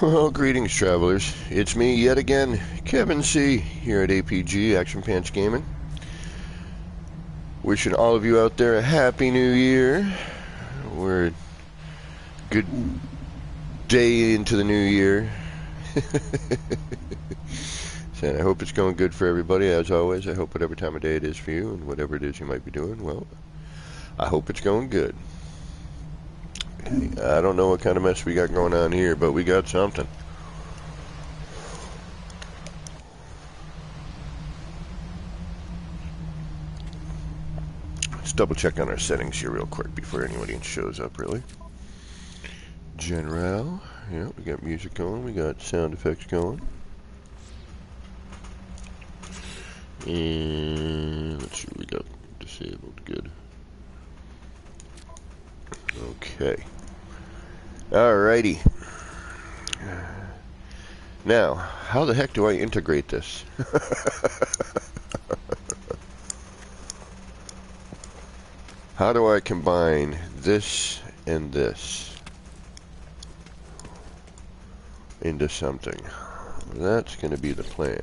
Well, greetings, travelers. It's me yet again, Kevin C., here at APG Action Pants Gaming. Wishing all of you out there a happy new year. We're a good day into the new year. And I hope it's going good for everybody. As always, I hope whatever time of day it is for you and whatever it is you might be doing, well, I hope it's going good. I don't know what kind of mess we got going on here, but we got something. Let's double check on our settings here real quick before anybody shows up, really. General, yeah, we got music going, we got sound effects going. And let's see what we got disabled. Good. Okay. Alrighty. Now, how the heck do I integrate this? How do I combine this and this into something? That's going to be the plan.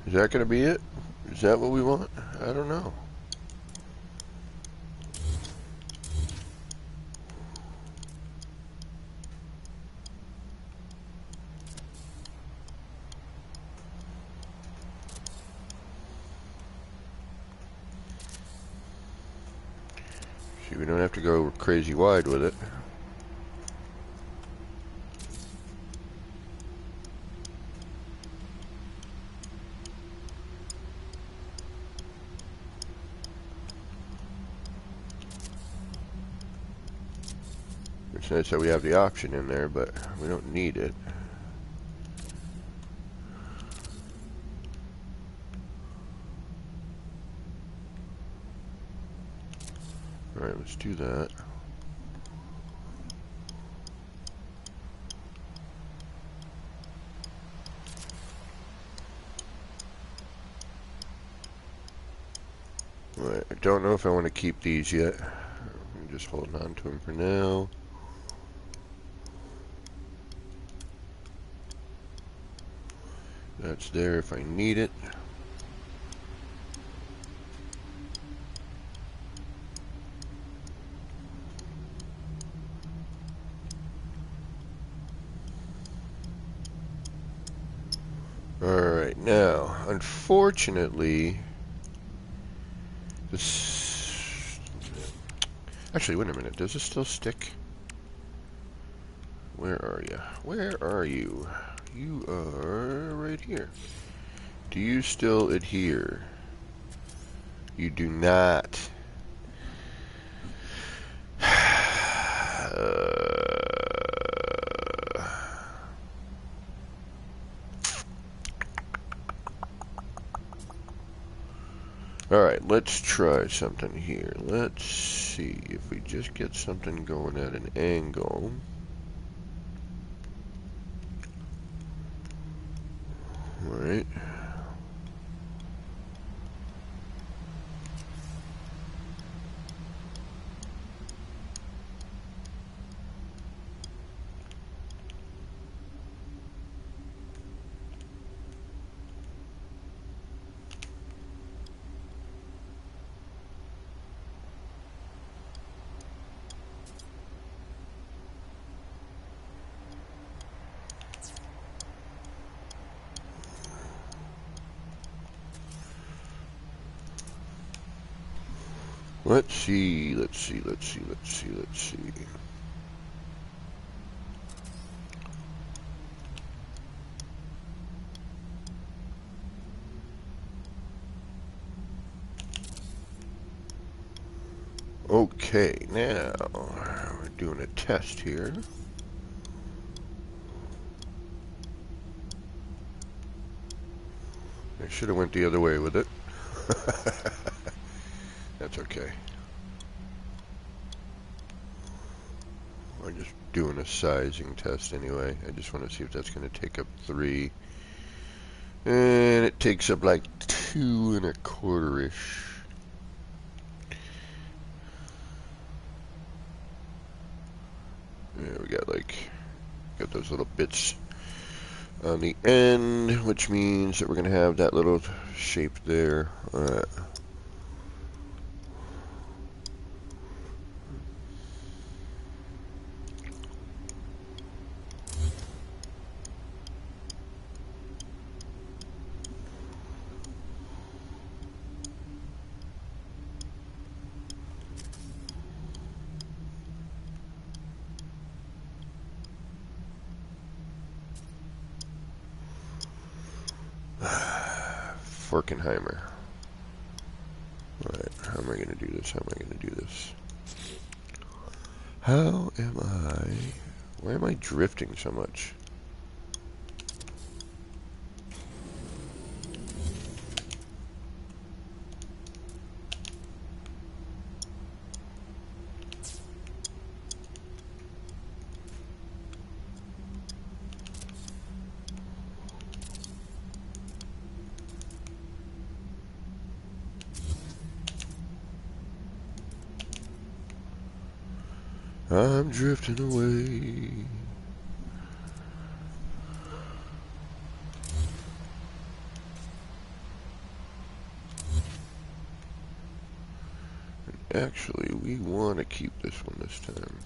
Is that going to be it? Is that what we want? I don't know. See, we don't have to go crazy wide with it. It's nice that we have the option in there, but we don't need it. Alright, let's do that. Alright, I don't know if I want to keep these yet. I'm just holding on to them for now. That's there if I need it. Alright, now, unfortunately, this... Actually, wait a minute, does this still stick? Where are you? Where are you? You are right here. Do you still adhere? You do not. Alright, let's try something here. Let's see if we just get something going at an angle. Alright. Let's see. Okay, now we're doing a test here. I should have went the other way with it. That's okay. I'm just doing a sizing test anyway. I just want to see if that's going to take up 3. And it takes up like 2 1/4-ish. Yeah, we got those little bits on the end, which means that we're going to have that little shape there. Alright. Forkenheimer. Alright, how am I going to do this? How am I going to do this? How am I... Why am I drifting so much? I'm drifting away. Actually, we want to keep this one this time.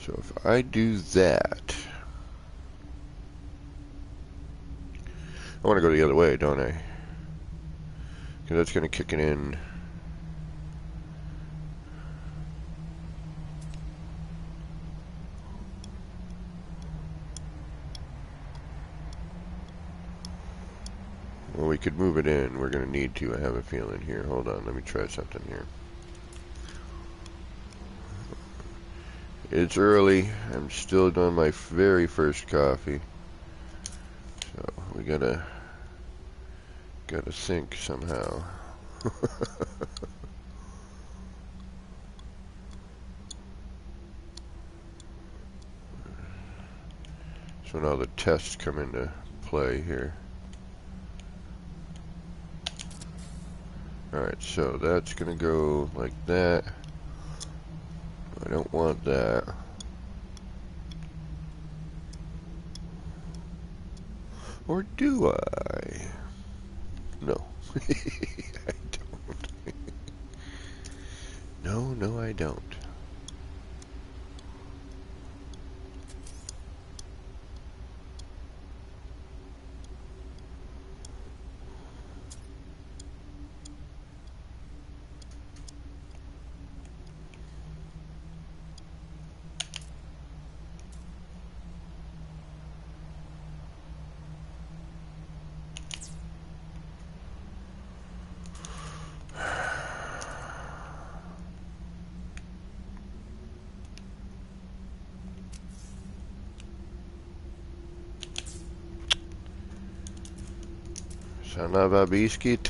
So if I do that, I want to go the other way, don't I? Because that's going to kick it in. Well, we could move it in. We're going to need to, I have a feeling here. Hold on, let me try something here. It's early. I'm still doing my very first coffee. So we gotta think somehow. So now the tests come into play here. Alright, so that's gonna go like that. I don't want that. Or do I? No. I don't. No, I don't. Son of a biscuit.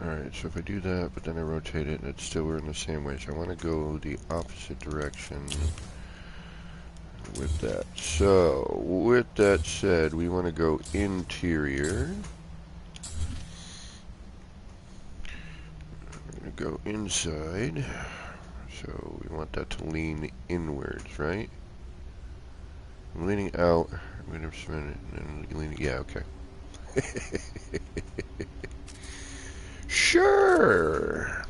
Alright, so if I do that, but then I rotate it, and it's still we're in the same way. So I want to go the opposite direction with that. So, with that said, we want to go interior. We're going to go inside. So we want that to lean inwards, right? I'm leaning out. I'm going to spin it and then leaning. Yeah, okay. Sure.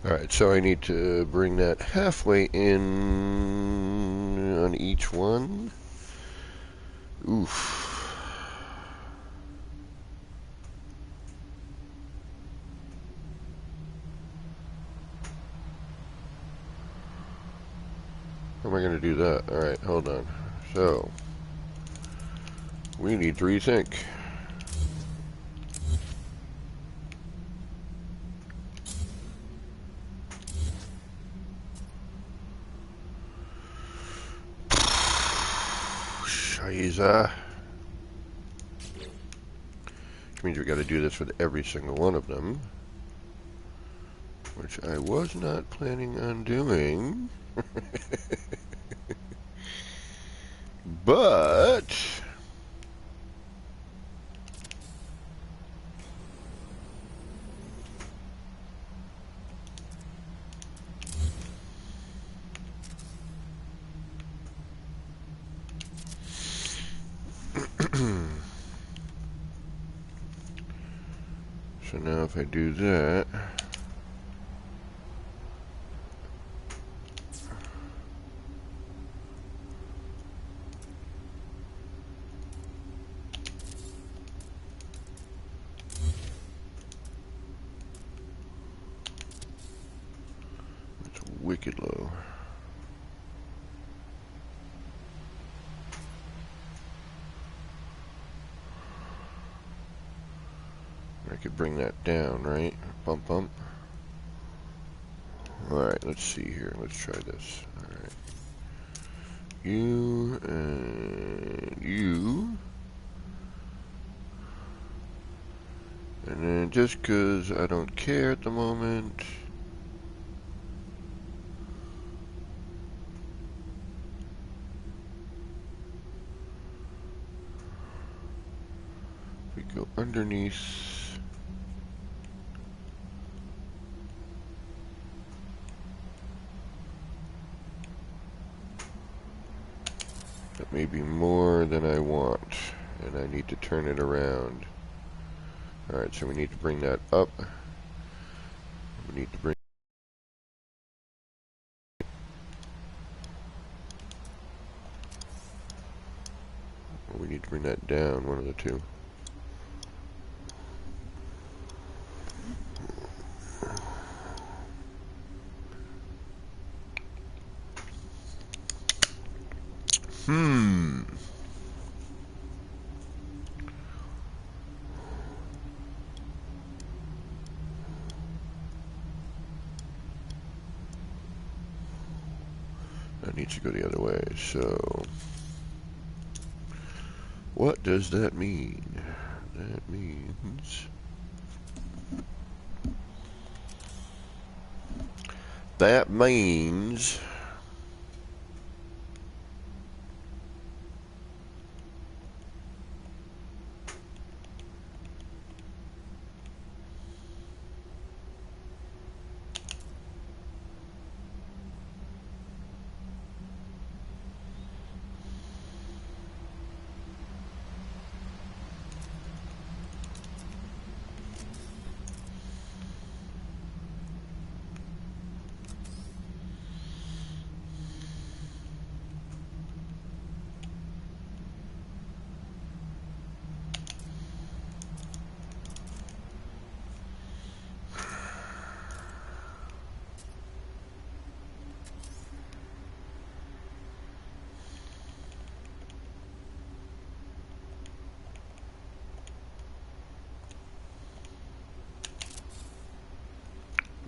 Alright, so I need to bring that halfway in on each one. Oof. How am I going to do that? Alright, hold on. So, we need to rethink. Shiza. Which means we got to do this with every single one of them. Which I was not planning on doing. But so now if I do that, it's wicked low. I could bring that down, right? Bump, bump. Alright, let's see here. Let's try this. Alright. You and you. And then just because I don't care at the moment, we go underneath. That may be more than I want, and I need to turn it around. Alright, so we need to bring that up. We need to bring that down, one of the two. That needs to go the other way, so what does that mean? That means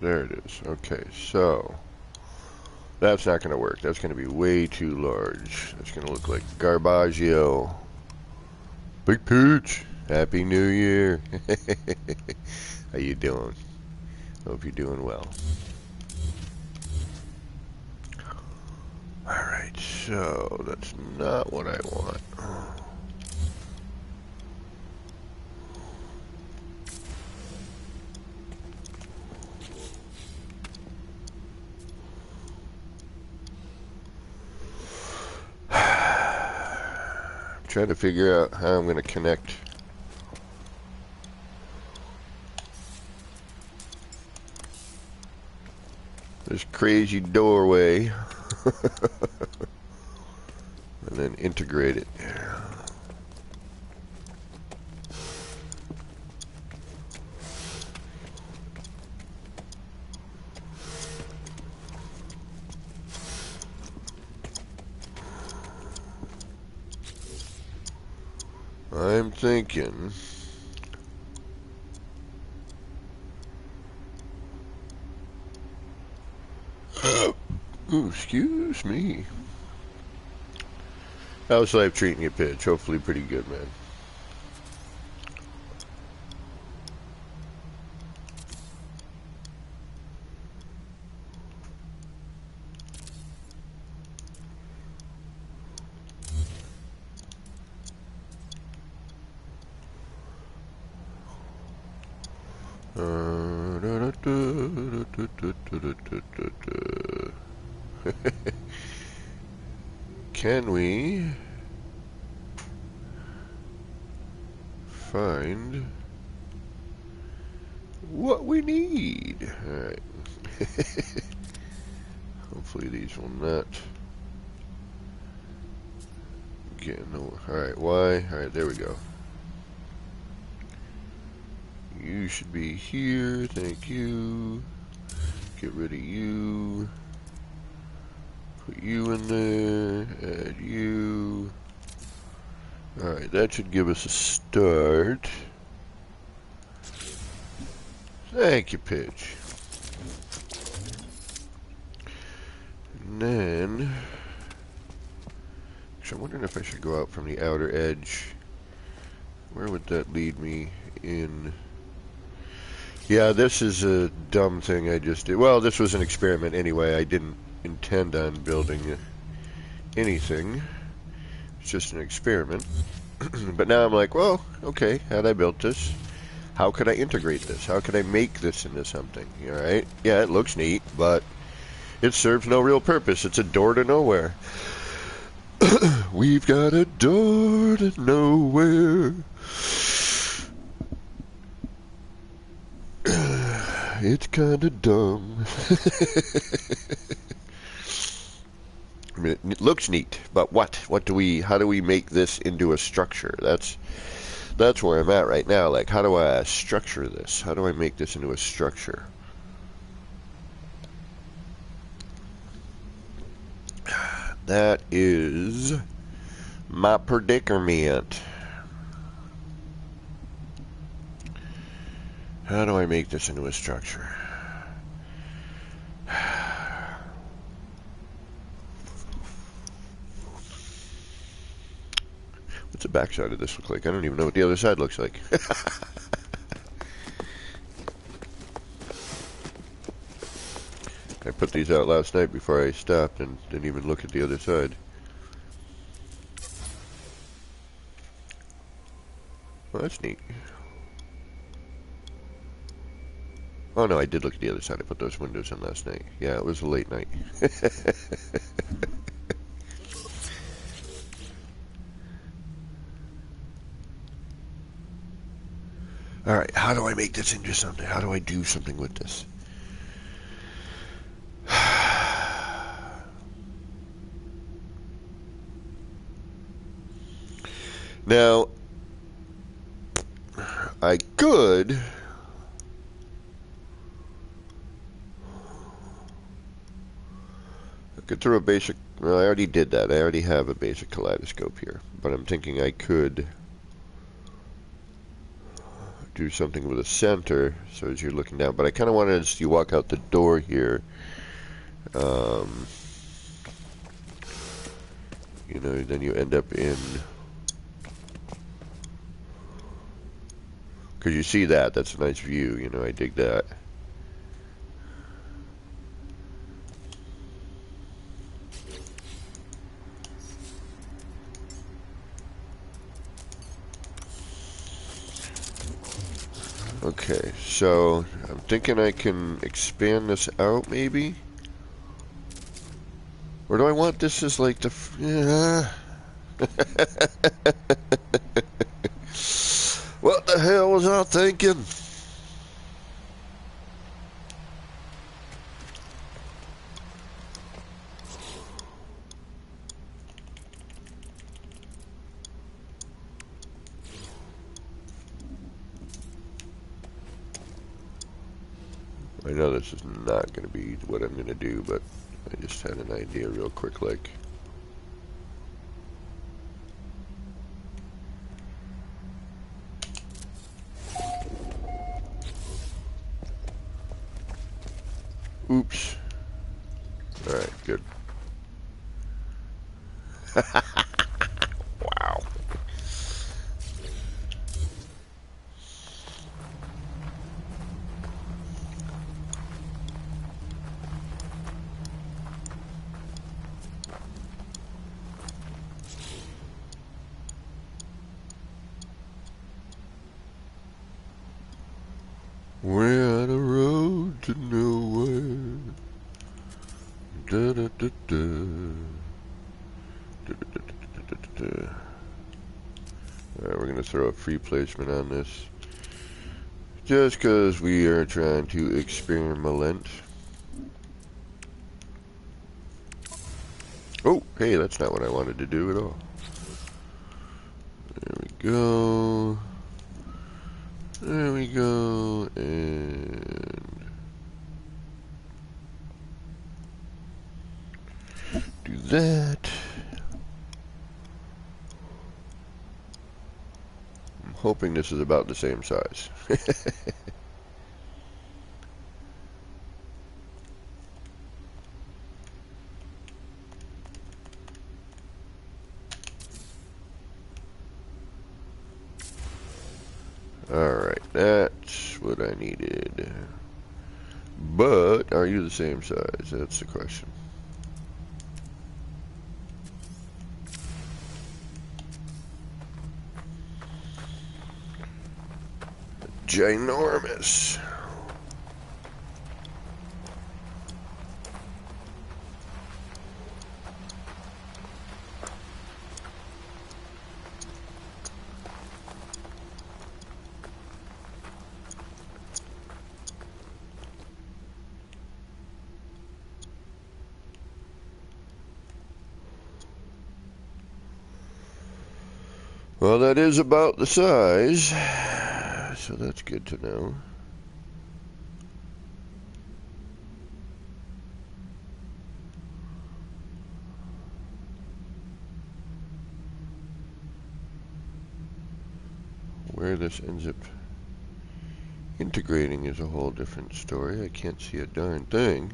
there it is. Okay, so that's not going to work. That's going to be way too large. That's going to look like Garbaggio. Big Peach, Happy New Year. How you doing? Hope you're doing well. Alright, so that's not what I want. Trying to figure out how I'm going to connect. this crazy doorway. And then integrate it. I'm thinking ooh, excuse me. How's life treating you, Pitch? Hopefully pretty good, man. Can we find what we need? Alright. Hopefully these will not get nowhere. Alright, why? Alright, there we go. You should be here, thank you. Get rid of you. Put you in there, add you. Alright, that should give us a start. Thank you, Pitch. And then, actually, I'm wondering if I should go out from the outer edge. Where would that lead me in? Yeah, this is a dumb thing I just did. Well, this was an experiment anyway. I didn't intend on building anything. It's just an experiment. But now I'm like, well, okay, had I built this? How could I integrate this? How could I make this into something? Alright, yeah, it looks neat, but it serves no real purpose. It's a door to nowhere. We've got a door to nowhere. It's kinda dumb. I mean, it looks neat, but what? How do we make this into a structure? That's where I'm at right now. Like, how do I structure this? How do I make this into a structure? That is my predicament. How do I make this into a structure? What's the backside of this look like? I don't even know what the other side looks like. I put these out last night before I stopped and didn't even look at the other side. Well, that's neat. Oh no, I did look at the other side. I put those windows in last night. Yeah, it was a late night. Alright, how do I make this into something? How do I do something with this? Now, I could... throw a basic... Well, I already did that. I already have a basic kaleidoscope here. But I'm thinking I could do something with a center, so as you're looking down. But I kind of wanted, as you walk out the door here, you know, then you end up in... Because you see that. That's a nice view. You know, I dig that. Okay, so I'm thinking I can expand this out, maybe? Or do I want this as like the... What the hell was I thinking? I know this is not going to be what I'm going to do, but I just had an idea real quick, like. Oops. Alright, good. Wow. We're on a road to nowhere. Da da da da. Da, da, da, da, da, da, da. Alright, we're gonna throw a free placement on this. Just because we are trying to experiment. Oh, hey, that's not what I wanted to do at all. There we go. There we go. And do that. I'm hoping this is about the same size. Alright, that's what I needed. But, are you the same size? That's the question. Ginormous. Well, that is about the size, so that's good to know. Where this ends up integrating is a whole different story. I can't see a darn thing.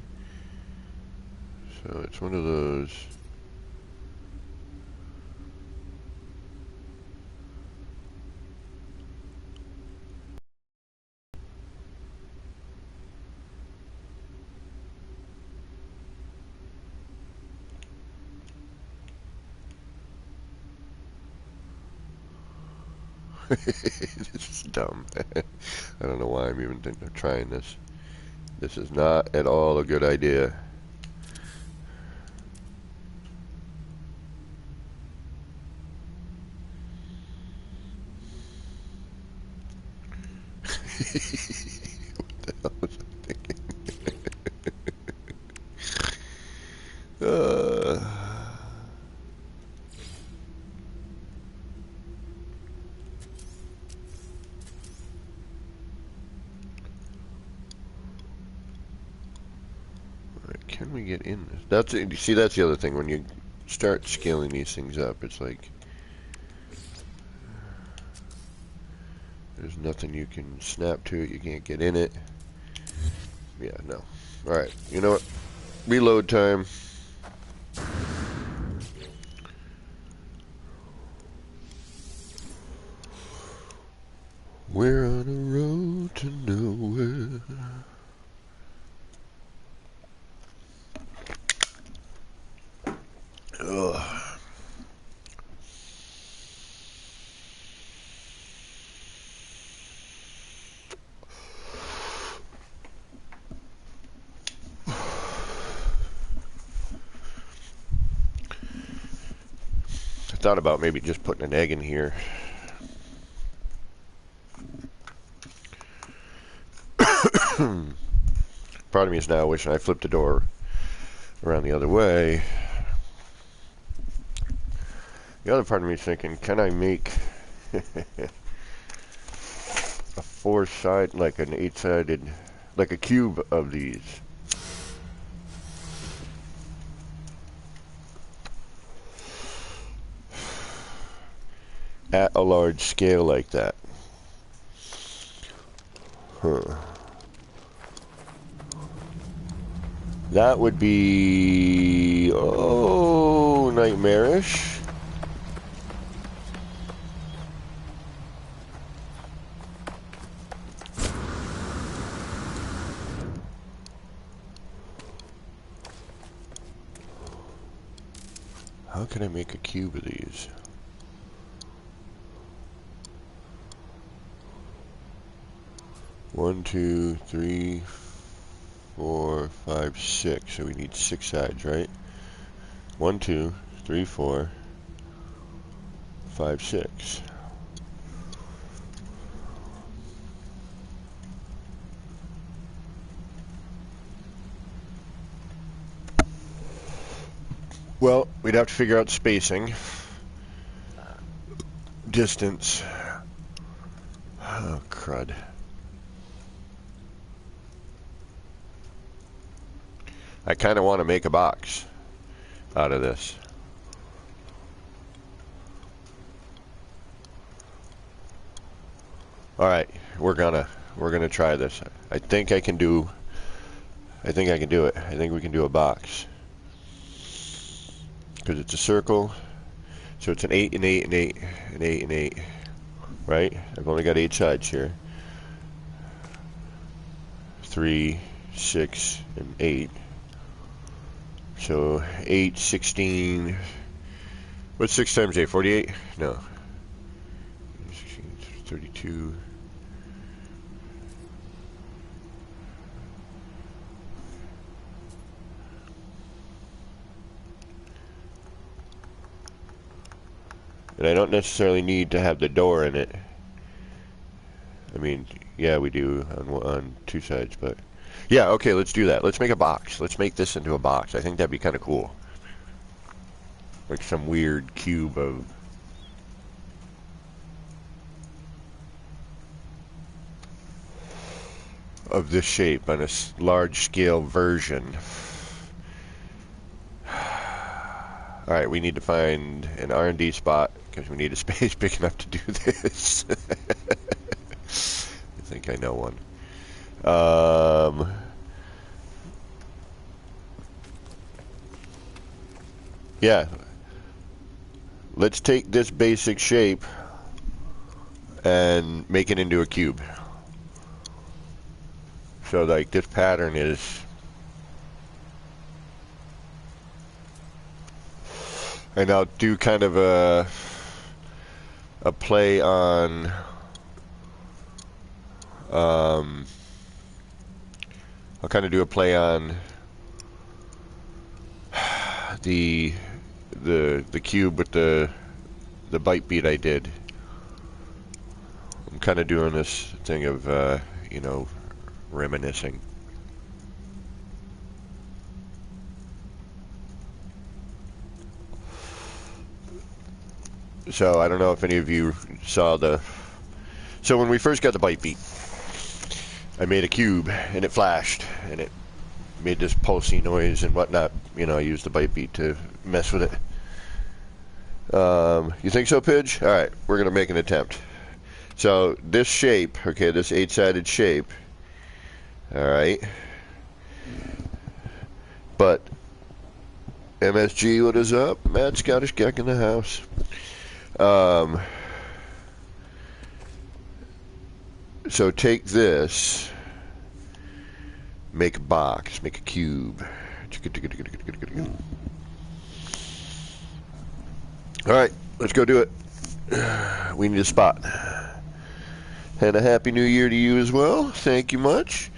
So it's one of those. This is dumb. I don't know why I'm even thinking of trying this. This is not at all a good idea. What the hell was I thinking? Can we get in this? That's it. See, that's the other thing. When you start scaling these things up, it's like there's nothing you can snap to it. You can't get in it. Yeah, no. Alright, you know what? Reload time. We're on a road to nowhere. Ugh. I thought about maybe just putting an egg in here. Part of me is now wishing I flipped the door around the other way. The other part of me is thinking, can I make a 4-side, like an 8-sided like a cube of these. At a large scale like that. Huh. That would be, oh, nightmarish. How can I make a cube of these? One, two, three, 4, 5, 6. So we need 6 sides, right? 1, 2, 3, 4, 5, 6. Well, we'd have to figure out spacing, distance. Oh, crud. I kind of want to make a box out of this. All right, we're gonna try this. I think I can do it. I think we can do a box. Because it's a circle. So it's an 8 and 8 and 8 and 8 and 8. Right? I've only got 8 sides here. 3, 6, and 8. So 8, 16. What's 6 times 8? 48? No. 16, 32. And I don't necessarily need to have the door in it. I mean, yeah, we do on 2 sides, but yeah, okay, let's do that. Let's make a box. Let's make this into a box. I think that'd be kind of cool. Like some weird cube of this shape on a large scale version. All right, we need to find an R&D spot because we need a space big enough to do this. I think I know one. Yeah. Let's take this basic shape and make it into a cube. So like this pattern is, and I'll do kind of a play on I'll kind of do a play on the cube with the bite beat I did. I'm kind of doing this thing of you know, reminiscing. So I don't know if any of you saw so when we first got the bite beat, I made a cube and it flashed and it made this pulsing noise and whatnot. You know, I used the bite beat to mess with it. You think so, Pidge? All right, we're gonna make an attempt. So this shape, okay, this 8-sided shape. All right, but MSG, what is up? Mad Scottish Geck in the house. So take this, make a box, make a cube. All right, let's go do it. We need a spot. And a happy new year to you as well. Thank you much.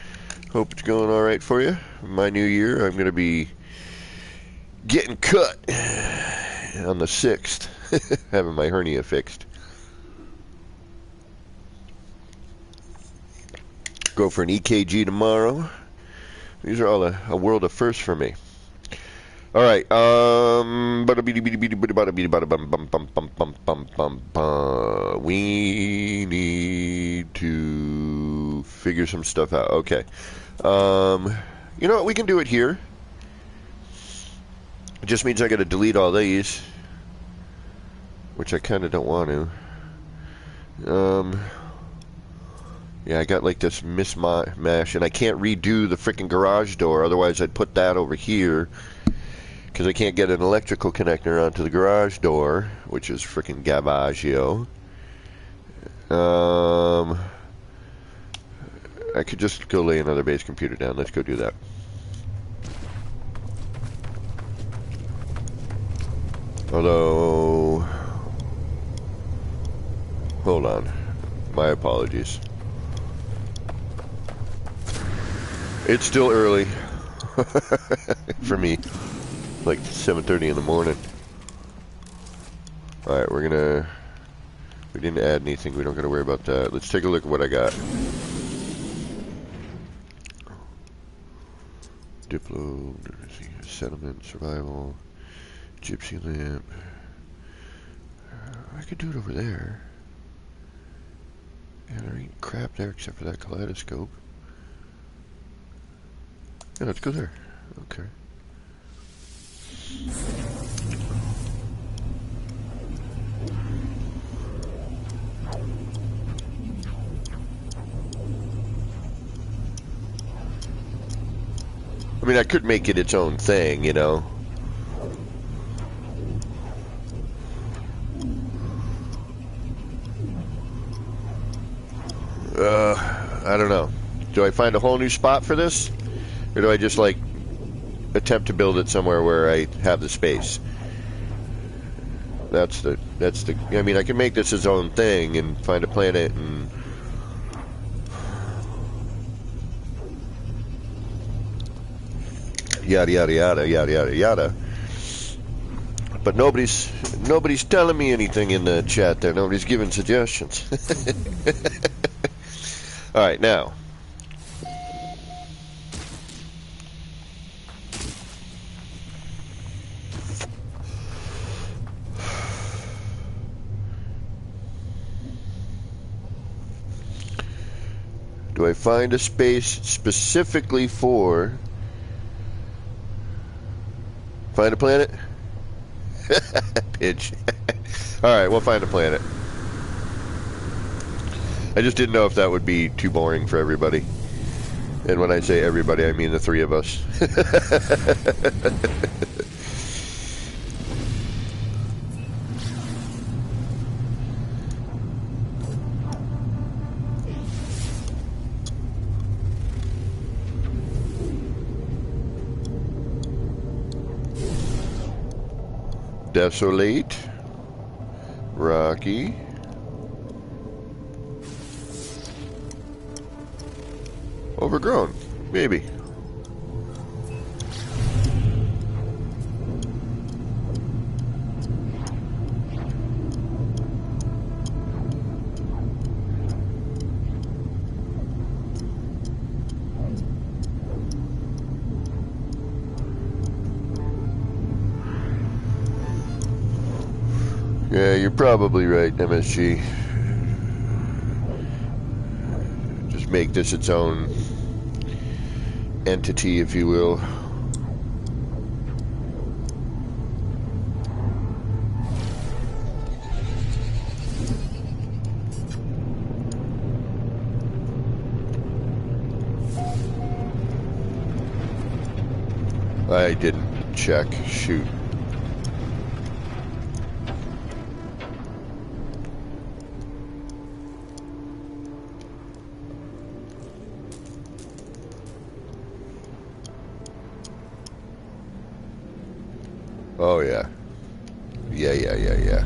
Hope it's going all right for you. My new year, I'm going to be getting cut on the 6th, having my hernia fixed. Go for an EKG tomorrow. These are all a world of firsts for me. All right. We need to figure some stuff out. Okay. You know what? We can do it here. It just means I got to delete all these, which I kind of don't want to. Yeah, I got like this mismatch, and I can't redo the freaking garage door. Otherwise, I'd put that over here because I can't get an electrical connector onto the garage door, which is freaking Gavaggio. I could just go lay another base computer down. Let's go do that. Although, hold on. My apologies. It's still early for me, like 7:30 in the morning. Alright, we didn't add anything, we don't gotta worry about that. Let's take a look at what I got. Diplo, settlement, survival, gypsy lamp. I could do it over there. Yeah, there ain't crap there except for that kaleidoscope. Yeah, let's go there. Okay. I mean, I could make it its own thing, you know. I don't know. Do I find a whole new spot for this? Or do I just, like, attempt to build it somewhere where I have the space? That's the, I mean, I can make this its own thing and find a planet and... yada, yada, yada, yada, yada, yada. But nobody's telling me anything in the chat there. Nobody's giving suggestions. Alright, now. Do I find a space specifically for... Find a planet? Pitch. Alright, we'll find a planet. I just didn't know if that would be too boring for everybody. And when I say everybody, I mean the three of us. Desolate. Rocky. Overgrown. Maybe. Yeah, you're probably right, MSG. Just make this its own entity, if you will. I didn't check. Shoot. Oh, yeah. Yeah.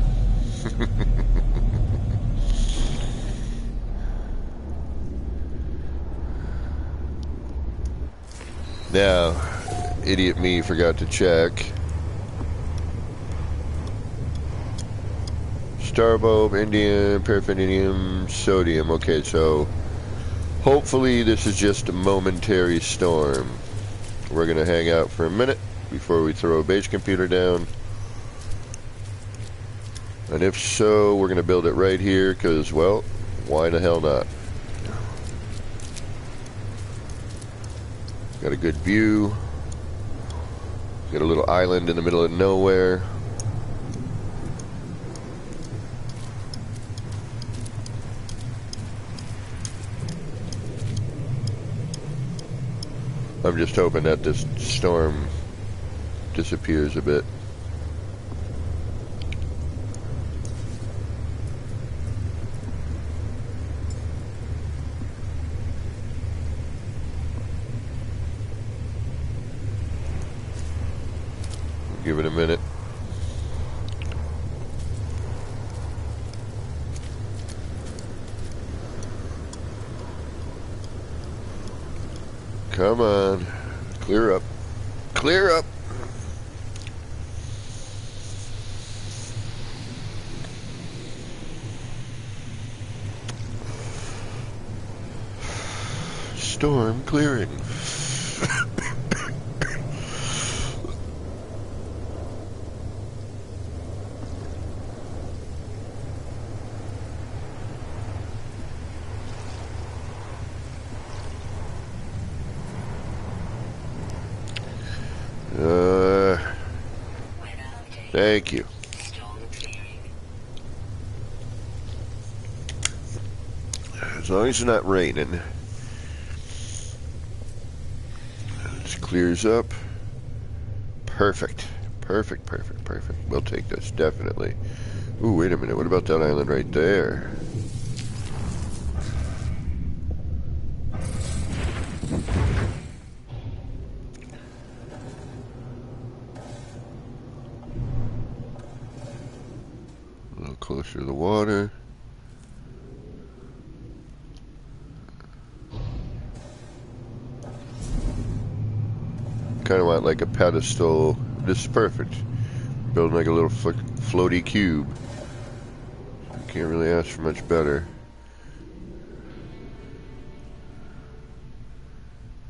Now, idiot me forgot to check. Starbulb, indium, paraffinium, sodium. Okay, so hopefully this is just a momentary storm. We're going to hang out for a minute before we throw a base computer down. And if so, we're going to build it right here because, well, why the hell not? Got a good view. Got a little island in the middle of nowhere. I'm just hoping that this storm disappears a bit. Give it a minute. Come on. Clear up. Clear up. Storm clearing. Thank you. As long as it's not raining. This clears up. Perfect. Perfect, perfect, perfect. We'll take this, definitely. Ooh, wait a minute. What about that island right there? A little closer to the water. Kind of want like a pedestal. This is perfect. Building like a little floaty cube. Can't really ask for much better.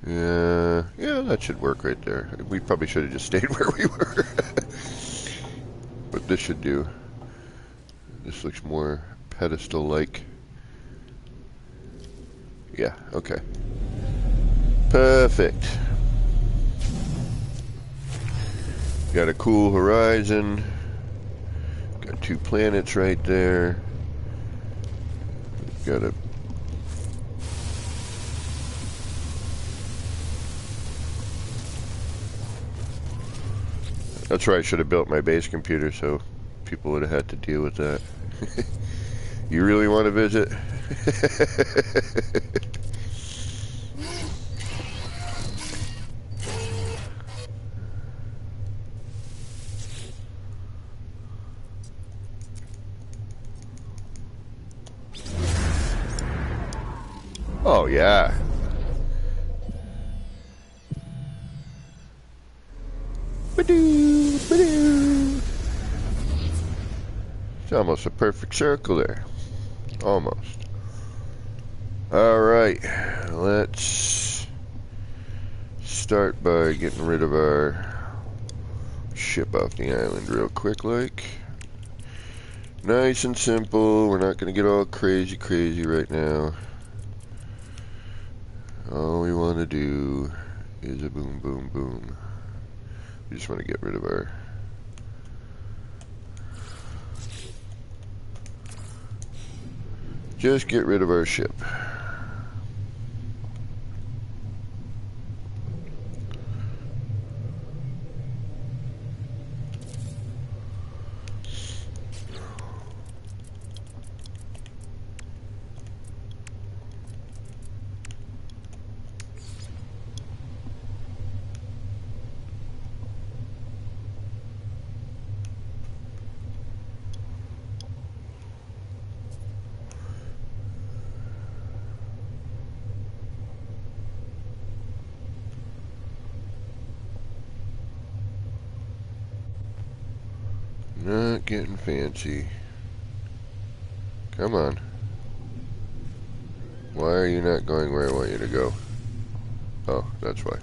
Yeah, that should work right there. We probably should have just stayed where we were. But this should do. This looks more pedestal-like. Yeah, okay. Perfect. Got a cool horizon. Got 2 planets right there. Got a... That's where I should have built my base computer, so people would have had to deal with that. You really want to visit? Oh, yeah. Ba-doo, ba-doo. It's almost a perfect circle there. Almost. Alright, let's start by getting rid of our ship off the island real quick like. Nice and simple. We're not going to get all crazy right now. All we want to do is a boom, boom, boom. We just want to get rid of our... Just get rid of our ship. Not getting fancy. Come on. Why are you not going where I want you to go? Oh, that's why.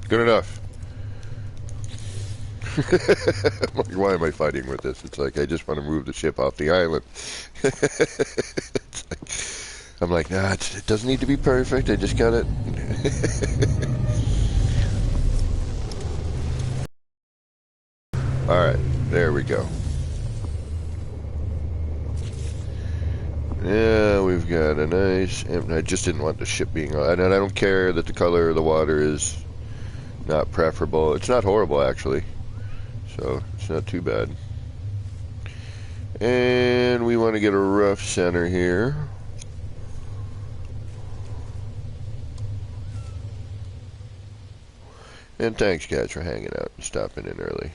Good enough. I'm like, why am I fighting with this? It's like, I just want to move the ship off the island. It's like, I'm like, nah, it doesn't need to be perfect. I just got it. Alright, there we go. Yeah, we've got a nice... I just didn't want the ship being... And I don't care that the color of the water is not preferable. It's not horrible, actually. So, it's not too bad. And we want to get a rough center here. And thanks, guys, for hanging out and stopping in early.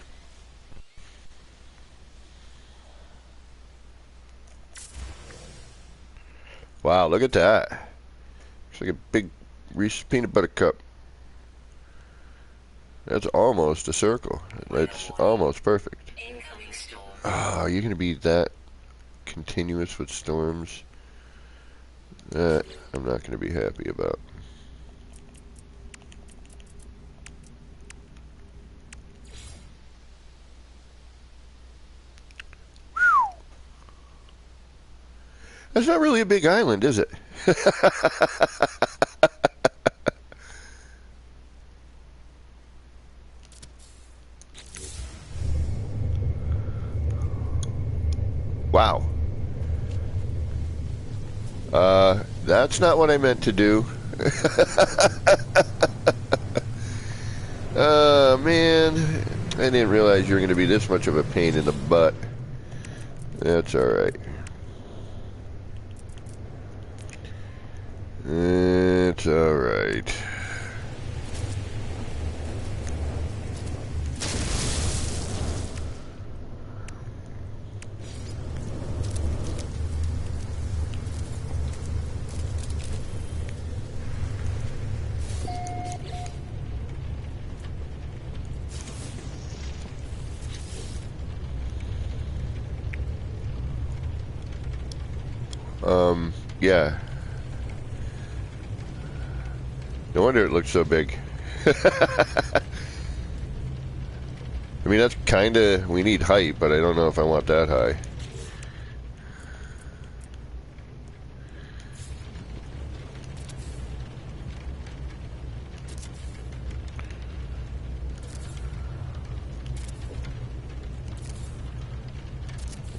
Wow, look at that. Looks like a big Reese's peanut butter cup. That's almost a circle. That's almost perfect. Oh, are you going to be that continuous with storms? That I'm not going to be happy about. That's not really a big island, is it? Wow. That's not what I meant to do. Oh, man. I didn't realize you were going to be this much of a pain in the butt. That's alright. It's alright. Yeah. No wonder it looks so big. I mean, that's kinda... We need height, but I don't know if I want that high.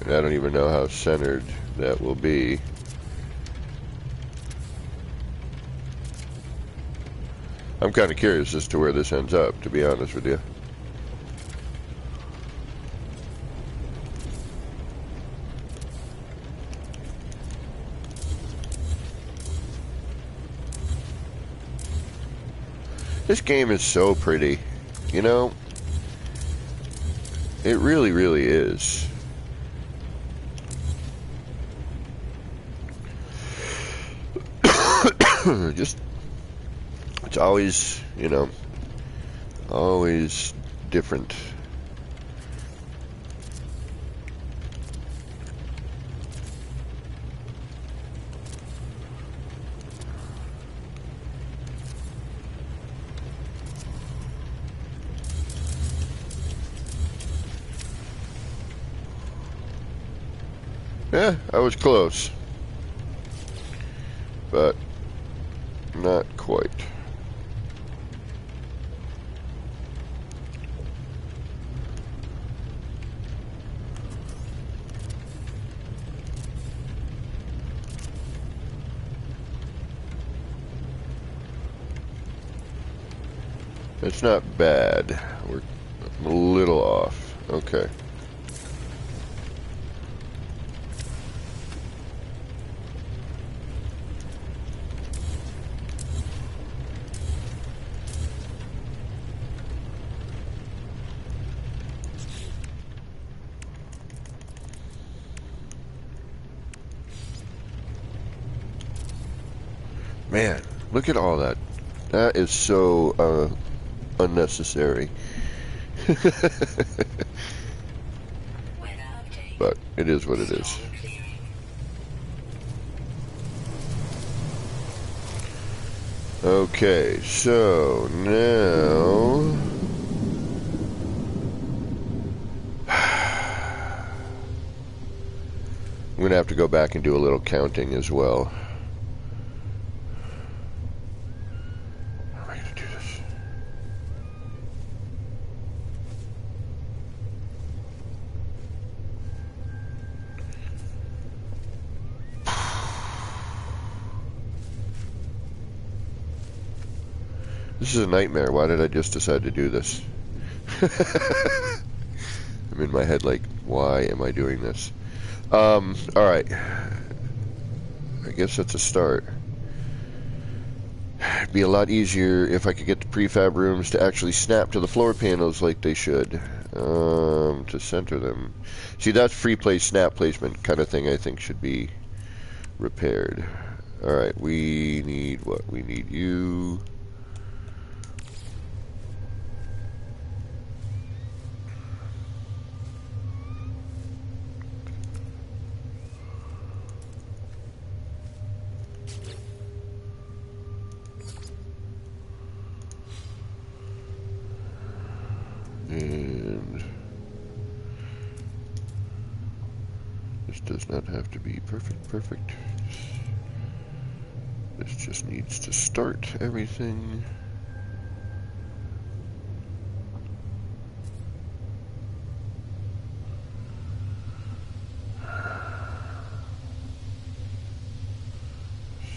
And I don't even know how centered that will be. I'm kind of curious as to where this ends up, to be honest with you. This game is so pretty, you know? It really, really is. Just... It's always, you know, always different. Yeah, I was close, but not quite. It's not bad. We're a little off. Okay. Man, look at all that. That is so unnecessary. But it is what it is. Okay, so now have to go back and do a little counting as well. How am I going to do this? This is a nightmare. Why did I just decide to do this? I'm in my head like, why am I doing this? Alright. I guess that's a start. It'd be a lot easier if I could get the prefab rooms to actually snap to the floor panels like they should. To center them. See, that's free place snap placement kind of thing I think should be repaired. Alright, we need what? We need you. And this does not have to be perfect. This just needs to start everything.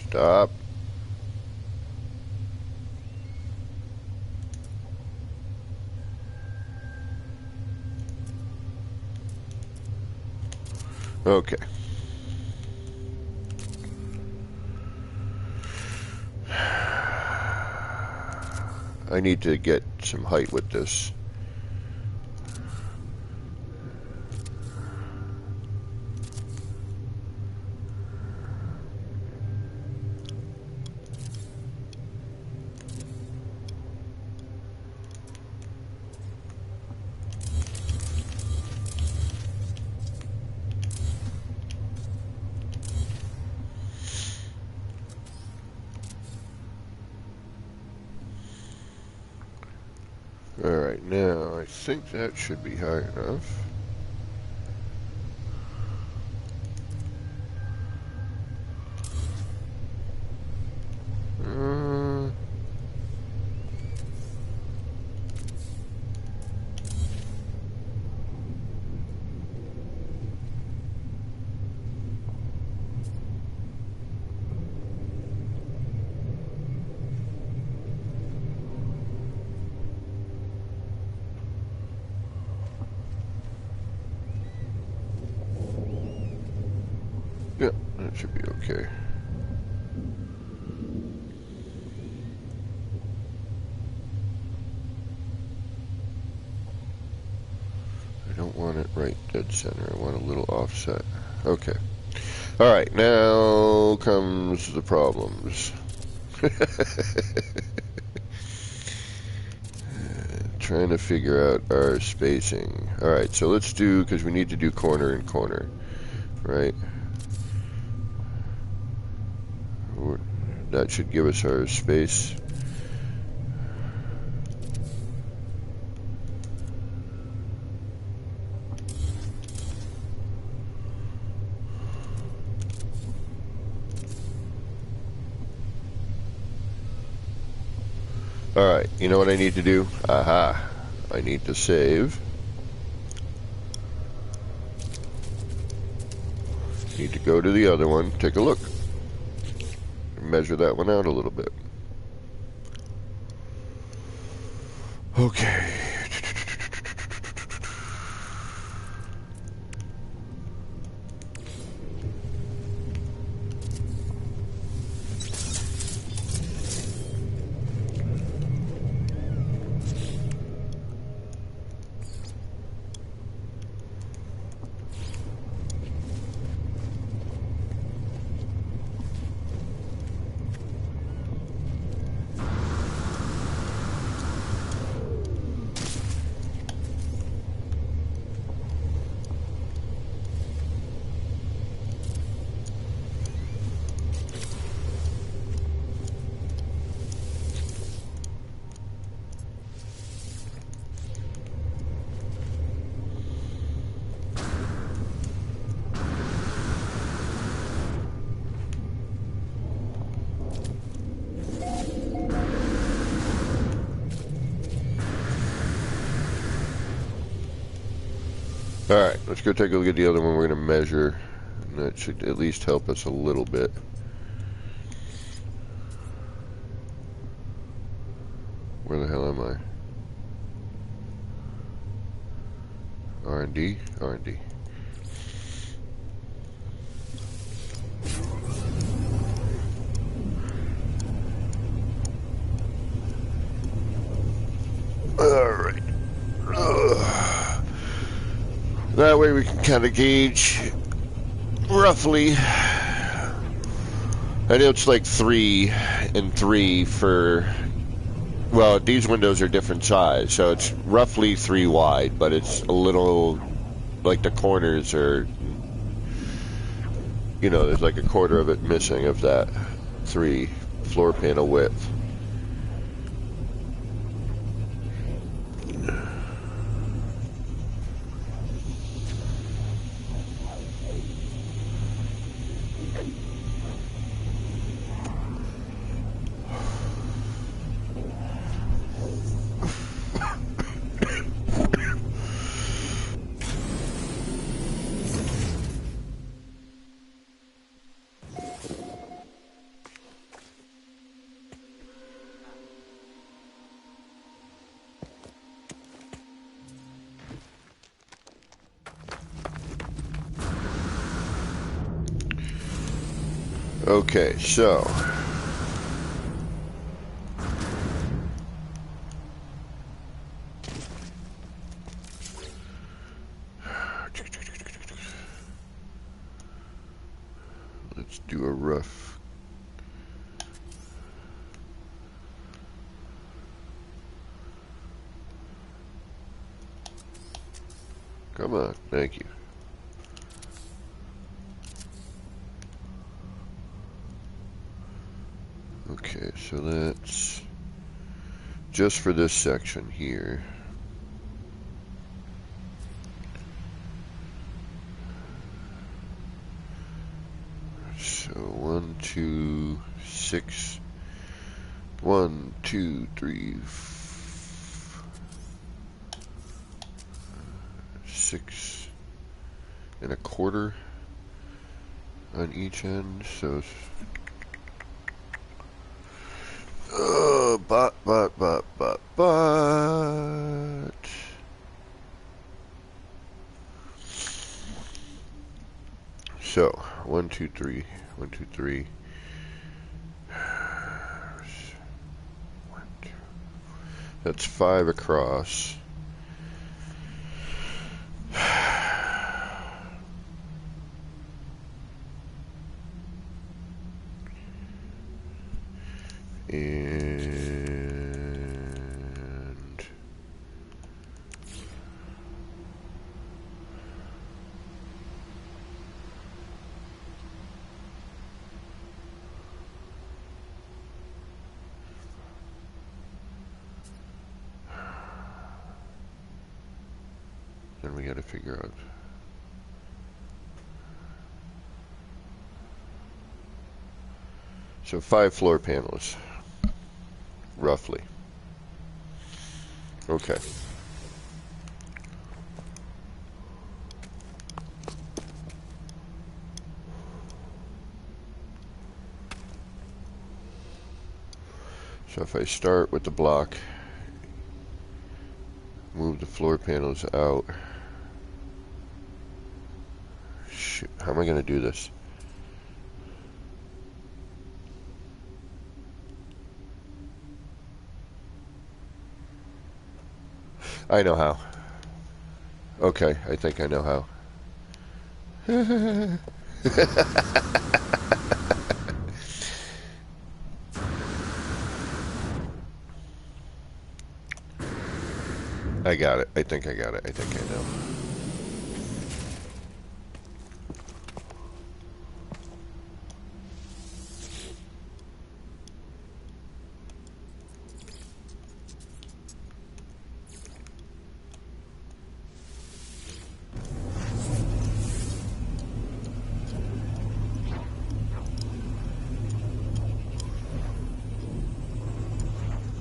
Stop. Okay. I need to get some height with this. Alright, now I think that should be high enough. Yeah, that should be okay. I don't want it right dead center. I want a little offset. Okay. Alright, now comes the problems. Trying to figure out our spacing. Alright, so let's do, because we need to do corner and corner, right? That should give us our space. Alright, you know what I need to do? Aha! I need to save. Need to go to the other one, take a look. Measure that one out a little bit. Okay. Alright, let's go take a look at the other one we're going to measure. And that should at least help us a little bit. Where the hell am I? R&D? R&D. Alright. That way we can kind of gauge roughly. I know it's like 3 and 3 for, well, these windows are different size, so it's roughly 3 wide, but it's a little, like the corners are, you know, there's like a quarter of it missing of that 3 floor panel width. Okay, so let's do a rough. Come on, thank you. Okay, so that's just for this section here. So 1, 2, 6, 1, 2, 3, 6 and a quarter on each end. So but so 1, 2, 3, 1, 2, 3. 1, 2. That's 5 across. And then we got to figure out. So 5 floor panels, roughly. Okay. So if I start with the block, move the floor panels out. Shoot, how am I going to do this? I know how. Okay, I think I know how. I got it. I think I got it. I think I know.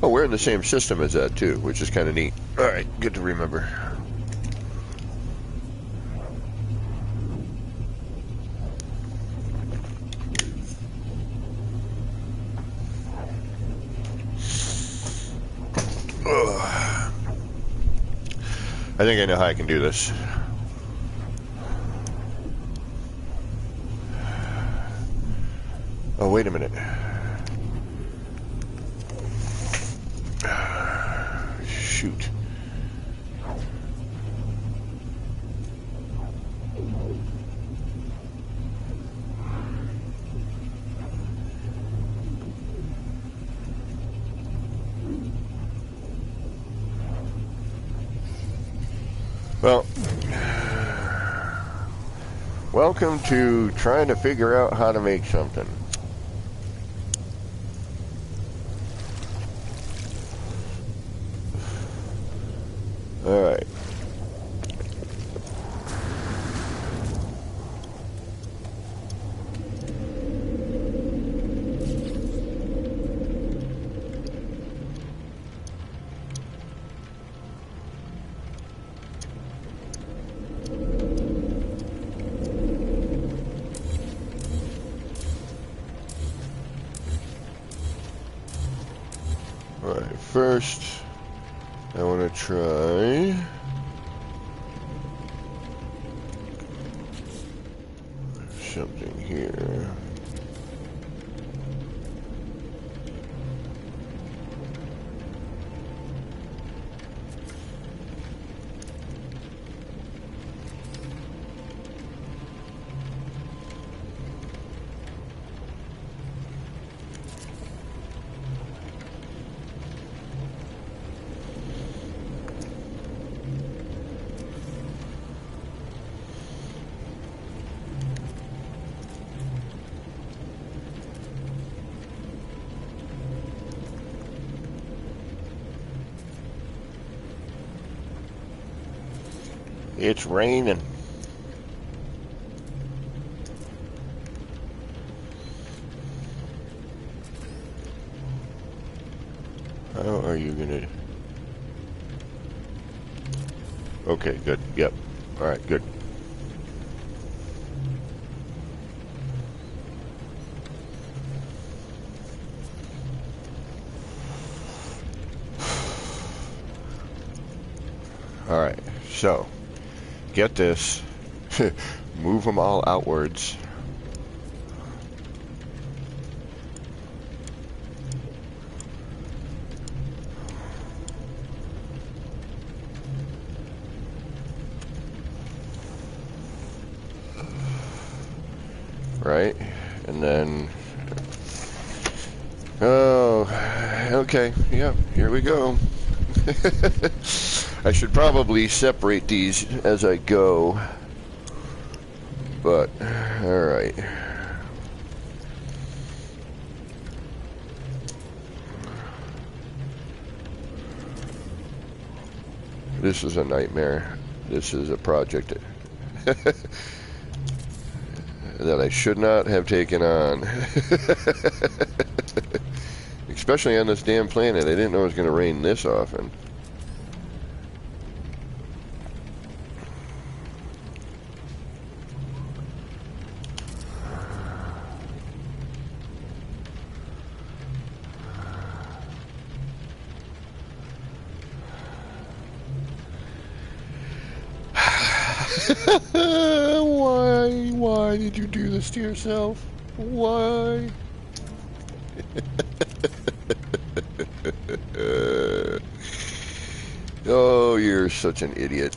Oh, we're in the same system as that too, which is kind of neat. All right, good to remember. I think I know how I can do this. Oh, wait a minute. Shoot. Well, welcome to trying to figure out how to make something. All right. Alright, first I want to try something here. It's raining. How are you gonna... Okay, good. Yep. Alright, good. Alright, so get this. Move them all outwards. Right? And then... Oh, okay. Yeah, here we go. I should probably separate these as I go. But, alright. This is a nightmare. This is a project that I should not have taken on. Especially on this damn planet. I didn't know it was going to rain this often. Why did you do this to yourself? Why? Oh, you're such an idiot.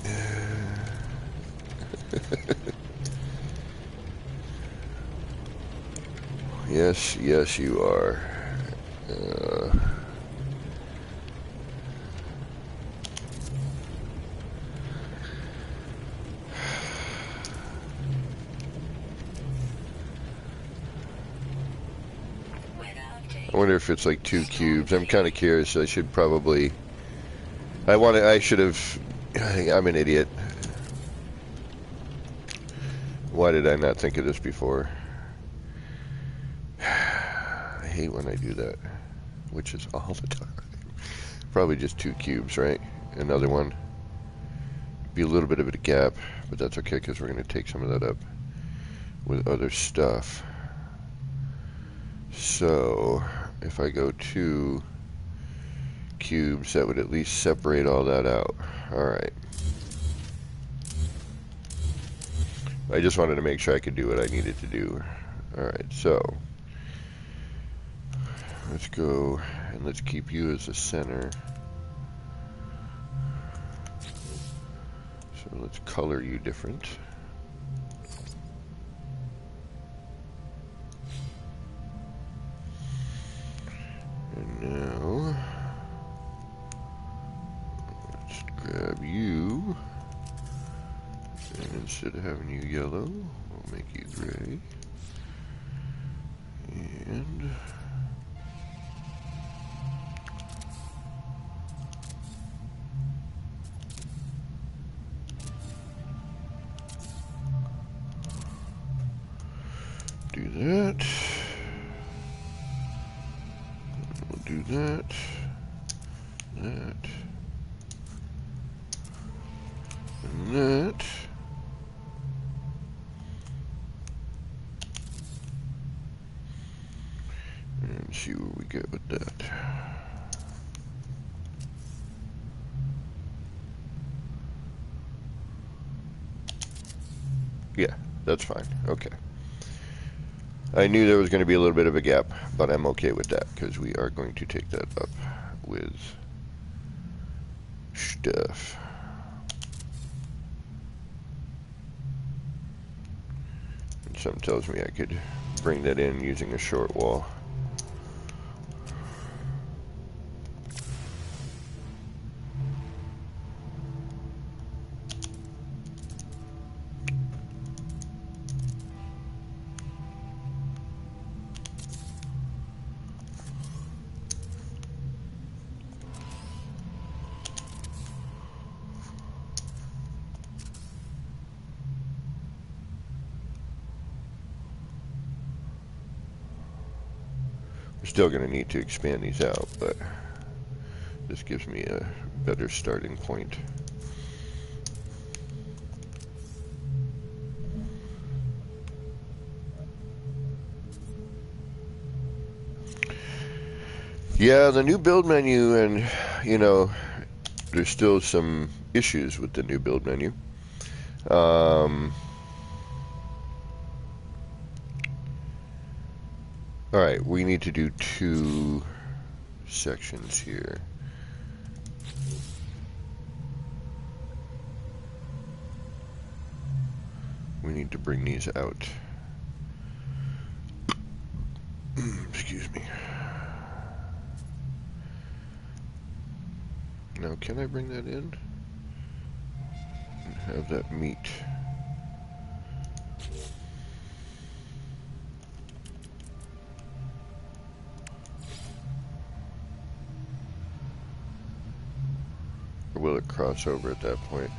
Yes, yes, you are. I wonder if it's like 2 cubes. I'm kind of curious. I should probably... I should have... I'm an idiot. Why did I not think of this before? I hate when I do that. Which is all the time. Probably just 2 cubes, right? Another one. Be a little bit of a gap, but that's okay because we're going to take some of that up with other stuff. So, if I go 2 cubes, that would at least separate all that out. Alright. I just wanted to make sure I could do what I needed to do. Alright, so let's go and let's keep you as the center. So let's color you different. And now let's grab you, and instead of having you yellow, we'll make you gray. And do that. We'll do that. That. And that. And see what we get with that. Yeah, that's fine. Okay. I knew there was going to be a little bit of a gap, but I'm okay with that because we are going to take that up with stuff. And something tells me I could bring that in using a short wall. We're still going to need to expand these out, but this gives me a better starting point. Yeah, the new build menu, and you know, there's still some issues with the new build menu. Alright, we need to do 2 sections here. We need to bring these out. Excuse me. Now, can I bring that in? And have that meet. Or will it cross over at that point?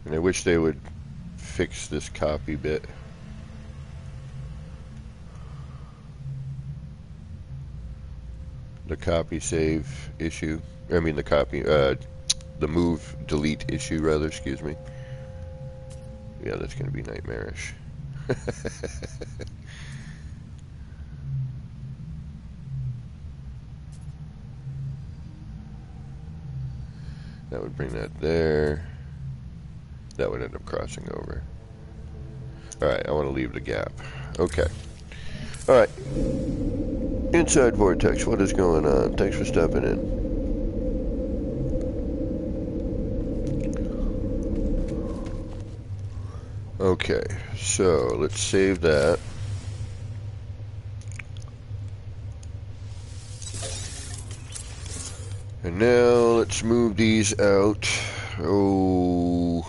And I wish they would fix this copy bit. The copy save issue. I mean the copy, the move delete issue rather, excuse me. Yeah, that's going to be nightmarish. That would bring that there. That would end up crossing over. Alright, I want to leave the gap. Okay. Alright. Inside Vortex, what is going on? Thanks for stopping in. Okay, so let's save that. And now let's move these out. Oh,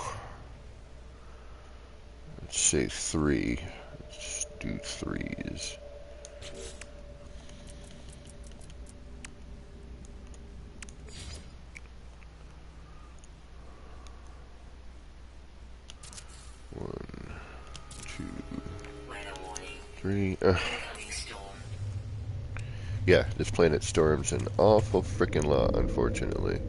let's say 3. Let's do 3s. One, 2, 3. Yeah, this planet storms an awful frickin' lot, unfortunately.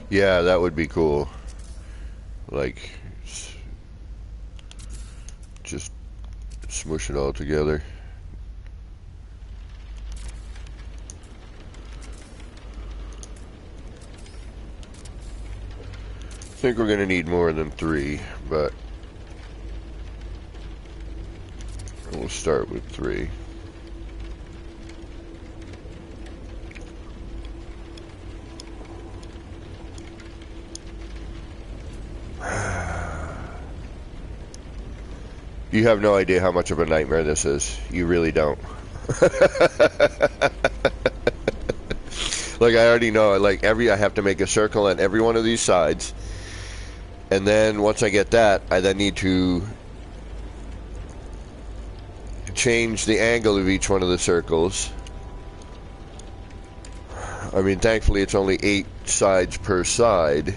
Yeah, that would be cool. Like, just smush it all together. I think we're going to need more than 3, but we'll start with 3. You have no idea how much of a nightmare this is. You really don't. Like, I already know, like, I have to make a circle on every one of these sides. And then, once I get that, I then need to change the angle of each one of the circles. I mean, thankfully, it's only 8 sides per side.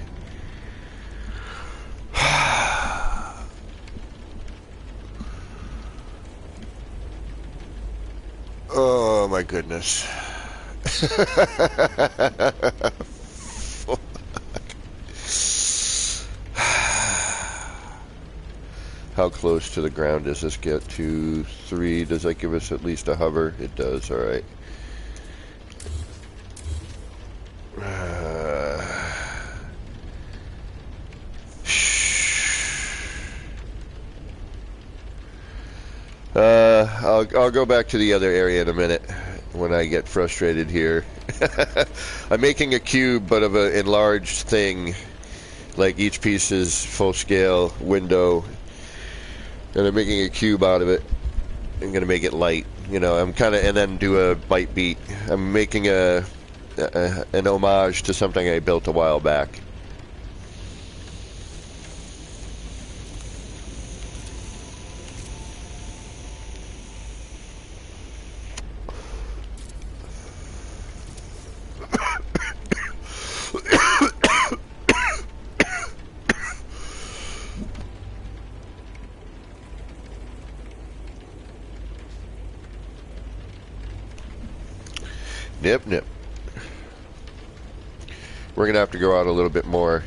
Oh, my goodness. How close to the ground does this get? To 3? Does that give us at least a hover? It does, alright. I'll go back to the other area in a minute when I get frustrated here. I'm making a cube, but of an enlarged thing. Like, each piece is full scale window, and I'm making a cube out of it. I'm gonna make it light, you know. I'm kind of, and then do a bite beat. I'm making an homage to something I built a while back. Nip, nip. We're going to have to go out a little bit more.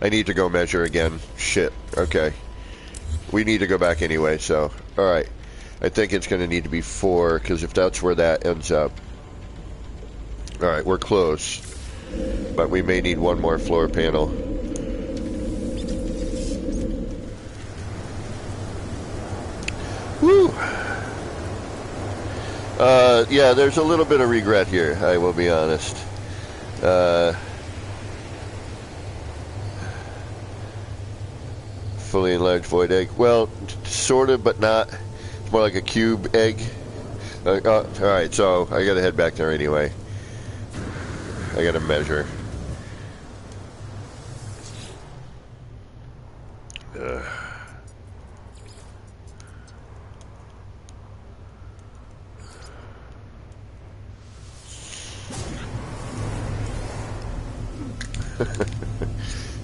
I need to go measure again. Shit. Okay. We need to go back anyway, so. Alright. I think it's going to need to be 4, because if that's where that ends up. Alright, we're close. But we may need one more floor panel. Woo! Yeah, there's a little bit of regret here, I will be honest. Fully enlarged void egg. Well, sort of, but not. It's more like a cube egg. Alright, so I gotta head back there anyway. I gotta measure.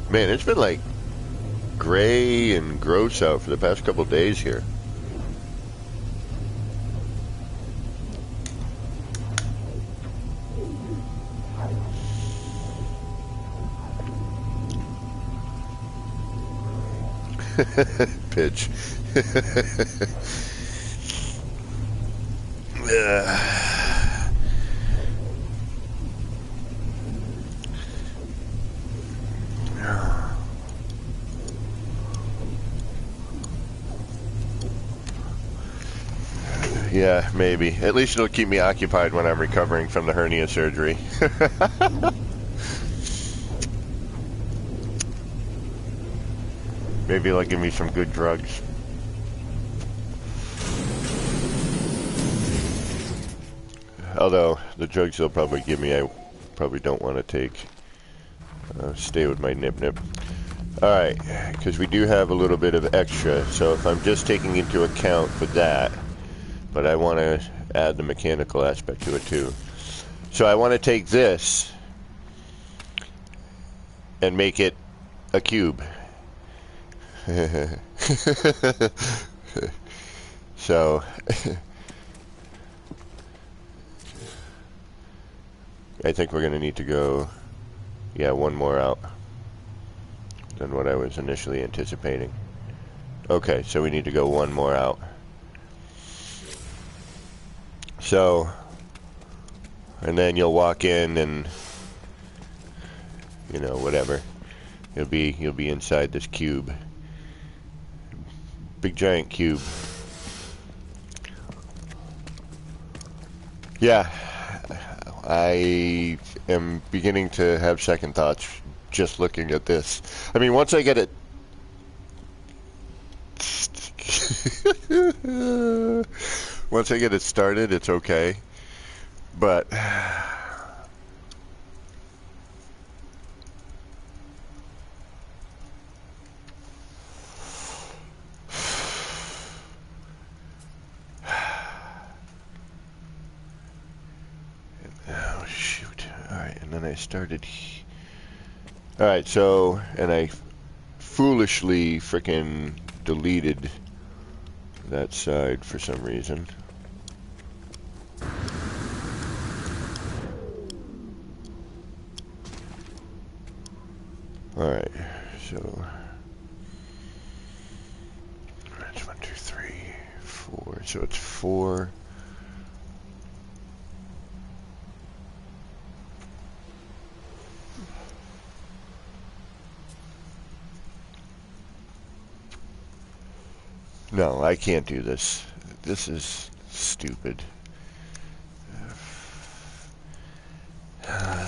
Man, it's been like gray and gross out for the past couple days here. Pitch. Yeah, maybe. At least it'll keep me occupied when I'm recovering from the hernia surgery. Maybe it'll give me some good drugs. Although, the drugs they'll probably give me, I probably don't want to take. Stay with my nip-nip. Alright, because we do have a little bit of extra, so if I'm just taking into account for that, but I want to add the mechanical aspect to it too. So I want to take this and make it a cube. So I think we're going to need to go, yeah, one more out than what I was initially anticipating. Okay, so we need to go one more out. So, and then you'll walk in and, you know, whatever. You'll be inside this cube. Big giant cube. Yeah, I am beginning to have second thoughts just looking at this. I mean, once I get it... once I get it started, it's okay. But... oh, shoot. Alright, and then I started... Alright, so... And I foolishly frickin' deleted that side for some reason. Alright, so... That's 1, 2, 3, 4. So it's 4... No, I can't do this. This is stupid.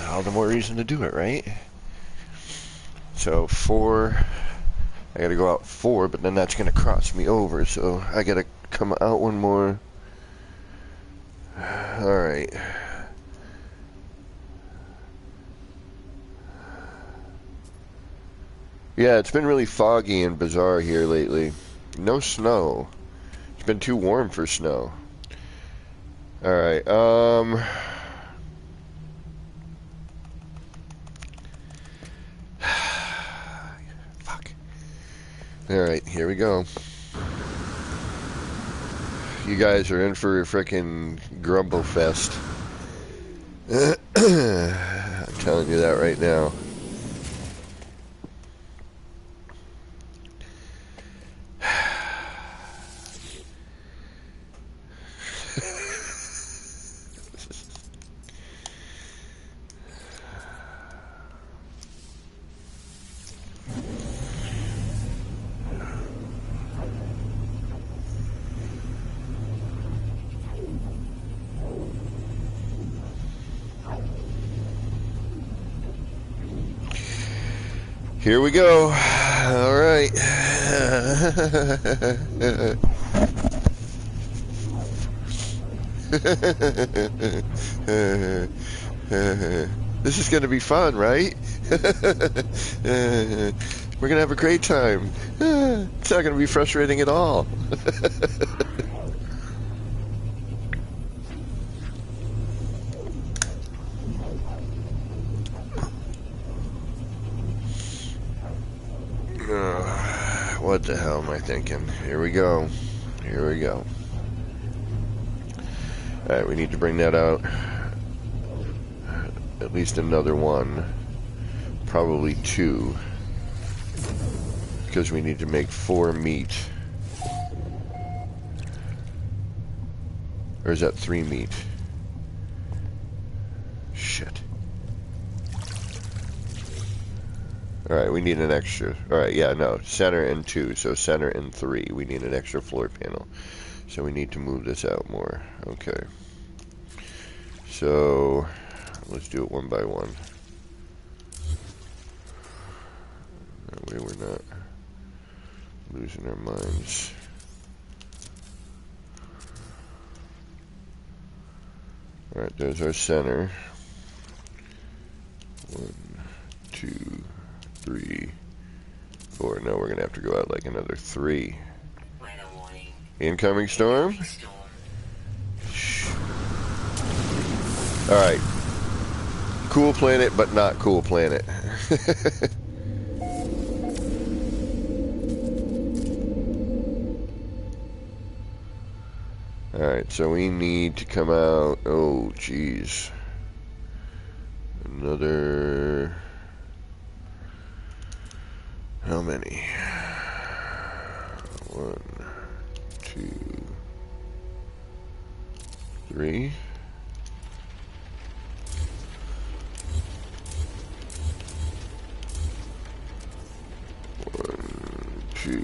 All the more reason to do it, right? So 4, I gotta go out 4, but then that's gonna cross me over, so I gotta come out one more. Alright. Yeah, it's been really foggy and bizarre here lately. No snow. It's been too warm for snow. Alright, fuck. Alright, here we go. You guys are in for a frickin' grumble fest. I'm telling you that right now. Here we go. All right. This is going to be fun, right? We're going to have a great time. It's not going to be frustrating at all. What the hell am I thinking? Here we go. Here we go. Alright, we need to bring that out. At least another one. Probably 2. Because we need to make 4 meat. Or is that 3 meat? Shit. Alright, we need an extra. Alright, yeah, no. Center and 2. So center and 3. We need an extra floor panel. So we need to move this out more. Okay. So, let's do it one by one. That way we're not losing our minds. Alright, there's our center. 1, 2, 3, 4. Now we're going to have to go out like another 3. Incoming storm? Alright. Cool planet, but not cool planet. Alright, so we need to come out... Oh, jeez. another, how many? 1, 2, 3. 1, 2,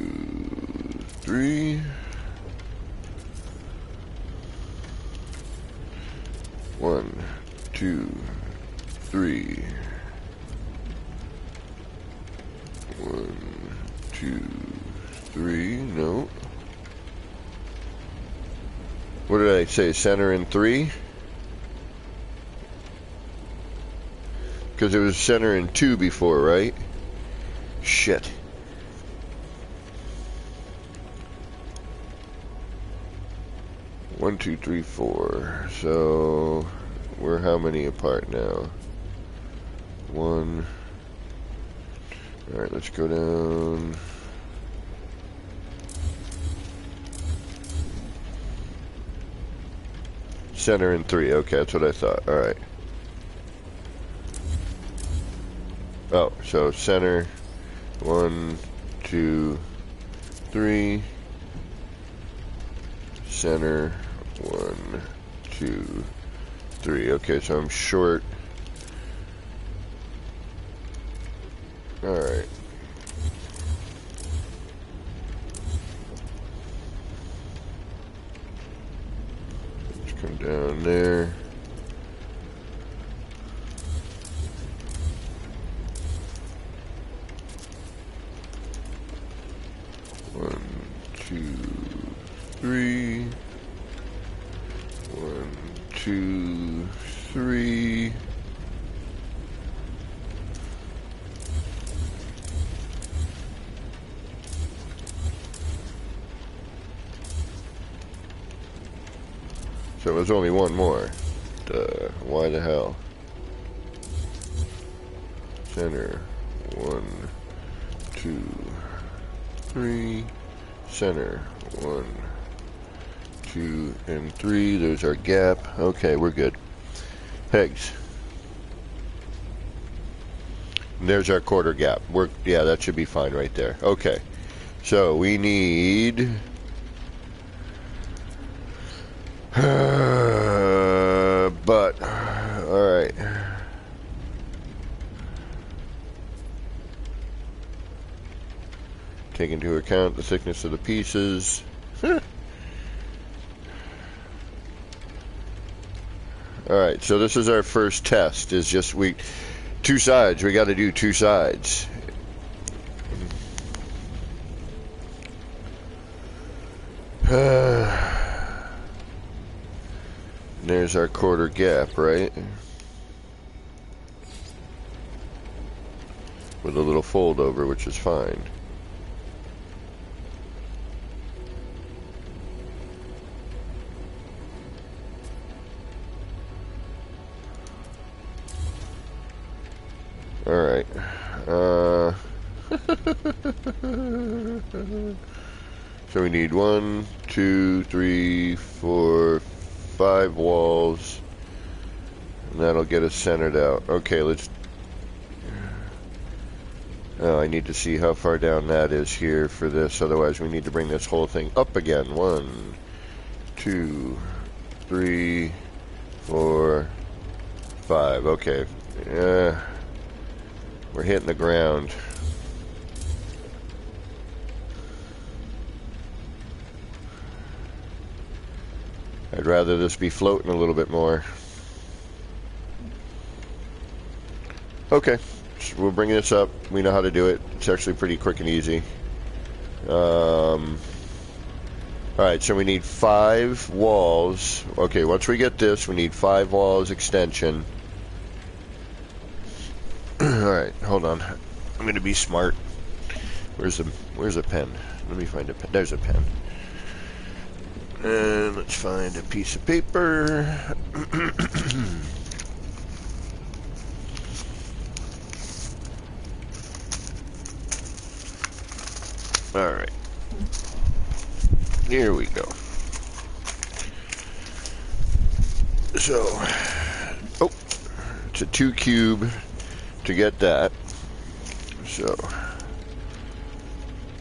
3. 1, 2, 3. 1, 2, 3. No. What did I say? Center in 3? Because it was center in 2 before, right? Shit. One, two, three, 4. So we're how many apart now? 1. Alright, let's go down. Center in 3. Okay, that's what I thought. Alright. Oh, so center. 1, 2, 3. Center. 1, 2, 3. Okay, so I'm short. Alright. Let's come down there. One, 2, 3. 1, 2, 3. So there's only one more. Duh. Why the hell? Center. 1, 2, 3. Center. 1, 2, and 3. There's our gap. Okay, we're good. Pegs. And there's our quarter gap. Yeah, that should be fine right there. Okay. So we need but all right. Take into account the thickness of the pieces. Alright, so this is our first test. Is just two sides. We got to do 2 sides. There's our quarter gap, right? With a little fold over, which is fine. Alright. So we need 1, 2, 3, 4, 5 walls. And that'll get us centered out. Okay, let's... Oh, I need to see how far down that is here for this. Otherwise, we need to bring this whole thing up again. 1, 2, 3, 4, 5. Okay. We're hitting the ground. I'd rather this be floating a little bit more. Okay, so we'll bring this up. We know how to do it. It's actually pretty quick and easy. Alright, so we need 5 walls. Okay, once we get this, we need 5 walls extension. Alright, hold on. I'm gonna be smart. Where's a pen? Let me find a pen. There's a pen. And let's find a piece of paper. Alright. Here we go. So, it's a 2 cube to get that. So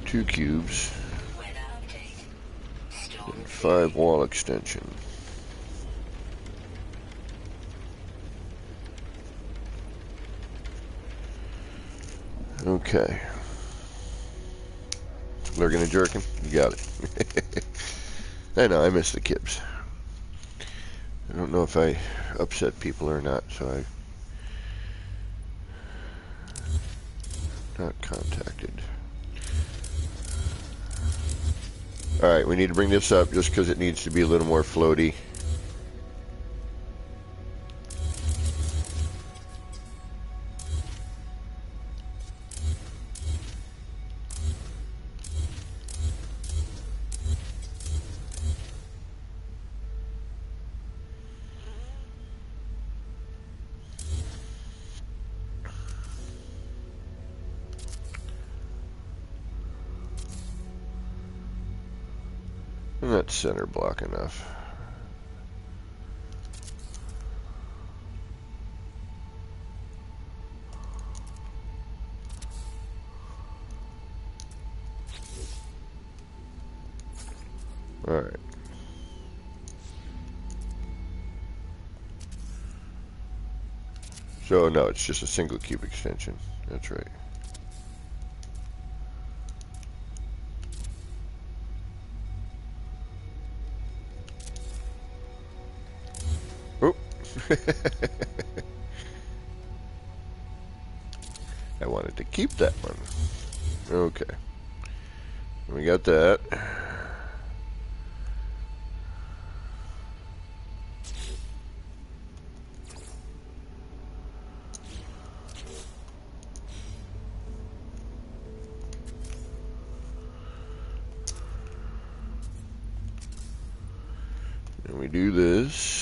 2 cubes and 5 wall extension. Okay. Lurking and jerking? You got it. I know, I miss the Kibs. I don't know if I upset people or not, so I not contacted. Alright, we need to bring this up just because it needs to be a little more floaty. And that's center block enough. Alright. So no, it's just a single cube extension. That's right. Oh. I wanted to keep that one. Okay. We got that. And we do this.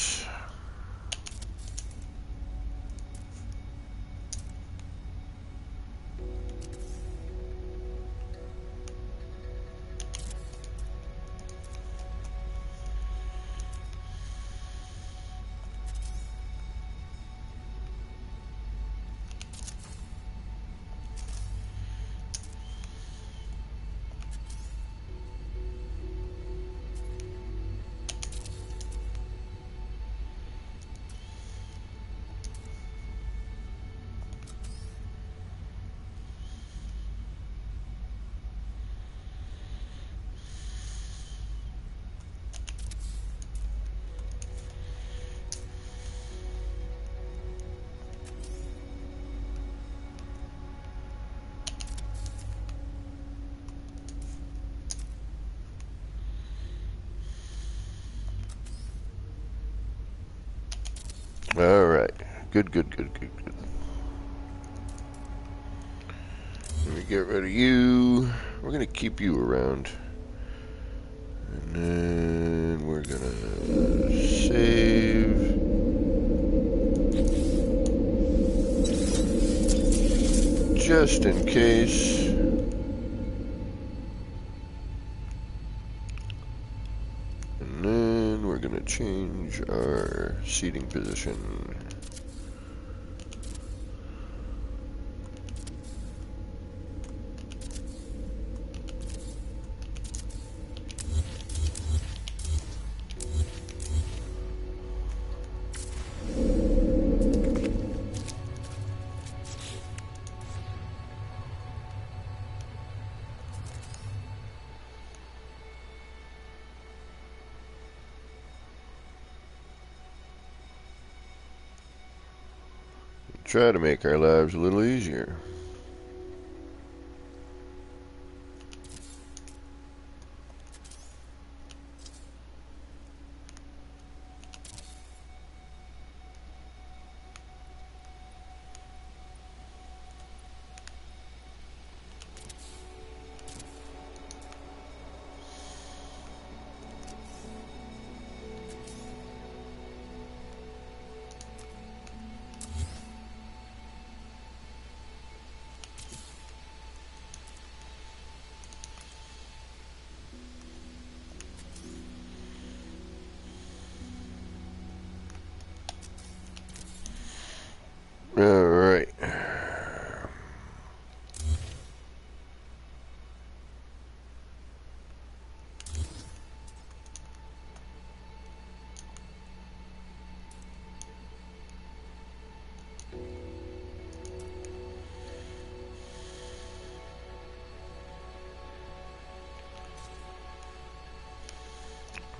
Alright. Good. Let me get rid of you. We're going to keep you around. And then we're going to save. Just in case. And then we're going to change our seating position. Try to make our lives a little easier.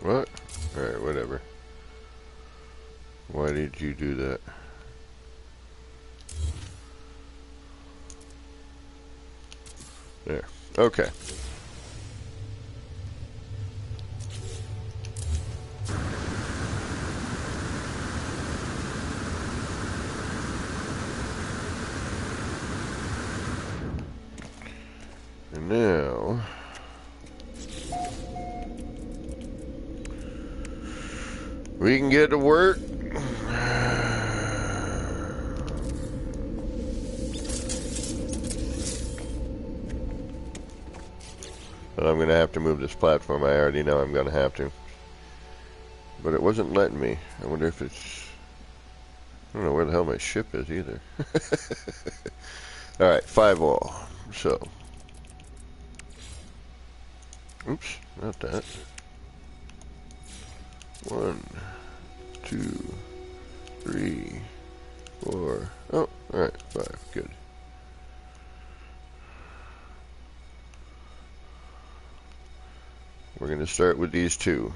What? Alright, whatever. Why did you do that? There. Okay. And now we can get to work. But I'm going to have to move this platform. I already know I'm going to have to. But it wasn't letting me. I wonder if it's... I don't know where the hell my ship is either. Alright, 5 all. So. Oops, not that. 1, 2, 3, 4. Oh, alright, 5. Good. We're going to start with these two.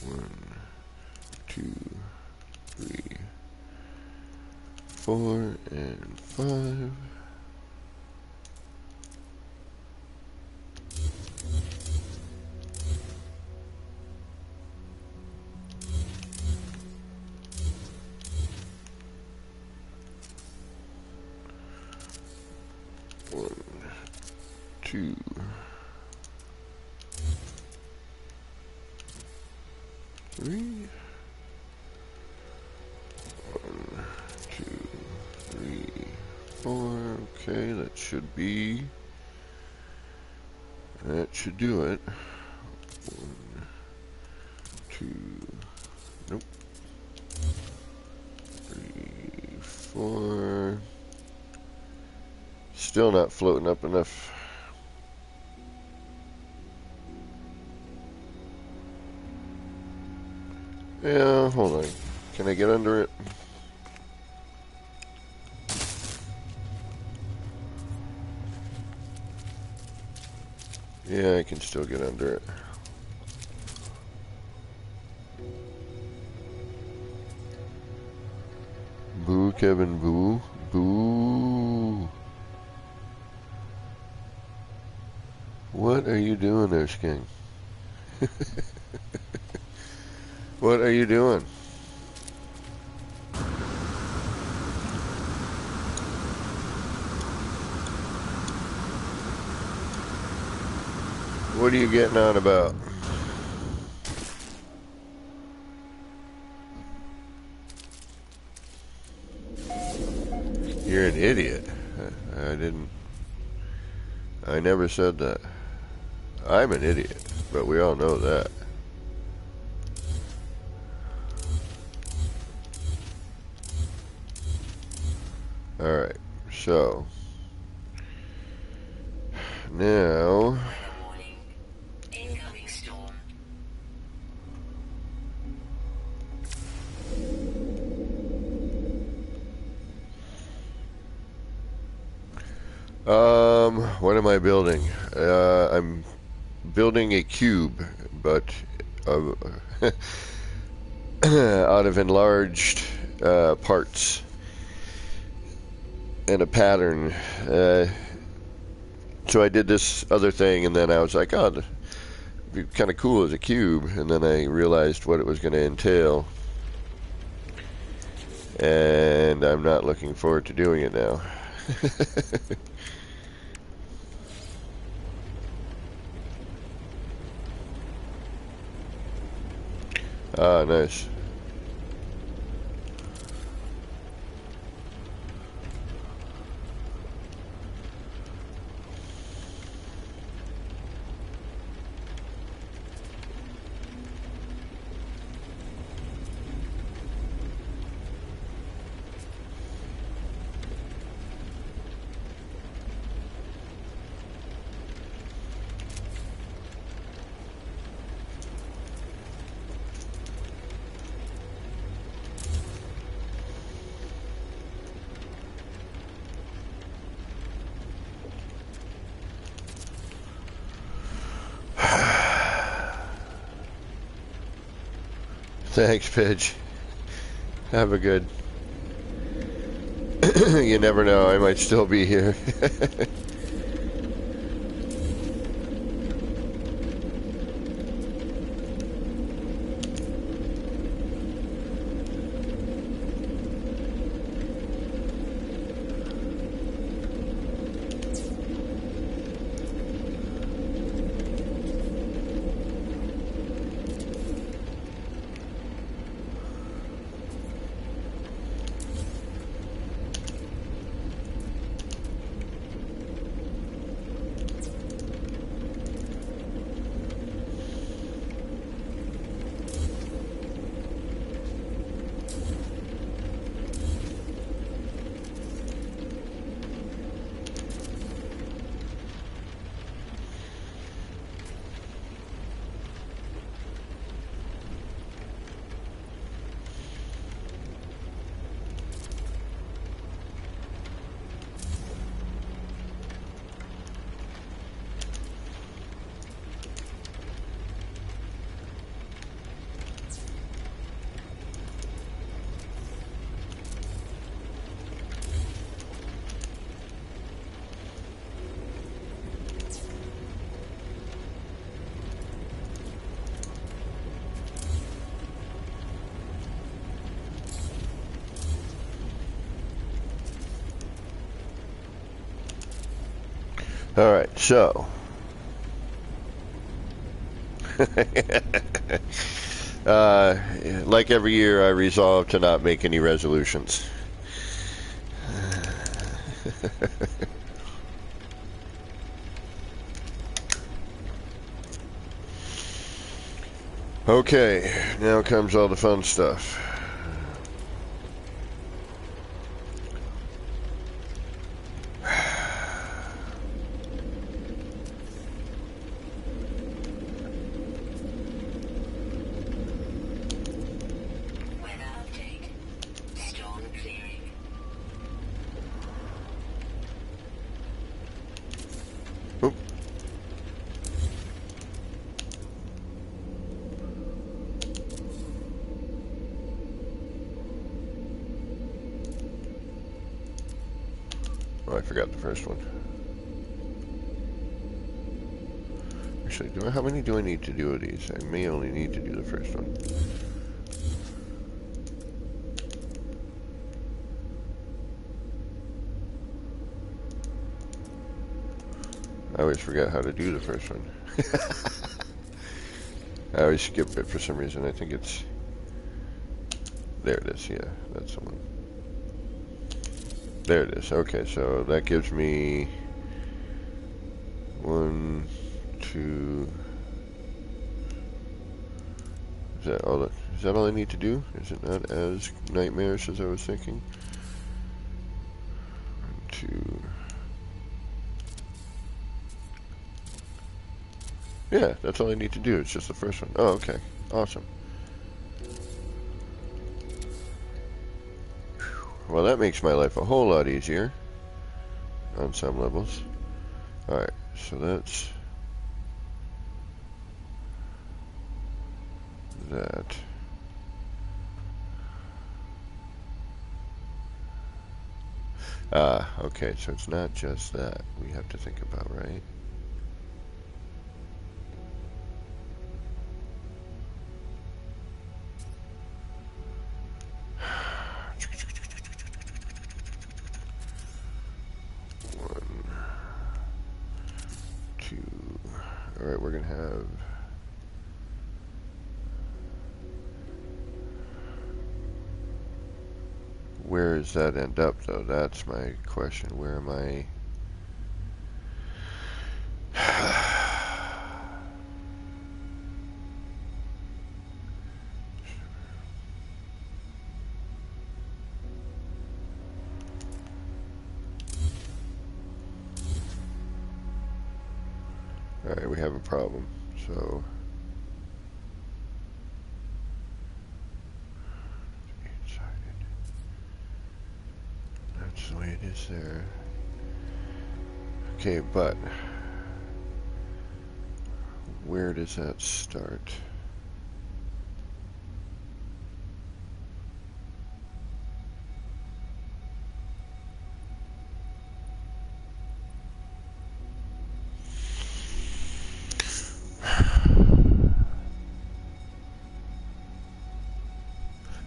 1, 2, 3, 4, and 5. One, 2, 3. 1, 2, 3, 4. Okay, that should be. That should do it. 1, 2. Nope. 3, 4. Still not floating up enough. Yeah, hold on. Can I get under it? Yeah, I can still get under it. Boo, Kevin, boo. Boo. What are you doing there, Skink? What are you doing? What are you getting on about? You're an idiot. I never said that. I'm an idiot, but we all know that. Alright, so now incoming storm. What am I building? I'm building a cube, but out of enlarged parts and a pattern. So I did this other thing, and then I was like, oh, it'd be kind of cool as a cube, and then I realized what it was going to entail, and I'm not looking forward to doing it now. Ah, nice. Thanks, Pidge. Have a good. You never know, I might still be here. Alright, so. Like every year, I resolve to not make any resolutions. Okay, now comes all the fun stuff. Oh, I forgot the first one. Actually, how many do I need to do of these? I may only need to do the first one. I always forget how to do the first one. I always skip it for some reason. I think it's... There it is, yeah, that's the one. There it is. Okay, so that gives me 1, 2. Is that all I need to do? Is it not as nightmarish as I was thinking? 1, 2. Yeah, that's all I need to do. It's just the first one. Oh, okay. Awesome. Well, that makes my life a whole lot easier on some levels. Alright, so that's that. Okay, so it's not just that we have to think about, right? Alright, we're gonna have where does that end up though? That's my question. Where am I? Alright, we have a problem. So that's the way it is there. Okay, but where does that start?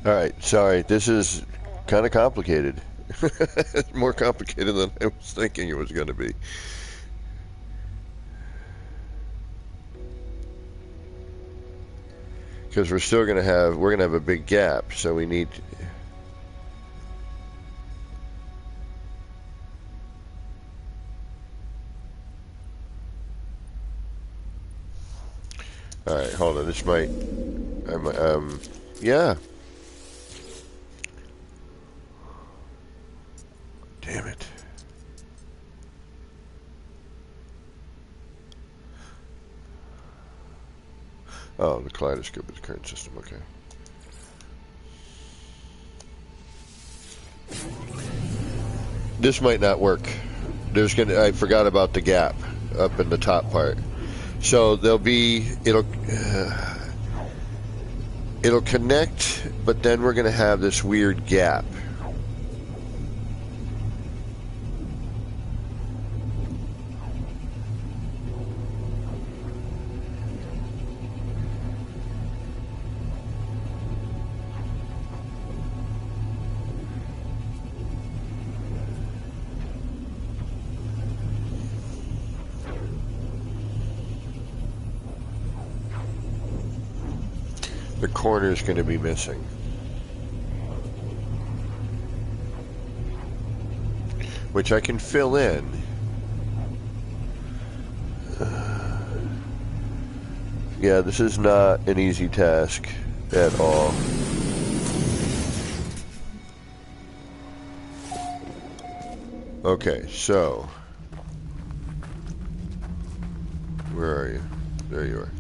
Alright, sorry. This is kind of complicated. It's more complicated than I was thinking it was going to be. Because we're still going to have, we're going to have a big gap, so we need... Alright, hold on. This might... yeah. Damn it. Oh, the kaleidoscope is the current system, okay. This might not work. I forgot about the gap up in the top part. So there'll be, it'll connect, but then we're going to have this weird gap. The corner is going to be missing. Which I can fill in. Yeah, this is not an easy task at all. Okay, so where are you? There you are.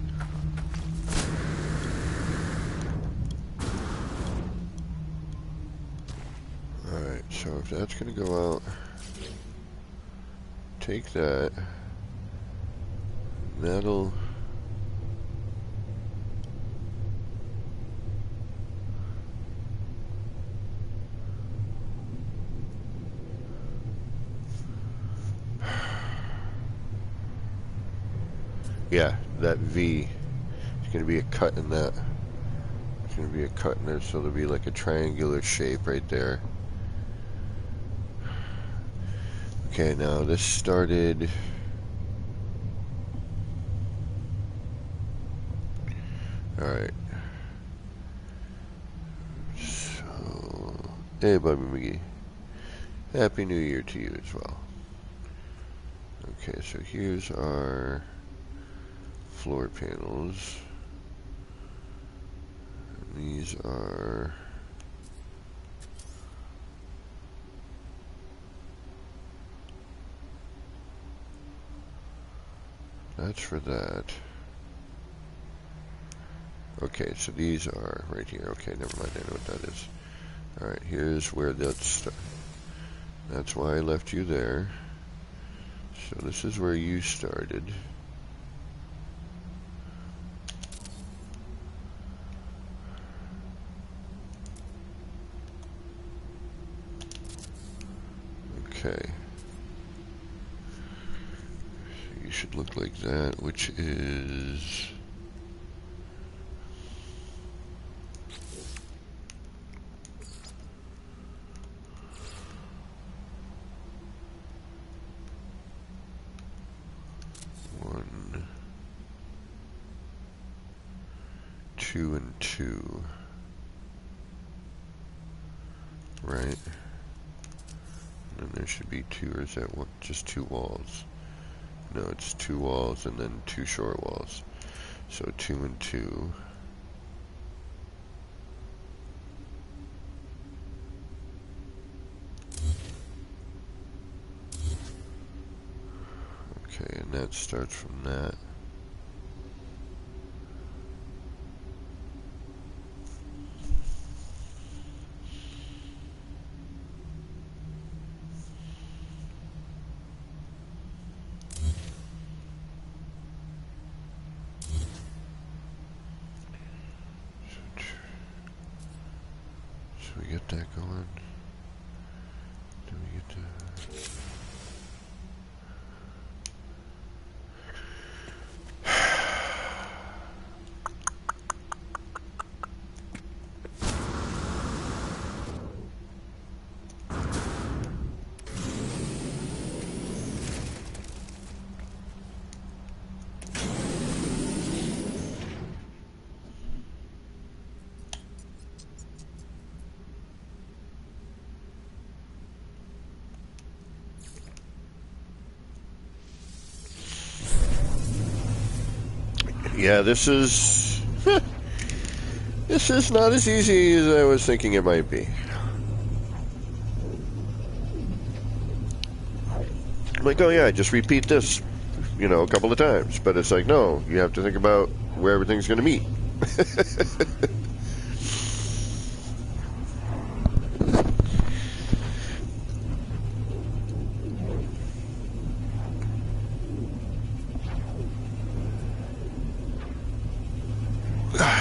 Alright, so if that's going to go out, take that. That'll... Yeah, that V. There's going to be a cut in that. There's going to be a cut in there, so there'll be like a triangular shape right there. Okay, now this started... Alright. So... Hey, Bobby McGee. Happy New Year to you as well. Okay, so here's our floor panels. And these are... That's for that. Okay, so these are right here. Okay, never mind, I know what that is. Alright, here's where that's... That's why I left you there. So this is where you started. Okay. You should look like that, which is... Two and two, right? And then there should be two, or is that what, just two walls? No, it's two walls and then two short walls. So two and two. Okay, and that starts from that. So we get that going. Then we get to... Yeah, this is this is not as easy as I was thinking it might be. I'm like, oh yeah, just repeat this, you know, a couple of times. But it's like, no, you have to think about where everything's going to meet.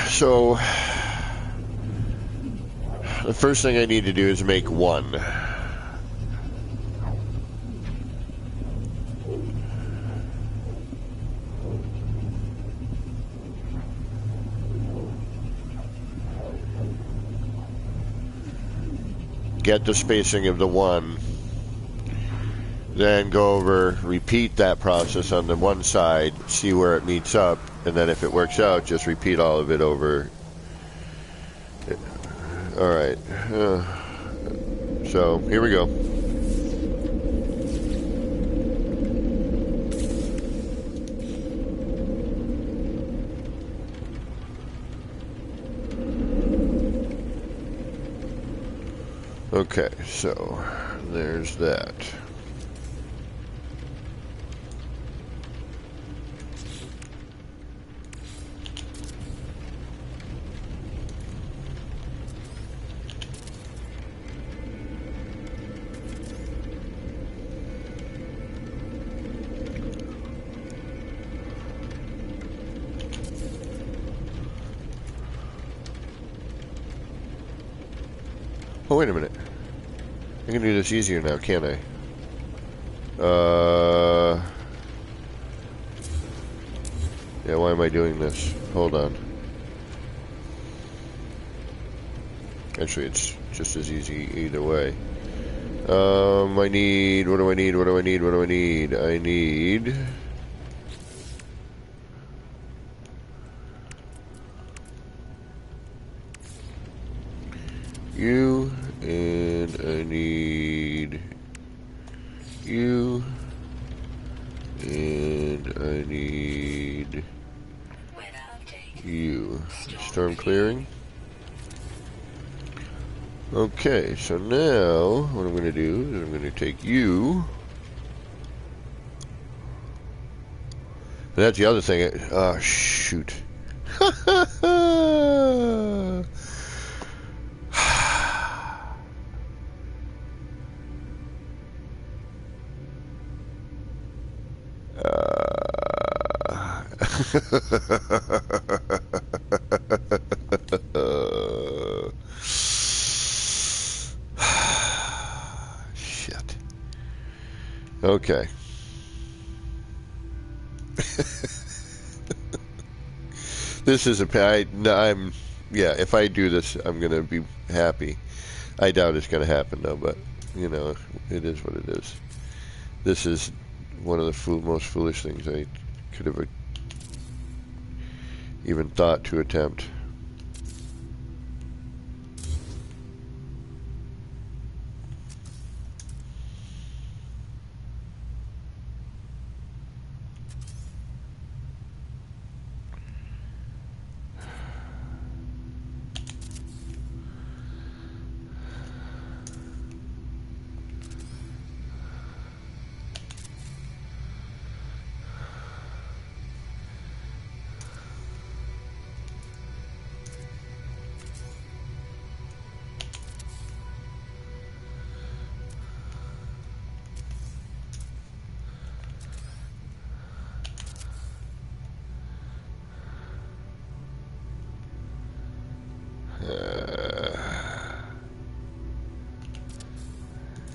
So, the first thing I need to do is make one. Get the spacing of the one. Then go over, repeat that process on the one side, see where it meets up, and then if it works out, just repeat all of it over. Alright. So, here we go. Okay, so there's that. Oh, wait a minute. I can do this easier now, can't I? Yeah, why am I doing this? Hold on. Actually, it's just as easy either way. I need... What do I need? What do I need? What do I need? I need... you, and I need... you, and I need... you. Storm clearing. Okay, so now what I'm going to do is I'm going to take you. And that's the other thing. Oh, shoot. Shit. Okay. This is I'm yeah, if I do this, I'm going to be happy. I doubt it's going to happen, though, but, you know, it is what it is. This is one of the most foolish things I could have even thought to attempt.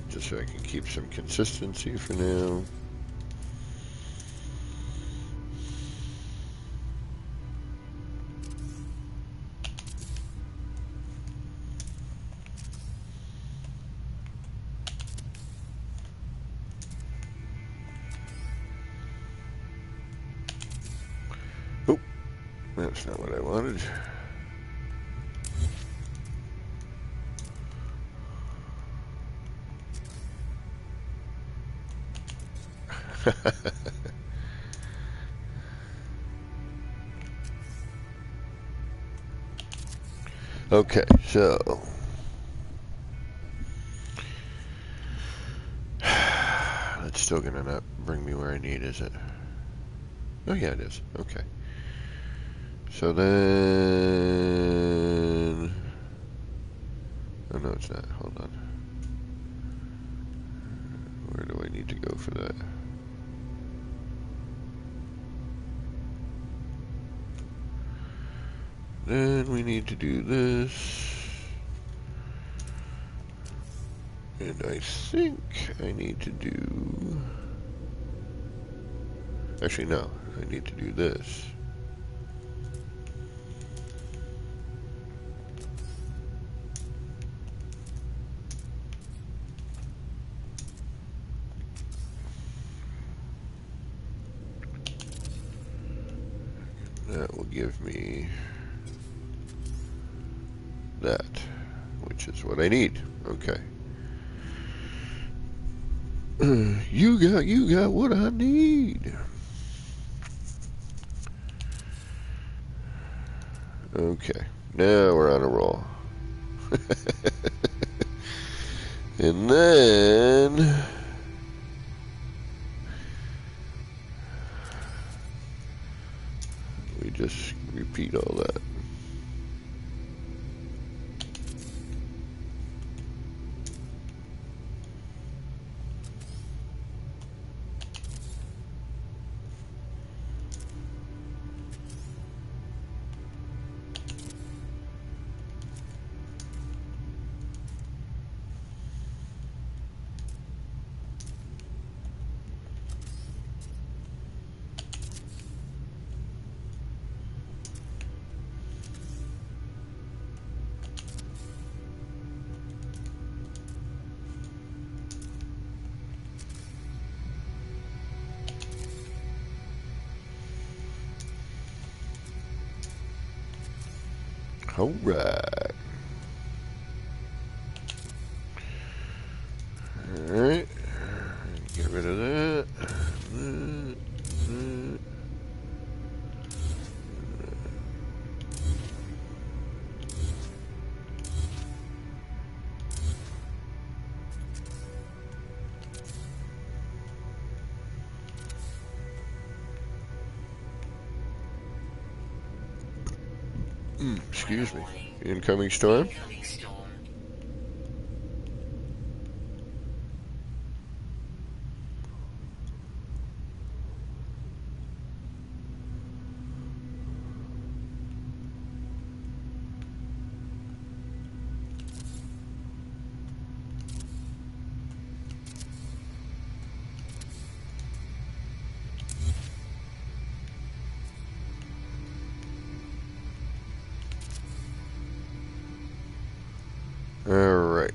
Just so I can keep some consistency for now. Oh, that's not what I wanted. Okay, so that's still gonna not bring me where I need, is it? Oh yeah, it is. Okay. So then, oh no, it's not. Hold on. Where do I need to go for that? Then we need to do this. And I think I need to do... Actually, no. I need to do this. That will give me that, which is what I need. Okay. You got what I need. Okay, now we're on a roll. And then we just repeat all that. All right. All right. Get rid of that. Excuse me. Incoming storm. All right.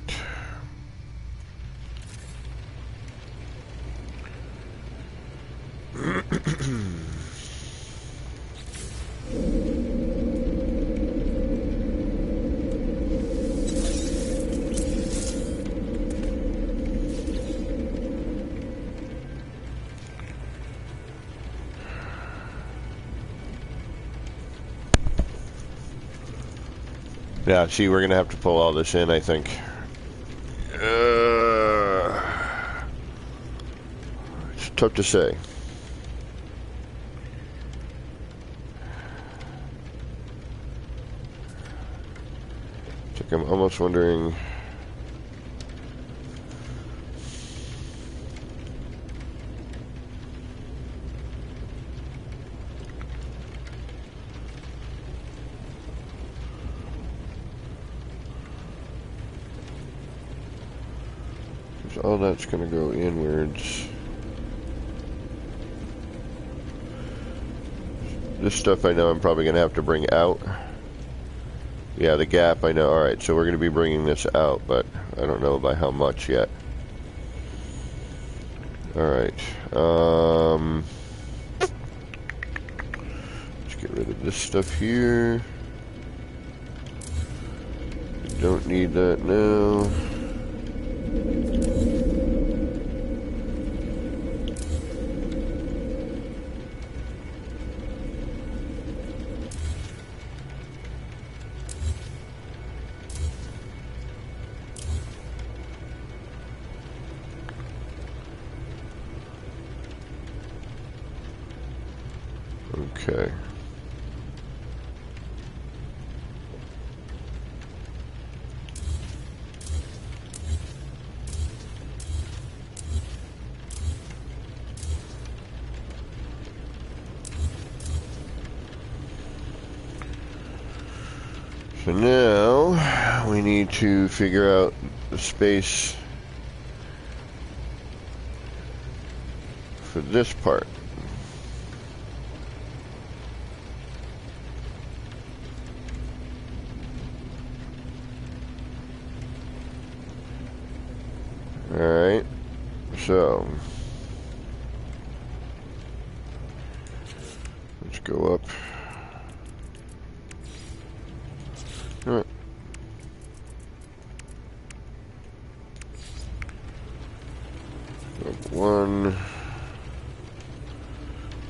Yeah, see, we're going to have to pull all this in, I think. It's tough to say. It's like I'm almost wondering... all that's going to go inwards. This stuff I know I'm probably going to have to bring out. Yeah, the gap I know. Alright, so we're going to be bringing this out, but I don't know by how much yet. Alright. Let's get rid of this stuff here. Don't need that now. Okay. So now we need to figure out the space for this part. Alright, so let's go up. Up 1.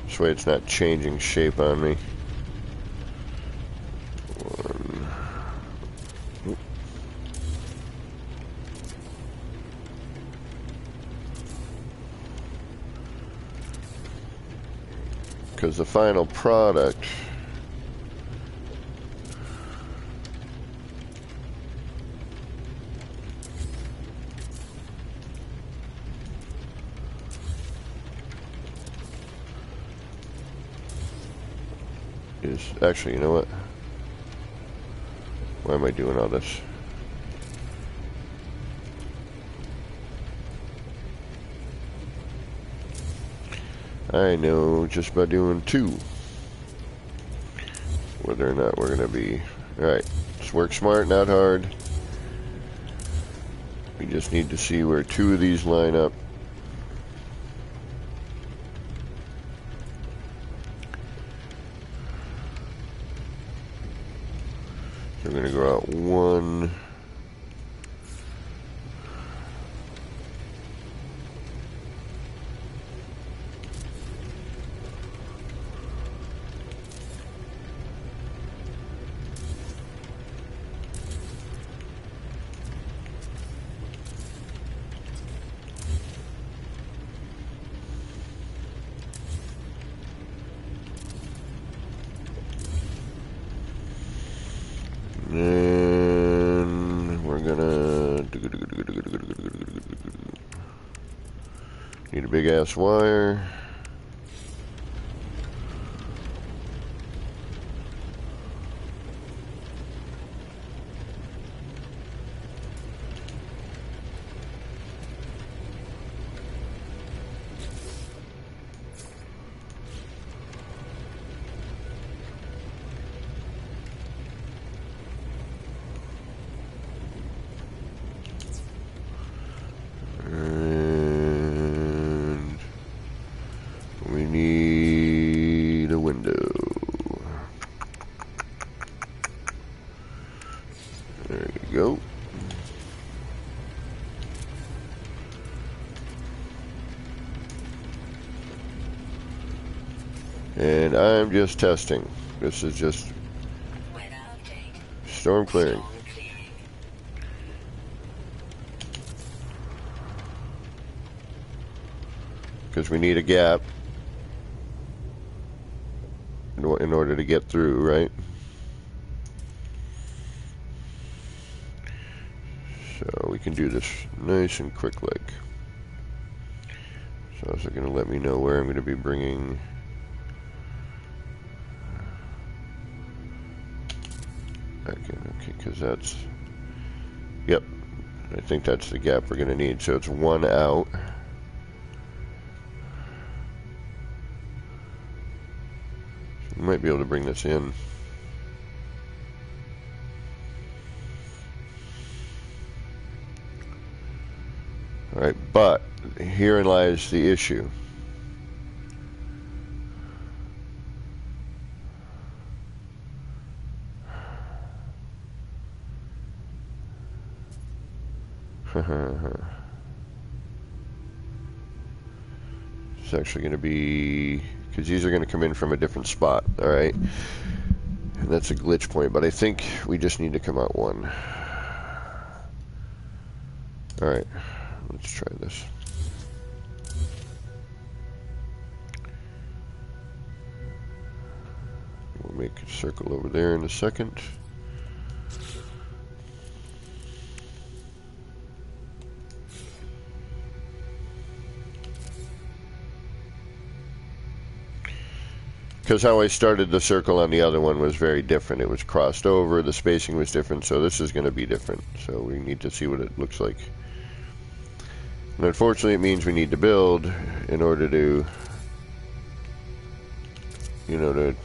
This way it's not changing shape on me. 1. Because the final product is actually, you know what? Why am I doing all this? I know just by doing 2 whether or not we're gonna be alright. Just work smart, not hard. We just need to see where 2 of these line up. So we're gonna go out 1. And we're gonna need a big ass wire. And we need a window. There you go. And I'm just testing. This is just storm clearing. Because we need a gap in order to get through, right? So we can do this nice and quick like. So is it going to let me know where I'm going to be bringing back in? Okay, because that's, yep, I think that's the gap we're going to need. So it's 1 out. We might be able to bring this in. Alright, but herein lies the issue. It's actually going to be, because these are going to come in from a different spot, alright? And that's a glitch point, but I think we just need to come out 1. Alright, let's try this. make a circle over there in a second. Because how I started the circle on the other one was very different. It was crossed over, the spacing was different, so this is going to be different. So we need to see what it looks like. And unfortunately it means we need to build in order to, you know, to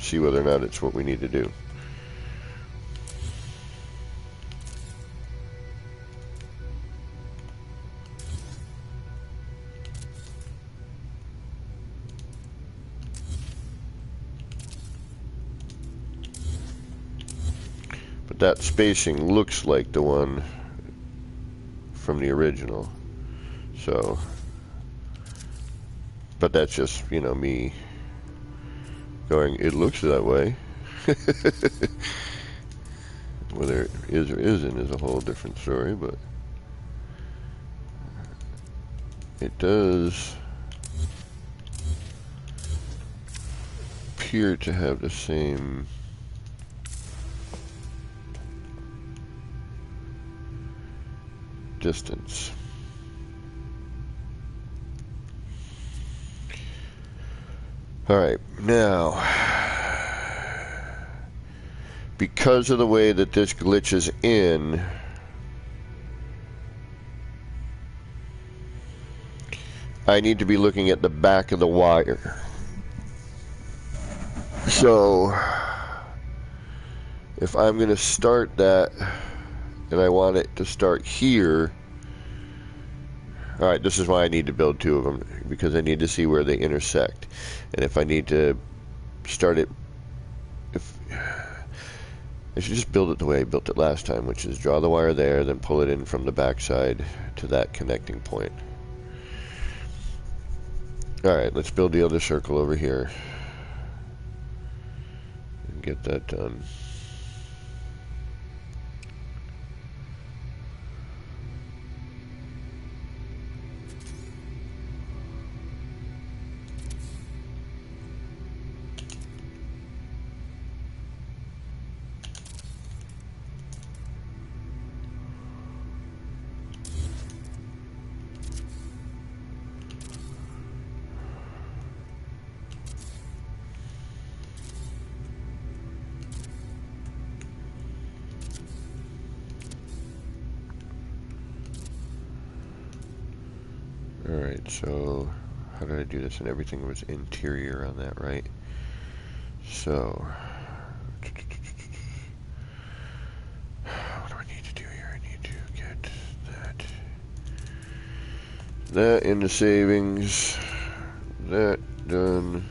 see whether or not it's what we need to do. But that spacing looks like the one from the original. So, but that's just, you know, me going, it looks that way. Whether it is or isn't is a whole different story, but it does appear to have the same distance. Alright, now, because of the way that this glitches in, I need to be looking at the back of the wire. So, if I'm going to start that, and I want it to start here, alright, this is why I need to build two of them, because I need to see where they intersect. And if I need to start it, I should just build it the way I built it last time, which is draw the wire there, then pull it in from the backside to that connecting point. Alright, let's build the other circle over here and get that done. Alright, so how did I do this? And everything was interior on that, right? So, what do I need to do here? I need to get that into savings, that done,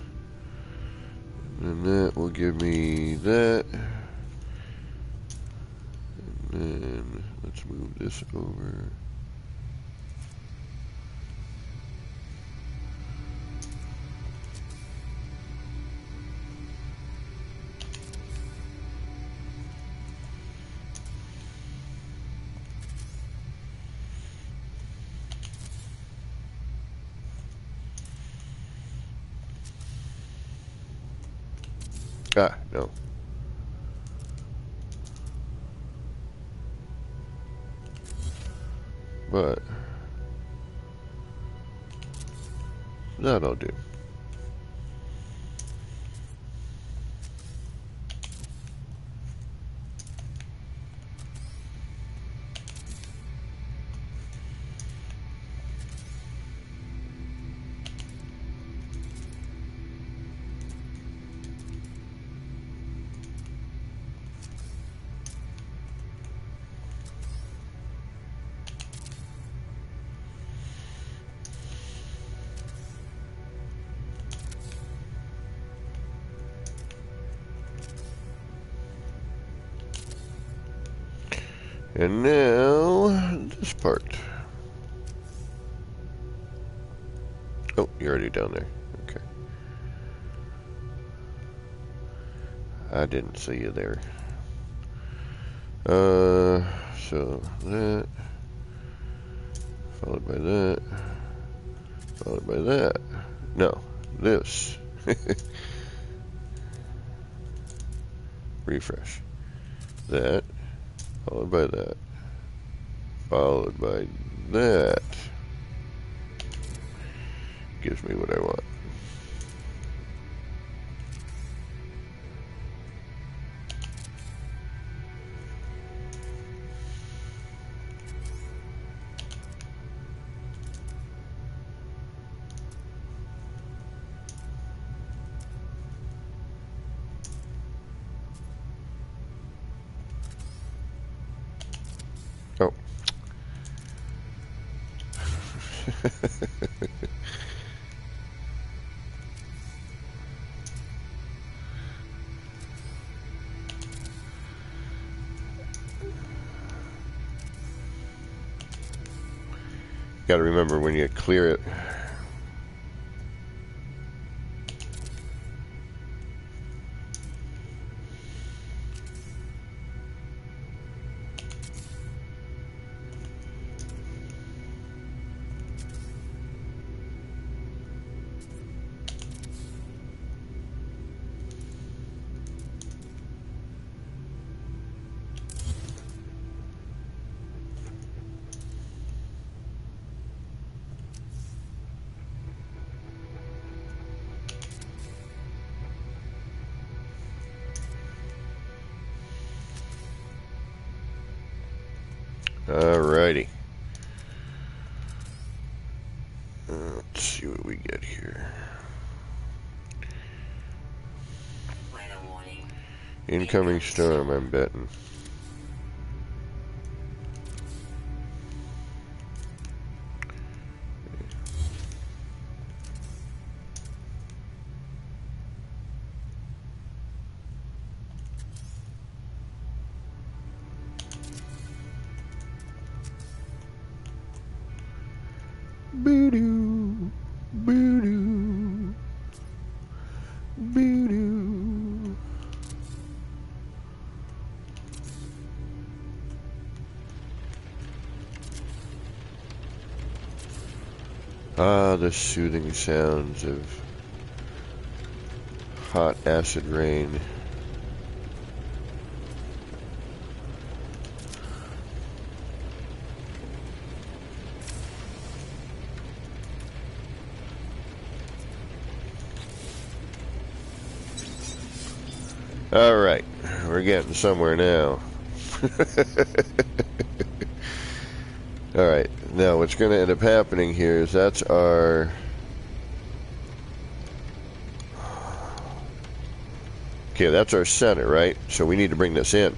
and then that will give me that, and then let's move this over. Ah, no. But that'll do. And now, this part. Oh, you're already down there. Okay. I didn't see you there. So that, followed by that, followed by that. No, this. refresh. That, followed by that, followed by that. Gives me what I want. Oh. Got to remember when you clear it. Alrighty. Let's see what we get here. Incoming storm, I'm betting. Boo-doo, boo-doo, boo-doo. Ah, the soothing sounds of hot acid rain. Alright, we're getting somewhere now. Alright, now what's going to end up happening here is that's our... Okay, that's our center, right? So we need to bring this in.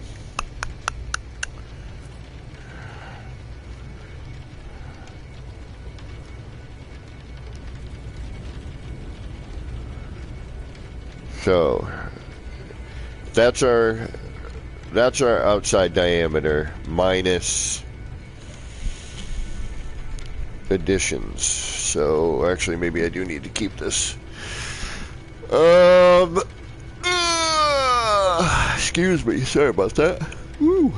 So... That's our outside diameter minus additions. So actually, maybe I do need to keep this. Excuse me. Sorry about that. Woo.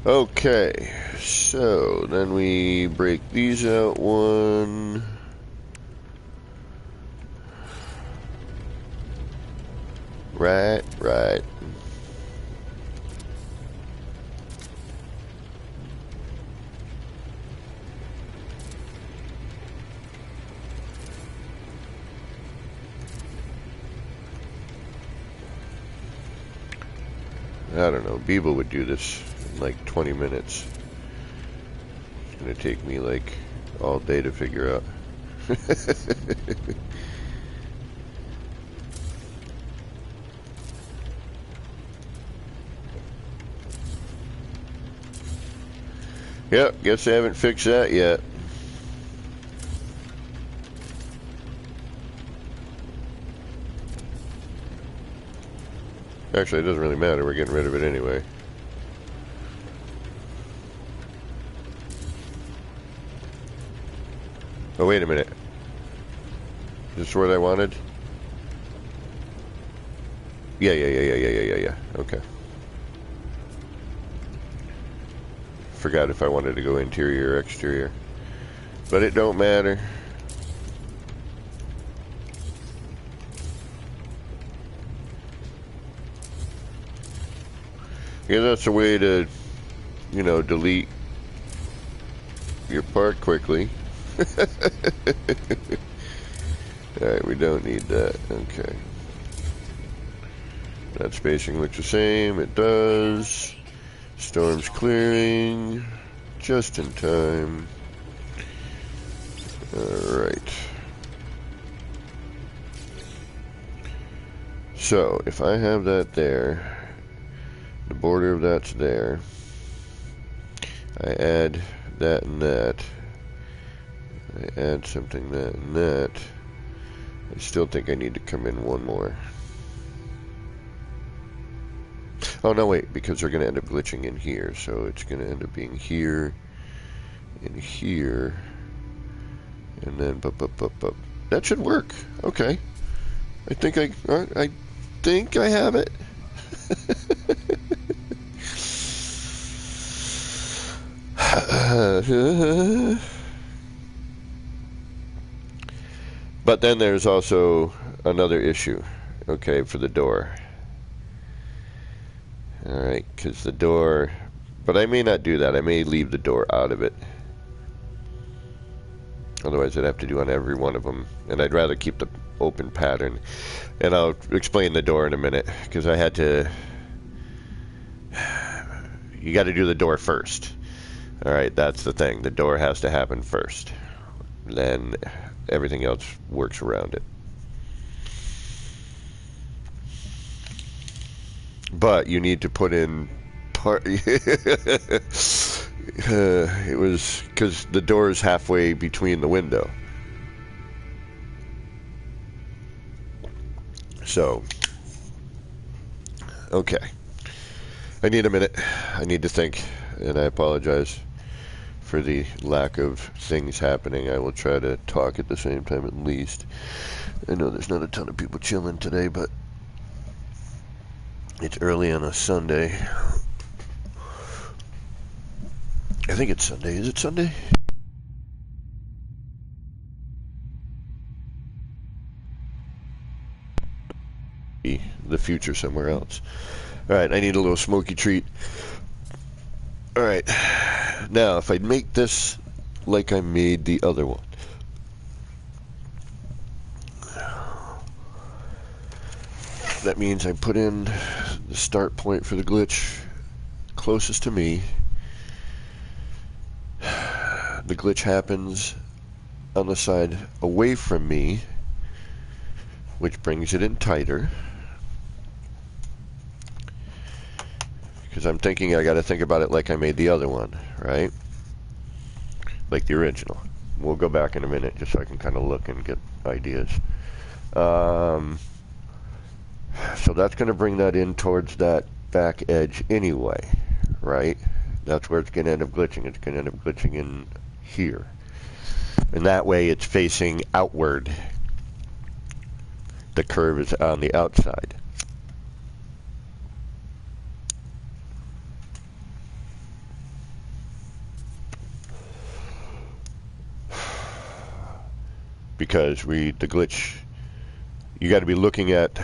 Okay, so then we break these out one. Right. I don't know, Beeble would do this in like 20 minutes. It's gonna take me like all day to figure out. Yep, guess I haven't fixed that yet. Actually, it doesn't really matter. We're getting rid of it anyway. Oh, wait a minute. Is this what I wanted? Yeah. Okay. Forgot if I wanted to go interior or exterior. But it don't matter. Yeah, that's a way to, you know, delete your part quickly. Alright, we don't need that. Okay. That spacing looks the same. It does. Storm's clearing. Just in time. Alright. So, if I have that there, the border of that's there, I add that and that, I add something that and that, I still think I need to come in one more. Oh no, wait, because they're going to end up glitching in here, so it's going to end up being here, and here, and then that should work. Okay. I think I have it. But then there's also another issue, okay, for the door. Alright, because the door... But I may not do that. I may leave the door out of it. Otherwise I'd have to do on every one of them. And I'd rather keep the open pattern. And I'll explain the door in a minute, because I had to... You got to do the door first. Alright, that's the thing. The door has to happen first. Then everything else works around it. But you need to put in part... it was because the door is halfway between the window. So, okay. I need a minute. I need to think, and I apologize for the lack of things happening. I will try to talk at the same time at least. I know there's not a ton of people chilling today, but it's early on a Sunday. I think it's Sunday. Is it Sunday? The future somewhere else. Alright, I need a little smoky treat. Alright. Now, if I make this like I made the other one. That means I put in the start point for the glitch closest to me. The glitch happens on the side away from me, which brings it in tighter. Because I'm thinking I got to think about it like I made the other one, right? Like the original. We'll go back in a minute just so I can kind of look and get ideas. So that's going to bring that in towards that back edge anyway, right? That's where it's going to end up glitching. It's going to end up glitching in here. And that way it's facing outward. The curve is on the outside. Because the glitch, you got to be looking at,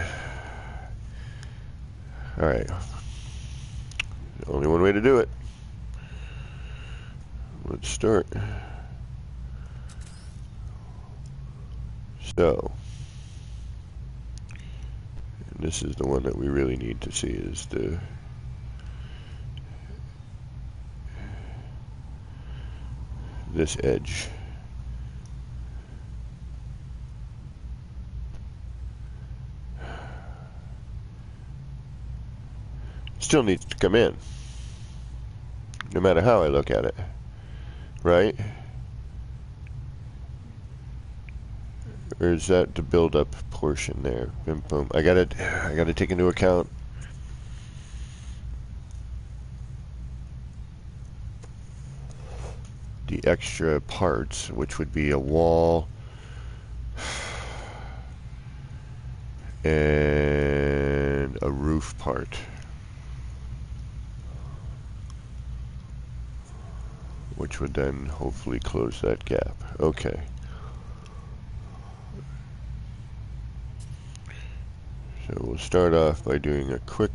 alright, only one way to do it. Let's start. So, and this is the one that we really need to see, is this edge. Still needs to come in, no matter how I look at it, right? Or is that the build-up portion there? Boom, boom. I gotta take into account the extra parts, which would be a wall and a roof part, which would then hopefully close that gap. Okay. So we'll start off by doing a quick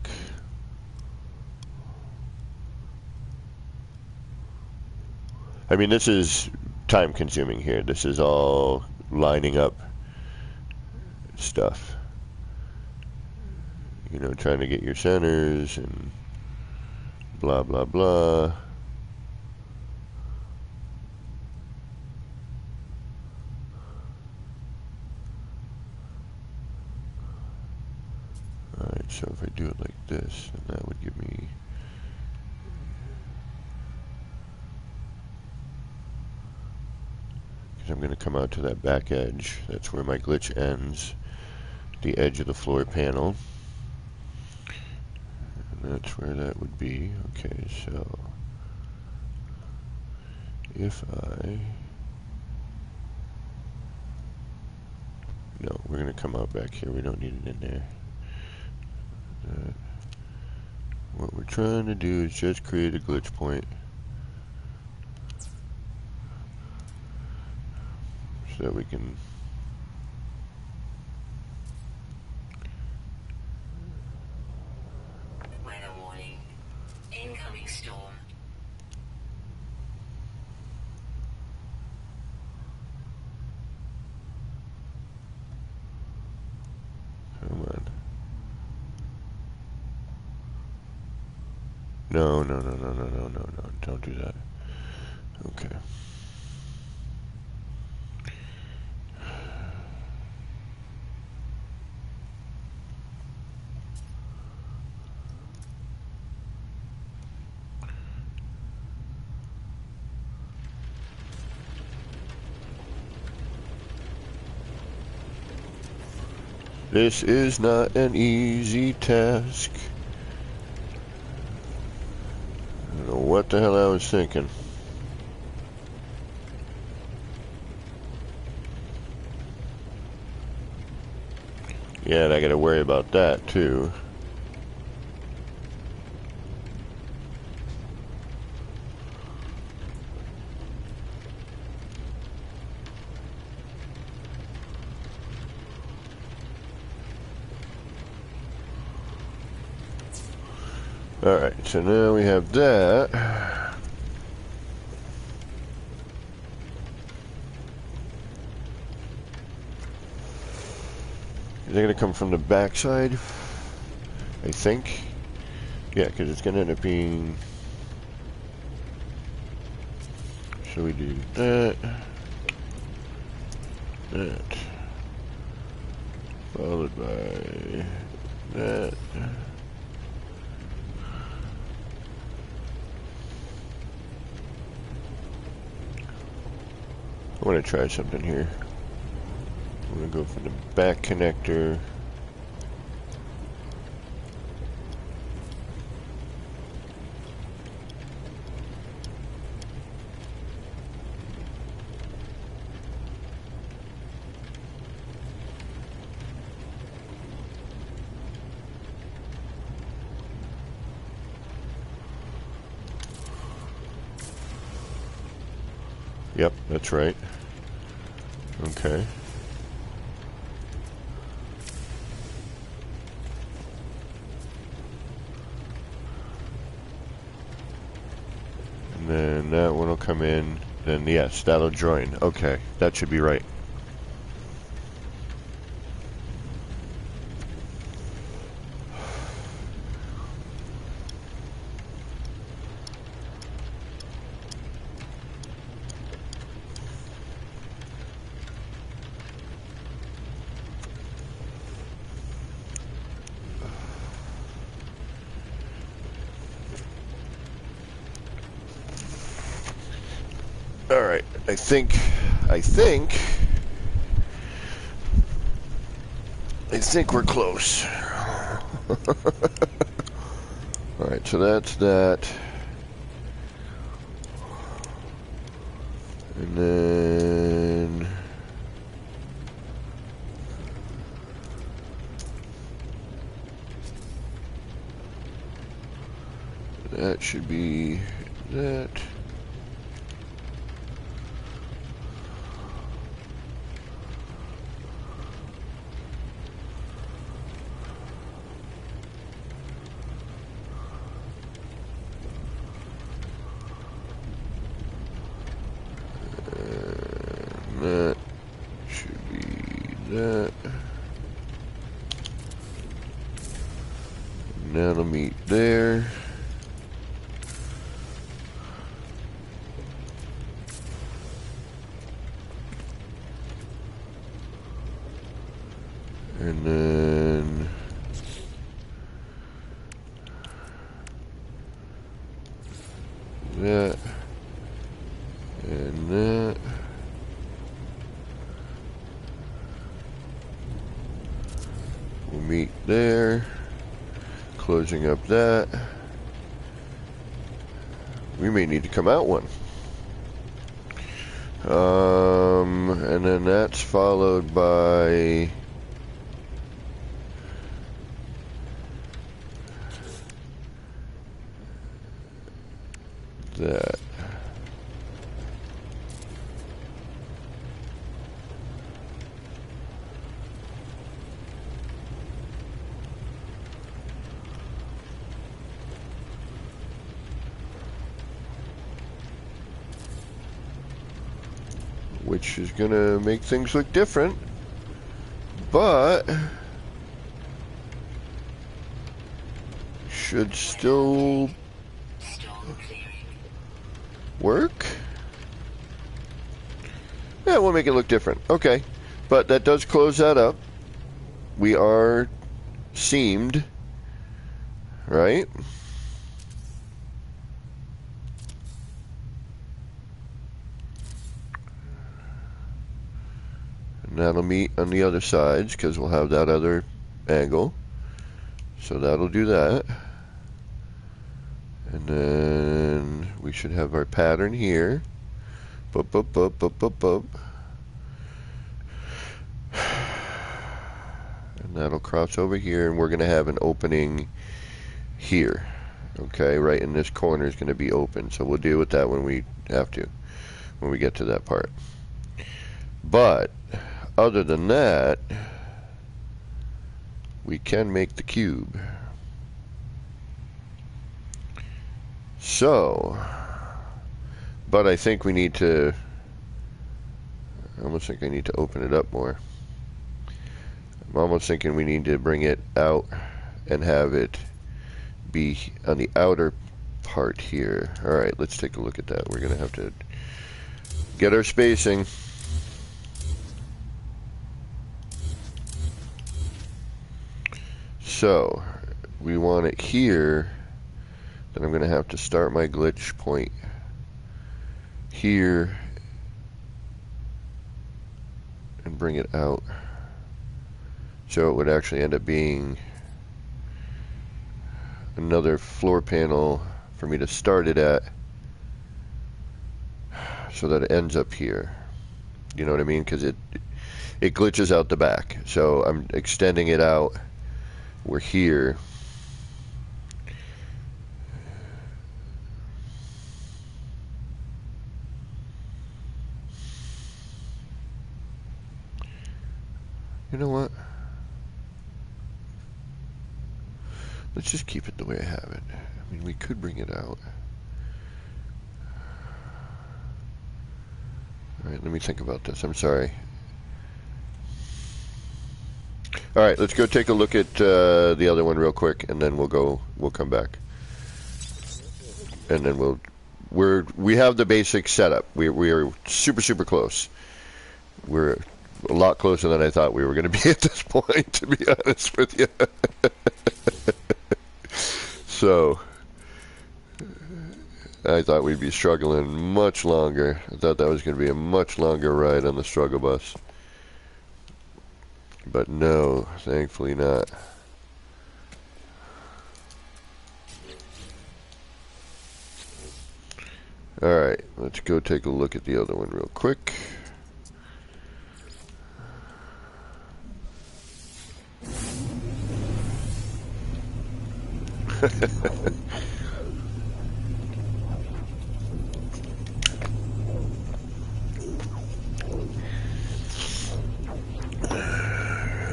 this is time consuming here. This is all lining up stuff. You know, trying to get your centers and blah, blah, blah. Alright, so if I do it like this, then that would give me... because I'm going to come out to that back edge. That's where my glitch ends. The edge of the floor panel. And that's where that would be. Okay, so... if I... no, we're going to come out back here. We don't need it in there. What we're trying to do is just create a glitch point so that we can weather warning, incoming storm. come on. No, no, no, no, no, no, no, no. Don't do that. Okay. This is not an easy task. I don't know what the hell I was thinking. Yeah, and I gotta worry about that too. Alright, so now we have that. Is it going to come from the back side? I think. Yeah, because it's going to end up being... so we do that. That. Followed by that. I want to try something here. I'm going to go for the back connector. Yep, that's right. Okay. And then that one will come in. Then yes, that'll join. Okay, that should be right. Alright, I think we're close. Alright, so that's that. then that should be that. That should be that. And that'll meet there. And then that and that. We'll meet there. Closing up that. We may need to come out one. And then that's followed by that. Which is gonna make things look different, but should still work. Yeah, we'll make it look different. Okay, but that does close that up. We are seamed, right? And that'll meet on the other sides because we'll have that other angle. So that'll do that. And then we should have our pattern here. Boop, boop, boop, boop, boop, boop. And that'll cross over here, and we're going to have an opening here. Okay, right in this corner is going to be open. So we'll deal with that when we have to, when we get to that part. But other than that, we can make the cube. So, but I think we need to, I almost think I need to open it up more. I'm almost thinking we need to bring it out and have it be on the outer part here. Alright, let's take a look at that. We're going to have to get our spacing. So, we want it here. Then I'm going to have to start my glitch point here and bring it out. So it would actually end up being another floor panel for me to start it at, so that it ends up here. You know what I mean? Because it glitches out the back. So I'm extending it out. We're here. You know what? Let's just keep it the way I have it. I mean, we could bring it out. Alright, let me think about this. I'm sorry. Alright, let's go take a look at the other one real quick, and then we'll come back. And then we have the basic setup. We are super close. We're a lot closer than I thought we were going to be at this point, to be honest with you. So, I thought we'd be struggling much longer. I thought that was going to be a much longer ride on the struggle bus. But no, thankfully not. Alright, let's go take a look at the other one real quick.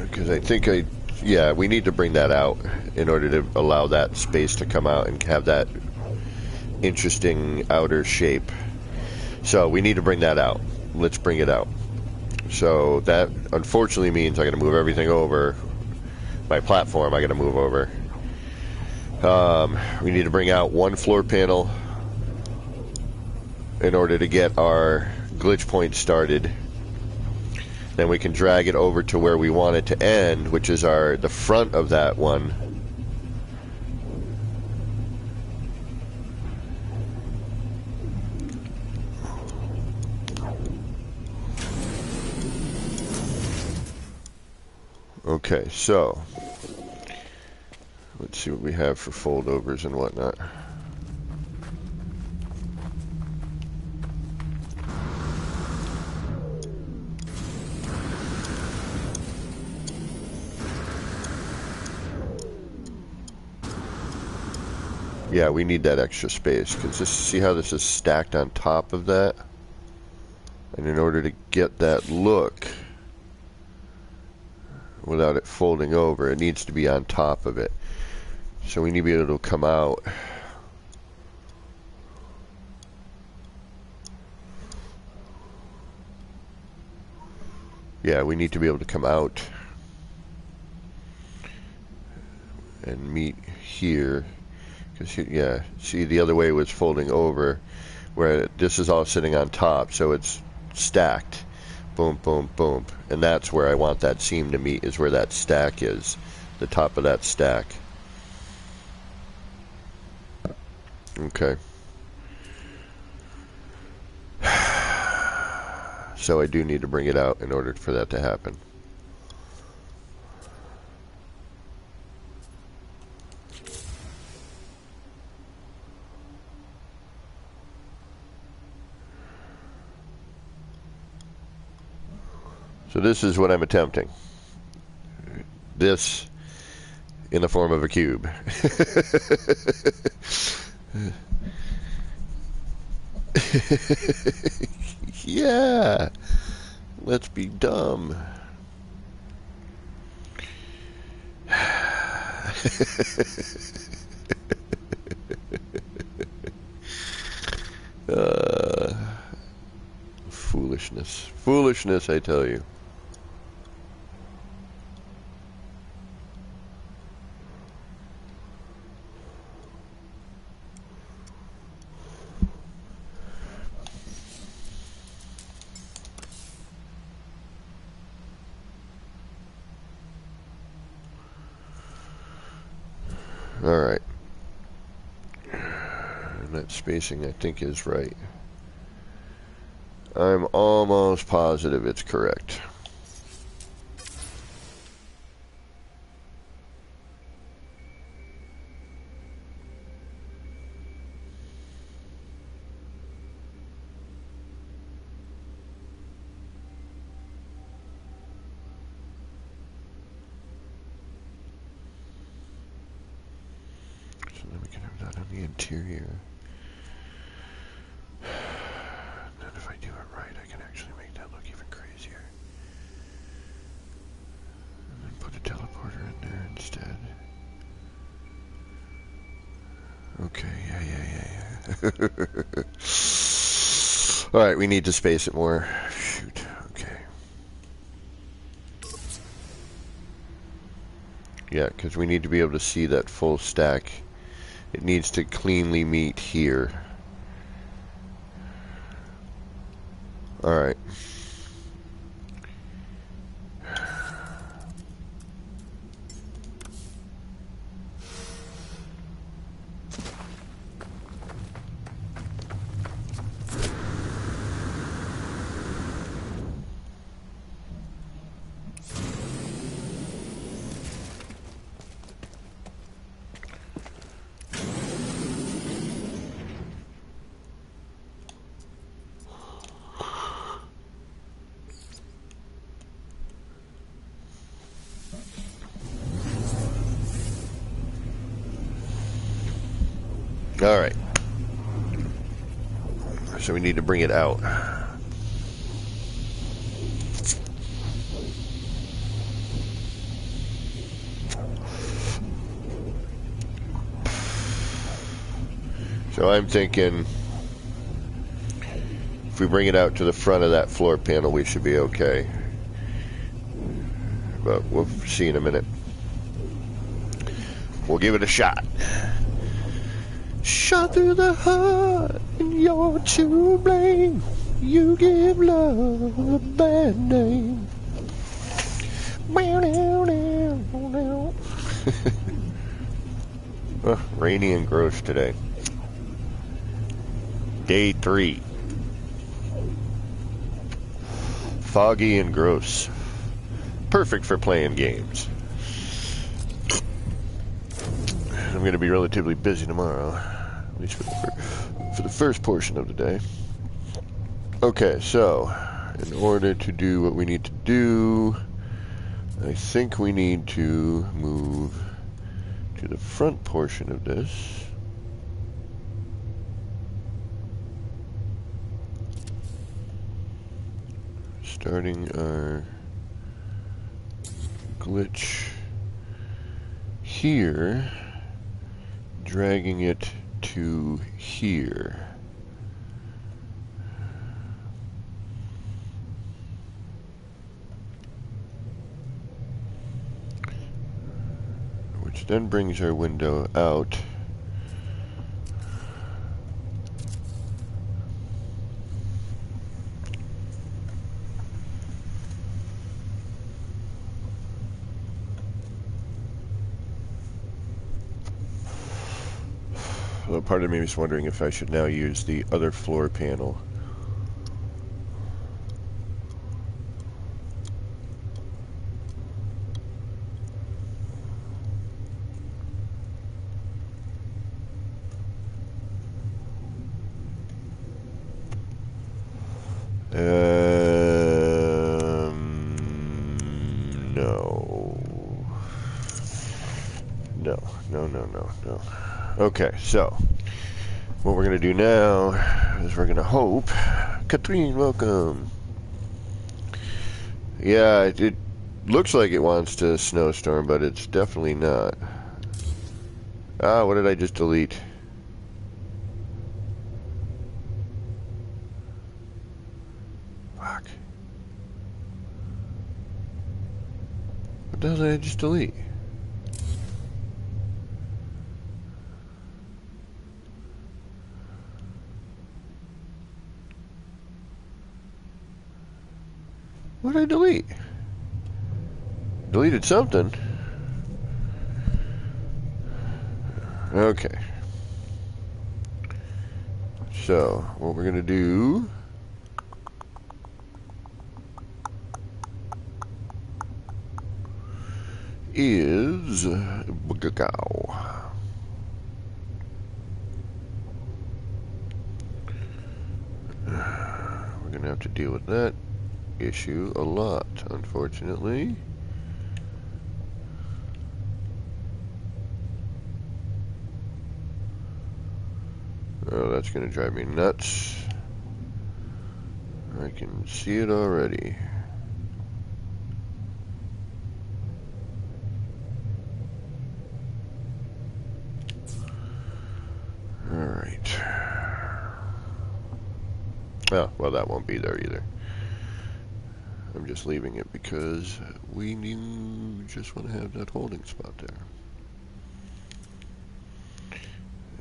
Because I think yeah, we need to bring that out in order to allow that space to come out and have that interesting outer shape. So we need to bring that out. Let's bring it out. So that unfortunately means I got to move everything over. My platform I got to move over. We need to bring out one floor panel in order to get our glitch point started. Then we can drag it over to where we want it to end, which is the front of that one. Okay, so let's see what we have for foldovers and whatnot. Yeah, we need that extra space because see how this is stacked on top of that? And in order to get that look without it folding over, it needs to be on top of it. So we need to be able to come out. Yeah, we need to be able to come out and meet here. Because, yeah, see, the other way was folding over, where this is all sitting on top, so it's stacked. Boom, boom, boom. And that's where I want that seam to meet, is where that stack is. The top of that stack. Okay. So I do need to bring it out in order for that to happen. So this is what I'm attempting. This in the form of a cube. Yeah. Let's be dumb. Foolishness. Foolishness, I tell you. Alright. And that spacing, I think, is right. I'm almost positive it's correct. So then we can have that on the interior. And if I do it right, I can actually make that look even crazier. And then put a teleporter in there instead. Okay, yeah. Alright, we need to space it more. Shoot, okay. Yeah, because we need to be able to see that full stack. It needs to cleanly meet here. Alright. All right. So we need to bring it out. So I'm thinking if we bring it out to the front of that floor panel, we should be okay. But we'll see in a minute. We'll give it a shot. Shot through the heart, and you're to blame. You give love a bad name. Rainy and gross today. Day 3. Foggy and gross. Perfect for playing games. I'm going to be relatively busy tomorrow, at least for the first portion of the day. Okay, so in order to do what we need to do, I think we need to move to the front portion of this. Starting our glitch here, dragging it to here. Which then brings our window out. Well, part of me is wondering if I should now use the other floor panel. No. Okay, so what we're going to do now is we're going to hope... Katrine, welcome. Yeah, it looks like it wants to snowstorm, but it's definitely not. Ah, what did I just delete? Fuck. What the hell did I just delete? What did I delete? Deleted something. Okay. So, what we're going to do... is... We're going to have to deal with that issue a lot, unfortunately. Oh, that's going to drive me nuts. I can see it already. Alright. Oh, well, that won't be there either. I'm just leaving it because we just want to have that holding spot there.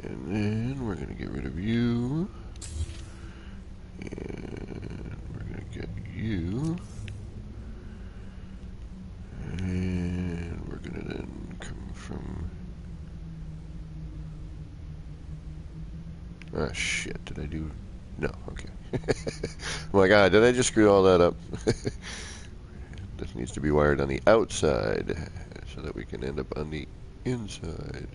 And then we're going to get rid of you. And we're going to get you. And we're going to then come from... Ah, shit. Did I do... No, okay. Oh my god, did I just screw all that up? This needs to be wired on the outside so that we can end up on the inside.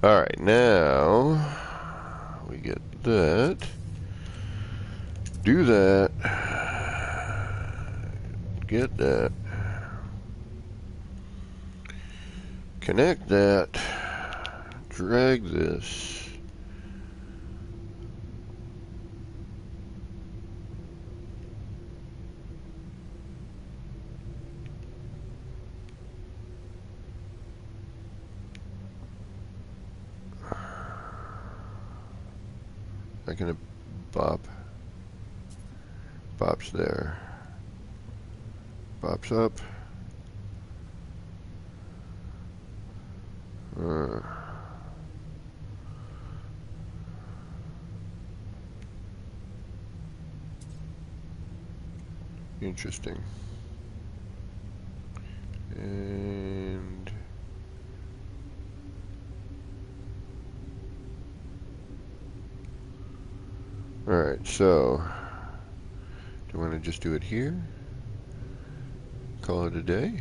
Alright, now we get that. Do that. Get that. Connect that. Drag this. Not gonna bop. Bop's there. Bop's up. Interesting. And alright, so do you want to just do it here? Call it a day?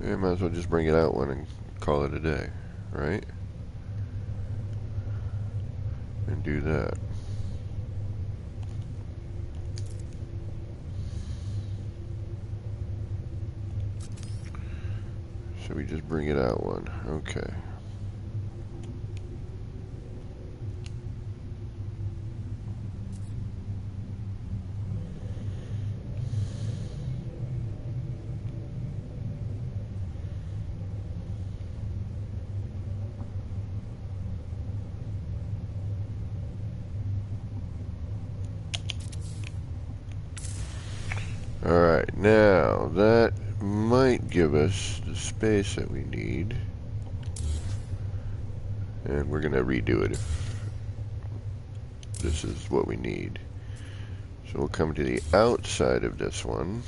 Yeah, might as well just bring it out one and call it a day, right? And do that. So we just bring it out one. Okay. Alright, now that might give us the space that we need. And we're going to redo it if this is what we need. So we'll come to the outside of this one.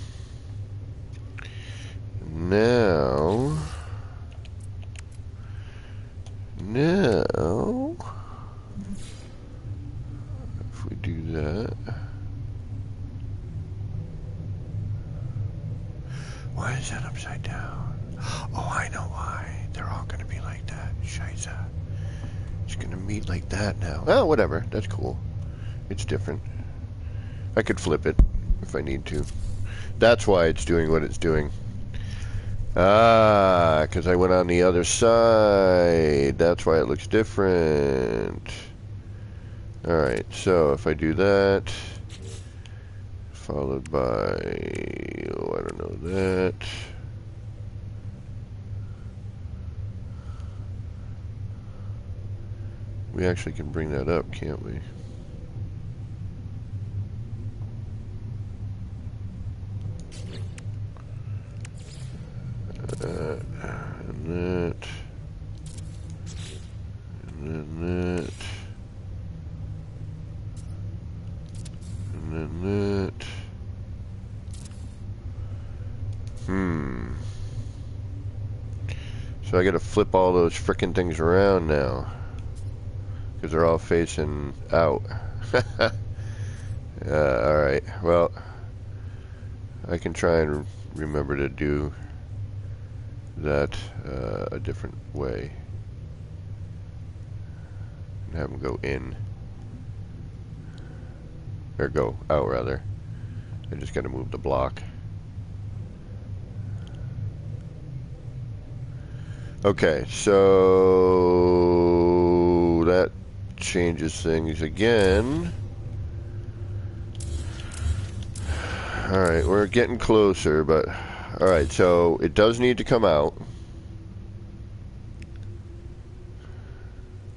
Now, if we do that. Why is that upside down? Oh, I know why. They're all going to be like that. Scheisse. It's going to meet like that now. Oh, whatever. That's cool. It's different. I could flip it if I need to. That's why it's doing what it's doing. Ah, because I went on the other side. That's why it looks different. Alright, so if I do that, followed by, oh, I don't know that. We actually can bring that up, can't we? And that. And then that. And then that. So I gotta flip all those frickin' things around now. Because they're all facing out. Alright, well, I can try and remember to do that a different way. And have them go in. Or go out, rather. I just gotta move the block. Okay, so that changes things again. Alright, we're getting closer, but alright, so it does need to come out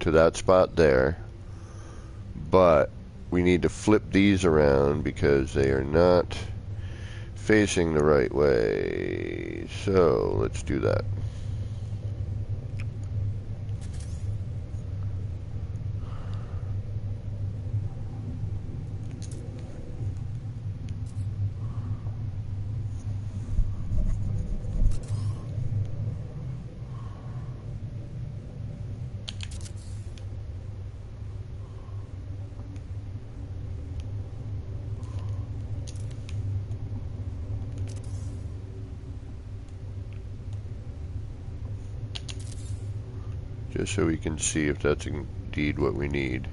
to that spot there, but we need to flip these around because they are not facing the right way. So let's do that. just so we can see if that's indeed what we need.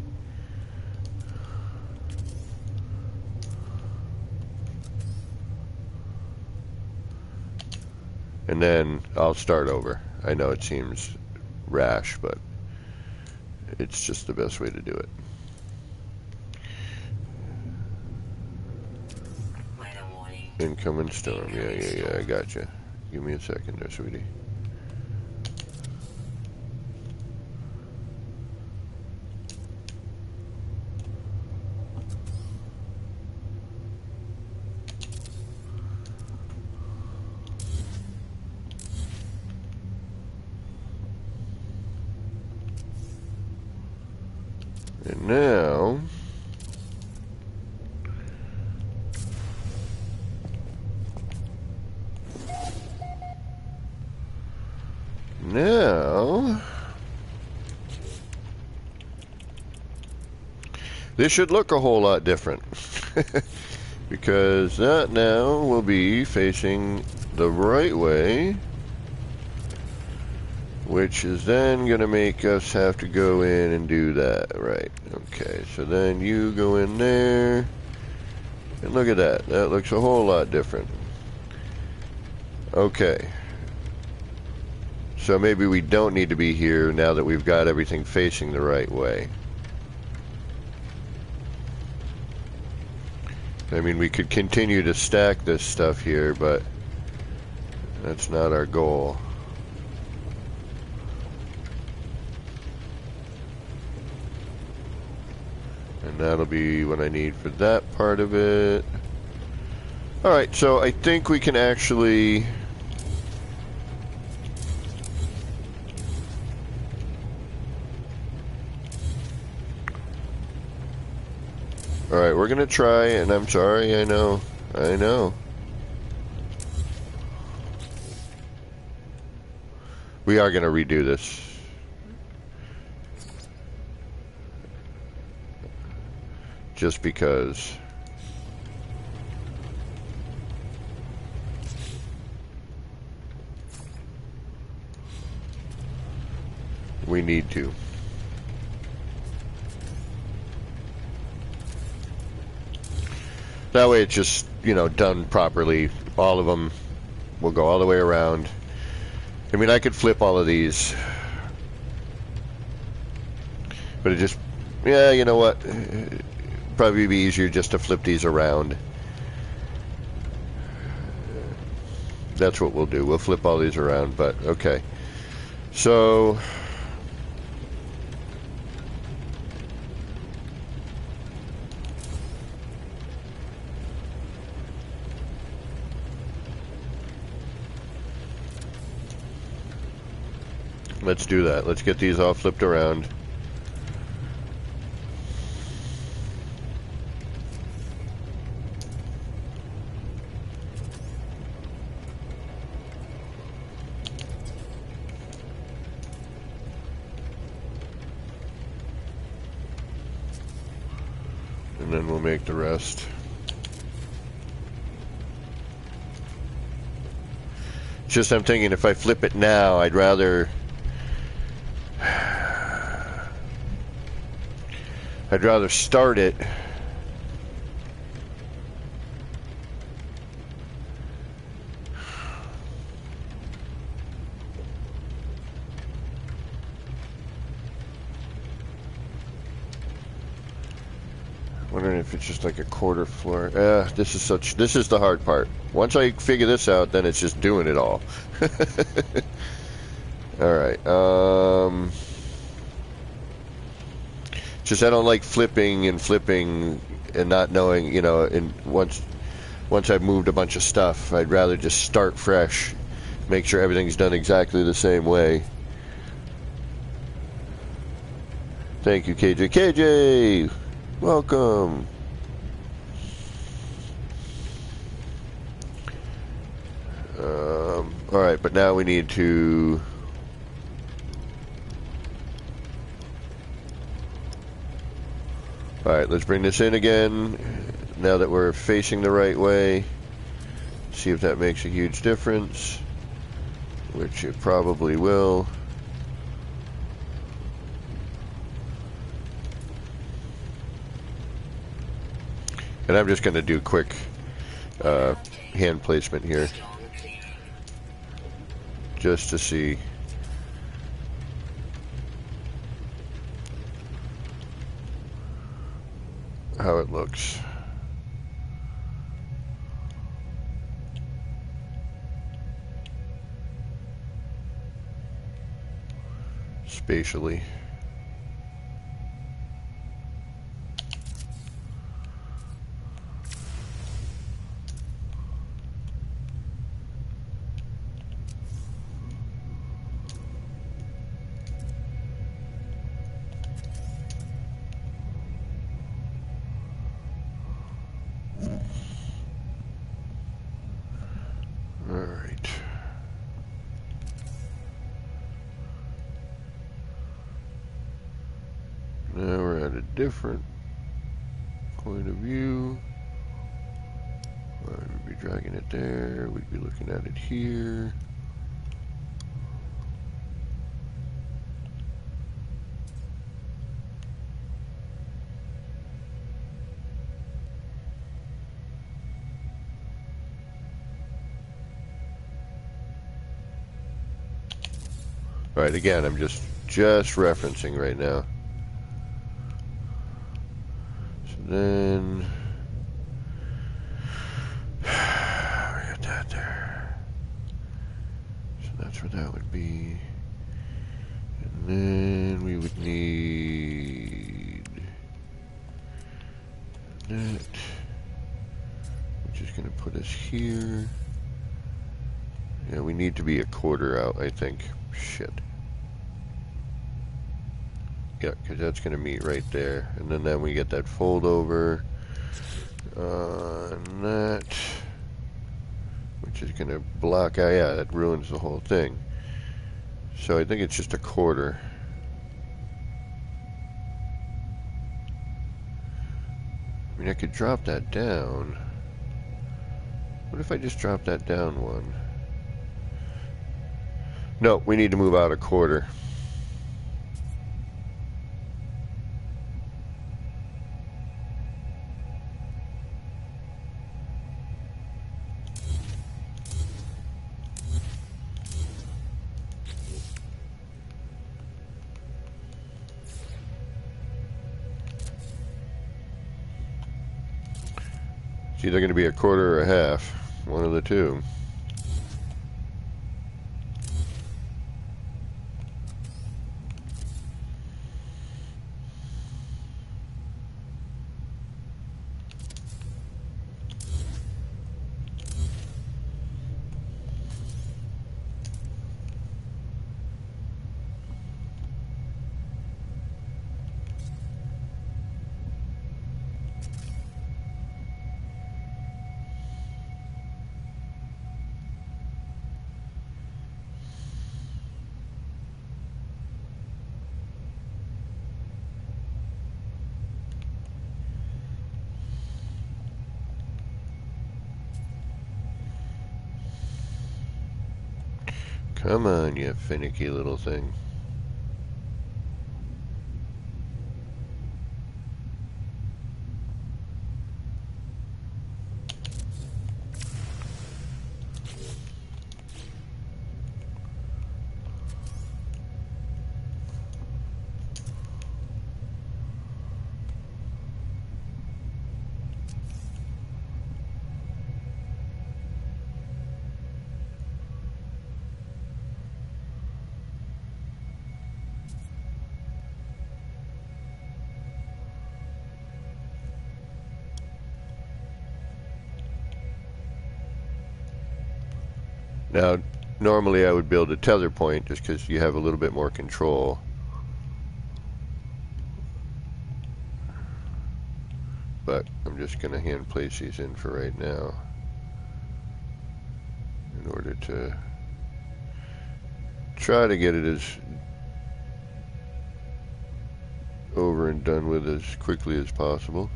And then I'll start over. I know it seems rash, but it's just the best way to do it. Weather warning. Incoming storm. Yeah, I gotcha. Give me a second there, sweetie. And now, this should look a whole lot different because that now will be facing the right way, which is then going to make us have to go in and do that, right? Okay, so then you go in there, and look at that. That looks a whole lot different. Okay. So maybe we don't need to be here now that we've got everything facing the right way. I mean, we could continue to stack this stuff here, but that's not our goal. And that'll be what I need for that part of it. Alright, so I think we can actually... Alright, we're gonna try, and I'm sorry, I know. We are gonna redo this. Just because. We need to. That way it's just, you know, done properly. All of them will go all the way around. I mean, I could flip all of these. But it just, yeah, you know what? It'd probably be easier just to flip these around. That's what we'll do. We'll flip all these around, but okay. So... let's do that. Let's get these all flipped around. And then we'll make the rest. It's just I'm thinking if I flip it now, I'd rather start it wondering if it's just like a quarter floor. This is the hard part. Once I figure this out, then it's just doing it all. Alright, just I don't like flipping and not knowing, you know, and once I've moved a bunch of stuff, I'd rather just start fresh, make sure everything's done exactly the same way. Thank you, KJ. KJ! Welcome! Alright, but now we need to... Alright, let's bring this in again, now that we're facing the right way. See if that makes a huge difference, which it probably will. And I'm just going to do quick hand placement here, Strong clearing. just to see. How it looks. Spatially. Alright. Now we're at a different point of view. We'd be dragging it there. We'd be looking at it here. Alright, again, I'm just referencing right now. So then we got that there. So that's where that would be. And then we would need that, which is going to put us here. Yeah, we need to be a quarter out, I think. Shit. Yeah, because that's going to meet right there. And then we get that fold over on that, which is going to block out. Yeah, that ruins the whole thing. So I think it's just a quarter. I mean, I could drop that down. What if I just drop that down one? No, we need to move out a quarter. It's either going to be a quarter or a half. One of the two. Come on, you finicky little thing. Now, normally I would build a tether point just because you have a little bit more control. But I'm just going to hand place these in for right now in order to try to get it as over and done with as quickly as possible.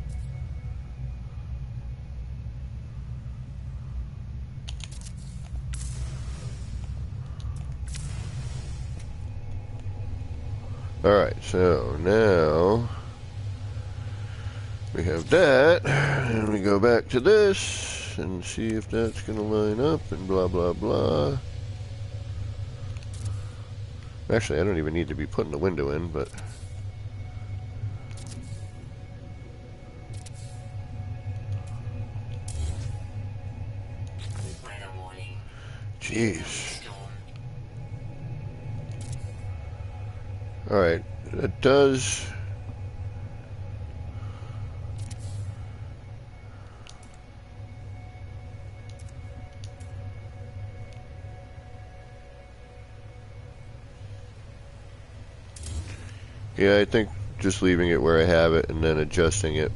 Alright, so now We have that, and we go back to this and see if that's going to line up and blah blah blah. Actually, I don't even need to be putting the window in, but Weather warning. jeez. Storm. Alright, that does. Yeah, I think just leaving it where I have it and then adjusting it.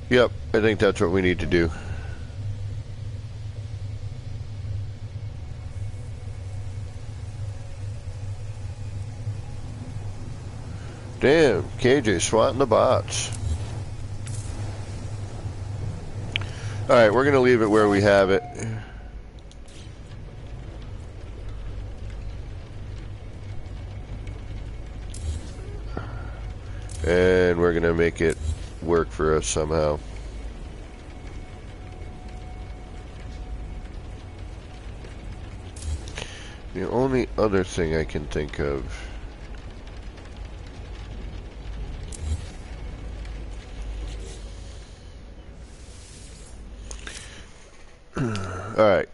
Yep, I think that's what we need to do. Damn, KJ swatting the bots. Alright, we're going to leave it where we have it. And we're going to make it work for us somehow. The only other thing I can think of. Alright.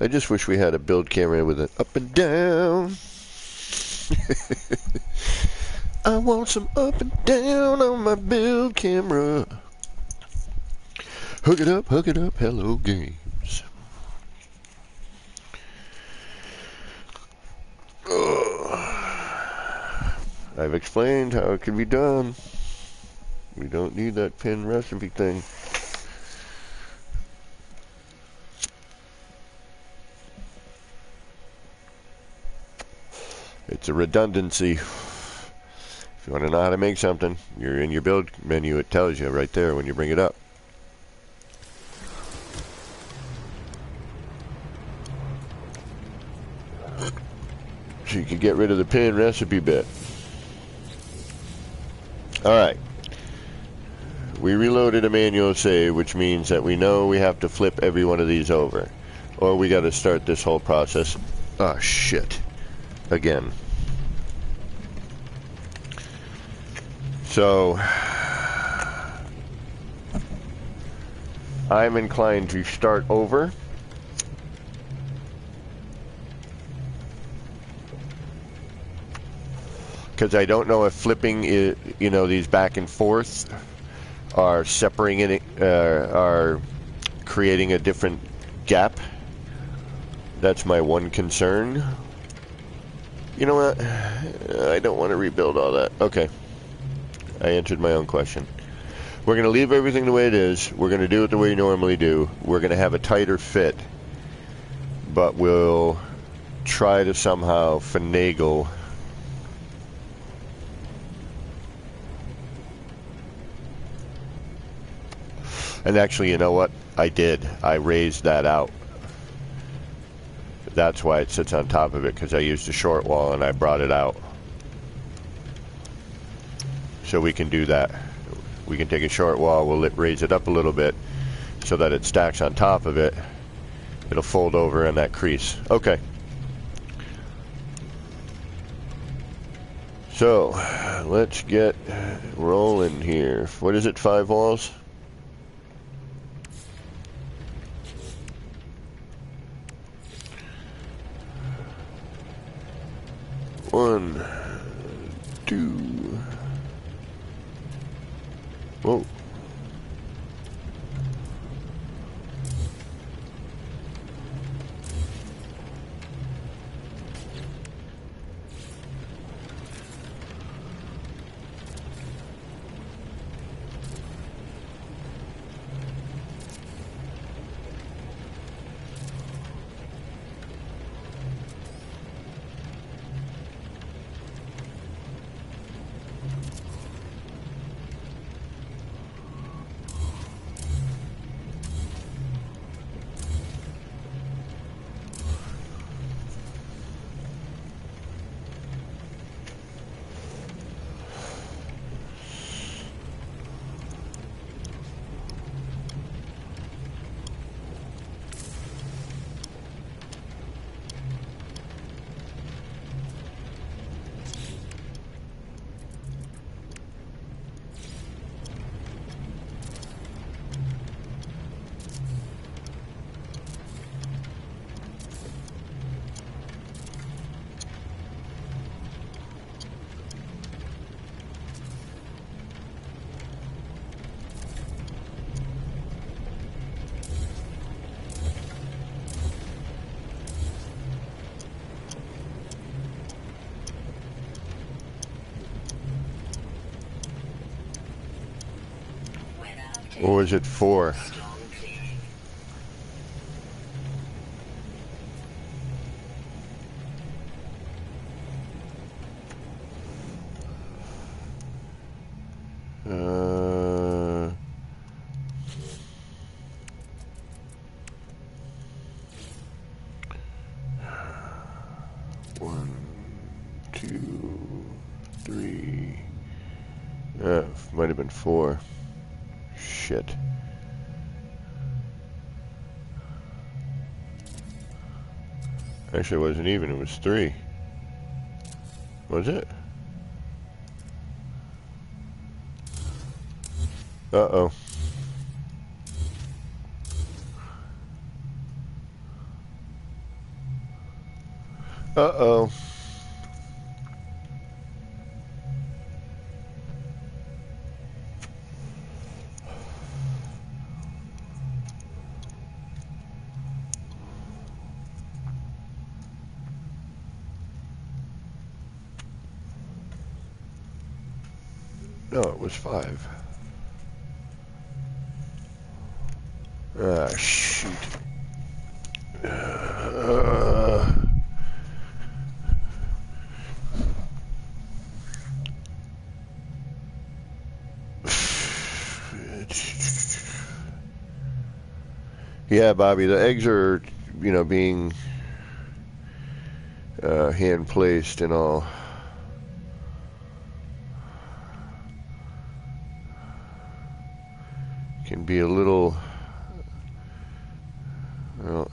I just wish we had a build camera with an up and down. I want some up and down on my build camera. Hook it up, hello games. I've explained how it can be done. We don't need that pin recipe thing. It's a redundancy. If you want to know how to make something, you're in your build menu, it tells you right there when you bring it up. So you can get rid of the pin recipe bit. Alright. We reloaded a manual save, which means that we know we have to flip every one of these over. Or we got to start this whole process. Oh, shit. Again. So, I'm inclined to start over. Because I don't know if flipping, you know, these back and forth are separating it, are creating a different gap. That's my one concern. You know what? I don't want to rebuild all that. Okay. I answered my own question. We're going to leave everything the way it is. We're going to do it the way we normally do. We're going to have a tighter fit. But we'll try to somehow finagle. And actually, you know what? I did. I raised that out. That's why it sits on top of it, because I used a short wall and I brought it out. So we can do that. We can take a short wall, we'll raise it up a little bit so that it stacks on top of it. It'll fold over in that crease. Okay. So, let's get rolling here. What is it, 5 walls? One, two. Whoa. Or was it 4? Storm clearing. Uh, 1, 2, 3. Might have been 4. Shit. Actually, it wasn't even. It was 3. Was it? Uh-oh. Uh-oh. No, it was 5. Ah, shoot. Yeah, Bobby, the eggs are, being hand placed and all. Can be a little, well,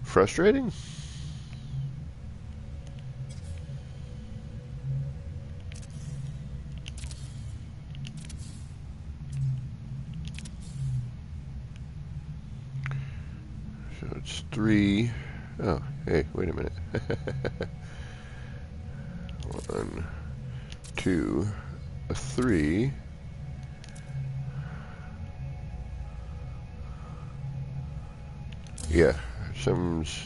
frustrating. So it's 3. Oh, hey, wait a minute. 1, 2, 3. Yeah, some's.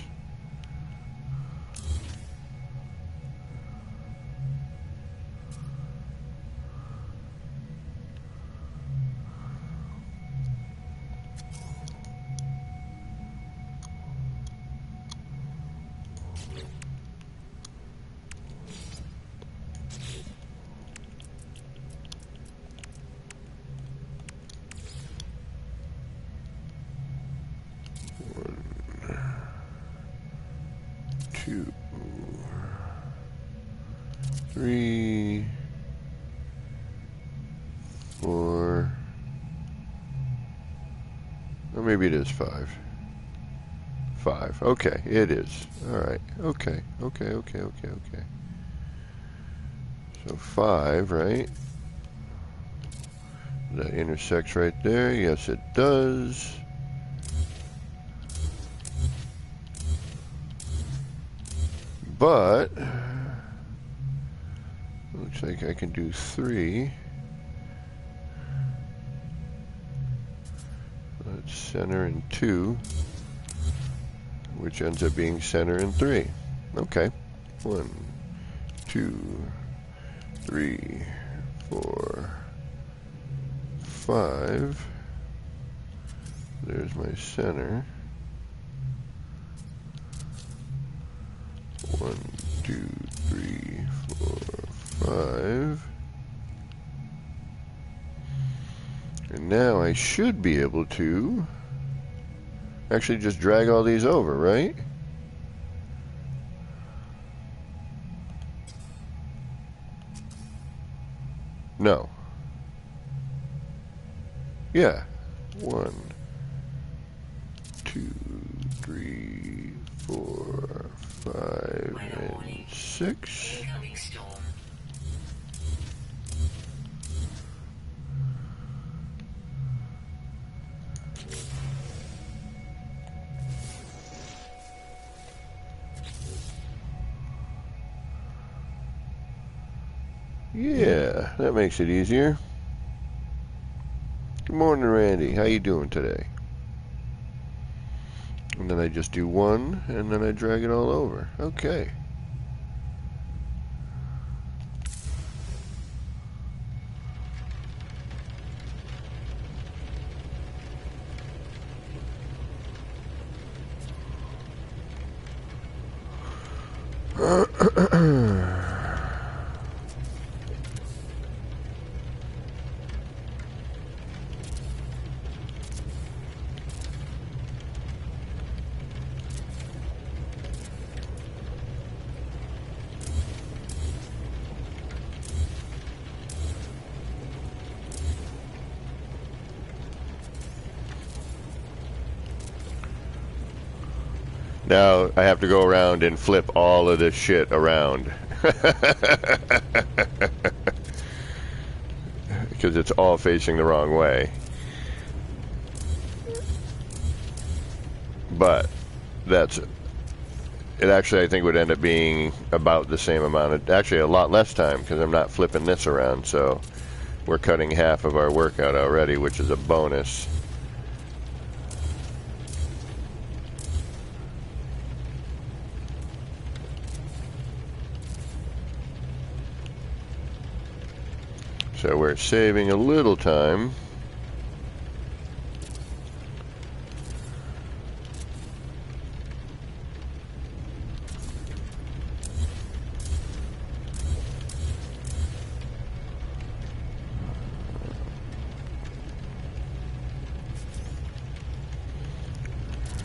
Two, 3, 4. Or maybe it is 5. 5. Okay, it is. All right. Okay. So 5, right? That intersects right there. Yes, it does. But looks like I can do 3. That's center and 2, which ends up being center and 3. Okay. 1, 2, 3, 4, 5. There's my center. 1, 2, 3, 4, 5. And now I should be able to actually just drag all these over, right? No. Yeah. 1, 2, 3, 4, 5, and 6. Incoming storm. Yeah, that makes it easier. Good morning, Randy. How you doing today? And then I just do 1, and then I drag it all over. Okay. Now I have to go around and flip all of this shit around. Because it's all facing the wrong way. But that's it. Actually, I think would end up being about the same amount of, actually a lot less time, because I'm not flipping this around. So we're cutting half of our workout already, which is a bonus. So we're saving a little time.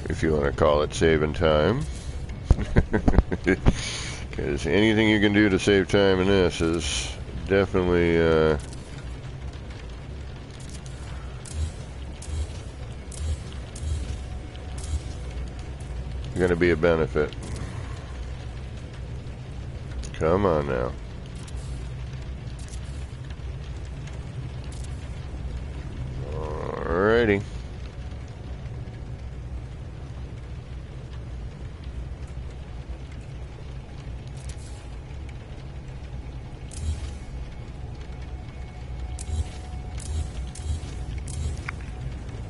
If you want to call it saving time. Because anything you can do to save time in this is definitely going to be a benefit. Come on now. Alrighty.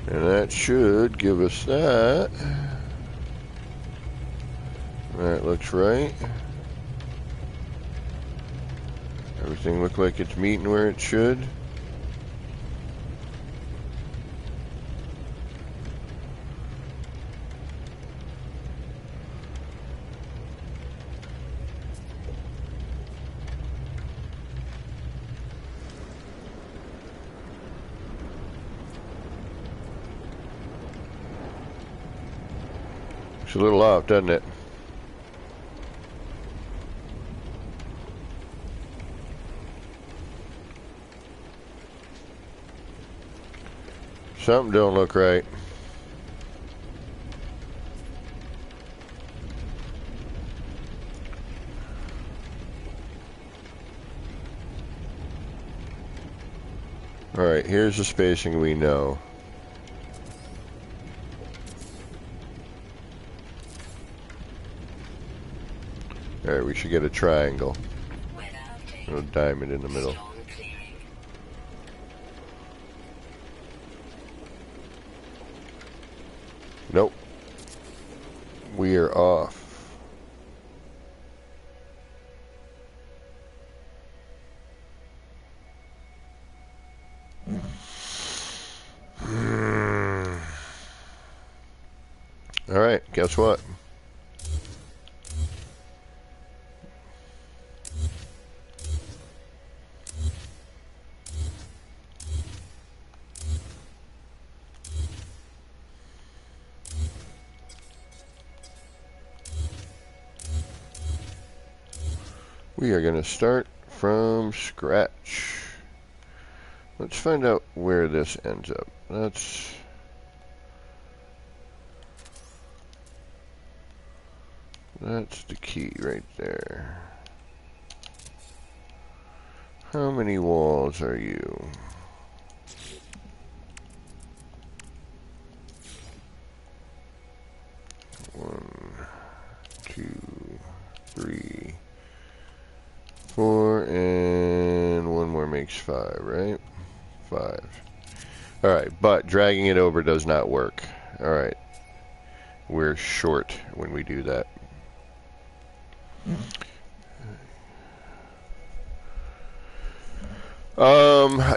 And that should give us that. That looks right. Everything looks like it's meeting where it should. It's a little off, doesn't it? Something don't look right. Alright, here's the spacing we know. Alright, we should get a triangle. A diamond in the middle. Nope. We are off. Alright, guess what? We are going to start from scratch. Let's find out where this ends up. That's the key right there. How many walls are you? One, two, three, 4, and one more makes 5, right? 5. Alright, but dragging it over does not work. Alright. We're short when we do that.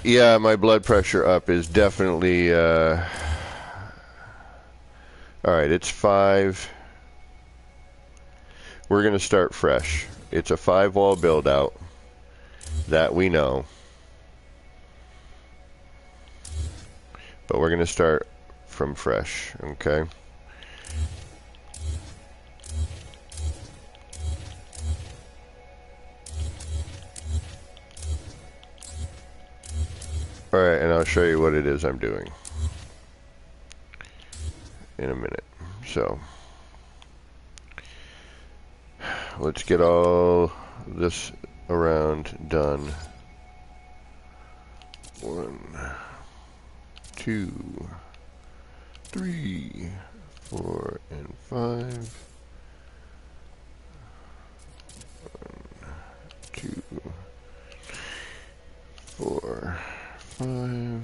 Yeah, my blood pressure up is definitely, alright, it's 5. we're going to start fresh. It's a 5-wall build out. That we know. But we're going to start from fresh, okay? Alright, and I'll show you what it is I'm doing in a minute. So, let's get all this around done. 1, 2, 3, 4, and 5. 1, 2, 4, 5.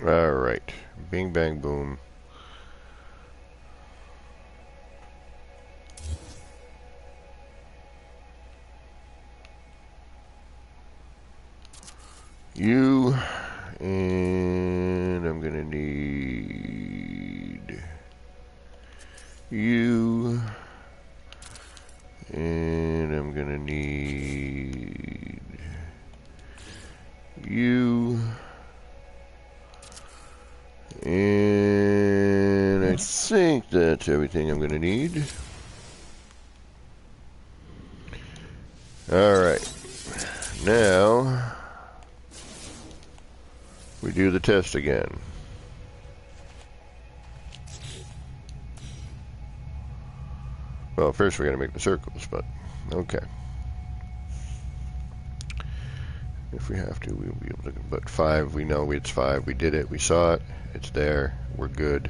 Alright. Bing, bang, boom. You, and I'm gonna need you, and I'm gonna need you, and I think that's everything I'm gonna need. Alright, now we do the test again. Well, first we're going to make the circles, but okay. If we have to, we'll be able to. But 5, we know it's 5. We did it. We saw it. It's there. We're good.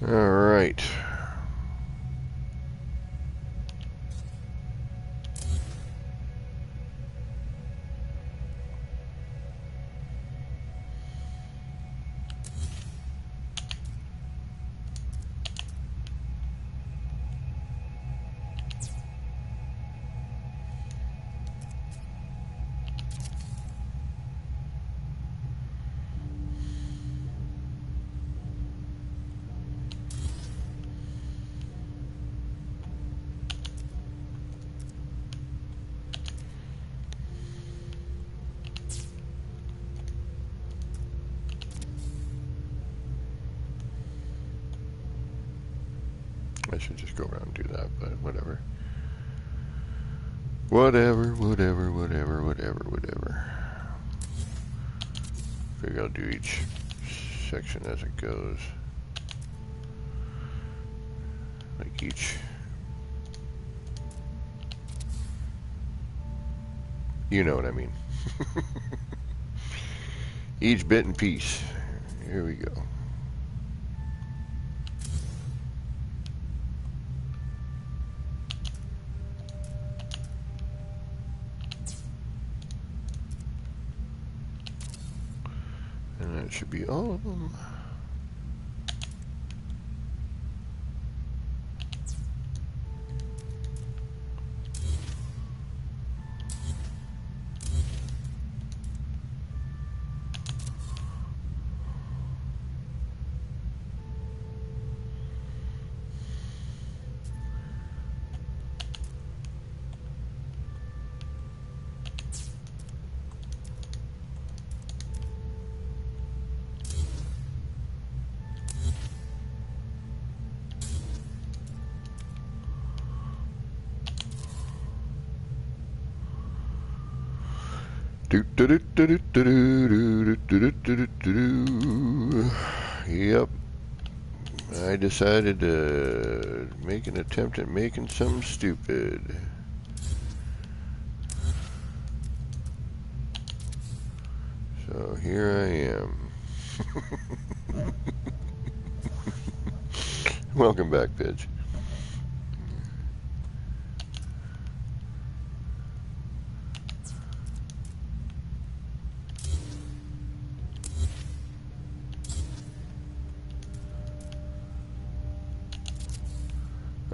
Alright. I should just go around and do that, but whatever. Whatever. Figure I'll do each section as it goes. Like each. You know what I mean. Each bit and piece. Here we go. And that should be all of them. Yep. I decided to make an attempt at making something stupid. So here I am. Welcome back, Pidge.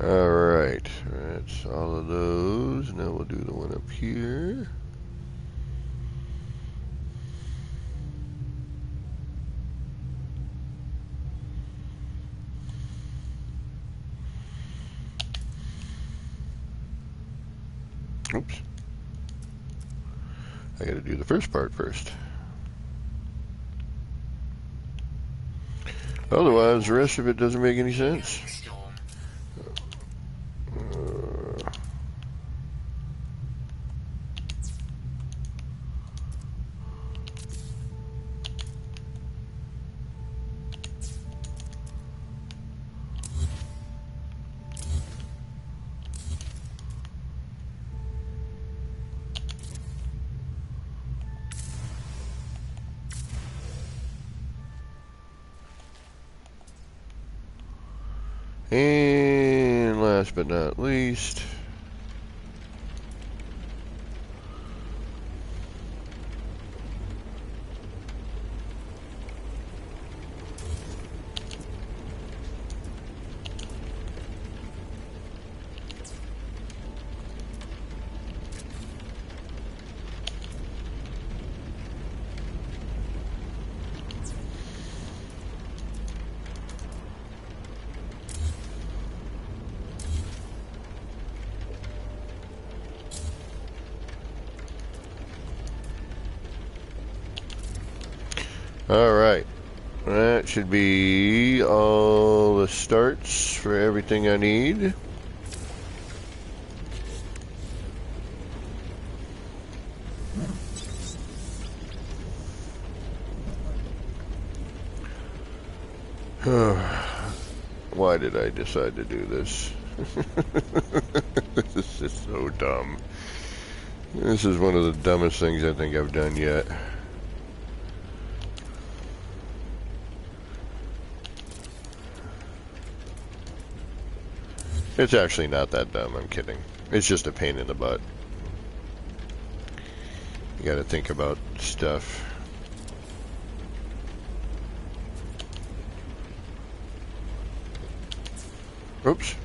Alright, that's all of those. Now we'll do the one up here. Oops. I gotta do the first part first. Otherwise, the rest of it doesn't make any sense. And last but not least, alright, that should be all the starts for everything I need. Why did I decide to do this? This is so dumb. This is one of the dumbest things I think I've done yet. It's actually not that dumb, I'm kidding. It's just a pain in the butt. You gotta think about stuff. Oops.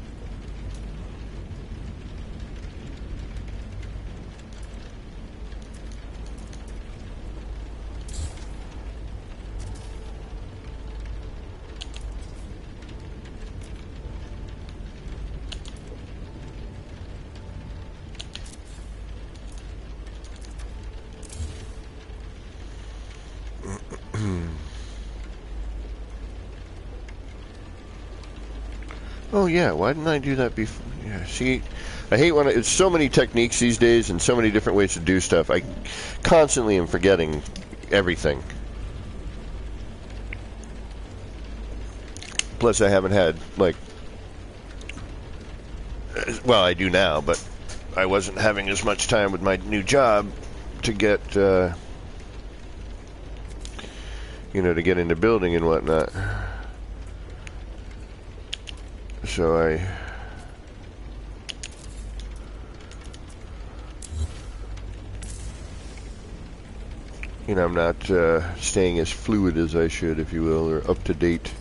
Oh yeah, why didn't I do that before? Yeah, see, I hate when it's so many techniques these days and so many different ways to do stuff. I constantly am forgetting everything. Plus, I haven't had, like, well, I do now, but I wasn't having as much time with my new job to get, to get into building and whatnot. So I'm not staying as fluid as I should, if you will, or up to date.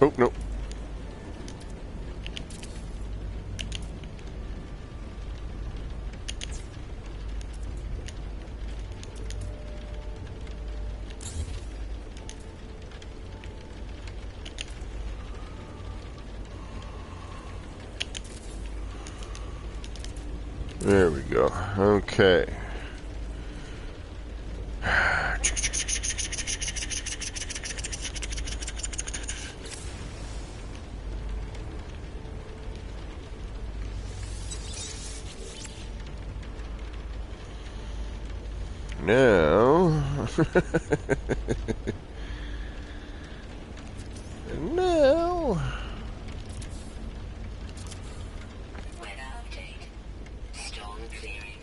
Oh, no. There we go. Okay. Now, now, Weather update. Storm clearing.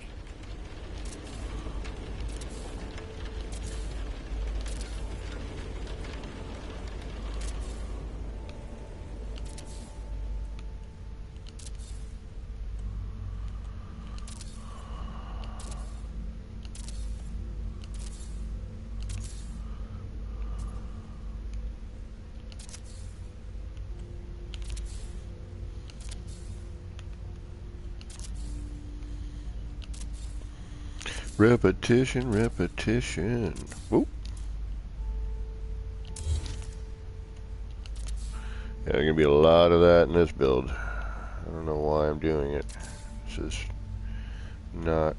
repetition, repetition. Whoop. Yeah, there's gonna be a lot of that in this build. I don't know why I'm doing it. This is not.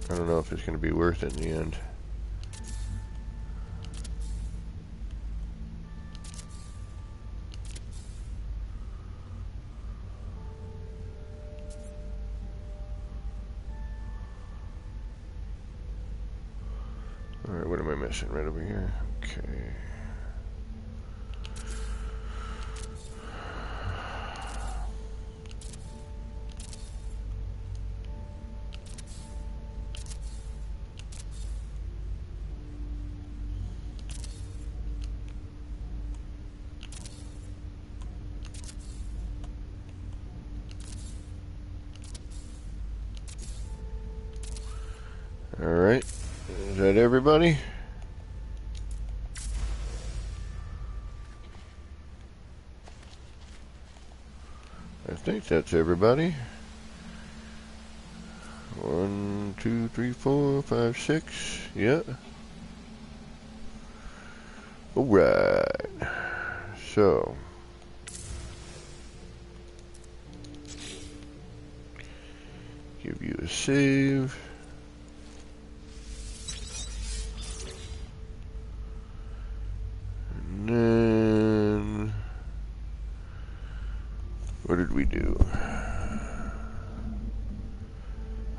I don't know if it's gonna be worth it in the end. Alright, what am I missing? Right over here? Okay. Alright. Is that everybody? I think that's everybody. 1, 2, 3, 4, 5, 6. Yeah. Alright. So. Give you a save. And then. What did we do?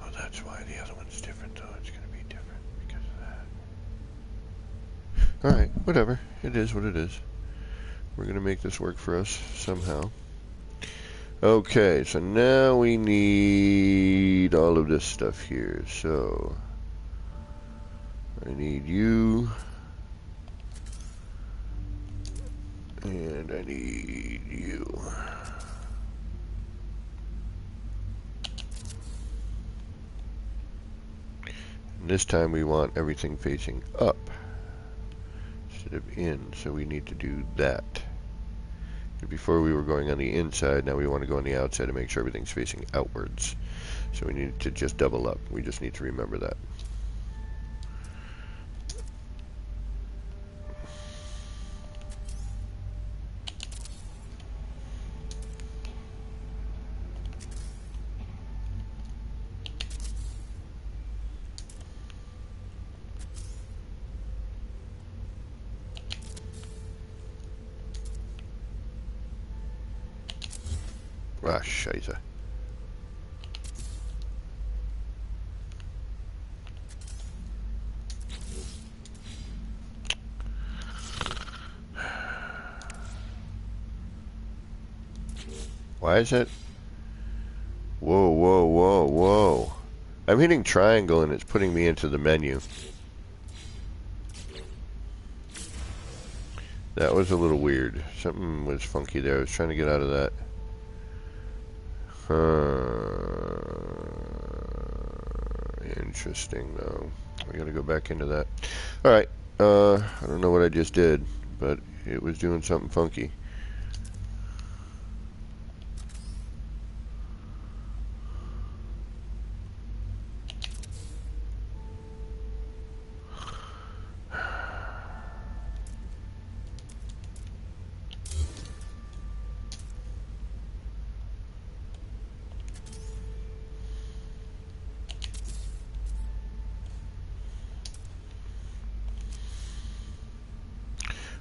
Oh, that's why the other one's different, though. It's going to be different because of that. Alright, whatever. It is what it is. We're going to make this work for us somehow. Okay, so now we need all of this stuff here. So, I need you. And I need you. And this time we want everything facing up instead of in, so we need to do that. Before we were going on the inside, now we want to go on the outside to make sure everything's facing outwards. So we need to just double up. We just need to remember that. Ah, scheiße. Why is it? Whoa, whoa, whoa, whoa. I'm hitting triangle and it's putting me into the menu. That was a little weird. Something was funky there. I was trying to get out of that. Interesting, though. We gotta go back into that. Alright. I don't know what I just did, but it was doing something funky.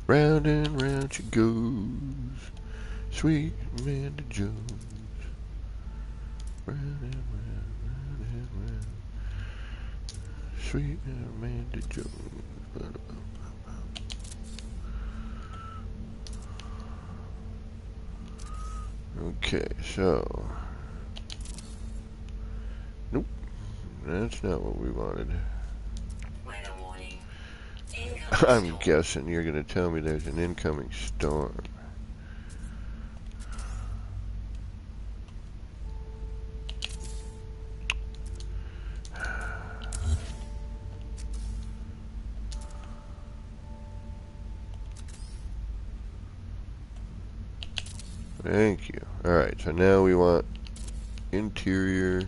Round and round she goes, sweet Amanda Jones. Round and round, round and round, sweet Amanda Jones. Okay, so. Nope, that's not what we wanted. I'm guessing you're going to tell me there's an incoming storm. Thank you. Alright, so now we want interior.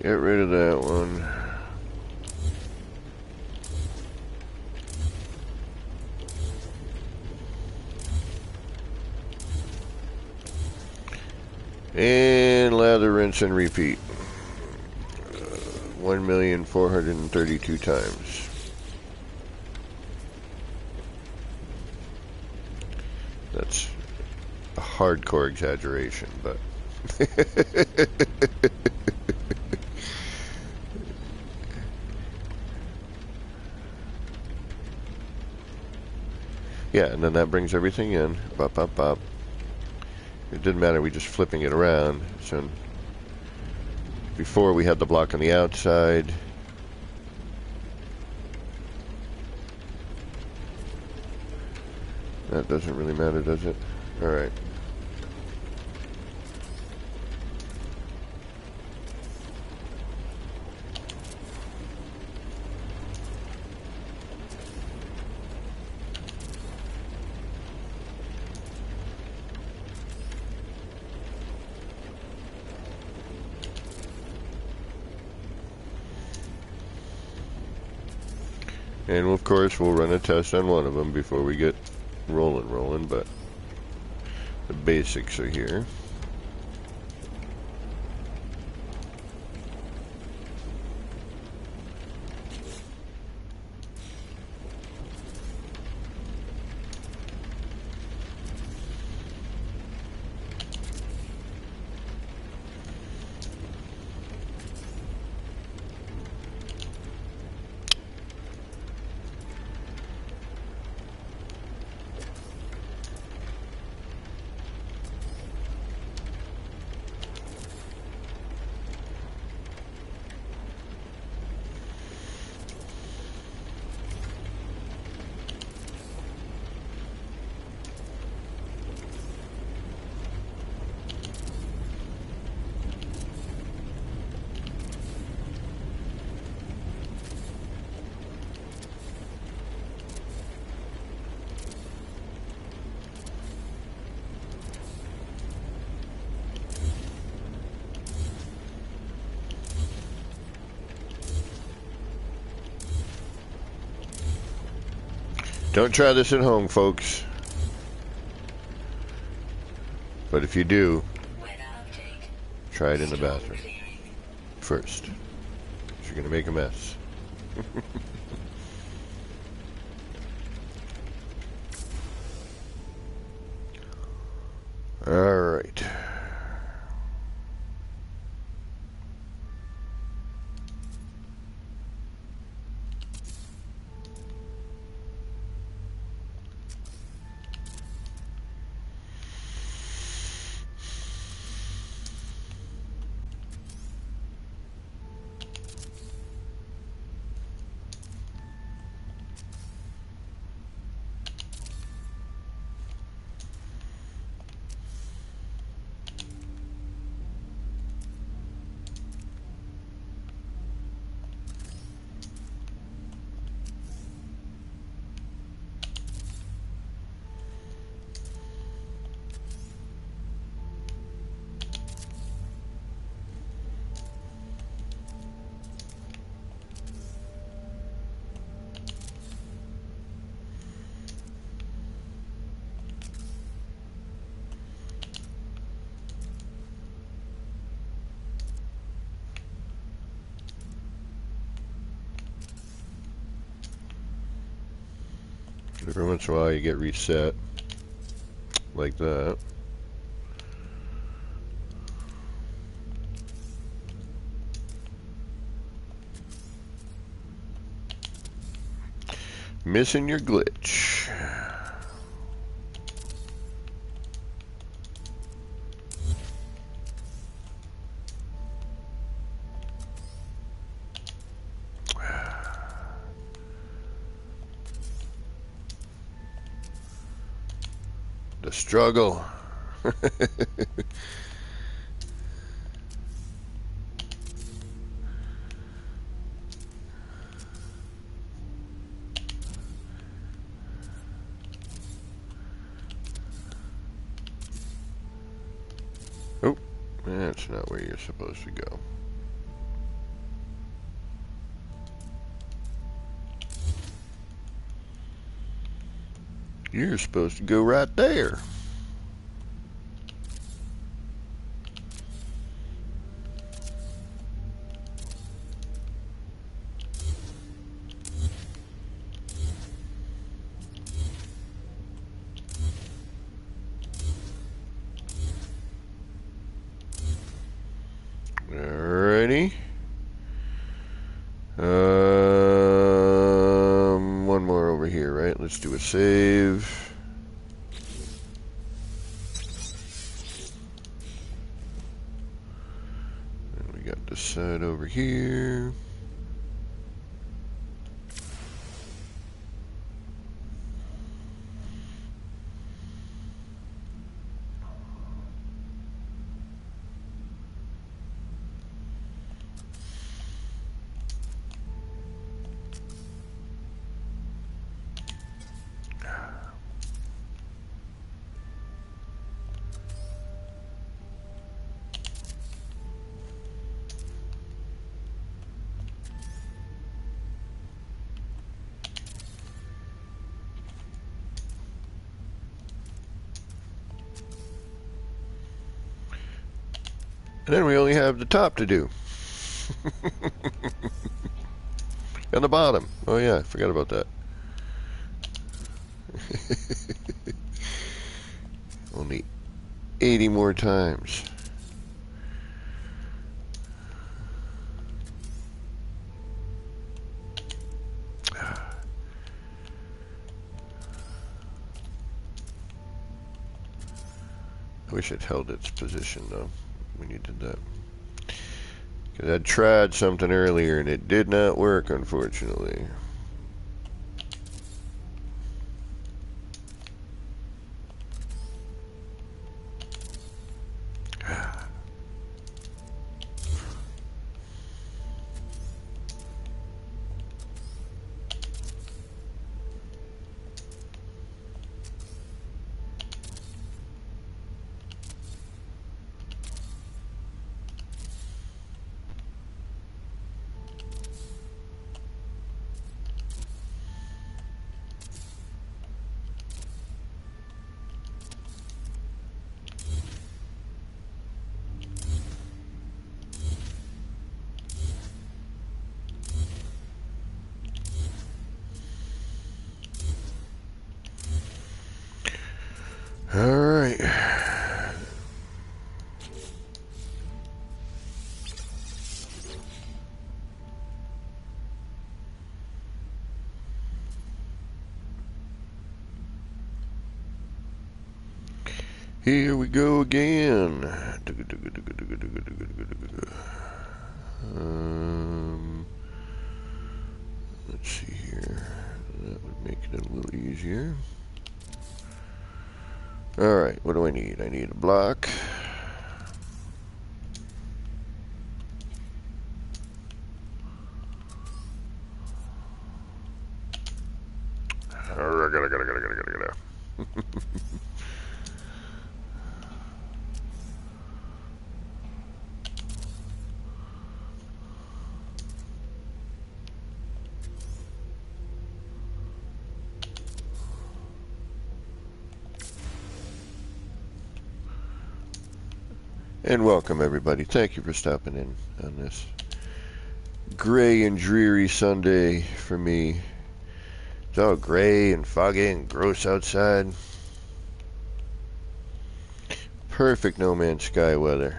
Get rid of that one. And lather, rinse, and repeat. 1,432 times. That's a hardcore exaggeration, but... yeah, and then that brings everything in. Bop, bop, bop. It didn't matter, we just flipping it around. So before we had the block on the outside. That doesn't really matter, does it? Alright. And of course we'll run a test on one of them before we get rolling, but the basics are here. Don't try this at home, folks. But if you do, try it in the bathroom first. You're going to make a mess. All right. Every once in a while you get reset like that. Missing your glitch. The struggle. Oh, that's not where you're supposed to go. You're supposed to go right there. Alrighty. One more over here, right? Let's do a save. And we got this side over here. And then we only have the top to do. And the bottom. Oh yeah, I forgot about that. Only 80 more times. I wish it held its position though when you did that. Because I tried something earlier and it did not work, unfortunately. Alright. Here we go again. Let's see here. That would make it a little easier. Alright, what do I need? I need a block. And welcome everybody. Thank you for stopping in on this gray and dreary Sunday for me. It's all gray and foggy and gross outside. Perfect No Man's Sky weather.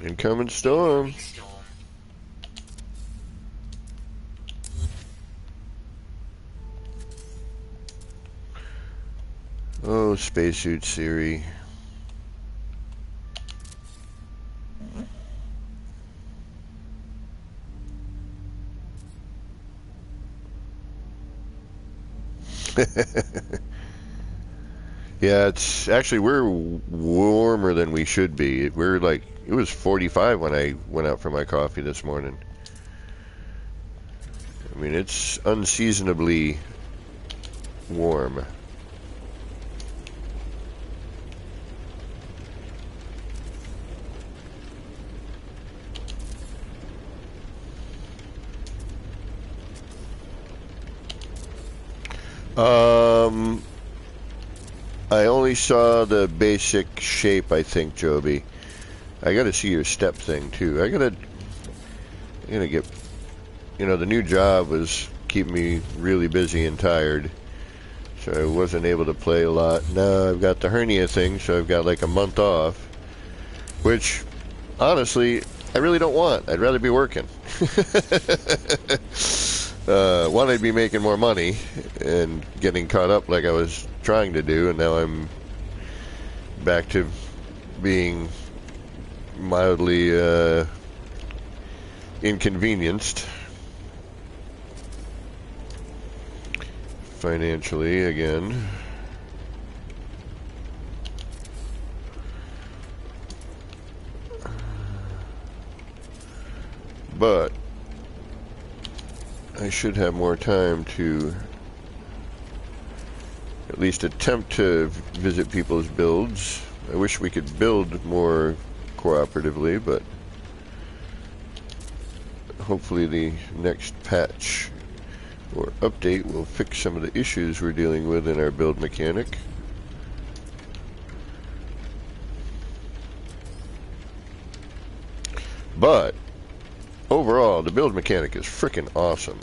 Incoming storm. Oh, spacesuit Siri. Yeah, it's actually, we're warmer than we should be. We're like, it was 45 when I went out for my coffee this morning. I mean, it's unseasonably warm. I only saw the basic shape, I think, Joby. I gotta see your step thing too. I gotta get, you know, the new job was keeping me really busy and tired, so I wasn't able to play a lot. Now I've got the hernia thing, so I've got like a month off, which honestly I really don't want. I'd rather be working. One, I'd be making more money and getting caught up like I was trying to do, and now I'm back to being mildly inconvenienced financially again. But I should have more time to at least attempt to visit people's builds. I wish we could build more cooperatively, but hopefully the next patch or update will fix some of the issues we're dealing with in our build mechanic. But overall, the build mechanic is freaking awesome.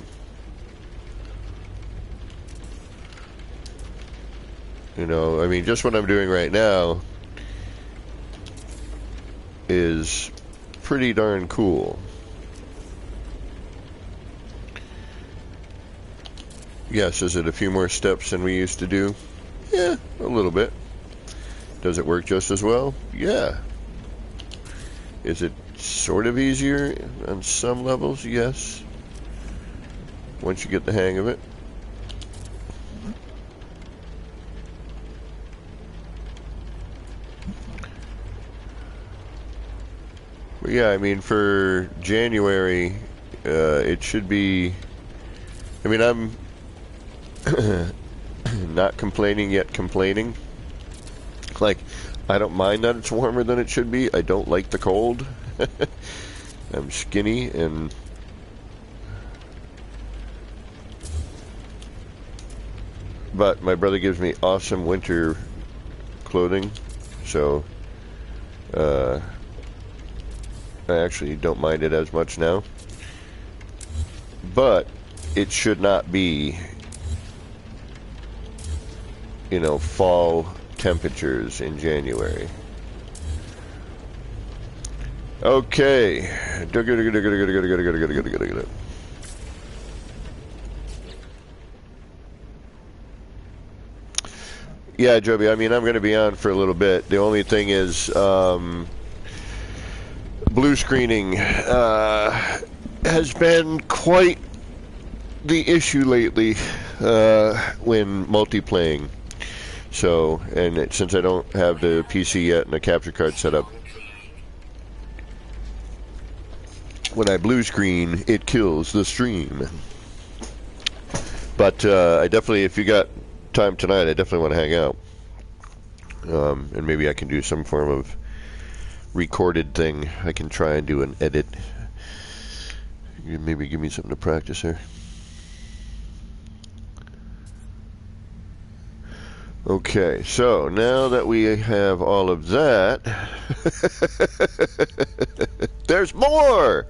You know, I mean, just what I'm doing right now is pretty darn cool. Yes, is it a few more steps than we used to do? Yeah, a little bit. Does it work just as well? Yeah. Is it sort of easier on some levels? Yes. Once you get the hang of it. But yeah, I mean, for January, it should be... I mean, I'm not complaining yet complaining. Like, I don't mind that it's warmer than it should be. I don't like the cold. I'm skinny and... But my brother gives me awesome winter clothing, so I actually don't mind it as much now. But it should not be, you know, fall temperatures in January. Okay. Yeah, Joby, I mean, I'm going to be on for a little bit. The only thing is, blue screening has been quite the issue lately when multiplaying. So, and since I don't have the PC yet and the capture card set up, when I blue screen, it kills the stream. But I definitely, if you got time tonight, I definitely want to hang out. And maybe I can do some form of recorded thing. I can try and do an edit. Maybe give me something to practice here. Okay, so now that we have all of that, there's more!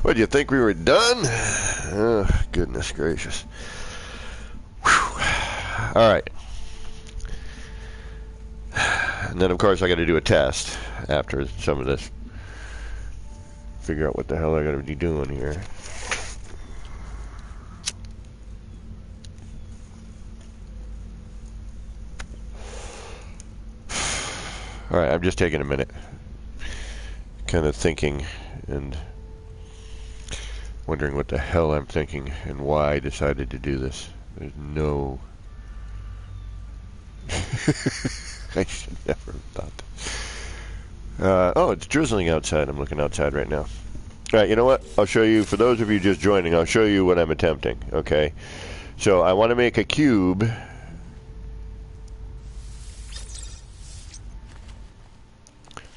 What, do you think we were done? Oh, goodness gracious. Whew. All right. And then, of course, I got to do a test after some of this. Figure out what the hell I got to be doing here. All right, I'm just taking a minute, kind of thinking and wondering what the hell I'm thinking and why I decided to do this. There's no... I should never have thought that. Oh, it's drizzling outside. I'm looking outside right now. All right, you know what? I'll show you, for those of you just joining, I'll show you what I'm attempting, okay? So I want to make a cube.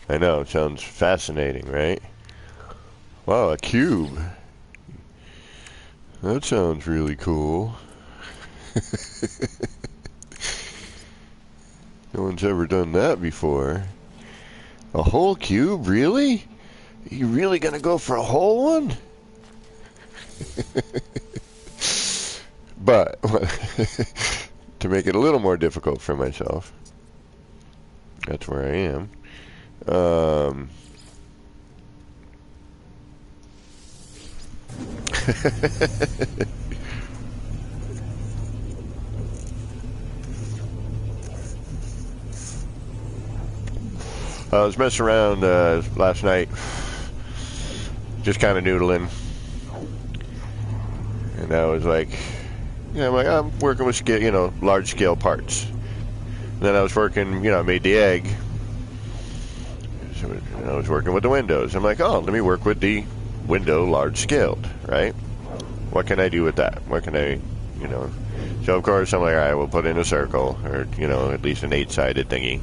I know, it sounds fascinating, right? Wow, a cube. That sounds really cool. No one's ever done that before. A whole cube? Really? Are you really gonna go for a whole one? But, to make it a little more difficult for myself, that's where I am. I was messing around last night, just kind of noodling, and I was like, I'm working with scale, large scale parts. And then I was working, I made the egg. So I was working with the windows. I'm like, oh, let me work with the window large scaled, right? What can I do with that? What can I, So of course I'm like, all right, we'll put in a circle, or at least an 8-sided thingy.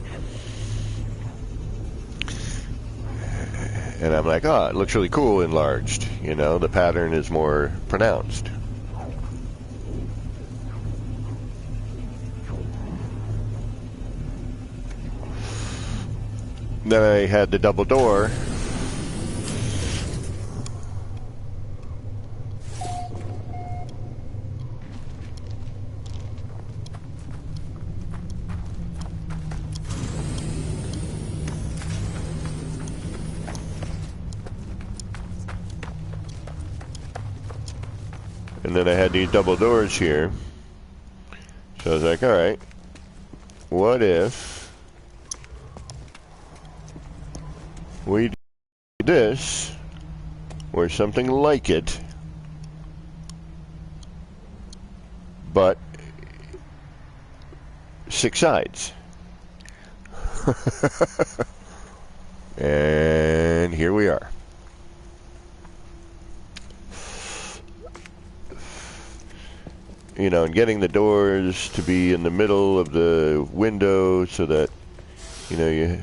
And I'm like, oh, it looks really cool enlarged. You know, the pattern is more pronounced. Then I had the double door. And then I had these double doors here. So I was like, all right, what if we do this or something like it, but 6 sides? And here we are. You know, and getting the doors to be in the middle of the window so that, you know, you...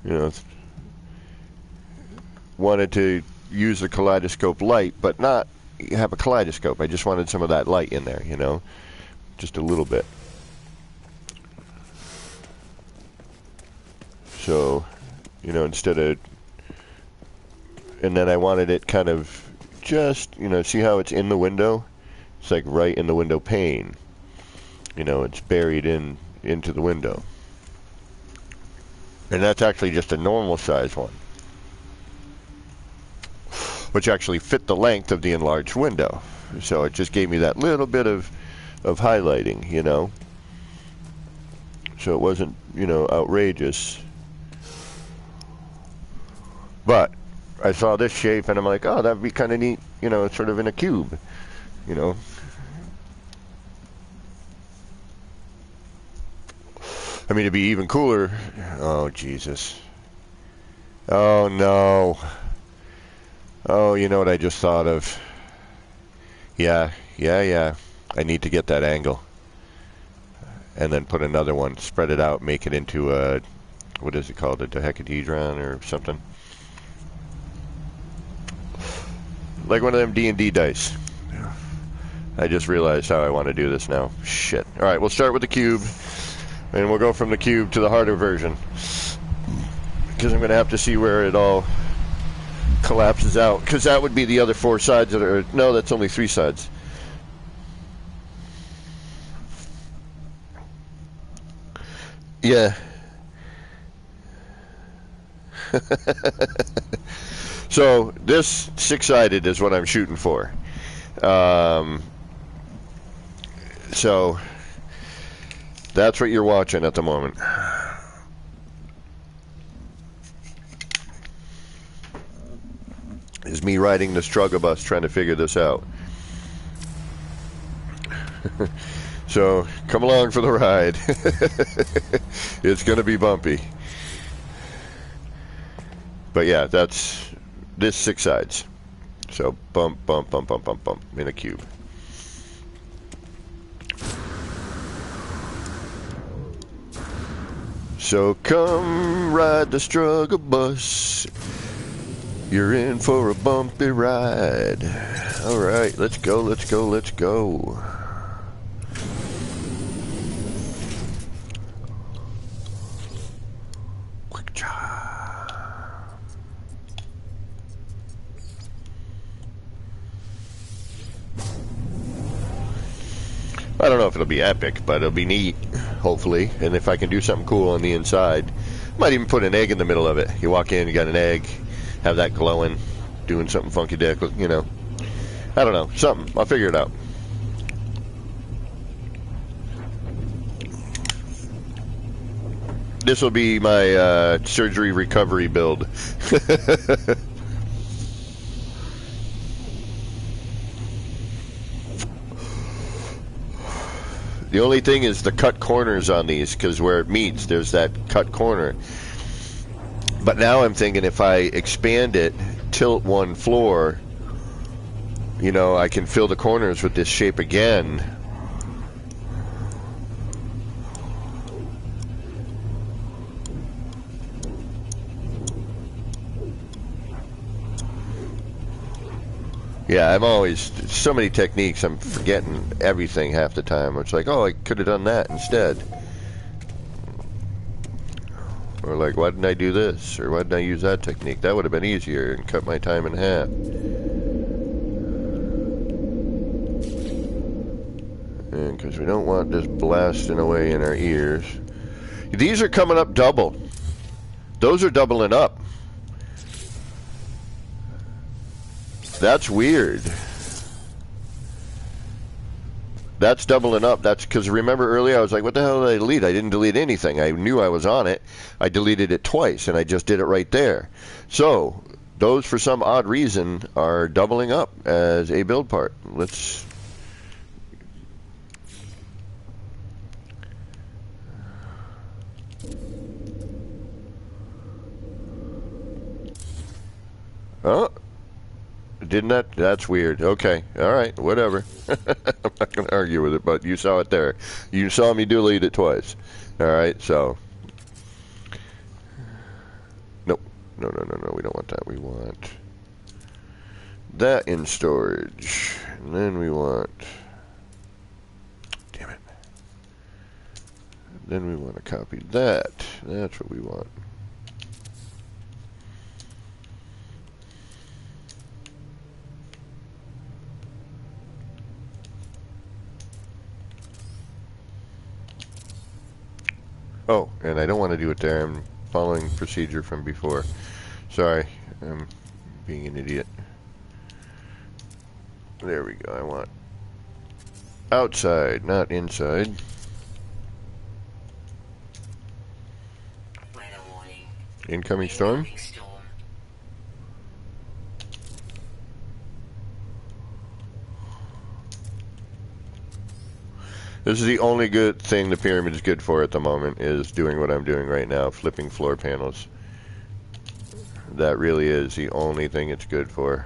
You know, wanted to use the kaleidoscope light, but not have a kaleidoscope. I just wanted some of that light in there, you know, just a little bit. So, you know, instead of, and then I wanted it kind of just, you know, see how it's in the window? It's like right in the window pane. You know, it's buried into the window. And that's actually just a normal size one, which actually fit the length of the enlarged window. So it just gave me that little bit of highlighting, you know. So it wasn't, you know, outrageous. But I saw this shape and I'm like, oh, that'd be kind of neat, you know, sort of in a cube, you know. I mean, it'd be even cooler. Oh, Jesus. Oh, no. Oh, you know what I just thought of? Yeah. I need to get that angle. And then put another one, spread it out, make it into a, what is it called, a dodecahedron or something? Like one of them D&D dice. I just realized how I want to do this now. Shit. All right, we'll start with the cube. And we'll go from the cube to the harder version. Because I'm going to have to see where it all collapses out. Because that would be the other 4 sides that are... No, that's only 3 sides. Yeah. So, this 6-sided is what I'm shooting for. So... That's what you're watching at the moment. Is me riding the struggle bus trying to figure this out. So, come along for the ride. It's going to be bumpy. But yeah, that's this 6 sides. So, bump, bump, bump, bump, bump, bump in a cube. So come ride the struggle bus. You're in for a bumpy ride. All right, let's go, let's go, let's go. Quick job. I don't know if it'll be epic, but it'll be neat, hopefully. And if I can do something cool on the inside, might even put an egg in the middle of it. You walk in, you got an egg, have that glowing, doing something funky dick, you know. I don't know, something. I'll figure it out. This will be my surgery recovery build. The only thing is the cut corners on these, because where it meets, there's that cut corner. But now I'm thinking if I expand it tilt one floor, you know, I can fill the corners with this shape again. Yeah, I'm always, so many techniques, I'm forgetting everything half the time. It's like, oh, I could have done that instead. Or like, why didn't I do this? Or why didn't I use that technique? That would have been easier and cut my time in half. And because we don't want this blasting away in our ears. These are coming up double. Those are doubling up. That's weird. That's doubling up. That's because remember earlier I was like, what the hell did I delete? I didn't delete anything. I knew I was on it. I deleted it twice, and I just did it right there. So those, for some odd reason, are doubling up as a build part. Let's... Oh. Didn't that? That's weird. Okay. All right. Whatever. I'm not going to argue with it, but you saw it there. You saw me delete it twice. All right. So. Nope. No. We don't want that. We want that in storage. And then we want... Damn it. Then we want to copy that. That's what we want. Oh, and I don't want to do it there. I'm following procedure from before. Sorry, I'm being an idiot. There we go. I want outside, not inside. Weather warning. Incoming storm. This is the only good thing the pyramid is good for at the moment, is doing what I'm doing right now, flipping floor panels. That really is the only thing it's good for.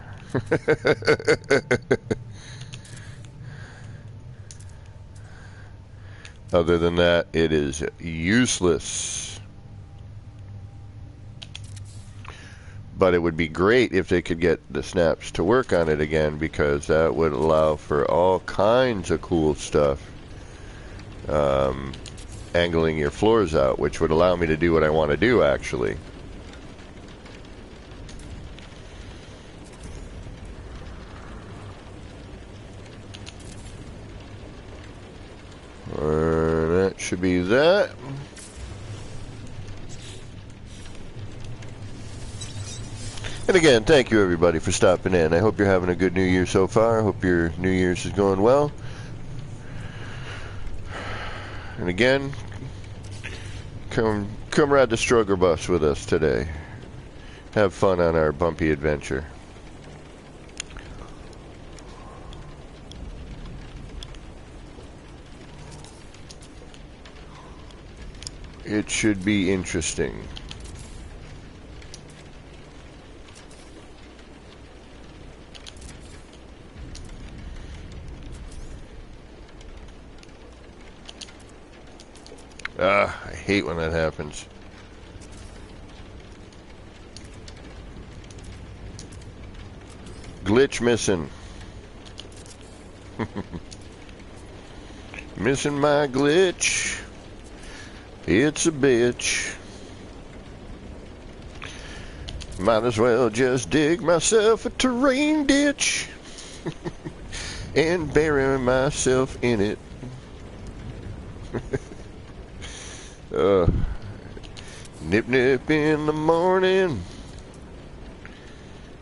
Other than that, it is useless. But it would be great if they could get the snaps to work on it again, because that would allow for all kinds of cool stuff. Angling your floors out, which would allow me to do what I want to do, actually. That should be that. And again, thank you everybody for stopping in. I hope you're having a good New Year so far. I hope your New Year's is going well. And again, come ride the struggle bus with us today. Have fun on our bumpy adventure. It should be interesting. I hate when that happens. Glitch missing. Missing my glitch. It's a bitch. Might as well just dig myself a terrain ditch and bury myself in it. Nip nip in the morning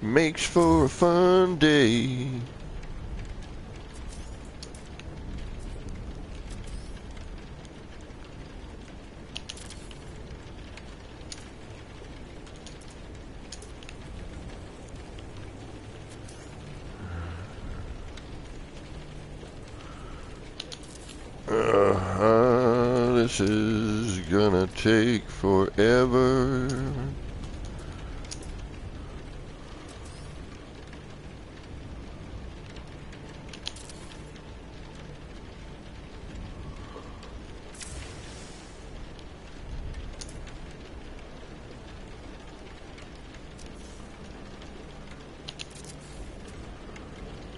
makes for a fun day. This is gonna take forever.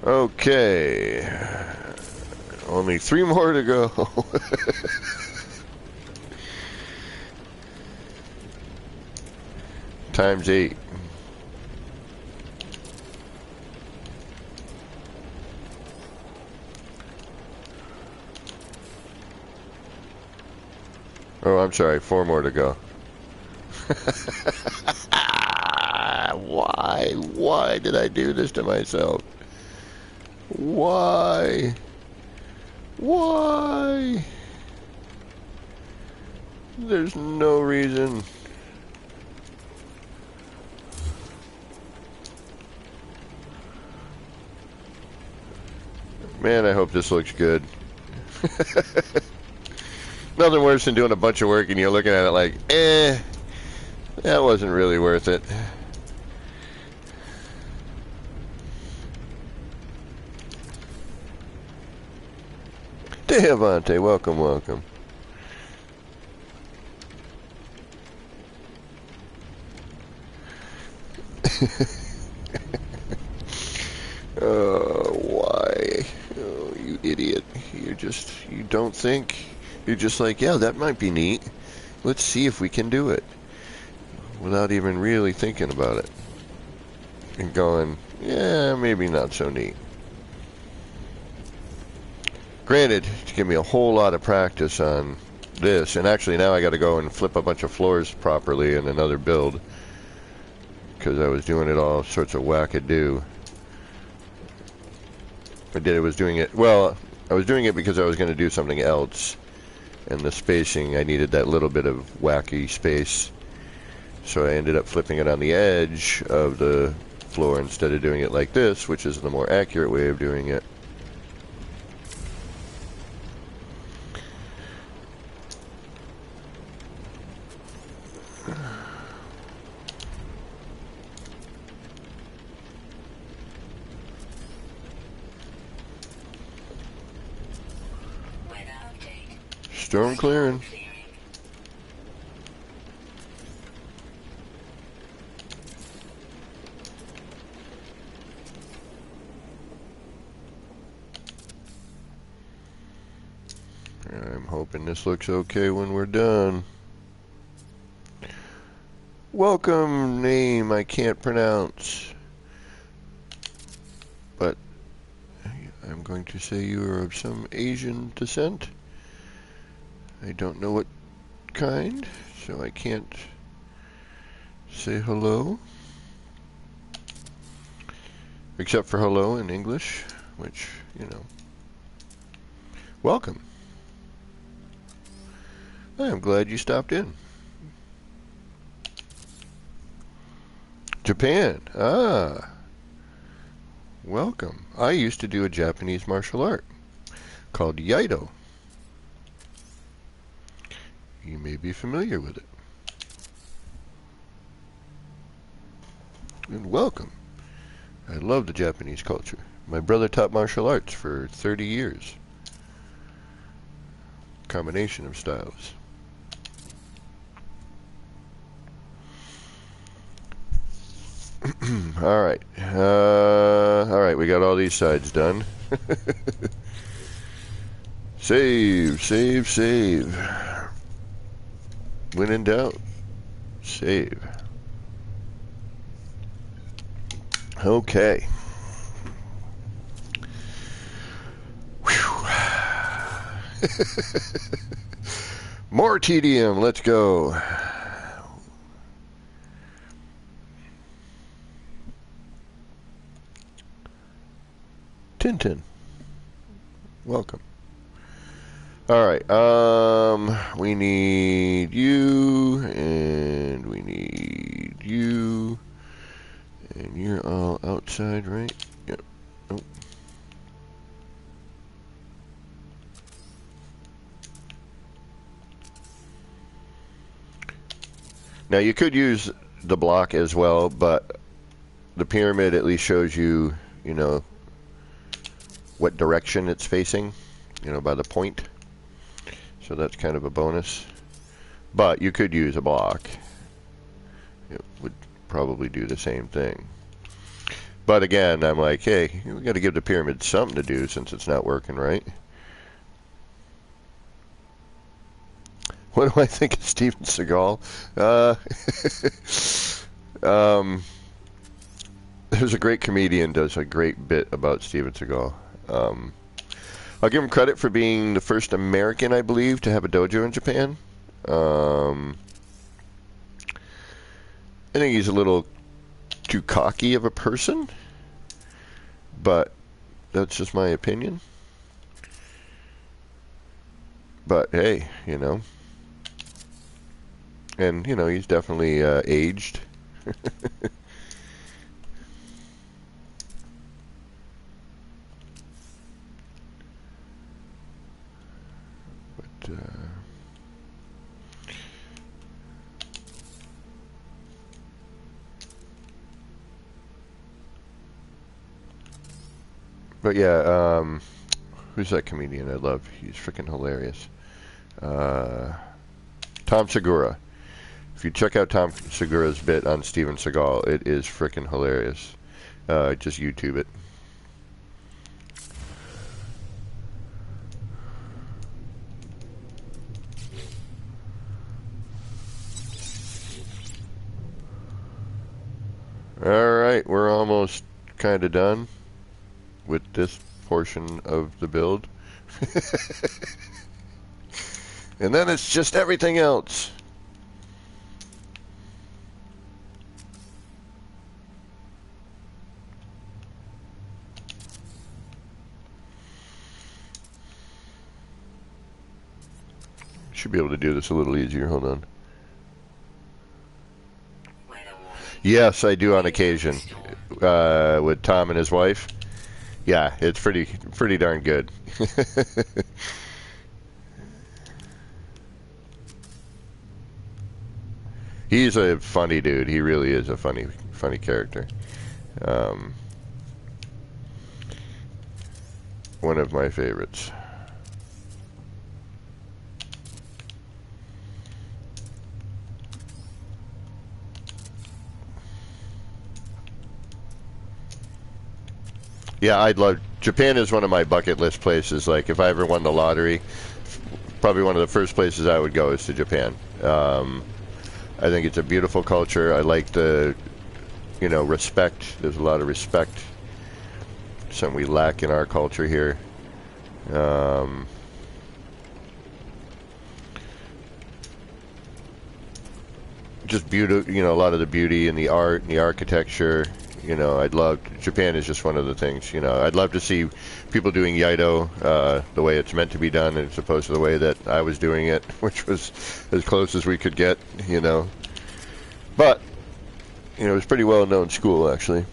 Okay. Only 3 more to go. Times 8. Oh, I'm sorry. 4 more to go. Why? Why did I do this to myself? Why? Why? There's no reason. Man, I hope this looks good. Nothing worse than doing a bunch of work and you're looking at it like, that wasn't really worth it. Devante, welcome, welcome. Why? Oh, you idiot. You don't think. You're just like, yeah, that might be neat. Let's see if we can do it. Without even really thinking about it. And going, yeah, maybe not so neat. Granted, to give me a whole lot of practice on this, and actually now I got to go and flip a bunch of floors properly in another build. Because I was doing it all sorts of wackadoo. I was doing it because I was going to do something else. And the spacing, I needed that little bit of wacky space. So I ended up flipping it on the edge of the floor instead of doing it like this, which is the more accurate way of doing it. Storm clearing. I'm hoping this looks okay when we're done. Welcome, name I can't pronounce, but I'm going to say you are of some Asian descent. I don't know what kind, so I can't say hello. Except for hello in English, which, you know. Welcome. I'm glad you stopped in. Japan. Ah. Welcome. I used to do a Japanese martial art called Iaido. You may be familiar with it. And welcome. I love the Japanese culture. My brother taught martial arts for 30 years. Combination of styles. Alright. Alright, we got all these sides done. Save, save, save. When in doubt, save. Okay. More TDM, let's go. Tintin, welcome. Alright, we need you, and we need you, and you're all outside, right? Yep. Oh. Now you could use the block as well, but the pyramid at least shows you, you know, what direction it's facing, you know, by the point. So that's kind of a bonus. But you could use a block. It would probably do the same thing. But again, I'm like, hey, we got to give the pyramid something to do since it's not working right. What do I think of Steven Seagal? There's a great comedian does a great bit about Steven Seagal. I'll give him credit for being the first American, I believe, to have a dojo in Japan. I think he's a little too cocky of a person, but that's just my opinion. But hey, you know, and you know, he's definitely aged. But yeah, who's that comedian I love? He's freaking hilarious. Tom Segura. If you check out Tom Segura's bit on Steven Seagal, it is freaking hilarious. Just YouTube it. Alright, we're almost kind of done with this portion of the build. And then it's just everything else. Should be able to do this a little easier. Hold on. Yes, I do on occasion. With Tom and his wife. Yeah, it's pretty darn good. He's a funny dude. He really is a funny character. One of my favorites. Yeah, I'd love... Japan is one of my bucket list places. Like, if I ever won the lottery, probably one of the first places I would go is to Japan. I think it's a beautiful culture. I like the, you know, respect. There's a lot of respect. Something we lack in our culture here. Just beauty, you know, a lot of the beauty and the art and the architecture. You know, I'd love... Japan is just one of the things, you know. I'd love to see people doing Iaido the way it's meant to be done as opposed to the way that I was doing it, which was as close as we could get, you know. But, you know, it was a pretty well-known school, actually.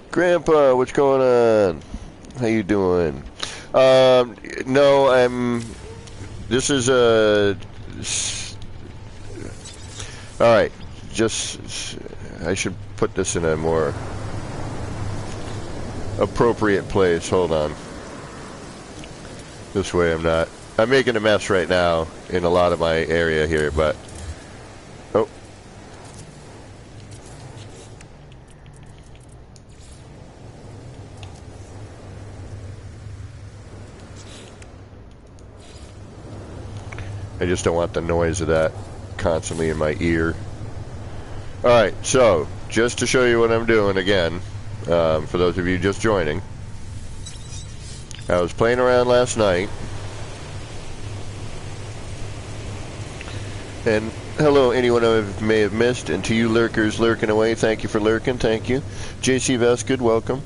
Grandpa, what's going on? How you doing? No, I'm... This is a... Alright. Just, I should put this in a more appropriate place. Hold on. This way I'm making a mess right now in a lot of my area here, but... Oh. I just don't want the noise of that constantly in my ear. Alright, so, just to show you what I'm doing again, for those of you just joining, I was playing around last night, and hello anyone I may have missed, and to you lurkers lurking away, thank you for lurking, thank you. JC Vesgood, welcome.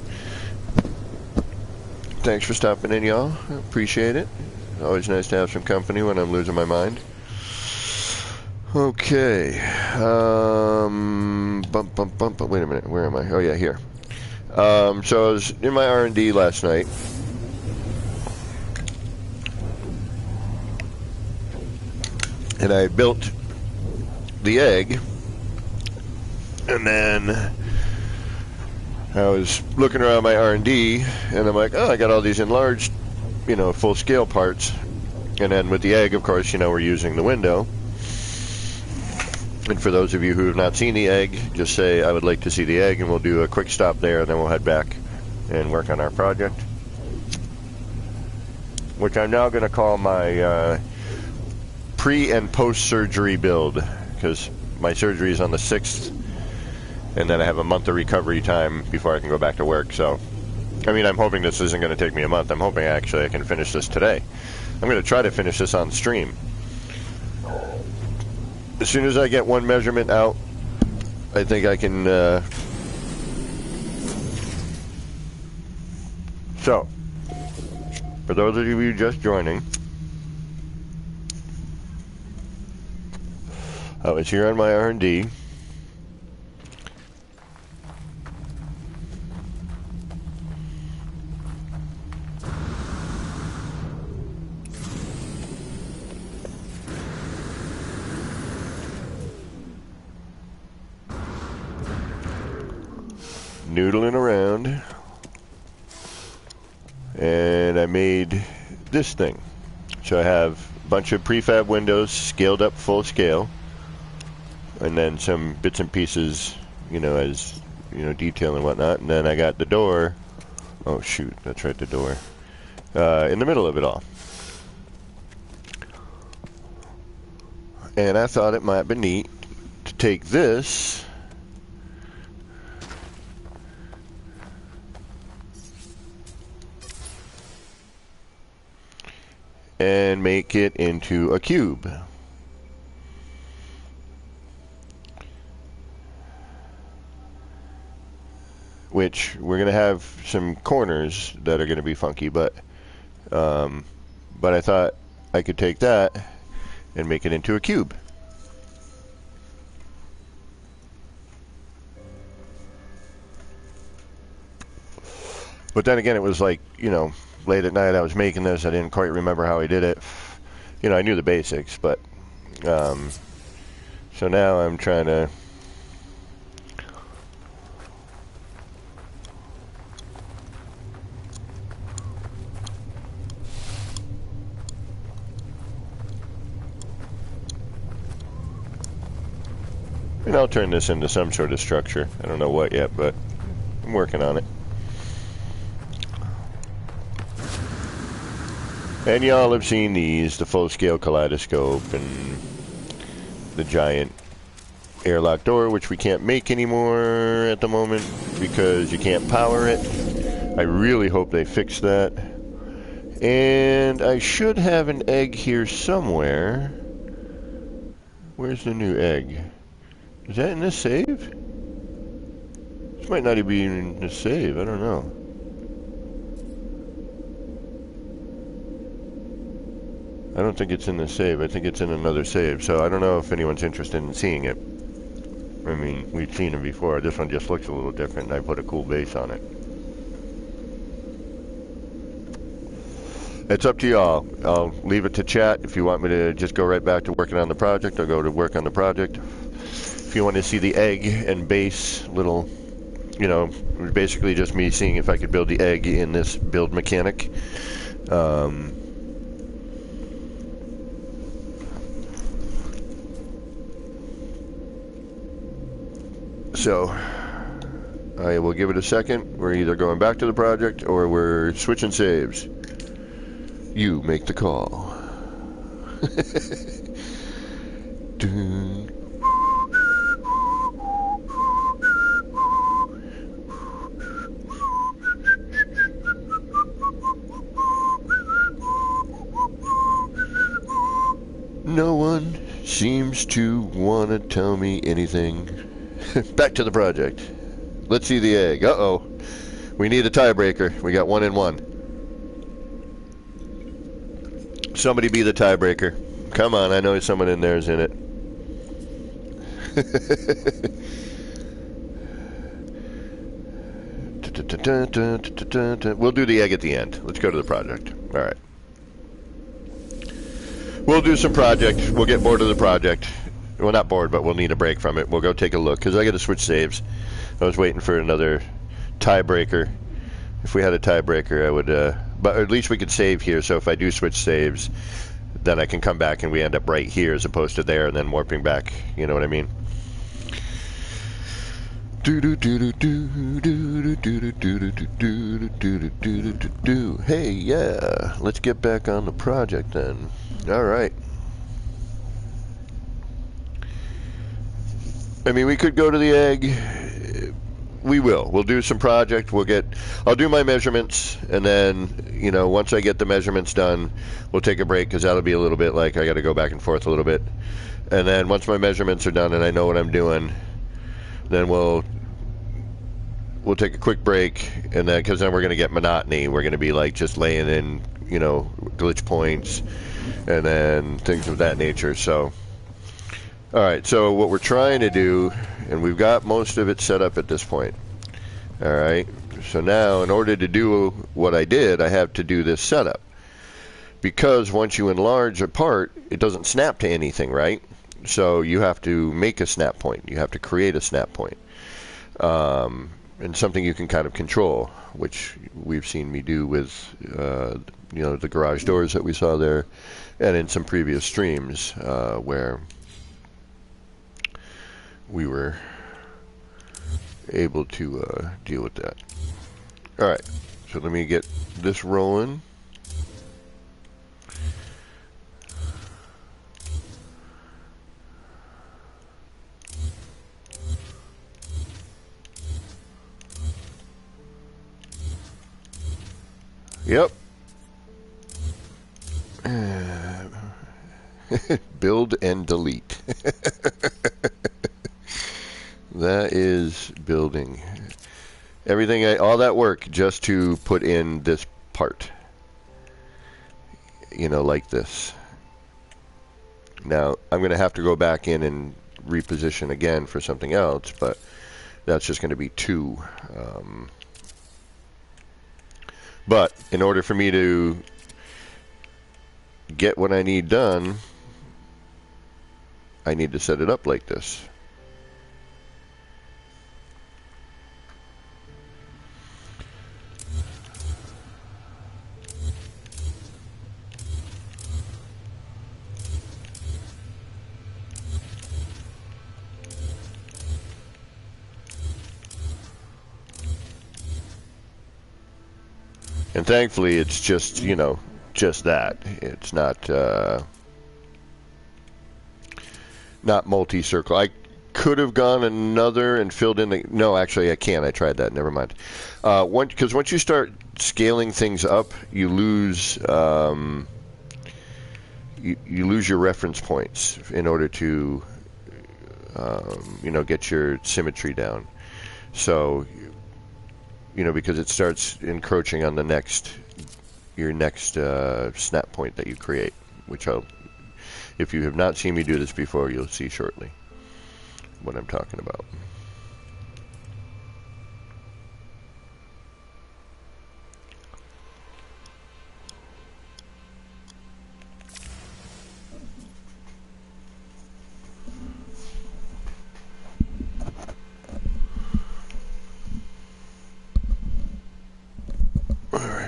Thanks for stopping in, y'all, I appreciate it. Always nice to have some company when I'm losing my mind. Okay, wait a minute, where am I? Oh yeah, here. So I was in my R&D last night. And I built the egg. And then I was looking around my R&D, and I'm like, oh, I got all these enlarged, you know, full-scale parts. And then with the egg, of course, you know, we're using the window. And for those of you who have not seen the egg, just say, I would like to see the egg, and we'll do a quick stop there, and then we'll head back and work on our project. Which I'm now going to call my pre- and post-surgery build, because my surgery is on the 6th, and then I have a month of recovery time before I can go back to work. So, I mean, I'm hoping this isn't going to take me a month. I'm hoping actually I can finish this today. I'm going to try to finish this on stream. As soon as I get one measurement out, I think I can... So, for those of you just joining, I was here on my R&D. Noodling around, and I made this thing. So I have a bunch of prefab windows scaled up full scale, and then some bits and pieces, you know, as you know, detail and whatnot. And then I got the door. Oh shoot, that's right, the door in the middle of it all. And I thought it might be neat to take this and make it into a cube. Which we're going to have some corners that are going to be funky, but I thought I could take that and make it into a cube. But then again, it was like, you know, late at night I was making this. I didn't quite remember how I did it. You know, I knew the basics, but so now I'm trying to I'll turn this into some sort of structure. I don't know what yet, but I'm working on it. And y'all have seen these, the full-scale kaleidoscope and the giant airlock door, which we can't make anymore at the moment because you can't power it. I really hope they fix that. And I should have an egg here somewhere. Where's the new egg? Is that in this save? This might not even be in the save, I don't know. I don't think it's in the save. I think it's in another save. So I don't know if anyone's interested in seeing it. I mean, we've seen it before. This one just looks a little different, and I put a cool base on it. It's up to y'all. I'll leave it to chat. If you want me to just go right back to working on the project, I'll go to work on the project. If you want to see the egg and base little, you know, basically just me seeing if I could build the egg in this build mechanic. So I will give it a second. We're either going back to the project or we're switching saves. You make the call. Dun. No one seems to want to tell me anything. Back to the project. Let's see the egg. Uh-oh. We need a tiebreaker. We got 1 and 1. Somebody be the tiebreaker. Come on, I know someone in there is in it. We'll do the egg at the end. Let's go to the project. All right. We'll do some project. We'll get bored of the project. Well, not bored, but we'll need a break from it. We'll go take a look, because I got to switch saves. I was waiting for another tiebreaker. If we had a tiebreaker, I would... but at least we could save here, so if I do switch saves, then I can come back and we end up right here as opposed to there and then warping back. You know what I mean? Hey, yeah, let's get back on the project then. All right. I mean, we could go to the egg. We will. We'll do some project. I'll do my measurements, and then, you know, once I get the measurements done, we'll take a break because that'll be a little bit like I got to go back and forth a little bit. And then once my measurements are done and I know what I'm doing, then we'll take a quick break, and then because then we're going to get monotony. We're going to be like just laying in, you know, glitch points and then things of that nature. So. All right, so what we're trying to do, and we've got most of it set up at this point. All right, so now in order to do what I did, I have to do this setup. Because once you enlarge a part, it doesn't snap to anything, right? So you have to make a snap point. You have to create a snap point. And something you can kind of control, which we've seen me do with, you know, the garage doors that we saw there, and in some previous streams where we were able to deal with that. All right, so let me get this rolling. Yep. Build and delete. That is building. Everything, all that work just to put in this part. You know, like this. Now, I'm going to have to go back in and reposition again for something else, but that's just going to be two. But in order for me to get what I need done, I need to set it up like this. And thankfully, it's just, you know, just that. It's not multi-circle. I could have gone another and filled in the... No, actually, I can't. I tried that. Never mind. Because once you start scaling things up, you lose... you lose your reference points in order to, you know, get your symmetry down. So... You know, because it starts encroaching on your next snap point that you create, which if you have not seen me do this before, you'll see shortly what I'm talking about.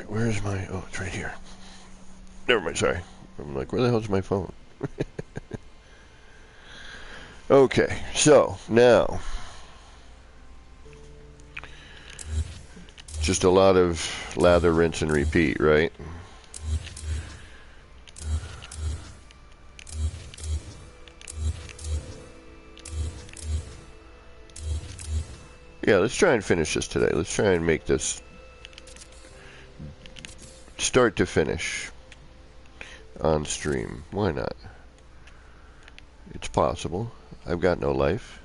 Where's my... Oh, it's right here. Never mind, sorry. I'm like, where the hell's my phone? Okay, so, now... Just a lot of lather, rinse, and repeat, right? Yeah, let's try and finish this today. Let's try and make this... start to finish on stream. Why not? It's possible. I've got no life.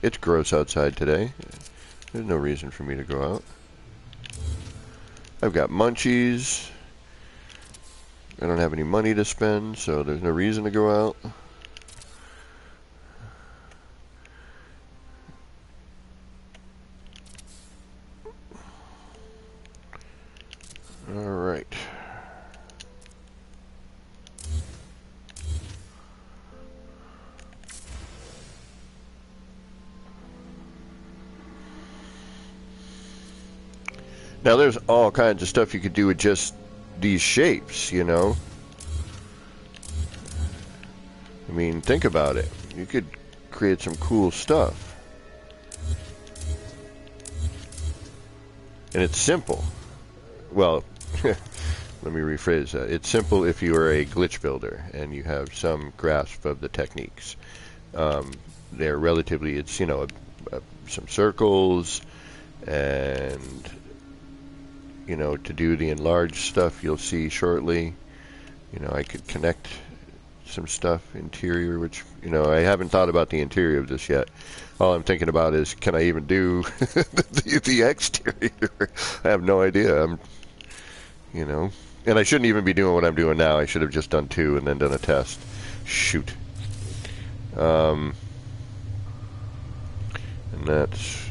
It's gross outside today. There's no reason for me to go out. I've got munchies. I don't have any money to spend, so there's no reason to go out. All right. Now there's all kinds of stuff you could do with just these shapes, you know. mean, think about it. You could create some cool stuff. And it's simple. Well, let me rephrase that. It's simple if you are a glitch builder and you have some grasp of the techniques. They're relatively, it's, you know, some circles, and, you know, to do the enlarged stuff you'll see shortly. You know, I could connect some stuff, interior, which, you know, I haven't thought about the interior of this yet. All I'm thinking about is, can I even do the exterior? I have no idea. You know, and I shouldn't even be doing what I'm doing now. I should have just done 2 and then done a test. Shoot. And that's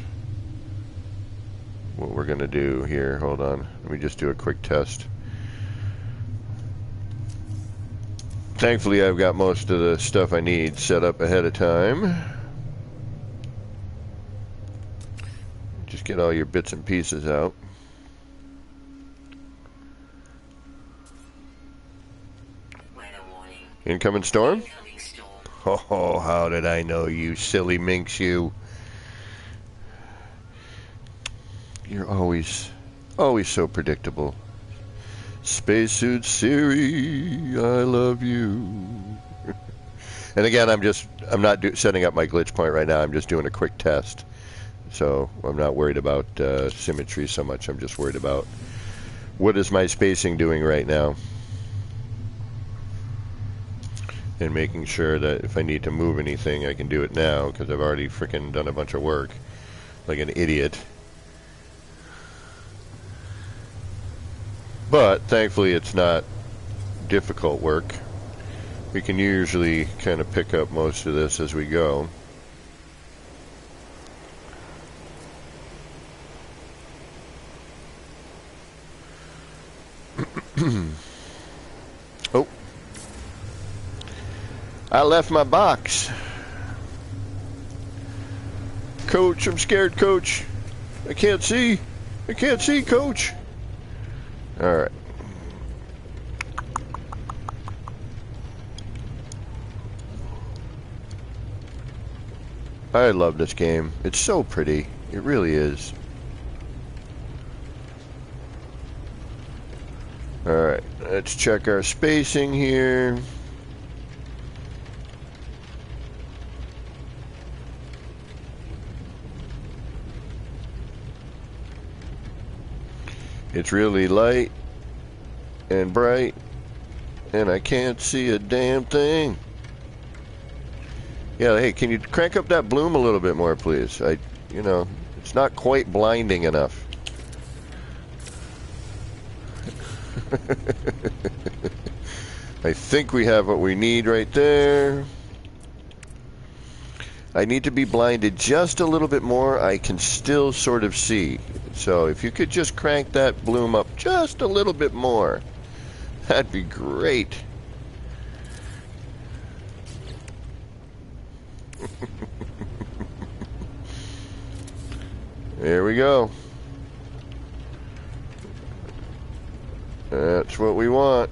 what we're going to do here. Hold on. Let me just do a quick test. Thankfully, I've got most of the stuff I need set up ahead of time. Just get all your bits and pieces out. Incoming storm? Oh, how did I know, you silly minx, you? You're always so predictable. Spacesuit Siri, I love you. And again, I'm not setting up my glitch point right now. I'm just doing a quick test. So I'm not worried about symmetry so much. I'm just worried about what is my spacing doing right now. And making sure that if I need to move anything, I can do it now, because I've already frickin' done a bunch of work like an idiot. But thankfully it's not difficult work. We can usually kind of pick up most of this as we go. Oh. I left my box. Coach, I'm scared, Coach. I can't see. I can't see, Coach. All right. I love this game. It's so pretty. It really is. All right. Let's check our spacing here. It's really light and bright, and I can't see a damn thing. Yeah, hey, can you crank up that bloom a little bit more, please? You know, it's not quite blinding enough. I think we have what we need right there. I need to be blinded just a little bit more. I can still sort of see. So if you could just crank that bloom up just a little bit more, that'd be great. There we go. That's what we want.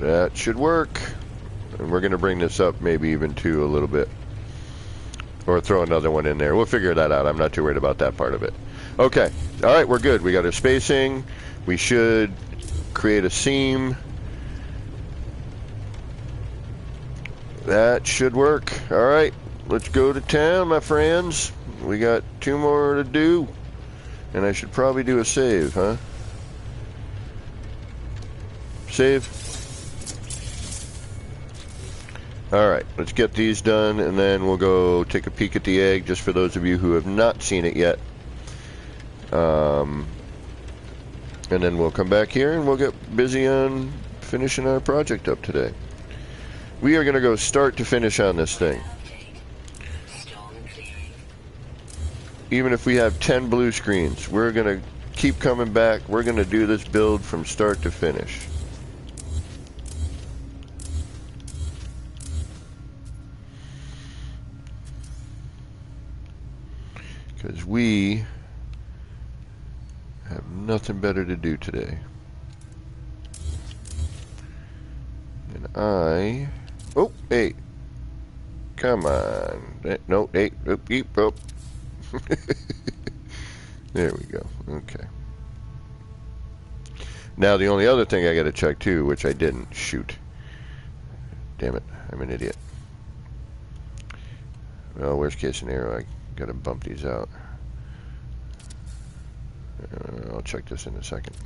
That should work. And we're going to bring this up maybe even to a little bit. Or throw another one in there. We'll figure that out. I'm not too worried about that part of it. Okay. All right, we're good. We got our spacing. We should create a seam. That should work. All right. Let's go to town, my friends. We got 2 more to do. And I should probably do a save, huh? Save. Alright, let's get these done, and then we'll go take a peek at the egg, just for those of you who have not seen it yet. And then we'll come back here, and we'll get busy on finishing our project up today. We are going to go start to finish on this thing. Even if we have 10 blue screens, we're going to keep coming back. We're going to do this build from start to finish. Because we have nothing better to do today. Oh, hey. Come on. No, hey. Oh. There we go. Okay. Now the only other thing I gotta check too, which I didn't. Shoot. Damn it. I'm an idiot. Well, worst case scenario, I gotta bump these out. I'll check this in a second.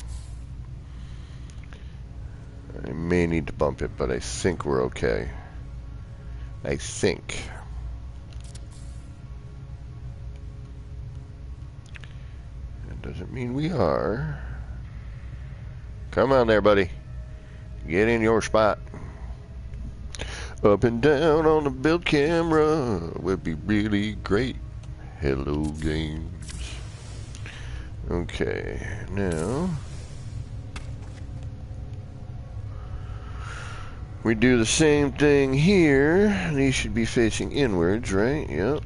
I may need to bump it, but I think we're okay. I think. That doesn't mean we are. Come on there, buddy. Get in your spot. Up and down on the build camera would be really great. Hello, games. Okay, now we do the same thing here. These should be facing inwards, right? Yep.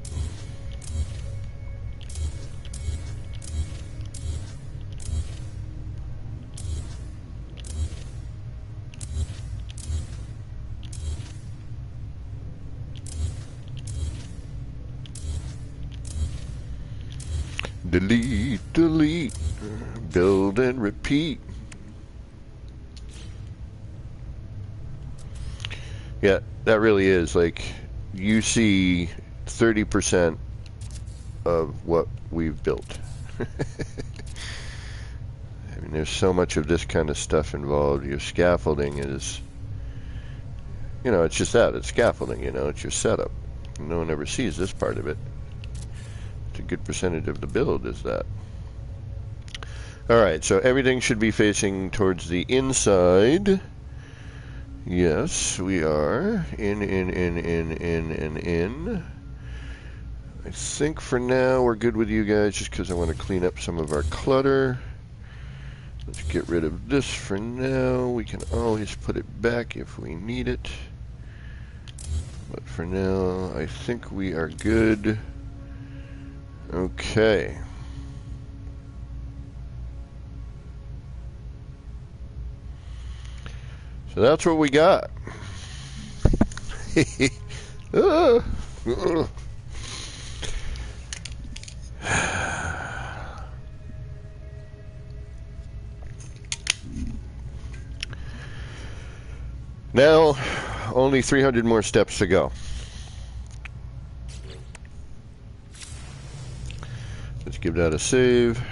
Delete, delete, build and repeat. Yeah, that really is like you see 30% of what we've built. I mean, there's so much of this kind of stuff involved. Your scaffolding is, you know, it's just that. It's scaffolding, you know, it's your setup. No one ever sees this part of it. It's a good percentage of the build is that. Alright, so everything should be facing towards the inside. Yes, we are. In. I think for now we're good with you guys just because I want to clean up some of our clutter. Let's get rid of this for now. We can always put it back if we need it. But for now, I think we are good. Okay. So that's what we got. Now, only 300 more steps to go. Let's give that a save.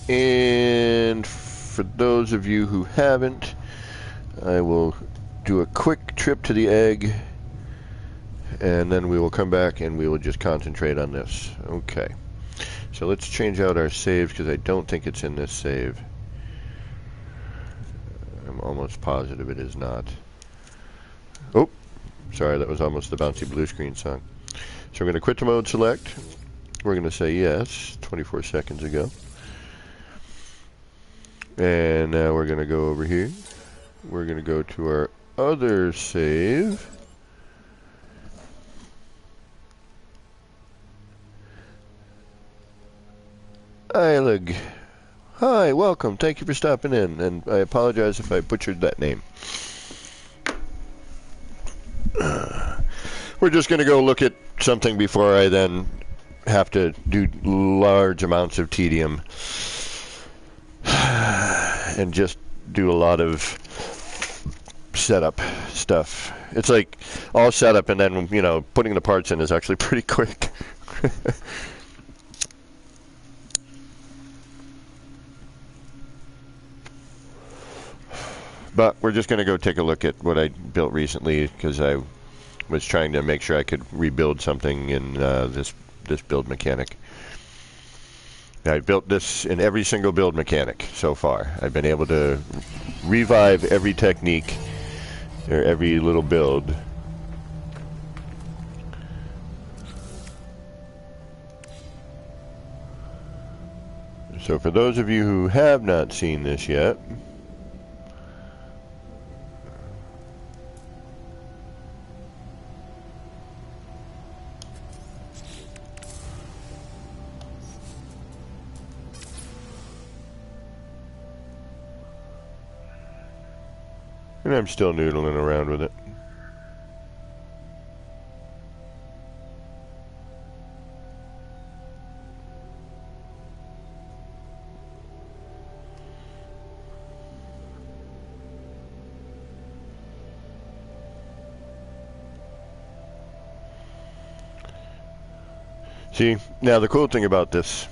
And for those of you who haven't, I will do a quick trip to the egg, and then we will come back and we will just concentrate on this. Okay. So let's change out our saves because I don't think it's in this save. I'm almost positive it is not. Oh, sorry, that was almost the bouncy blue screen song. So we're going to quit the mode select. We're going to say yes, 24 seconds ago. And now we're going to go over here. We're going to go to our other save. Eilig. Hi, welcome. Thank you for stopping in. And I apologize if I butchered that name. We're just going to go look at something before I then have to do large amounts of tedium and just do a lot of setup stuff. It's like all setup and then, you know, putting the parts in is actually pretty quick. But we're just going to go take a look at what I built recently because I was trying to make sure I could rebuild something in this build mechanic. I built this in every single build mechanic so far. I've been able to revive every technique or every little build. So for those of you who have not seen this yet, And I'm still noodling around with it. See, now the cool thing about this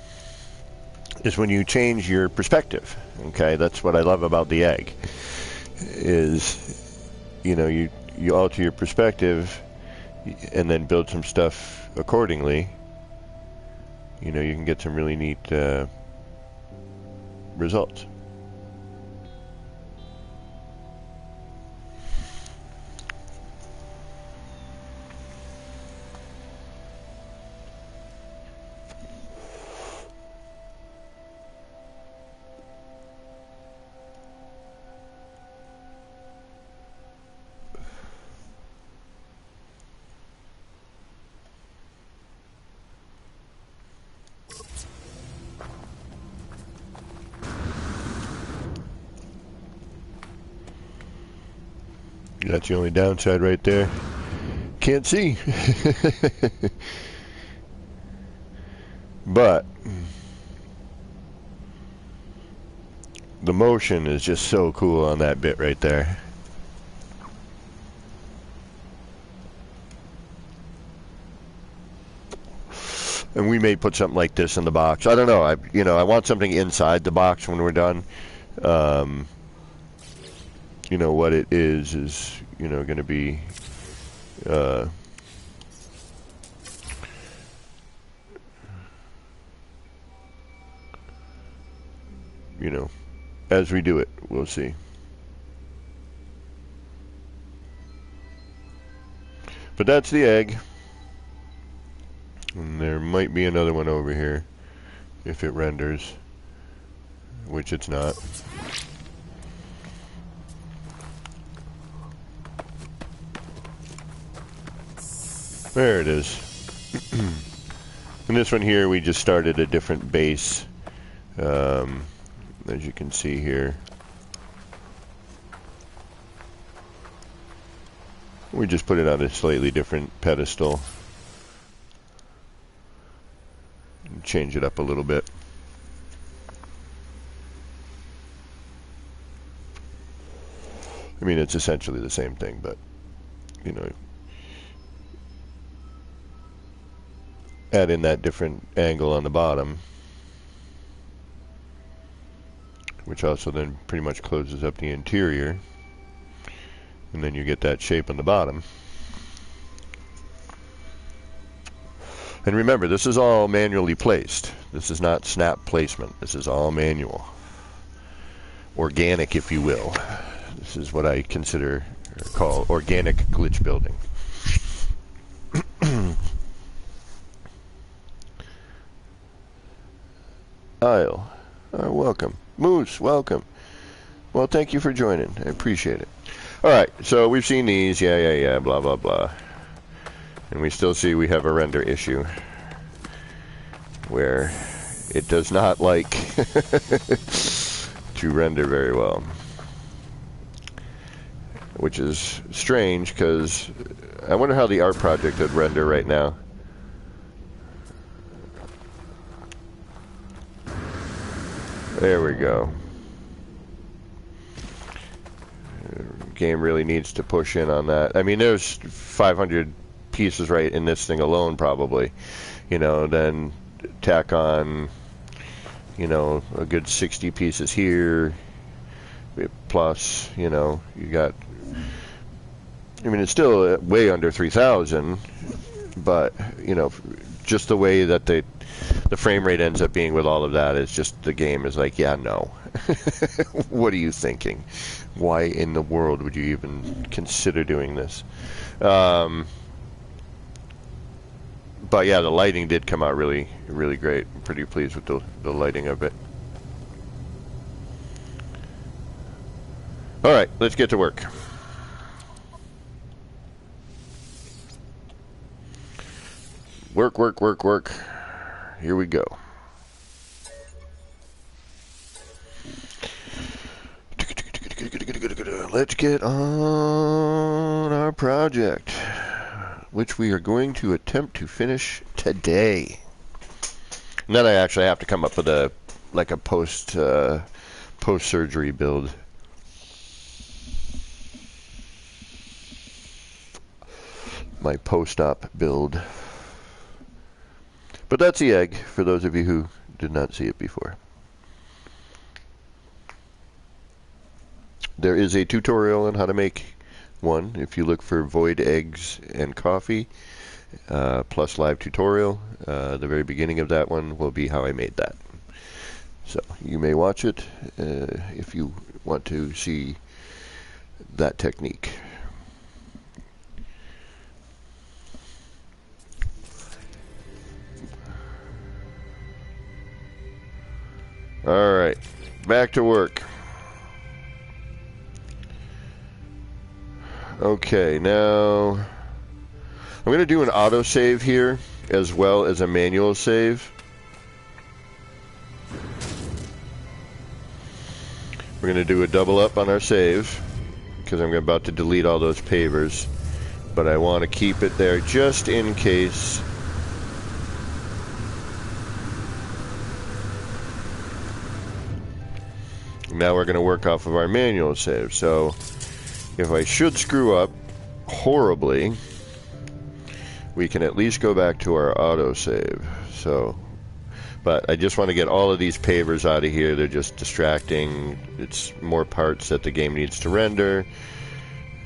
is when you change your perspective, okay, that's what I love about the egg, is, you know, you alter your perspective and then build some stuff accordingly. You know, you can get some really neat results. That's the only downside right there. Can't see. But the motion is just so cool on that bit right there. And we may put something like this in the box. I don't know. I want something inside the box when we're done. You know, what it is, you know, going to be, you know, as we do it, we'll see. But that's the egg. And there might be another one over here if it renders, which it's not. There it is. And this one here, we just started a different base, as you can see here. We just put it on a slightly different pedestal. Change it up a little bit. I mean, it's essentially the same thing, but, you know, add in that different angle on the bottom, which also then pretty much closes up the interior, and then you get that shape on the bottom. And remember, this is all manually placed. This is not snap placement. This is all manual. Organic, if you will. This is what I consider or call organic glitch building. Isle, welcome. Moose, welcome. Well, thank you for joining. I appreciate it. Alright, so we've seen these. Yeah, blah, blah, blah. And we still see we have a render issue where it does not like to render very well. Which is strange, because I wonder how the art project would render right now. There we go. Game really needs to push in on that. I mean, there's 500 pieces right in this thing alone, probably. You know, then tack on, you know, a good 60 pieces here. Plus, you know, you got, I mean, it's still way under 3,000, but, you know, just the way that the frame rate ends up being with all of that is just, the game is like, yeah, no. What are you thinking? Why in the world would you even consider doing this? But yeah, the lighting did come out really, really great. I'm pretty pleased with the lighting of it. Alright, let's get to work. Work, work, work, work. Here we go. Let's get on our project, which we are going to attempt to finish today. And then I actually have to come up with a post-surgery build. My post-op build. But that's the egg, for those of you who did not see it before. There is a tutorial on how to make one. If you look for void eggs and coffee, plus live tutorial, the very beginning of that one will be how I made that. So you may watch it if you want to see that technique. All right, back to work. Okay, now I'm going to do an autosave here as well as a manual save. We're going to do a double up on our save because I'm about to delete all those pavers, but I want to keep it there just in case. Now we're going to work off of our manual save. So if I should screw up horribly, we can at least go back to our autosave. So, but I just want to get all of these pavers out of here. They're just distracting. It's more parts that the game needs to render.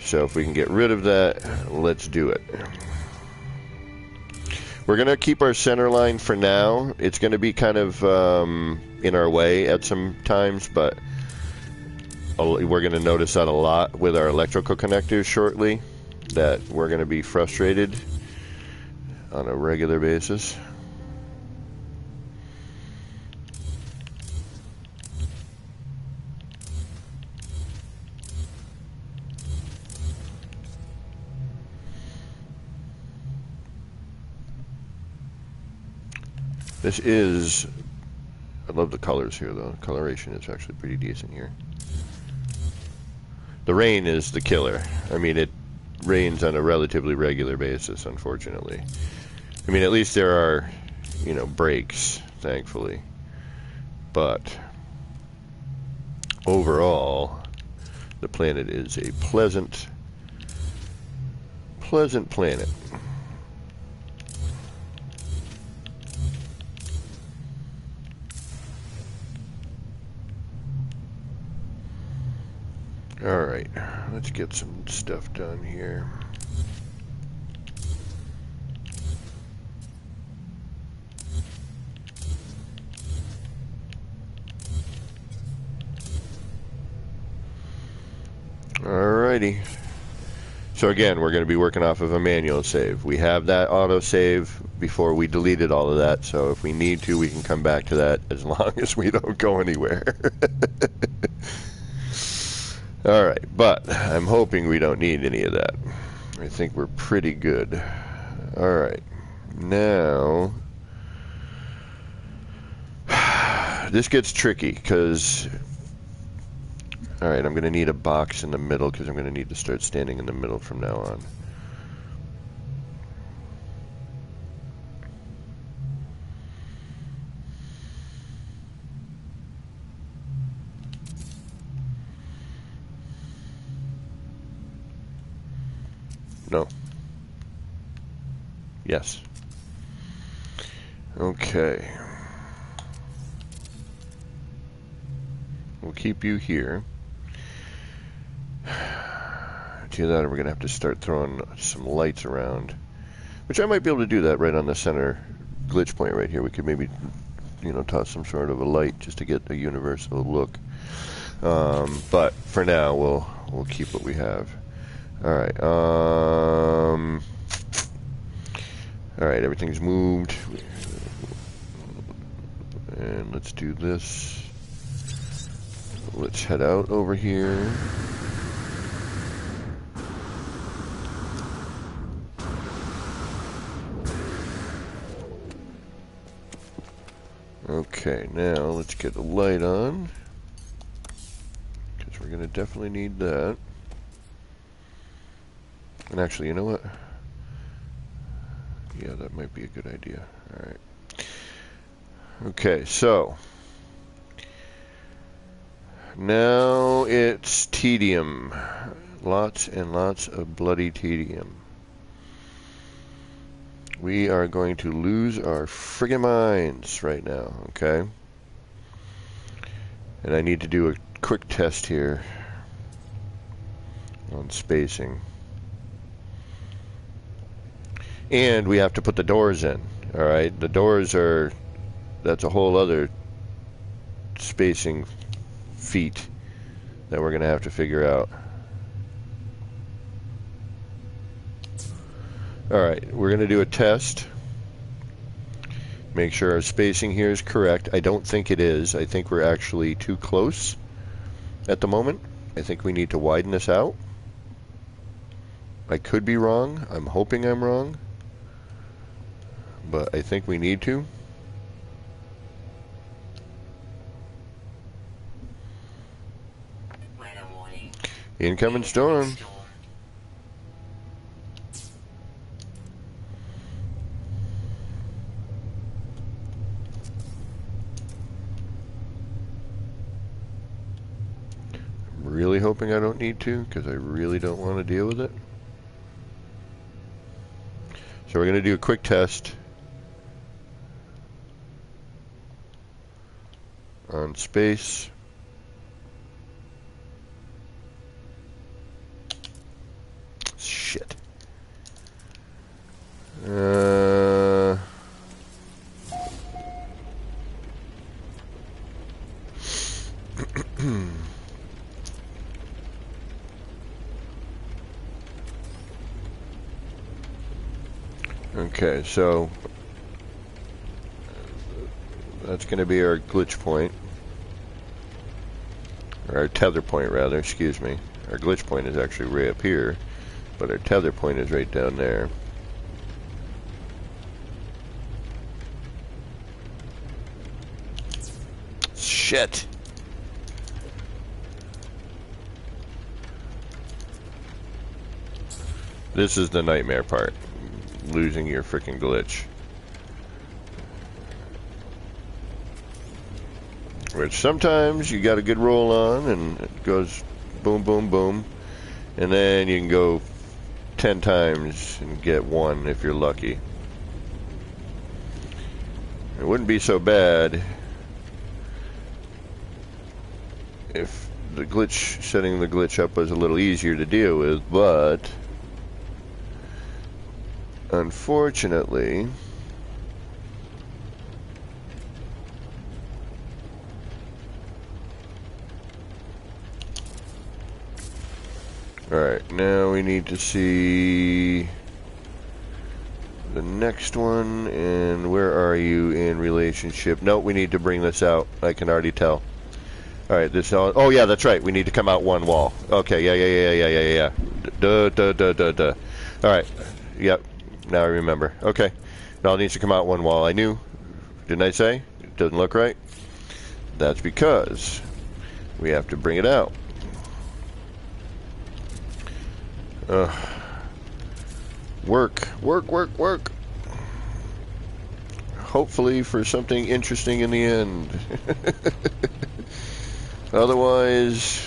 So if we can get rid of that, let's do it. We're going to keep our center line for now. It's going to be kind of in our way at some times, but we're going to notice that a lot with our electrical connectors shortly, that we're going to be frustrated on a regular basis. This is, I love the colors here though. Coloration is actually pretty decent here. The rain is the killer. I mean, it rains on a relatively regular basis, unfortunately. I mean, at least there are, you know, breaks, thankfully. But overall, the planet is a pleasant planet. Alright, let's get some stuff done here. Alrighty. So again, we're going to be working off of a manual save. We have that auto save before we deleted all of that, so if we need to, we can come back to that as long as we don't go anywhere. Alright, but I'm hoping we don't need any of that. I think we're pretty good. Alright, now this gets tricky because, alright, I'm going to need a box in the middle because I'm going to need to start standing in the middle from now on. No. Yes. Okay. We'll keep you here. To that, we're going to have to start throwing some lights around. Which I might be able to do that right on the center glitch point right here. We could maybe, you know, toss some sort of a light just to get a universal look. But for now, we'll keep what we have. Alright, alright, everything's moved. And let's do this. Let's head out over here. Okay, now let's get the light on. Because we're going to definitely need that. And actually, you know what? Yeah, that might be a good idea. Alright. Okay, so now it's tedium. Lots and lots of bloody tedium. We are going to lose our friggin' minds right now, okay? And I need to do a quick test here on spacing. And we have to put the doors in, alright? The doors are, that's a whole other spacing feat that we're going to have to figure out. Alright, we're going to do a test. Make sure our spacing here is correct. I don't think it is. I think we're actually too close at the moment. I think we need to widen this out. I could be wrong. I'm hoping I'm wrong. But I think we need to. Weather warning. Incoming storm. I'm really hoping I don't need to, because I really don't want to deal with it. So we're going to do a quick test on space. Shit. Okay, so that's going to be our glitch point. Or our tether point, rather, excuse me. Our glitch point is actually right up here, but our tether point is right down there. Shit! This is the nightmare part. Losing your freaking glitch. Which sometimes you got a good roll on and it goes boom, boom, boom. And then you can go 10 times and get one if you're lucky. It wouldn't be so bad if the glitch, setting the glitch up was a little easier to deal with, but unfortunately, alright, now we need to see the next one, and where are you in relationship? Nope, we need to bring this out. I can already tell. Alright, this all, oh yeah, that's right, we need to come out one wall. Okay, yeah. Duh. Alright, yep, now I remember. Okay, it all needs to come out one wall. I knew, didn't I say? It doesn't look right. That's because we have to bring it out. Work. Hopefully for something interesting in the end. Otherwise,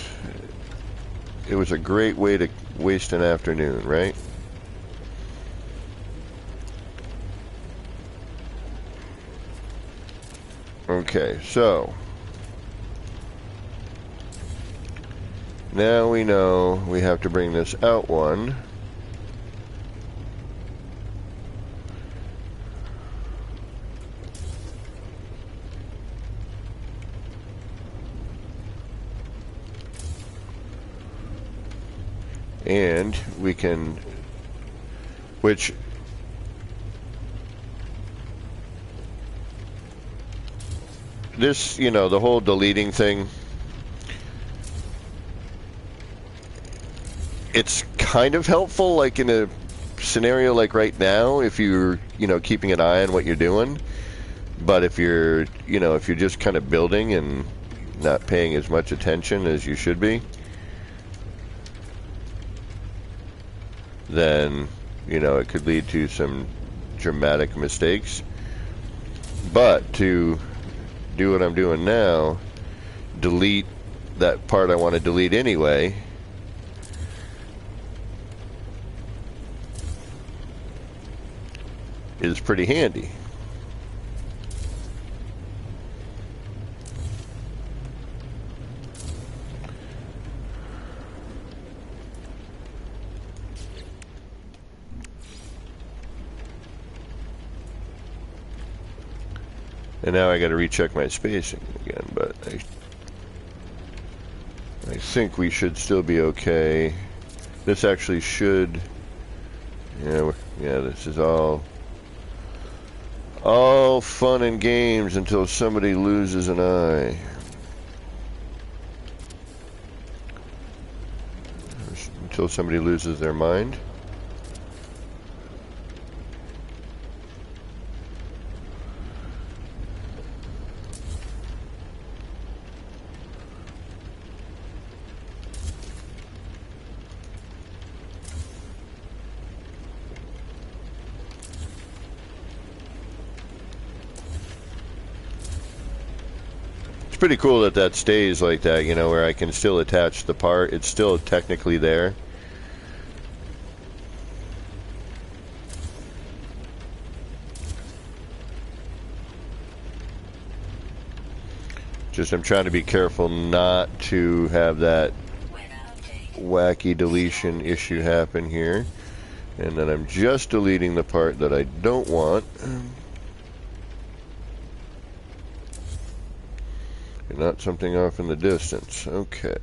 it was a great way to waste an afternoon, right? Okay, so now we know we have to bring this out one. And we can, which this, you know, the whole deleting thing, it's kind of helpful, like in a scenario like right now, if you're, you know, keeping an eye on what you're doing. But if you're, you know, if you're just kind of building and not paying as much attention as you should be, then, you know, it could lead to some dramatic mistakes. But to do what I'm doing now, delete that part I want to delete anyway, is pretty handy. And now I got to recheck my spacing again, but I think we should still be okay. This actually should, yeah, this is all fun and games until somebody loses an eye. Until somebody loses their mind. It's pretty cool that that stays like that, you know, where I can still attach the part. It's still technically there. Just I'm trying to be careful not to have that wacky deletion issue happen here. And then I'm just deleting the part that I don't want. Not something off in the distance. Okay.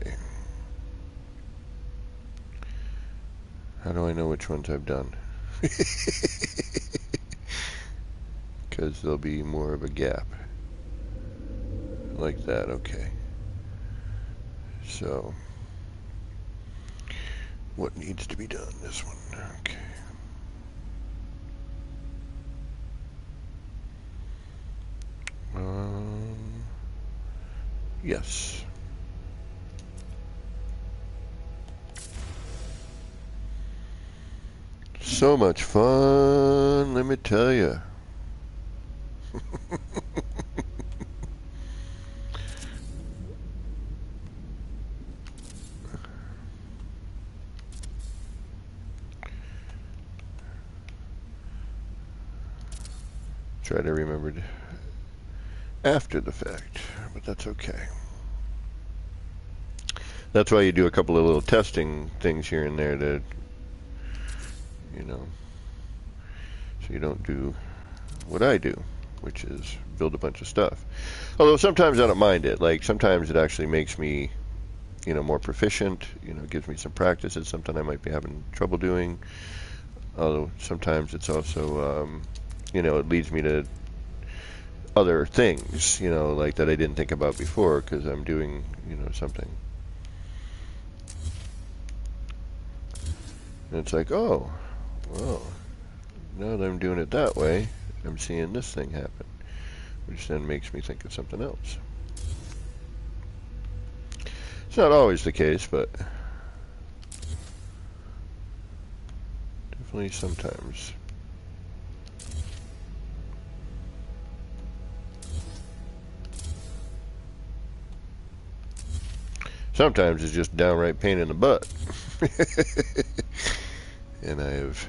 How do I know which ones I've done? Because there'll be more of a gap. Like that, okay. So, what needs to be done? This one, okay. Yes. So much fun, let me tell you. Try to remember after the fact, but that's okay. That's why you do a couple of little testing things here and there to, you know, so you don't do what I do, which is build a bunch of stuff. Although sometimes I don't mind it. Like sometimes it actually makes me, you know, more proficient. You know, gives me some practice. It's something I might be having trouble doing. Although sometimes it's also, you know, it leads me to other things, you know, like that I didn't think about before because I'm doing, you know, something. And it's like, oh, well, now that I'm doing it that way, I'm seeing this thing happen, which then makes me think of something else. It's not always the case, but definitely sometimes. Sometimes it's just downright pain in the butt. And I have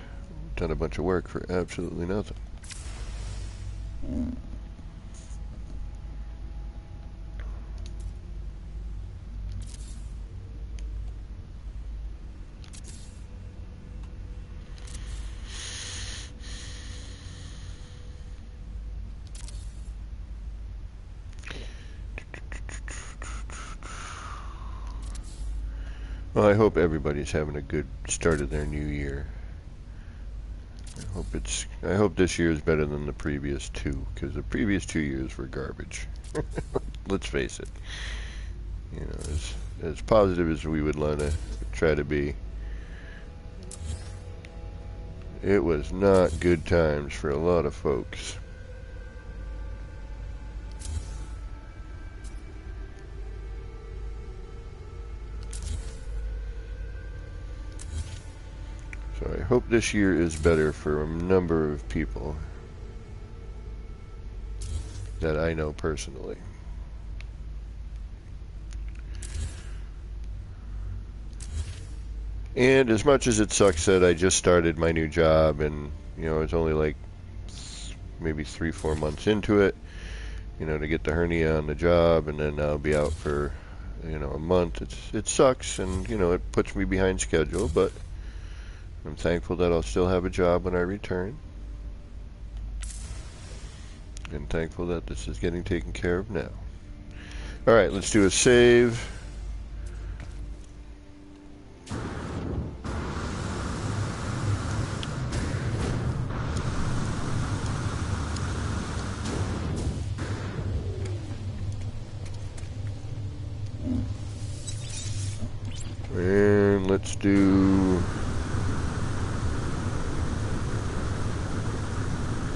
done a bunch of work for absolutely nothing. Well, I hope everybody's having a good start of their new year. I hope this year is better than the previous two, because the previous 2 years were garbage. Let's face it. You know, as positive as we would want to try to be, it was not good times for a lot of folks. So I hope this year is better for a number of people that I know personally. And as much as it sucks that I just started my new job and, you know, it's only like maybe 3-4 months into it, you know, to get the hernia on the job, and then I'll be out for, you know, a month. It sucks, and, you know, it puts me behind schedule, but I'm thankful that I'll still have a job when I return. And thankful that this is getting taken care of now. Alright, let's do a save. And let's do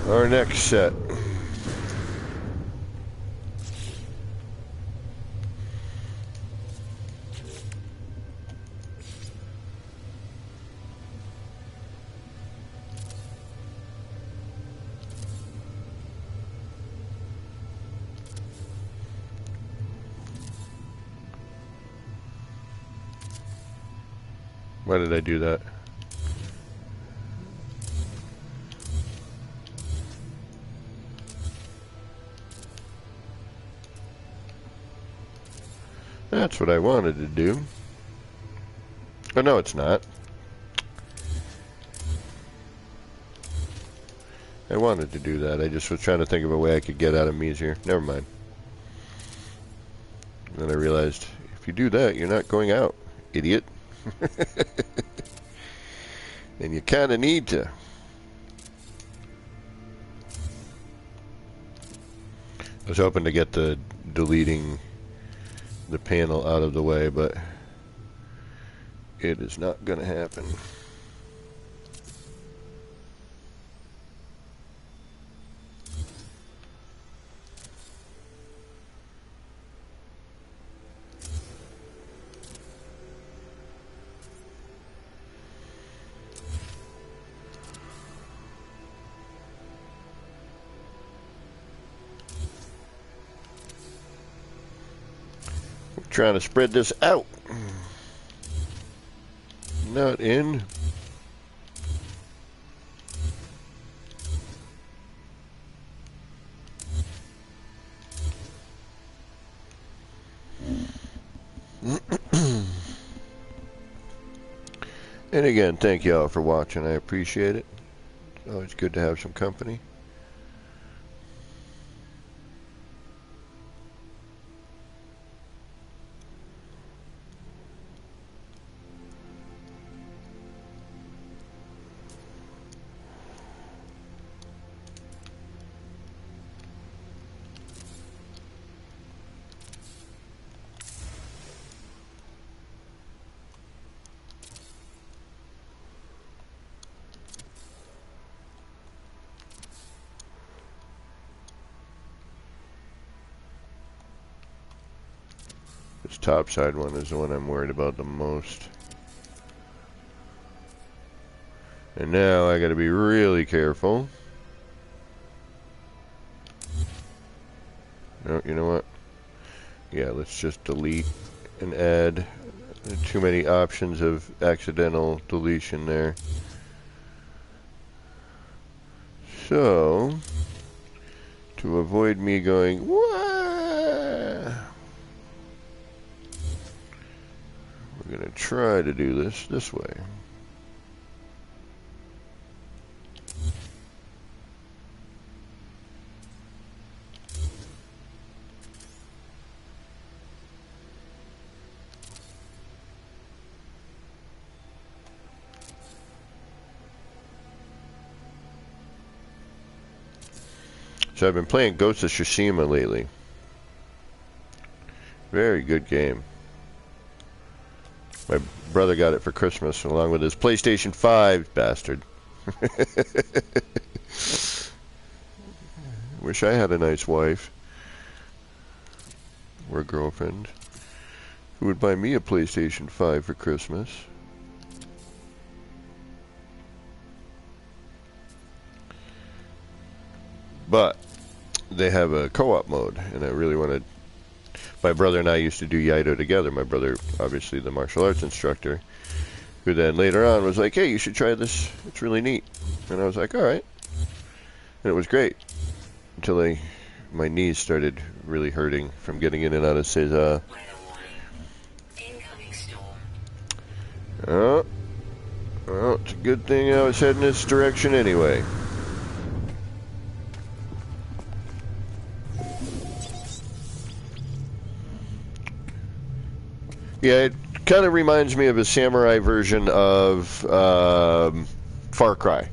our next set. Why did I do that? That's what I wanted to do. Oh, no, it's not. I wanted to do that. I just was trying to think of a way I could get out of Measier. Never mind. And then I realized, if you do that, you're not going out, idiot. And you kind of need to. I was hoping to get the deleting the panel out of the way, but it is not going to happen. Trying to spread this out. Not in. And again, thank you all for watching. I appreciate it. It's always good to have some company. This top side one is the one I'm worried about the most. And now I gotta be really careful. No, you know what? Yeah, let's just delete and add. Too many options of accidental deletion there. So, to avoid me going, "Wah!" we're going to try to do this way. So I've been playing Ghost of Tsushima lately. Very good game. My brother got it for Christmas along with his PlayStation 5, bastard. Wish I had a nice wife or a girlfriend who would buy me a PlayStation 5 for Christmas. But they have a co-op mode, and I really wanted. My brother and I used to do Yaido together. My brother, obviously the martial arts instructor, who then later on was like, "Hey, you should try this. It's really neat." And I was like, "All right." And it was great until my knees started really hurting from getting in and out of Seiza. Oh, well, it's a good thing I was heading this direction anyway. Yeah, it kind of reminds me of a samurai version of Far Cry.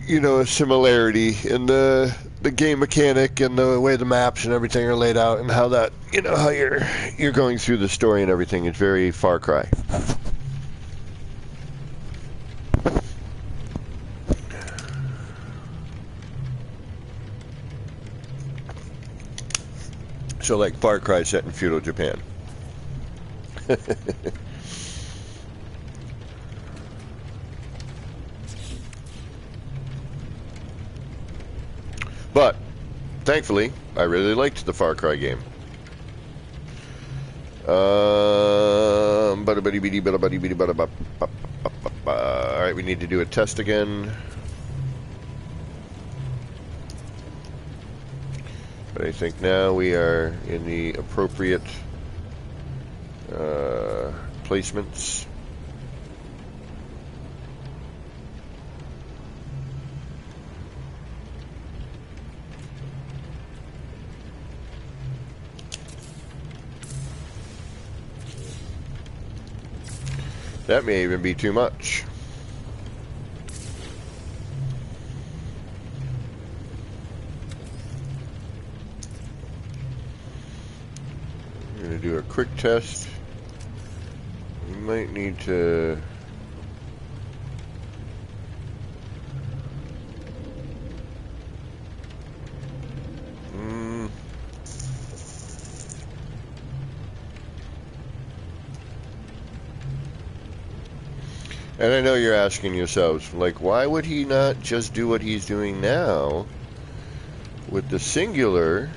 You know, a similarity in the game mechanic and the way the maps and everything are laid out, and how that, you know, how you're going through the story and everything is very Far Cry. So like Far Cry set in feudal Japan. But thankfully, I really liked the Far Cry game. Alright, we need to do a test again. But I think now we are in the appropriate placements. That may even be too much. I'm going to do a quick test. We might need to... And I know you're asking yourselves, like, why would he not just do what he's doing now with the singular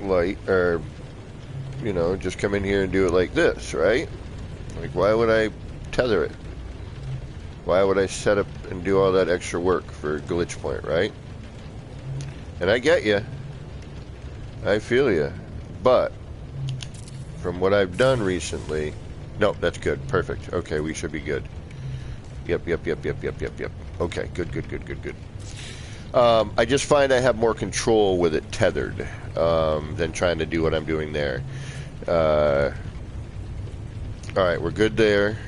light, or, you know, just come in here and do it like this, right? Like, why would I tether it? Why would I set up and do all that extra work for glitch point, right? And I get you. I feel you. But from what I've done recently... No, that's good. Perfect. Okay, we should be good. Yep. Okay, good. I just find I have more control with it tethered than trying to do what I'm doing there. Alright, we're good there.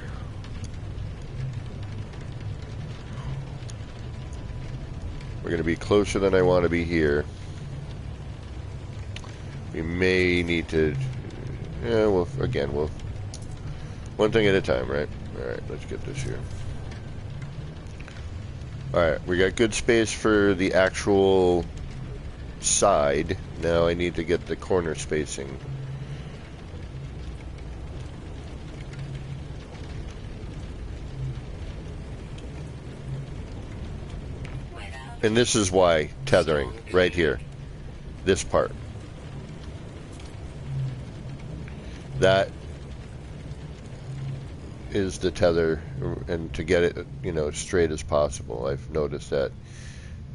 We're going to be closer than I want to be here. We may need to... Yeah, well, again, we'll... One thing at a time, right? Alright, let's get this here. Alright, we got good space for the actual side. Now I need to get the corner spacing. And this is why tethering, right here. This part. That is the tether, and to get it, you know, straight as possible. I've noticed that,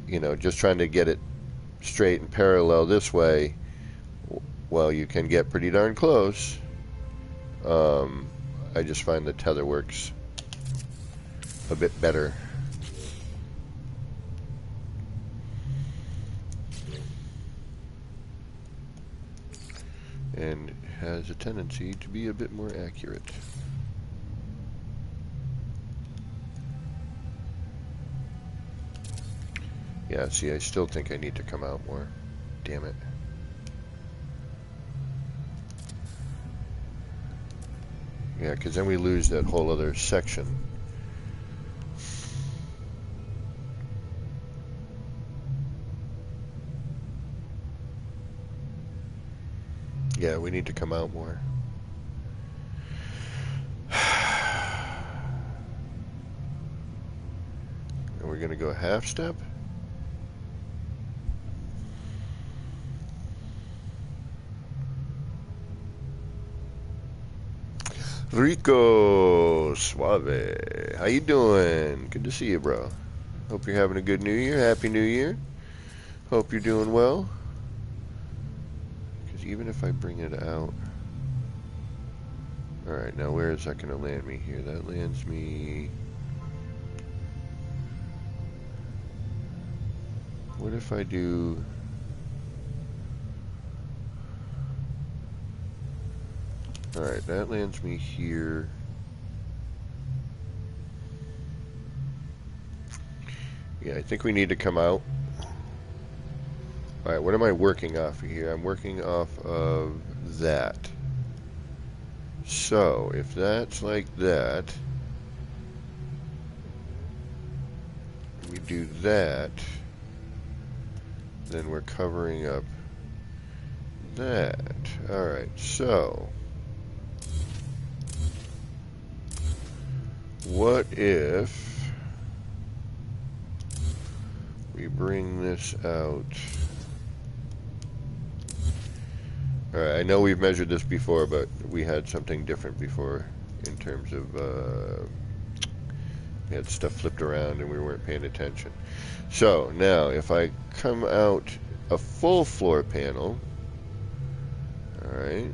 you know, just trying to get it straight and parallel this way, well, you can get pretty darn close. I just find the tether works a bit better. And has a tendency to be a bit more accurate. Yeah, see, I still think I need to come out more. Damn it. Yeah, because then we lose that whole other section. Yeah, we need to come out more. And we're going to go half step. Rico Suave, how you doing? Good to see you, bro. Hope you're having a good New Year. Happy New Year. Hope you're doing well. Because even if I bring it out... Alright, now where is that going to land me here? That lands me... What if I do... Alright, that lands me here. Yeah, I think we need to come out. Alright, what am I working off of here? I'm working off of that. So, if that's like that, we do that, then we're covering up that. Alright, so, what if we bring this out? Alright, I know we've measured this before, but we had something different before in terms of, we had stuff flipped around and we weren't paying attention. So, now, if I come out a full floor panel, alright,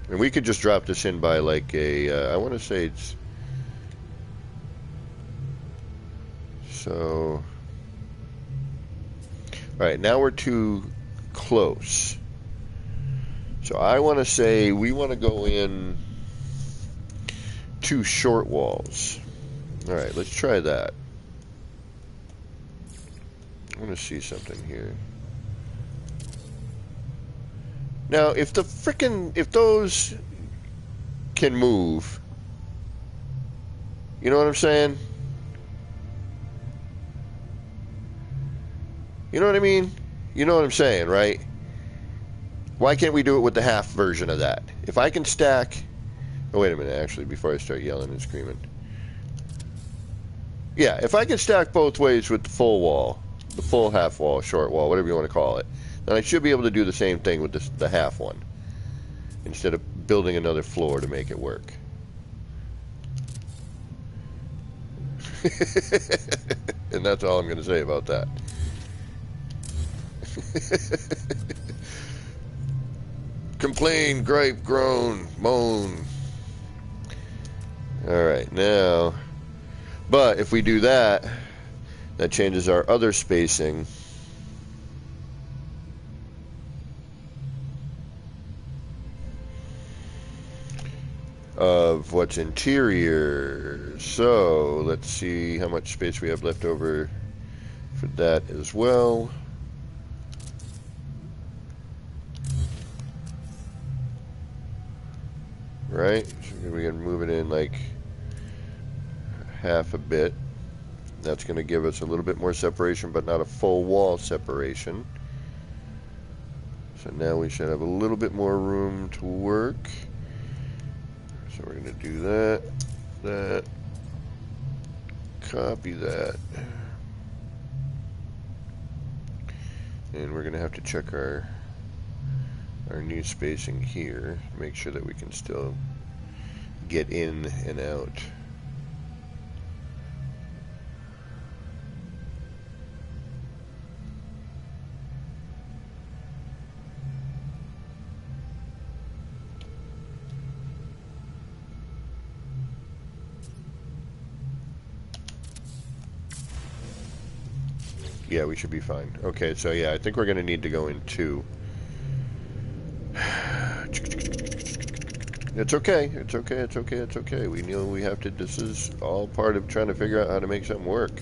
and we could just drop this in by like a, I want to say it's, so, alright, now we're too close. So I want to say we want to go in 2 short walls. Alright, let's try that. I want to see something here. Now, if the if those can move, you know what I'm saying? You know what I mean? You know what I'm saying, right? Why can't we do it with the half version of that? If I can stack... Oh, wait a minute, actually, before I start yelling and screaming. Yeah, if I can stack both ways with the full wall, the full half wall, short wall, whatever you want to call it, then I should be able to do the same thing with this, the half one, instead of building another floor to make it work. And that's all I'm going to say about that. Complain, gripe, groan, moan. Alright, now... But if we do that, that changes our other spacing. Of what's interior. So, let's see how much space we have left over for that as well. Right? So we can move it in like half a bit. That's going to give us a little bit more separation, but not a full wall separation. So now we should have a little bit more room to work. So we're going to do that, that, copy that. And we're going to have to check our new spacing here, make sure that we can still get in and out. Yeah, we should be fine. Okay, so yeah, I think we're going to need to go in 2. It's okay. It's okay. It's okay. It's okay. We know we have to. This is all part of trying to figure out how to make something work.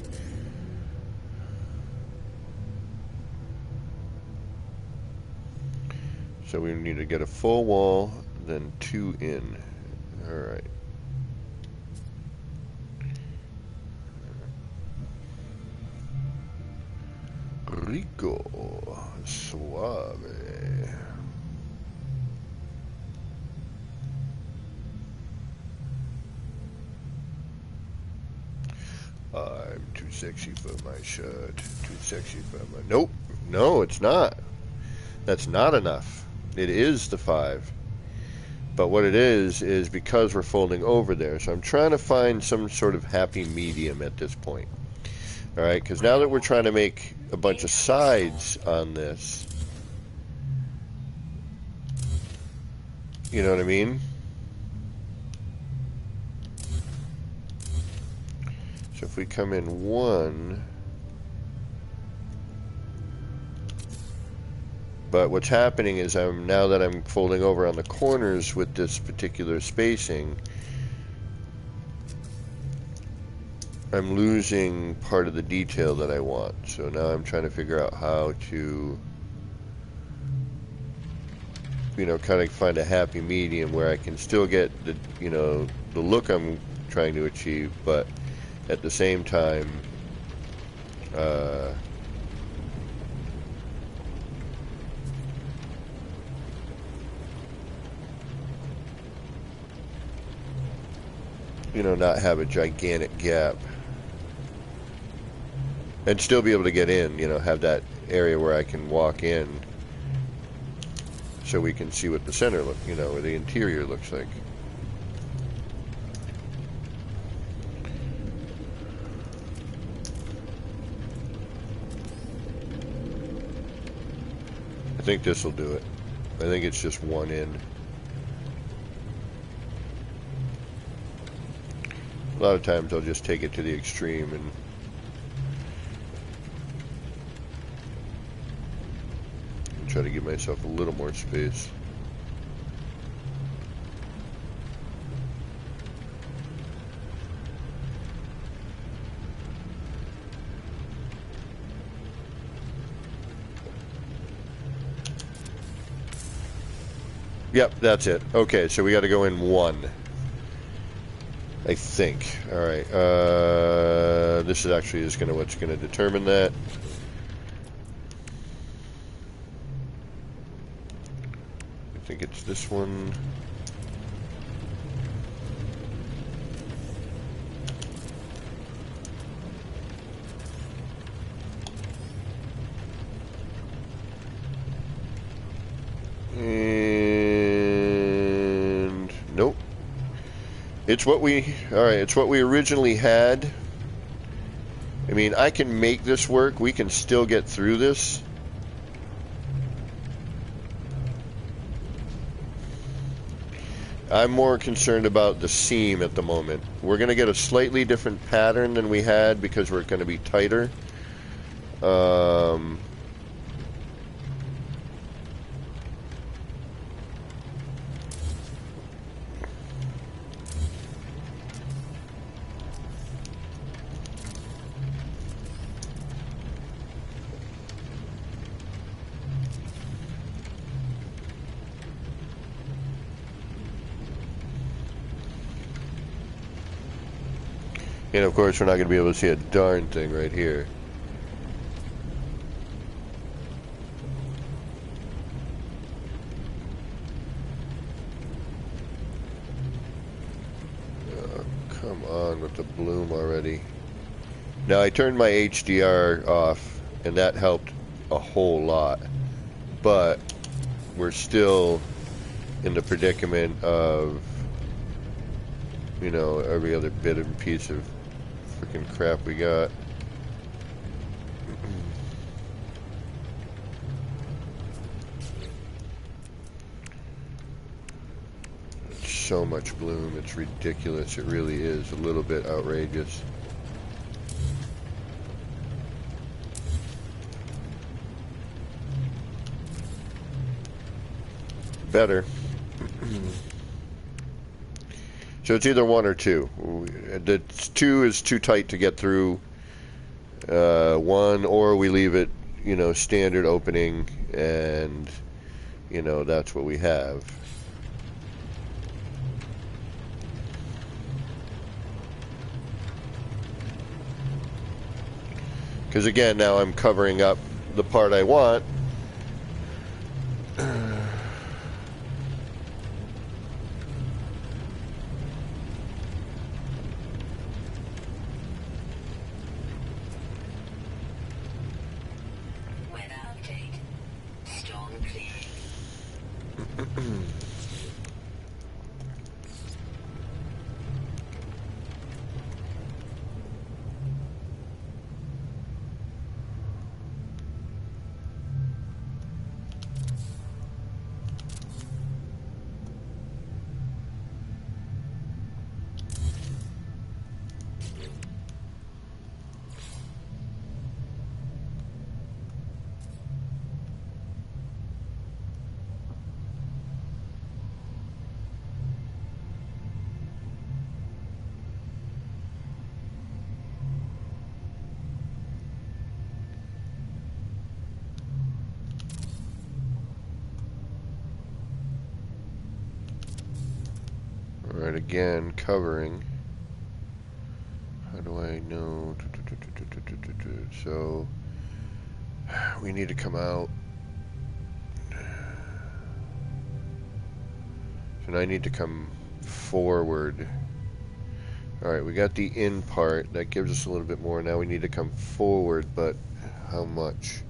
So we need to get a full wall, then 2 in. All right. Rico Suave. sexy for my shirt. Too sexy for my... Nope. No, it's not. That's not enough. It is the 5. But what it is because we're folding over there. So I'm trying to find some sort of happy medium at this point. Alright, because now that we're trying to make a bunch of sides on this, you know what I mean? So if we come in 1, but what's happening is now that I'm folding over on the corners with this particular spacing, I'm losing part of the detail that I want. So now I'm trying to figure out how to, you know, kind of find a happy medium where I can still get the, you know, the look I'm trying to achieve, but at the same time, you know, not have a gigantic gap. And still be able to get in, you know, have that area where I can walk in so we can see what the center look, you know, or the interior looks like. I think this will do it. I think it's just 1 end. A lot of times I'll just take it to the extreme and try to give myself a little more space. Yep, that's it. Okay, so we got to go in 1. I think. All right. This is actually what's going to determine that. I think it's this one. And nope. It's what we, all right, it's what we originally had. I mean, I can make this work. We can still get through this. I'm more concerned about the seam at the moment. We're going to get a slightly different pattern than we had because we're going to be tighter. And of course, we're not going to be able to see a darn thing right here. Oh, come on with the bloom already. Now, I turned my HDR off, and that helped a whole lot. But we're still in the predicament of, you know, every other bit and piece of freaking crap we got. So much bloom, it's ridiculous. It really is a little bit outrageous. Better. So it's either 1 or 2. The 2 is too tight to get through 1, or we leave it, you know, standard opening, and, you know, that's what we have. Because again, now I'm covering up the part I want. again, covering. How do I know? So we need to come out. So now I need to come forward. Alright, we got the in part. That gives us a little bit more. Now we need to come forward, but how much?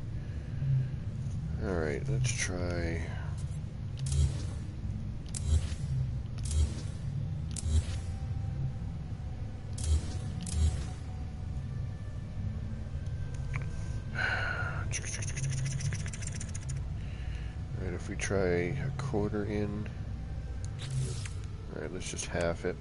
Alright, let's try. Alright, if we try a quarter in. Alright, let's just half it.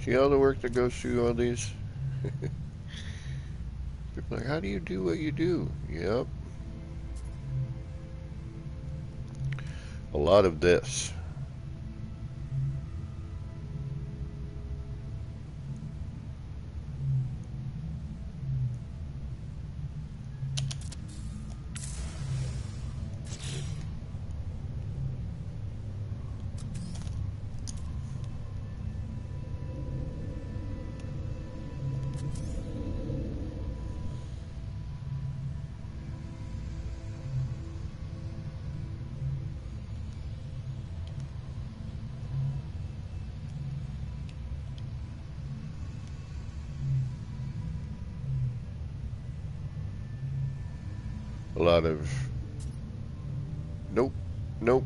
See all the work that goes through all these? People are like, how do you do what you do? Yep. A lot of this. A lot of nope, nope,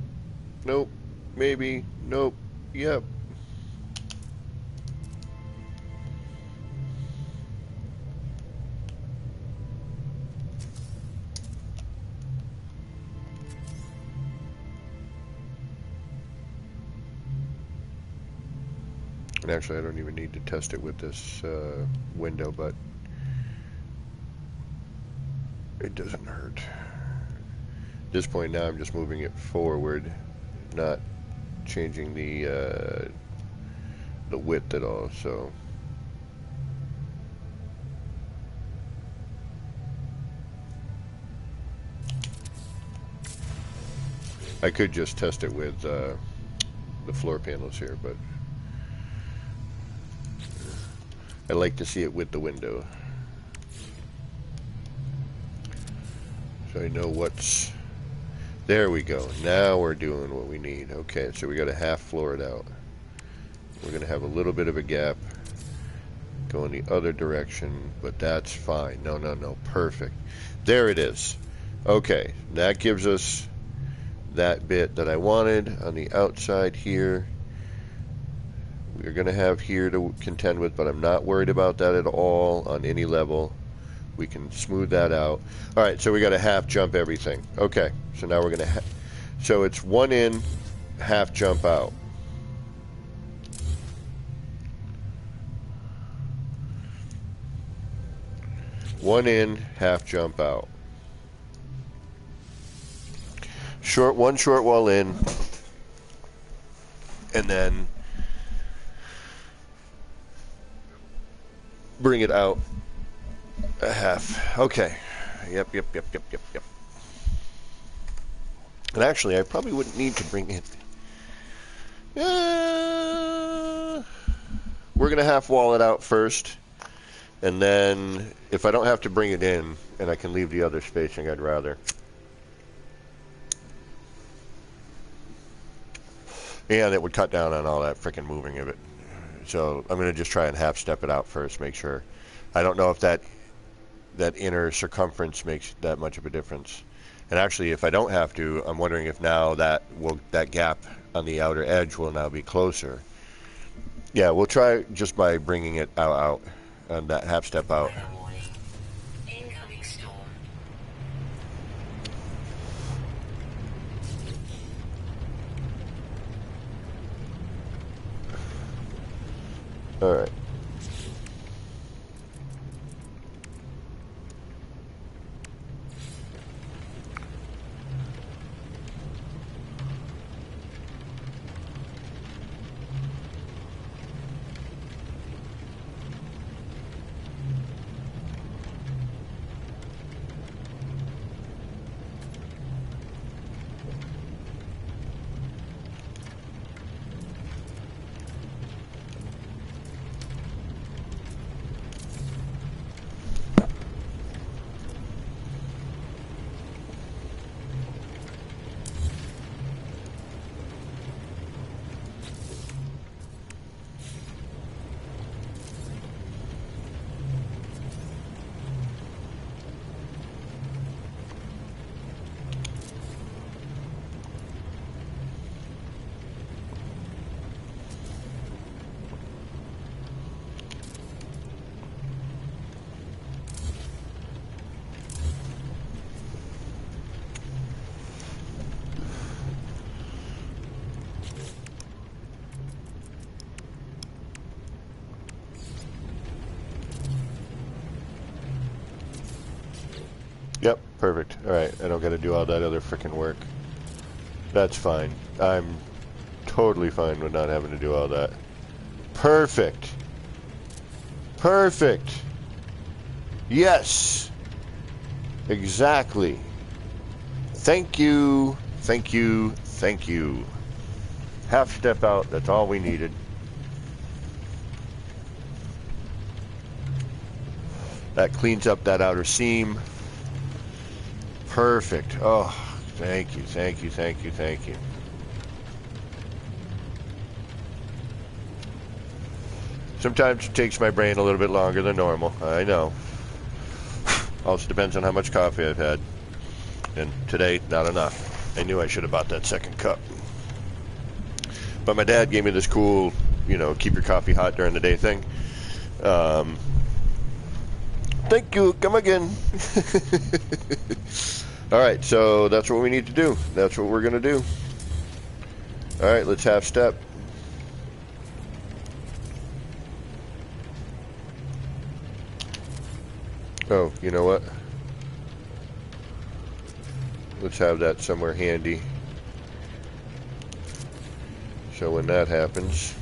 nope, maybe, nope, yep. And actually, I don't even need to test it with this window, but it doesn't hurt. At this point now, I'm just moving it forward, not changing the width at all. So I could just test it with the floor panels here, but I like to see it with the window, so I know what's. There we go. Now we're doing what we need. Okay, so we got to half floor it out. We're going to have a little bit of a gap going the other direction, but that's fine. No, no, no. Perfect. There it is. Okay, that gives us that bit that I wanted on the outside here. We're going to have here to contend with, but I'm not worried about that at all on any level. We can smooth that out. All right, so we got to half jump everything. Okay, so now we're going to so it's one in, half jump out. One in, half jump out. One short wall in, and then bring it out a half. Okay. Yep. And actually, I probably wouldn't need to bring it. We're going to half wall it out first. And then, if I don't have to bring it in, and I can leave the other spacing, I'd rather. And it would cut down on all that freaking moving of it. So I'm going to just try and half step it out first, make sure. I don't know if that inner circumference makes that much of a difference. And actually, if I don't have to, I'm wondering if now that gap on the outer edge will now be closer. Yeah, we'll try just by bringing it out on that half step out. Weather warning. Incoming storm. All right. Yep, perfect. All right, I don't got to do all that other frickin' work. That's fine. I'm totally fine with not having to do all that. Perfect. Perfect. Yes. Exactly. Thank you. Thank you. Thank you. Half step out, that's all we needed. That cleans up that outer seam. Perfect. Oh, thank you, thank you, thank you, thank you. Sometimes it takes my brain a little bit longer than normal. I know. Also depends on how much coffee I've had. And today, not enough. I knew I should have bought that second cup. But my dad gave me this cool, keep your coffee hot during the day thing. Thank you. Come again. All right, so that's what we need to do. That's what we're going to do. All right, let's half step. Oh, you know what? Let's have that somewhere handy. So when that happens...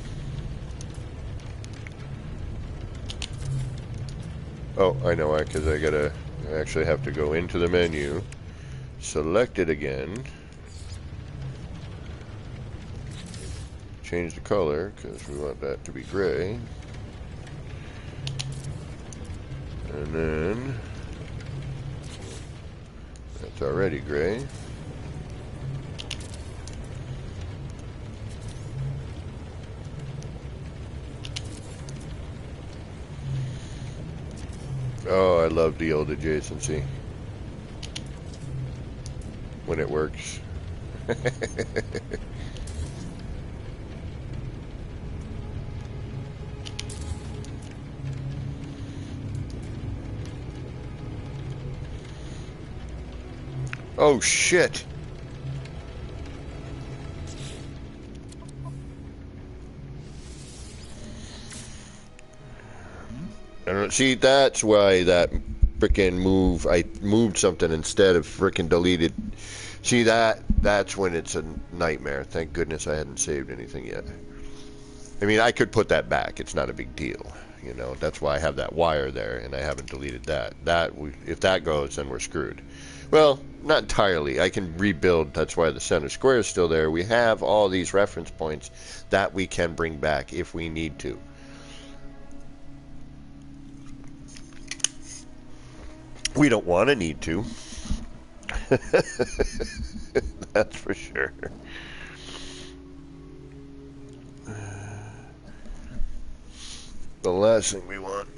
Oh, I know why, because I actually have to go into the menu, select it again, change the color, because we want that to be gray, and then, that's already gray. Oh, I love the old adjacency. When it works. Oh, shit. I don't see, that's why that frickin' move, I moved something instead of frickin' deleted. See, that's when it's a nightmare. Thank goodness I hadn't saved anything yet. I mean, I could put that back. It's not a big deal. That's why I have that wire there, and I haven't deleted that. If that goes, then we're screwed. Well, not entirely. I can rebuild. That's why the center square is still there. We have all these reference points that we can bring back if we need to. We don't want to need to. That's for sure. The last thing we want.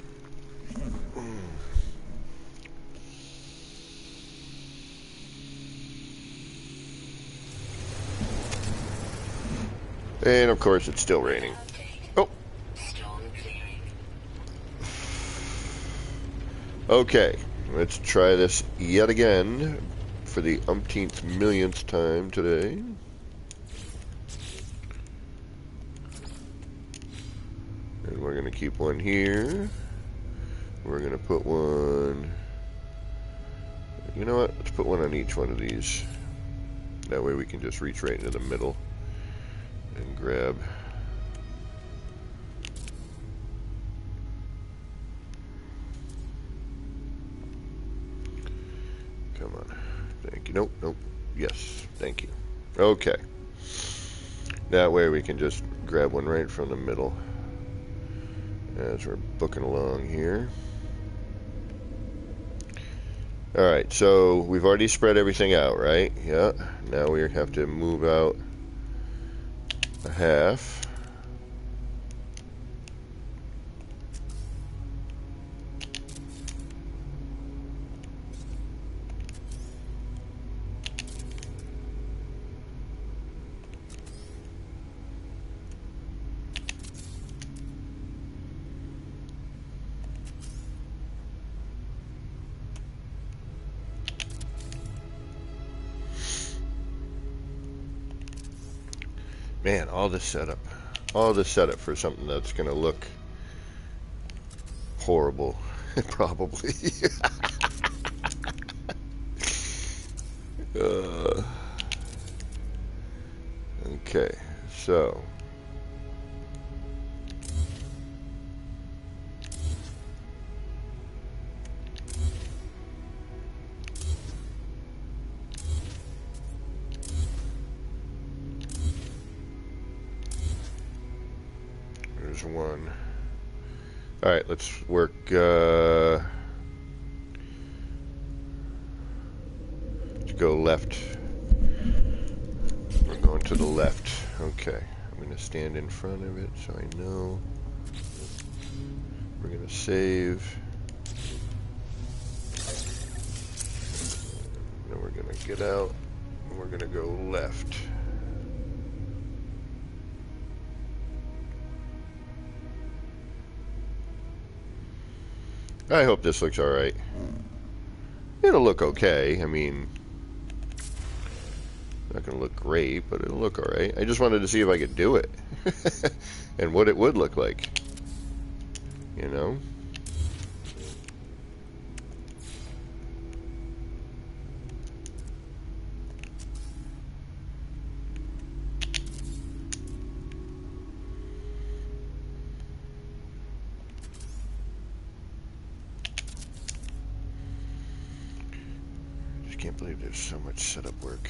And of course it's still raining. Oh, Storm clearing. okay. Let's try this yet again for the umpteenth millionth time today. And we're going to keep one here. We're going to put one... You know what? Let's put one on each one of these. That way we can just reach right into the middle and grab. Come on. Thank you. Nope, nope. Yes, thank you. Okay. That way we can just grab one right from the middle as we're booking along here. Alright, so we've already spread everything out, right? Yeah. Now we have to move out a half. Man, all this setup for something that's going to look horrible, probably. Okay, so there's one. All right, let's work. Let's go left. We're going to the left. Okay, I'm going to stand in front of it so I know. We're going to save. Then we're going to get out. And we're going to go left. I hope this looks alright. It'll look okay. I mean, not going to look great, but it'll look alright. I just wanted to see if I could do it. And what it would look like. You know? Can't believe there's so much setup work.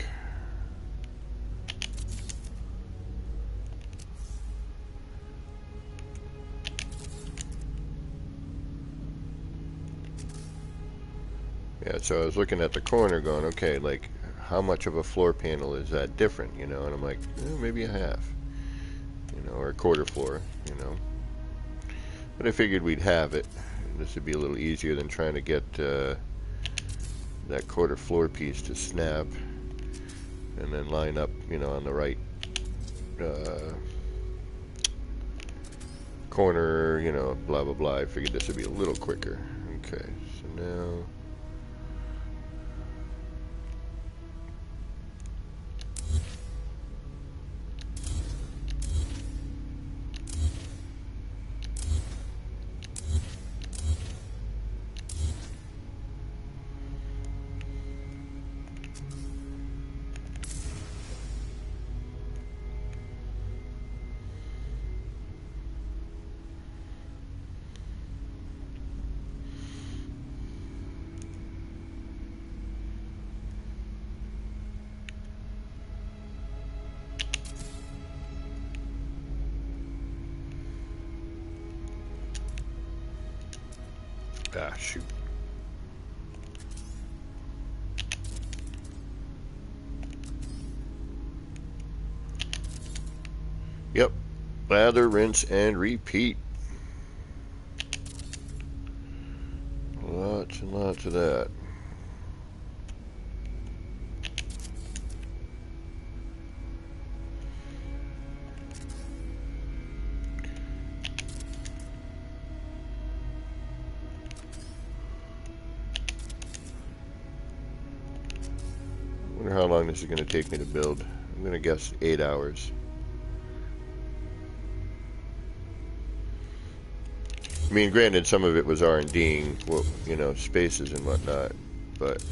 Yeah, so I was looking at the corner going, okay, like, how much of a floor panel is that different, you know? And I'm like, maybe a half, you know, or a quarter floor, you know? But I figured we'd have it. This would be a little easier than trying to get that quarter floor piece to snap and then line up, you know, on the right corner, you know, blah blah blah. I figured this would be a little quicker. Okay, so now shoot. Yep. Lather, rinse, and repeat. Lots and lots of that. wonder how long this is going to take me to build. I'm going to guess 8 hours. I mean, granted, some of it was R&Ding, well, you know, spaces and whatnot, but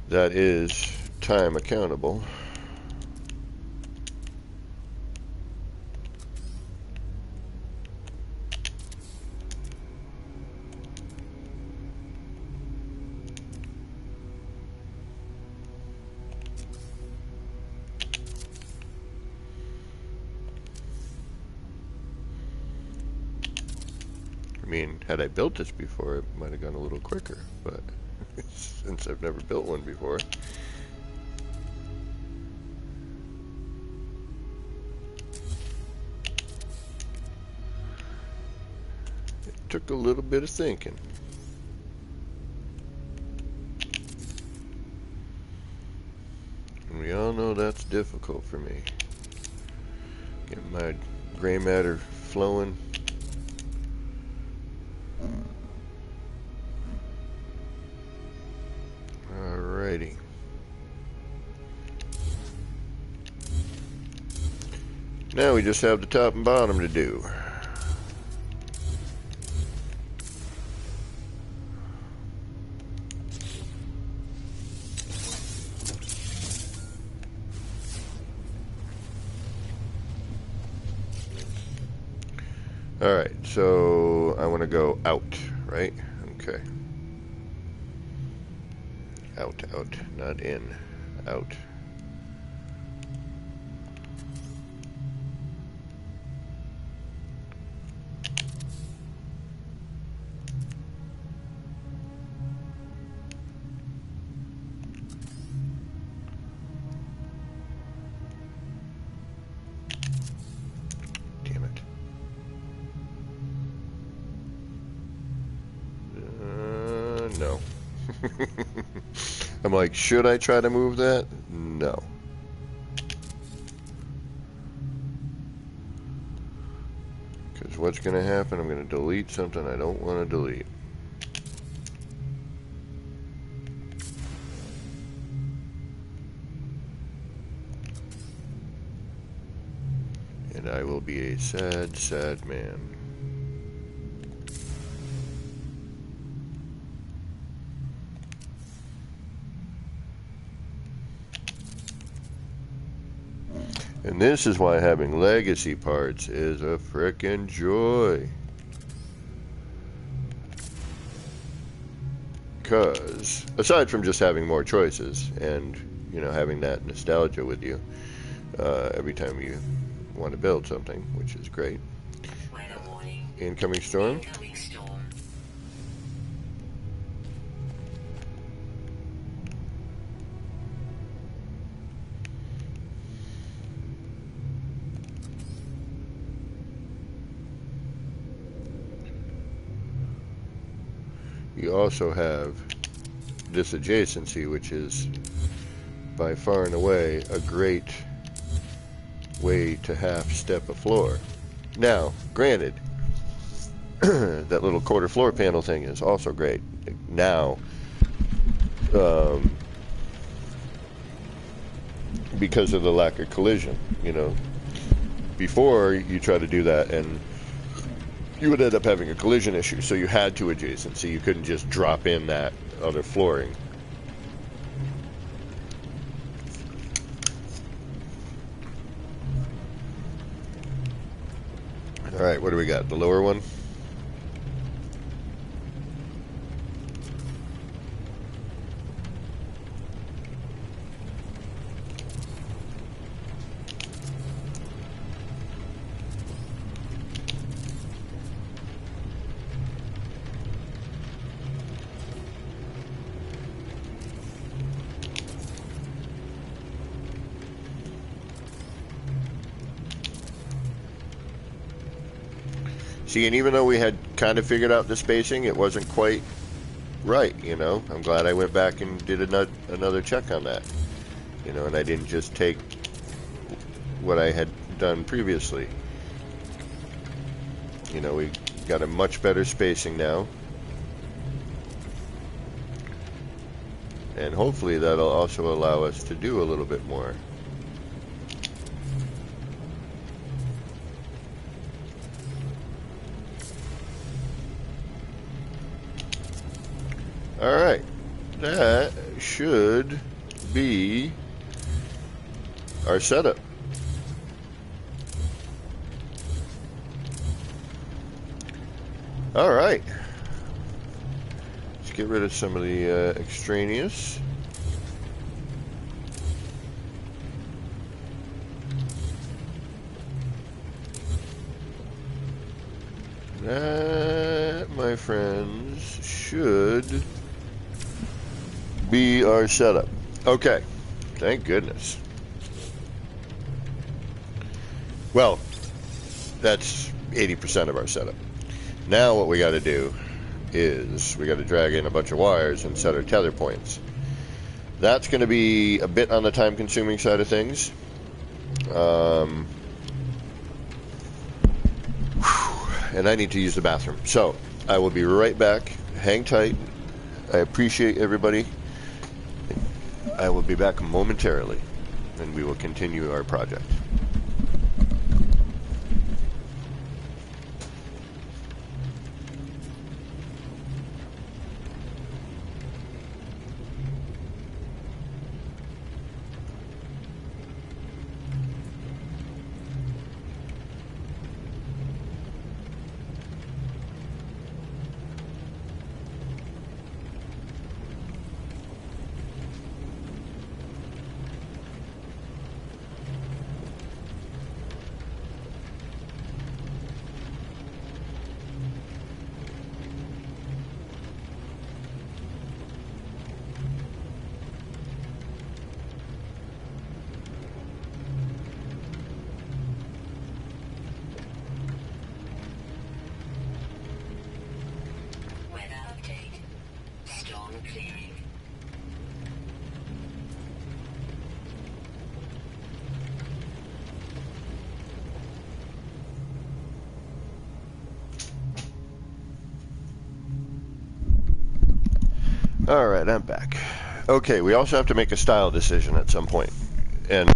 that is time accountable. I mean, had I built this before, it might have gone a little quicker, but since I've never built one before. It took a little bit of thinking. And we all know that's difficult for me. Getting my gray matter flowing. Alrighty. Now we just have the top and bottom to do. Alright, so I want to go out, right? Okay. Out, not in. Out. Damn it. No. I'm like, should I try to move that? No. Because what's going to happen, I'm going to delete something I don't want to delete. And I will be a sad, sad man. And this is why having legacy parts is a frickin' joy. Because, aside from just having more choices and, you know, having that nostalgia with you every time you want to build something, which is great. Weather warning. Incoming storm. Incoming storm. You also have this adjacency, which is by far and away a great way to half step a floor. Now, granted, that little quarter floor panel thing is also great. Now, because of the lack of collision, you know, before you try to do that and you would end up having a collision issue, so you had to adjacency. You couldn't just drop in that other flooring. Alright, what do we got? The lower one? See, and even though we had kind of figured out the spacing, it wasn't quite right, you know. I'm glad I went back and did another check on that. You know, and I didn't just take what I had done previously. You know, we got a much better spacing now. And hopefully that'll also allow us to do a little bit more. Alright, that should be our setup. Alright, let's get rid of some of the extraneous. That, my friends, should be our setup. Okay, thank goodness. Well, that's 80% of our setup. Now what we got to do is we got to drag in a bunch of wires and set our tether points. That's going to be a bit on the time-consuming side of things. And I need to use the bathroom. So I will be right back. Hang tight. I appreciate everybody. I will be back momentarily, and we will continue our project. Alright, I'm back. Okay, we also have to make a style decision at some point. And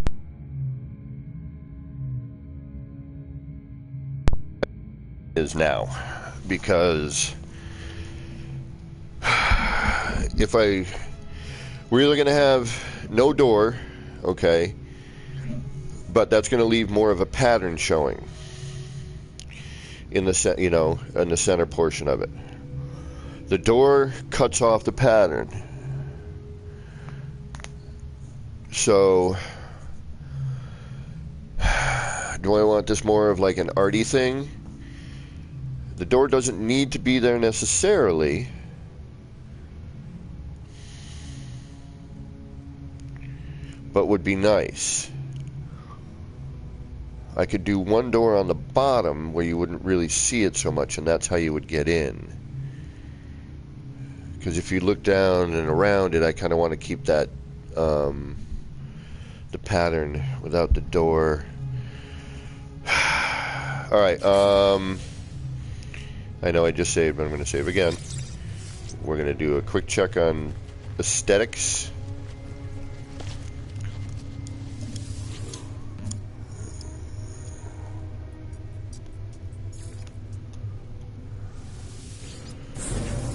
is now. Because if we're either going to have no door, okay, but that's going to leave more of a pattern showing in the in the center portion of it. The door cuts off the pattern. So, do I want this more of like an arty thing? The door doesn't need to be there necessarily. But would be nice. I could do one door on the bottom where you wouldn't really see it so much, and that's how you would get in. Because if you look down and around it, I kind of want to keep that, the pattern without the door. Alright, I know I just saved, but I'm going to save again. We're going to do a quick check on aesthetics.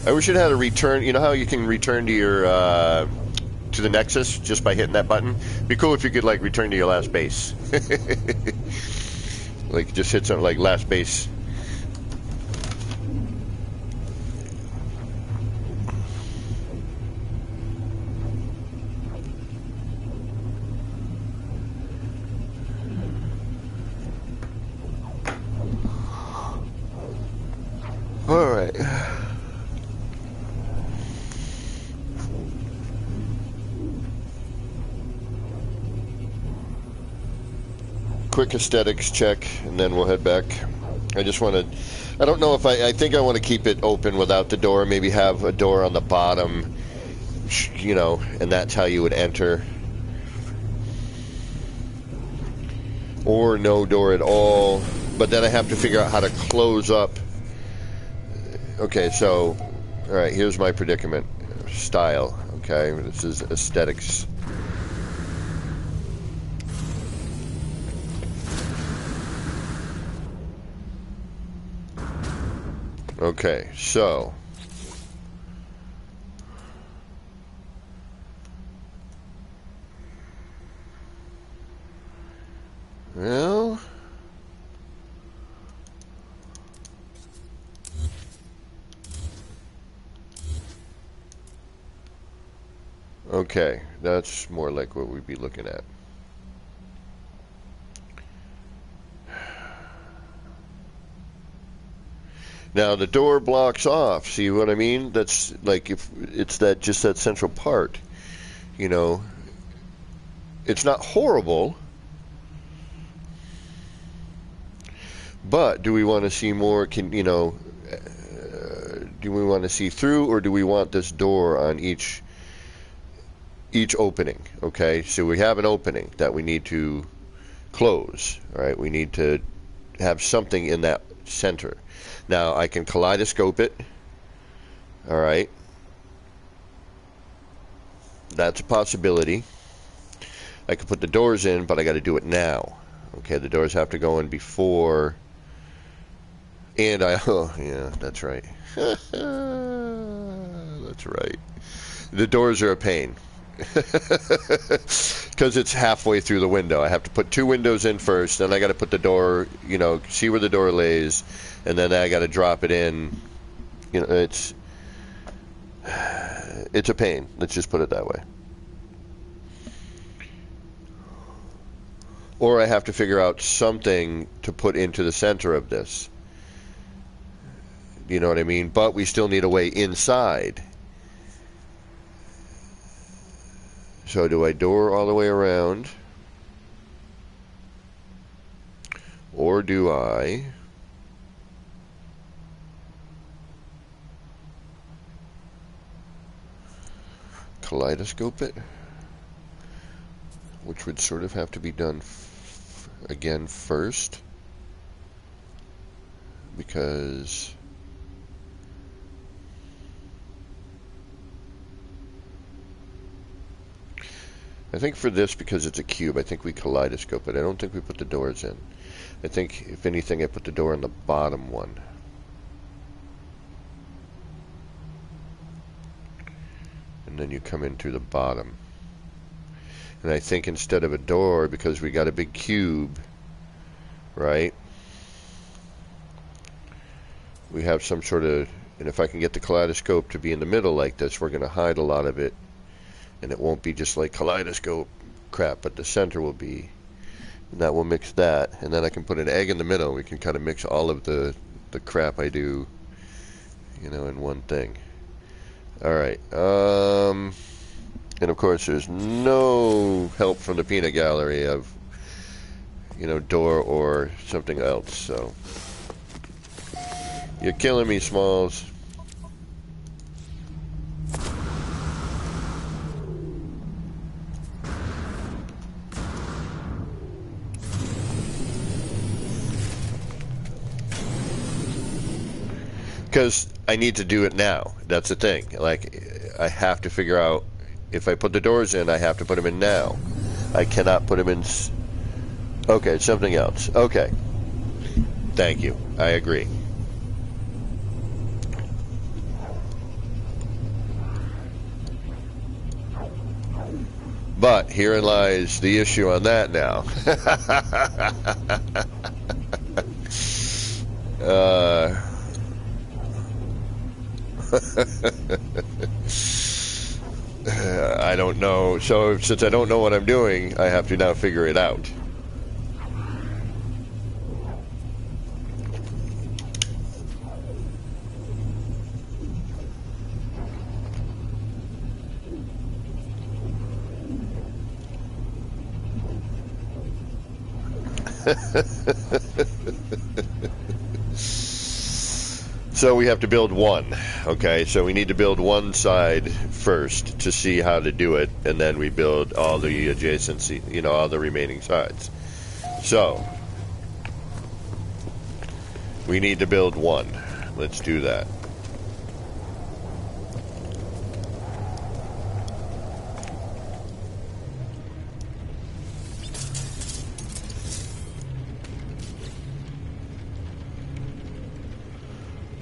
I wish it had a return. You know how you can return to your to the Nexus just by hitting that button? It'd be cool if you could like return to your last base. Like just hit something like last base. All right. Quick aesthetics check, and then we'll head back. I just want to, I don't know if I think I want to keep it open without the door, maybe have a door on the bottom, you know, and that's how you would enter. or no door at all. But then I have to figure out how to close up. Okay, so, all right, here's my predicament. Style, okay? This is aesthetics. Okay, so well, okay, that's more like what we'd be looking at. Now the door blocks off. See what I mean? That's like if it's that just that central part. You know, it's not horrible, but do we want to see more? Do we want to see through, or do we want this door on each opening? Okay, so we have an opening that we need to close. All right, we need to have something in that center. Now I can kaleidoscope it. All right, that's a possibility. I could put the doors in, but I got to do it now. Okay, the doors have to go in before. And oh yeah, that's right. That's right. The doors are a pain. Because it's halfway through the window. I have to put 2 windows in first, then I got to put the door, see where the door lays, and then I got to drop it in. It's a pain. Let's just put it that way. Or I have to figure out something to put into the center of this. You know what I mean? But we still need a way inside. So do I door all the way around? Or do I kaleidoscope it? Which would sort of have to be done again first. Because I think for this, because it's a cube, I think we kaleidoscope it. I don't think we put the doors in. I think, if anything, I put the door in the bottom one. And then you come in through the bottom. And I think instead of a door, because we got a big cube, right? We have some sort of, and if I can get the kaleidoscope to be in the middle like this, we're going to hide a lot of it. And it won't be just like kaleidoscope crap, but the center will be. And that will mix that. And then I can put an egg in the middle. We can kind of mix all of the crap I do, in one thing. Alright. And of course, there's no help from the peanut gallery of, door or something else. So, you're killing me, Smalls. Because I need to do it now. That's the thing. Like, I have to figure out, if I put the doors in, I have to put them in now. I cannot put them in. Okay, something else. Okay. Thank you. I agree. But herein lies the issue on that now. I don't know. So since I don't know what I'm doing, I have to now figure it out. So we have to build one. Okay, so we need to build one side first to see how to do it, and then we build all the adjacency, all the remaining sides. So, we need to build one. Let's do that.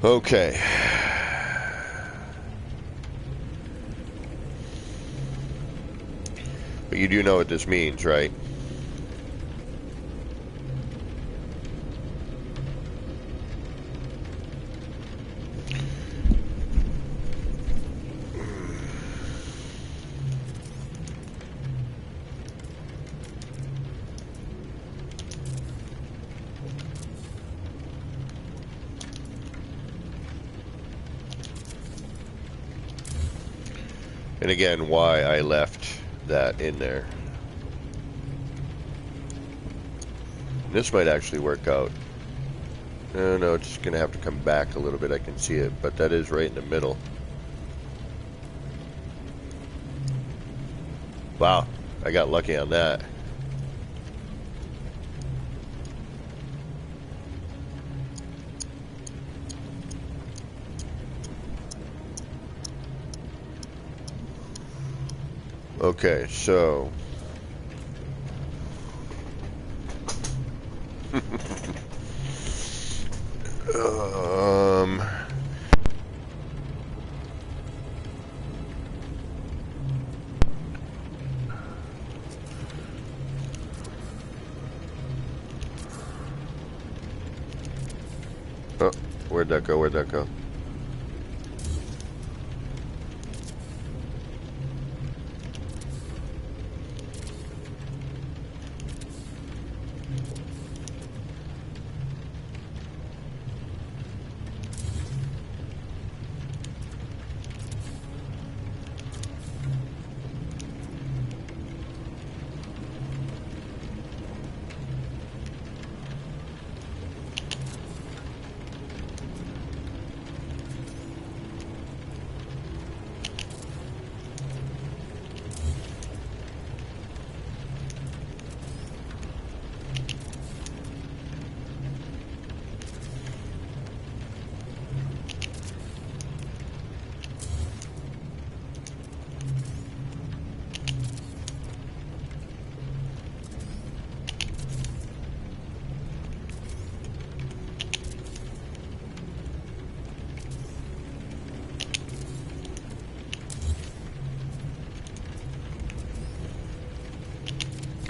Okay. But you do know what this means, right? And again, why I left that in there. This might actually work out. No, it's going to have to come back a little bit. I can see it, but that is right in the middle. Wow, I got lucky on that. Okay, so... Oh, where'd that go? Where'd that go?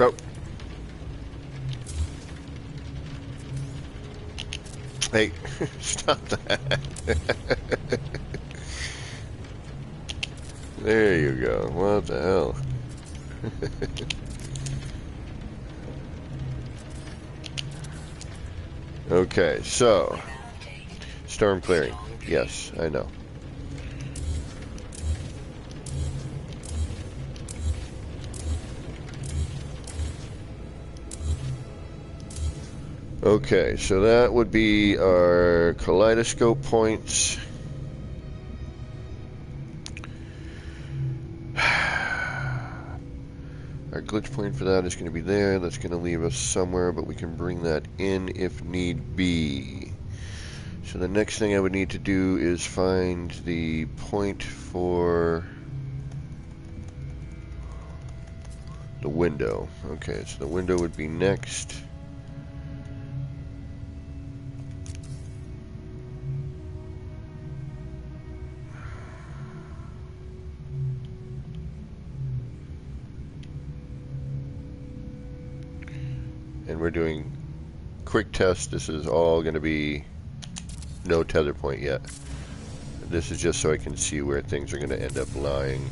Oh. Hey, stop that. There you go. What the hell? Okay, so... Storm clearing. Yes, I know. Okay, so that would be our kaleidoscope points. Our glitch point for that is going to be there. That's going to leave us somewhere, but we can bring that in if need be. So the next thing I would need to do is find the point for the window. Okay, so the window would be next. And we're doing quick test. This is all going to be no tether point yet. This is just so I can see where things are going to end up lying.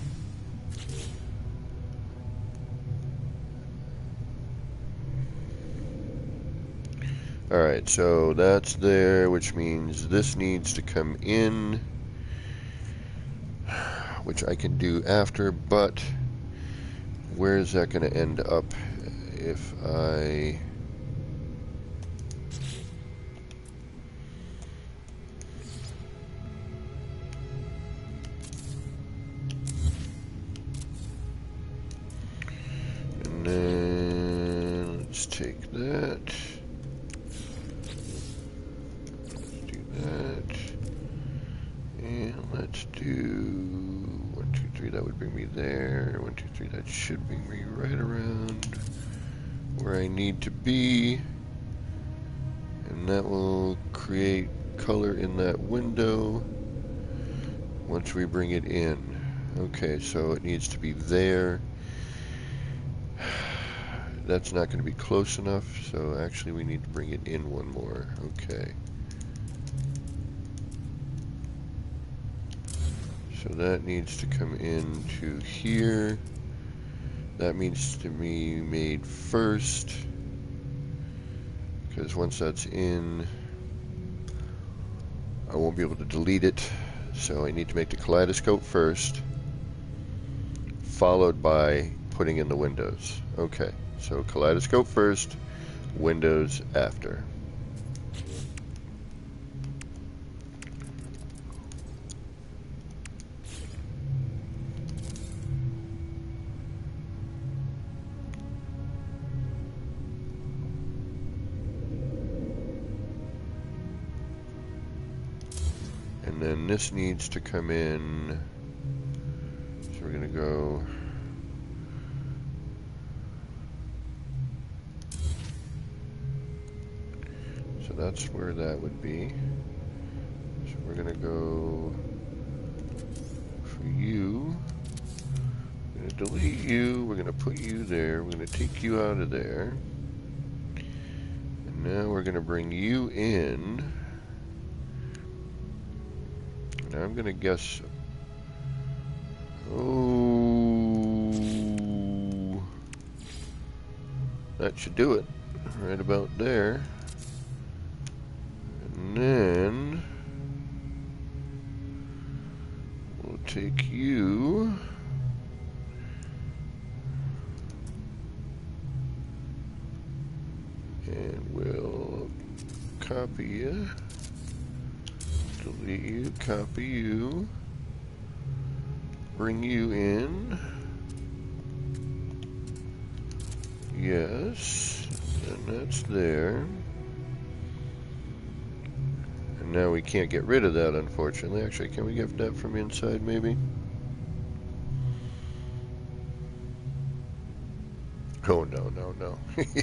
Alright, so that's there, which means this needs to come in, which I can do after, but where is that going to end up if I... And then, let's let's take that. Let's do that. And let's do 1, 2, 3. That would bring me there. 1, 2, 3. That should bring me right around where I need to be. And that will create color in that window once we bring it in. Okay, so it needs to be there. That's not going to be close enough, so actually we need to bring it in one more. Okay. So that needs to come into here. That needs to be made first, because once that's in, I won't be able to delete it. So I need to make the kaleidoscope first, followed by putting in the windows. Okay, so kaleidoscope first, windows after. And then this needs to come in, so we're going to go so that's where that would be. So we're going to go for you. We're going to delete you. We're going to put you there. We're going to take you out of there. And now we're going to bring you in. Now I'm going to guess. Oh, that should do it. Right about there. And then we'll take you. And we'll copy you. Delete you, copy you. Bring you in. Yes. And that's there. And now we can't get rid of that, unfortunately. Actually, can we get that from inside, maybe? Oh, no, no, no. Yeah,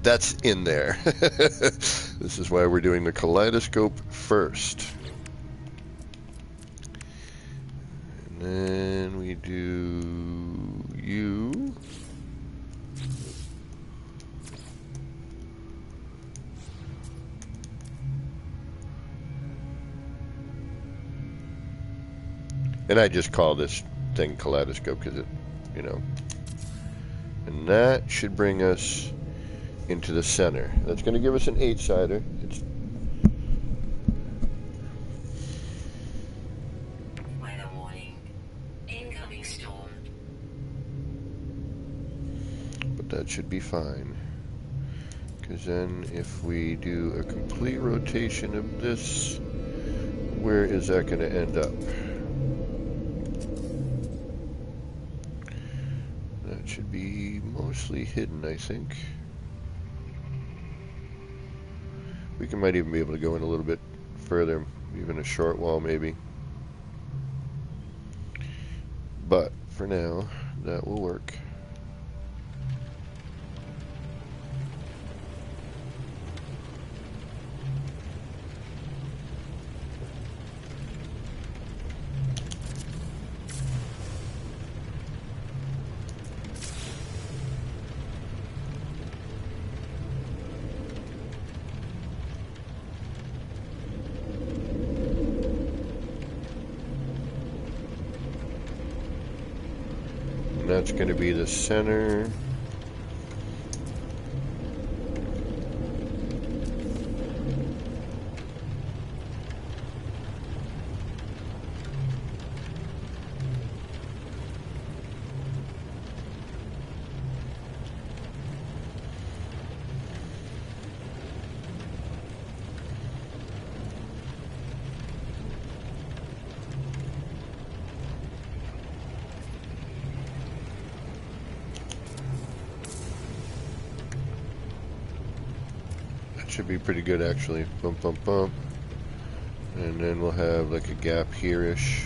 that's in there. This is why we're doing the kaleidoscope first. And then we do you. And I just call this thing kaleidoscope because it, you know. And that should bring us into the center. That's going to give us an 8-sider. Weather warning. Incoming storm. But that should be fine. Because then if we do a complete rotation of this, where is that going to end up? That should be mostly hidden, I think. We might even be able to go in a little bit further, even a short wall maybe. But for now, that will work. And that's going to be the center. should be pretty good actually. Bump, bump, bump. And then we'll have like a gap here-ish,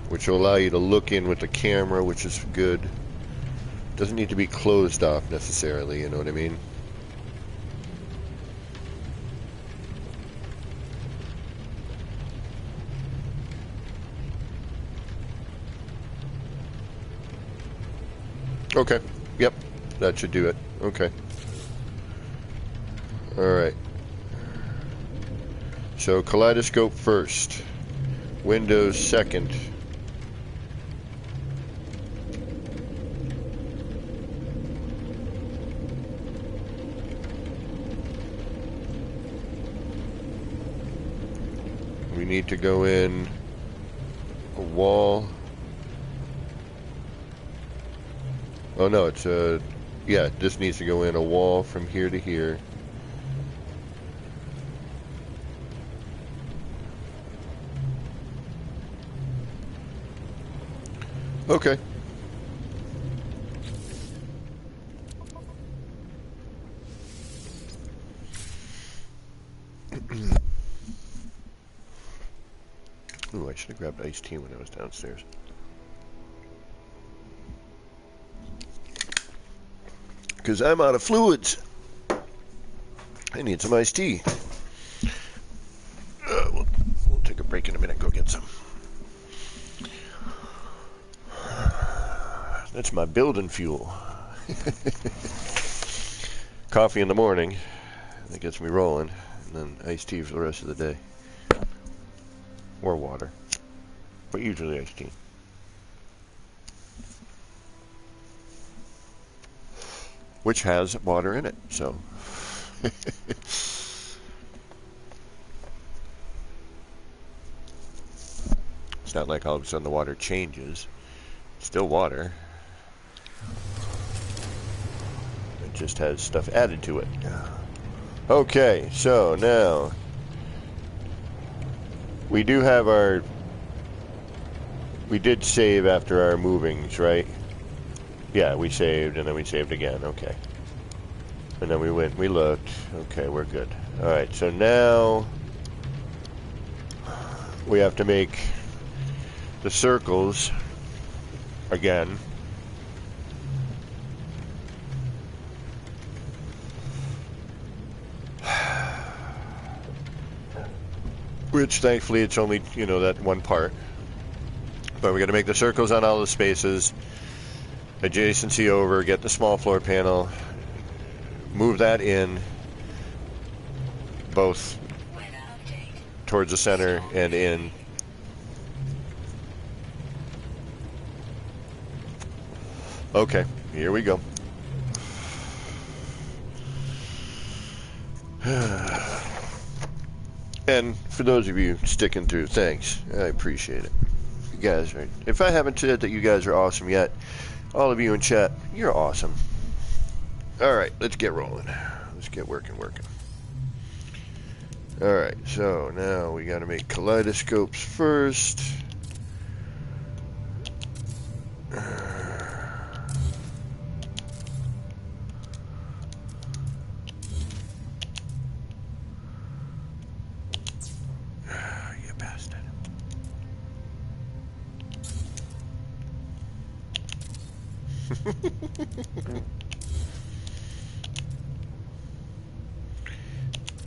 which will allow you to look in with the camera, which is good. Doesn't need to be closed off necessarily, you know what I mean? Okay, yep, that should do it. Okay. Alright. So kaleidoscope first, Windows second. We need to go in a wall. Oh no, it's yeah, this needs to go in a wall from here to here. Okay. Ooh, I should have grabbed iced tea when I was downstairs. Because I'm out of fluids. I need some iced tea. We'll take a break in a minute, go get some. That's my building fuel. Coffee in the morning, that gets me rolling, and then iced tea for the rest of the day. Or water, but usually iced tea. Which has water in it, so. It's not like all of a sudden the water changes. It's still water. It just has stuff added to it. Okay, so now we do have our. We did save after our movings, right? Yeah, we saved and then we saved again. Okay. And then we went, we looked. Okay, we're good. Alright, so now we have to make the circles again. Which thankfully it's only, you know, that one part. But we got to make the circles on all the spaces. Adjacency over, get the small floor panel, move that in both towards the center and in. Okay, here we go. And for those of you sticking through, thanks. I appreciate it. You guys are, if I haven't said that you guys are awesome yet, all of you in chat, you're awesome. Alright, let's get rolling. Let's get working. Alright, so now we gotta make kaleidoscopes first. You bastard.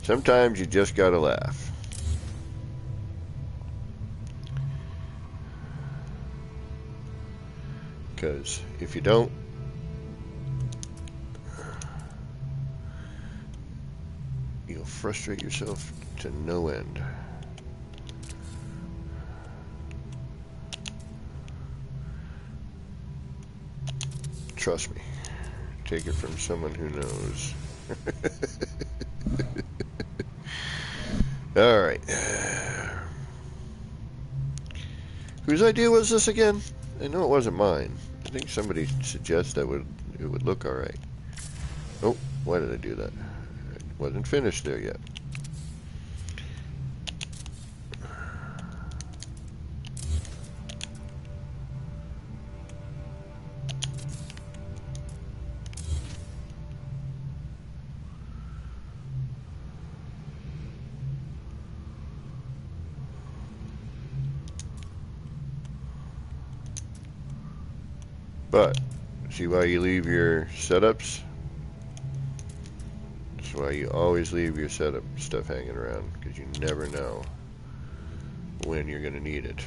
Sometimes you just gotta laugh. Because if you don't, you'll frustrate yourself to no end. Trust me. Take it from someone who knows. Alright. Whose idea was this again? I know it wasn't mine. I think somebody suggested it would look alright. Oh, why did I do that? It wasn't finished there yet. But see why you leave your setups? That's why you always leave your setup stuff hanging around, because you never know when you're going to need it.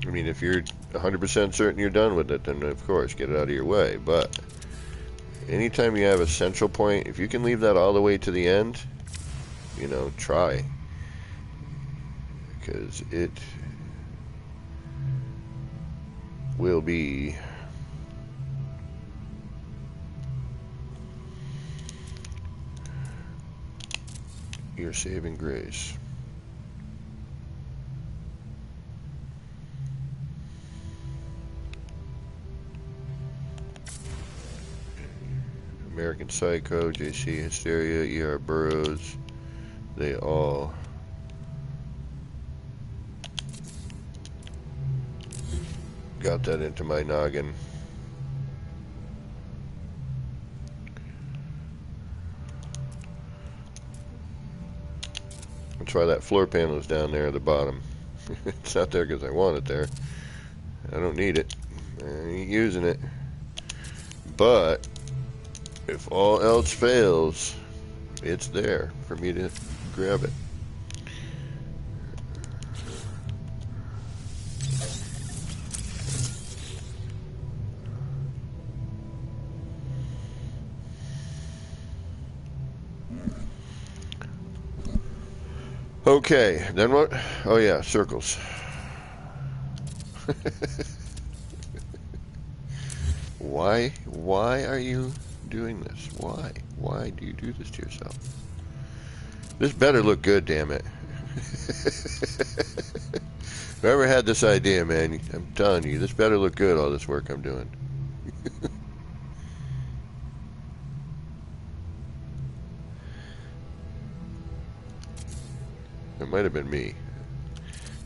I mean, if you're 100% certain you're done with it, then of course get it out of your way. But anytime you have a central point, if you can leave that all the way to the end, you know, try. Because it will be your saving grace. American Psycho, JC Hysteria, ER Burroughs, they all got that into my noggin. That's why that floor panel is down there at the bottom. It's not there because I want it there. I don't need it. I ain't using it. But if all else fails, it's there for me to grab it. Okay, then what? Oh yeah, circles. Why are you doing this? Why do you do this to yourself? This better look good, damn it. Whoever had this idea, man, I'm telling you, this better look good, all this work I'm doing. It might have been me.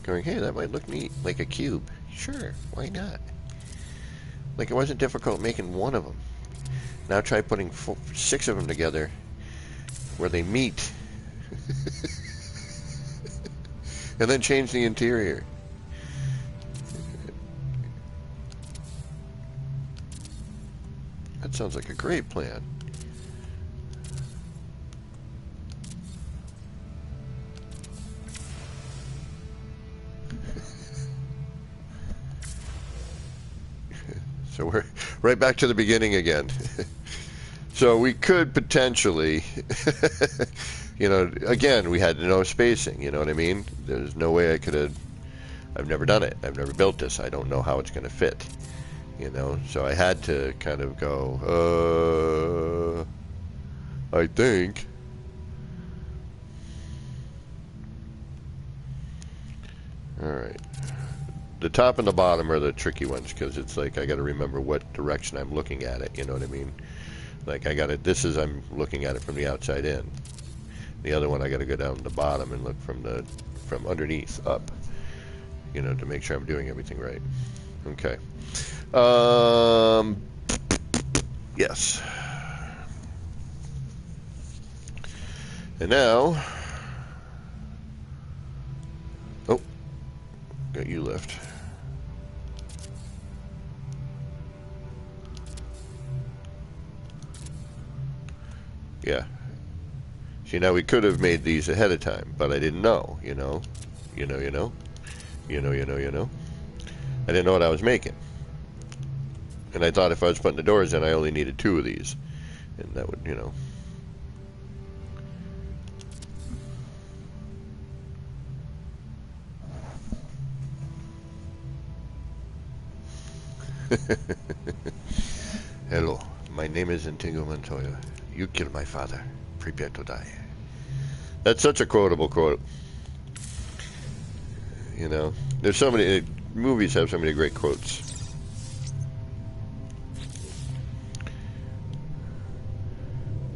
Going, hey, that might look neat, like a cube. Sure, why not? Like it wasn't difficult making one of them. Now try putting 6 of them together where they meet. And then change the interior. That sounds like a great plan. So we're right back to the beginning again. So we could potentially, you know, again, we had no spacing, you know what I mean? There's no way I could have, I've never done it. I've never built this. I don't know how it's going to fit, you know? So I had to kind of go, I think. All right. The top and the bottom are the tricky ones because it's like I got to remember what direction I'm looking at it, you know what I mean? Like I got it, this is I'm looking at it from the outside in. The other one I got to go down to the bottom and look from underneath up, you know, to make sure I'm doing everything right. Okay. Yes. And now, oh, got you left. Yeah. See, now we could have made these ahead of time, but I didn't know, you know. I didn't know what I was making. And I thought if I was putting the doors in, I only needed 2 of these. And that would, you know. Hello, my name is Antonio Montoya. You killed my father. Prepare to die. That's such a quotable quote. You know, there's so many movies have so many great quotes.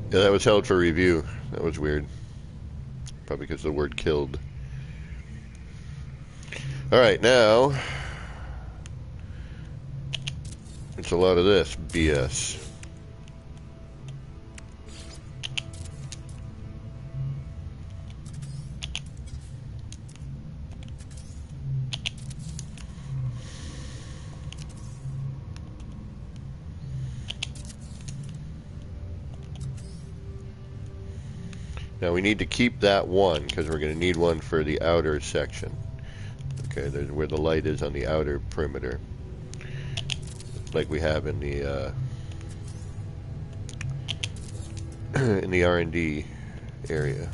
Yeah, that was held for review. That was weird. Probably because the word killed. All right, now it's a lot of this BS. Now we need to keep that one because we're going to need one for the outer section. Okay, there's where the light is on the outer perimeter, like we have in the in the R&D area.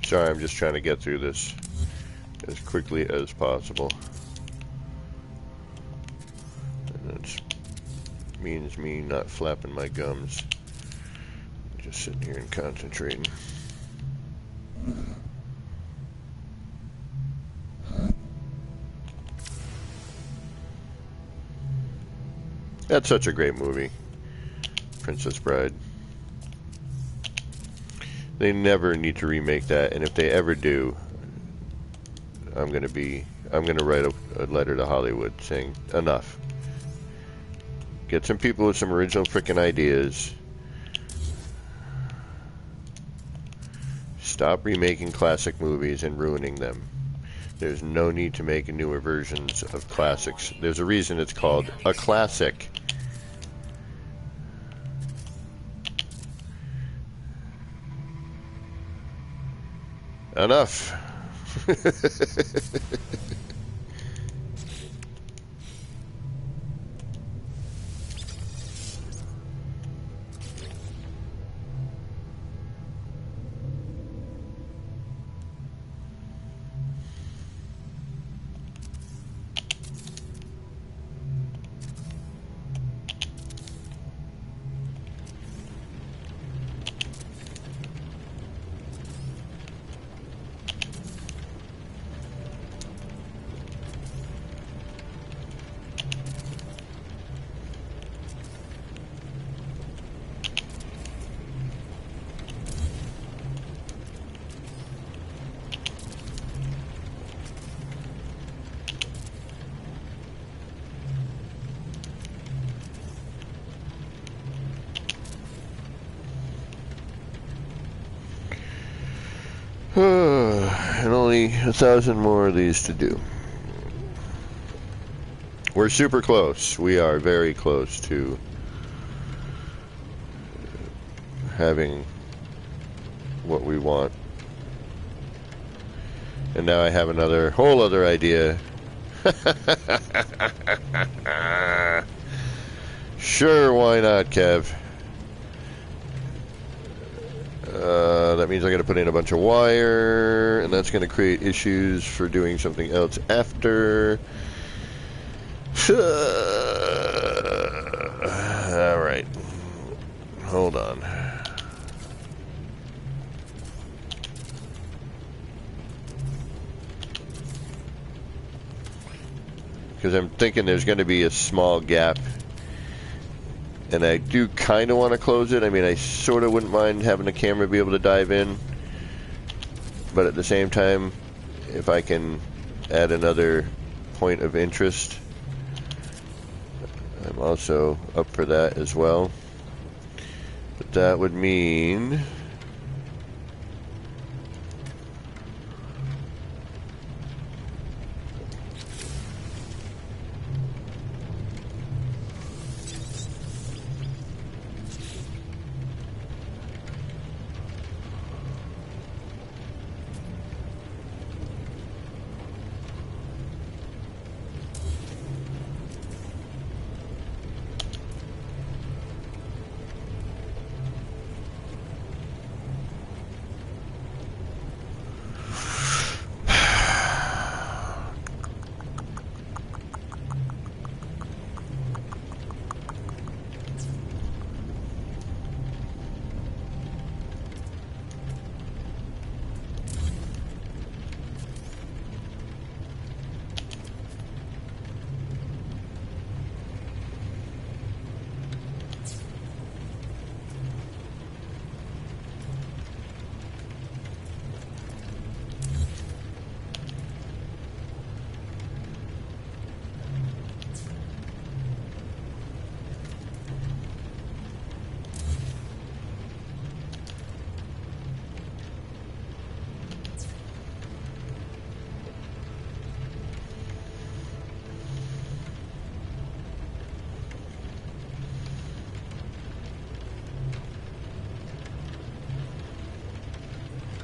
Sorry, I'm just trying to get through this as quickly as possible. And that means me not flapping my gums. Just sitting here and concentrating. That's such a great movie, Princess Bride. They never need to remake that, and if they ever do, I'm gonna write a letter to Hollywood saying enough. Get some people with some original freaking ideas. Stop remaking classic movies and ruining them. There's no need to make newer versions of classics. There's a reason it's called a classic. Enough. And only 1,000 more of these to do. We're super close. We are very close to having what we want. And now I have another whole other idea. Sure, why not, Kev? That means I got to put in a bunch of wire, and that's going to create issues for doing something else after. All right, hold on. Because I'm thinking there's going to be a small gap. And I do kind of want to close it. I mean, I sort of wouldn't mind having the camera be able to dive in. But at the same time, if I can add another point of interest, I'm also up for that as well. But that would mean...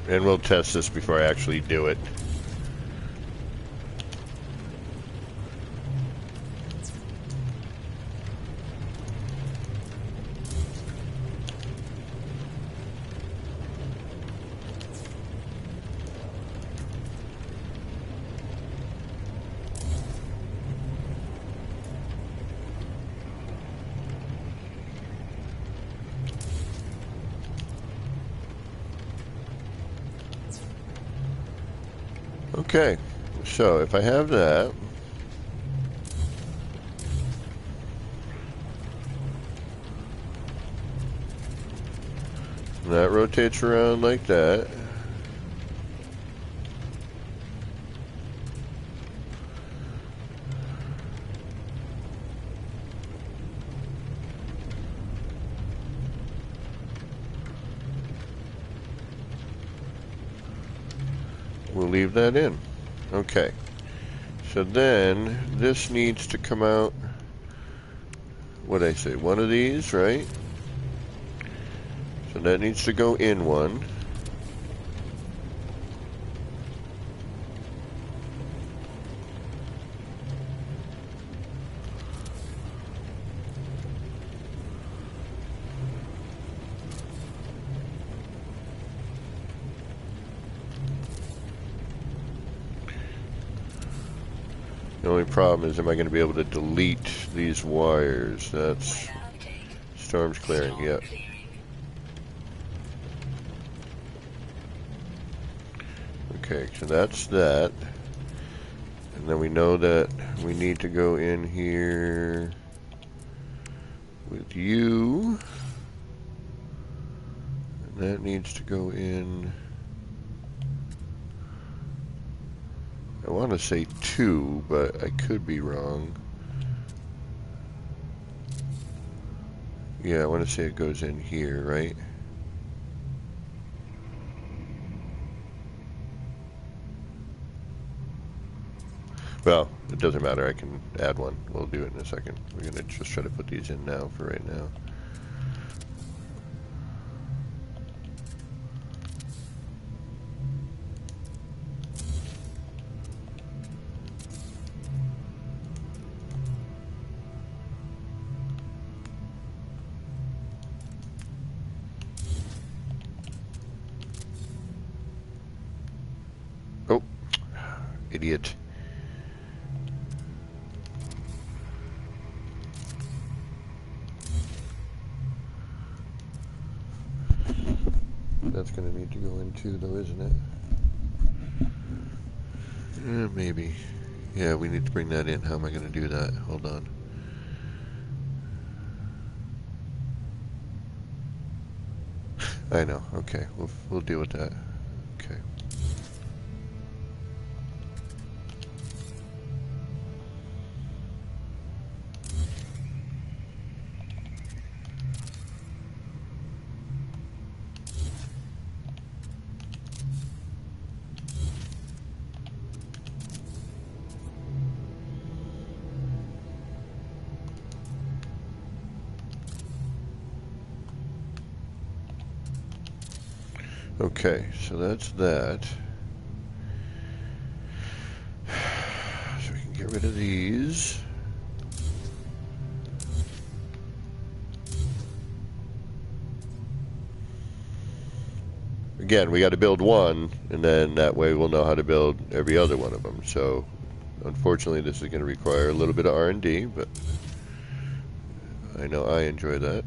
And we'll test this before I actually do it. Okay, so if I have that, that rotates around like that. We'll leave that in. Okay. So then this needs to come out. What did I say? One of these, right? So that needs to go in one. The only problem is, am I going to be able to delete these wires? That's storm's clearing, yep. Okay, so that's that. And then we know that we need to go in here with you. And that needs to go in. I want to say 2, but I could be wrong. Yeah, I want to say it goes in here, right? Well, it doesn't matter. I can add one. We'll do it in a second. We're going to just try to put these in now for right now. Oh, idiot. That's going to need to go in too, though, isn't it? Maybe. Yeah, we need to bring that in. How am I going to do that? Hold on. I know. Okay, we'll deal with that. Okay. Okay, so that's that. So we can get rid of these. Again, we got to build one, and then that way we'll know how to build every other one of them. So, unfortunately, this is going to require a little bit of R&D, but I know I enjoy that.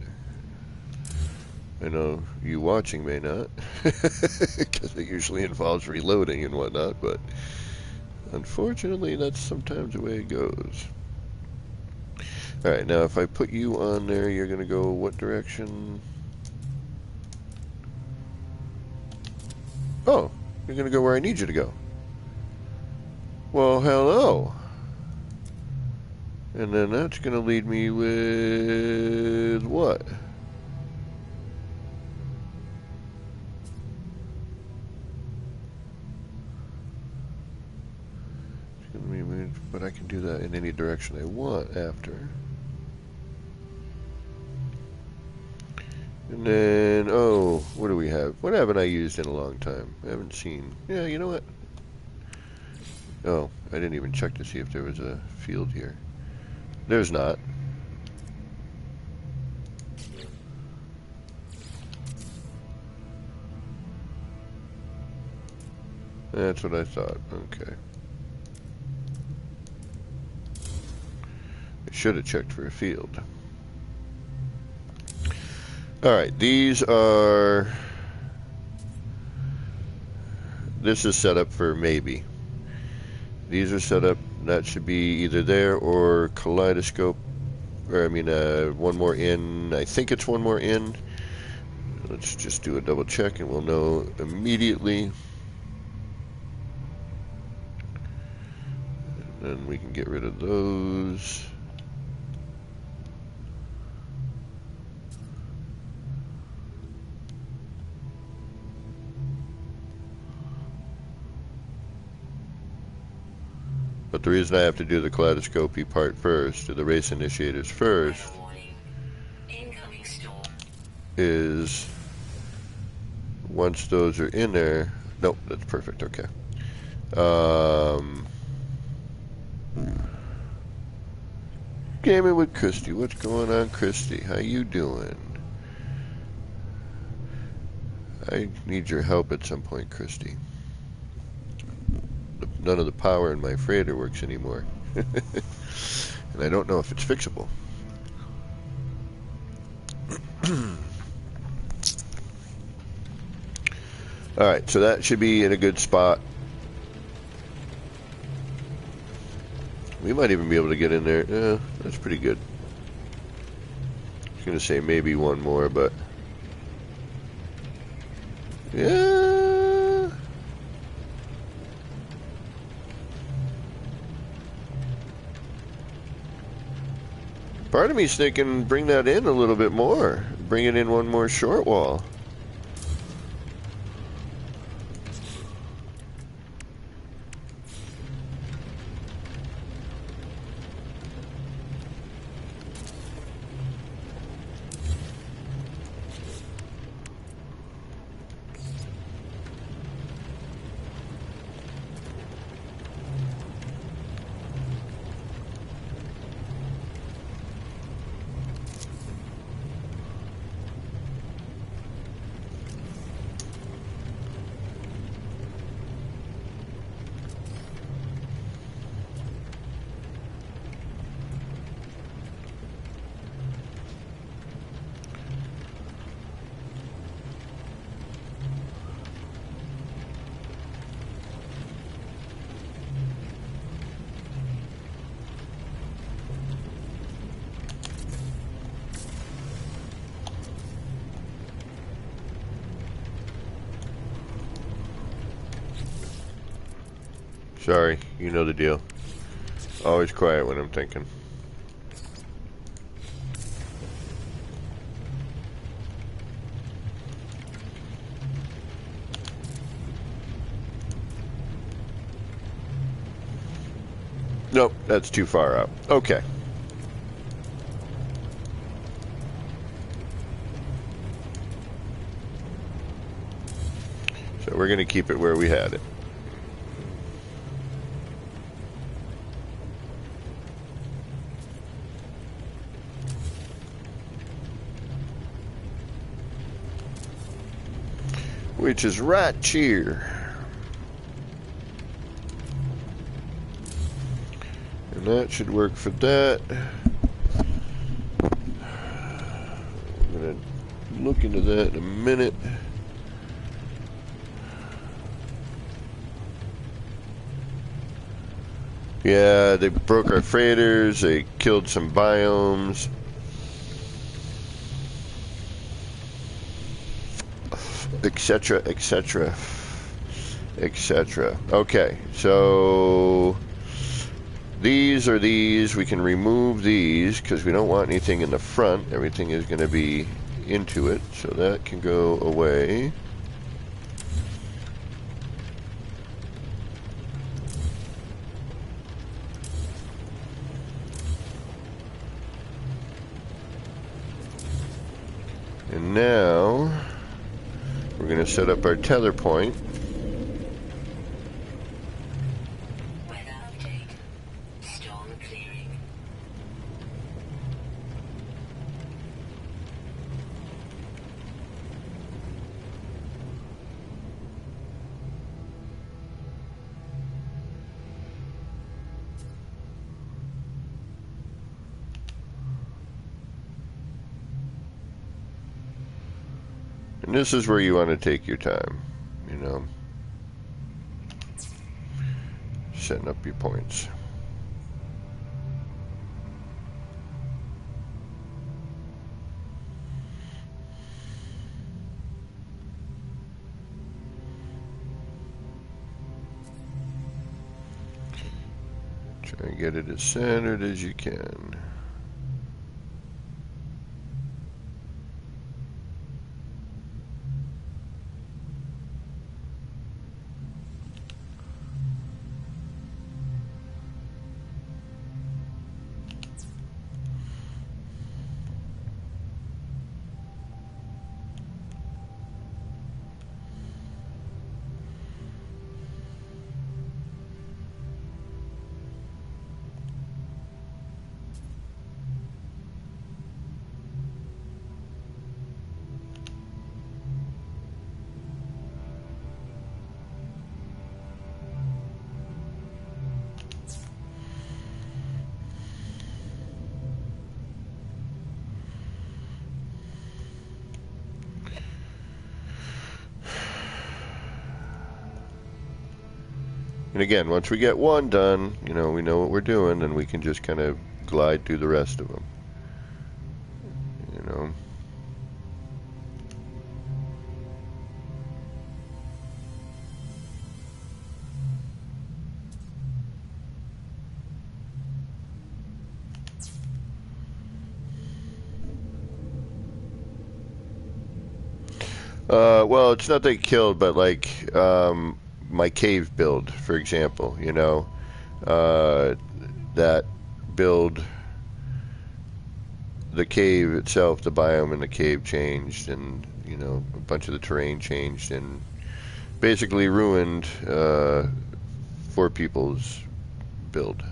I know you watching may not, because it usually involves reloading and whatnot, but unfortunately, that's sometimes the way it goes. Alright, now if I put you on there, you're going to go what direction? Oh, you're going to go where I need you to go. Well, hello. And then that's going to lead me with what? But I can do that in any direction I want after. And then, oh, what do we have? What haven't I used in a long time? I haven't seen. Yeah, you know what? Oh, I didn't even check to see if there was a field here. There's not. That's what I thought. Okay. I should have checked for a field. Alright, these are... This is set up for maybe. These are set up, that should be either there or kaleidoscope, or I mean one more in. I think it's one more in. Let's just do a double check and we'll know immediately. And then we can get rid of those. But the reason I have to do the kaleidoscopy part first, or the race initiators first, is once those are in there. Nope, that's perfect. Okay. Gaming with Christy. What's going on, Christy? How you doing? I need your help at some point, Christy. None of the power in my freighter works anymore. And I don't know if it's fixable. Alright, so that should be in a good spot. We might even be able to get in there. Yeah, that's pretty good. I was going to say maybe one more, but... Yeah... Part of me's thinking bring that in a little bit more. Bring it in one more short wall. Sorry, you know the deal. Always quiet when I'm thinking. Nope, that's too far out. Okay. So we're going to keep it where we had it. Which is right here. And that should work for that. I'm going to look into that in a minute. Yeah, they broke our freighters, they killed some biomes. Etc., etc., etc. Okay, so these are these. We can remove these because we don't want anything in the front. Everything is going to be into it, so that can go away. And now we're going to set up our tether point. Weather update. Storm clearing. And this is where you want to take your time, you know, setting up your points. Try and get it as centered as you can. And again, once we get one done, you know, we know what we're doing, and we can just kind of glide through the rest of them. You know. Well, it's not they killed, but like my cave build, for example, you know, that build, the cave itself, the biome in the cave changed, and you know, a bunch of the terrain changed, and basically ruined 4 people's build,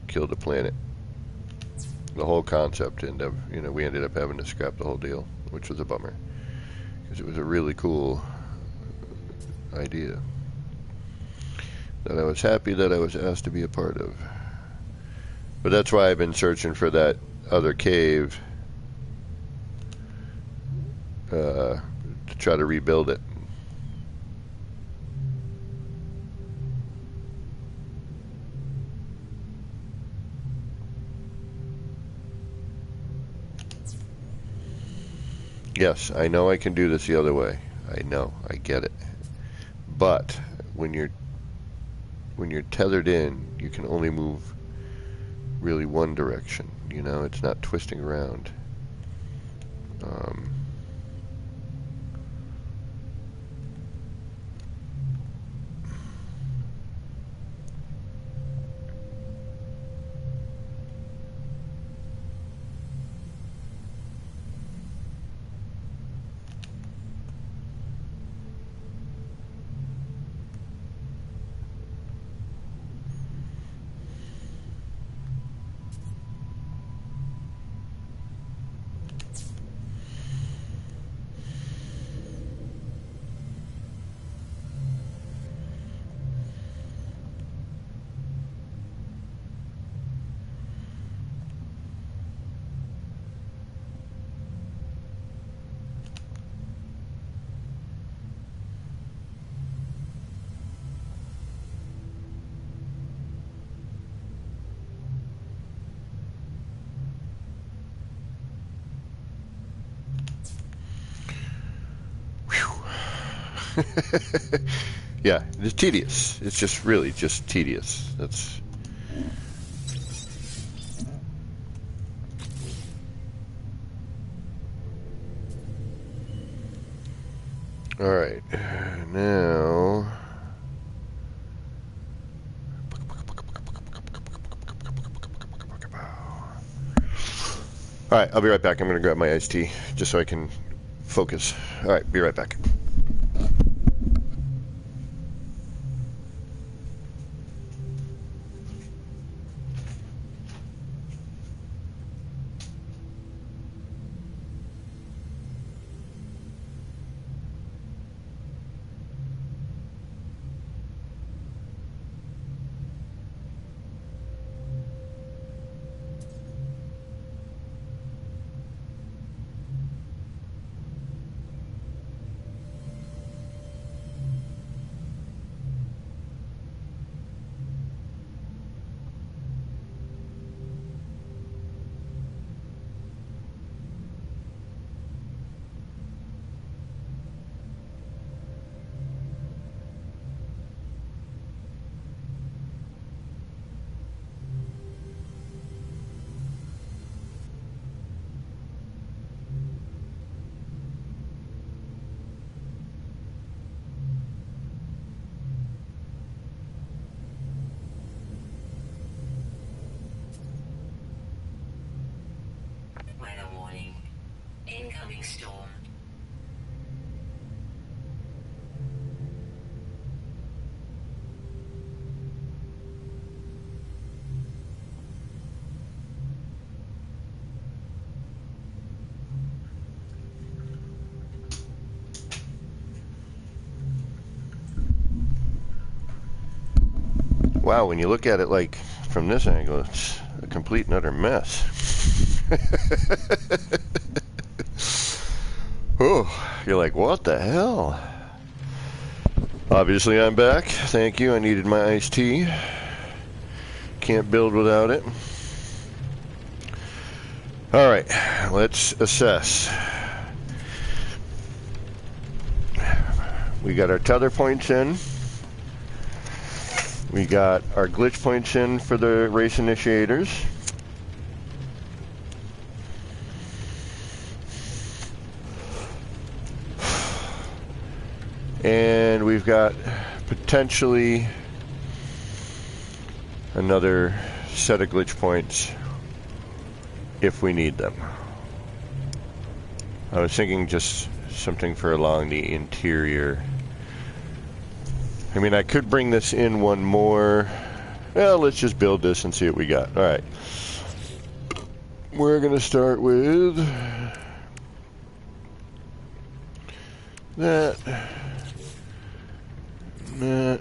killed the planet. The whole concept, and you know, we ended up having to scrap the whole deal, which was a bummer, because it was a really cool idea that I was happy that I was asked to be a part of. But that's why I've been searching for that other cave to try to rebuild it. Yes, I know I can do this the other way. I know, I get it. But when you're tethered in, you can only move really one direction. You know, it's not twisting around. Yeah, it's tedious. It's just really just tedious. That's all right. Now, Alright, I'll be right back. I'm going to grab my iced tea just so I can focus. Alright, be right back. Weather warning. Incoming storm. Wow, when you look at it like from this angle, it's a complete and utter mess. Oh, you're like, what the hell? Obviously, I'm back. Thank you. I needed my iced tea. Can't build without it. All right, let's assess. We got our tether points in. We got our glitch points in for the race initiators. And we've got potentially another set of glitch points if we need them. I was thinking just something for along the interior. I mean, I could bring this in one more. Well, let's just build this and see what we got. All right. We're going to start with that. That.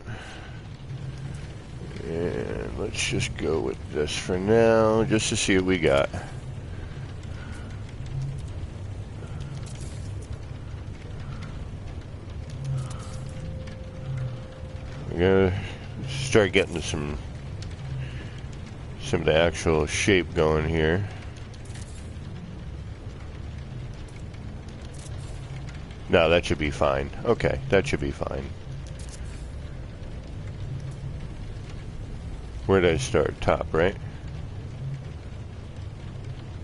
And let's just go with this for now, just to see what we got. We're gonna start getting some of the actual shape going here. No, that should be fine. Okay, that should be fine. Where did I start? Top, right?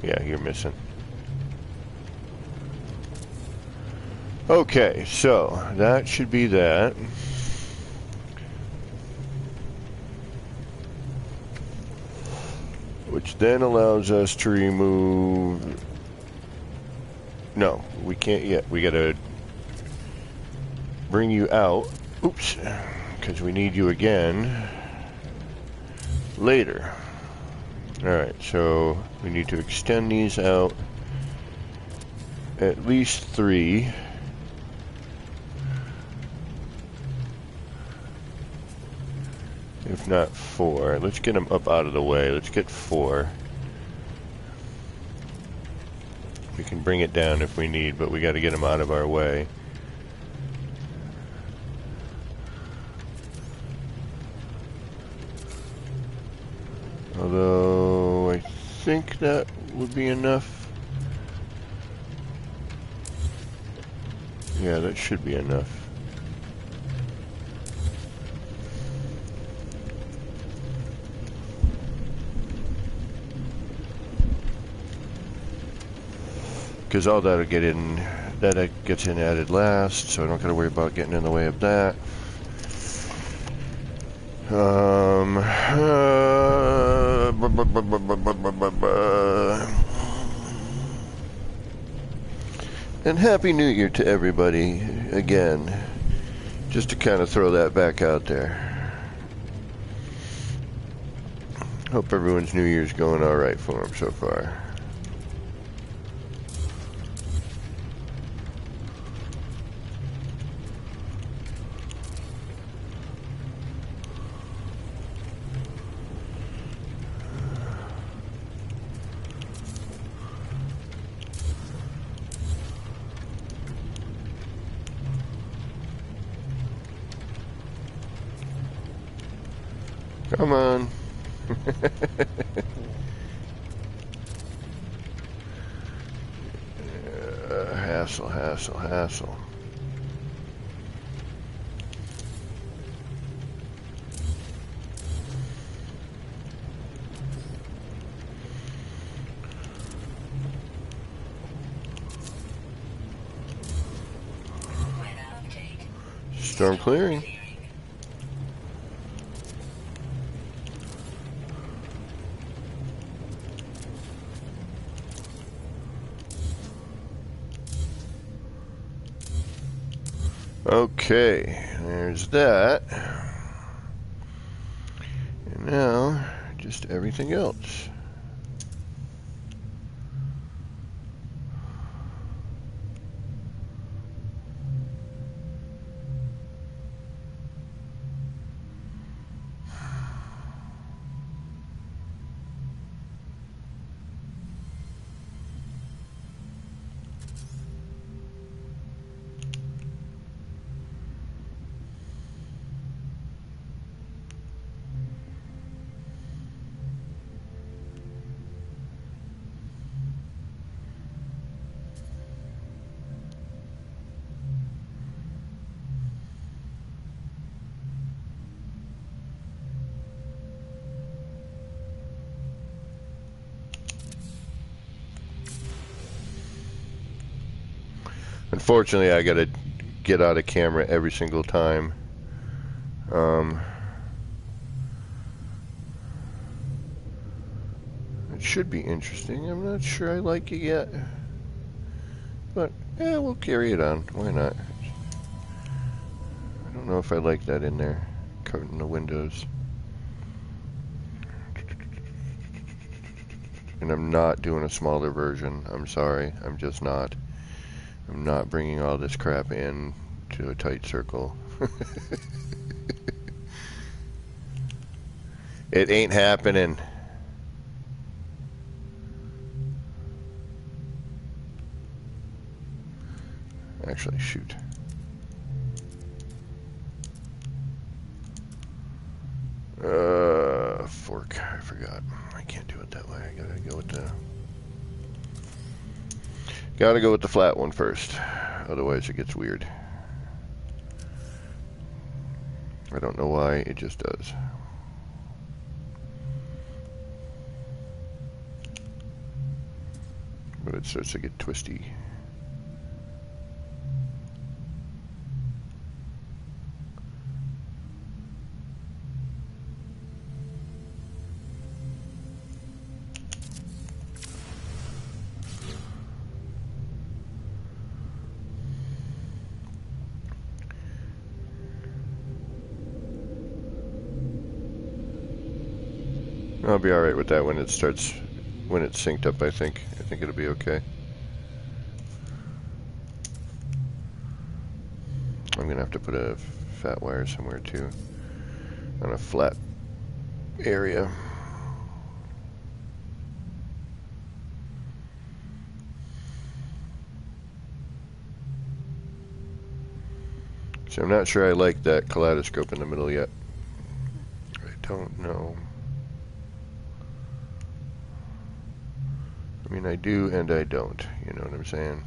Yeah, you're missing. Okay, so that should be that. Which then allows us to remove... No, we can't yet. We gotta bring you out. Oops. Because we need you again later. Alright, so we need to extend these out at least 3. If not 4. Let's get them up out of the way. Let's get 4. We can bring it down if we need, but we got to get them out of our way. Although I think that would be enough. Yeah, that should be enough. Because all that'll get in, that gets in added last, so I don't gotta worry about getting in the way of that. And Happy New Year to everybody again. Just to kind of throw that back out there. Hope everyone's New Year's going alright for them so far. Come on. Hassle, hassle, hassle. Storm clearing. Okay, there's that. And now, just everything else. Unfortunately, I gotta get out of camera every single time. It should be interesting. I'm not sure I like it yet. But, yeah, we'll carry it on. Why not? I don't know if I like that in there. Coating the windows. And I'm not doing a smaller version. I'm sorry. I'm just not. I'm not bringing all this crap in to a tight circle. It ain't happening. Actually, shoot. Fork. I forgot. I can't do it that way. I gotta go with the... Gotta go with the flat one first. Otherwise it gets weird. I don't know why, it just does. But it starts to get twisty. I'll be alright with that when it starts, when it's synced up, I think. I think it'll be okay. I'm gonna have to put a fat wire somewhere too, on a flat area. So I'm not sure I like that kaleidoscope in the middle yet. I don't know. I mean, I do and I don't, you know what I'm saying?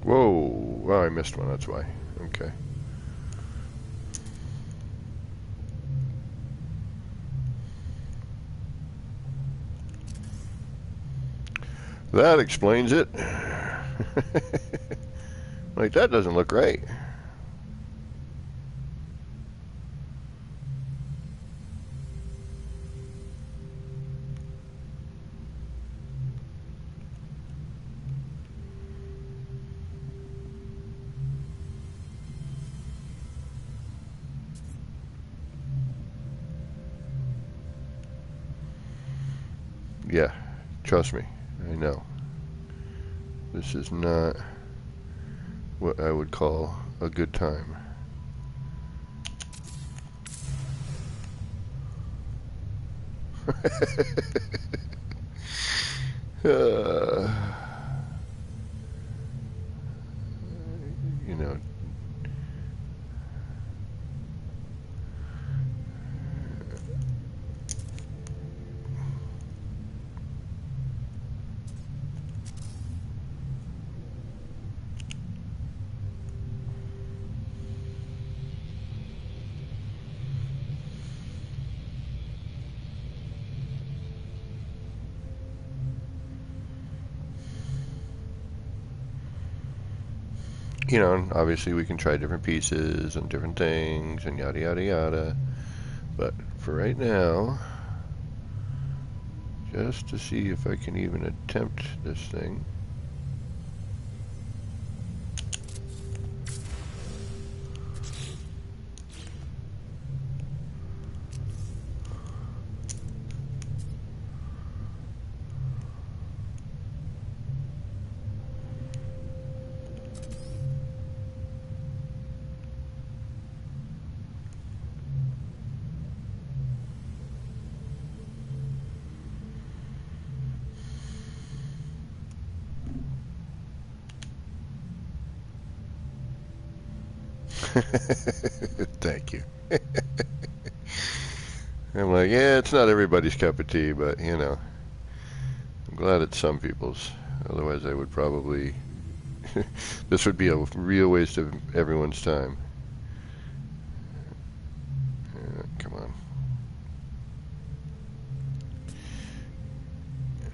Whoa, well, I missed one, that's why. Okay. That explains it. Like, that doesn't look right. Yeah, trust me, I know. This is not what I would call a good time. uh, you know, obviously we can try different pieces and different things and yada yada yada. But for right now, just to see if I can even attempt this thing. Thank you. I'm like, yeah, it's not everybody's cup of tea, but I'm glad it's some people's. Otherwise, I would probably. This would be a real waste of everyone's time. Come on.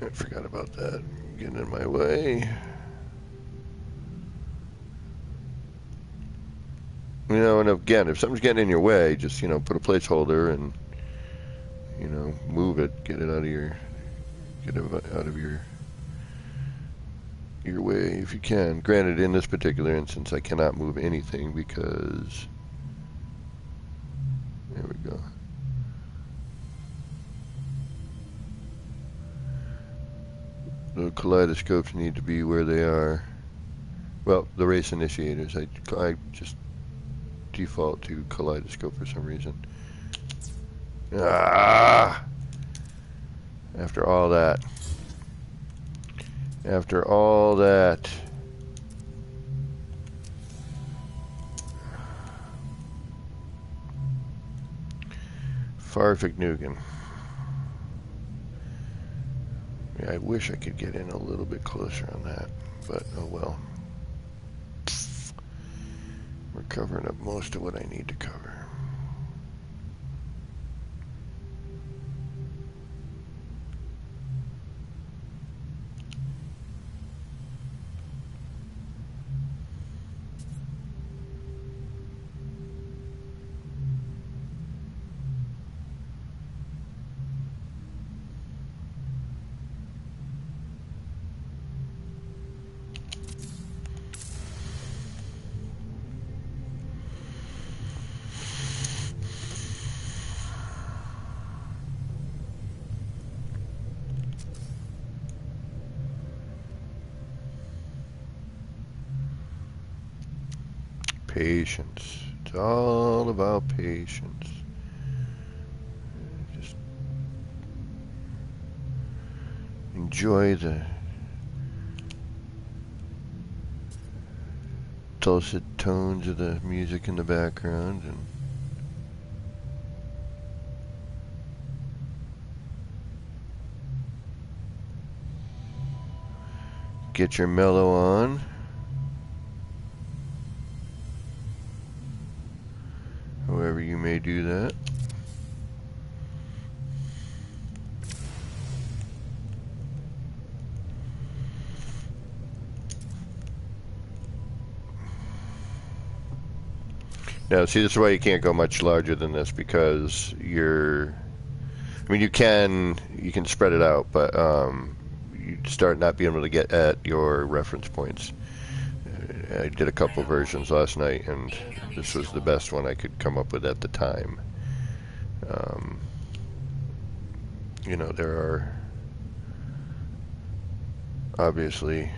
I forgot about that. Getting in my way. And again, if something's getting in your way, just, put a placeholder and, move it, get it out of your way if you can. Granted, in this particular instance, I cannot move anything because, there we go. The kaleidoscopes need to be where they are. Well, the race initiators, I just default to kaleidoscope for some reason. After all that. Farfignugan. Yeah, I wish I could get in a little bit closer on that, but oh well. We're covering up most of what I need to cover. Patience. It's all about patience. Just enjoy the dulcet tones of the music in the background and get your mellow on. However you may do that. Now, see, this is why you can't go much larger than this, because you're... I mean, you can spread it out, but you start not being able to get at your reference points. I did a couple versions last night, and this was the best one I could come up with at the time. You know, there are obviously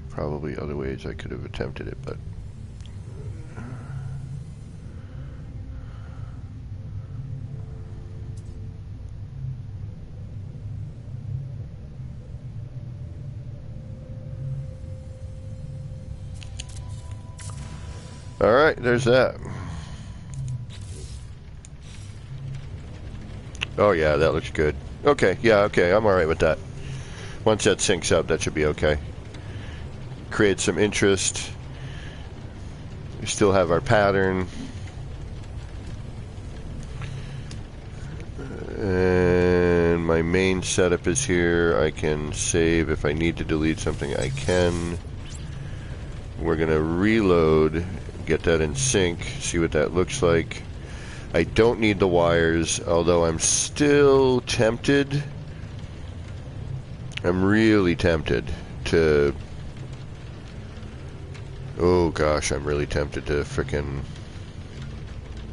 probably other ways I could have attempted it, but all right, there's that. Oh yeah, that looks good. Okay, yeah, okay, I'm all right with that. Once that syncs up, that should be okay. Create some interest. We still have our pattern. And my main setup is here. I can save. If I need to delete something, I can. We're gonna reload, get that in sync, see what that looks like. I don't need the wires, although I'm still tempted. I'm really tempted to... Oh gosh, I'm really tempted to frickin'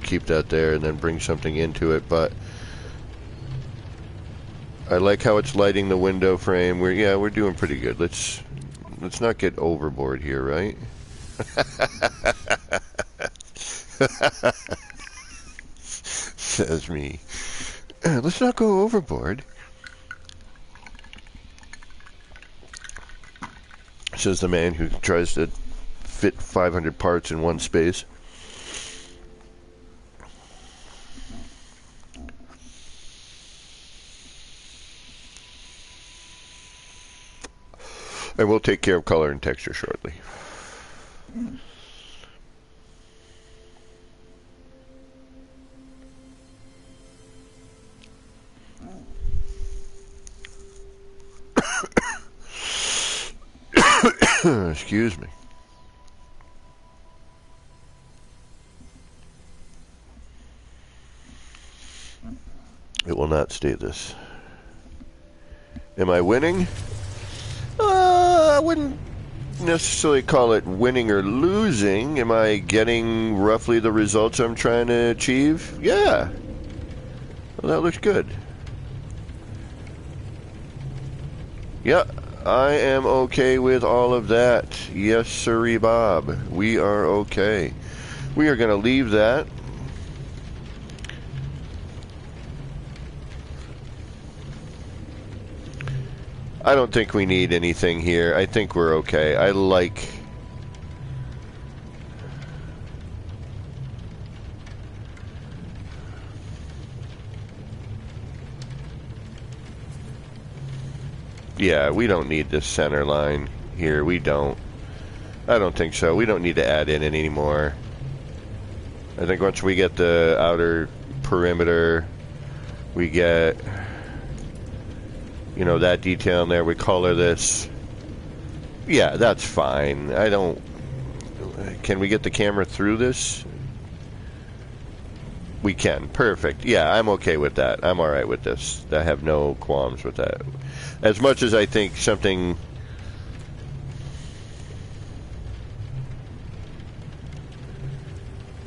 keep that there and then bring something into it, but I like how it's lighting the window frame. We're doing pretty good. Let's not get overboard here, right? Says me. Let's not go overboard. Says the man who tries to fit 500 parts in one space. And we'll take care of color and texture shortly. Excuse me. It will not stay this. Am I winning? I wouldn't necessarily call it winning or losing. Am I getting roughly the results I'm trying to achieve? Yeah. Well, that looks good. Yeah, I am okay with all of that. Yes, sirree, Bob. We are okay. We are going to leave that. I don't think we need anything here. I think we're okay. I like... Yeah, we don't need this center line here. We don't. I don't think so. We don't need to add in any more. I think once we get the outer perimeter, we get... You know, that detail in there, we color this. Yeah, that's fine. I don't... Can we get the camera through this? We can. Perfect. Yeah, I'm okay with that. I'm alright with this. I have no qualms with that. As much as I think something...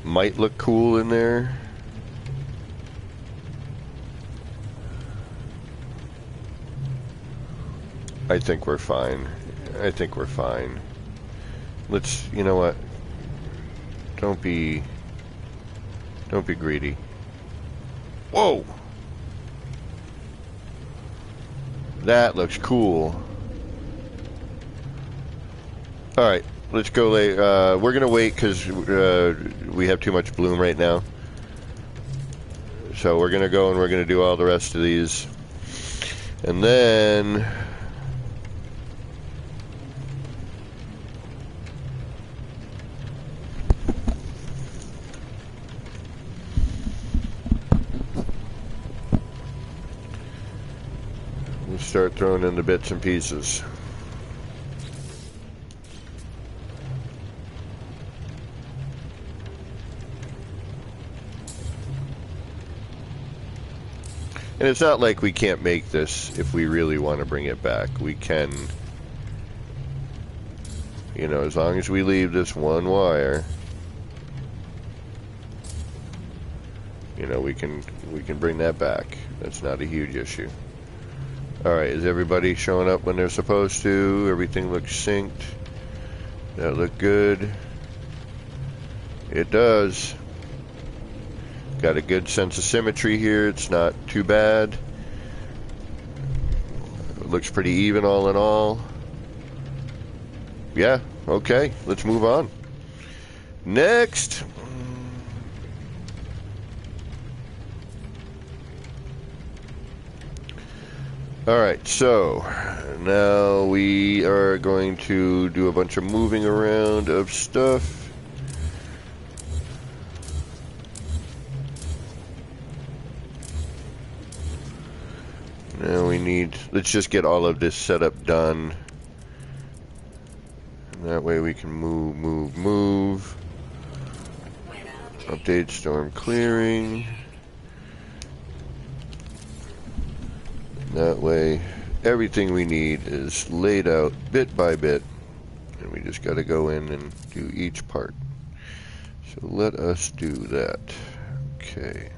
might look cool in there. I think we're fine. I think we're fine. Let's, you know what? Don't be greedy. Whoa! That looks cool. Alright, let's go late. We're gonna wait because we have too much bloom right now. So we're gonna go and we're gonna do all the rest of these. And then... start throwing in the bits and pieces. And it's not like we can't make this if we really want to bring it back. We can, you know, as long as we leave this one wire, you know, we can bring that back. That's not a huge issue. Alright, is everybody showing up when they're supposed to? Everything looks synced. That look good. It does. Got a good sense of symmetry here. It's not too bad. It looks pretty even all in all. Yeah, okay, let's move on. Next. Alright, so now we are going to do a bunch of moving around of stuff. Now we need, let's just get all of this setup done. And that way we can move. Update storm clearing. That way, everything we need is laid out bit by bit, and we just got to go in and do each part. So let us do that. Okay.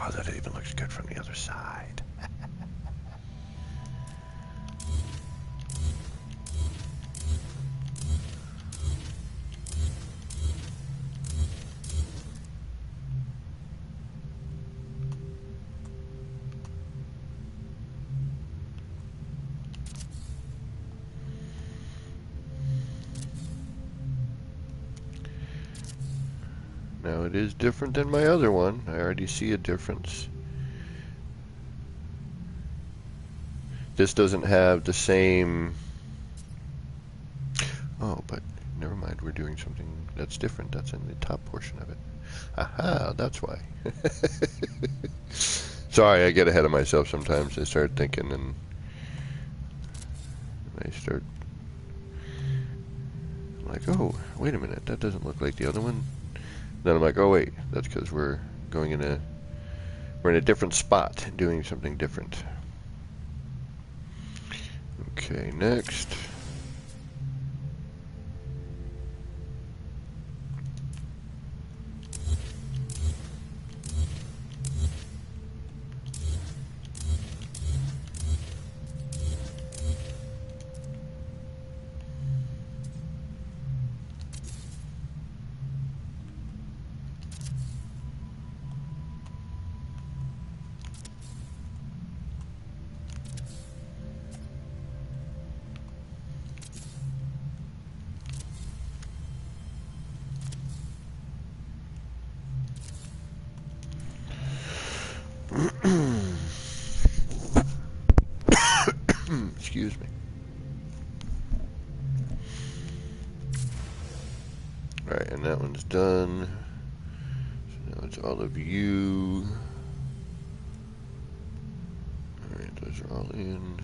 Oh, that even looks good from the other side. Now it is different than my other one. I already see a difference. This doesn't have the same... Oh, but never mind. We're doing something that's different. That's in the top portion of it. Aha, that's why. Sorry, I get ahead of myself sometimes. I start thinking and I start... I'm like, oh, wait a minute. That doesn't look like the other one. Then I'm like, oh wait, that's because we're in a different spot, doing something different. Okay, next. Excuse me. Alright, and that one's done. So now it's all of you. Alright, those are all in.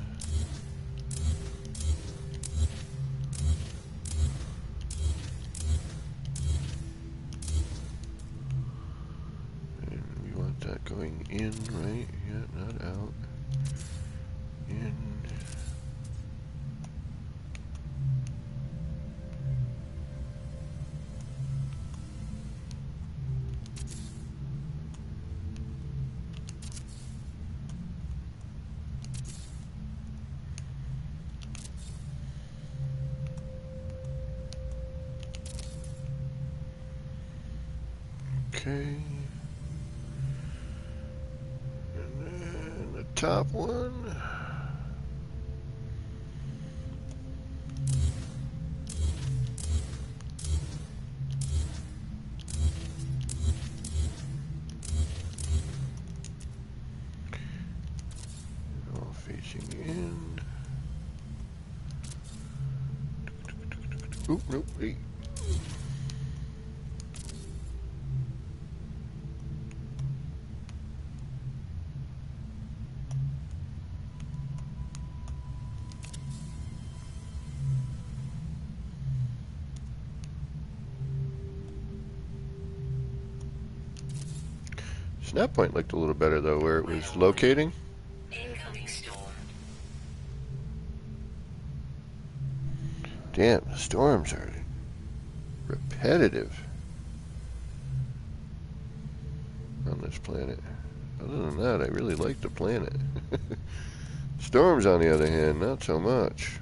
And we want that going in, right? Yeah, not out. In. Okay. And then the top one. All facing in. Oop, nope, hey. Snap point looked a little better though, where it was locating. Incoming storm. Damn, the storms are repetitive on this planet. Other than that, I really like the planet. Storms, on the other hand, not so much.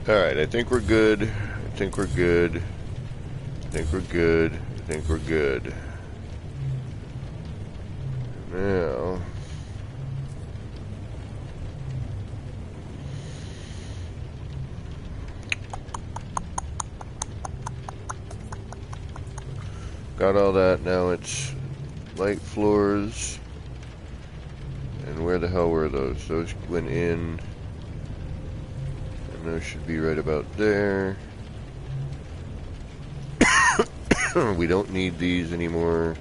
Alright, I think we're good. I think we're good. I think we're good. I think we're good. Now, got all that. Now it's light floors. And where the hell were those? Those went in. And those should be right about there. We don't need these anymore.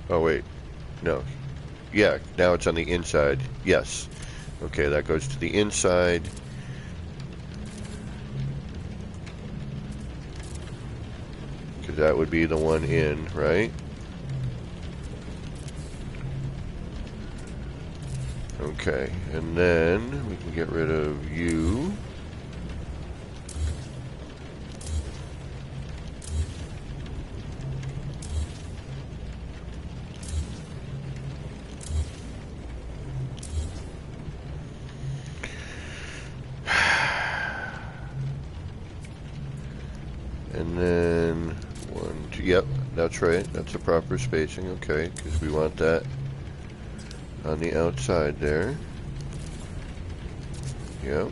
Oh wait, no. Yeah, now it's on the inside. Yes. Okay, that goes to the inside. Because that would be the one in, right? Okay, and then we can get rid of you. And then 1, 2, yep, that's right, that's the proper spacing, okay, because we want that on the outside there. Yep.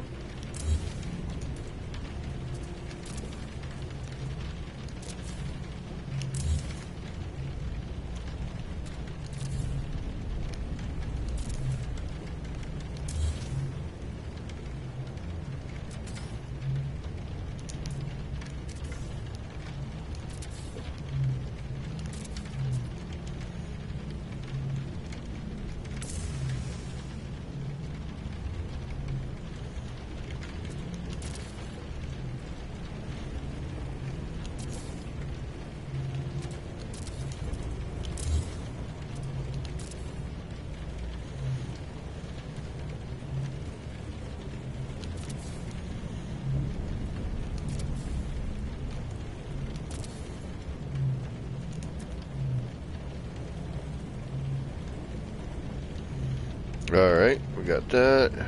Alright, we got that. Now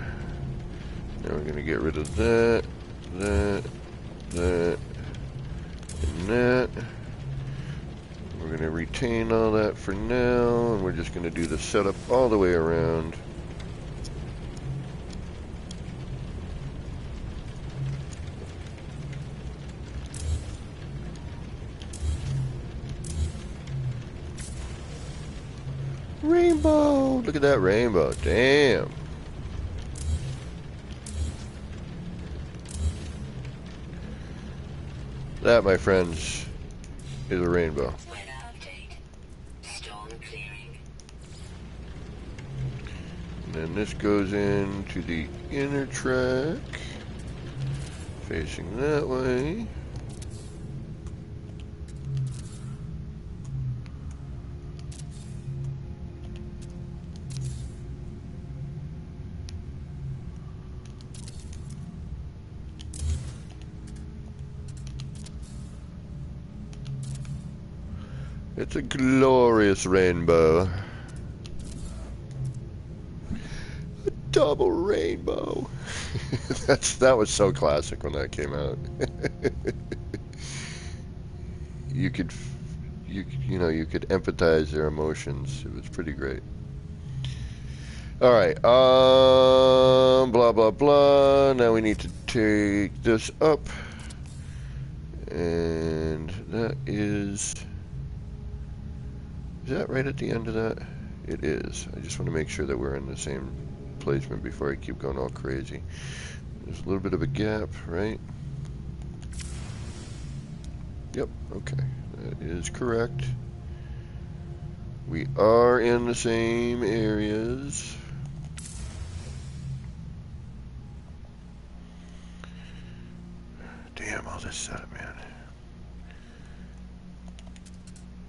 we're going to get rid of that, that, and that. We're going to retain all that for now, and we're just going to do the setup all the way around. Rainbow! Look at that rainbow. Damn. That, my friends, is a rainbow. Weather update. Storm clearing. And then this goes into the inner track, facing that way. It's a glorious rainbow. A double rainbow. That was so classic when that came out. you could empathize their emotions. It was pretty great. Alright, blah, blah, blah. Now we need to take this up. And that is that right at the end of that? It is. I just want to make sure that we're in the same placement before I keep going all crazy. There's a little bit of a gap, right? Yep, okay. That is correct. We are in the same areas. Damn, all this setup, man.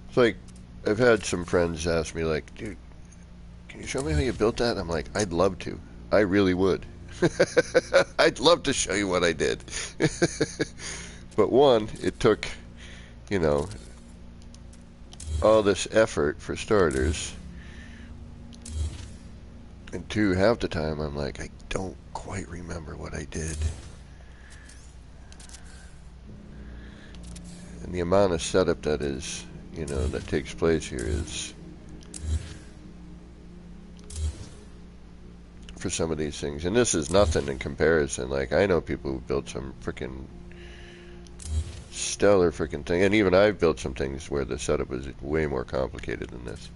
It's like, I've had some friends ask me, like, dude, can you show me how you built that? I'm like, I'd love to. I really would. I'd love to show you what I did. But one, it took, you know, all this effort for starters. And two, half the time I'm like, I don't quite remember what I did. And the amount of setup that is, you know, that takes place here is, for some of these things. And this is nothing in comparison. Like, I know people who built some freaking stellar freaking thing. And even I've built some things where the setup is way more complicated than this.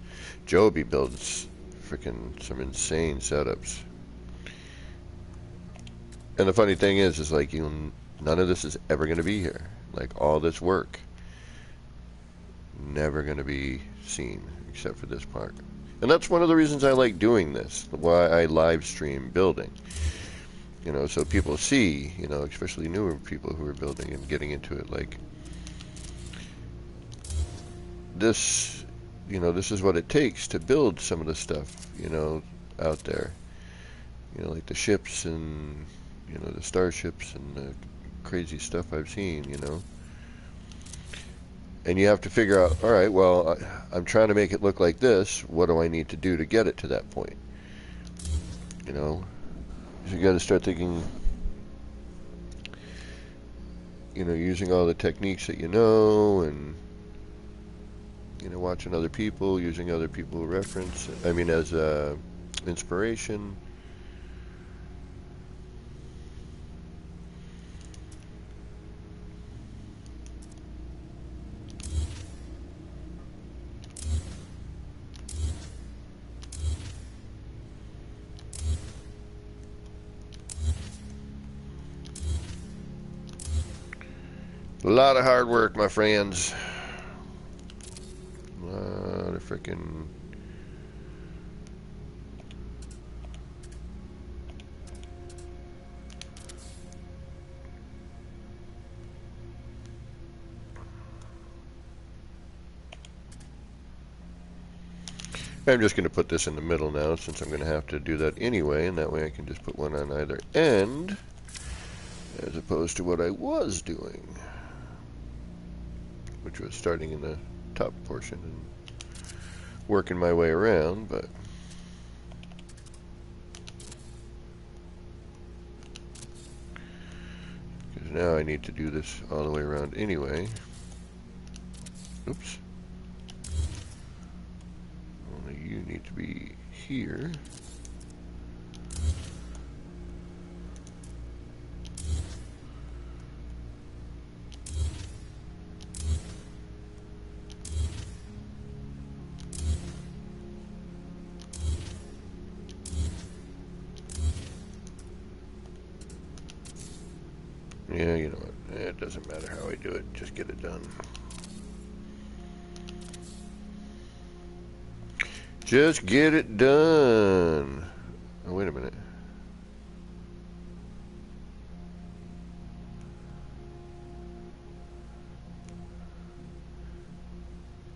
Joby builds freaking some insane setups. And the funny thing is like, none of this is ever going to be here. Like, all this work, never going to be seen except for this part. And that's one of the reasons I like doing this, why I live stream building. You know, so people see, you know, especially newer people who are building and getting into it, like, this, you know, this is what it takes to build some of the stuff, you know, out there. You know, like the ships and, you know, the starships and the crazy stuff I've seen, you know. And you have to figure out, all right, well, I'm trying to make it look like this. What do I need to do to get it to that point? You know, you got to start thinking, you know, using all the techniques that you know, and, you know, watching other people, using other people reference, I mean, as inspiration. A lot of hard work, my friends. A lot of freaking... I'm just going to put this in the middle now, since I'm going to have to do that anyway, and that way I can just put one on either end, as opposed to what I was doing, which was starting in the top portion and working my way around. But because now I need to do this all the way around anyway. Oops. Only you need to be here. Yeah, you know what? It doesn't matter how I do it. Just get it done. Just get it done. Oh, wait a minute.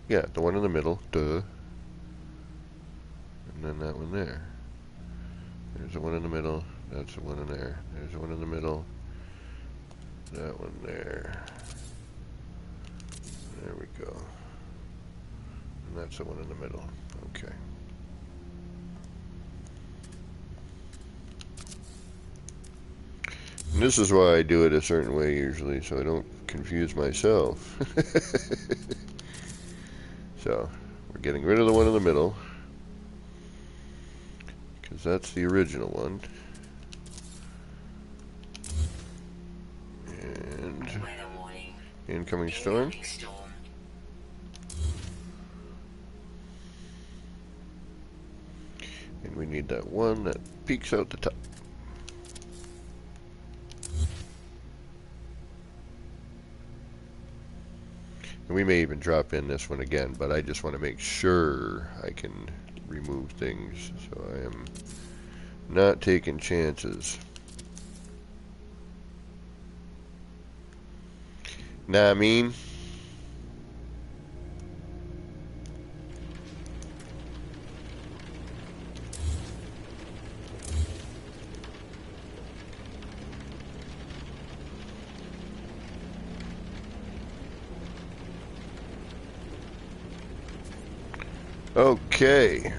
Yeah, the one in the middle. Duh. And then that one there. There's the one in the middle. That's the one in there. There's the one in the middle. That one there. There we go. And that's the one in the middle. Okay. And this is why I do it a certain way usually, so I don't confuse myself. So, we're getting rid of the one in the middle, because because that's the original one. And Weather warning. incoming storm. Incoming storm. And we need that one that peeks out the top. And we may even drop in this one again, but I just want to make sure I can remove things. So I am not taking chances. Nah, I mean. Okay.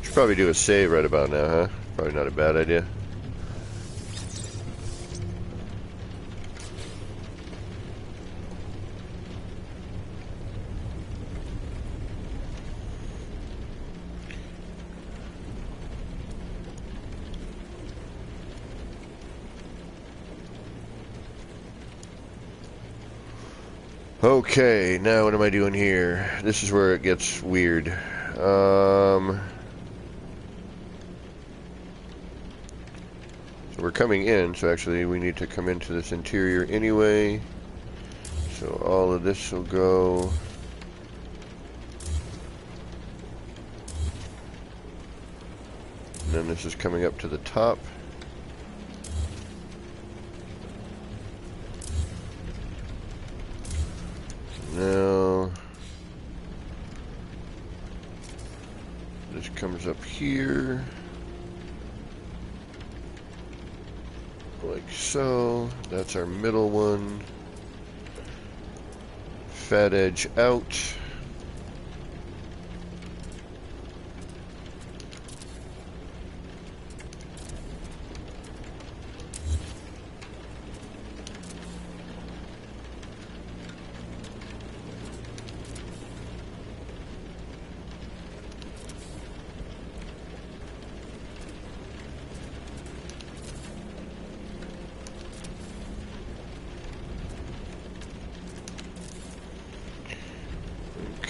Should probably do a save right about now, huh? Probably not a bad idea. Okay, now what am I doing here? This is where it gets weird. So we're coming in, so actually we need to come into this interior anyway. So all of this will go. And then this is coming up to the top. Now, this comes up here, like so. That's our middle one. Fat edge out.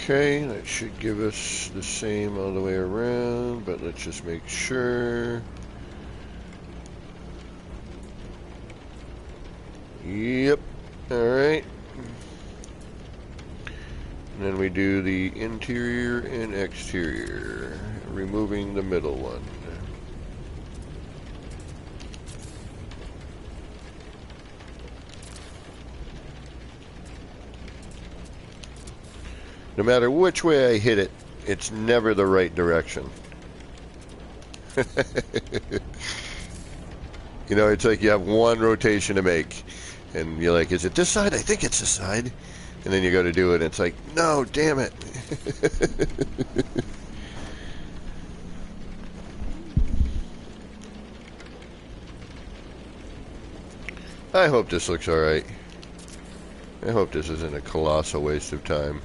Okay, that should give us the same all the way around, but let's just make sure. Yep, alright. And then we do the interior and exterior, removing the middle one. No matter which way I hit it, it's never the right direction. You know, it's like you have one rotation to make, and you're like, is it this side? I think it's this side. And then you go to do it, and it's like, no, damn it. I hope this looks alright. I hope this isn't a colossal waste of time.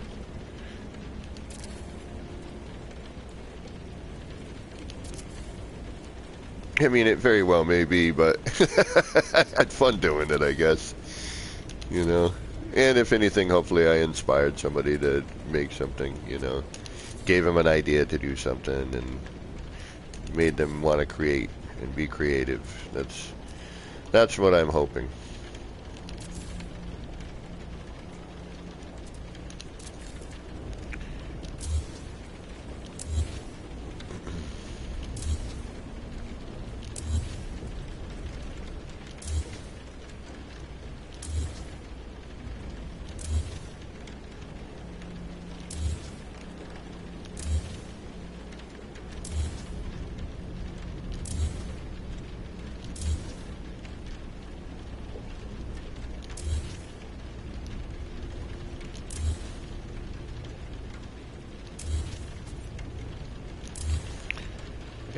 I mean, it very well may be, but I had fun doing it, I guess. You know? And if anything, hopefully I inspired somebody to make something, you know? Gave them an idea to do something and made them want to create and be creative. That's what I'm hoping.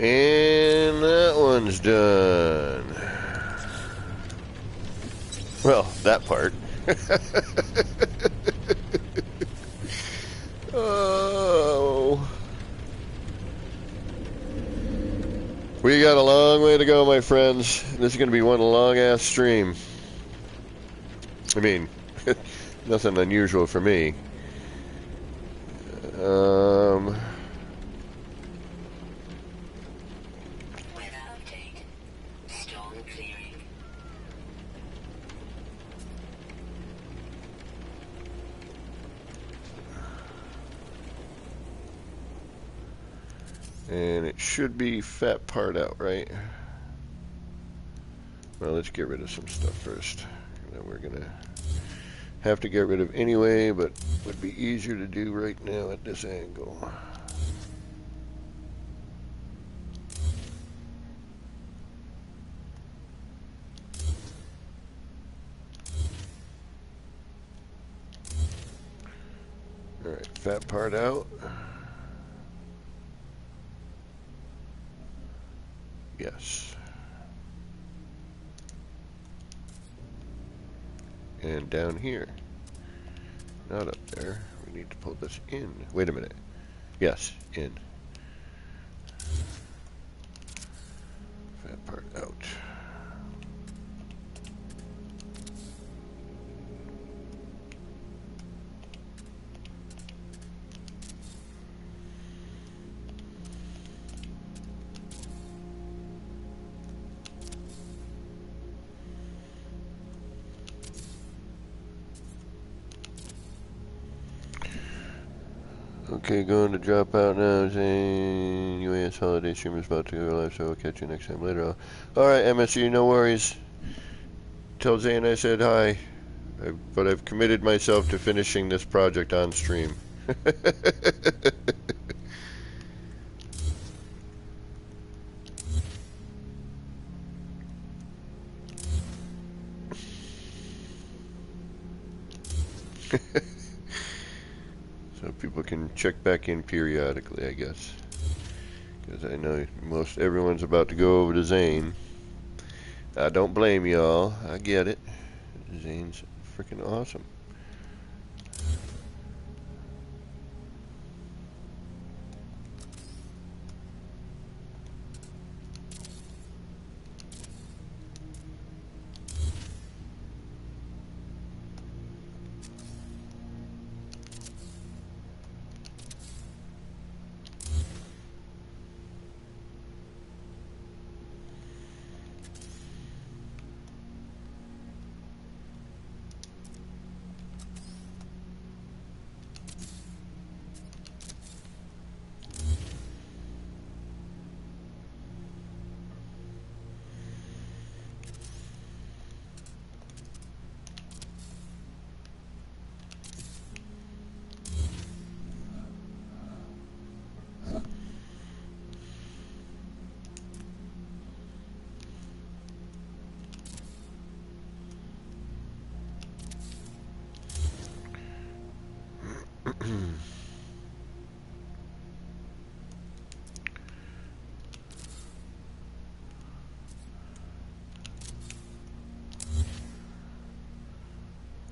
And that one's done. Well, that part. Oh. We got a long way to go, my friends. This is going to be one long-ass stream. I mean, nothing unusual for me. Weather update. Storm clearing. And it should be fat part out, right? Well, let's get rid of some stuff first that we're going to have to get rid of anyway, but would be easier to do right now at this angle. Alright, fat part out. Yes. And down here. Not up there. We need to pull this in. Wait a minute. Yes, in. Fat part out. Okay, going to drop out now. Zane, UAS holiday stream is about to go live, so I'll catch you next time later. Alright, MSU, no worries. Tell Zane I said hi. But I've committed myself to finishing this project on stream. So people can check back in periodically, I guess. Because I know most everyone's about to go over to Zane. I don't blame y'all. I get it. Zane's freaking awesome.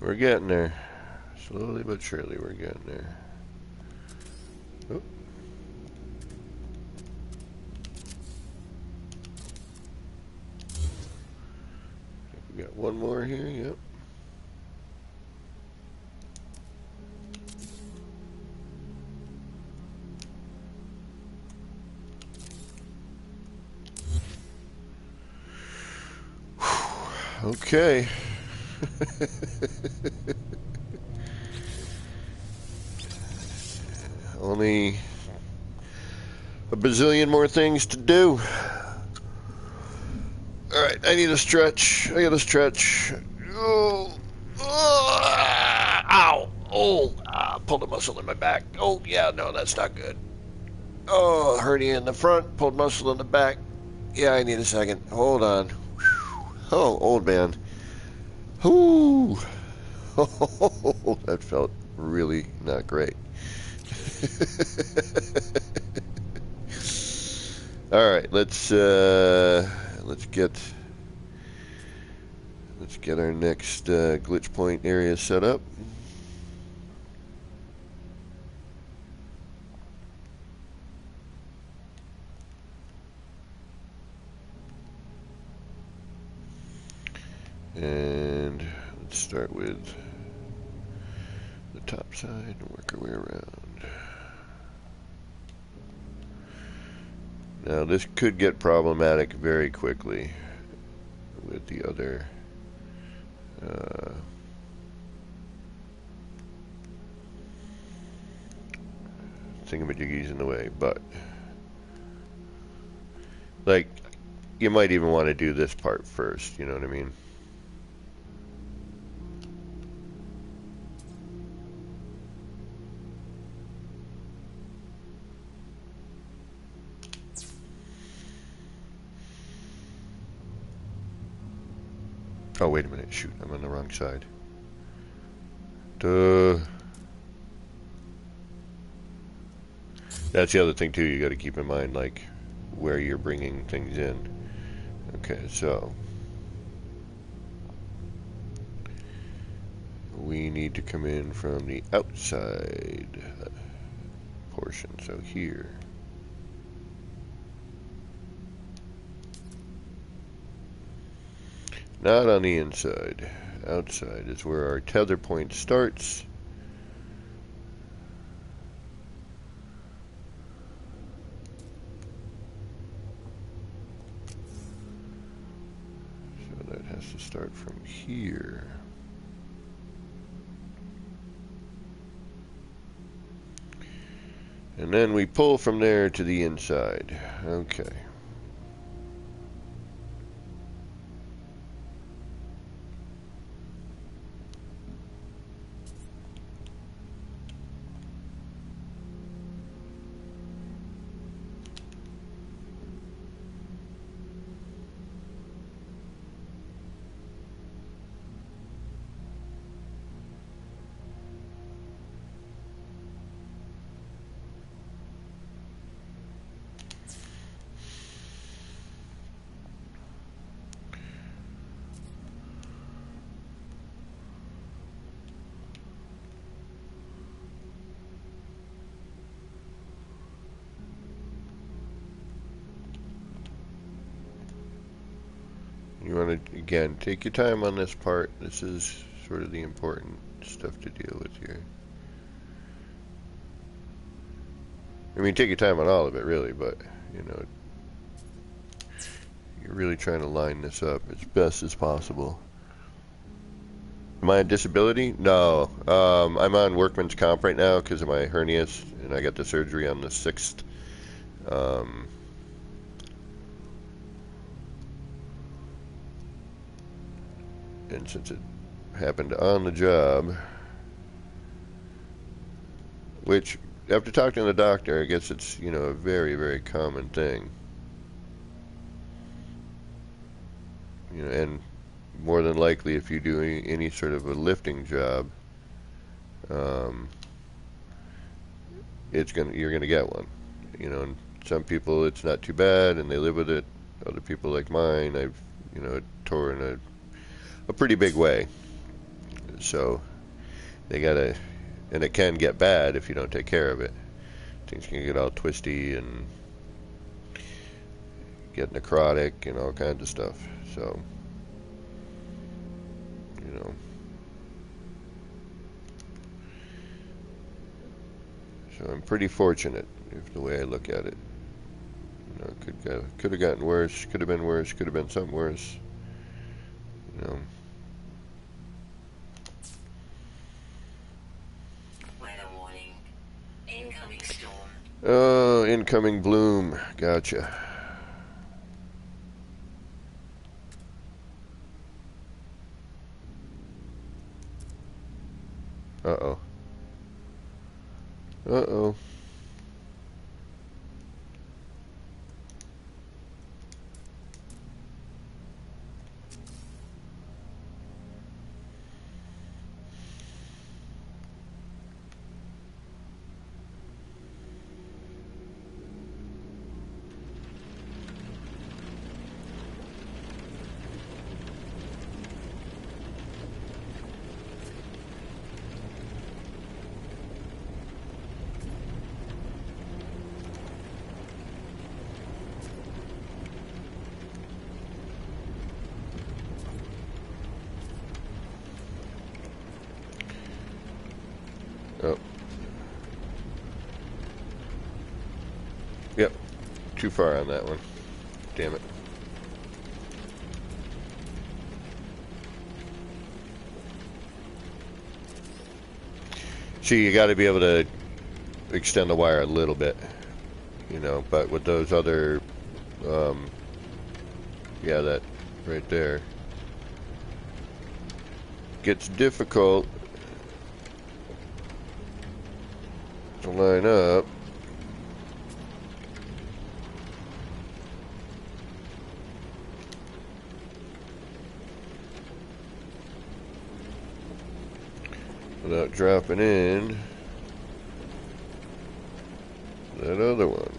We're getting there. Slowly but surely we're getting there. Oh. We got one more here, yep. Okay. Only a bazillion more things to do. Alright, I need a stretch. I gotta stretch. Oh. Ow. Oh. Pulled a muscle in my back. Oh, yeah, no, that's not good. Oh, hernia in the front, pulled muscle in the back. Yeah, I need a second. Hold on. Oh, old man. Ooh. Oh, that felt really not great. All right, let's Let's get our next glitch point area set up. And let's start with the top side and work our way around. Now this could get problematic very quickly with the other thingamajiggies in the way, but like you might even want to do this part first, you know what I mean? Oh, wait a minute. Shoot, I'm on the wrong side. Duh. That's the other thing, too. You got to keep in mind, like, where you're bringing things in. Okay, so we need to come in from the outside portion. So here. Not on the inside. Outside is where our tether point starts. So that has to start from here. And then we pull from there to the inside. Okay. You want to, again, take your time on this part. This is sort of the important stuff to deal with here. I mean, take your time on all of it, really, but, you know, you're really trying to line this up as best as possible. Am I on disability? No. I'm on workman's comp right now because of my hernias, and I got the surgery on the 6th. And since it happened on the job, which, after talking to the doctor, I guess it's, you know, a very, very common thing. You know, and more than likely, if you do any sort of a lifting job, you're gonna get one. You know, and some people it's not too bad and they live with it. Other people like mine, I've, you know, tore in a pretty big way. So they gotta, and it can get bad if you don't take care of it. Things can get all twisty and get necrotic and all kinds of stuff. So, you know, so I'm pretty fortunate, if the way I look at it. You know, could have gotten worse, could have been worse, could have been something worse. You know. Weather warning. Incoming storm. Oh, incoming bloom. Gotcha. Uh-oh. Uh-oh. Yep, too far on that one. Damn it. See, you got to be able to extend the wire a little bit, you know, but with those other, yeah, that right there gets difficult to line up. Without dropping in that other one.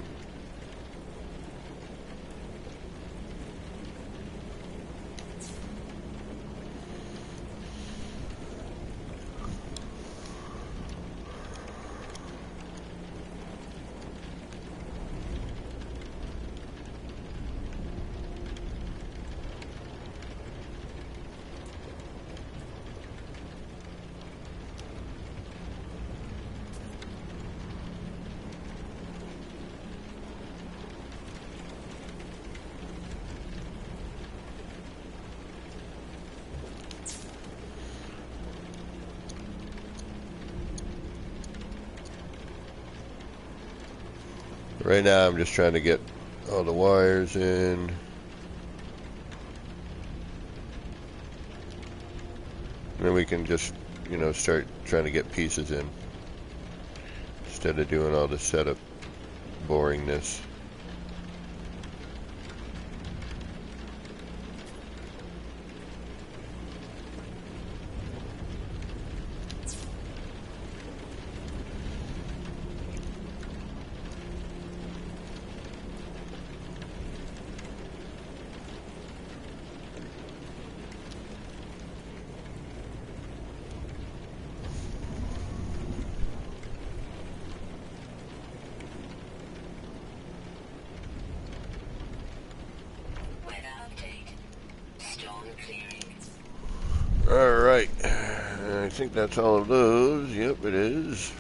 Right now I'm just trying to get all the wires in. And then we can just, you know, start trying to get pieces in instead of doing all the setup boringness. Alright, I think that's all of those. Yep, it is.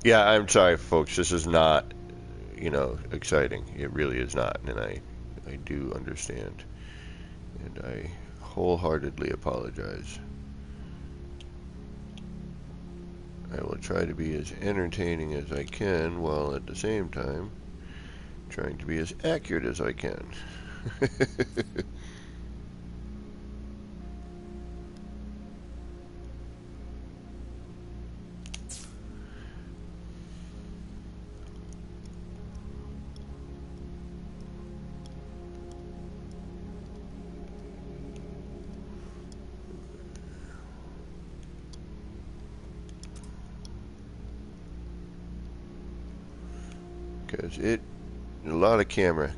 Yeah, I'm sorry, folks. This is not, you know, exciting. It really is not, and I do understand. And I wholeheartedly apologize. I will try to be as entertaining as I can while at the same time trying to be as accurate as I can. Because a lot of camera.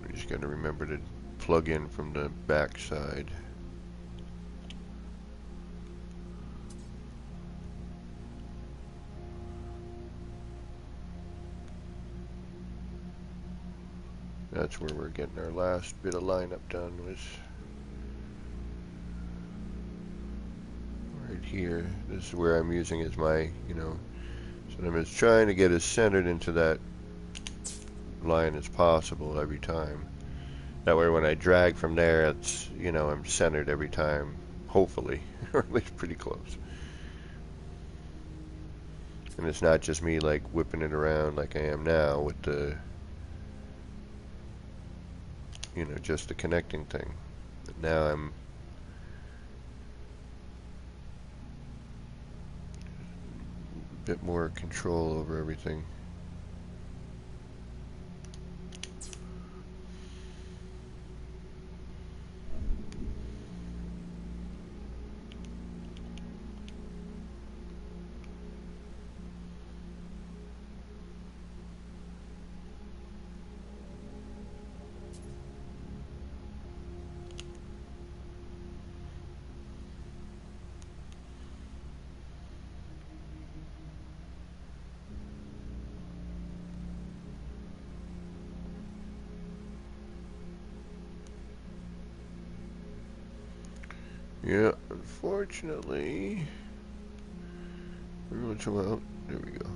We just got to remember to plug in from the back side. That's where we're getting our last bit of lineup done, was right here. This is where I'm using as my, you know, so I'm just trying to get as centered into that line as possible every time. That way when I drag from there, it's, you know, I'm centered every time, hopefully, or at least pretty close. And it's not just me like whipping it around like I am now with the, you know, just the connecting thing. But now I'm a bit more control over everything. Yeah, unfortunately. Everyone's out. There we go.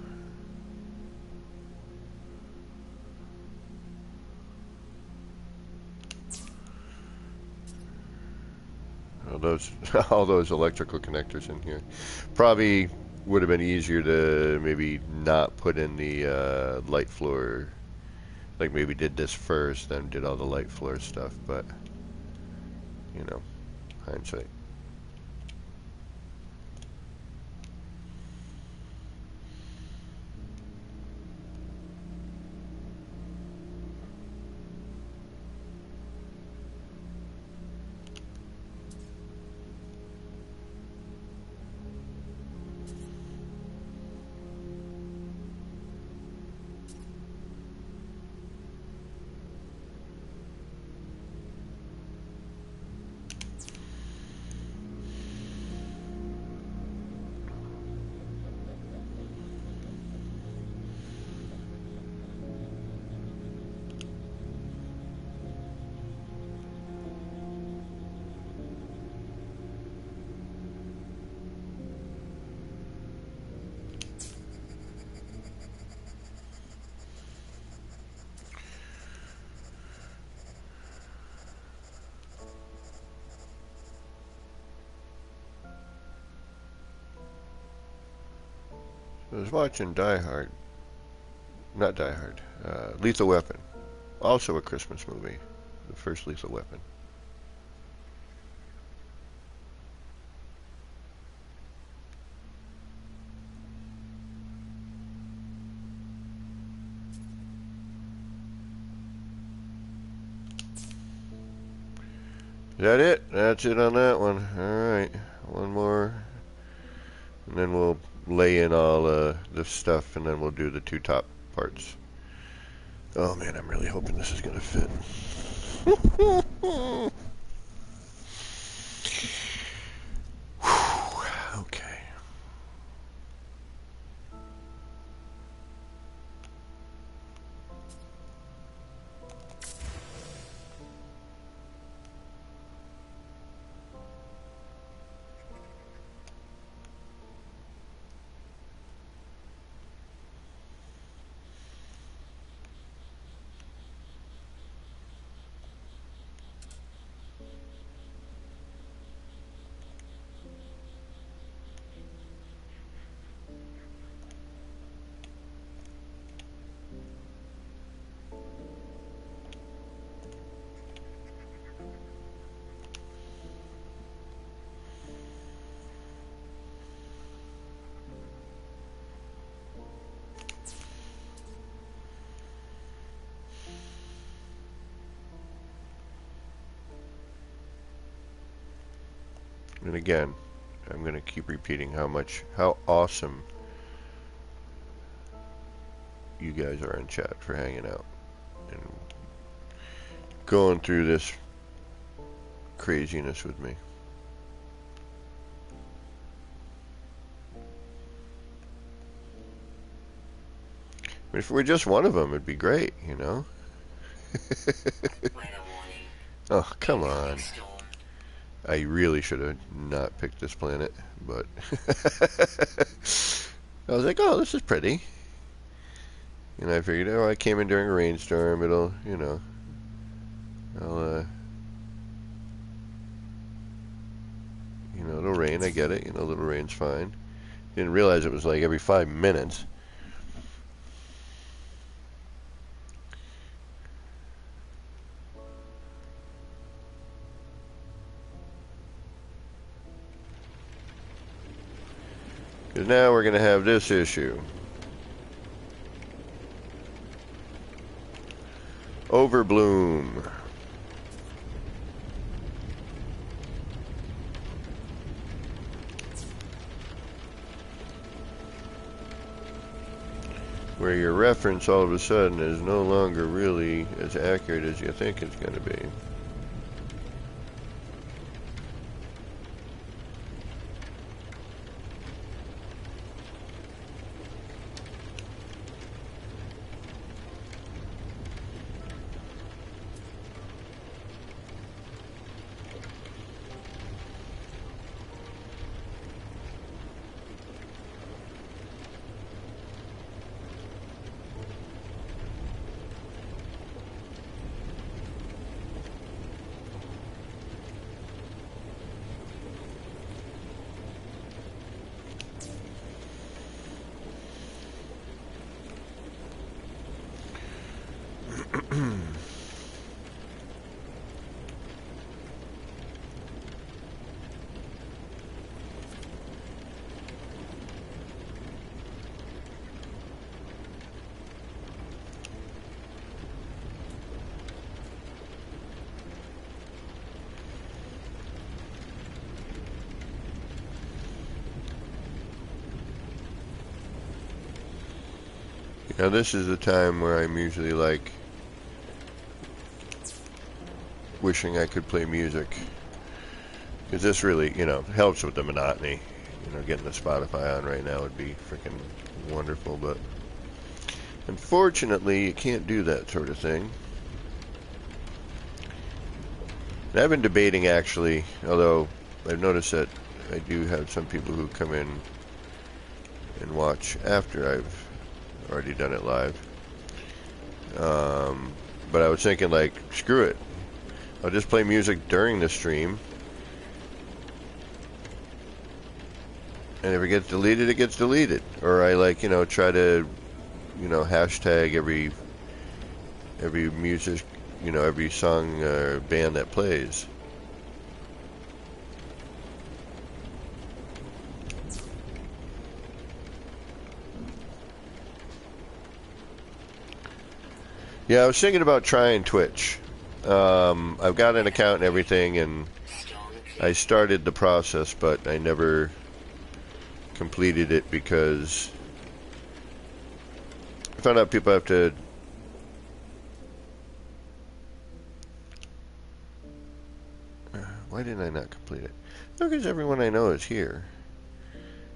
All those electrical connectors in here. Probably would have been easier to maybe not put in the light floor. Like maybe did this first, then did all the light floor stuff. But you know, hindsight. I was watching Die Hard. Not Die Hard. Lethal Weapon. Also a Christmas movie. The first Lethal Weapon. Is that it? That's it on that one. Alright. One more. And then we'll lay in all the stuff and then we'll do the two top parts. Oh man, I'm really hoping this is going to fit. Okay. And again, I'm going to keep repeating how awesome you guys are in chat for hanging out and going through this craziness with me. I mean, if we're just one of them, it'd be great, you know? Oh, come on. I really should have not picked this planet, but I was like, oh, this is pretty. And I figured, oh, I came in during a rainstorm, it'll, you know, you know, it'll rain, I get it, you know, a little rain's fine. Didn't realize it was like every 5 minutes. Because now we're going to have this issue. Overbloom. Where your reference all of a sudden is no longer really as accurate as you think it's going to be. Now this is the time where I'm usually like wishing I could play music. Because this really, you know, helps with the monotony. You know, getting the Spotify on right now would be freaking wonderful, but unfortunately you can't do that sort of thing. And I've been debating actually, although I've noticed that I do have some people who come in and watch after I've already done it live. But I was thinking, like, screw it. I'll just play music during the stream. And if it gets deleted, it gets deleted. Or I, like, you know, try to, you know, hashtag every music, you know, every song or band that plays. Yeah, I was thinking about trying Twitch. I've got an account and everything, and I started the process, but I never completed it because I found out people have to why didn't I not complete it? No, because everyone I know is here.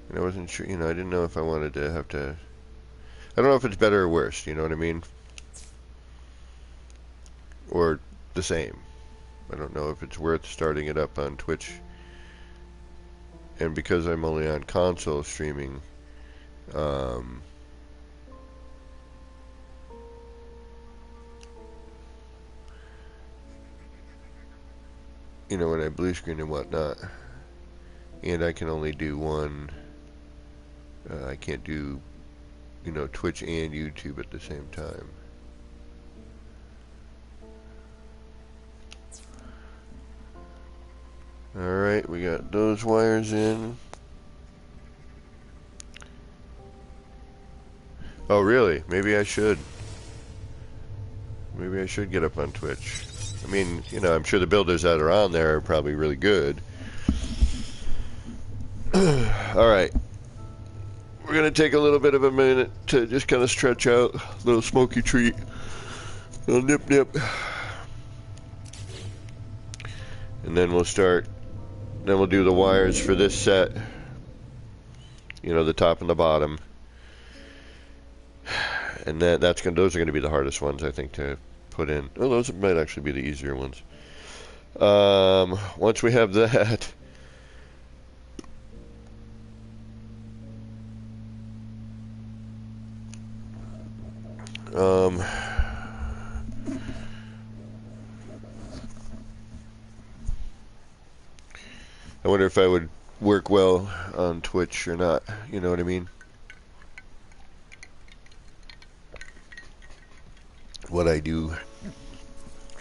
And I wasn't sure, you know, I didn't know if I wanted to have to, I don't know if it's better or worse, you know what I mean? Or the same. I don't know if it's worth starting it up on Twitch. And because I'm only on console streaming, you know, when I blue screen and whatnot, and I can only do one, I can't do, you know, Twitch and YouTube at the same time. Alright, we got those wires in. Oh, really? Maybe I should. Maybe I should get up on Twitch. I mean, you know, I'm sure the builders that are on there are probably really good. Alright. We're going to take a little bit of a minute to just kind of stretch out. A little smoky treat. A little nip nip. And then we'll start. Then we'll do the wires for this set. You know, the top and the bottom. And those are going to be the hardest ones, I think, to put in. Oh, those might actually be the easier ones. Once we have that, I wonder if I would work well on Twitch or not. You know what I mean? What I do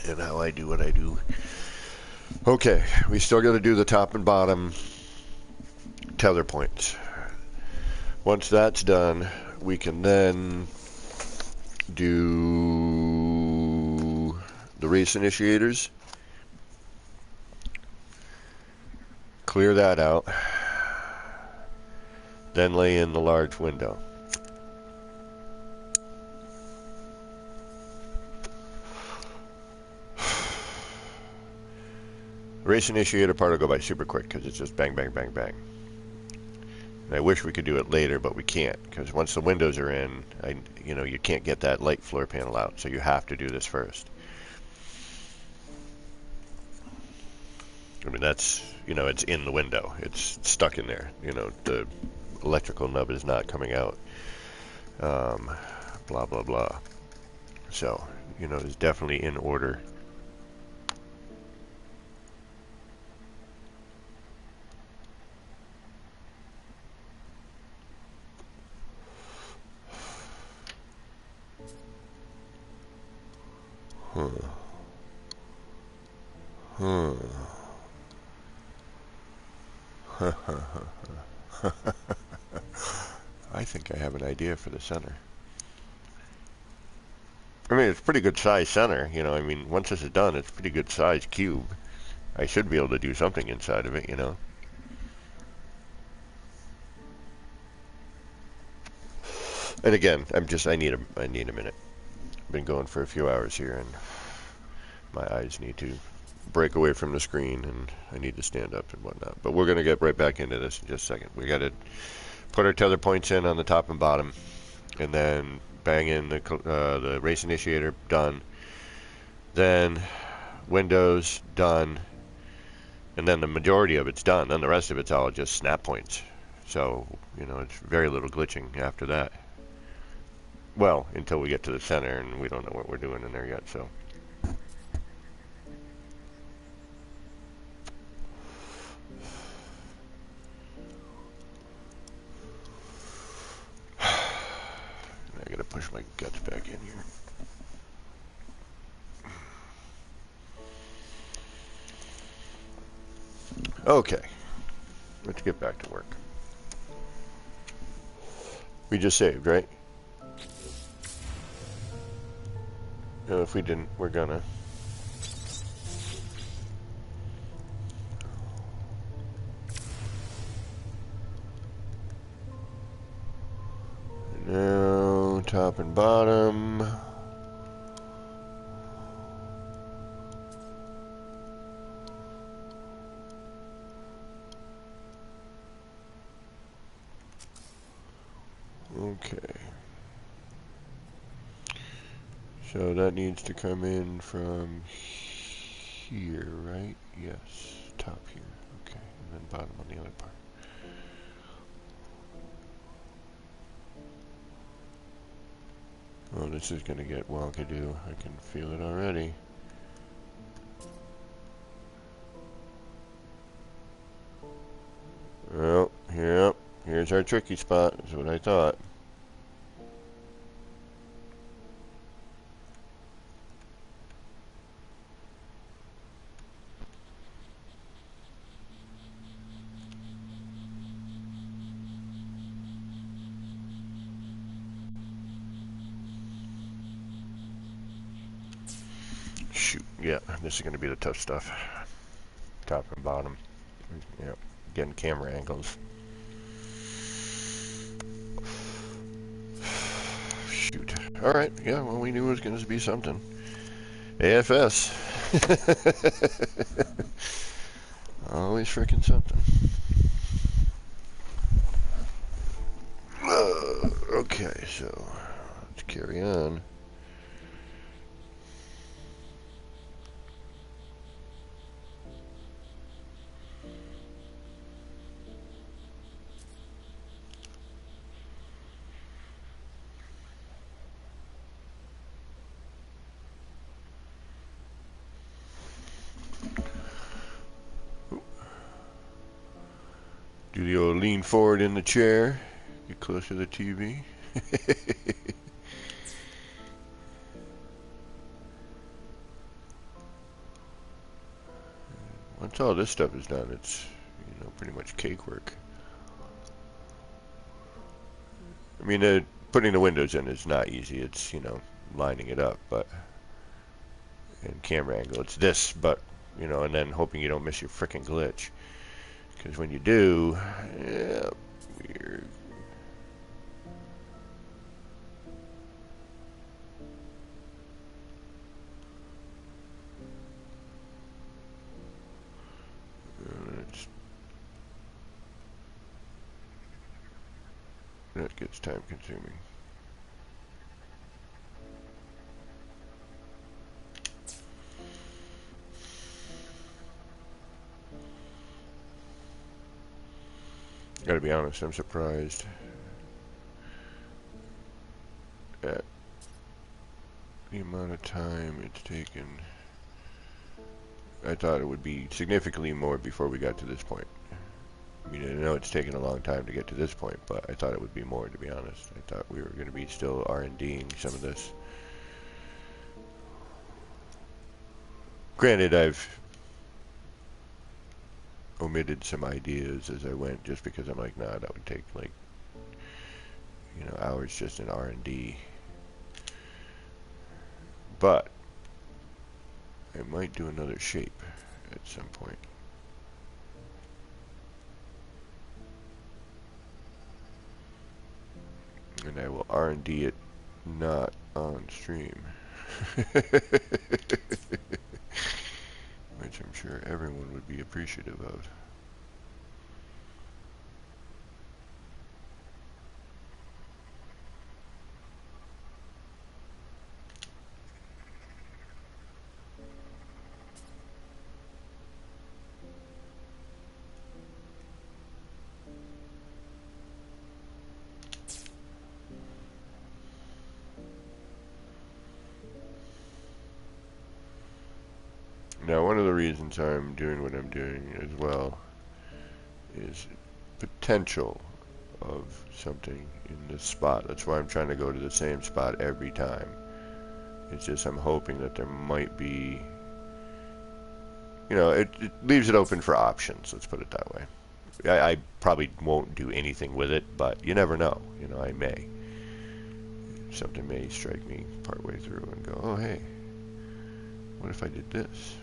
and how I do what I do. Okay, we still got to do the top and bottom tether points. Once that's done, we can then do the race initiators. Clear that out. Then lay in the large window. Race initiator part will go by super quick because it's just bang, bang, bang, bang. And I wish we could do it later, but we can't because once the windows are in, you know, you can't get that light floor panel out, so you have to do this first. I mean, that's, you know, it's in the window. It's stuck in there. You know, the electrical nub is not coming out. Blah, blah, blah. So, you know, it's definitely in order. I think I have an idea for the center. I mean, it's a pretty good size center, you know. I mean, once this is done, it's a pretty good size cube. I should be able to do something inside of it, you know. And again, I need a minute. I've been going for a few hours here, and my eyes need to break away from the screen, and I need to stand up and whatnot. But we're going to get right back into this in just a second. We got to put our tether points in on the top and bottom, and then bang in the race initiator, done. Then Windows, done. And then the majority of it's done. Then the rest of it's all just snap points. So, you know, it's very little glitching after that. Well, until we get to the center, and we don't know what we're doing in there yet, so. I gotta push my guts back in here. Okay, let's get back to work. We just saved, right? If we didn't, we're gonna. Now, top and bottom. Okay. So that needs to come in from here, right? Yes, top here. Okay, and then bottom on the other part. Oh, this is gonna get wonkadoo. I can feel it already. Oh, yep. Here's our tricky spot, is what I thought. Shoot, yeah, this is gonna be the tough stuff. Top and bottom. Yep, getting camera angles. Shoot. Alright, yeah, well, we knew it was gonna be something. AFS. Always freaking something. Okay, so let's carry on. Do the old lean forward in the chair. Get closer to the TV. Once all this stuff is done, it's, you know, pretty much cake work. I mean, putting the windows in is not easy. It's, you know, lining it up, but and camera angle. It's this, but, you know, and then hoping you don't miss your frickin' glitch. Because when you do, yeah, weird. That gets time consuming. Gotta be honest, I'm surprised at the amount of time it's taken. I thought it would be significantly more before we got to this point. I mean, I know it's taken a long time to get to this point, but I thought it would be more, to be honest. I thought we were going to be still R&Ding some of this. Granted, I've omitted some ideas as I went, just because I'm like, nah, that would take, like, you know, hours just in R&D. But I might do another shape at some point. And I will R&D it not on stream. Which I'm sure everyone would be appreciative of. Now, one of the reasons I'm doing what I'm doing as well is potential of something in this spot. That's why I'm trying to go to the same spot every time. It's just I'm hoping that there might be, you know, it leaves it open for options, let's put it that way. I probably won't do anything with it, but you never know. You know, I may. Something may strike me partway through and go, oh, hey, what if I did this?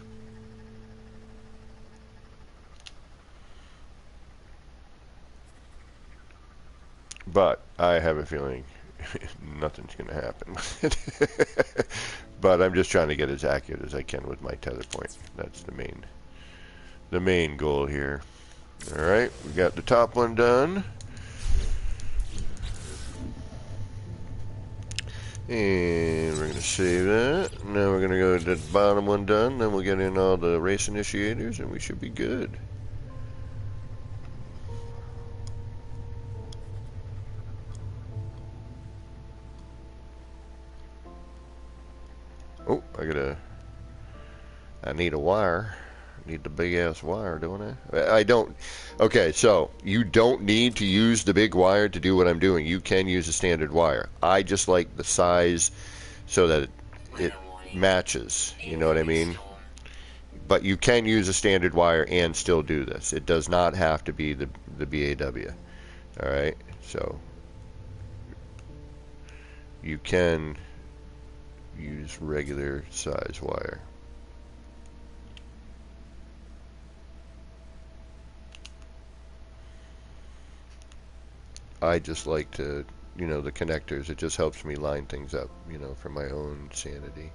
But I have a feeling nothing's going to happen. But I'm just trying to get as accurate as I can with my tether point. That's the main goal here. All right, we got the top one done. And we're going to save that. Now we're going to go to the bottom one done. Then we'll get in all the race initiators and we should be good. Oh, I need a wire. I need the big ass wire, don't I? I don't. Okay, so you don't need to use the big wire to do what I'm doing. You can use a standard wire. I just like the size so that it matches. You know what I mean? But you can use a standard wire and still do this. It does not have to be the BAW. All right, so you can use regular size wire. I just like to, you know, the connectors. It just helps me line things up, you know, for my own sanity.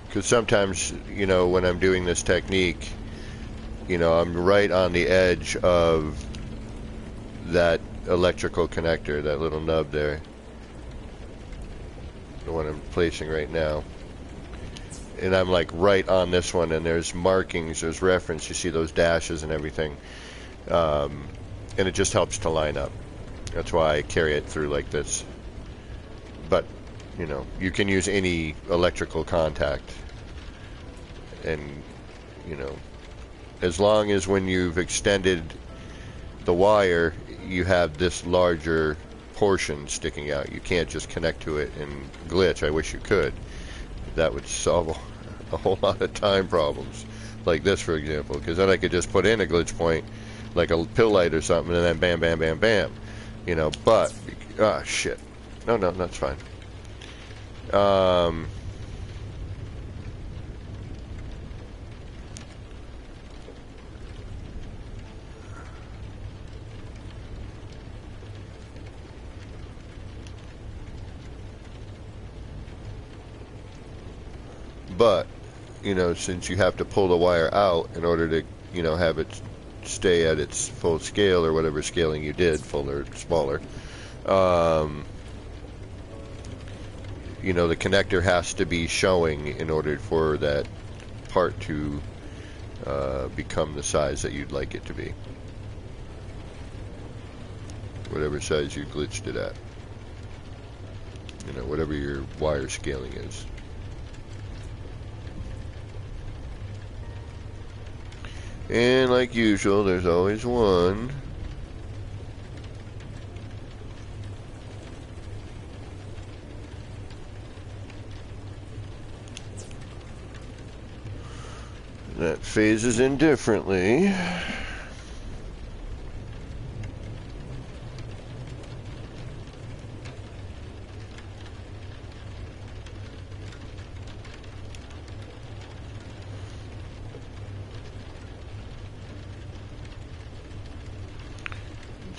Because sometimes, you know, when I'm doing this technique, you know, I'm right on the edge of that electrical connector, that little nub there, the one I'm placing right now. And I'm like right on this one, and there's markings, there's reference, you see those dashes and everything. And it just helps to line up. That's why I carry it through like this. But, you know, you can use any electrical contact. And, you know, as long as when you've extended the wire, you have this larger portion sticking out. You can't just connect to it and glitch. I wish you could. That would solve a whole lot of time problems. Like this, for example, because then I could just put in a glitch point, like a pill light or something, and then bam, bam, bam, bam. You know, but, ah, shit. No, that's fine. But, you know, since you have to pull the wire out in order to, you know, have it stay at its full scale or whatever scaling you did, full or smaller, you know, the connector has to be showing in order for that part to become the size that you'd like it to be. Whatever size you glitched it at. You know, whatever your wire scaling is. And like usual, there's always one that phases in differently.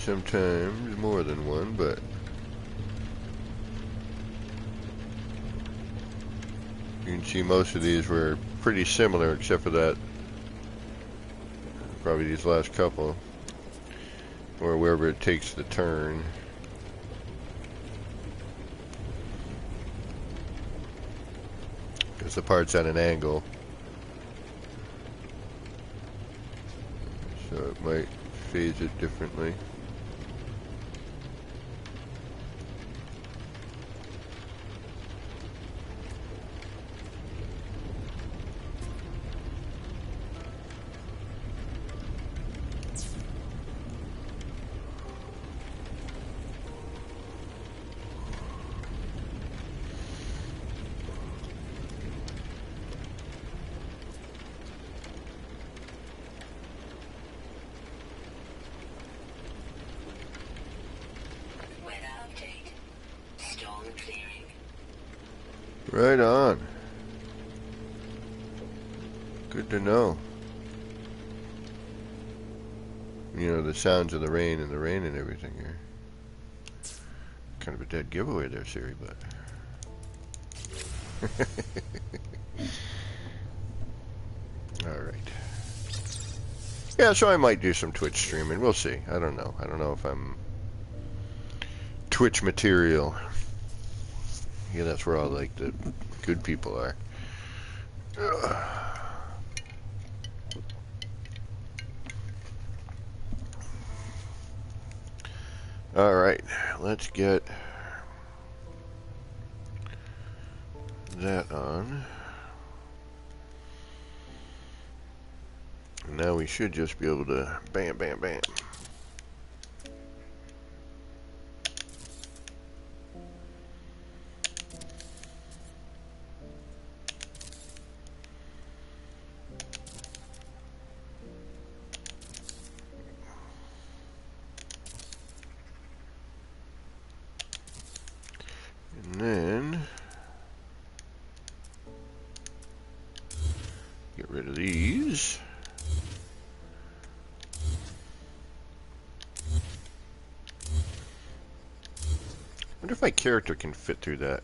sometimes more than one, but you can see most of these were pretty similar except for that, probably these last couple, or wherever it takes the turn. Because the part's at an angle, so it might phase it differently. Right on. Good to know. You know, the sounds of the rain and everything here. Kind of a dead giveaway there, Siri, but... Alright. Yeah, so I might do some Twitch streaming. We'll see. I don't know. I don't know if I'm Twitch material. Yeah, that's where all, like, the good people are. Alright, let's get that on. Now we should just be able to bam, bam, bam. And then get rid of these. I wonder if my character can fit through that.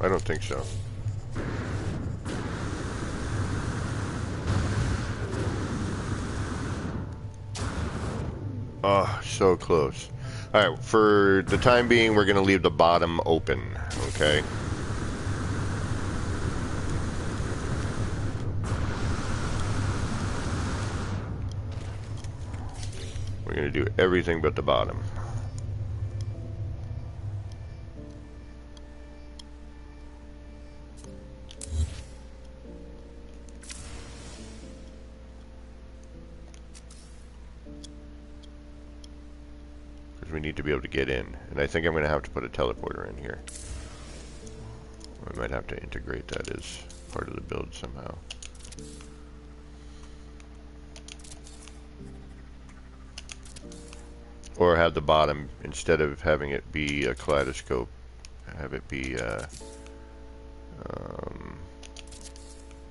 I don't think so. Oh, so close. Alright, for the time being, we're going to leave the bottom open, okay? We're going to do everything but the bottom. We need to be able to get in, and I think I'm going to have to put a teleporter in here. I might have to integrate that as part of the build somehow. Or have the bottom, instead of having it be a kaleidoscope, have it be, you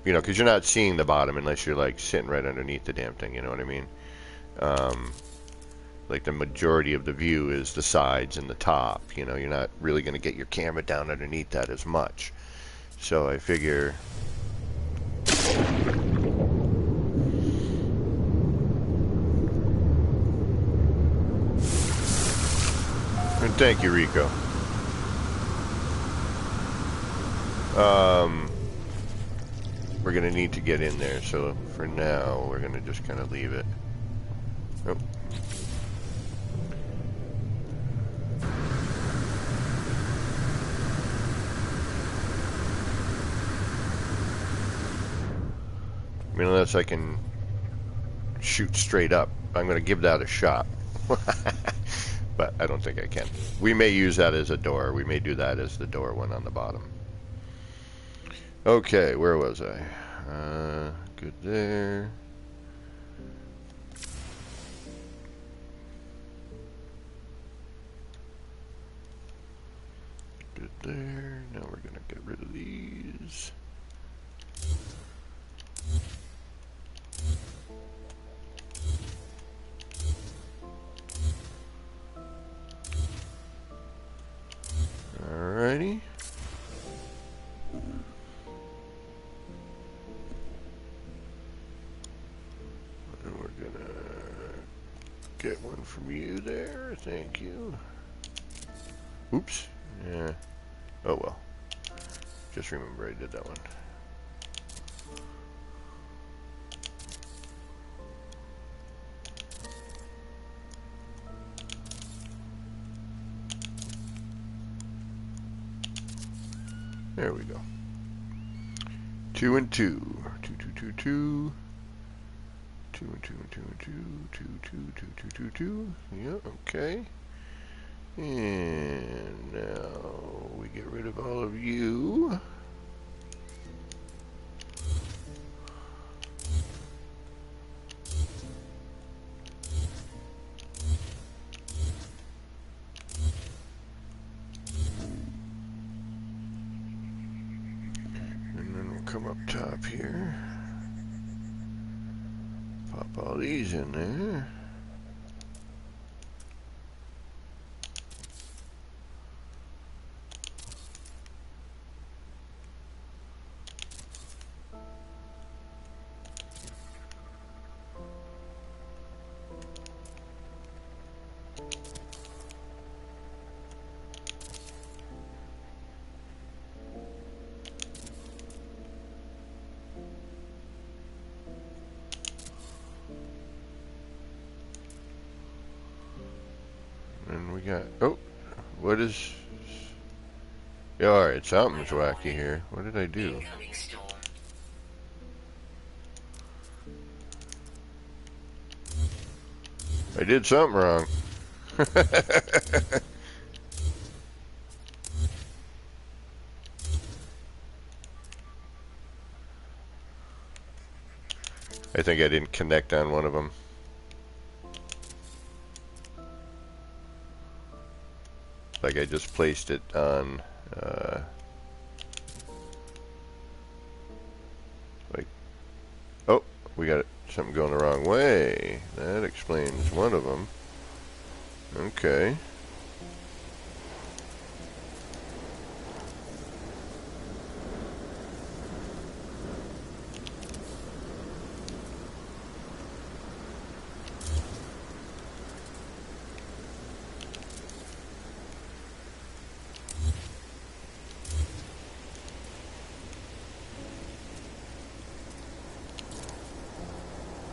know, because you're not seeing the bottom unless you're like sitting right underneath the damn thing, you know what I mean? Like the majority of the view is the sides and the top, you know, you're not really going to get your camera down underneath that as much. So I figure... And thank you, Rico. We're going to need to get in there, so for now we're going to just kind of leave it. Oh. I mean, unless I can shoot straight up, I'm going to give that a shot. But I don't think I can. We may use that as a door. We may do that as the door one on the bottom. Okay, where was I? Good there. Good there. Now we're going to get rid of these. Get one from you there. Thank you. Oops. Yeah. Oh well. Just remember I did that one. There we go. 2 and 2. 2, 2, 2, 2. 2 and 2 and 2 and 2. 2, 2, 2, 2, 2, 2. Yeah, okay. And now we get rid of all of you. And then we'll come up top here. Pop all these in there. And we got, oh, what is, yeah, alright, something's wacky here. What did I do? Incoming storm. I did something wrong. I think I didn't connect on one of them. Like I just placed it on, like, oh, we got something going the wrong way. That explains one of them. Okay.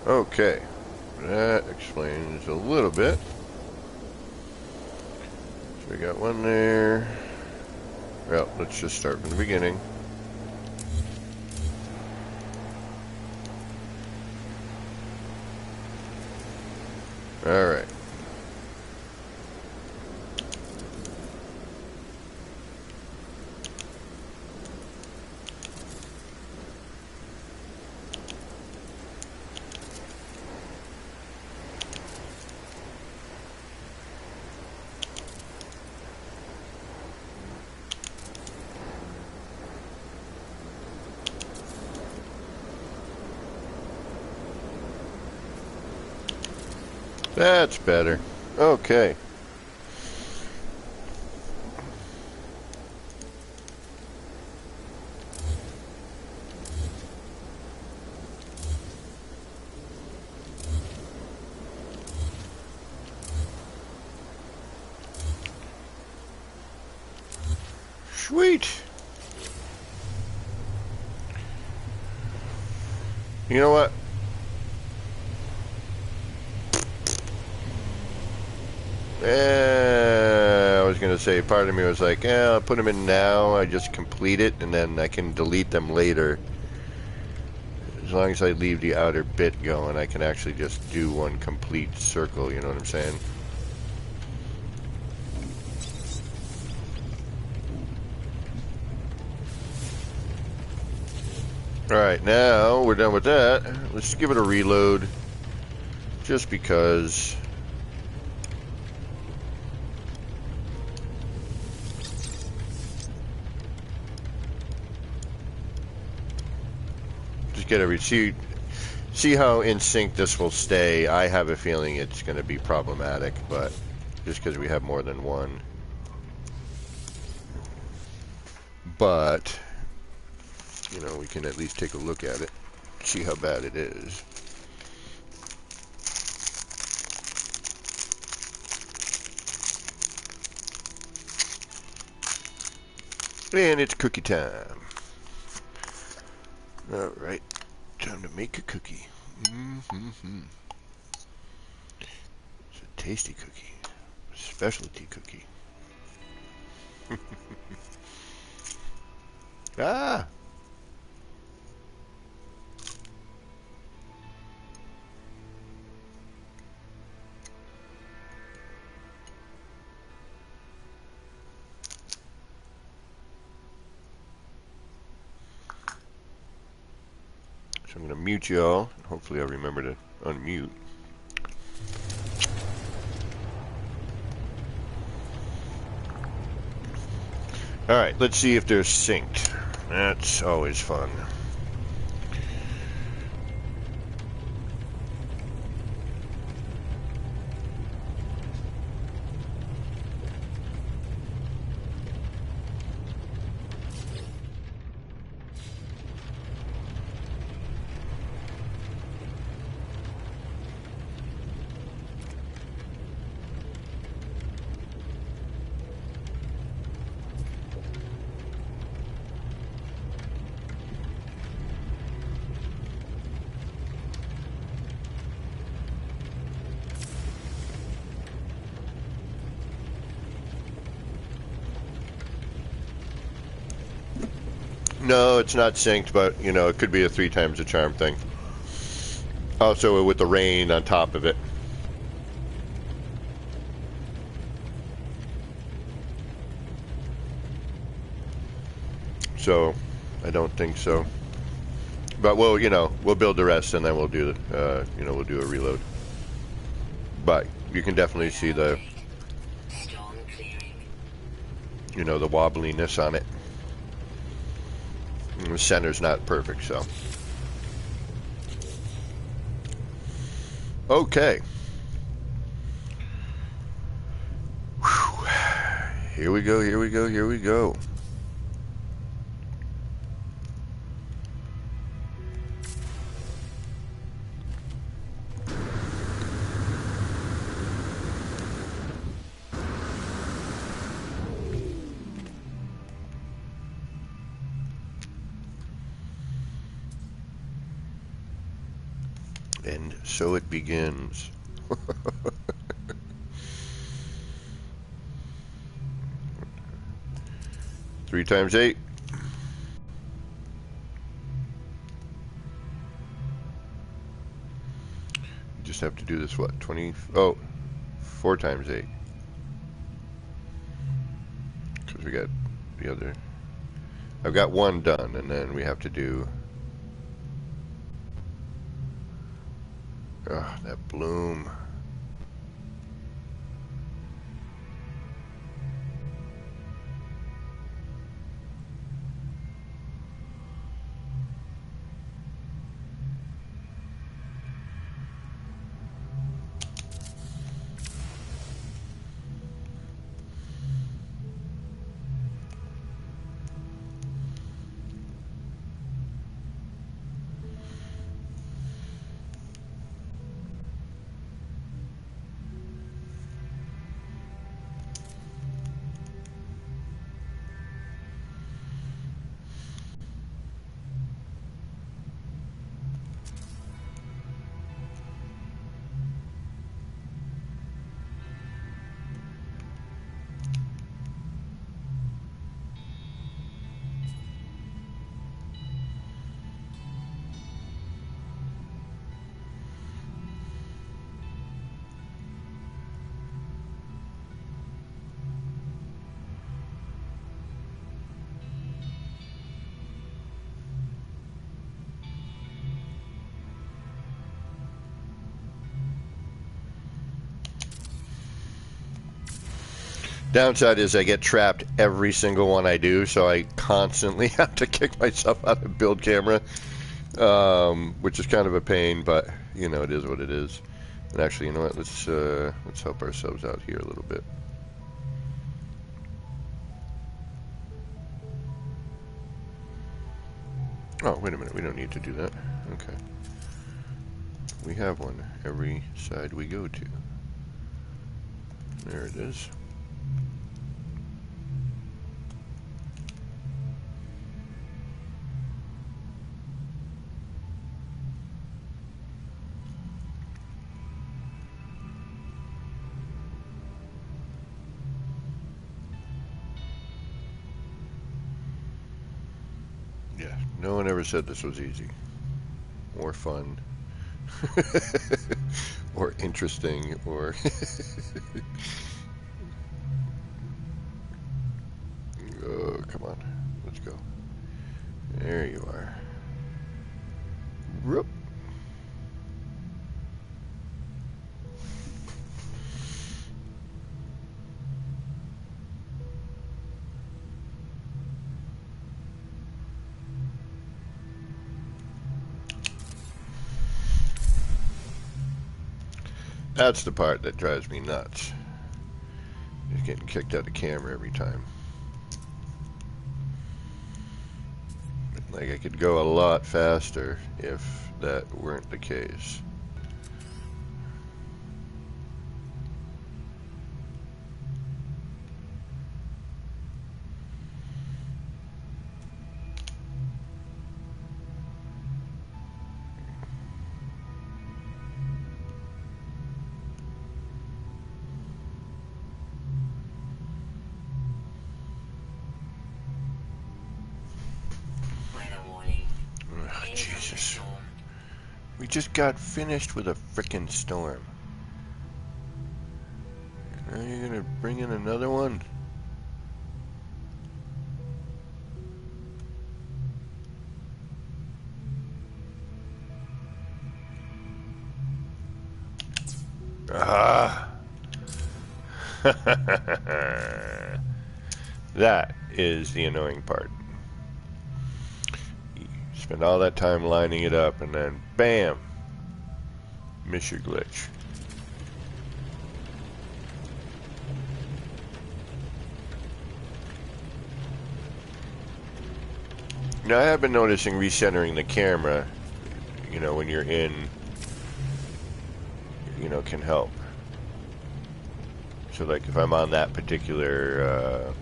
Okay, that explains a little bit. So we got one there. Well, let's just start from the beginning. All right. That's better. Okay. Sweet. You know what? I was going to say, part of me was like, I'll put them in now, I just complete it, and then I can delete them later. As long as I leave the outer bit going, I can actually just do one complete circle, you know what I'm saying? Alright, now we're done with that. Let's give it a reload. Just because... see how in sync this will stay. I have a feeling it's going to be problematic, but just because we have more than one. But, you know, we can at least take a look at it, see how bad it is. And it's cookie time. Alright, time to make a cookie. Mm-hmm. It's a tasty cookie. A specialty cookie. Ah! So I'm going to mute y'all. Hopefully I'll remember to unmute. Alright, let's see if they're synced. That's always fun. No, it's not synced, but, you know, it could be a 3 times the charm thing. Also, with the rain on top of it. So, I don't think so. But we'll, you know, we'll build the rest and then we'll do, you know, we'll do a reload. But you can definitely see the, you know, the wobbliness on it. And the center's not perfect, so. Okay. Whew. Here we go, here we go, here we go. And so it begins. 3 times 8. You just have to do this, what, 20? Oh, 4 times 8. Because we got the other. I've got 1 done, and then we have to do. Oh, that bloom. Downside is I get trapped every single one I do, so I constantly have to kick myself out of build camera, which is kind of a pain, but you know, it is what it is. And actually, you know what? Let's help ourselves out here a little bit. Oh, wait a minute. We don't need to do that. Okay. We have one every side we go to. There it is. Yeah, no one ever said this was easy. Or fun. Or interesting, or... Oh, come on. Let's go. There you are. Whoop. That's the part that drives me nuts. Just getting kicked out of camera every time. Like, I could go a lot faster if that weren't the case. Ugh, Jesus. We just got finished with a frickin' storm. Now you're gonna bring in another one? Ah! That is the annoying part. You spend all that time lining it up and then BAM! Miss your glitch. Now I have been noticing recentering the camera, you know, when you're in, you know, can help. So like if I'm on that particular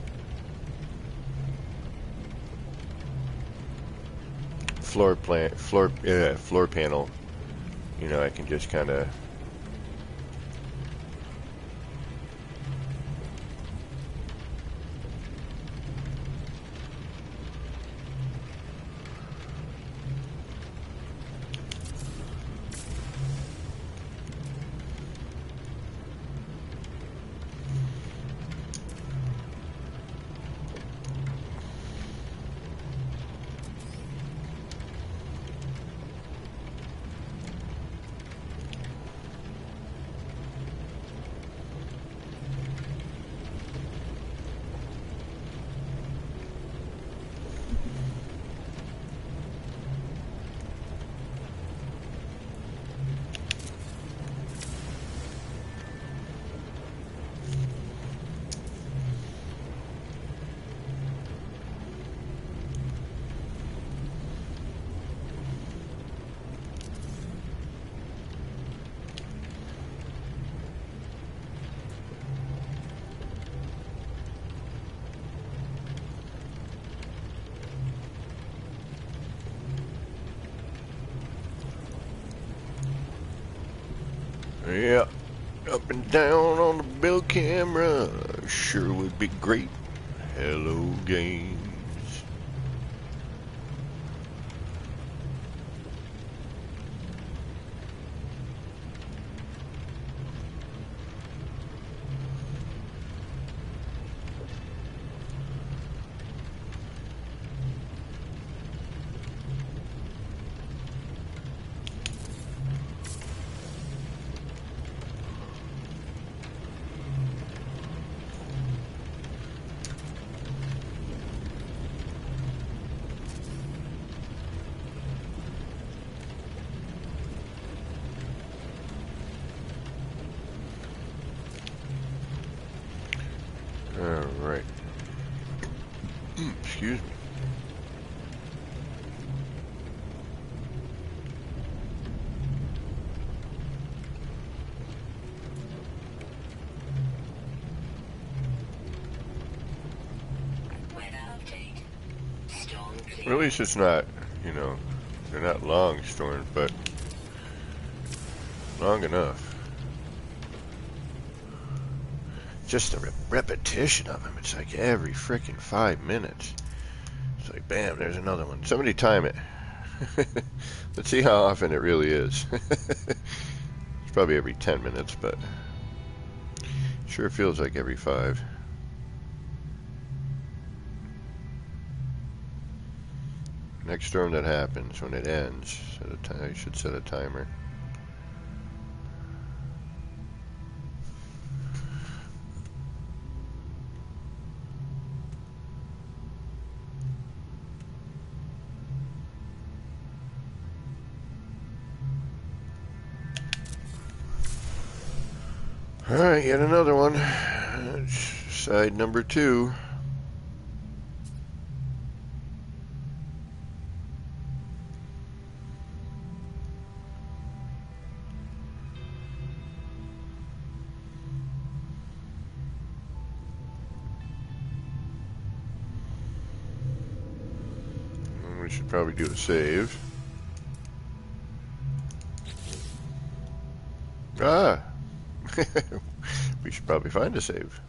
floor panel, you know, I can just kind of yeah, up and down on the bill camera sure would be great. Hello, games. Alright. Excuse me. Well, at least it's not, you know, they're not long storms, but long enough. Just the repetition of them. It's like every freaking 5 minutes. It's like, bam, there's another one. Somebody time it. Let's see how often it really is. It's probably every 10 minutes, but sure feels like every 5. Next storm that happens, when it ends, I should set a timer. Alright, yet another one. Side number 2. We should probably do a save. Ah! We should probably find a save.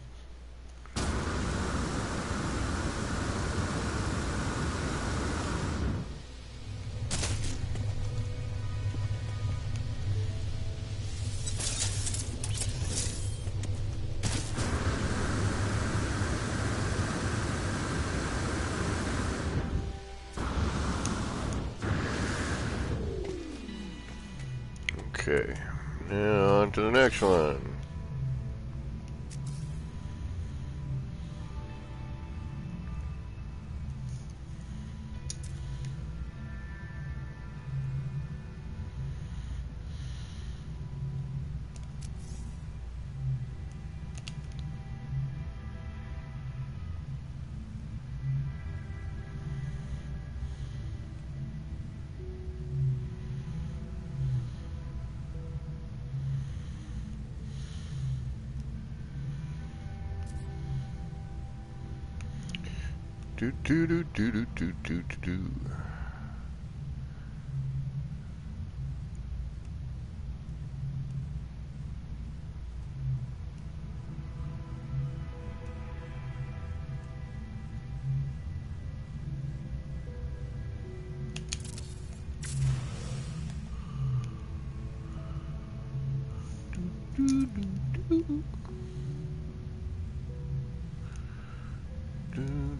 Okay, now on to the next one. Do do do do do do do do. Do do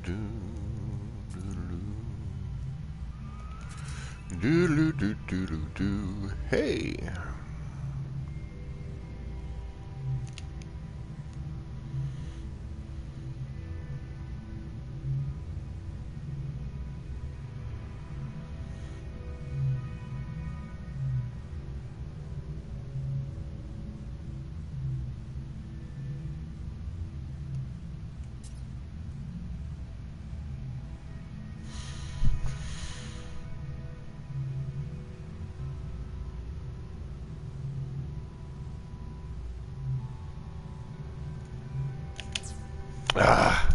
do. Do do do do do do do. Hey. Ah.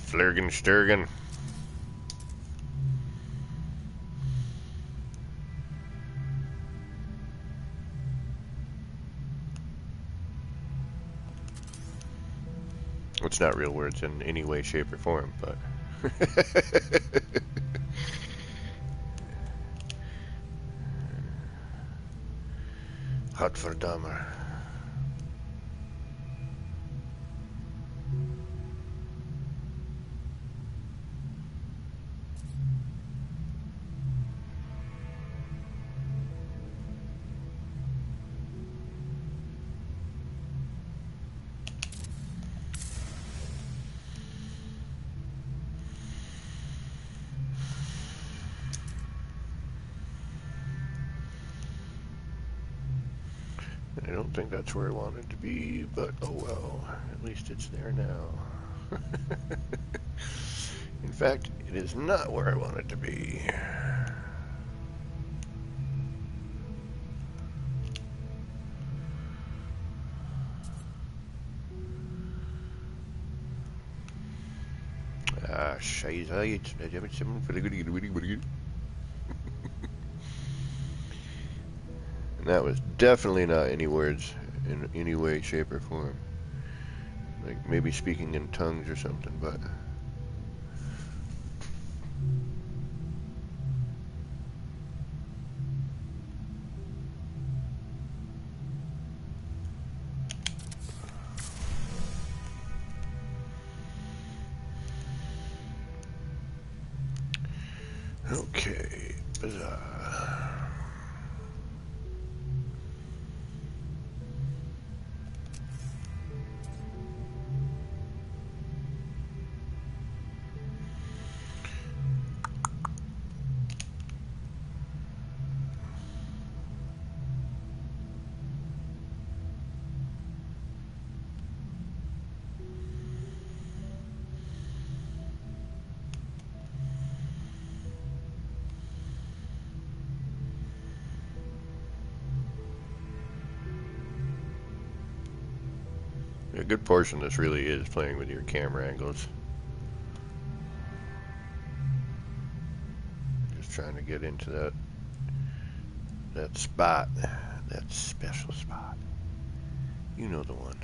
Flurgen Sturgen. It's not real words in any way, shape, or form, but Gottverdammer. I don't think that's where I wanted to be, but oh well, at least it's there now. In fact, it is not where I wanted to be. Ah, scheiße, jetzt habe ich And that was definitely not any words in any way, shape, or form. Like maybe speaking in tongues or something, but Okay, bizarre. A good portion of this really is playing with your camera angles. Just trying to get into that spot, that special spot. You know the one.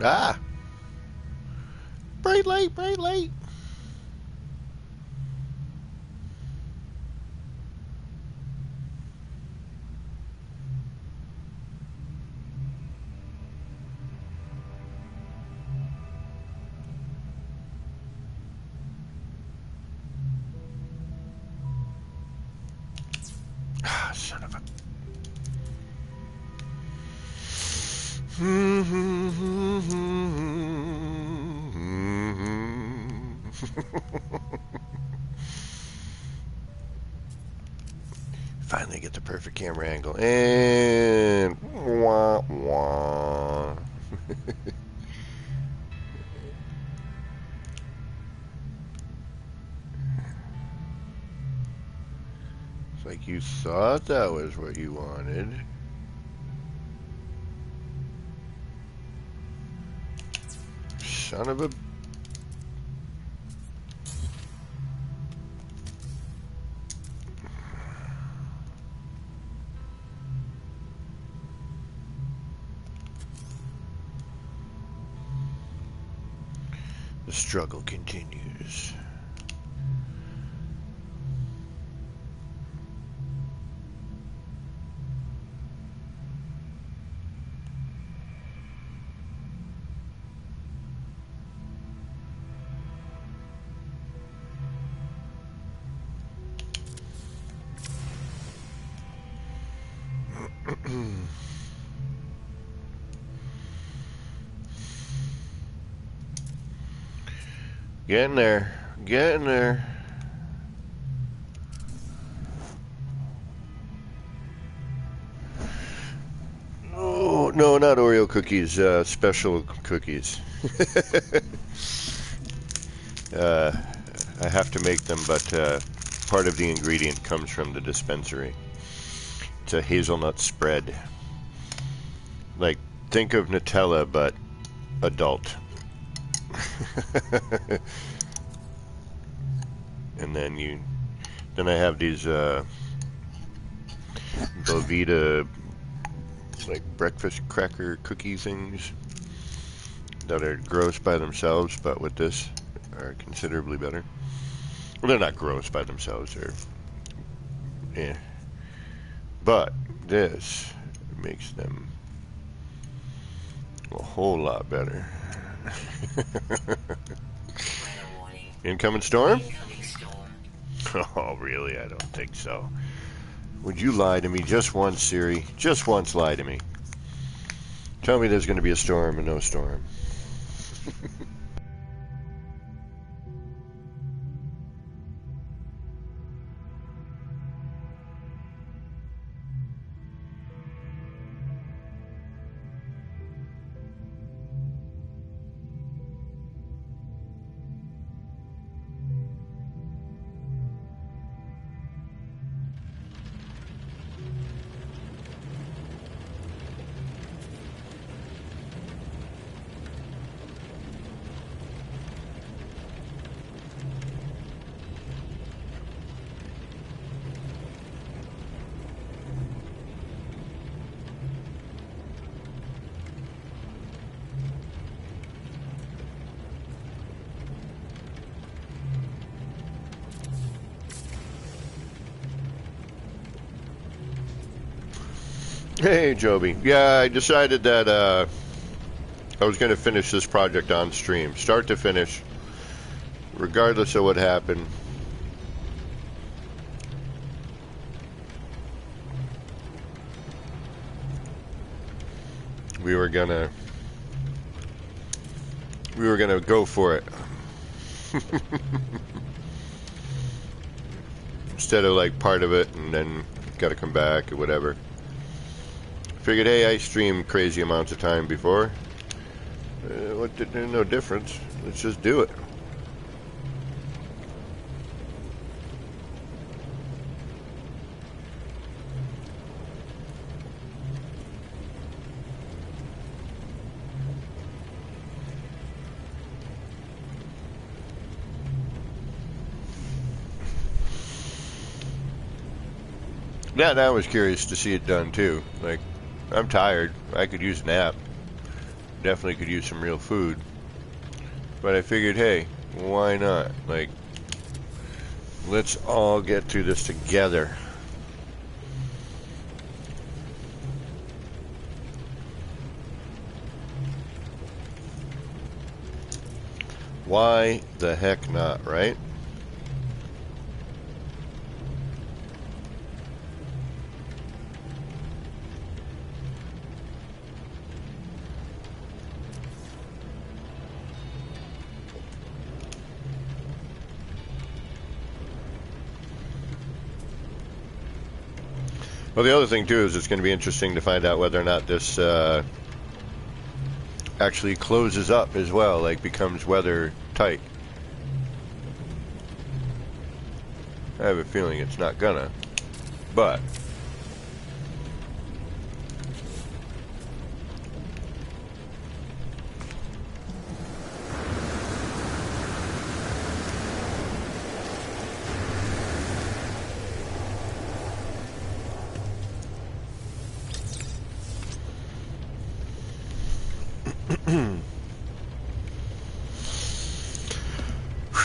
Ah! Bright light, bright light! Ah, son of a... Finally get the perfect camera angle. And... Wah, wah. It's like you thought that was what you wanted. Son of a... The struggle continues. Getting there. Getting there. Oh, no, not Oreo cookies. Special cookies. I have to make them, but part of the ingredient comes from the dispensary. It's a hazelnut spread. Like, think of Nutella, but adult. And then I have these Belvita, like, breakfast cracker cookie things that are gross by themselves, but with this are considerably better. Well, they're not gross by themselves. They're Yeah. But this makes them a whole lot better. Weather warning. Incoming storm? Incoming storm. Oh, really? I don't think so. Would you lie to me just once, Siri? Just once lie to me. Tell me there's going to be a storm and no storm. Hey, Joby. Yeah, I decided that I was going to finish this project on stream, start to finish, regardless of what happened. We were gonna go for it. Instead of like part of it and then got to come back or whatever. Figured, hey, I streamed crazy amounts of time before. There's no difference. Let's just do it. Yeah, I was curious to see it done too. Like, I'm tired. I could use a nap. Definitely could use some real food. But I figured, hey, why not? Like, let's all get through this together. Why the heck not, right? Well, the other thing, too, is it's going to be interesting to find out whether or not this actually closes up as well, like becomes weather tight. I have a feeling it's not gonna, but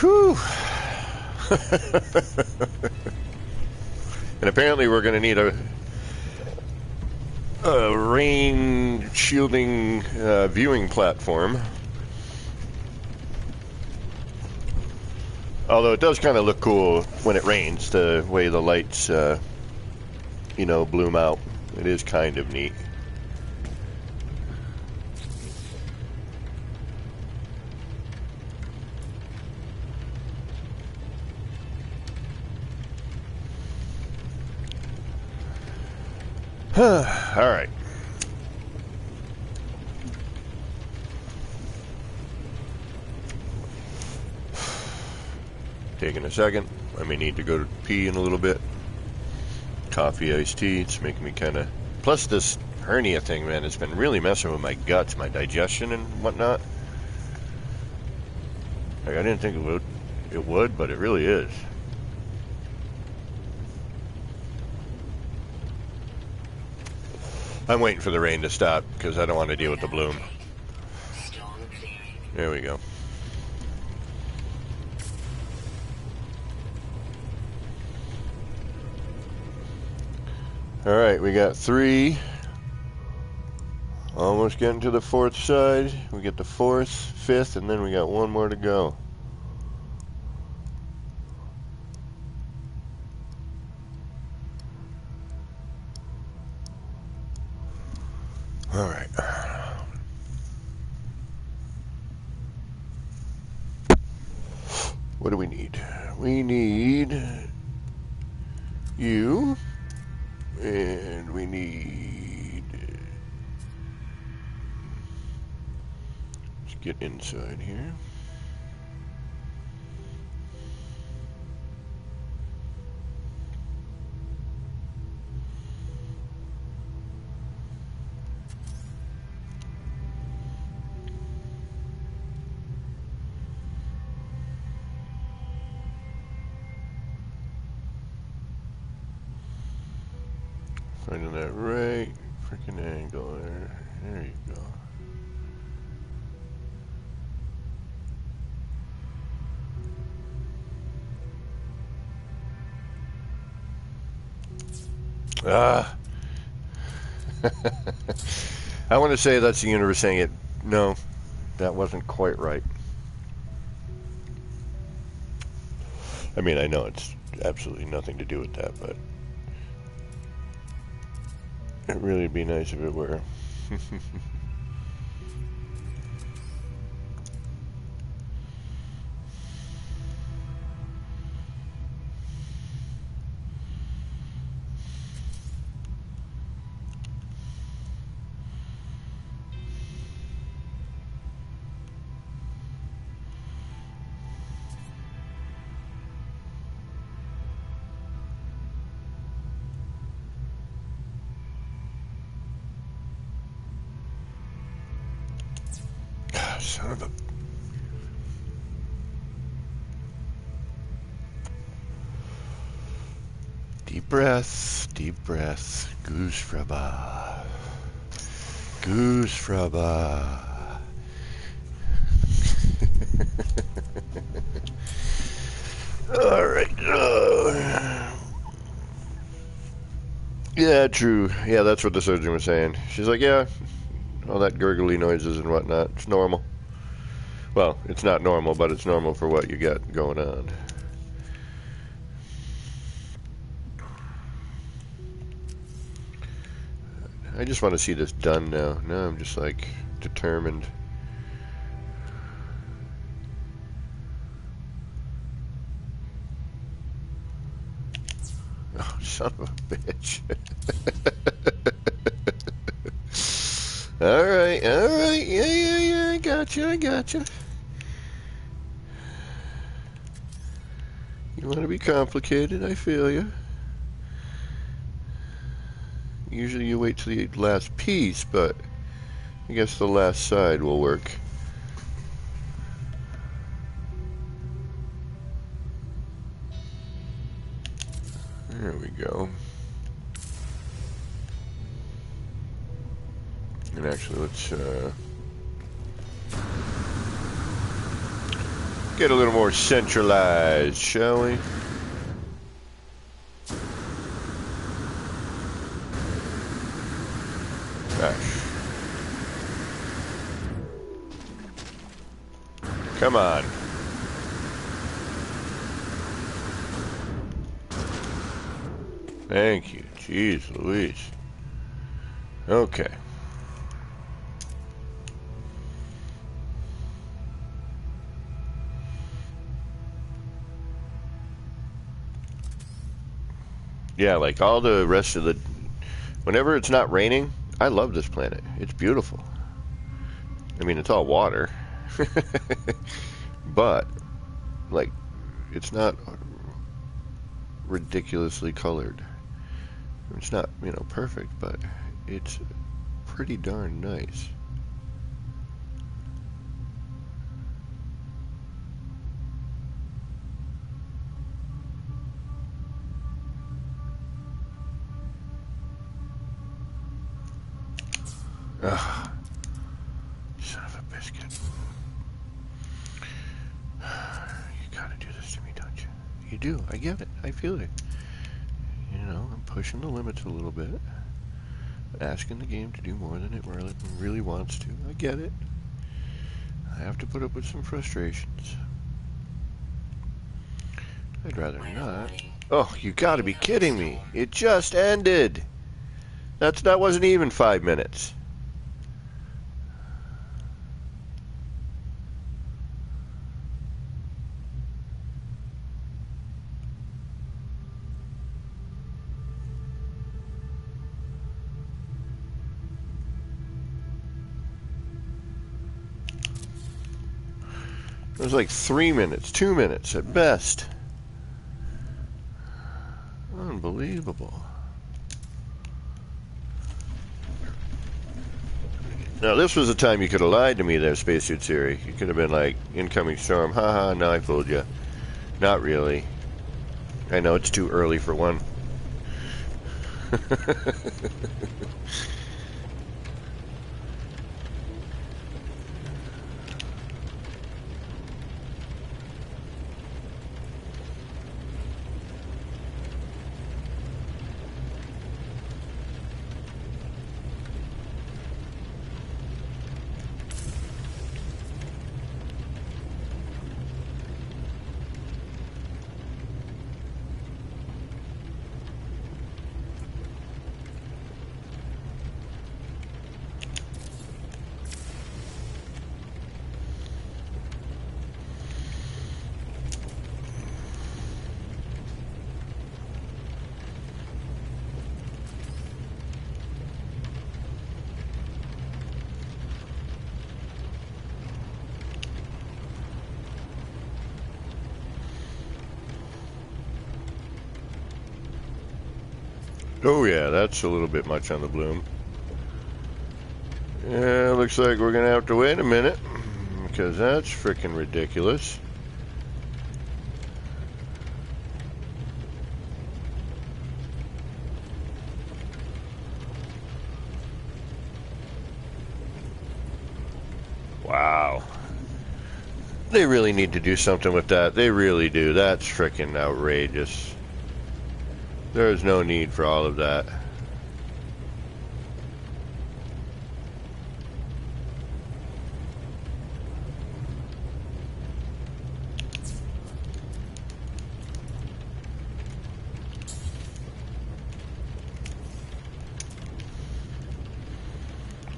whew. And apparently we're going to need a rain shielding viewing platform. Although it does kind of look cool when it rains, the way the lights, you know, bloom out. It is kind of neat. All right. Taking a second. I may need to go to pee in a little bit. Coffee, iced tea. It's making me kind of... Plus this hernia thing, man, it's been really messing with my guts, my digestion and whatnot. Like, I didn't think it would, but it really is. I'm waiting for the rain to stop because I don't want to deal with the bloom. Storm clearing. There we go. Alright, we got 3. Almost getting to the 4th side. We get the 4th, 5th, and then we got 1 more to go. Alright. What do we need? We need you, and we need... Let's get inside here. Finding that right freaking angle there. There you go. Ah. I want to say that's the universe saying it. No, that wasn't quite right. I mean, I know it's absolutely nothing to do with that, but it really would be nice if it were. Son of a... Deep breath, deep breath. Goose fraba. Goose fraba. Alright. Yeah, true. Yeah, that's what the surgeon was saying. She's like, yeah, all that gurgly noises and whatnot, it's normal. Well, it's not normal, but it's normal for what you got going on. I just want to see this done now. Now I'm just like determined. Oh, son of a bitch. Alright, alright. Yeah, I gotcha. You want to be complicated, I feel you. Usually you wait till the last piece, but I guess the last side will work. There we go. And actually, let's get a little more centralized, shall we? Gosh. Come on. Thank you. Jeez Louise. Okay. Yeah, like all the rest of the... Whenever it's not raining, I love this planet. It's beautiful. I mean, it's all water. But, like, it's not ridiculously colored. It's not, you know, perfect, but it's pretty darn nice. Ugh. Son of a biscuit. You gotta do this to me, don't you? You do. I get it. I feel it. You know, I'm I'm pushing the limits a little bit. Asking the game to do more than it really wants to. I get it. I have to put up with some frustrations. I'd rather not. Oh, you gotta be kidding me. It just ended. That wasn't even 5 minutes. It was like 3 minutes, 2 minutes at best. Unbelievable. Now, this was the time you could have lied to me there, Spacesuit Siri. You could have been like, incoming storm, haha, now I fooled you. Not really. I know it's too early for one. Oh yeah, that's a little bit much on the bloom. Yeah, looks like we're gonna have to wait a minute, because that's freaking ridiculous. Wow. They really need to do something with that. They really do. That's freaking outrageous. There is no need for all of that.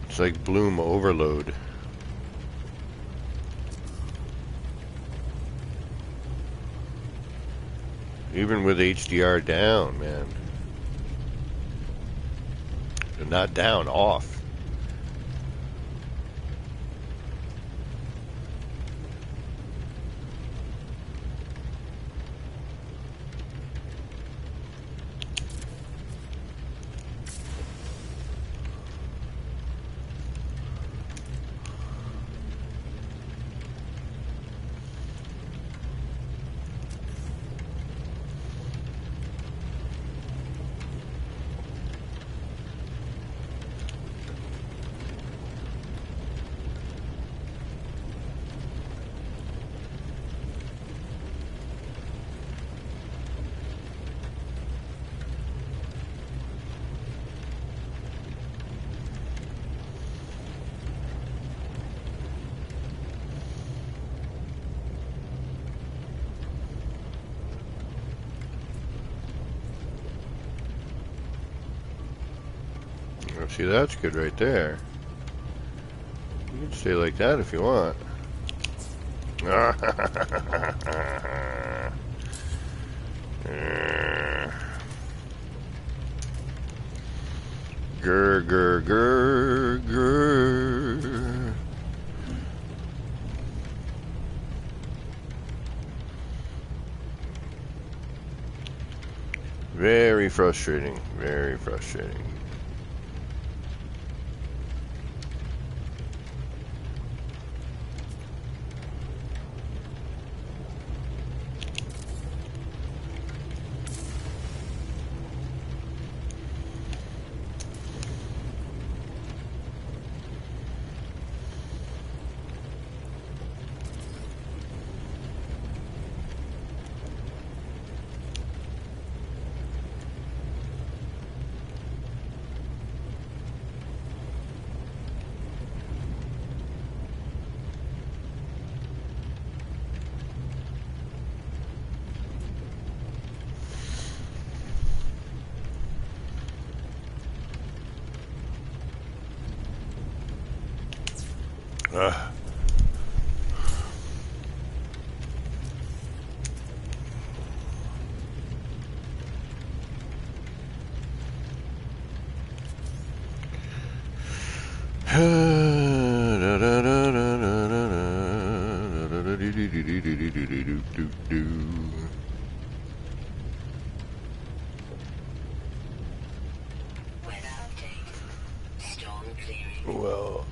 It's like bloom overload. Even with HDR down, man. Not down, off. See, that's good right there. You can stay like that if you want. Grr, grr, grr, grr. Very frustrating, very frustrating. Ugh. Weather update. Storm clearing. Well,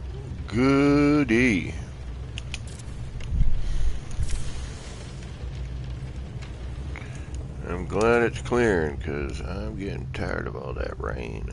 goody. I'm glad it's clearing because I'm getting tired of all that rain.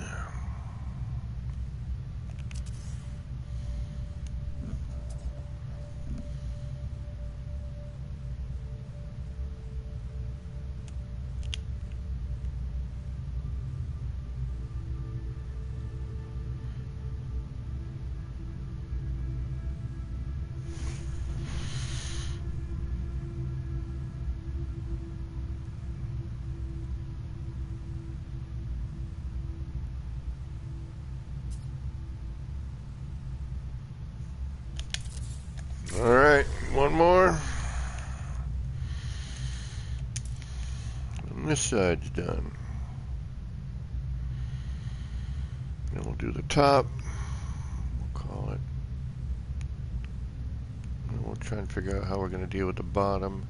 All right, one more. And this side's done. Then we'll do the top. We'll call it. And we'll try and figure out how we're going to deal with the bottom.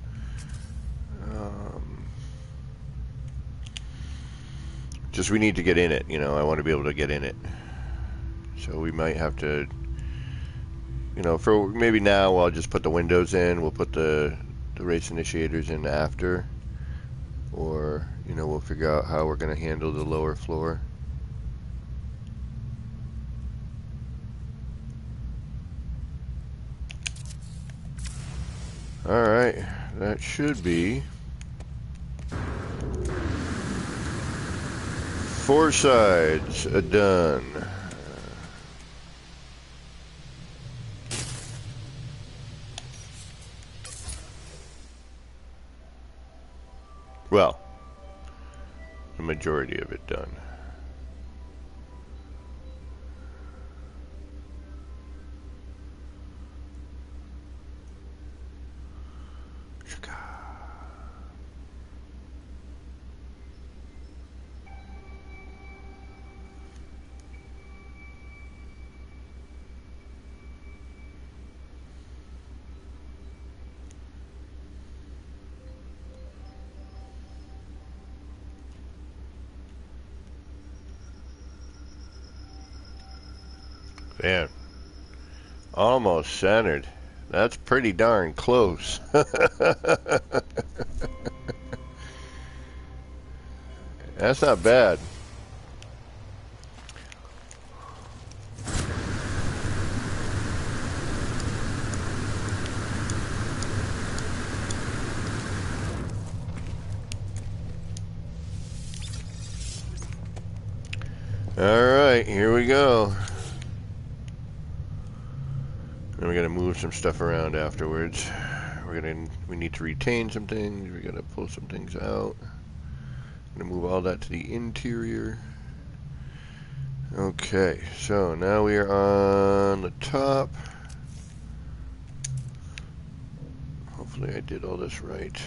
Just we need to get in it, you know. I want to be able to get in it. So we might have to, you know, for maybe now I'll just put the windows in. We'll put the race initiators in after. Or, you know, we'll figure out how we're going to handle the lower floor. Alright, that should be 4 sides done. Well, the majority of it done. Man, almost centered. That's pretty darn close. That's not bad. Alright, here we go. And we're gonna move some stuff around afterwards. We need to retain some things. We gotta pull some things out. I'm gonna move all that to the interior. Okay, so now we are on the top. Hopefully I did all this right.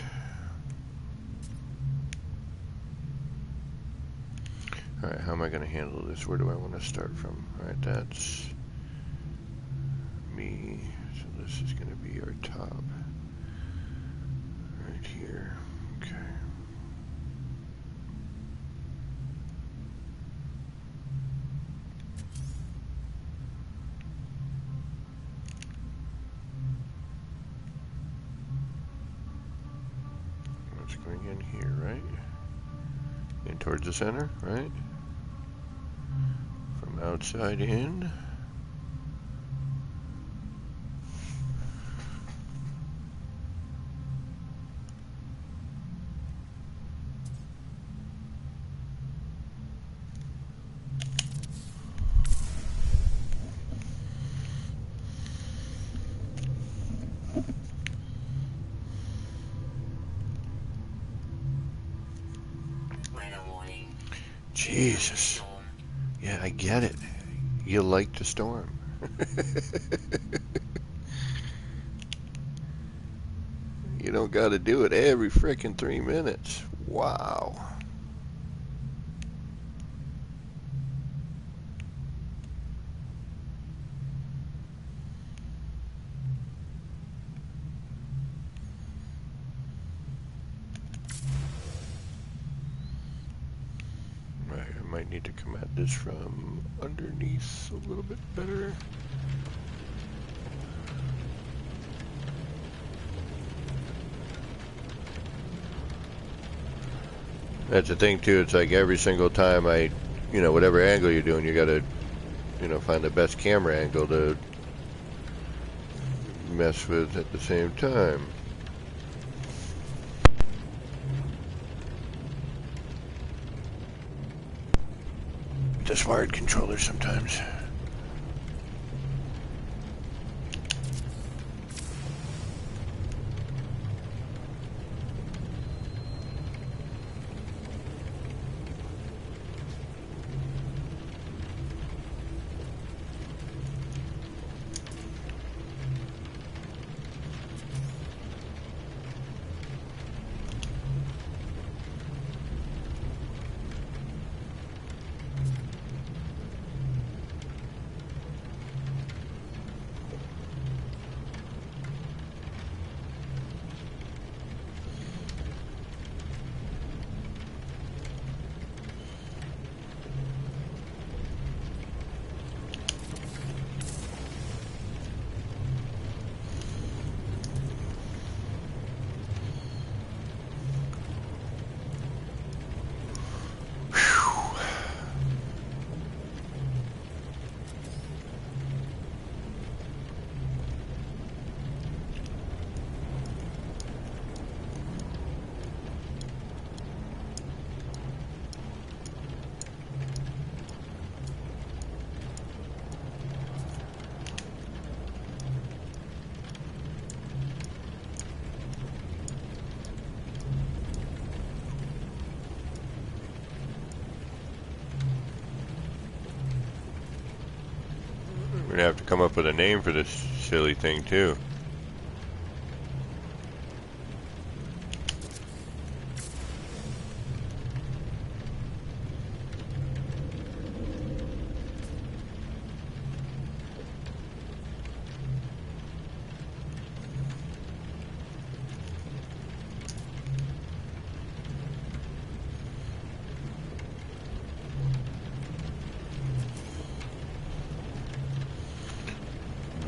Alright, how am I gonna handle this? Where do I want to start from? Alright, that's me. So this is gonna be our top. Right here. Okay. That's going in here, right? In towards the center, right? From outside in. Jesus. Yeah, I get it. You like the storm. You don't got to do it every frickin' 3 minutes. Wow. Right, I might need to come at this from underneath a little bit better. That's the thing too, it's like every single time whatever angle you're doing, you gotta, find the best camera angle to mess with at the same time. This wired controller sometimes. We're gonna have to come up with a name for this silly thing too.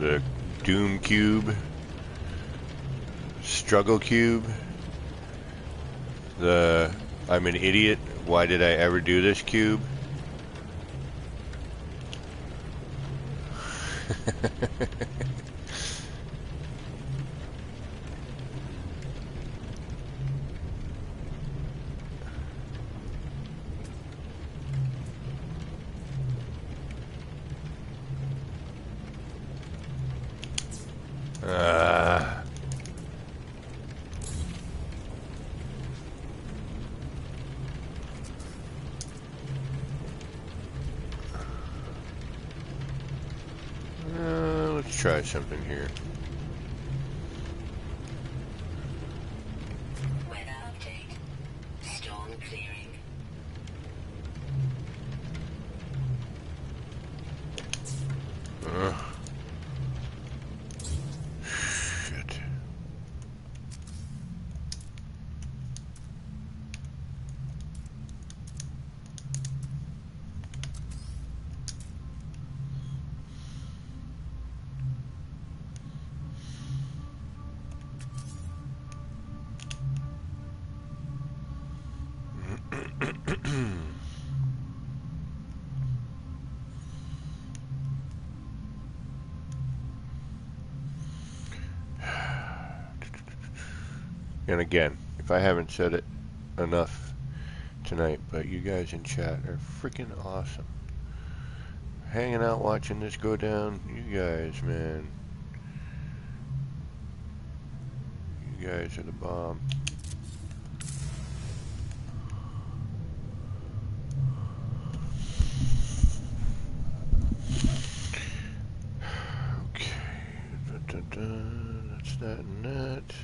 The Doom Cube, Struggle Cube, the I'm an idiot, why did I ever do this cube? Let's try something here. Weather update. Storm clearing. Shit. And again, if I haven't said it enough tonight, but you guys in chat are freaking awesome. Hanging out watching this go down, you guys, man. You guys are the bomb. Okay, that's that and that.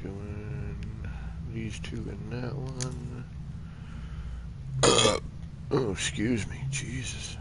doing these two and that one. Oh, excuse me, Jesus.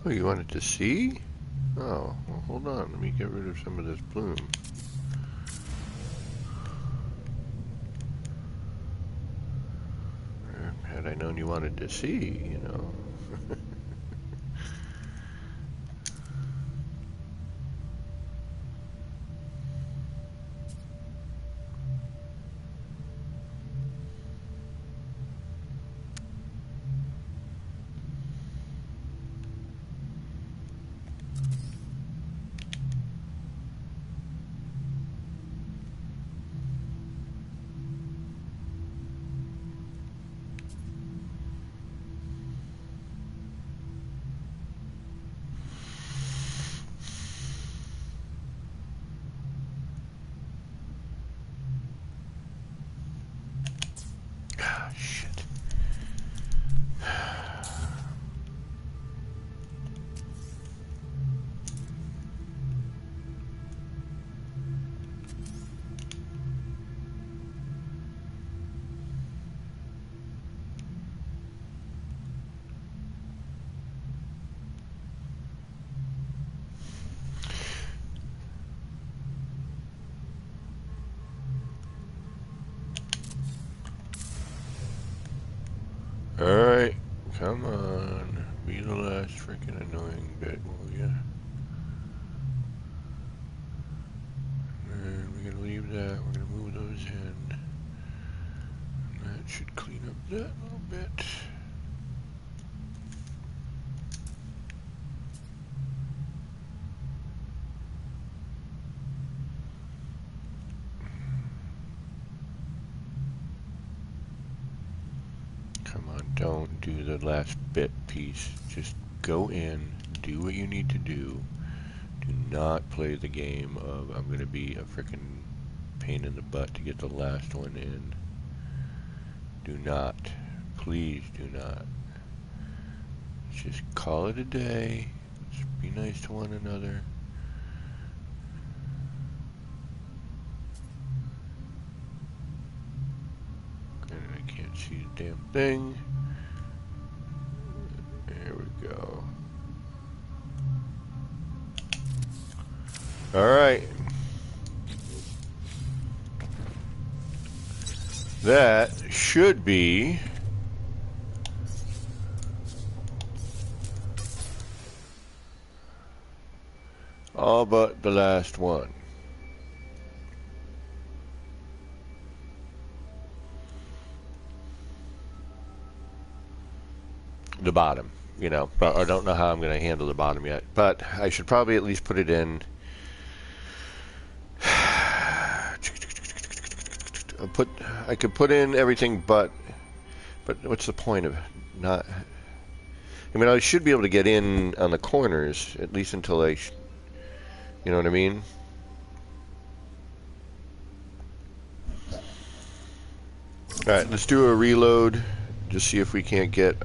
Oh, you wanted to see? Oh, well, hold on. Let me get rid of some of this bloom. Had I known you wanted to see, you know. Ah, shit. Alright, come on. Be the last freaking annoying bit, will ya? And we're gonna leave that, we're gonna move those in. That should clean up that little bit. Come on, don't do the last bit piece. Just go in, do what you need to do. Do not play the game of I'm gonna be a freaking pain in the butt to get the last one in. Do not. Please do not. Just call it a day. Let's be nice to one another. And I can't see the damn thing. There we go. Alright. That should be all but the last one. The bottom, you know, but I don't know how I'm going to handle the bottom yet, but I should probably at least put it in. I could put in everything but what's the point of not? I mean, I should be able to get in on the corners at least until you know what I mean? All right, let's do a reload. Just see if we can't get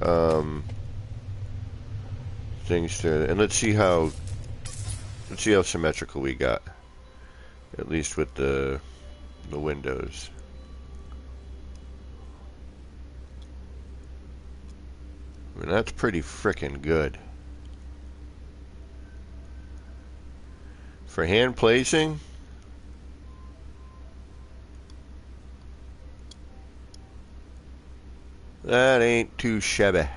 things to, and let's see how symmetrical we got, at least with the windows. I mean, that's pretty frickin' good. For hand placing, that ain't too shabby.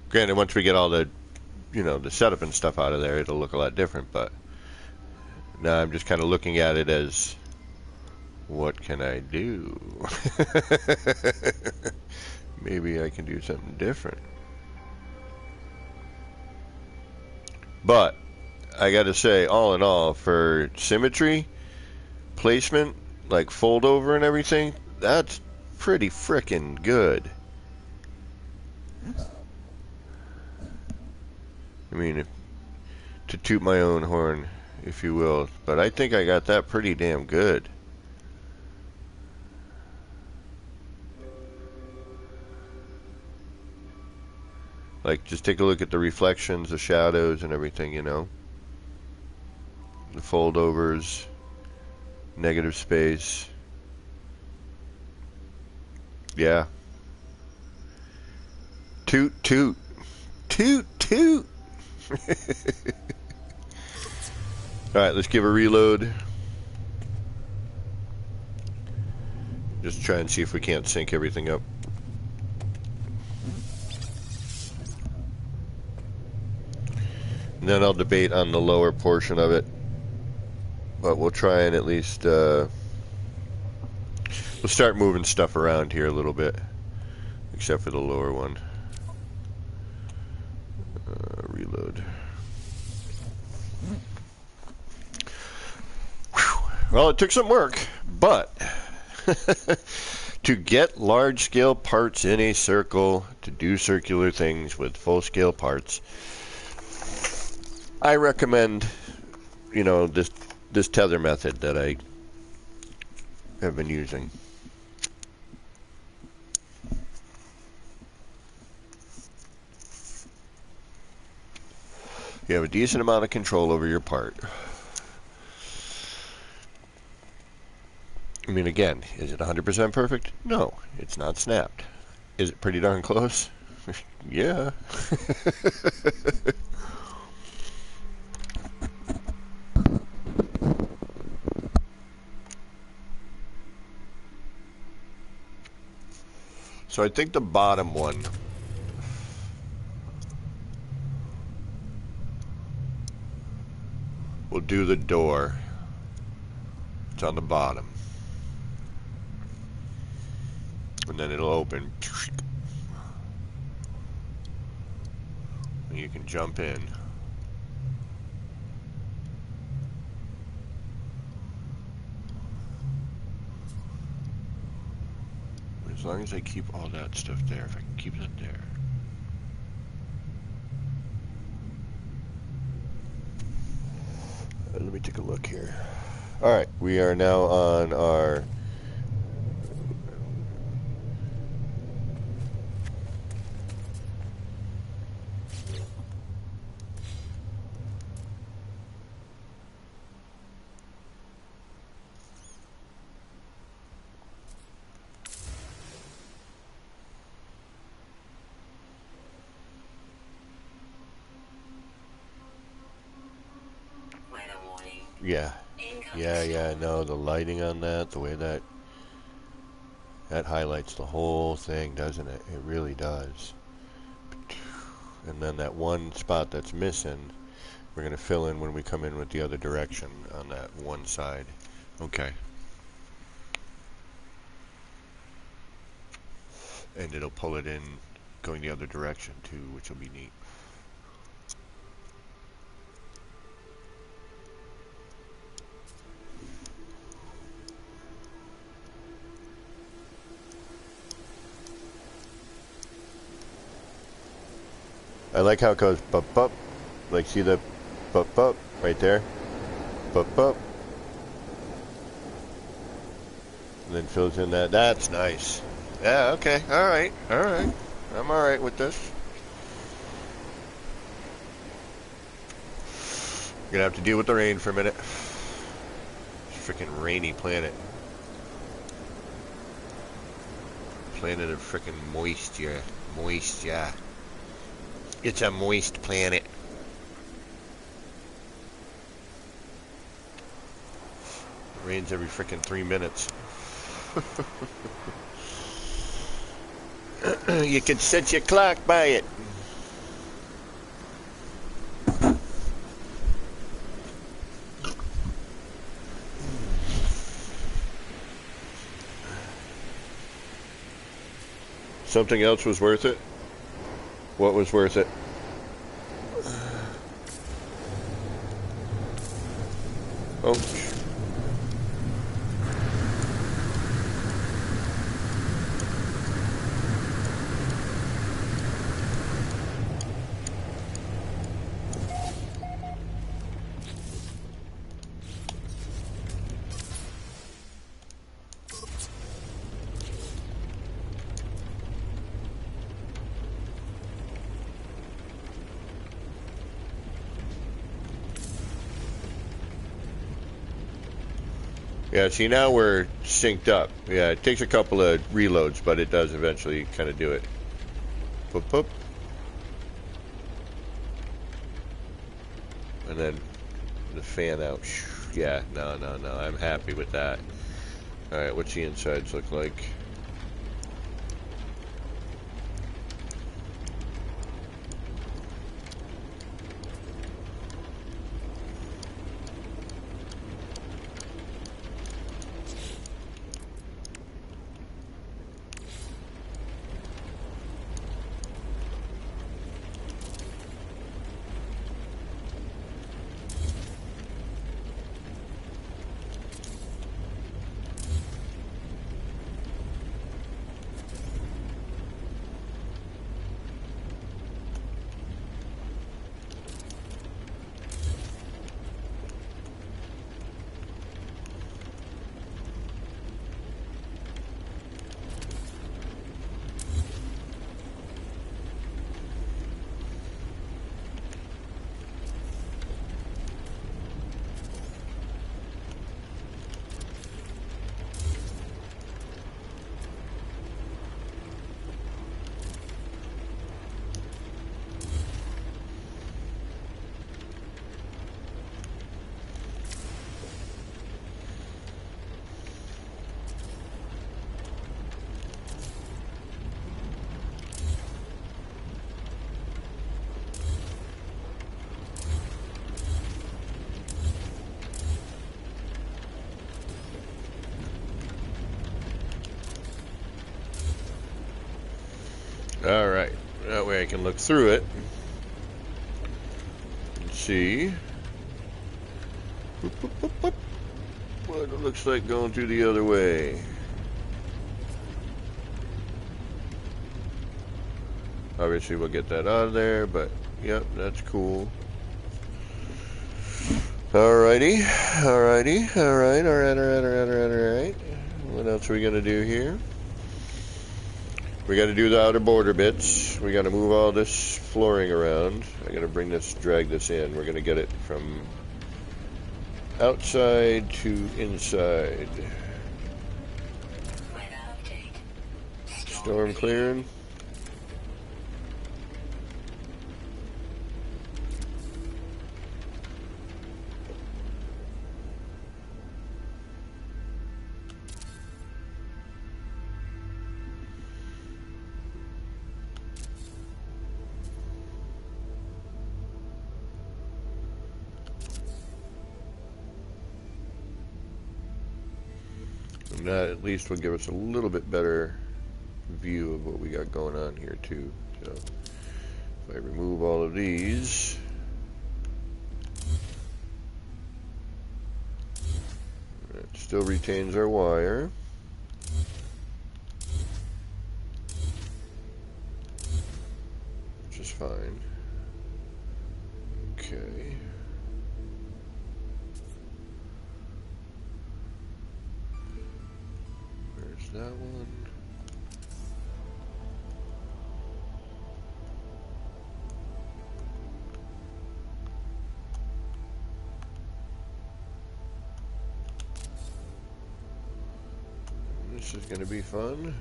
Granted, once we get all the, the setup and stuff out of there, it'll look a lot different, but now I'm just kind of looking at it as, what can I do? Maybe I can do something different. But I gotta say, all in all, for symmetry, placement, like fold over and everything, that's pretty frickin' good. I mean, to toot my own horn, if you will, but I think I got that pretty damn good. Like, just take a look at the reflections, the shadows, and everything, The fold overs, negative space. Yeah. Toot, toot. Toot, toot. Alright, let's give a reload. Just try and see if we can't sync everything up. And then I'll debate on the lower portion of it. But we'll try and at least, we'll start moving stuff around here a little bit. Except for the lower one. Reload. Whew. Well, it took some work, but to get large-scale parts in a circle, to do circular things with full-scale parts, I recommend, this tether method that I have been using. You have a decent amount of control over your part. I mean, again, is it 100% perfect? No, it's not snapped. Is it pretty darn close? Yeah. So I think the bottom one will do the door. It's on the bottom. And then it'll open. And you can jump in. As long as I keep all that stuff there, if I can keep that there. Let me take a look here. Alright, we are now on our Yeah, no, the lighting on that, the way that highlights the whole thing, doesn't it? It really does. And then that one spot that's missing, we're going to fill in when we come in with the other direction on that one side. Okay. And it'll pull it in going the other direction too, which will be neat. I like how it goes bup bup, like see the bup bup right there, bup bup, and then fills in that. That's nice. Yeah. Okay. All right. I'm all right with this. I'm gonna have to deal with the rain for a minute. It's a freaking rainy planet. planet of frickin' moisture. Moisture. It's a moist planet. It rains every frickin' 3 minutes. You can set your clock by it. Something else was worth it? What was worth it? Oh. Yeah, see, now we're synced up. Yeah, it takes a couple of reloads, but it does eventually kind of do it. Boop, boop. And then the fan out. Yeah, no. I'm happy with that. Alright, what's the insides look like? Alright, that way I can look through it and see what it looks like going through the other way. Obviously we'll get that out of there, but yep, that's cool. Alrighty, alright. What else are we gonna do here? We got to do the outer border bits. We got to move all this flooring around. I got to drag this in. We're going to get it from outside to inside. Storm clearing. And that at least will give us a little bit better view of what we got going on here too. So if I remove all of these, it still retains our wire. Which is fine. Okay. There's that one. This is going to be fun.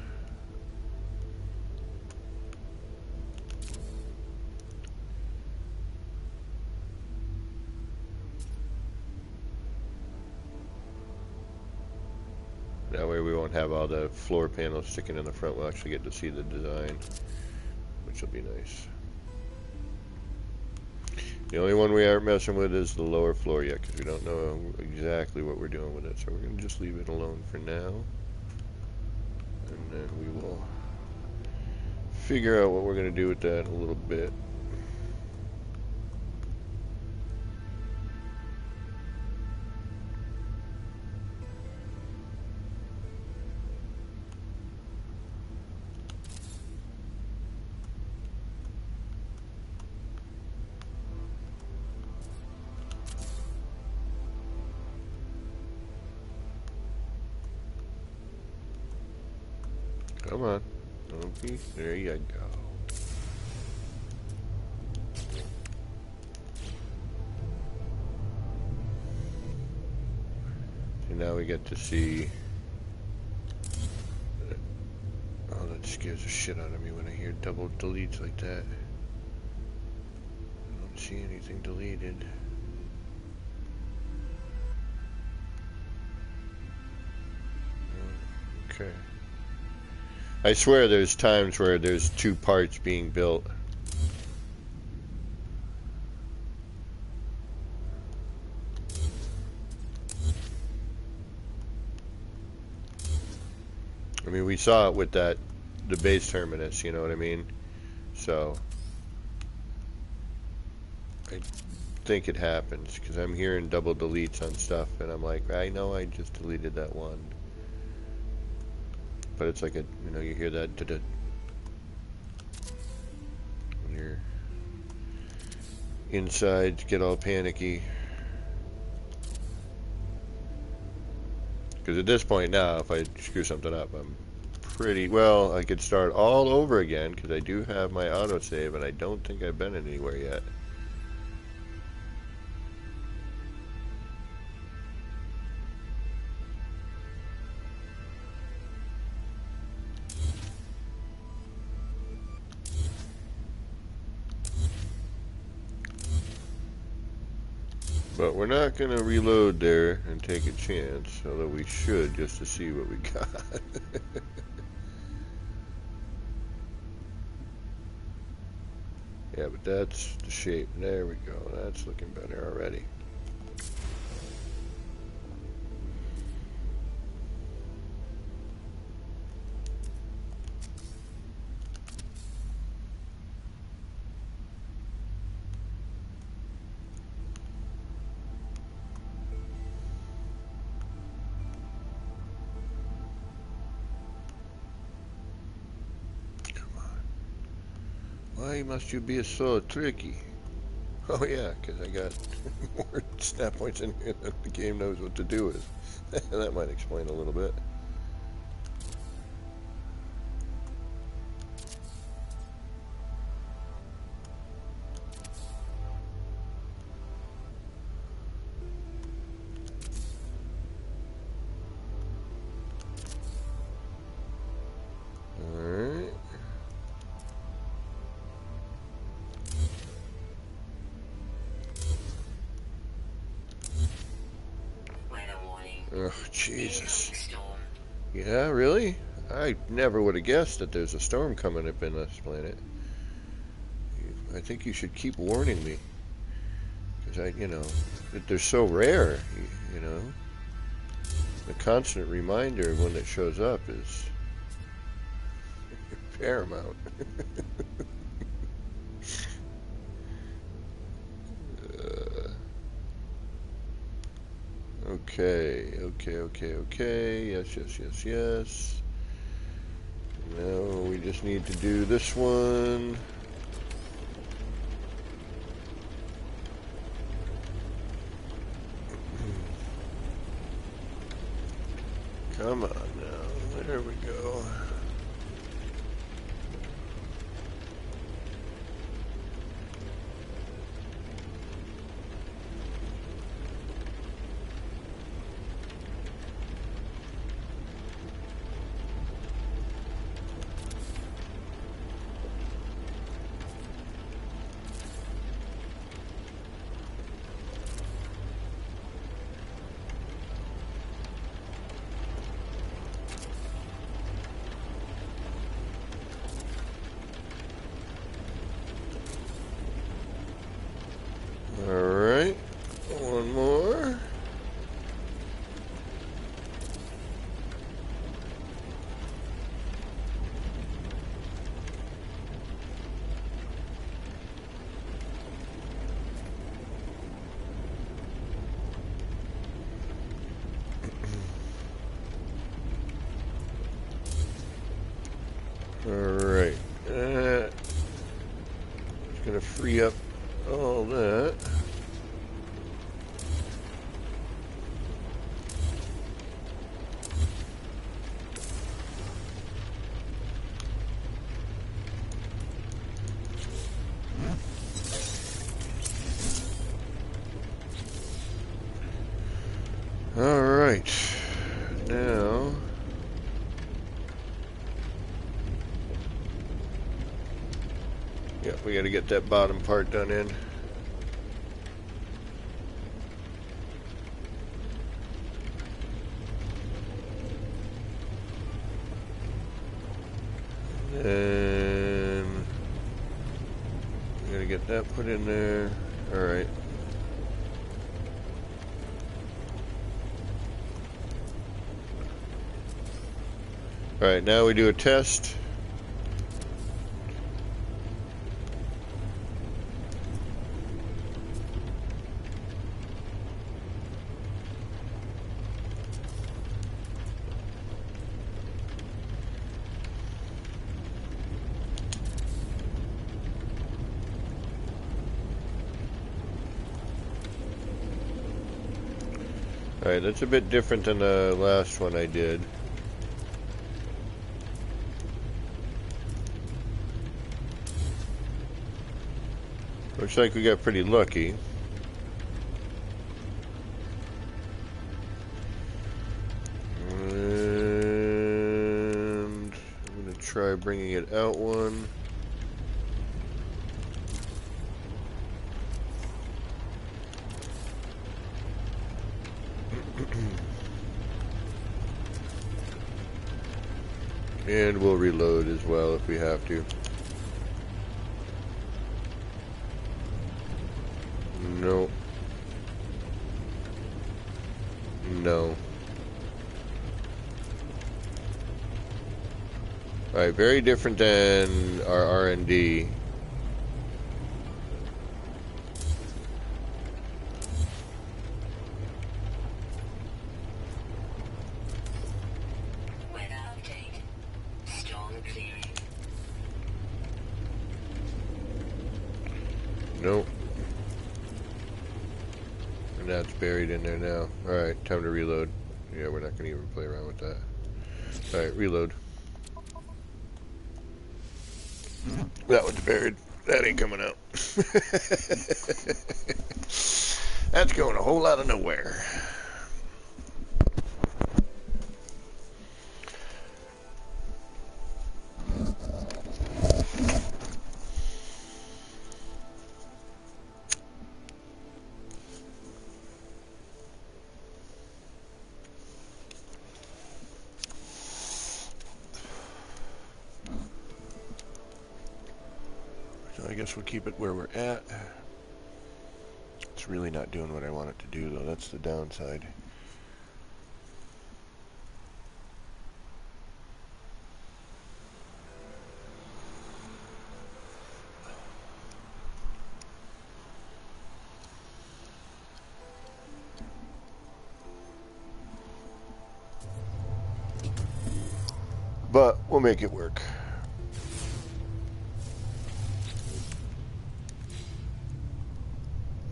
That way we won't have all the floor panels sticking in the front. We'll actually get to see the design, which will be nice. The only one we aren't messing with is the lower floor yet, because we don't know exactly what we're doing with it. So we're going to just leave it alone for now. And then we will figure out what we're going to do with that in a little bit. Come on. Okay, there you go. So now we get to see. Oh, that scares the shit out of me when I hear double deletes like that. I don't see anything deleted. Okay. I swear there's times where there's two parts being built. I mean, we saw it with the base terminus, you know what I mean? So, I think it happens, because I'm hearing double deletes on stuff, and I'm like, I know I just deleted that one. But it's like a, you know, you hear that when your insides get all panicky. Because at this point now, if I screw something up, I'm pretty, well, I could start all over again, because I do have my autosave, and I don't think I've been anywhere yet. But we're not going to reload there and take a chance, although we should, just to see what we got. Yeah, but that's the shape. There we go. That's looking better already. Why must you be so tricky? Oh yeah, because I got more snap points in here than the game knows what to do with. That might explain a little bit. Alright. Oh, Jesus. Yeah, really? I never would have guessed that there's a storm coming up in this planet. I think you should keep warning me. Because you know, they're so rare, you know. The constant reminder when it shows up is paramount. Okay. Yes. Now we just need to do this one. Come on now. There we go. Alright. It's going to free up all that. Alright. Now... Yep, we got to get that bottom part done in. And we got to get that put in there. All right. All right, now we do a test. Alright, that's a bit different than the last one I did. Looks like we got pretty lucky. And I'm going to try bringing it out one. And we'll reload as well if we have to. No. No. Alright, very different than our R&D. Nope. And that's buried in there now. Alright, time to reload. Yeah, we're not going to even play around with that. Alright, reload. That one's buried. That ain't coming out. That's going a whole lot of nowhere. I guess we'll keep it where we're at. It's really not doing what I want it to do, though. That's the downside. But we'll make it work.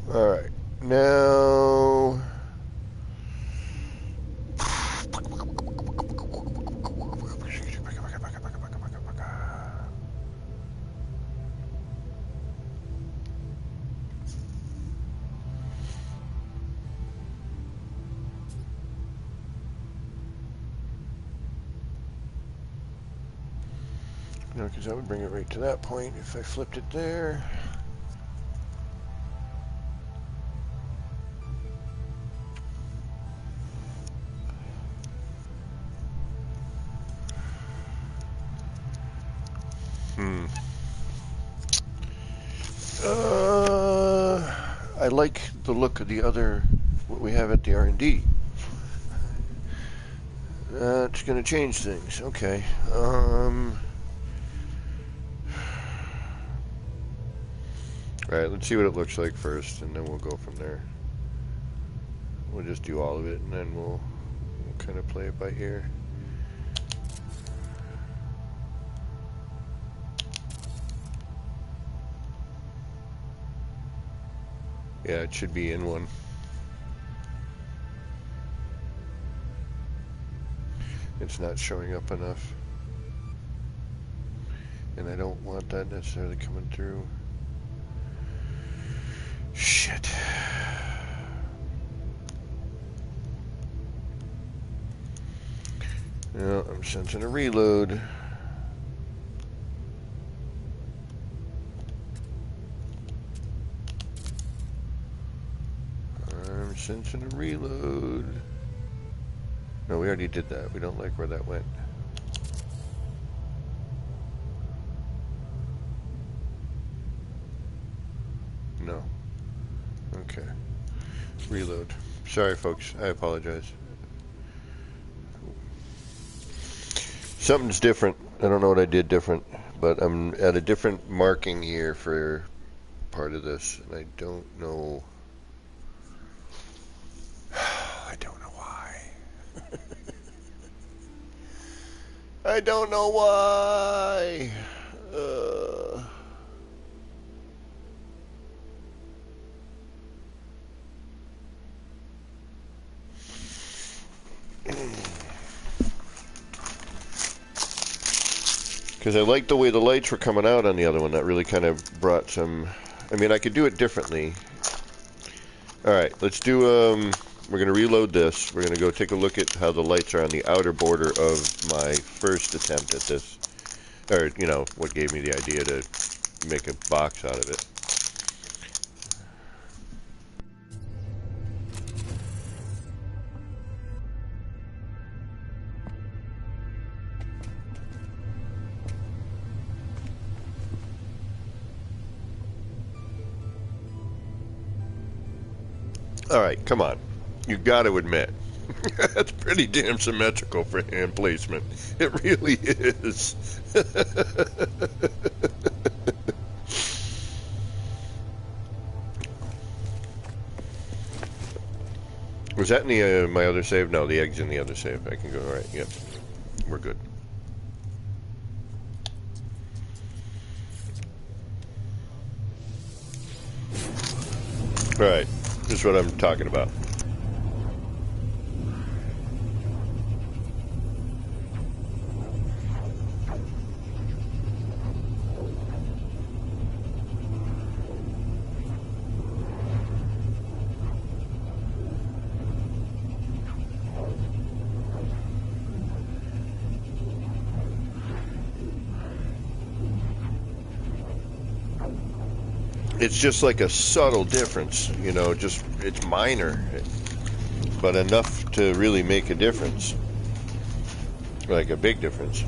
Alright, now... No, because that would bring it right to that point if I flipped it there. I like the look of the other, what we have at the R&D. That's going to change things. Okay. Alright, let's see what it looks like first, and then we'll go from there. We'll just do all of it, and then we'll kind of play it by ear. Yeah, it should be in one. It's not showing up enough. And I don't want that necessarily coming through. Shit. No, I'm sensing a reload. I'm sensing a reload. No, we already did that. We don't like where that went. No. Okay. Reload. Sorry, folks. I apologize. Something's different. I don't know what I did different, but I'm at a different marking here for part of this, and I don't know. I don't know why. I don't know why. Because I liked the way the lights were coming out on the other one. That really kind of brought some... I mean, I could do it differently. Alright, let's do... we're going to reload this. We're going to go take a look at how the lights are on the outer border of my first attempt at this. Or, you know, what gave me the idea to make a box out of it. Alright, come on. You got to admit. That's pretty damn symmetrical for hand placement. It really is. Was that in the my other save? No, the egg's in the other save. I can go. Alright, yep. We're good. Alright, this is what I'm talking about. It's just like a subtle difference, you know, just, it's minor, but enough to really make a difference. Like a big difference.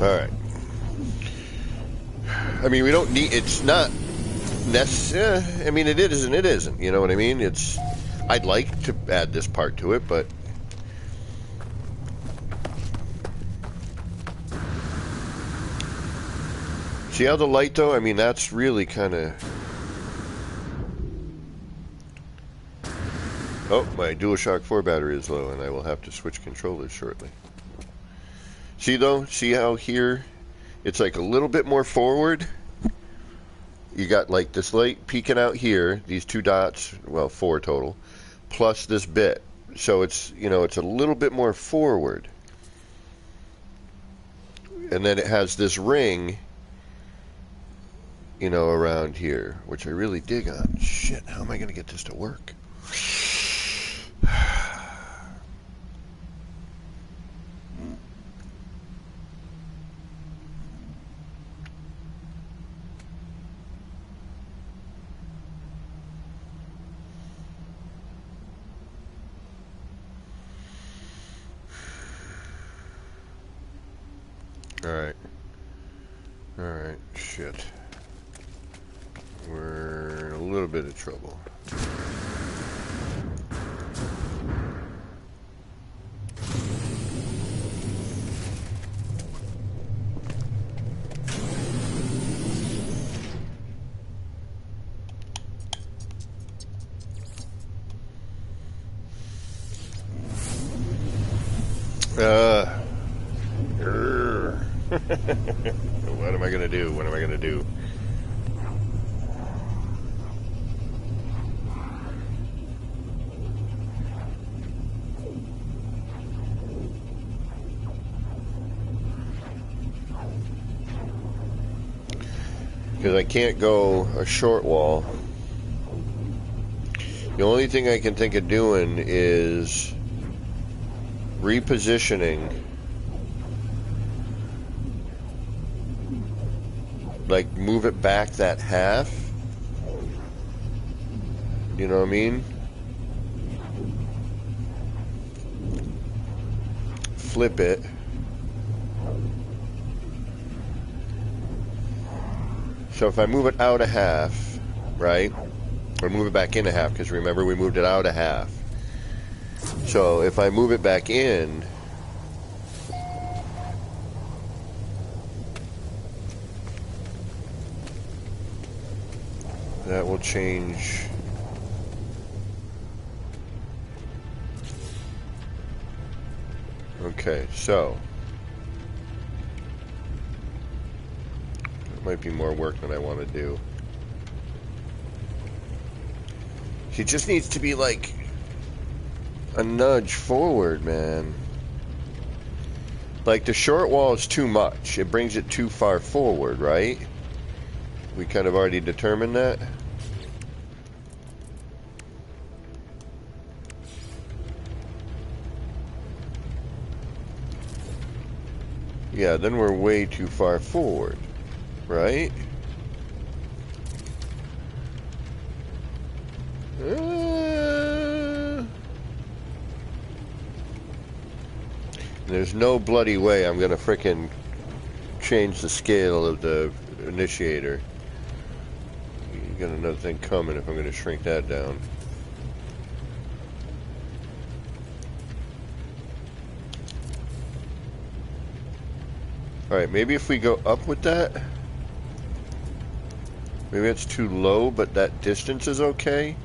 Alright. I mean, we don't need, it's not necessary. I mean, it is and it isn't, you know what I mean? It's, I'd like to add this part to it, but see how the light though? I mean, that's really kind of... Oh, my DualShock 4 battery is low, and I will have to switch controllers shortly. See though? See how here it's like a little bit more forward? You got like this light peeking out here, these two dots, well, 4 total, plus this bit. So it's, you know, it's a little bit more forward. And then it has this ring, you know, around here, which I really dig on. Shit, how am I going to get this to work? Alright. Alright, shit. We're in a little bit of trouble. What am I gonna do? What am I gonna do? Because I can't go a short wall. The only thing I can think of doing is repositioning, like move it back that half. You know what I mean? Flip it. So if I move it out a half, right? Or move it back in a half, because remember we moved it out a half. So if I move it back in, that will change. Okay, so it might be more work than I want to do. He just needs to be like a nudge forward, man. Like the short wall is too much. It brings it too far forward, right? We kind of already determined that. Yeah, then we're way too far forward, right? There's no bloody way I'm gonna frickin' change the scale of the initiator. You got another thing coming if I'm gonna shrink that down. Alright, maybe if we go up with that. Maybe it's too low, but that distance is okay.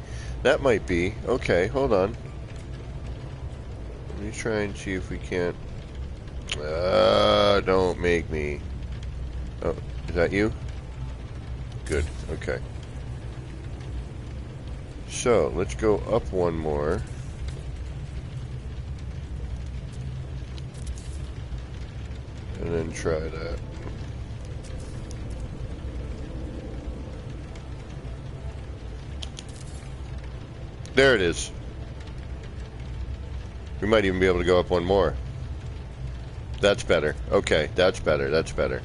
That might be. Okay, hold on. Let me try and see if we can't. Don't make me. Oh, is that you? Good, okay. So, let's go up one more. And then try that. There it is. We might even be able to go up one more. That's better. Okay, that's better. That's better.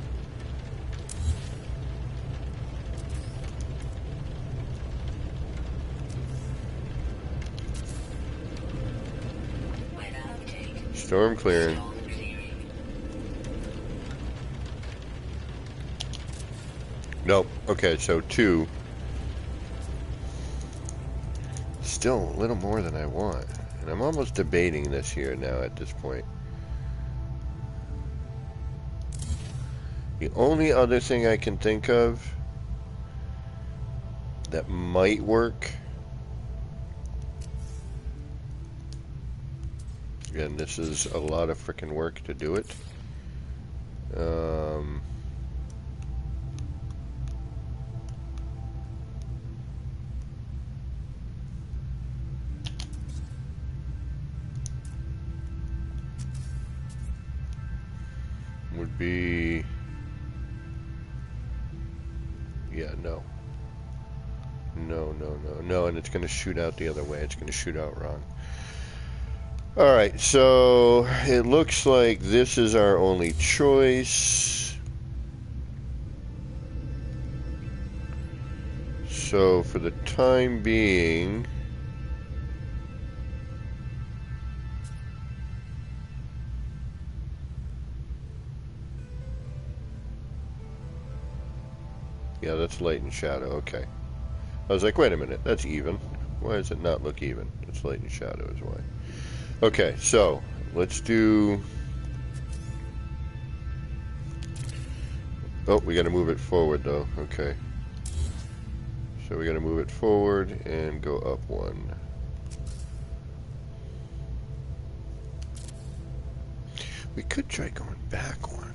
Storm clearing. Nope. Okay, so 2. Still a little more than I want. And I'm almost debating this here now at this point. The only other thing I can think of that might work, again, this is a lot of frickin' work to do it. Would be, yeah, no, and it's going to shoot out the other way. It's going to shoot out wrong. Alright, so it looks like this is our only choice. So for the time being, yeah, that's light and shadow. Okay. I was like, wait a minute, that's even. Why does it not look even? It's light and shadow is why. Okay, so let's do. Oh, we got to move it forward though. Okay. So we got to move it forward and go up 1. We could try going back one.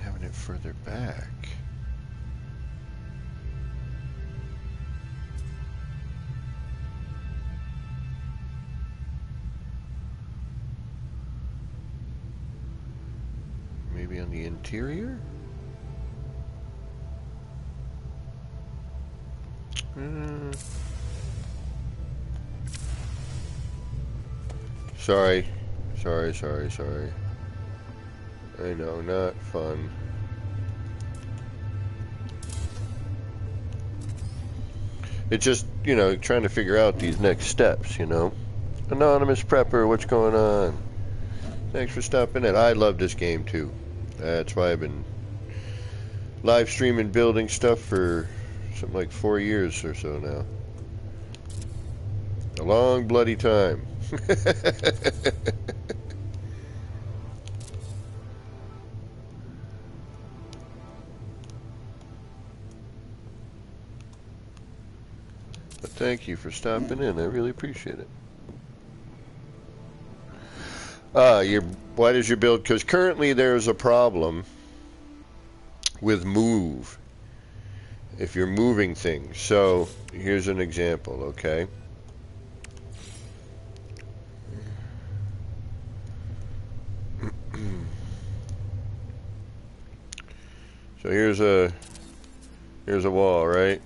Having it further back. Maybe on the interior? Sorry. I know, not fun. It's just, you know, trying to figure out these next steps, you know. Anonymous Prepper, what's going on? Thanks for stopping in. I love this game too. That's why I've been live streaming building stuff for something like 4 years or so now. A long bloody time. But thank you for stopping in. I really appreciate it. Why does your build? Because currently there's a problem with move. If you're moving things. So here's an example, okay? So here's a wall, right?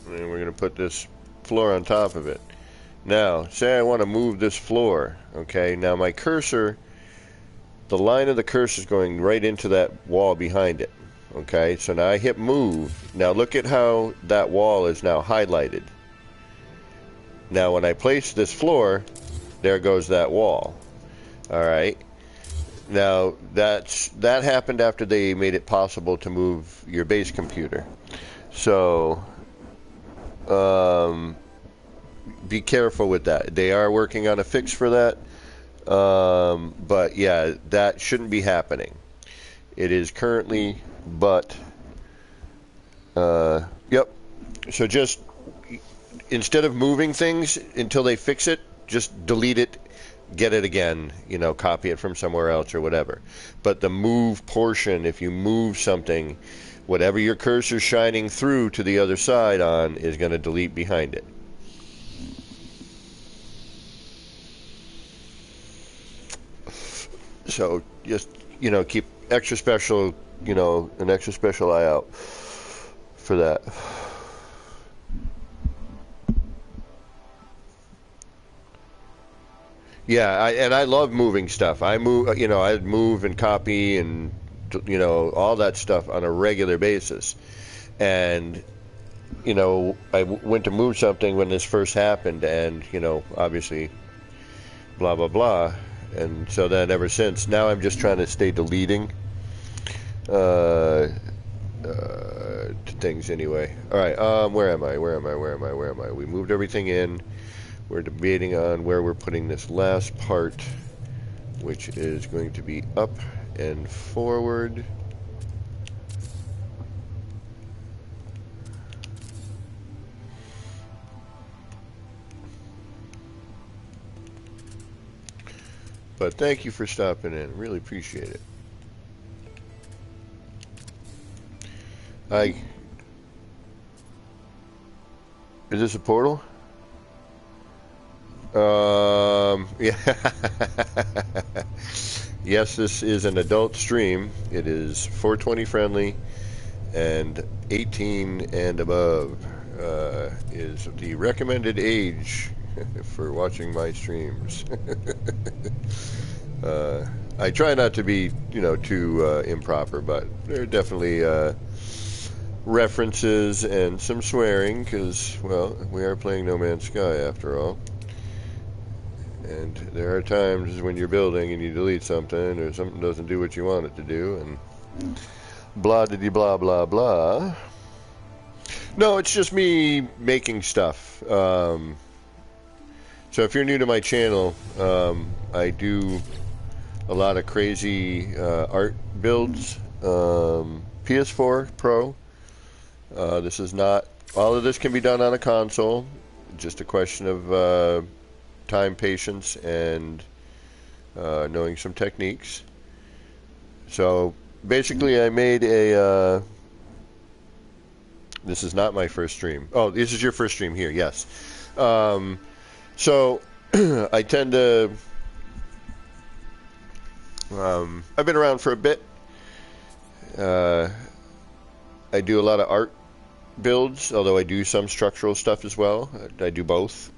And we're gonna put this floor on top of it. Now, say I want to move this floor, okay? Now my cursor, the line of the cursor is going right into that wall behind it, okay? So now I hit move. Now look at how that wall is now highlighted. Now when I place this floor, there goes that wall. All right. Now that happened after they made it possible to move your base computer. So be careful with that. They are working on a fix for that. But yeah, that shouldn't be happening. It is currently, but yep. So just instead of moving things until they fix it, just delete it, get it again, you know, copy it from somewhere else or whatever. But the move portion, if you move something, whatever your cursor's shining through to the other side on is going to delete behind it. So just, you know, keep extra special, you know, an extra special eye out for that. Yeah, and I love moving stuff. I move, you know, I move and copy and, you know, all that stuff on a regular basis. And, you know, I went to move something when this first happened, and, you know, obviously, blah, blah, blah. And so then ever since, now I'm just trying to stay deleting things anyway. All right, where am I? We moved everything in. We're debating on where we're putting this last part, which is going to be up and forward. But thank you for stopping in. Really appreciate it. Is this a portal? Yeah. Yes, this is an adult stream. It is 420 friendly, and 18 and above is the recommended age for watching my streams. I try not to be, you know, too improper, but there are definitely references and some swearing, because, well, we are playing No Man's Sky after all. And there are times when you're building and you delete something, or something doesn't do what you want it to do, and blah diddy blah blah blah. No, it's just me making stuff. So if you're new to my channel, I do a lot of crazy art builds. PS4 Pro. This is not, all of this can be done on a console. Just a question of time, patience, and knowing some techniques. So basically I made a this is not my first stream. Oh, this is your first stream here, yes. So I tend to I've been around for a bit. I do a lot of art builds, although I do some structural stuff as well. I do both.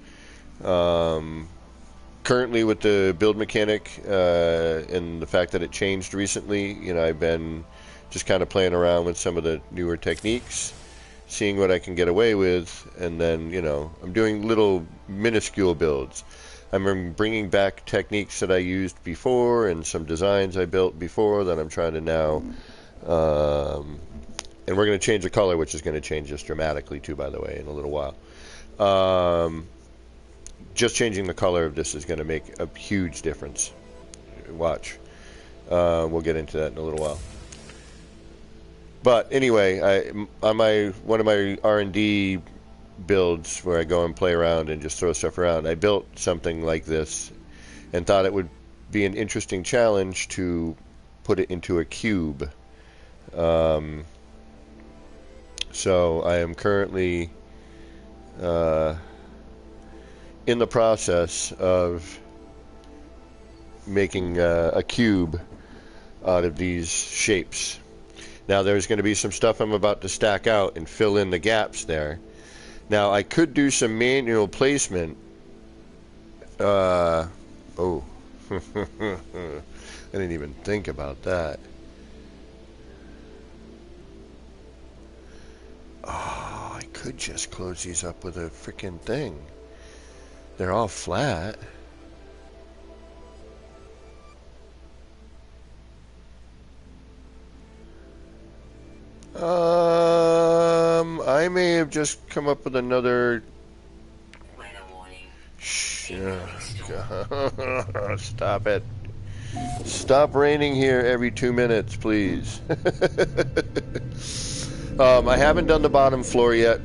Currently with the build mechanic and the fact that it changed recently, you know, I've been just kind of playing around with some of the newer techniques, seeing what I can get away with, and then, you know, I'm doing little minuscule builds. I'm bringing back techniques that I used before and some designs I built before that I'm trying to now, and we're going to change the color, which is going to change this dramatically too, by the way, in a little while. Just changing the color of this is going to make a huge difference. Watch. We'll get into that in a little while. But anyway, on one of my R&D builds where I go and play around and just throw stuff around, I built something like this and thought it would be an interesting challenge to put it into a cube. So I am currently in the process of making a cube out of these shapes. Now there's going to be some stuff I'm about to stack out and fill in the gaps there. Now I could do some manual placement. Oh, I didn't even think about that. Oh, I could just close these up with a freaking thing. They're all flat. I may have just come up with another. Stop it. Stop raining here every 2 minutes, please. I haven't done the bottom floor yet.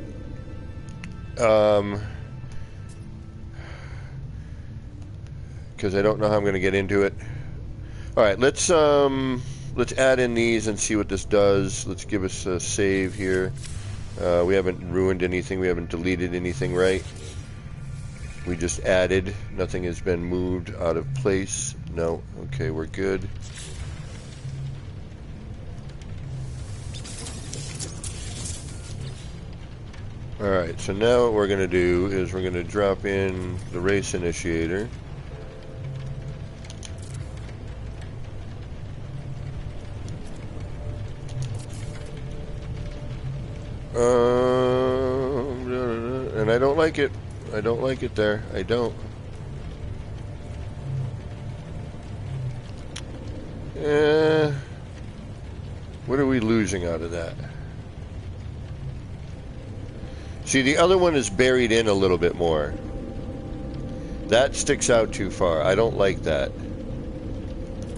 Because I don't know how I'm going to get into it. All right, let's add in these and see what this does. Let's give us a save here. We haven't ruined anything. We haven't deleted anything, right? We just added. Nothing has been moved out of place. No. Okay, we're good. Alright, so now what we're going to do is we're going to drop in the race initiator. And I don't like it. I don't like it there. I don't. What are we losing out of that? See, the other one is buried in a little bit more. That sticks out too far. I don't like that.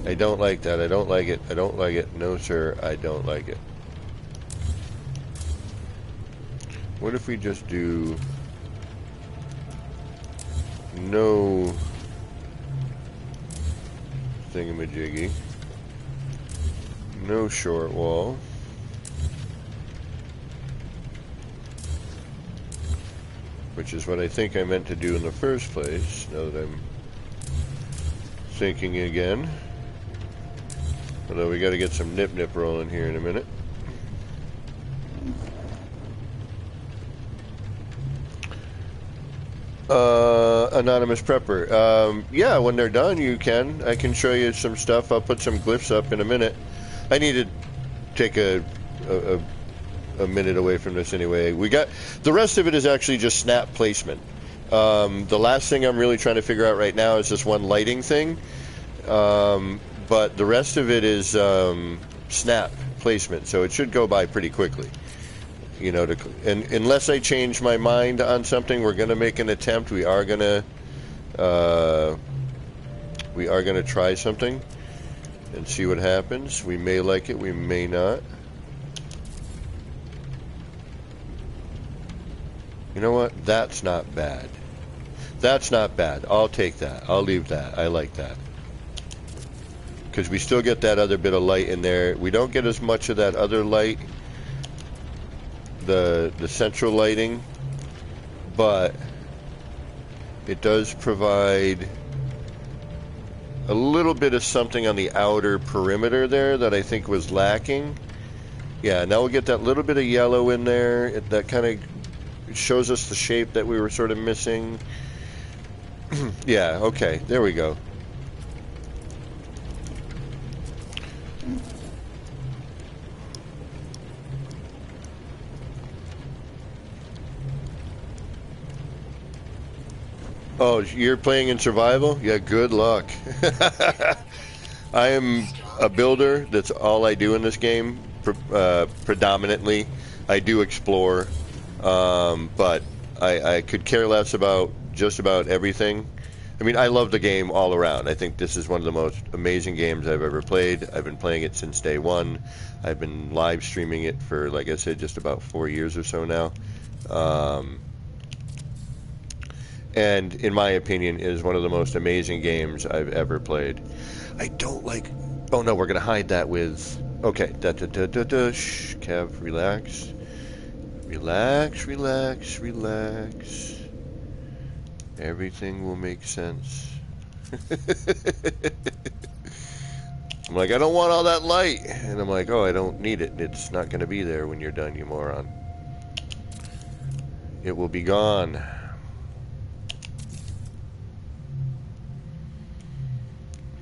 I don't like that. I don't like it. I don't like it. No, sir. I don't like it. What if we just do no thingamajiggy, no short wall, which is what I think I meant to do in the first place, now that I'm thinking again. Although we got to get some nip rolling here in a minute. Anonymous Prepper. Yeah, when they're done, you can. I can show you some stuff. I'll put some glyphs up in a minute. I need to take a minute away from this anyway. We got the rest of it is actually just snap placement. The last thing I'm really trying to figure out right now is this one lighting thing. But the rest of it is snap placement, so it should go by pretty quickly. You know, and unless I change my mind on something, we're going to make an attempt. We are going to try something and see what happens. We may like it, we may not. You know what? That's not bad. That's not bad. I'll take that. I'll leave that. I like that. Because we still get that other bit of light in there. We don't get as much of that other light, the central lighting, but it does provide a little bit of something on the outer perimeter there that I think was lacking. Yeah, now we'll get that little bit of yellow in there. That kind of shows us the shape that we were sort of missing. Yeah, okay, there we go. Oh, you're playing in survival? Yeah, good luck. I am a builder. That's all I do in this game, predominantly. I do explore, but I could care less about just about everything. I mean, I love the game all around. I think this is one of the most amazing games I've ever played. I've been playing it since day one. I've been live streaming it for, like I said, just about 4 years or so now. And in my opinion, is one of the most amazing games I've ever played. I don't like... Oh no, we're going to hide that with... Okay, shh, Kev, relax. Relax, relax, relax. Everything will make sense. I'm like, I don't want all that light. And I'm like, oh, I don't need it. It's not going to be there when you're done, you moron. It will be gone.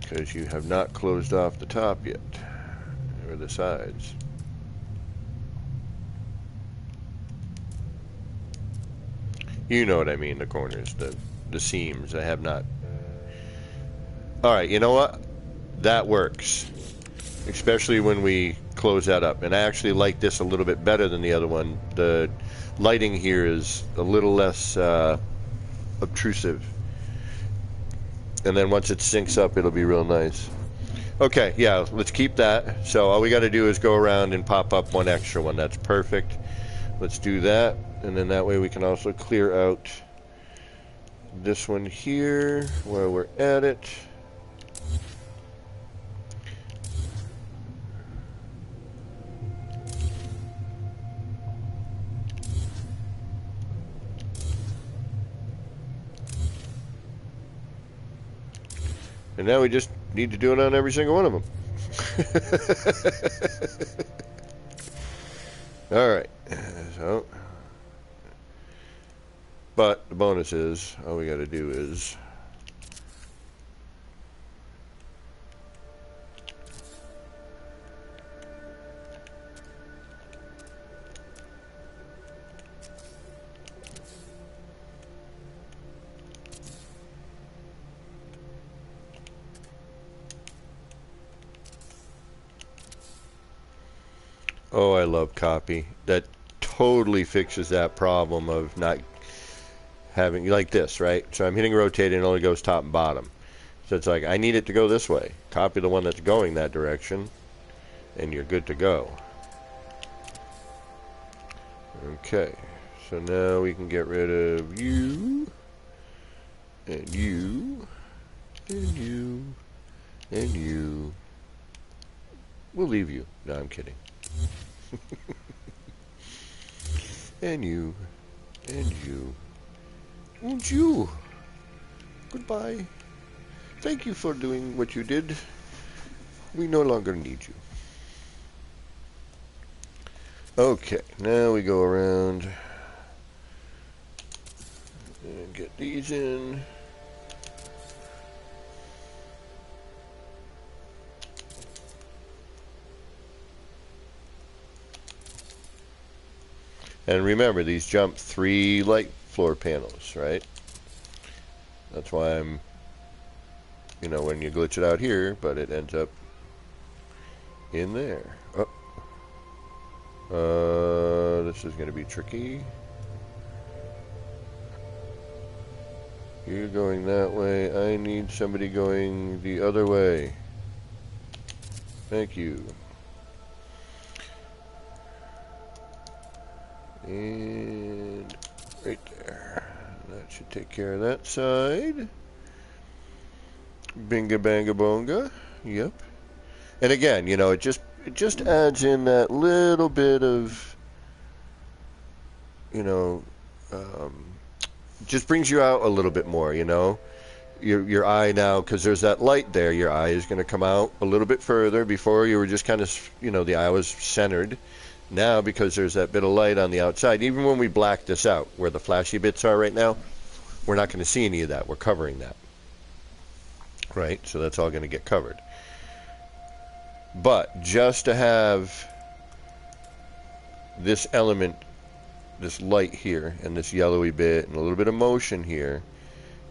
Because you have not closed off the top yet, or the sides. You know what I mean, the corners, the seams. I have not. Alright, you know what? That works. Especially when we close that up. And I actually like this a little bit better than the other one. The lighting here is a little less obtrusive. And then once it syncs up, it'll be real nice. Okay, yeah, let's keep that. So all we got to do is go around and pop up one extra one. That's perfect. Let's do that. And then that way we can also clear out this one here while we're at it. And now we just need to do it on every single one of them. Alright. So, but the bonus is, all we got to do is oh, I love copy. That totally fixes that problem of not having, like this, right? So I'm hitting rotate and it only goes top and bottom. So it's like, I need it to go this way. Copy the one that's going that direction, and you're good to go. Okay, so now we can get rid of you, and you, and you, and you. We'll leave you. No, I'm kidding. And you, and you, and you. Goodbye. Thank you for doing what you did. We no longer need you. Okay, now we go around and get these in. And remember, these jump 3 light floor panels, right? That's why I'm, you know, when you glitch it out here, but it ends up in there. Oh. This is going to be tricky. You're going that way. I need somebody going the other way. Thank you. And right there. That should take care of that side. Binga banga bonga. Yep. And again, you know, it just adds in that little bit of, you know, just brings you out a little bit more, you know. Your eye now, because there's that light there, your eye is going to come out a little bit further. Before you were just kind of, you know, the eye was centered. Now, because there's that bit of light on the outside, even when we black this out, where the flashy bits are right now, we're not going to see any of that. We're covering that. Right? So that's all going to get covered. But just to have this element, this light here, and this yellowy bit, and a little bit of motion here,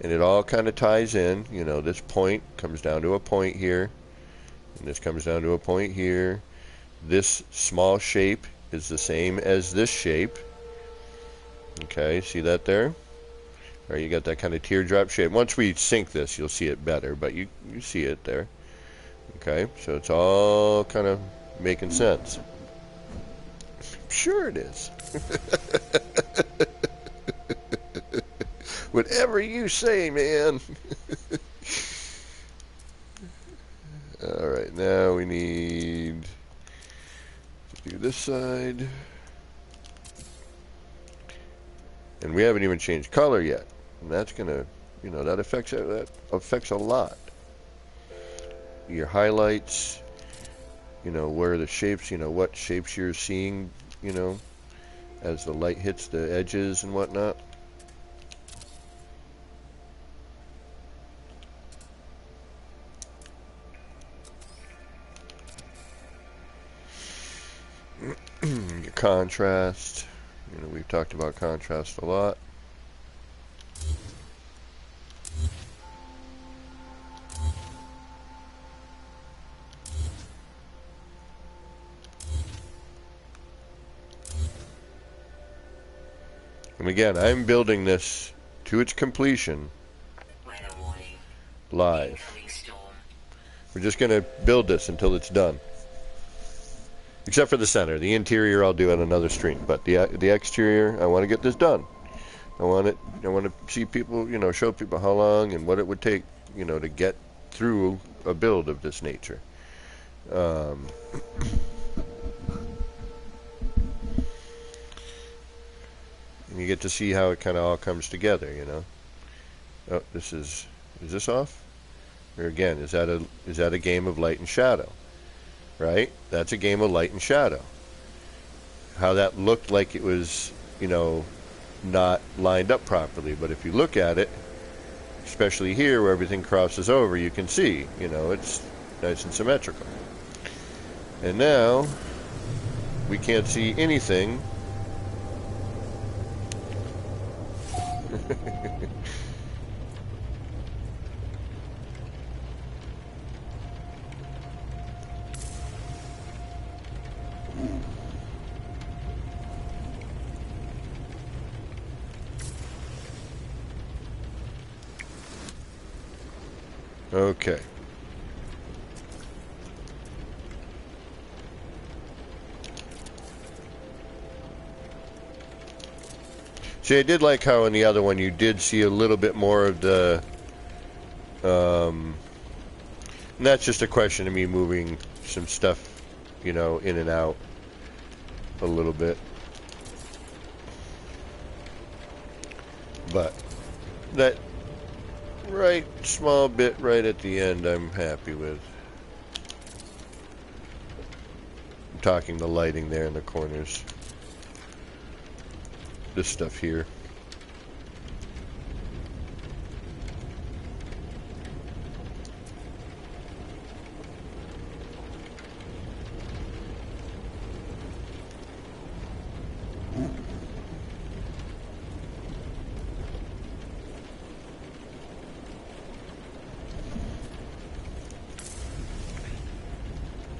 and it all kind of ties in, you know, this point comes down to a point here, and this comes down to a point here. This small shape is the same as this shape. Okay, see that there? All right, you got that kind of teardrop shape. Once we sync this, you'll see it better, but you see it there. Okay, so it's all kind of making sense. Sure it is. Whatever you say, man. All right, now we need to do this side. And we haven't even changed color yet. And that's gonna, you know, that affects a lot. Your highlights, you know, where the shapes, you know, what shapes you're seeing, you know, as the light hits the edges and whatnot. Your contrast, you know, we've talked about contrast a lot. And again, I'm building this to its completion live. We're just going to build this until it's done. Except for the center. The interior I'll do on another stream. But the exterior, I want to get this done. I want to see people, you know, show people how long and what it would take, you know, to get through a build of this nature. And you get to see how it kind of all comes together, you know. Oh, is this off? Or again, is that a game of light and shadow? Right? That's a game of light and shadow. How that looked like it was, you know, not lined up properly. But if you look at it, especially here where everything crosses over, you can see, you know, it's nice and symmetrical. And now, we can't see anything. Okay. See, I did like how in the other one you did see a little bit more of the, and that's just a question of me moving some stuff, you know, in and out a little bit. But that right small bit right at the end I'm happy with. I'm talking the lighting there in the corners. This stuff here.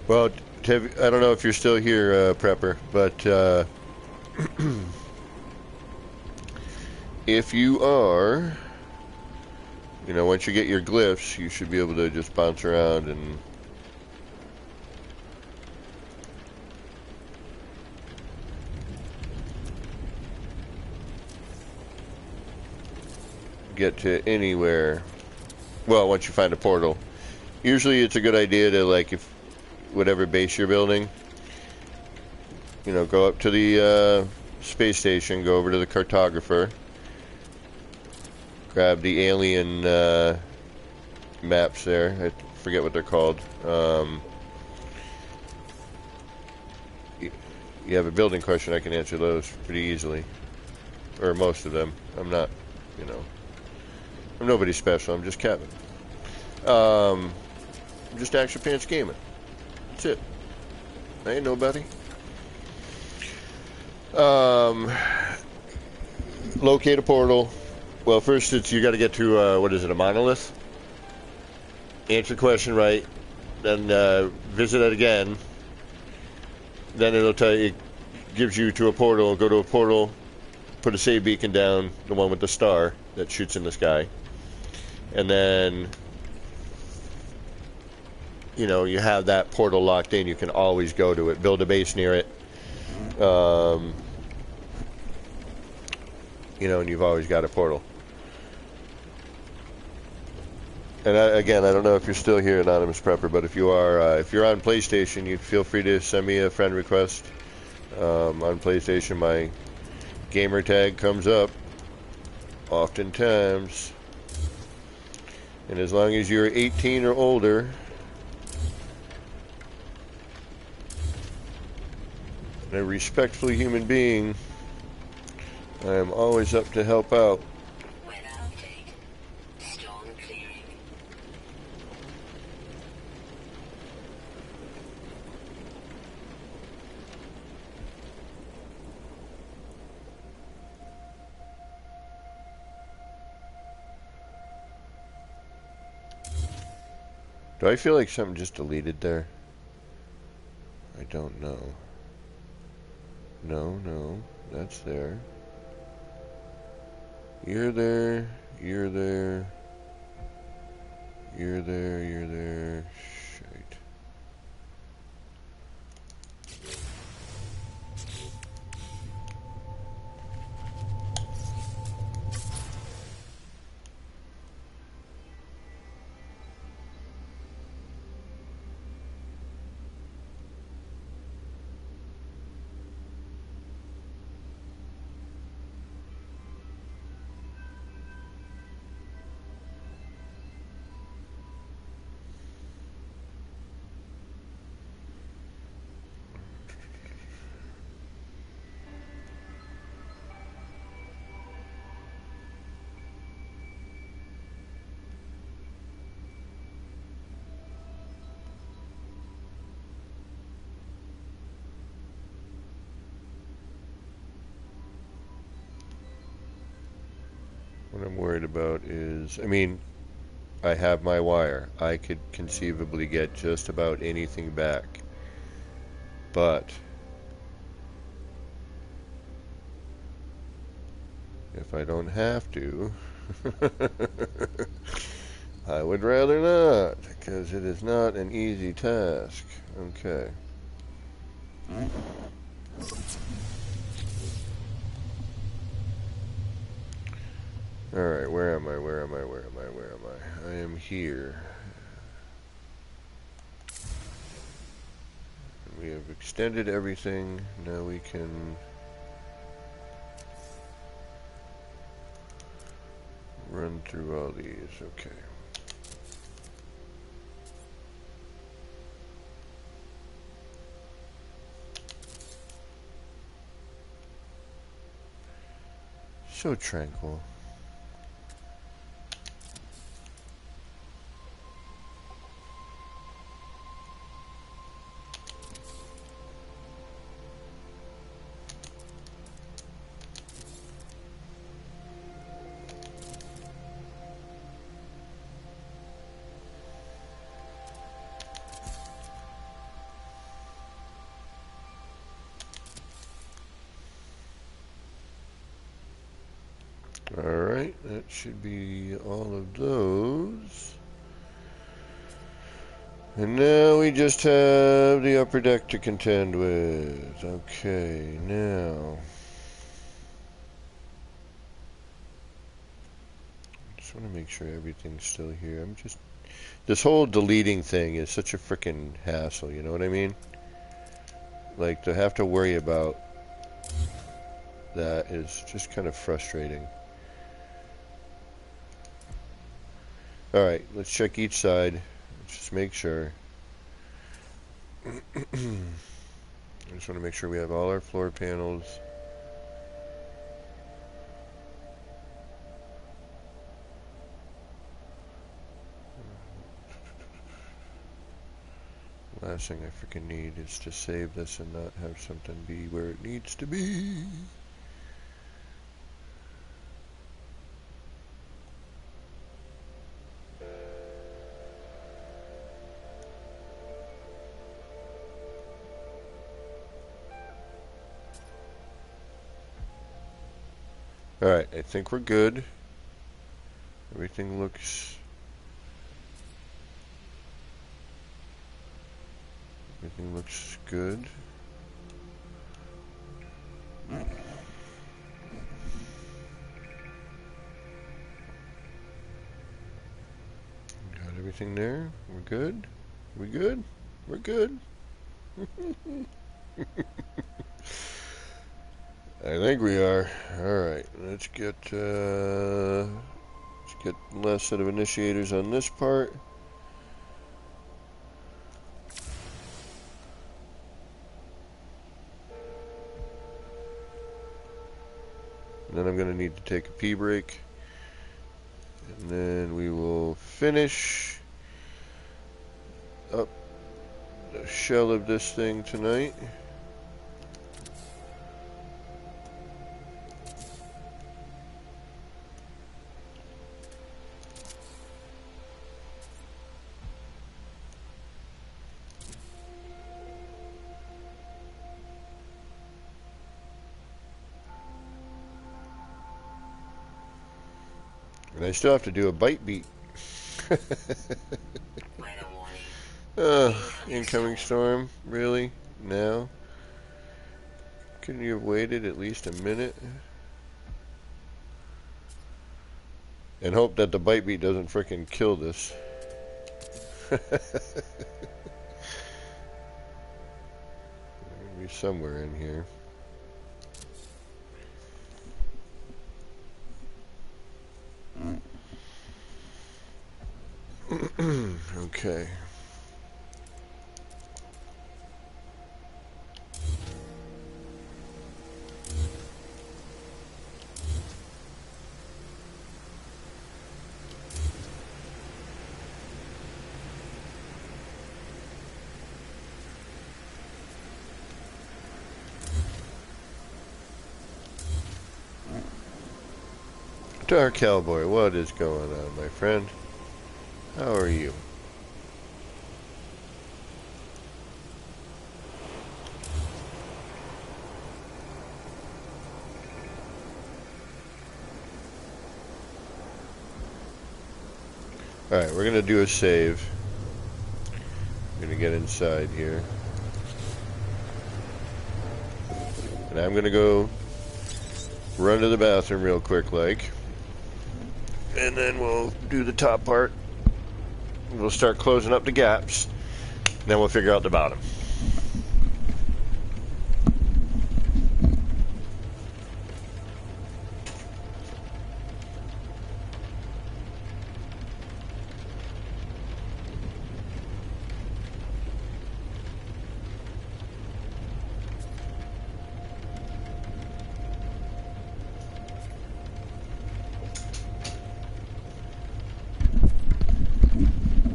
Well, I don't know if you're still here, Prepper, but if you are, you know, once you get your glyphs, you should be able to just bounce around and get to anywhere. Well, once you find a portal. Usually it's a good idea to, like, if whatever base you're building, you know, go up to the space station, go over to the cartographer, grab the alien maps there. I forget what they're called. You have a building question, I can answer those pretty easily. Or most of them. I'm not, you know, I'm nobody special, I'm just Kevin. I'm just Action Pants Gaming. That's it. I ain't nobody. Locate a portal. Well, first it's you got to get to what is it, a monolith? Answer the question right, then visit it again. Then it'll tell you, it gives you to a portal. Go to a portal, put a save beacon down, the one with the star that shoots in the sky, and then you know you have that portal locked in. You can always go to it. Build a base near it. You know, and you've always got a portal. And again, I don't know if you're still here, Anonymous Prepper, but if you are, if you're on PlayStation, you feel free to send me a friend request. On PlayStation, my gamer tag comes up oftentimes. And as long as you're 18 or older, and a respectful human being, I am always up to help out. Weather update. Storm clearing. Do I feel like something just deleted there? I don't know. No, that's there. You're there, you're there, you're there, you're there. Shite. What I'm worried about is, I mean, I have my wire. I could conceivably get just about anything back. But if I don't have to, I would rather not, because it is not an easy task. Okay. Alright, where am I? I am here. We have extended everything. Now we can run through all these. Okay. So tranquil. Alright, that should be all of those. And now we just have the upper deck to contend with. Okay, now want to make sure everything's still here. This whole deleting thing is such a freaking hassle, you know what I mean? Like, to have to worry about that is just kind of frustrating. Alright, let's check each side. Let's just make sure. I just want to make sure we have all our floor panels. Last thing I freaking need is to save this and not have something be where it needs to be. Alright, I think we're good. Everything looks good. Got everything there. We're good. We good? We're good. I think we are. Alright, let's get last set of initiators on this part. Then I'm going to need to take a pee break. And then we will finish up the shell of this thing tonight. And I still have to do a bite beat. Incoming storm? Really? Now? Couldn't you have waited at least a minute? And hope that the bite beat doesn't frickin' kill this. Maybe somewhere in here. Okay. Dark Cowboy, what is going on, my friend? How are you? Alright, we're gonna do a save. I'm gonna get inside here. And I'm gonna go run to the bathroom real quick like. And then we'll do the top part. We'll start closing up the gaps. And then we'll figure out the bottom.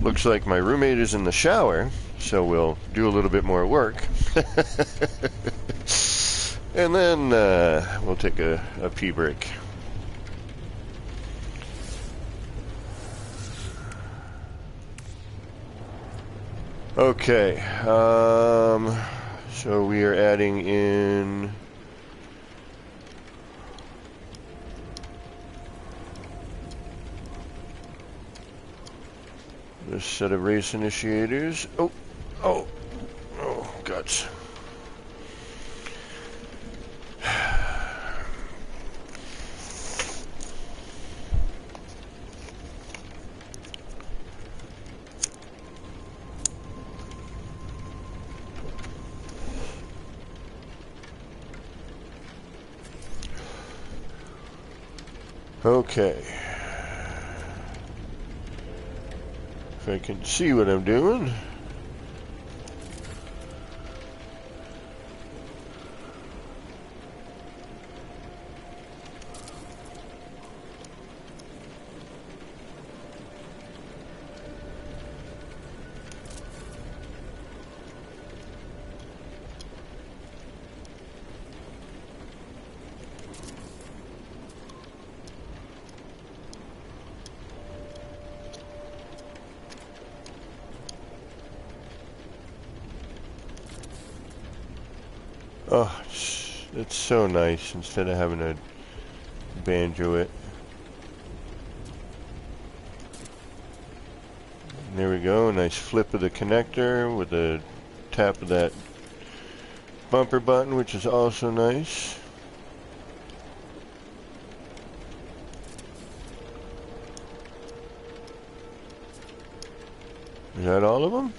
Looks like my roommate is in the shower, so we'll do a little bit more work. And then we'll take a pee break. Okay, so we are adding in this set of race initiators. Oh, guts. Okay. If I can see what I'm doing. Oh, it's so nice instead of having to banjo it. There we go, nice flip of the connector with a tap of that bumper button, which is also nice. Is that all of them?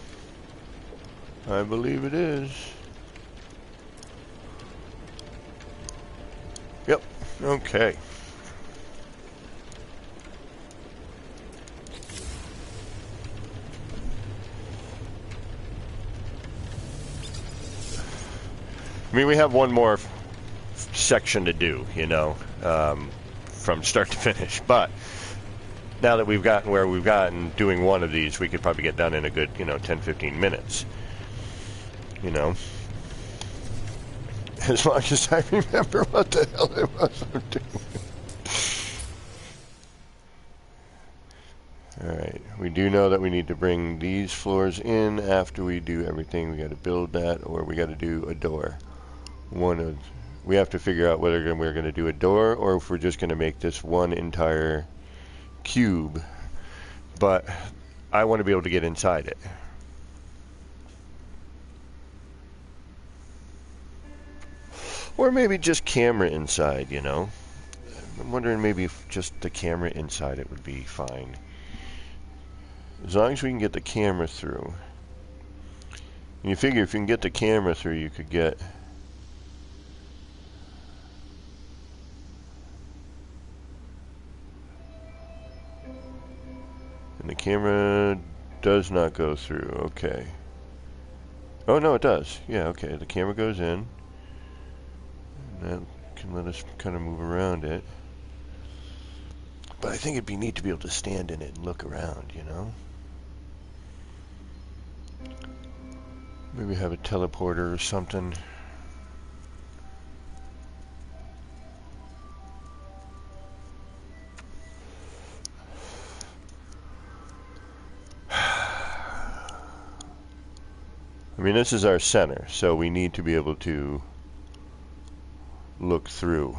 I believe it is. Yep, okay. I mean, we have one more section to do, you know, from start to finish. But now that we've gotten where we've gotten, doing one of these, we could probably get done in a good, 10, 15 minutes. You know, as long as I remember what the hell it was I'm doing. Alright, we do know that we need to bring these floors in after we do everything. We got to build that, or we got to do a door. We have to figure out whether we're going to do a door or if we're just going to make this one entire cube. But I want to be able to get inside it. Or maybe just camera inside, you know. I'm wondering maybe if just the camera inside it would be fine. As long as we can get the camera through. And you figure if you can get the camera through, you could get... And the camera does not go through. Okay. Oh, no, it does. Yeah, okay. The camera goes in. And that can let us kind of move around it. But I think it'd be neat to be able to stand in it and look around, you know? Maybe have a teleporter or something. I mean, this is our center, so we need to be able to look through.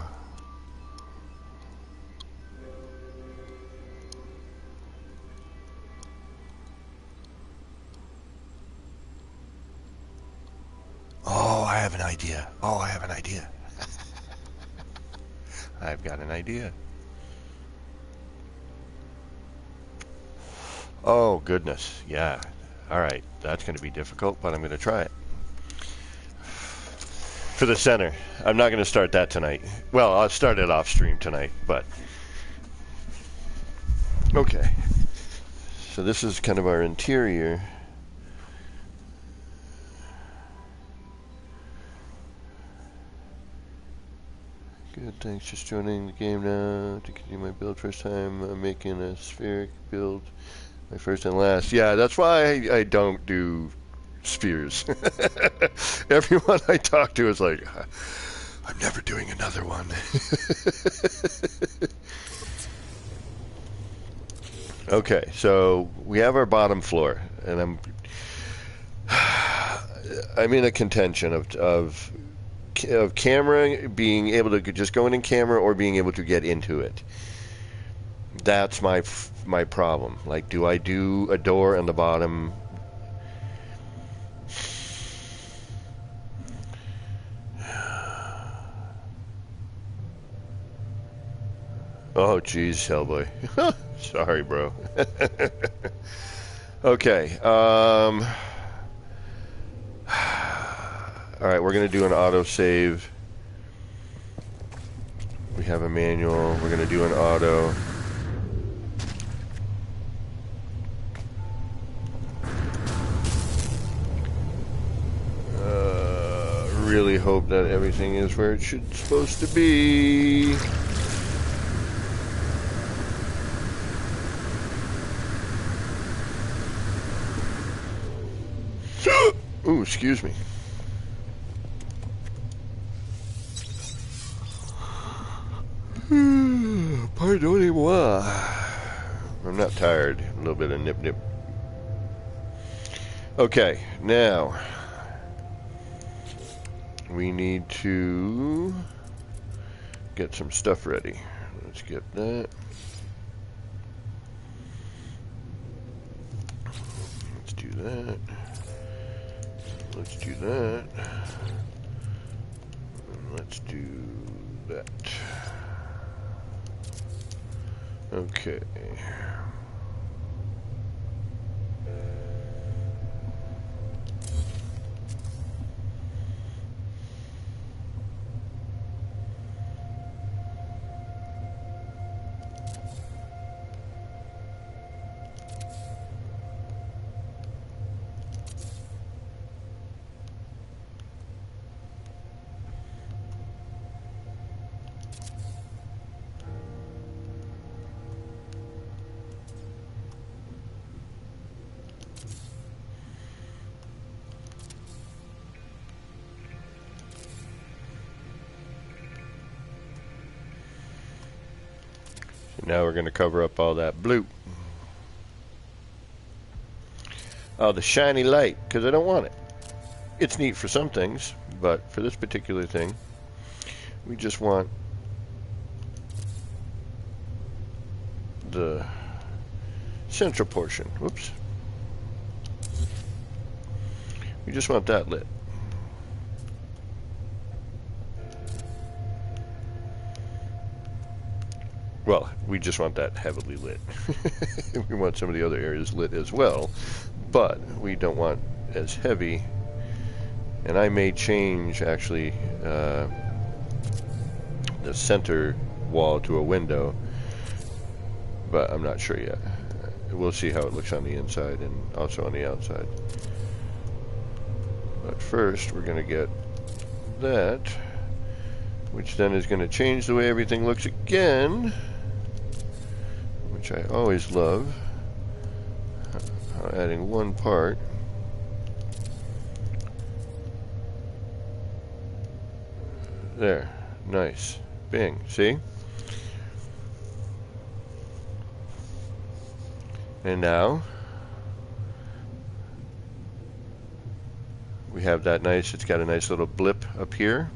Oh, I have an idea. Oh, I have an idea. I've got an idea. Oh, goodness. Yeah. All right. That's going to be difficult, but I'm going to try it. For the center. I'm not going to start that tonight. Well, I'll start it off stream tonight, but... Okay. So this is kind of our interior. Good, thanks. Just joining the game now to continue my build. First time I'm making a spheric build. My first and last. Yeah, that's why I don't do spheres. Everyone I talk to is like, I'm never doing another one. Okay, so we have our bottom floor, and I'm in a contention of camera being able to just go in camera or being able to get into it. That's my problem. Like, do I do a door on the bottom? Oh, geez, Hellboy. Sorry, bro. Okay. All right, we're going to do an autosave. We have a manual. We're going to do an auto. Really hope that everything is where it's supposed to be. Ooh, excuse me. Pardonnez-moi. I'm not tired. A little bit of nip. Okay, now we need to get some stuff ready. Let's get that. Let's do that. Let's do that. Let's do that. Okay. Now we're going to cover up all that blue. Oh, the shiny light, because I don't want it. It's neat for some things, but for this particular thing, we just want the central portion. Whoops. We just want that lit. Well, we just want that heavily lit. We want some of the other areas lit as well, but we don't want as heavy. And I may change, actually, the center wall to a window, but I'm not sure yet. We'll see how it looks on the inside and also on the outside. But first, we're going to get that, which then is going to change the way everything looks again, which I always love. Adding one part. There. Nice. Bing. See? And now we have that nice, it's got a nice little blip up here.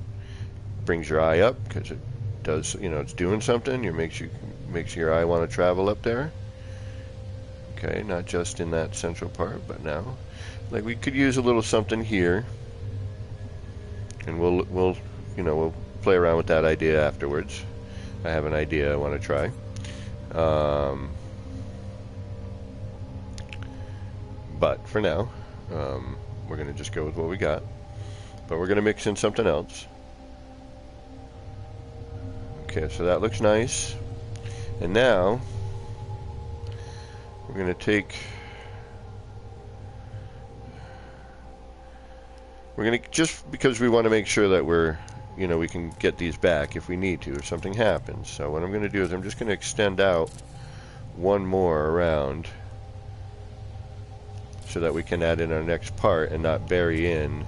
Brings your eye up because it does, you know, it's doing something. It makes your eye want to travel up there. Okay, not just in that central part, but now, like, we could use a little something here, and we'll play around with that idea afterwards. I have an idea I want to try. But for now, we're going to just go with what we got. But we're going to mix in something else. Okay, so that looks nice. And now we're going to just because we want to make sure that we can get these back if we need to, if something happens. So what I'm going to do is I'm just going to extend out one more around so that we can add in our next part and not bury in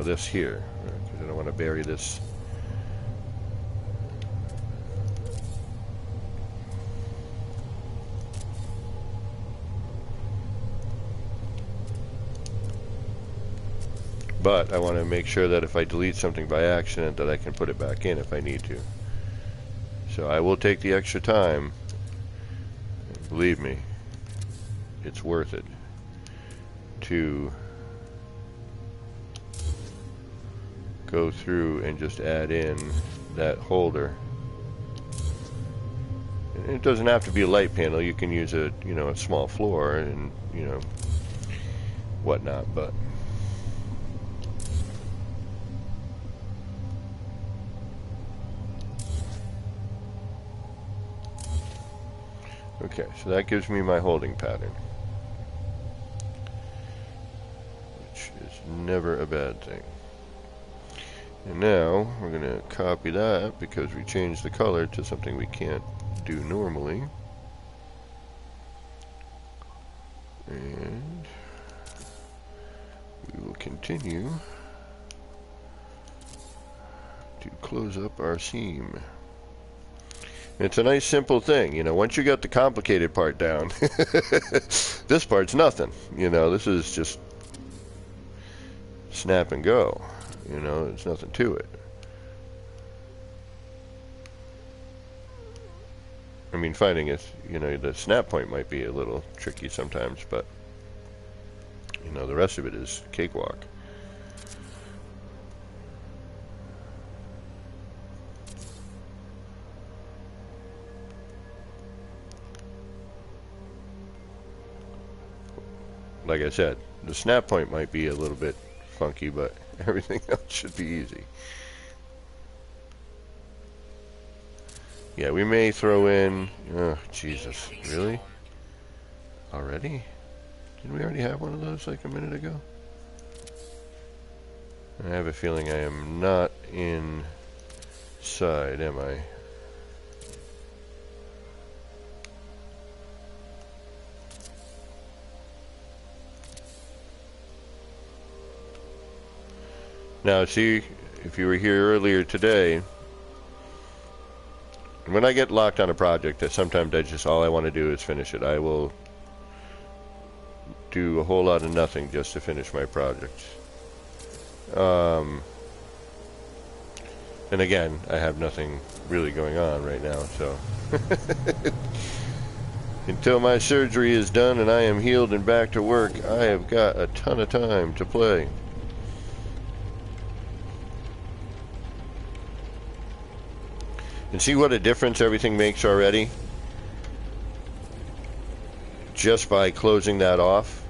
this here, because I don't want to bury this. But I want to make sure that if I delete something by accident that I can put it back in if I need to. So I will take the extra time. Believe me, it's worth it to go through and just add in that holder. And it doesn't have to be a light panel. You can use a small floor and whatnot, but Okay, so that gives me my holding pattern, which is never a bad thing. And now we're going to copy that because we changed the color to something we can't do normally. And we will continue to close up our seam. It's a nice simple thing, you know, once you got the complicated part down, this part's nothing, you know, this is just snap and go, you know, there's nothing to it. I mean, finding it, you know, the snap point might be a little tricky sometimes, but, you know, the rest of it is cakewalk. Like I said, the snap point might be a little bit funky, but everything else should be easy. Yeah, we may throw in... Oh, Jesus. Really? Already? Didn't we already have one of those like a minute ago? I have a feeling I am not inside, am I? Now, see, if you were here earlier today, when I get locked on a project, that sometimes all I want to do is finish it. I will do a whole lot of nothing just to finish my project. And again, I have nothing really going on right now, so until my surgery is done and I am healed and back to work, I have got a ton of time to play. And see what a difference everything makes already? Just by closing that off.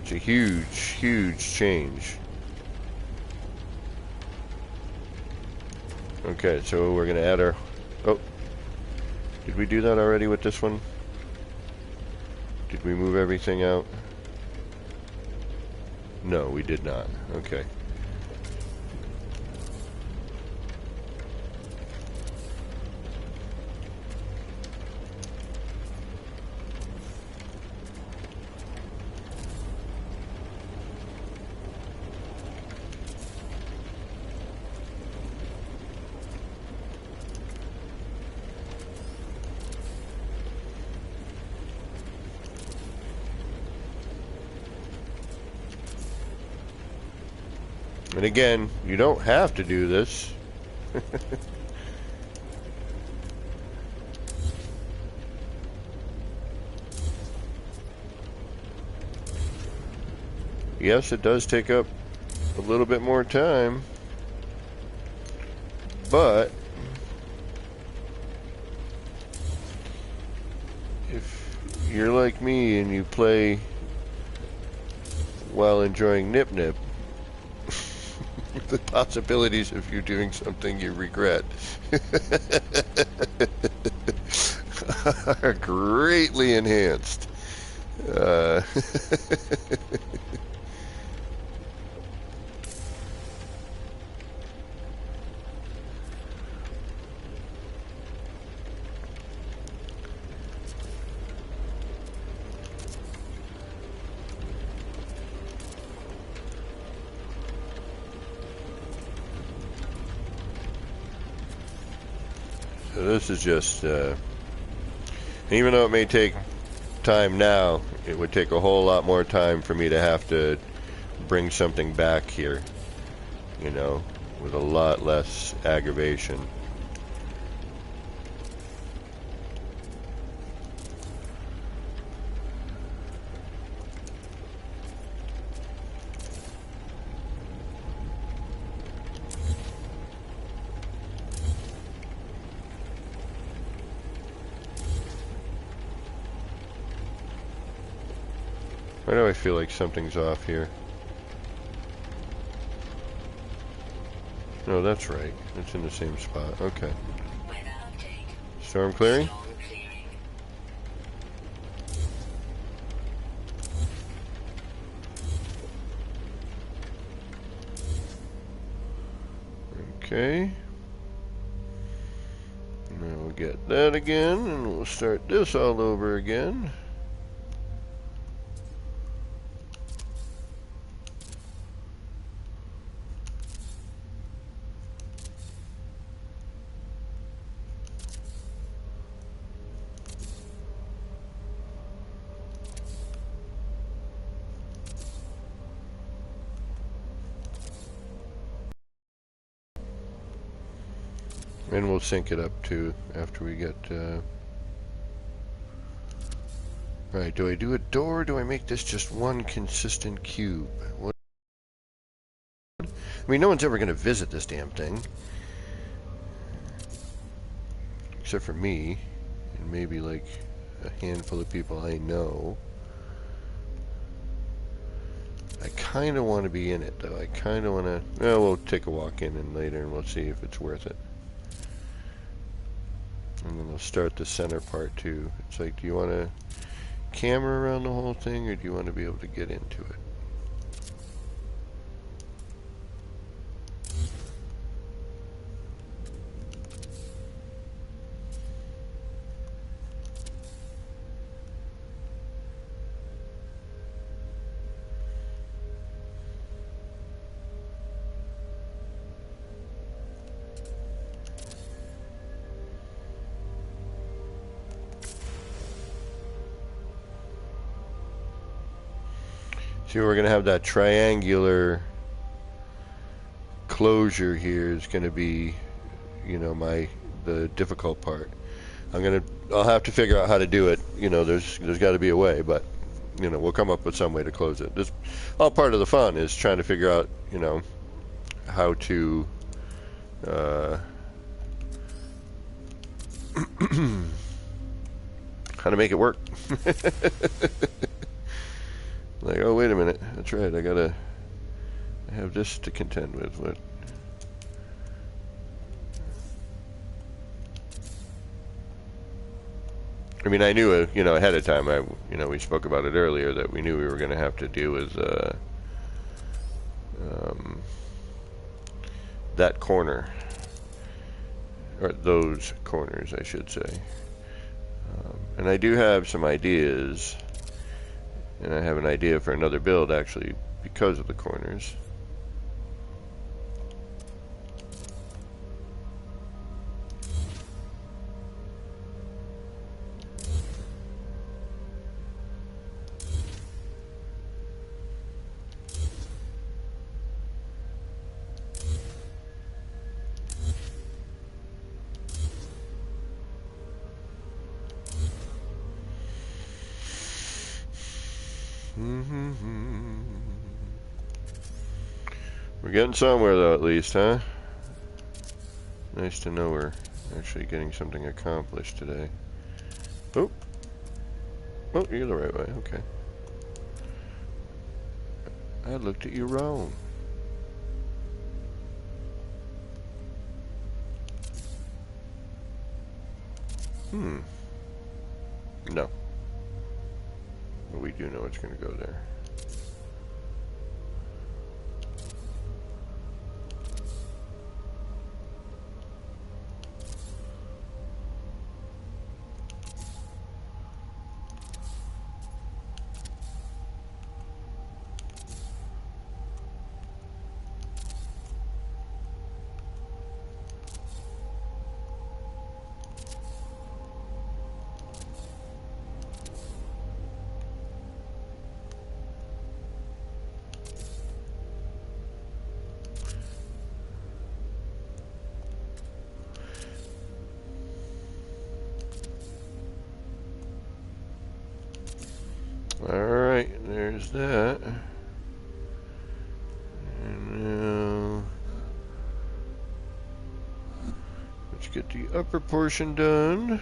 It's a huge, huge change. Okay, so we're going to add our... Oh, did we do that already with this one? Did we move everything out? No, we did not. Okay. And again, you don't have to do this. Yes, it does take up a little bit more time, but if you're like me and you play while enjoying Nip Nip, the possibilities of you doing something you regret are greatly enhanced. So this is just, even though it may take time now, it would take a whole lot more time for me to have to bring something back here, you know, with a lot less aggravation. Why do I feel like something's off here? No, that's right. It's in the same spot. Okay. Storm clearing? Okay. Now we'll get that again, and we'll start this all over again. And we'll sync it up too after we get... Right, do I do a door or do I make this just one consistent cube? What? I mean, no one's ever going to visit this damn thing. Except for me, and maybe like a handful of people I know. I kind of want to be in it, though. I kind of want to... Well, we'll take a walk in and later, and we'll see if it's worth it. And then we'll start the center part, too. It's like, do you want to camera around the whole thing, or do you want to be able to get into it? See, we're going to have that triangular closure here is going to be, you know, the difficult part. I'll have to figure out how to do it. You know, there's got to be a way, but, you know, we'll come up with some way to close it. This all part of the fun is trying to figure out, you know, how to how to make it work. Like, oh, wait a minute. That's right. I have this to contend with. What? I mean, I knew, you know, ahead of time. You know, we spoke about it earlier that we knew we were going to have to deal with that corner, or those corners, I should say. And I do have some ideas. And I have an idea for another build, actually, because of the corners. We're getting somewhere, though, at least, huh? Nice to know we're actually getting something accomplished today. Oh. Oh, you're the right way. Okay. I looked at you wrong. No. But we do know it's going to go there. Alright, there's that. And now let's get the upper portion done.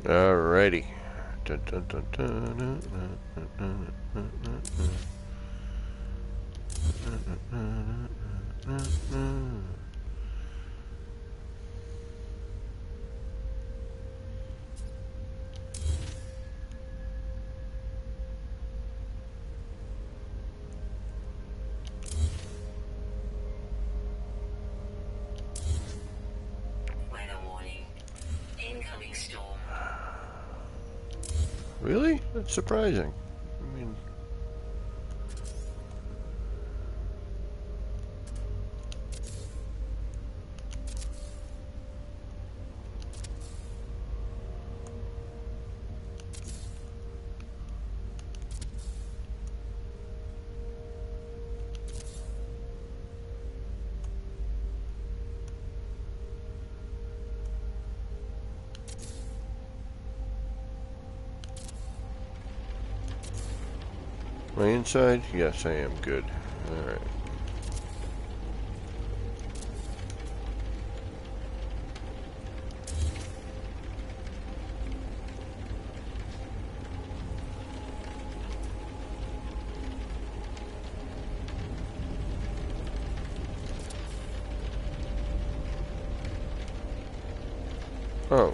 Alrighty. Dun, dun, dun, dun, dun, dun. Weather warning. Incoming storm. Really? That's surprising. I mean, am I inside? Yes, I am. Good. Alright. Oh.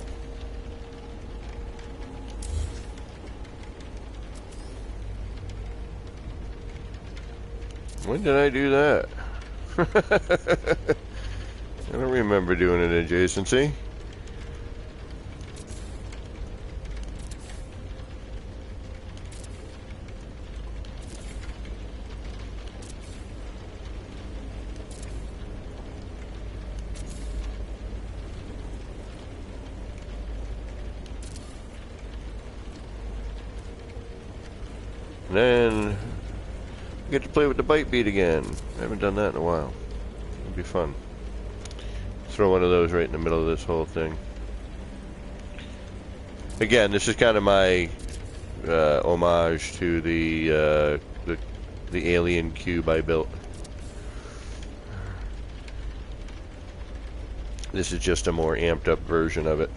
When did I do that? I don't remember doing an adjacency. And then I get to play with the bite bead again. I haven't done that in a while. It'll be fun. Throw one of those right in the middle of this whole thing. Again, this is kind of my homage to the alien cube I built. This is just a more amped up version of it.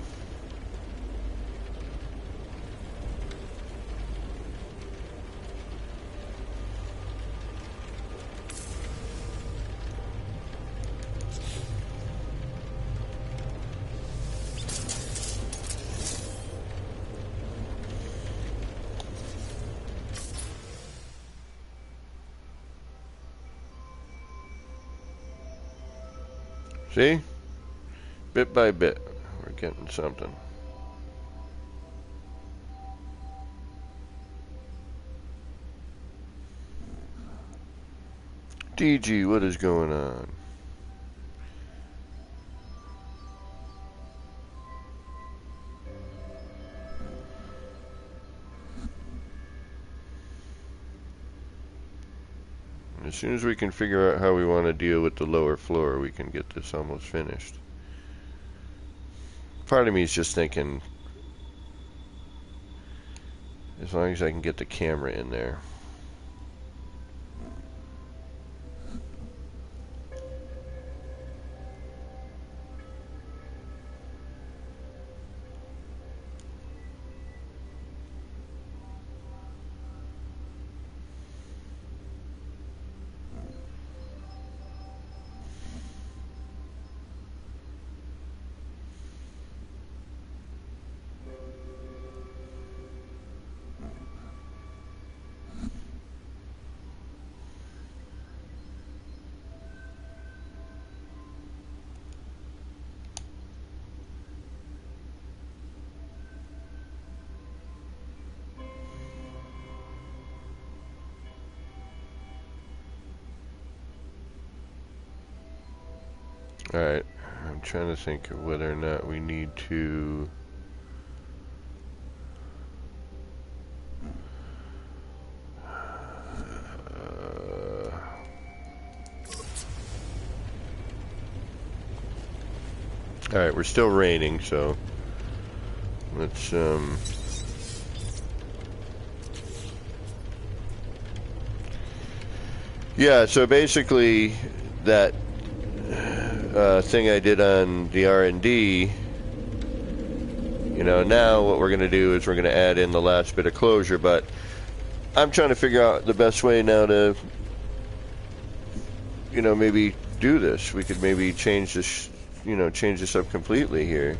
See? Bit by bit, we're getting something. DG, what is going on? As soon as we can figure out how we want to deal with the lower floor, we can get this almost finished. Part of me is just thinking, as long as I can get the camera in there. Alright, I'm trying to think of whether or not we need to... Alright, we're still raining, so let's yeah, so basically that thing I did on the R&D, You know, now what we're going to do is we're going to add in the last bit of closure, but I'm trying to figure out the best way now to, you know, maybe do this. We could maybe change this, you know, change this up completely here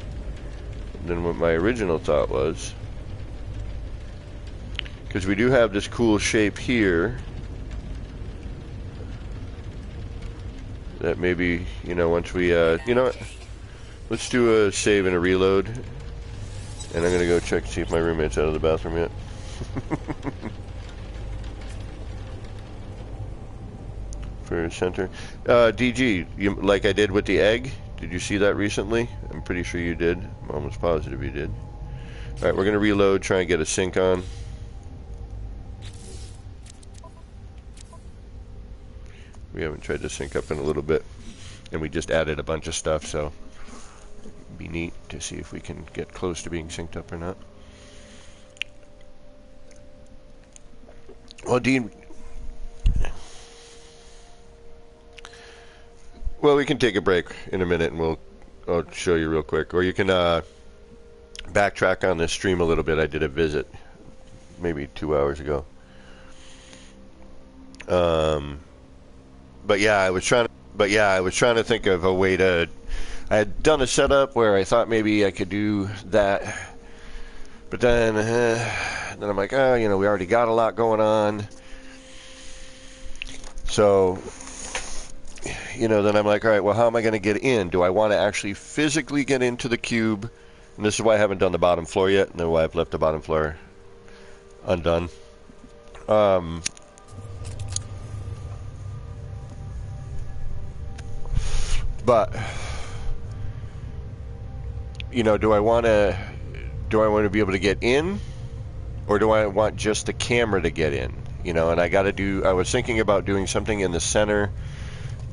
than what my original thought was. Because we do have this cool shape here that maybe, you know, once we, you know what, let's do a save and a reload, and I'm going to go check to see if my roommate's out of the bathroom yet. For center. DG, you, like I did with the egg, did you see that recently? I'm pretty sure you did. I'm almost positive you did. Alright, we're going to reload, try and get a sync on. We haven't tried to sync up in a little bit, and we just added a bunch of stuff, so it'd be neat to see if we can get close to being synced up or not. Well, Dean, well, we can take a break in a minute, and I'll show you real quick, or you can backtrack on this stream a little bit. I did a visit maybe 2 hours ago. But yeah, I was trying to think of a way to. I had done a setup where I thought maybe I could do that, but then I'm like, oh, you know, we already got a lot going on. So, you know, then I'm like, all right, well, how am I going to get in? Do I want to actually physically get into the cube? And this is why I haven't done the bottom floor yet, and then why I've left the bottom floor undone. But, you know, do I want to be able to get in, or do I want just the camera to get in? You know, and I was thinking about doing something in the center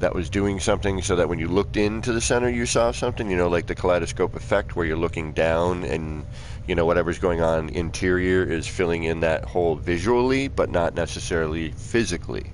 that was doing something so that when you looked into the center you saw something, you know, like the kaleidoscope effect where you're looking down and, you know, whatever's going on interior is filling in that hole visually, but not necessarily physically.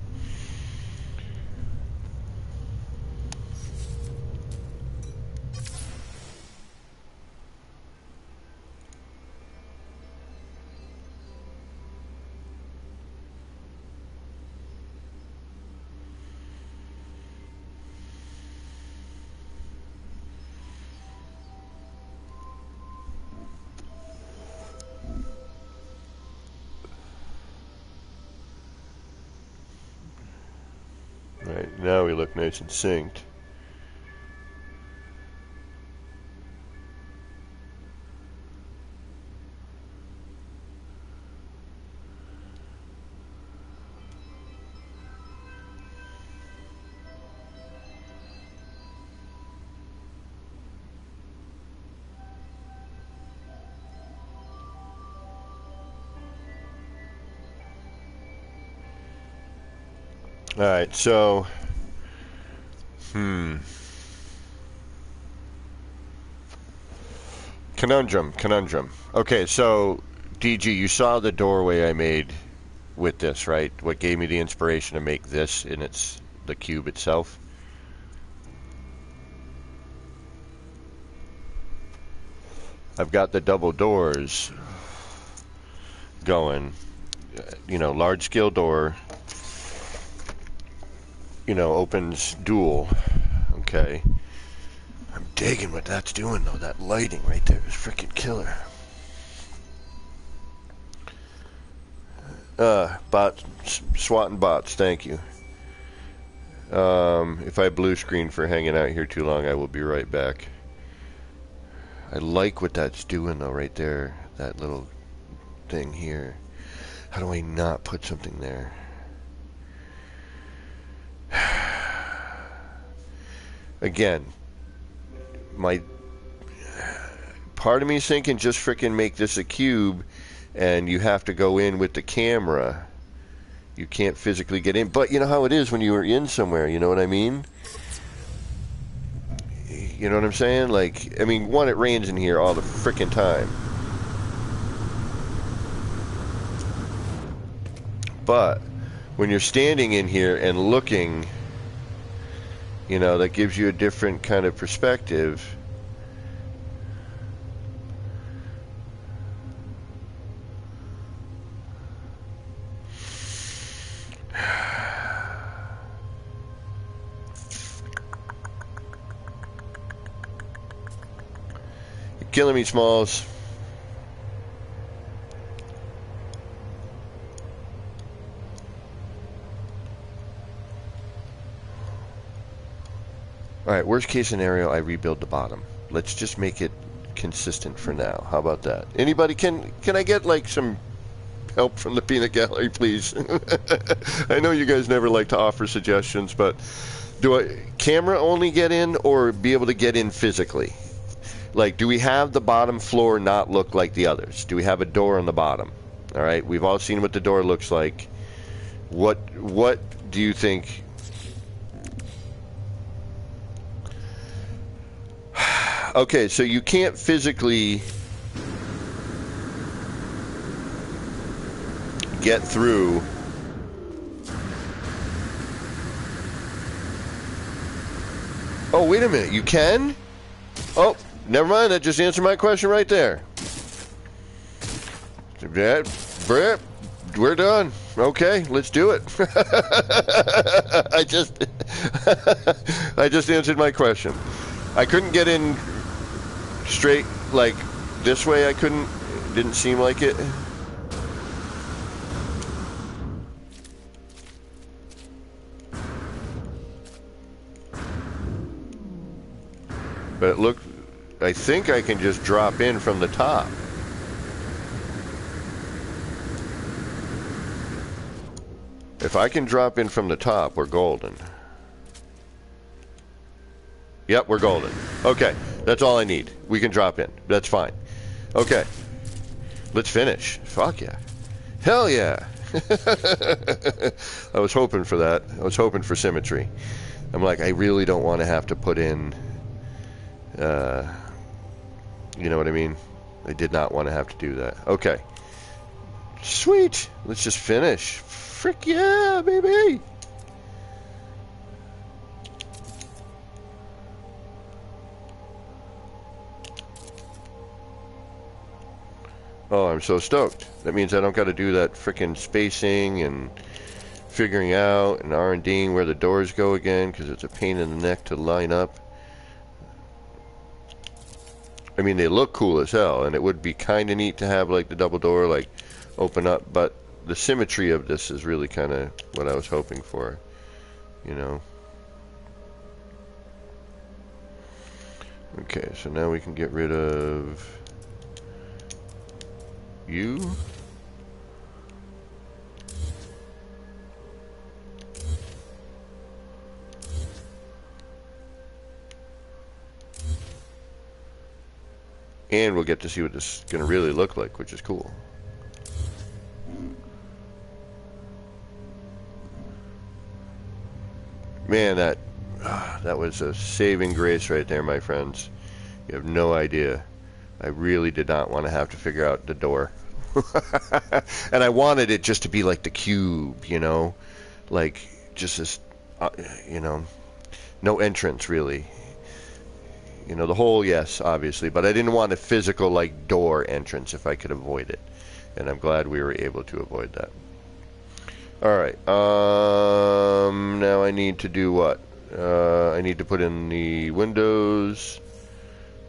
Right, now we look nice and synced. Alright, so Conundrum. Okay, so DG, you saw the doorway I made with this, right? What gave me the inspiration to make this in the cube itself? I've got the double doors going, you know, large scale door, you know, opens dual. Okay, I'm digging what that's doing though. That lighting right there is freaking killer. Bots, swatting bots, thank you. If I blue screen for hanging out here too long, I will be right back. I like what that's doing though right there, that little thing here. How do I not put something there? Again, my part of me is thinking just frickin' make this a cube and you have to go in with the camera. You can't physically get in, but you know how it is when you are in somewhere, you know what I mean? You know what I'm saying? Like, I mean, one, it rains in here all the frickin' time. But when you're standing in here and looking, you know, that gives you a different kind of perspective. killing me, Smalls. Alright, worst case scenario, I rebuild the bottom. Let's just make it consistent for now. How about that? Anybody, can I get like some help from the peanut gallery, please? I know you guys never like to offer suggestions, but do I camera only get in or be able to get in physically? Like, do we have the bottom floor not look like the others? Do we have a door on the bottom? All right, we've all seen what the door looks like. What do you think? Okay, so you can't physically get through. Oh, wait a minute, you can? Oh, never mind, that just answered my question right there. We're done. Okay, let's do it. I just answered my question. I couldn't get in straight, like, this way. I couldn't. It didn't seem like it. But it looked, I think I can just drop in from the top. If I can drop in from the top, we're golden. Yep, we're golden. Okay, that's all I need. We can drop in. That's fine. Okay, let's finish. Fuck yeah. Hell yeah. I was hoping for that. I was hoping for symmetry. I'm like, I really don't want to have to put in, you know what I mean? I did not want to have to do that. Okay. Sweet. Let's just finish. Frick yeah, baby. Oh, I'm so stoked. That means I don't got to do that frickin' spacing and figuring out and R&Ding where the doors go again, because it's a pain in the neck to line up. I mean, they look cool as hell, and it would be kind of neat to have like the double door like open up, but the symmetry of this is really kind of what I was hoping for, you know. Okay, so now we can get rid of you. And we'll get to see what this is going to really look like, which is cool. Man, that was a saving grace right there, my friends. You have no idea. I really did not want to have to figure out the door. And I wanted it just to be like the cube, you know? Like, just this, you know, no entrance, really. You know, the hole, yes, obviously, but I didn't want a physical, like, door entrance if I could avoid it. And I'm glad we were able to avoid that. Alright, now I need to do what? I need to put in the windows,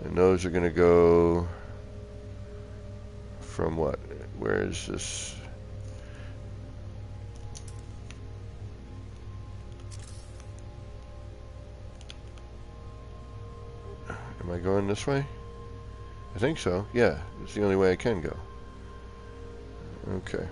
and those are going to go from what? Where is this? Am I going this way? I think so, yeah. It's the only way I can go. Okay.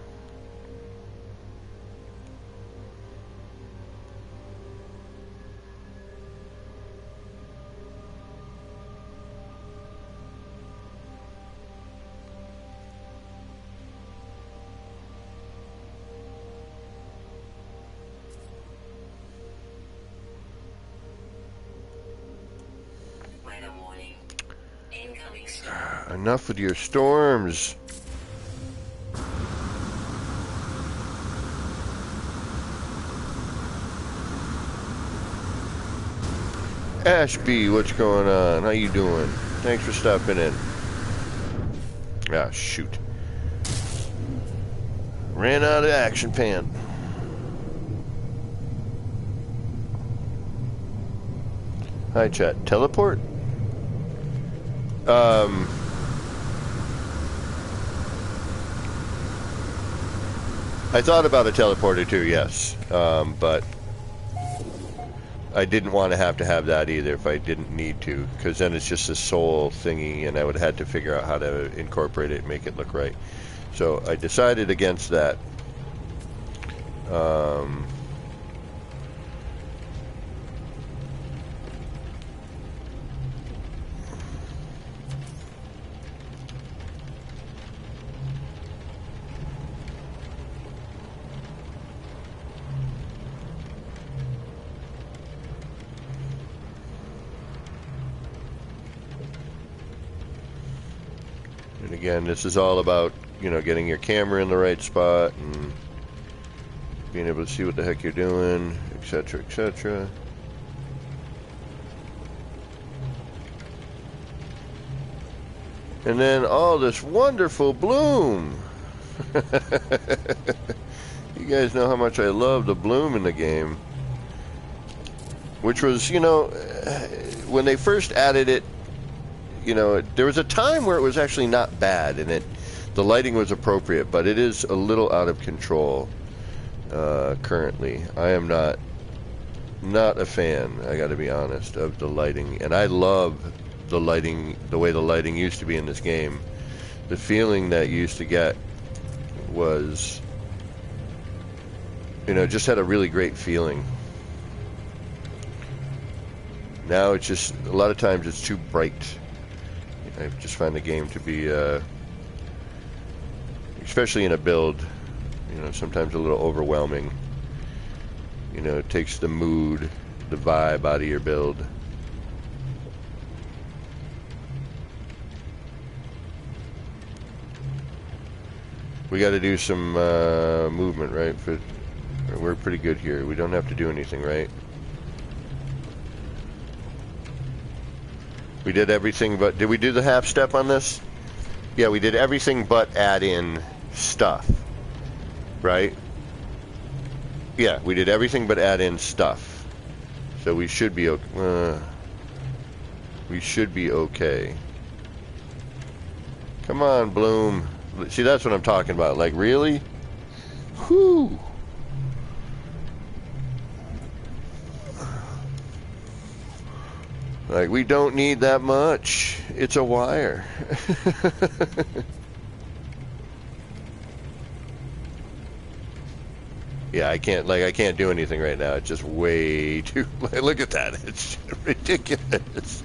Enough with your storms. Ashby, what's going on? How you doing? Thanks for stopping in. Ah, shoot. Ran out of action pan. Hi, chat. Teleport? I thought about a teleporter too, yes, but I didn't want to have that either if I didn't need to, because then it's just a soul thingy, and I would have had to figure out how to incorporate it and make it look right. So I decided against that. And again, this is all about, you know, getting your camera in the right spot and being able to see what the heck you're doing, etc., etc. And then all this wonderful bloom. You guys know how much I love the bloom in the game. Which was, you know, when they first added it, you know, there was a time where it was actually not bad, and the lighting was appropriate, but it is a little out of control currently. I am not a fan, I gotta be honest, of the lighting, and I love the lighting, the way the lighting used to be in this game. The feeling that you used to get was, you know, just had a really great feeling. Now it's just, a lot of times it's too bright. I just find the game to be, especially in a build, you know, sometimes a little overwhelming. You know, it takes the mood, the vibe out of your build. We got to do some movement, right? We're pretty good here. We don't have to do anything, right? We did everything but... Did we do the half step on this? Yeah, we did everything but add in stuff. Right? Yeah, we did everything but add in stuff. So we should be okay. We should be okay. Come on, Bloom. See, that's what I'm talking about. Like, really? Whew. Like, we don't need that much. It's a wire. Yeah, I can't do anything right now. It's just way too... Look at that. It's ridiculous.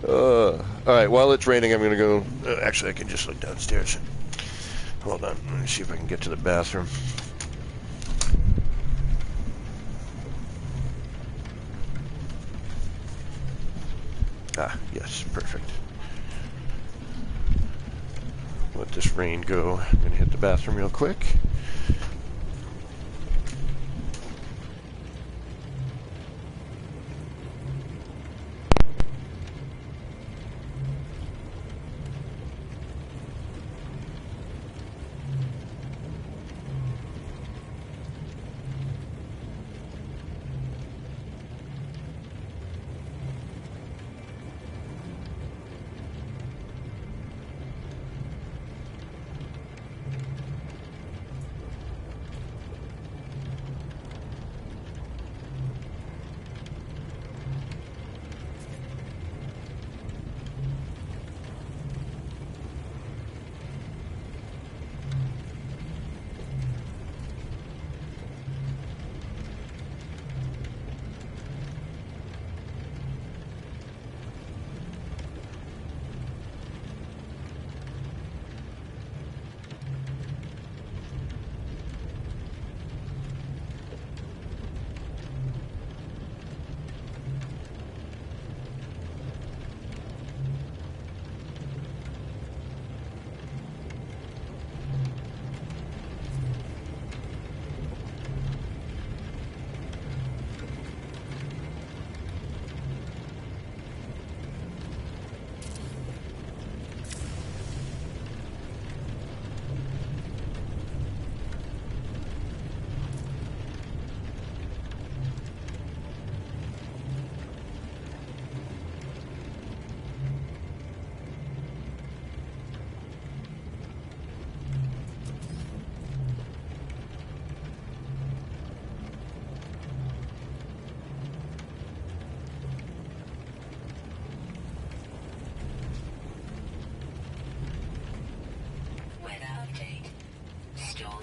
Alright, while it's raining, I'm going to go... actually, I can just look downstairs. Hold on. Let me see if I can get to the bathroom. Ah, yes, perfect. Let this rain go. I'm going to hit the bathroom real quick.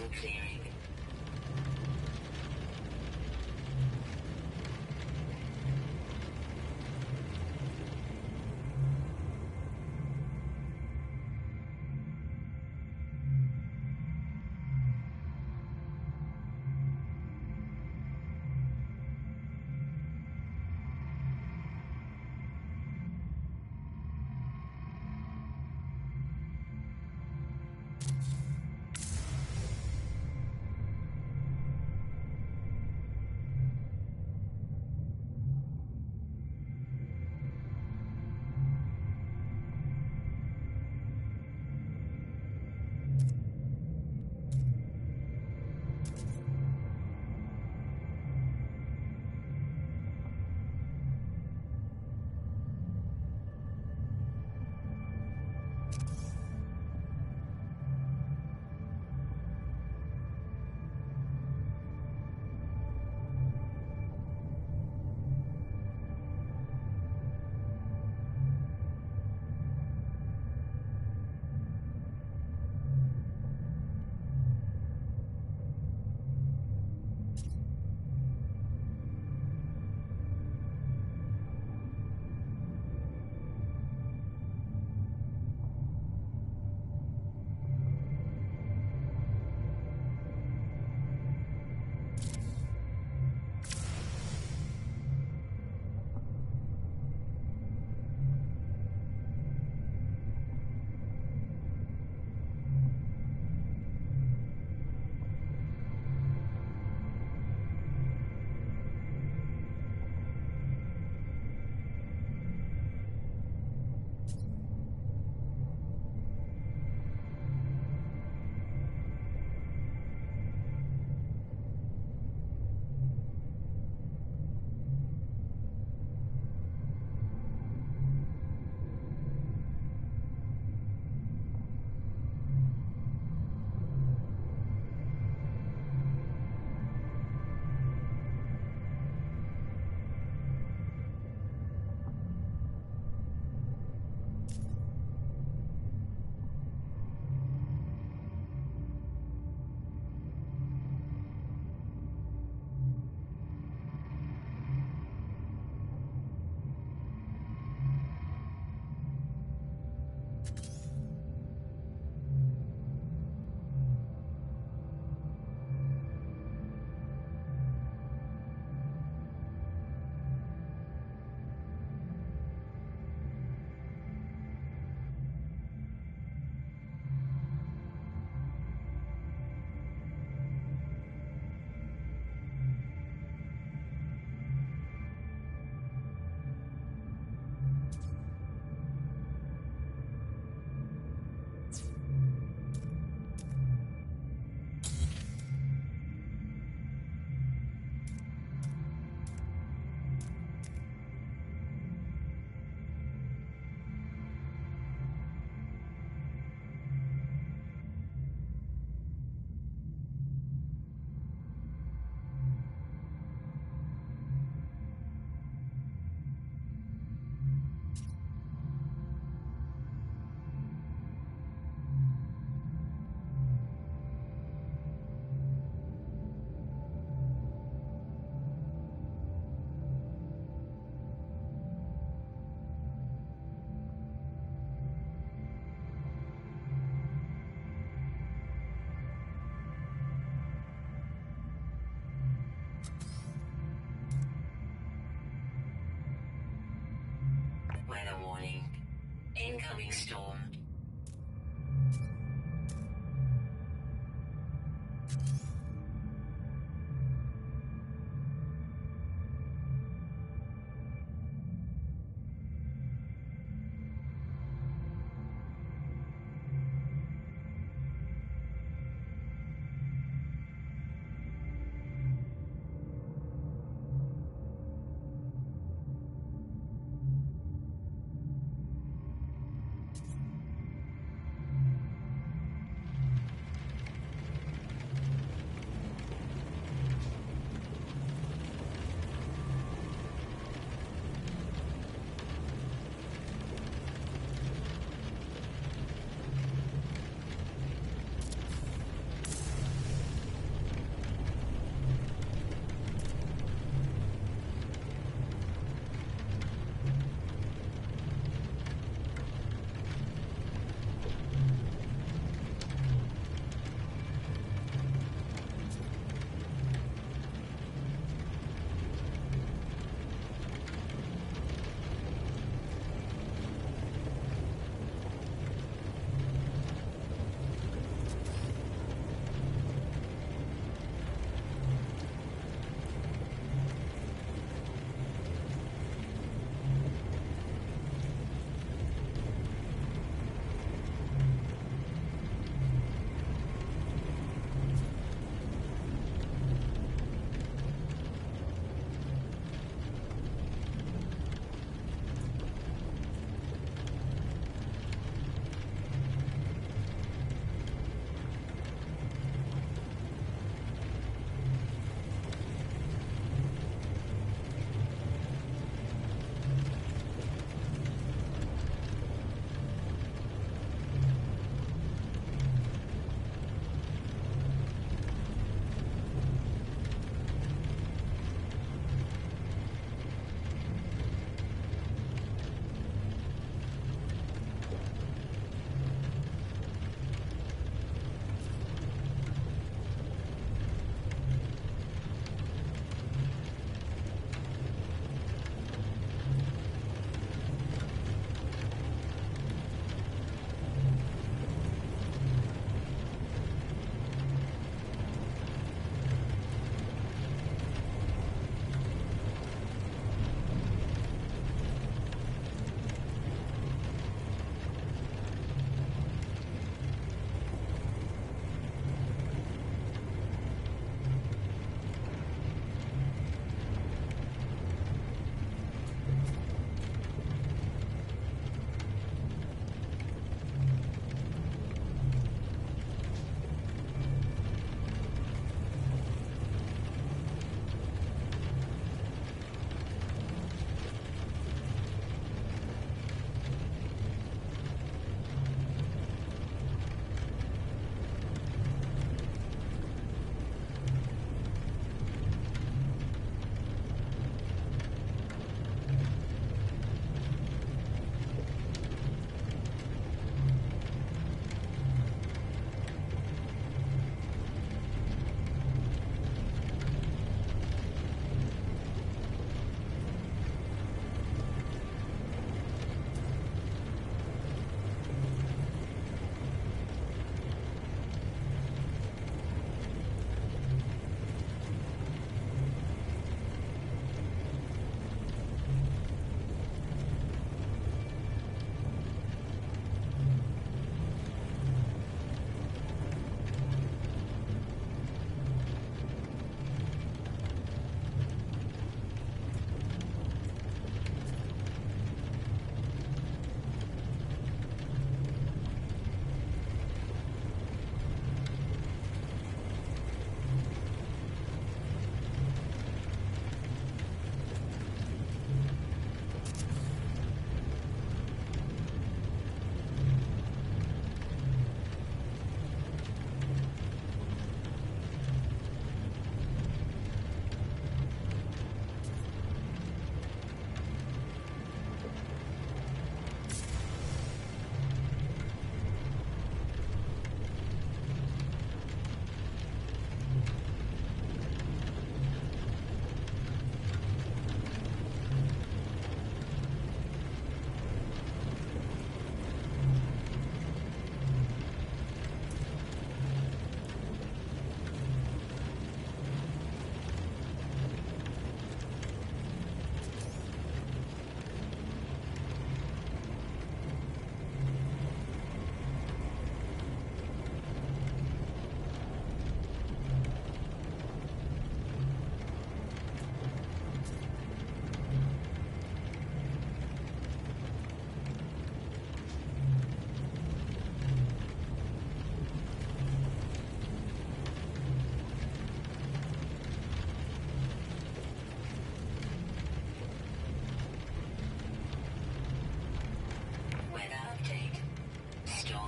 pong clearing. Weather warning. Incoming storm.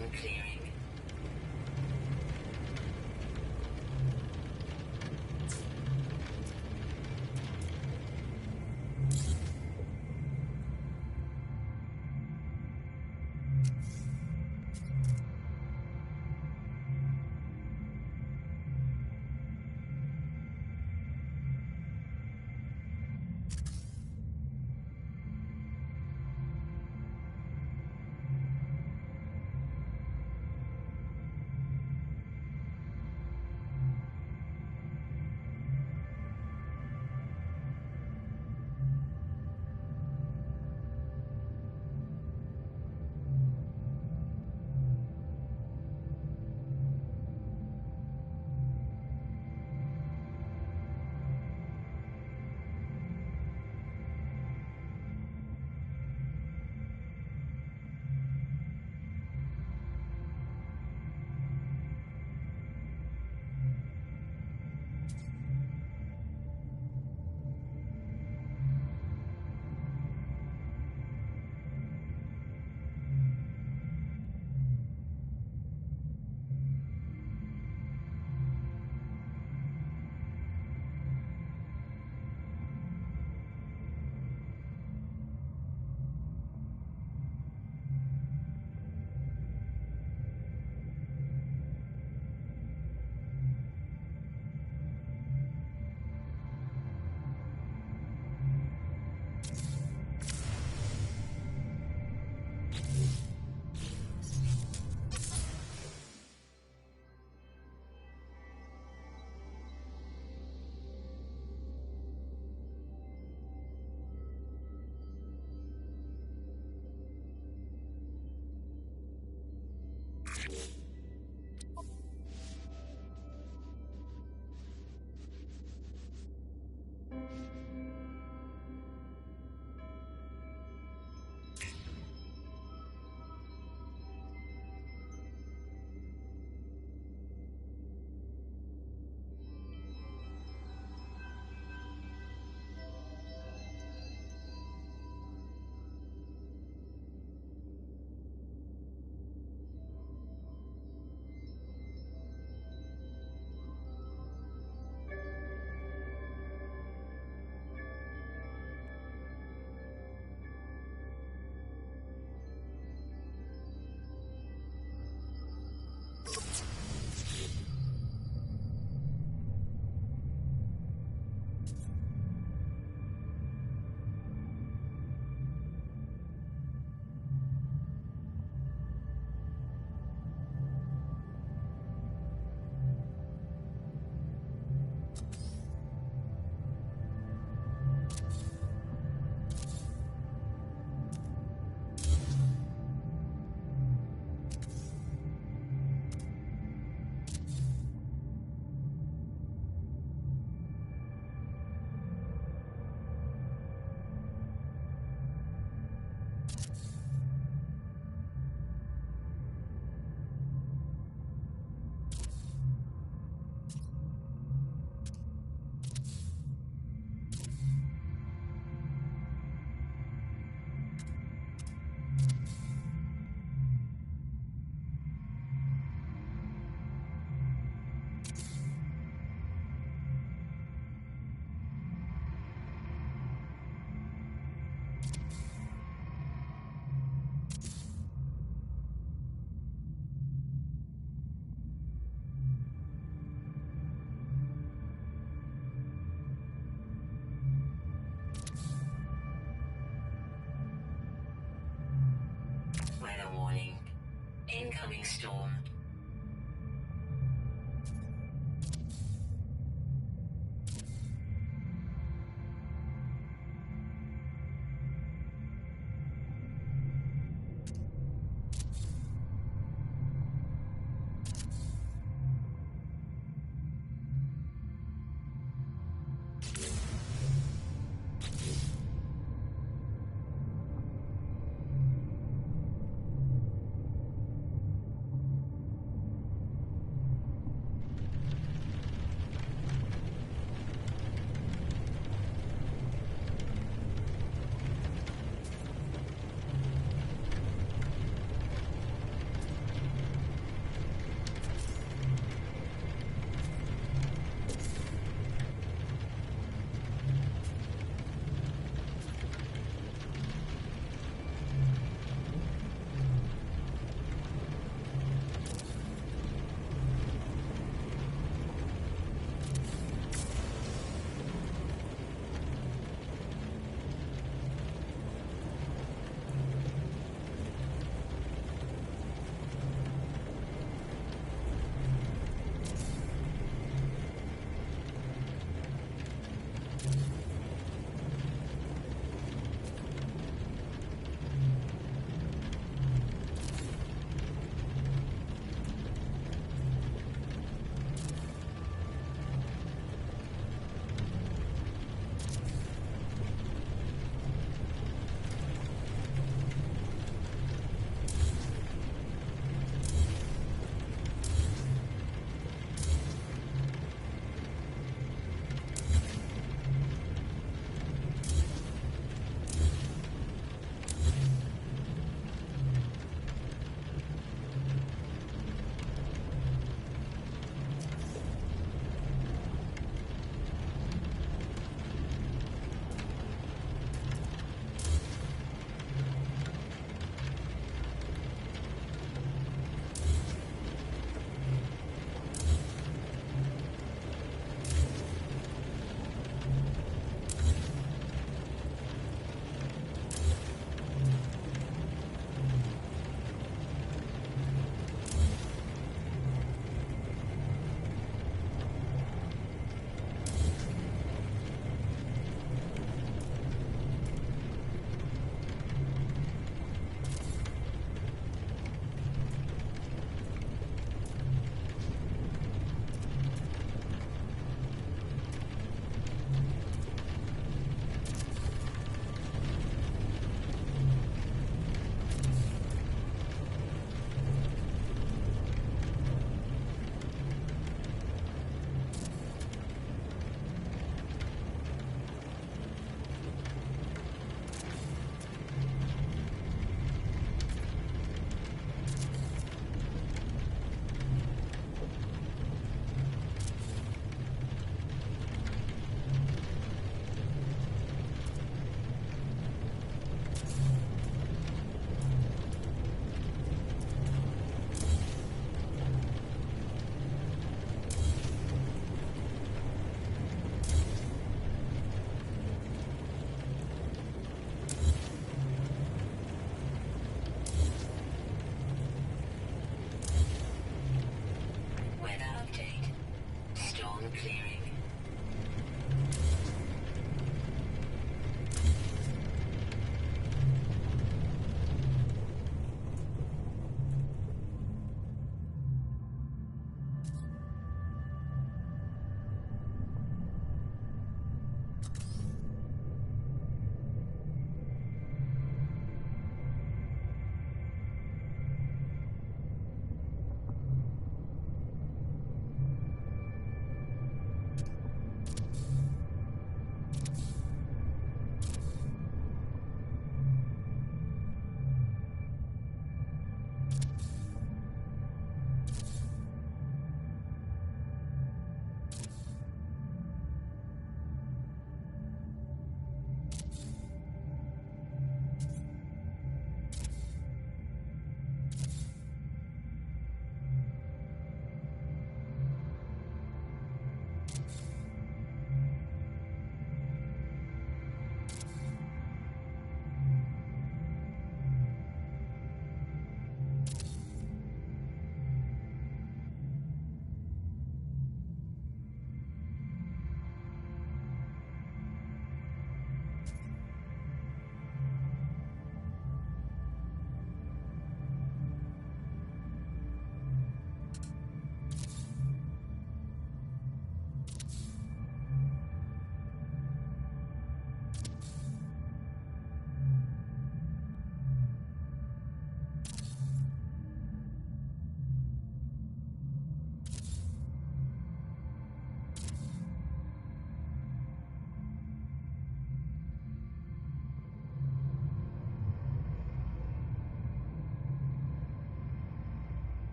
On clearing. Weather warning. Incoming storm.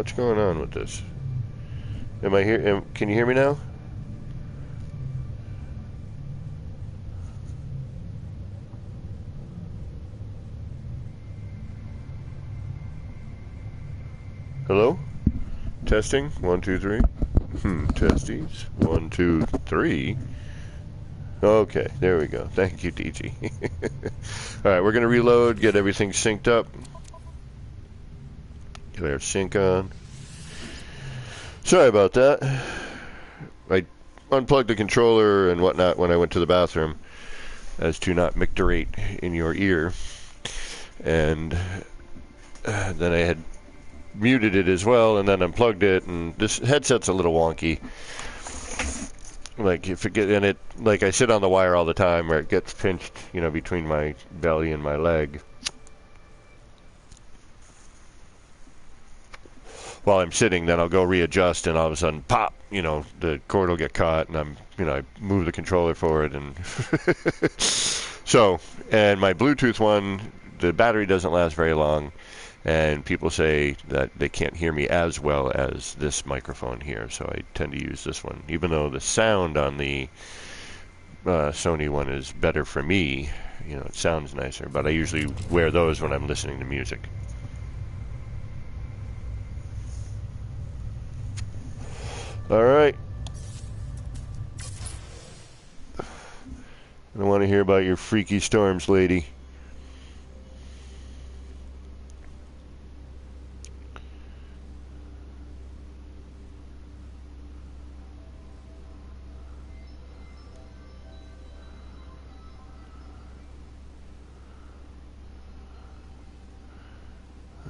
What's going on with this? Am I here? Can you hear me now? Hello? Testing? 1, 2, 3. Testies. 1, 2, 3. Okay, there we go. Thank you, DG. Alright, we're going to reload, get everything synced up. Get our sync on. Sorry about that. I unplugged the controller and whatnot when I went to the bathroom, as to not micturate in your ear. And then I had muted it as well, and then unplugged it, and this headset's a little wonky. Like, if it get in it, like I sit on the wire all the time where it gets pinched, you know, between my belly and my leg. While I'm sitting, then I'll go readjust, and all of a sudden, pop, you know, the cord will get caught, and I move the controller forward, and so, and my Bluetooth one, the battery doesn't last very long, and people say that they can't hear me as well as this microphone here, so I tend to use this one, even though the sound on the Sony one is better for me. You know, it sounds nicer, but I usually wear those when I'm listening to music. All right. I don't want to hear about your freaky storms, lady.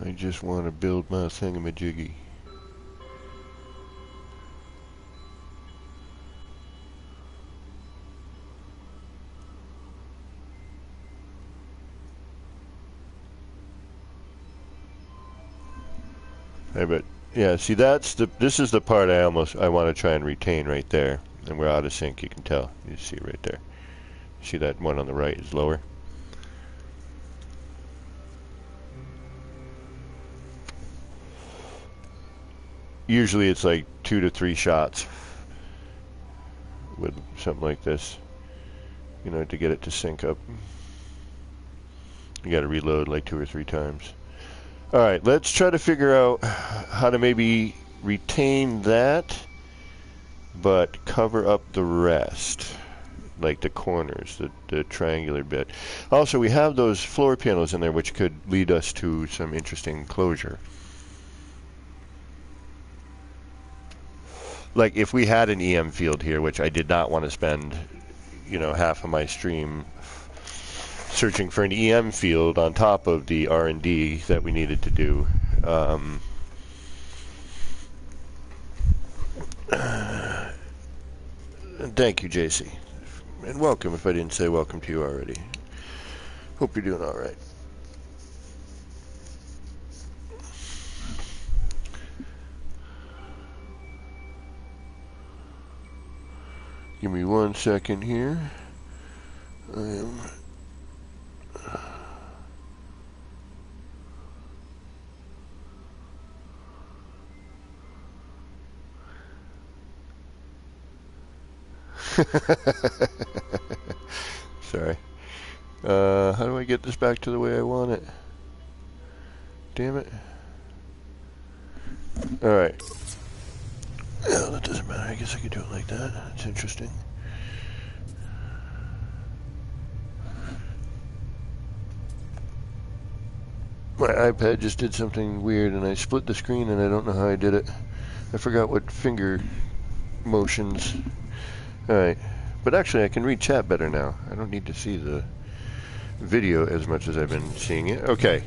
I just want to build my thingamajiggy. But yeah, see, this is the part I want to try and retain right there, and we're out of sync. You can tell. You see it right there. See that one on the right is lower. Usually it's like 2 to 3 shots with something like this, you know, to get it to sync up. You got to reload like 2 or 3 times. All right, let's try to figure out how to maybe retain that, but cover up the rest, like the corners, the triangular bit. Also, we have those floor panels in there, which could lead us to some interesting closure. Like if we had an EM field here, which I did not want to spend, you know, half of my stream searching for an EM field on top of the R&D that we needed to do. Thank you, JC. And welcome, if I didn't say welcome to you already. Hope you're doing all right. Give me 1 second here. I am... Sorry. How do I get this back to the way I want it? Damn it. Alright. Oh, that doesn't matter. I guess I could do it like that. That's interesting. My iPad just did something weird and I split the screen and I don't know how I did it. I forgot what finger motions. Alright. But actually I can read chat better now. I don't need to see the video as much as I've been seeing it. Okay.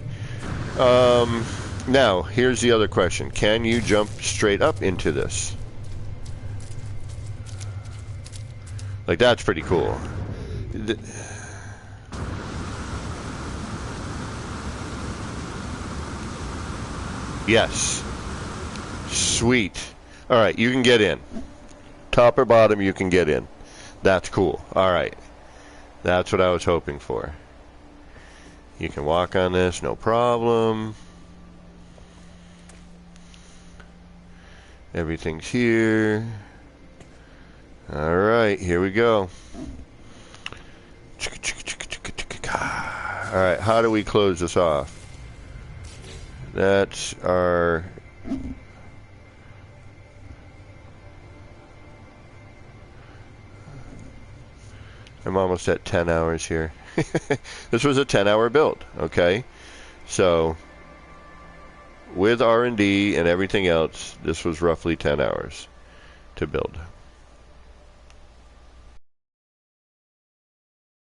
Now, here's the other question. Can you jump straight up into this? Like, that's pretty cool. Yes. Sweet. Alright, you can get in. Top or bottom, you can get in. That's cool. Alright. That's what I was hoping for. You can walk on this, no problem. Everything's here. Alright, here we go. Alright, how do we close this off? That's our... I'm almost at 10 hours here. This was a 10-hour build, okay? So, with R&D and everything else, this was roughly 10 hours to build.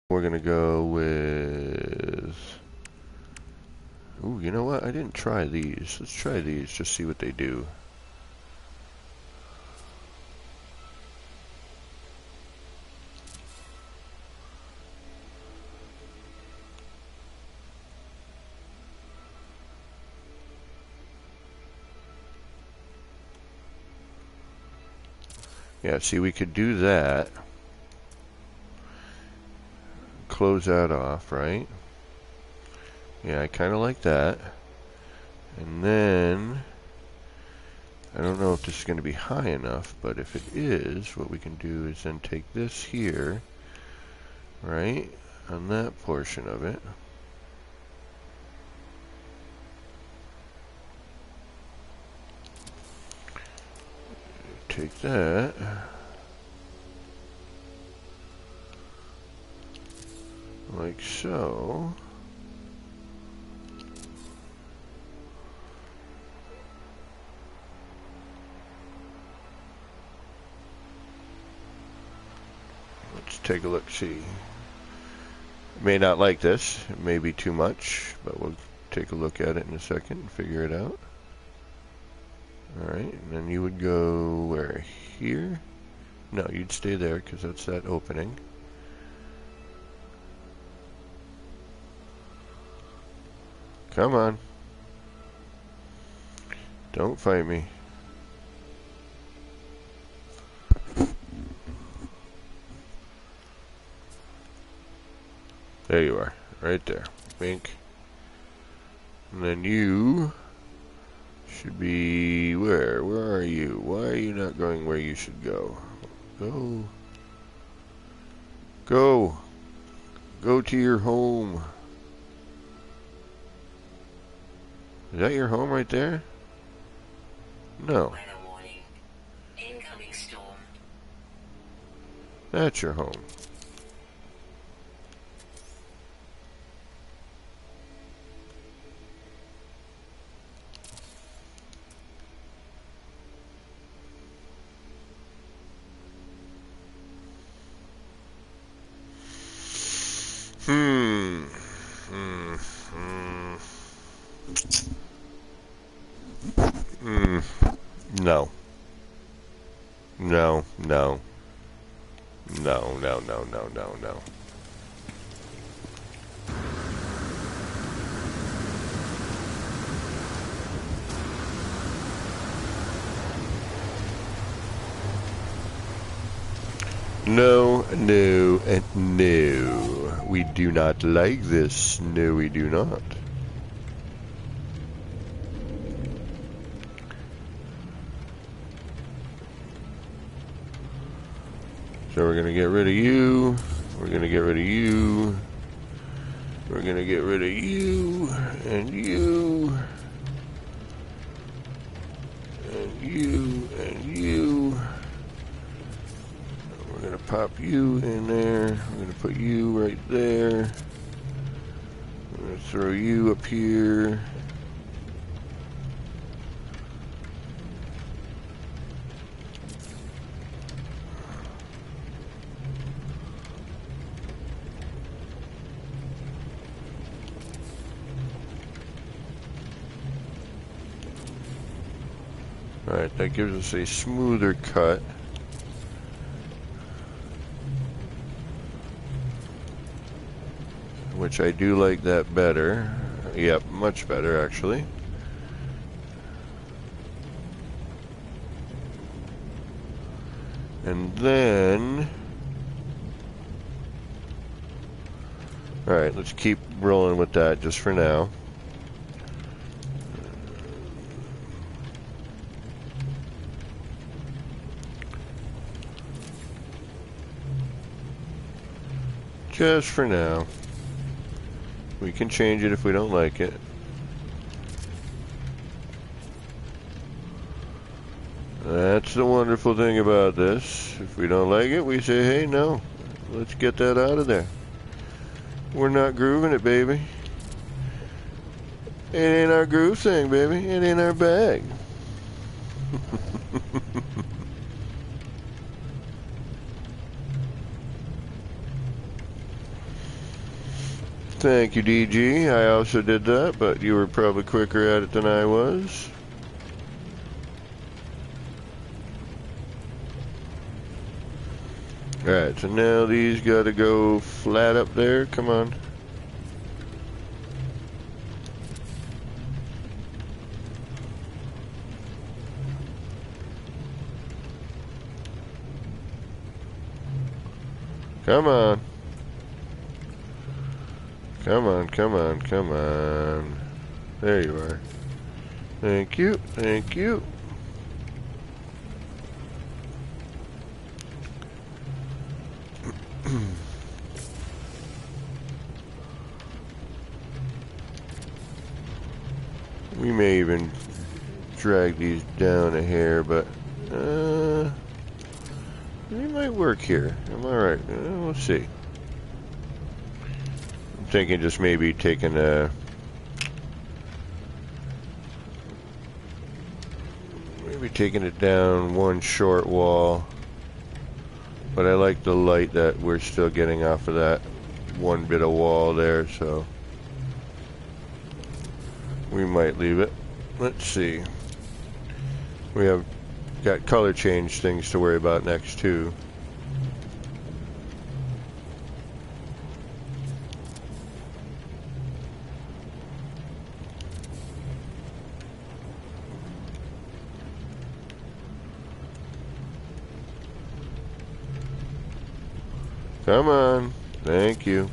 We're going to go with... Ooh, you know what? I didn't try these. Let's try these, just see what they do. Yeah, see, we could do that. Close that off, right? Yeah, I kind of like that. And then, I don't know if this is going to be high enough, but if it is, what we can do is then take this here, right, on that portion of it. Take that. Like so. Let's take a look, see. May not like this. It may be too much, but we'll take a look at it in a second and figure it out. Alright, and then you would go where? Here? No, you'd stay there because that's that opening. Come on. Don't fight me. There you are. Right there. Bink. And then you should be where? Where are you? Why are you not going where you should go? Go. Go. Go to your home. Is that your home right there? No. Weather warning. Incoming storm. That's your home. No. No, no. No, no, no, no, no, no. No, no, and no. We do not like this. No, we do not. So we're going to get rid of you. We're going to get rid of you. We're going to get rid of you. And you. And you. And you. We're going to pop you in there. We're going to put you right there. We're going to throw you up here. Alright, that gives us a smoother cut. Which I do like that better. Yep, much better actually. And then... Alright, let's keep rolling with that just for now. Just for now. We can change it if we don't like it. That's the wonderful thing about this. If we don't like it, we say, hey, no. Let's get that out of there. We're not grooving it, baby. It ain't our groove thing, baby. It ain't our bag. Thank you, DG. I also did that, but you were probably quicker at it than I was. Alright, so now these gotta go flat up there. Come on. Come on. Come on, come on, come on. There you are. Thank you, thank you. We may even drag these down a hair, but we might work here. Am I right? We'll see. I'm thinking just maybe taking a taking it down one short wall, but I like the light that we're still getting off of that one bit of wall there, so we might leave it. Let's see. We have got color change things to worry about next too. Come on. Thank you.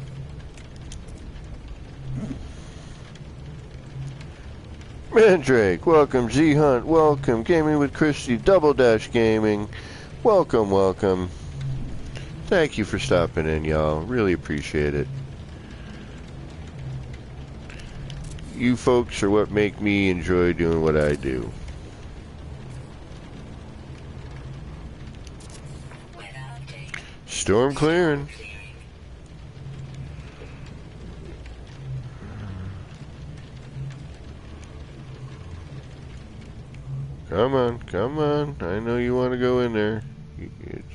Mandrake, welcome. Z-Hunt, welcome. Gaming with Christy, Double Dash Gaming, welcome, welcome. Thank you for stopping in, y'all. Really appreciate it. You folks are what make me enjoy doing what I do. Storm clearing. Come on, come on. I know you want to go in there.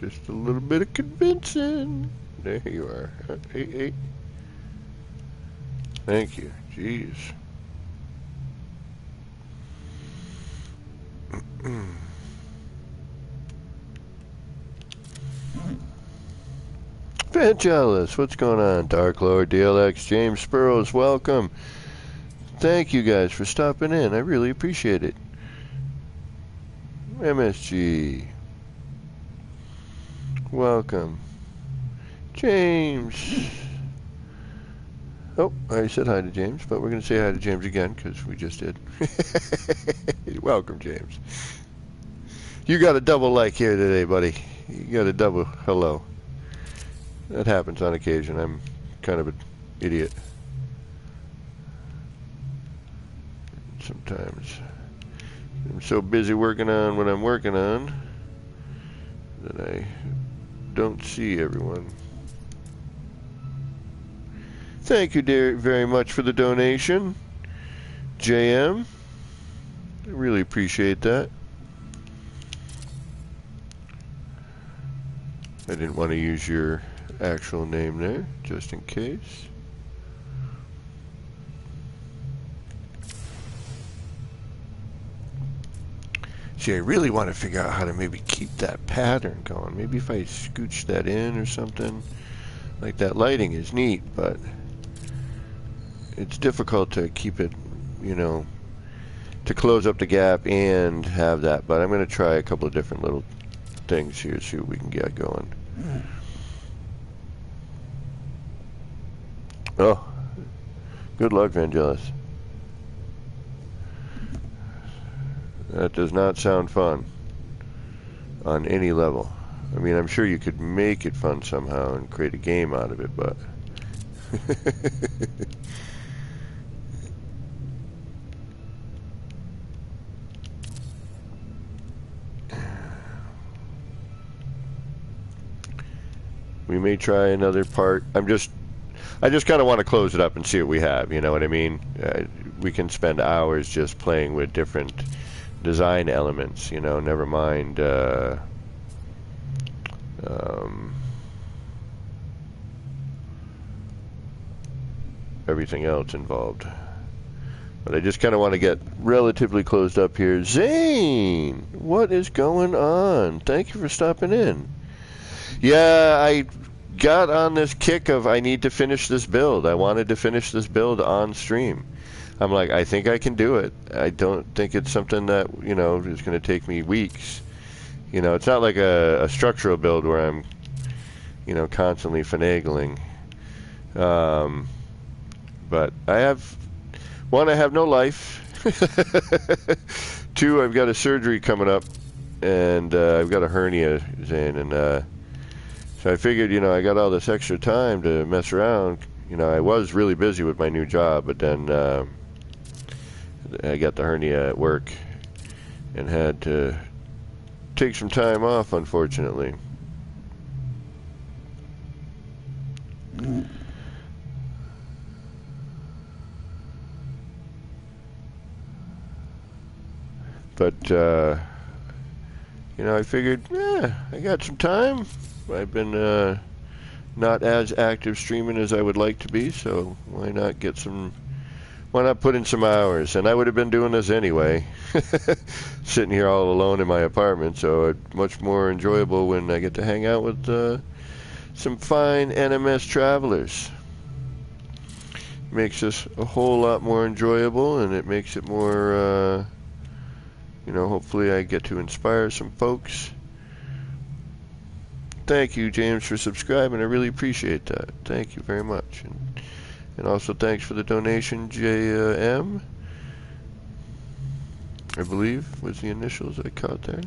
Just a little bit of convincing. There you are. Hey, hey. Thank you. Jeez. Vangelis, what's going on? Dark Lord, DLX, James Sparrows, welcome. Thank you guys for stopping in. I really appreciate it. MSG, welcome. James. Oh, I already said hi to James, but we're going to say hi to James again because we just did. Welcome, James. You got a double like here today, buddy. You got a double hello. That happens on occasion. I'm kind of an idiot. Sometimes I'm so busy working on what I'm working on that I don't see everyone. Thank you very much for the donation, JM. I really appreciate that. I didn't want to use your actual name there, just in case. See, I really want to figure out how to maybe keep that pattern going. Maybe if I scooch that in or something. Like that lighting is neat, but it's difficult to keep it, you know, to close up the gap and have that. But I'm going to try a couple of different little things here, see what we can get going. Oh, good luck, Vangelis. That does not sound fun on any level. I mean, I'm sure you could make it fun somehow and create a game out of it, but We may try another part. I just kind of want to close it up and see what we have. You know what I mean? We can spend hours just playing with different design elements. You know, never mind. Everything else involved. But I just kind of want to get relatively closed up here. Zane, what is going on? Thank you for stopping in. Yeah, I got on this kick of I need to finish this build. I wanted to finish this build on stream. I'm like, I think I can do it. I don't think it's something that, you know, is going to take me weeks. You know, it's not like a structural build where I'm, you know, constantly finagling. But I have, one, I have no life. Two, I've got a surgery coming up, and I've got a hernia, Zane, and so I figured, you know, I got all this extra time to mess around. You know, I was really busy with my new job, but then I got the hernia at work and had to take some time off, unfortunately. But, you know, I figured, I got some time. I've been not as active streaming as I would like to be, so why not put in some hours? And I would have been doing this anyway, sitting here all alone in my apartment, so it's much more enjoyable when I get to hang out with some fine NMS travelers. Makes this a whole lot more enjoyable, and it makes it more... you know, hopefully I get to inspire some folks. Thank you, James, for subscribing. I really appreciate that. Thank you very much. And also thanks for the donation, JM. I believe was the initials that I caught there.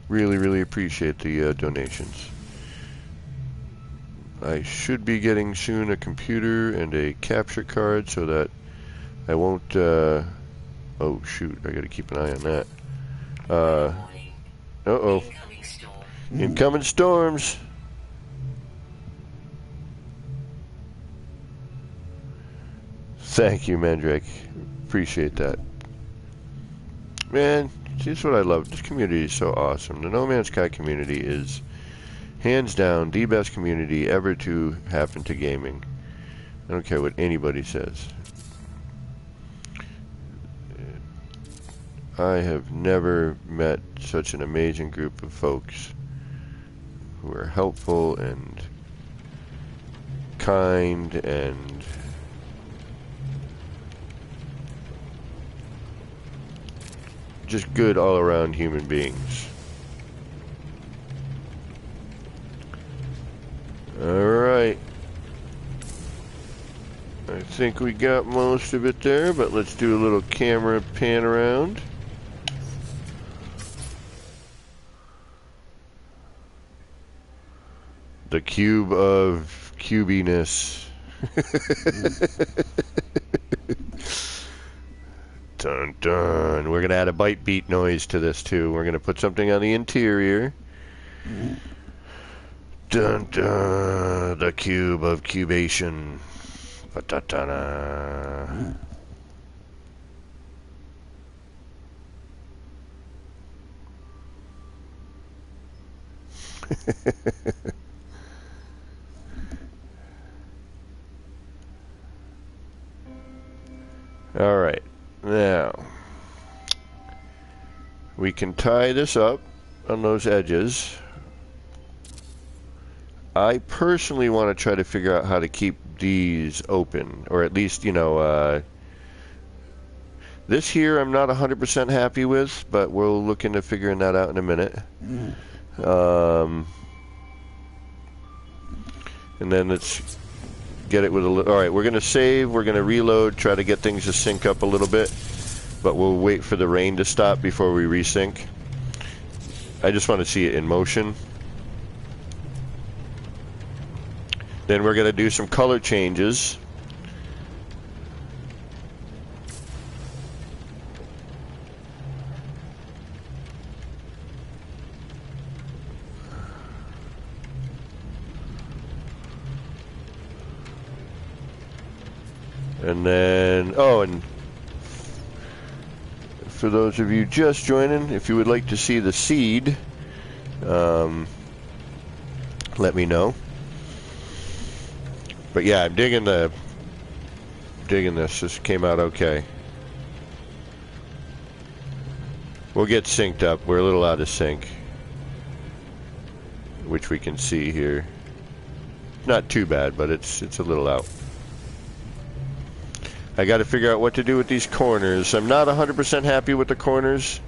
Really, really appreciate the donations. I should be getting soon a computer and a capture card so that I won't, oh shoot, I gotta keep an eye on that. Uh-oh. Incoming storms. Thank you, Mandrake. Appreciate that. Man, see, that's what I love. This community is so awesome. The No Man's Sky community is, hands down, the best community ever to happen to gaming. I don't care what anybody says. I have never met such an amazing group of folks who are helpful and kind and just good all around human beings. Alright. I think we got most of it there, but let's do a little camera pan around. The cube of cubiness. Dun dun. We're gonna add a bite beat noise to this too. We're gonna put something on the interior. Dun dun. The cube of cubation. Ba-da-da-da. Alright, now we can tie this up on those edges. I personally want to try to figure out how to keep these open, or at least, you know, this here I'm not 100% happy with, but we'll look into figuring that out in a minute. And then let's get it with a little... Alright, we're going to save, we're going to reload, try to get things to sync up a little bit, but we'll wait for the rain to stop before we resync. I just want to see it in motion. Then we're going to do some color changes. And then, oh, and for those of you just joining, if you would like to see the seed, let me know. But yeah, I'm digging this. This came out okay. We'll get synced up. We're a little out of sync, which we can see here. Not too bad, but it's a little out. I got to figure out what to do with these corners. I'm not 100% happy with the corners.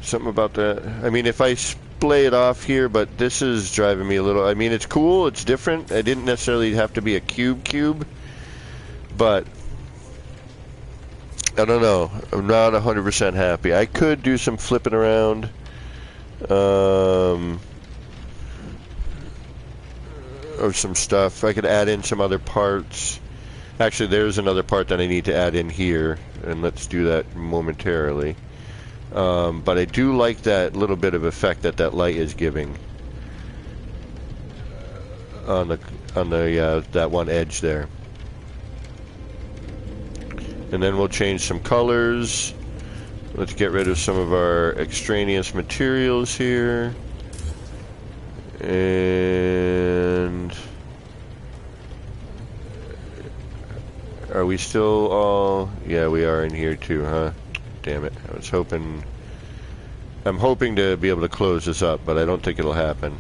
Something about that. I mean, if I splay it off here, but this is driving me a little. I mean, it's cool. It's different. I didn't necessarily have to be a cube, but I don't know. I'm not 100% happy. I could do some flipping around. Or some stuff. I could add in some other parts. Actually, there's another part that I need to add in here, and let's do that momentarily. But I do like that little bit of effect that that light is giving on the that one edge there. And then we'll change some colors. Let's get rid of some of our extraneous materials here. And are we still all? Yeah, we are in here too, huh? Damn it. I was hoping. I'm hoping to be able to close this up, but I don't think it'll happen.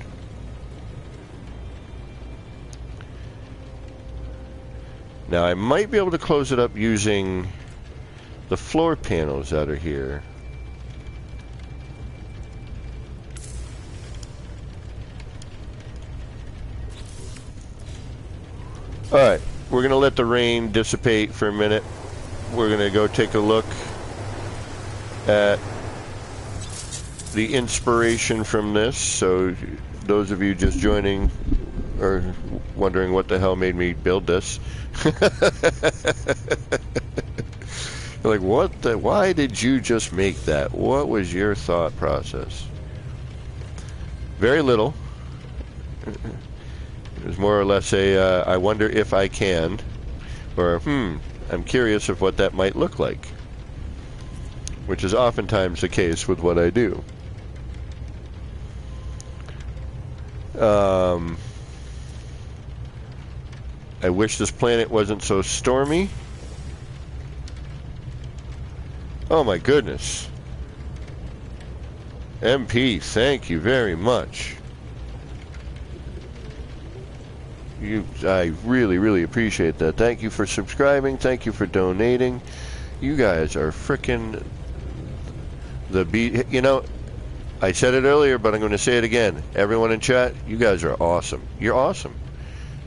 Now, I might be able to close it up using the floor panels that are here. Alright, we're going to let the rain dissipate for a minute. We're going to go take a look at the inspiration from this. So those of you just joining are wondering what the hell made me build this. Like, why did you just make that? What was your thought process? Very little. It was more or less a, I wonder if I can, or, I'm curious of what that might look like, which is oftentimes the case with what I do. I wish this planet wasn't so stormy. Oh my goodness. MP, thank you very much. I really, really appreciate that. Thank you for subscribing. Thank you for donating. You guys are frickin' the beat. You know, I said it earlier, but I'm going to say it again. Everyone in chat, you guys are awesome. You're awesome.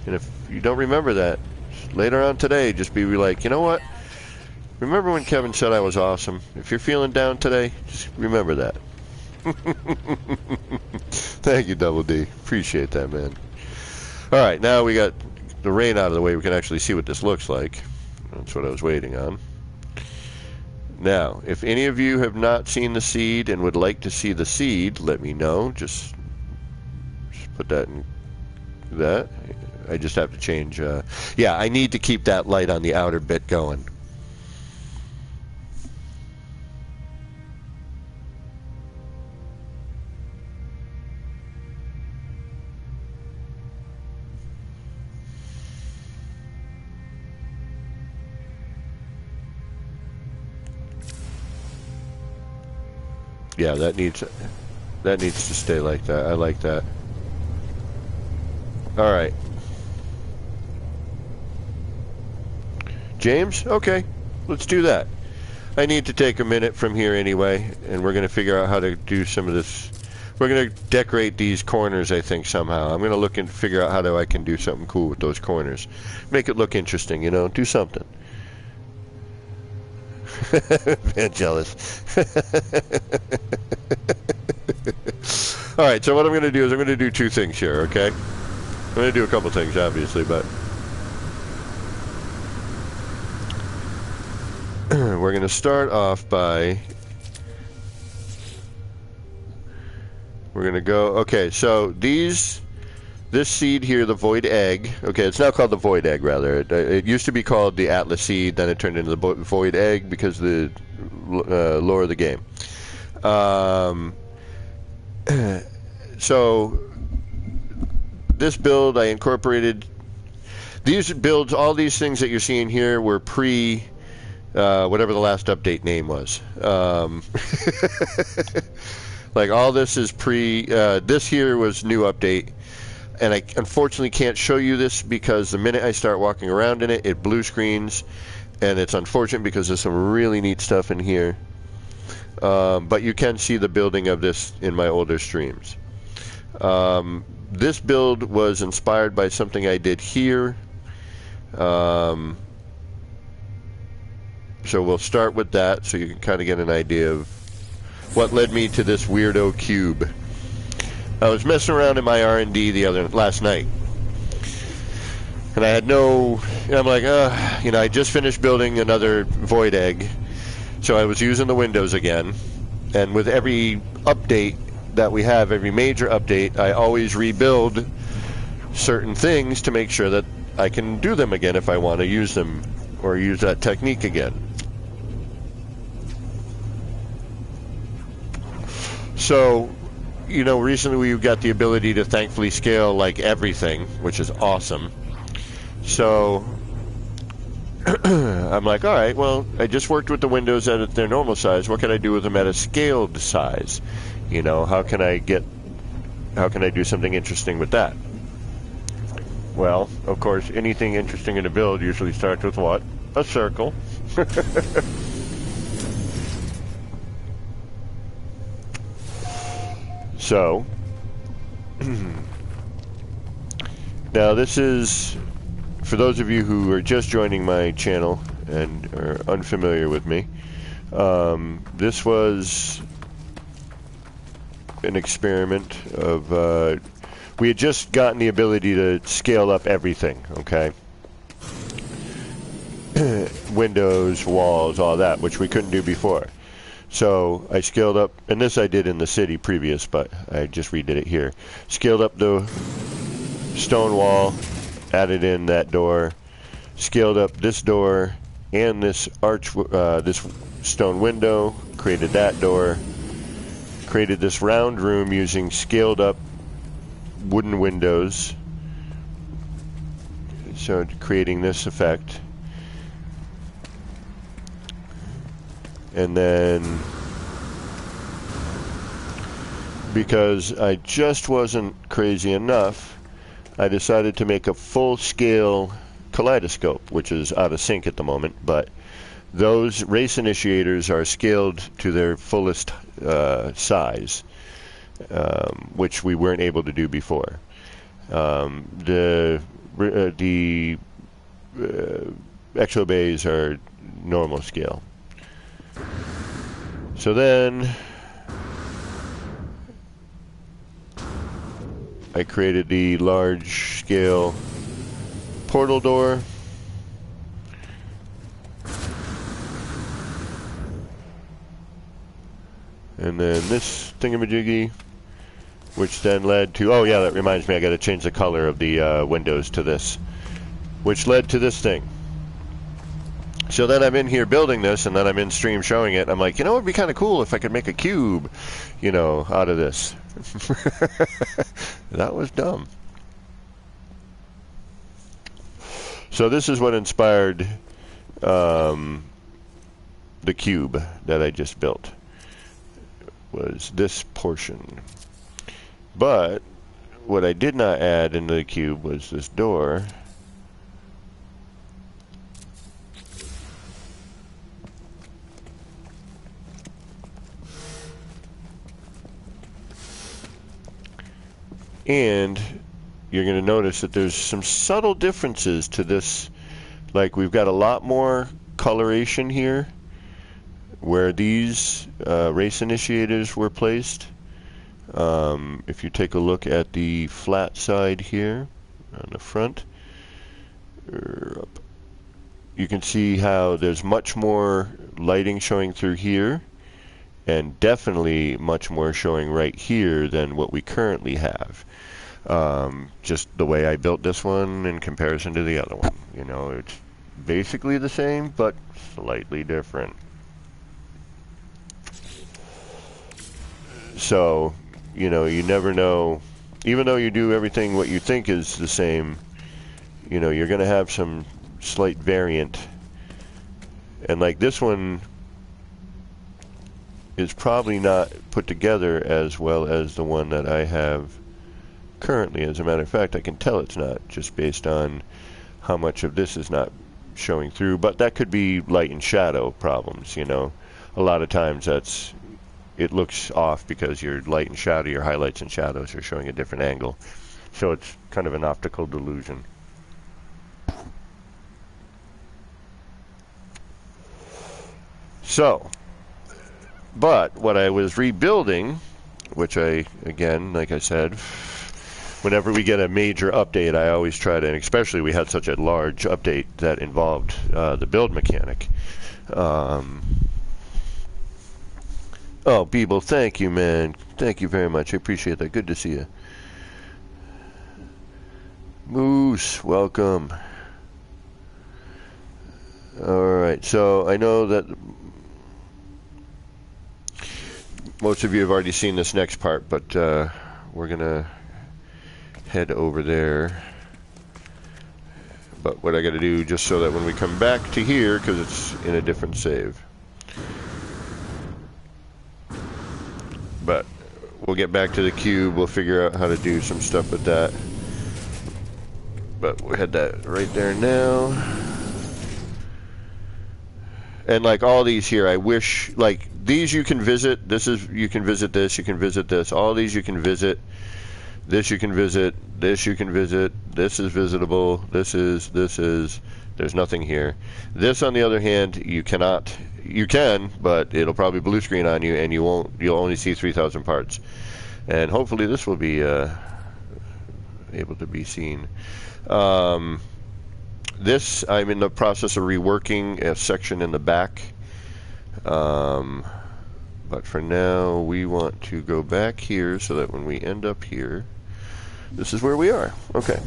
And if you don't remember that, later on today, just be like, you know what? Remember when Kevin said I was awesome? If you're feeling down today, just remember that. Thank you, Double D. Appreciate that, man. All right, now we got the rain out of the way. We can actually see what this looks like. That's what I was waiting on. Now, if any of you have not seen the seed and would like to see the seed, let me know. Just put that in that. I just have to change. Yeah, I need to keep that light on the outer bit going. Yeah, that needs to stay like that. I like that. All right. James, okay, let's do that. I need to take a minute from here anyway, and we're going to figure out how to do some of this. We're going to decorate these corners, I think, somehow. I'm going to look and figure out how I can do something cool with those corners. Make it look interesting, you know, do something. Vangelis. Alright, so what I'm going to do is I'm going to do two things here, okay? I'm going to do a couple things, obviously, but we're going to start off by... We're going to go... Okay, so this seed here, the void egg... Okay, it's now called the void egg, rather. It used to be called the Atlas seed, then it turned into the void egg because of the lore of the game. So this build, I incorporated these builds. All these things that you're seeing here were pre whatever the last update name was. Like all this is pre. This here was new update, and I unfortunately can't show you this because the minute I start walking around in it, it blue screens, and it's unfortunate because there's some really neat stuff in here. But you can see the building of this in my older streams. This build was inspired by something I did here. So we'll start with that so you can kind of get an idea of what led me to this weirdo cube. I was messing around in my R&D last night. And I had I'm like, I just finished building another void egg. So I was using the windows again. And with every update that we have, every major update, I always rebuild certain things to make sure that I can do them again if I want to use them or use that technique again. So, recently we've got the ability to thankfully scale like everything, which is awesome. So I'm like, all right, well, I just worked with the windows at their normal size. What can I do with them at a scaled size? How can I do something interesting with that? Well, of course, anything interesting in a build usually starts with what? A circle. So, now this is, for those of you who are just joining my channel and are unfamiliar with me, this was an experiment of, we had just gotten the ability to scale up everything, okay? Windows, walls, all that, which we couldn't do before. So I scaled up, and this I did in the city previous, but I just redid it here. Scaled up the stone wall, added in that door, scaled up this door and this this stone window, created that door, created this round room using scaled up wooden windows, so creating this effect. And then, because I just wasn't crazy enough, I decided to make a full-scale kaleidoscope, which is out of sync at the moment, but those race initiators are scaled to their fullest size, which we weren't able to do before. The exo bays are normal scale. So then I created the large scale portal door. And then this thingamajiggy, which then led to, oh yeah, that reminds me, I got to change the color of the windows to this, which led to this thing. So then I'm in here building this, and then I'm in stream showing it. I'm like, it would be kind of cool if I could make a cube, out of this. That was dumb. So this is what inspired the cube that I just built, was this portion. But what I did not add into the cube was this door. And you're going to notice that there's some subtle differences to this. Like, we've got a lot more coloration here where these race initiators were placed. If you take a look at the flat side here on the front, you can see how there's much more lighting showing through here, and definitely much more showing right here than what we currently have. Just the way I built this one in comparison to the other one. You know, it's basically the same, but slightly different. So, you know, you never know. Even though you do everything what you think is the same, you know, you're going to have some slight variant. And like this one is probably not put together as well as the one that I have currently. As a matter of fact, I can tell it's not, just based on how much of this is not showing through. But that could be light and shadow problems, you know. A lot of times it looks off because your light and shadow, your highlights and shadows are showing a different angle. So it's kind of an optical delusion. So, but what I was rebuilding, which again, like I said, whenever we get a major update, I always try to, and especially we had such a large update that involved the build mechanic. Oh, Beeble, thank you, man. Thank you very much. I appreciate that. Good to see you. Moose, welcome. Alright, so I know that most of you have already seen this next part, but we're going to head over there. But what I got to do, just so that when we come back to here, because it's in a different save. But we'll get back to the cube, we'll figure out how to do some stuff with that. But we had that right there now. And like all these here, I wish, like these you can visit, you can visit this, you can visit this, all these you can visit, this you can visit, this you can visit, this is visitable, this is, there's nothing here. This on the other hand, you cannot, you can, but it'll probably blue screen on you and you'll only see 3,000 parts. And hopefully this will be able to be seen. This, I'm in the process of reworking a section in the back. But for now, we want to go back here so that when we end up here, this is where we are. Okay.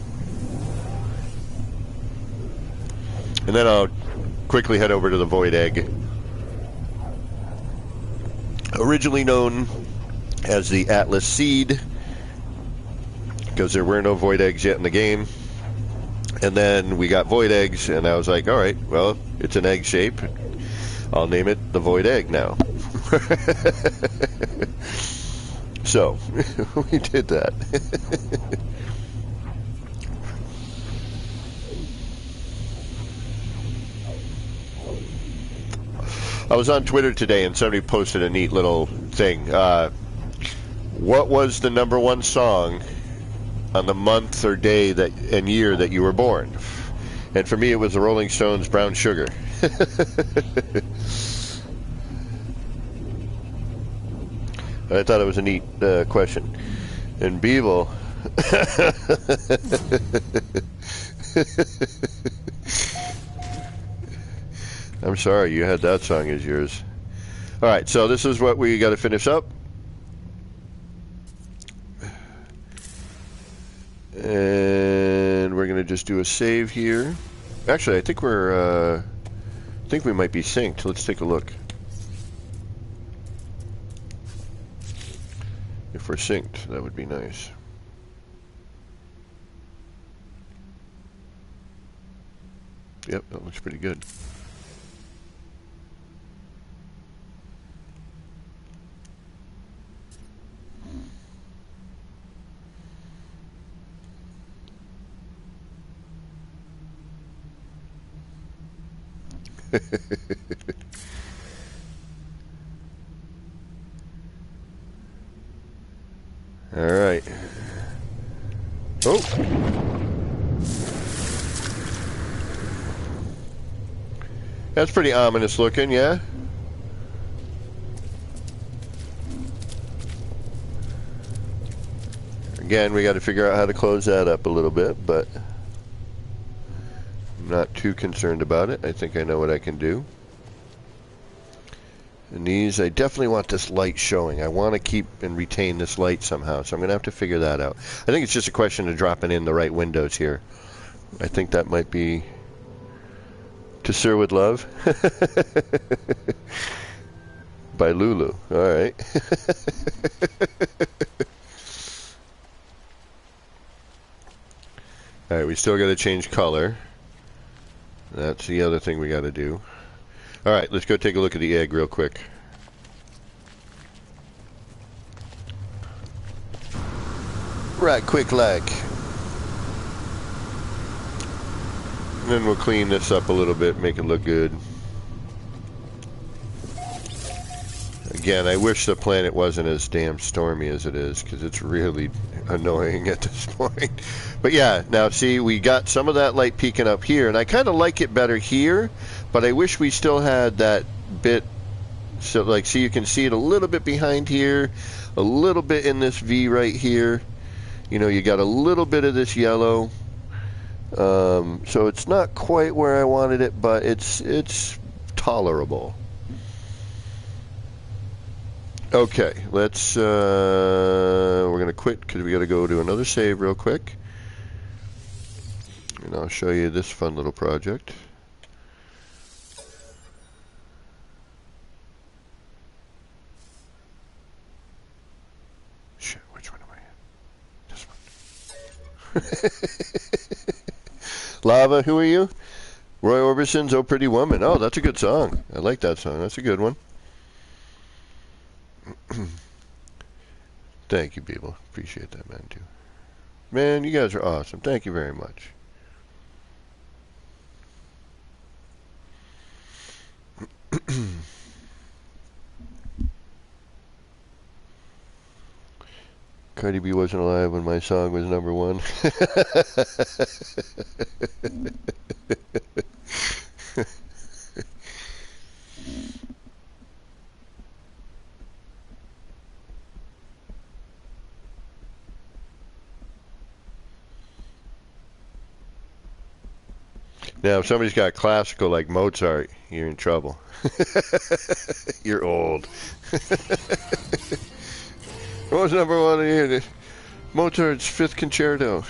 And then I'll quickly head over to the Void Egg. Originally known as the Atlas Seed, because there were no Void Eggs yet in the game. And then we got Void Eggs, and I was like, alright, well, it's an egg shape. I'll name it the Void Egg now. So, we did that. I was on Twitter today, and somebody posted a neat little thing. What was the #1 song on the month or day and year that you were born? And for me, it was the Rolling Stones' Brown Sugar. I thought it was a neat question. And Beeble, I'm sorry you had that song as yours. All right, so this is what we got to finish up. And we're going to just do a save here. Actually, I think we might be synced. Let's take a look. If we're synced, that would be nice. Yep, that looks pretty good. All right. Oh. That's pretty ominous looking, yeah? Again, we got to figure out how to close that up a little bit, but I'm not too concerned about it. I think I know what I can do. And these, I definitely want this light showing. I want to keep and retain this light somehow, so I'm going to have to figure that out. I think it's just a question of dropping in the right windows here. I think that might be To Sir With Love by Lulu. All right. All right, we still got to change color. That's the other thing we got to do. All right, let's go take a look at the egg real quick. Right quick like. And then we'll clean this up a little bit, make it look good. Again, I wish the planet wasn't as damn stormy as it is, because it's really annoying at this point. But yeah, now see, we got some of that light peeking up here, and I kind of like it better here, but I wish we still had that bit. So, like, see, you can see it a little bit behind here, a little bit in this V right here. You know, you got a little bit of this yellow. So it's not quite where I wanted it, but it's tolerable. Okay, let's, we're going to quit because we got to go do another save real quick. And I'll show you this fun little project. Shit, which one am I in? This one. Lava, who are you? Roy Orbison's Oh Pretty Woman. Oh, that's a good song. I like that song. That's a good one. Thank you, people. Appreciate that, man, too. Man, you guys are awesome. Thank you very much. Cardi B wasn't alive when my song was #1. Now, if somebody's got classical like Mozart, you're in trouble. You're old. What was #1 here? Mozart's 5th Concerto.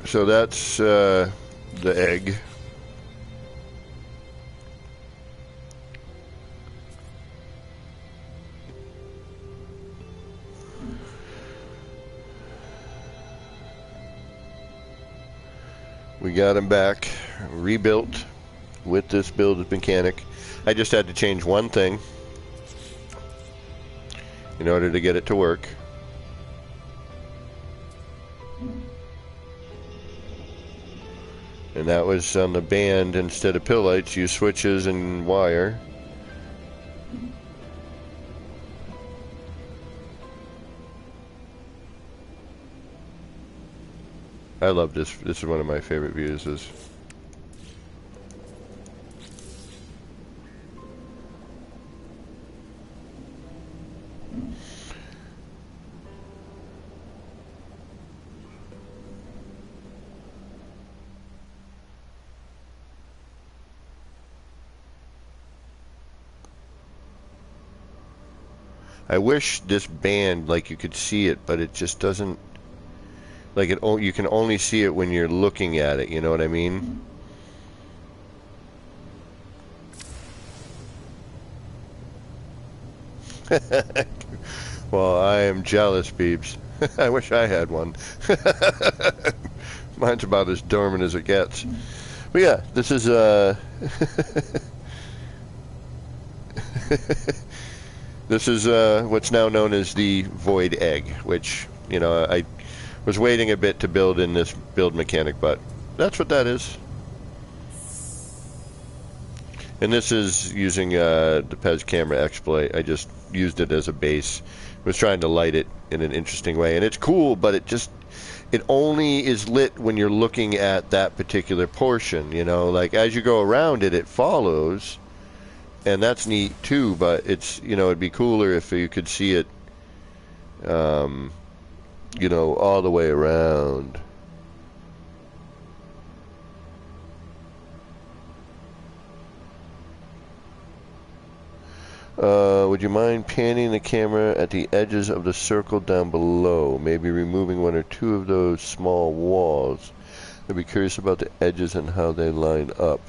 So that's the egg. We got him back, rebuilt with this build mechanic. I just had to change one thing in order to get it to work. And that was on the band. Instead of pill lights, use switches and wire. I love this. This is one of my favorite views. I wish this band, like, you could see it, but it just doesn't. Like, you can only see it when you're looking at it, you know what I mean? Well, I am jealous, Beebs. I wish I had one. Mine's about as dormant as it gets. But yeah, this is this is what's now known as the void egg, which, you know, I was waiting a bit to build in this build mechanic, but that's what that is. And this is using the Pez camera exploit. I just used it as a base. Was trying to light it in an interesting way, and it's cool, but it only is lit when you're looking at that particular portion. You know, like as you go around it, it follows, and that's neat too. But it's, you know, it'd be cooler if you could see it, you know, all the way around. Would you mind panning the camera at the edges of the circle down below? Maybe removing one or two of those small walls. I'd be curious about the edges and how they line up.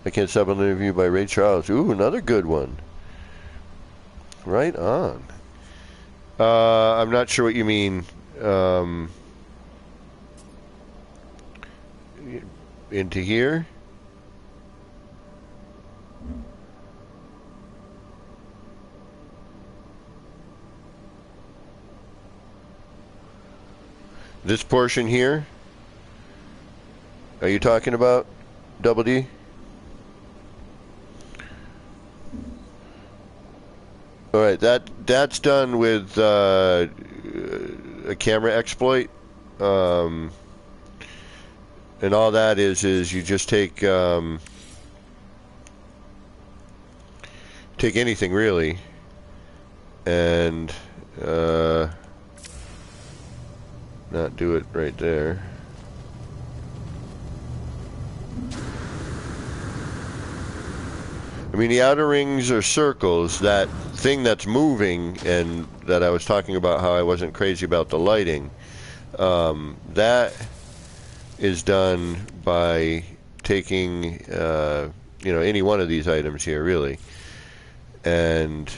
I Can't Stop an Interview by Ray Charles. Ooh, another good one. Right on. I'm not sure what you mean. Into here? This portion here? Are you talking about, Double D? Alright, that's done with a camera exploit. And all that is you just take anything really, and not do it right there. I mean, the outer rings are circles. That thing that's moving, and that I was talking about how I wasn't crazy about the lighting, that is done by taking, you know, any one of these items here, really, and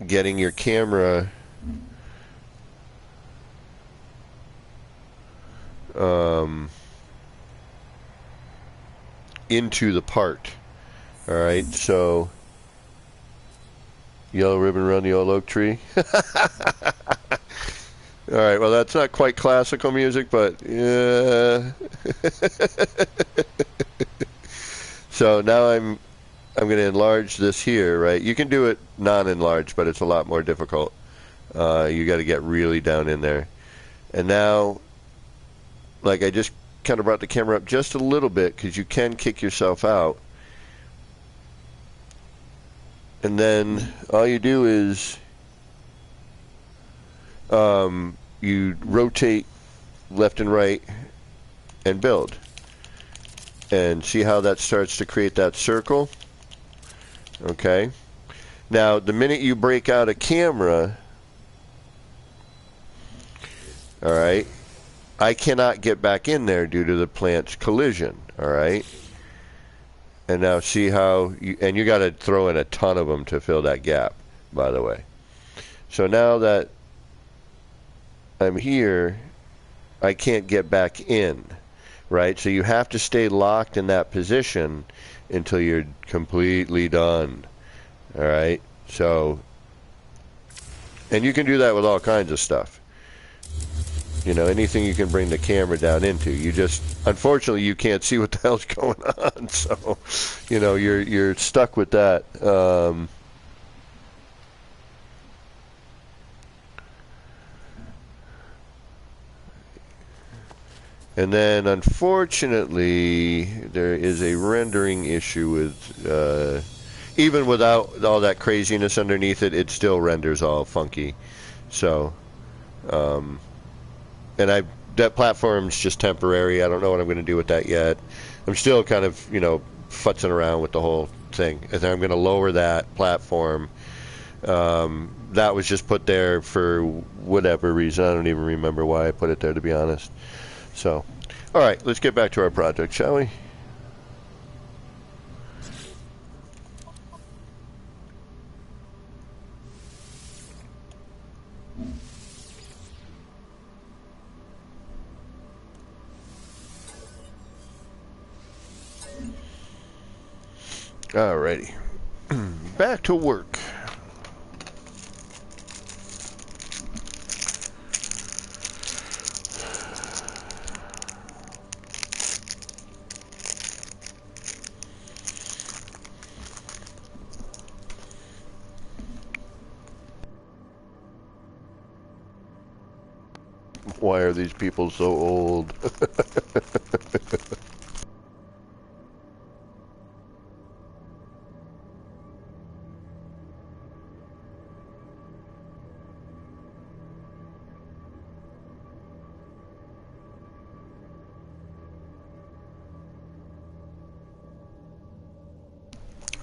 getting your camera into the part. Alright, so yellow ribbon around the old oak tree. Alright, well, that's not quite classical music, but yeah. So now I'm going to enlarge this here, right? You can do it non-enlarged, but it's a lot more difficult. You got to get really down in there. And now, like, I just kind of brought the camera up just a little bit, because you can kick yourself out. And then all you do is you rotate left and right and build. And see how that starts to create that circle? Okay. Now, the minute you break out a camera, all right, I cannot get back in there due to the plant's collision, all right? And now see how, you got to throw in a ton of them to fill that gap, by the way. So now that I'm here, I can't get back in, right? So you have to stay locked in that position until you're completely done, all right? So, and you can do that with all kinds of stuff. You know, anything you can bring the camera down into. You just, unfortunately, you can't see what the hell's going on. So, you know, you're stuck with that. And then, unfortunately, there is a rendering issue with, even without all that craziness underneath it, it still renders all funky. So, and that platform's just temporary. I don't know what I'm going to do with that yet. I'm still kind of, you know, futzing around with the whole thing. And I'm going to lower that platform. That was just put there for whatever reason. I don't even remember why I put it there, to be honest. So, all right, let's get back to our project, shall we? Alrighty, back to work. Why are these people so old?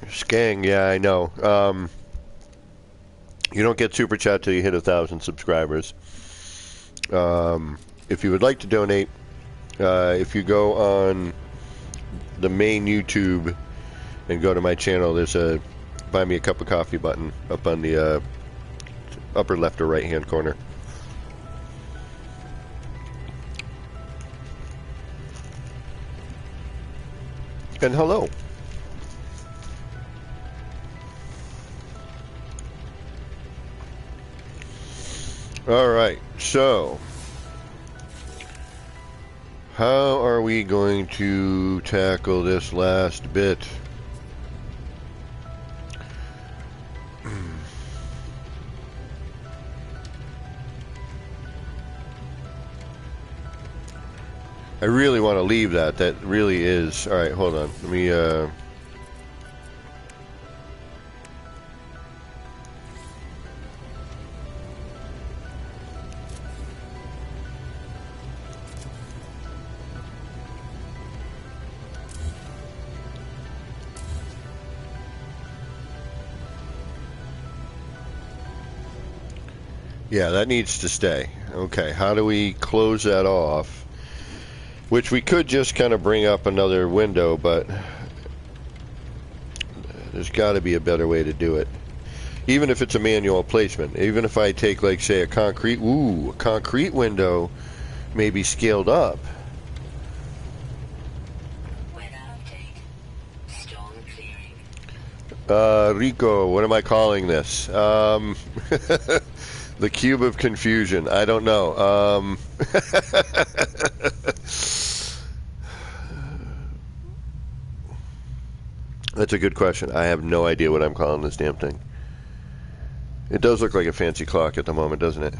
Skang, yeah, I know. You don't get Super Chat till you hit 1,000 subscribers. If you would like to donate, if you go on the main YouTube and go to my channel, there's a Buy Me a Cup of Coffee button up on the upper left or right hand corner. And hello. Alright, so how are we going to tackle this last bit? I really want to leave that. That really is... Alright, hold on. Let me... Yeah, that needs to stay. Okay, how do we close that off? Which we could just kind of bring up another window, but there's got to be a better way to do it. Even if it's a manual placement. Even if I take, like, say, a concrete window, maybe scaled up. Weather update. Storm clearing. Rico, what am I calling this? The cube of confusion. I don't know. That's a good question. I have no idea what I'm calling this damn thing. It does look like a fancy clock at the moment, doesn't it?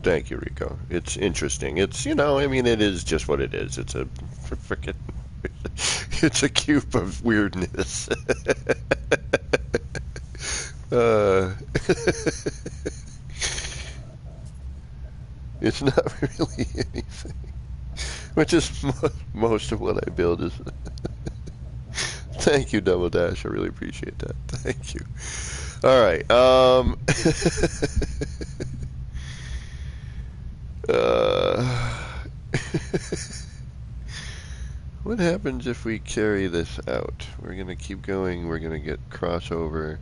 Thank you, Rico. It's interesting. It's, you know, I mean, it is just what it is. It's a freaking... It's a cube of weirdness. It's not really anything. Which is most of what I build is... Thank you, Double Dash. I really appreciate that. Thank you. All right. What happens if we carry this out? We're going to keep going. We're going to get crossover.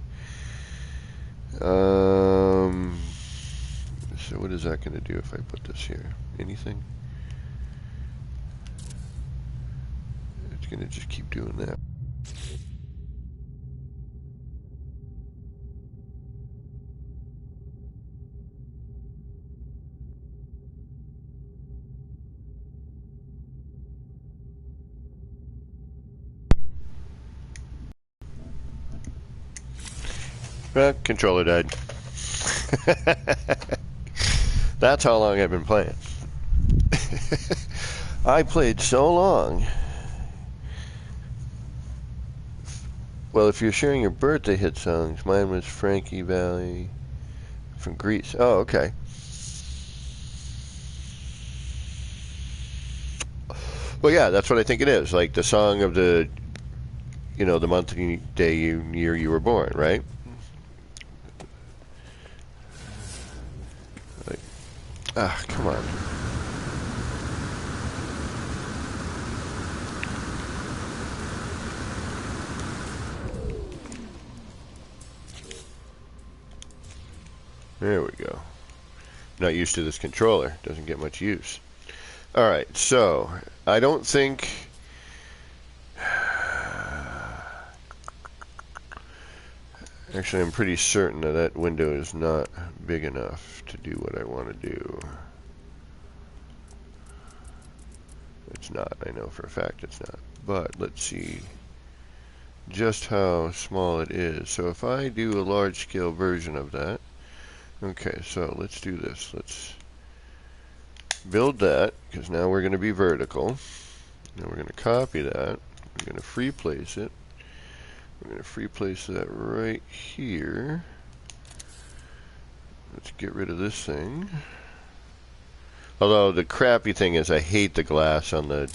So what is that going to do if I put this here? Anything? It's going to just keep doing that. Controller died. That's how long I've been playing. I played so long. Well, if you're sharing your birthday hit songs, mine was Frankie Valli from Greece. Oh, okay. Well, yeah, that's what I think it is. Like the song of the, you know, the month and day, year you were born, right? Like, come on. There we go. Not used to this controller. Doesn't get much use. Alright, so I don't think... Actually, I'm pretty certain that that window is not big enough to do what I want to do. It's not. I know for a fact it's not. But let's see just how small it is. So if I do a large scale version of that, okay, so let's do this. Let's build that, because now we're going to be vertical. Now we're going to copy that. We're going to free place it. We're going to free place that right here. Let's get rid of this thing. Although the crappy thing is I hate the glass on the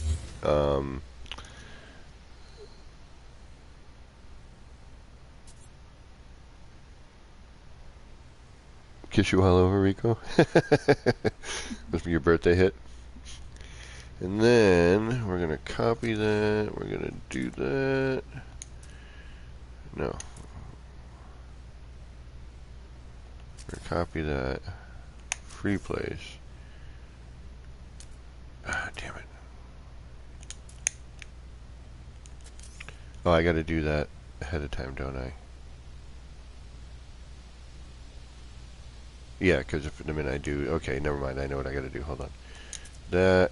kiss you all over, Rico. Must be your birthday hit. And then we're gonna copy that. We're gonna do that. No. We're gonna copy that. Free place. Ah, damn it. Oh, I gotta do that ahead of time, don't I? Yeah, because if the minute I do, okay, never mind. I know what I gotta do. Hold on. That.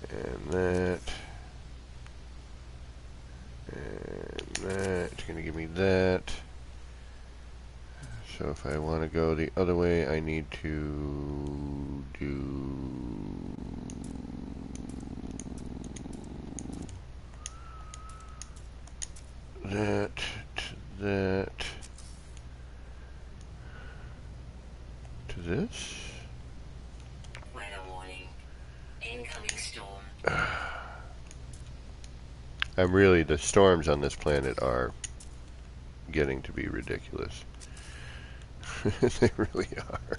And that. And that. It's going to give me that. So if I want to go the other way, I need to do that to that to this. Weather warning. Incoming storm. I'm really, the storms on this planet are getting to be ridiculous. They really are.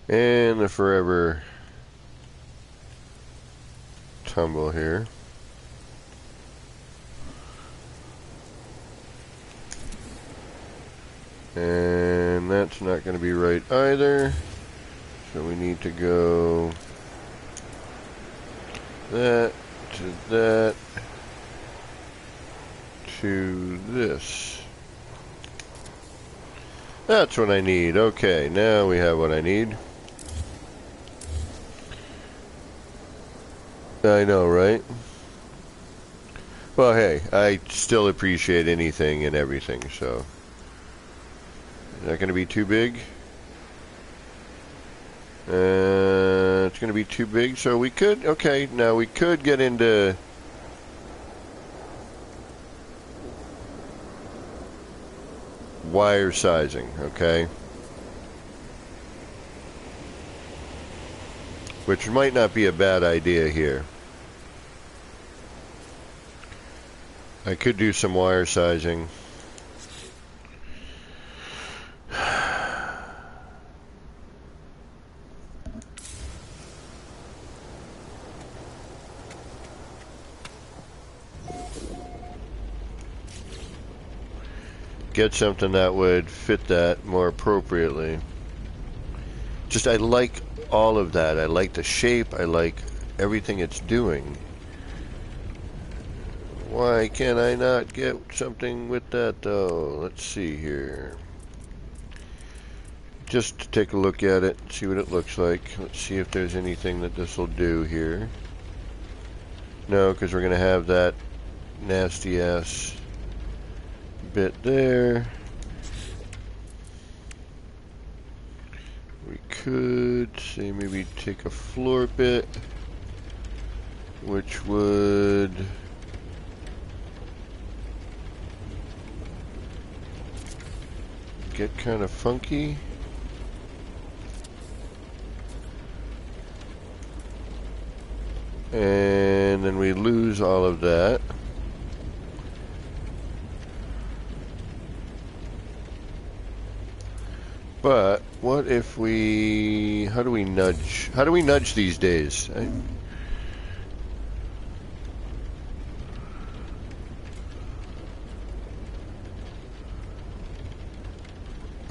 And the forever tumble here. And that's not going to be right either. So we need to go that to that to this. That's what I need. Okay, now we have what I need. I know, right? Well, hey, I still appreciate anything and everything, so. Is that going to be too big? It's going to be too big, so we could, okay, now we could get into wire sizing, okay? Which might not be a bad idea here. I could do some wire sizing. Get something that would fit that more appropriately. Just, I like all of that. I like the shape. I like everything it's doing. Why can I not get something with that though? Let's see here. Just to take a look at it, see what it looks like. Let's see if there's anything that this will do here. No, because we're going to have that nasty ass bit there. We could say maybe take a floor bit, which would get kind of funky. And then we lose all of that. But what if we, how do we nudge these days?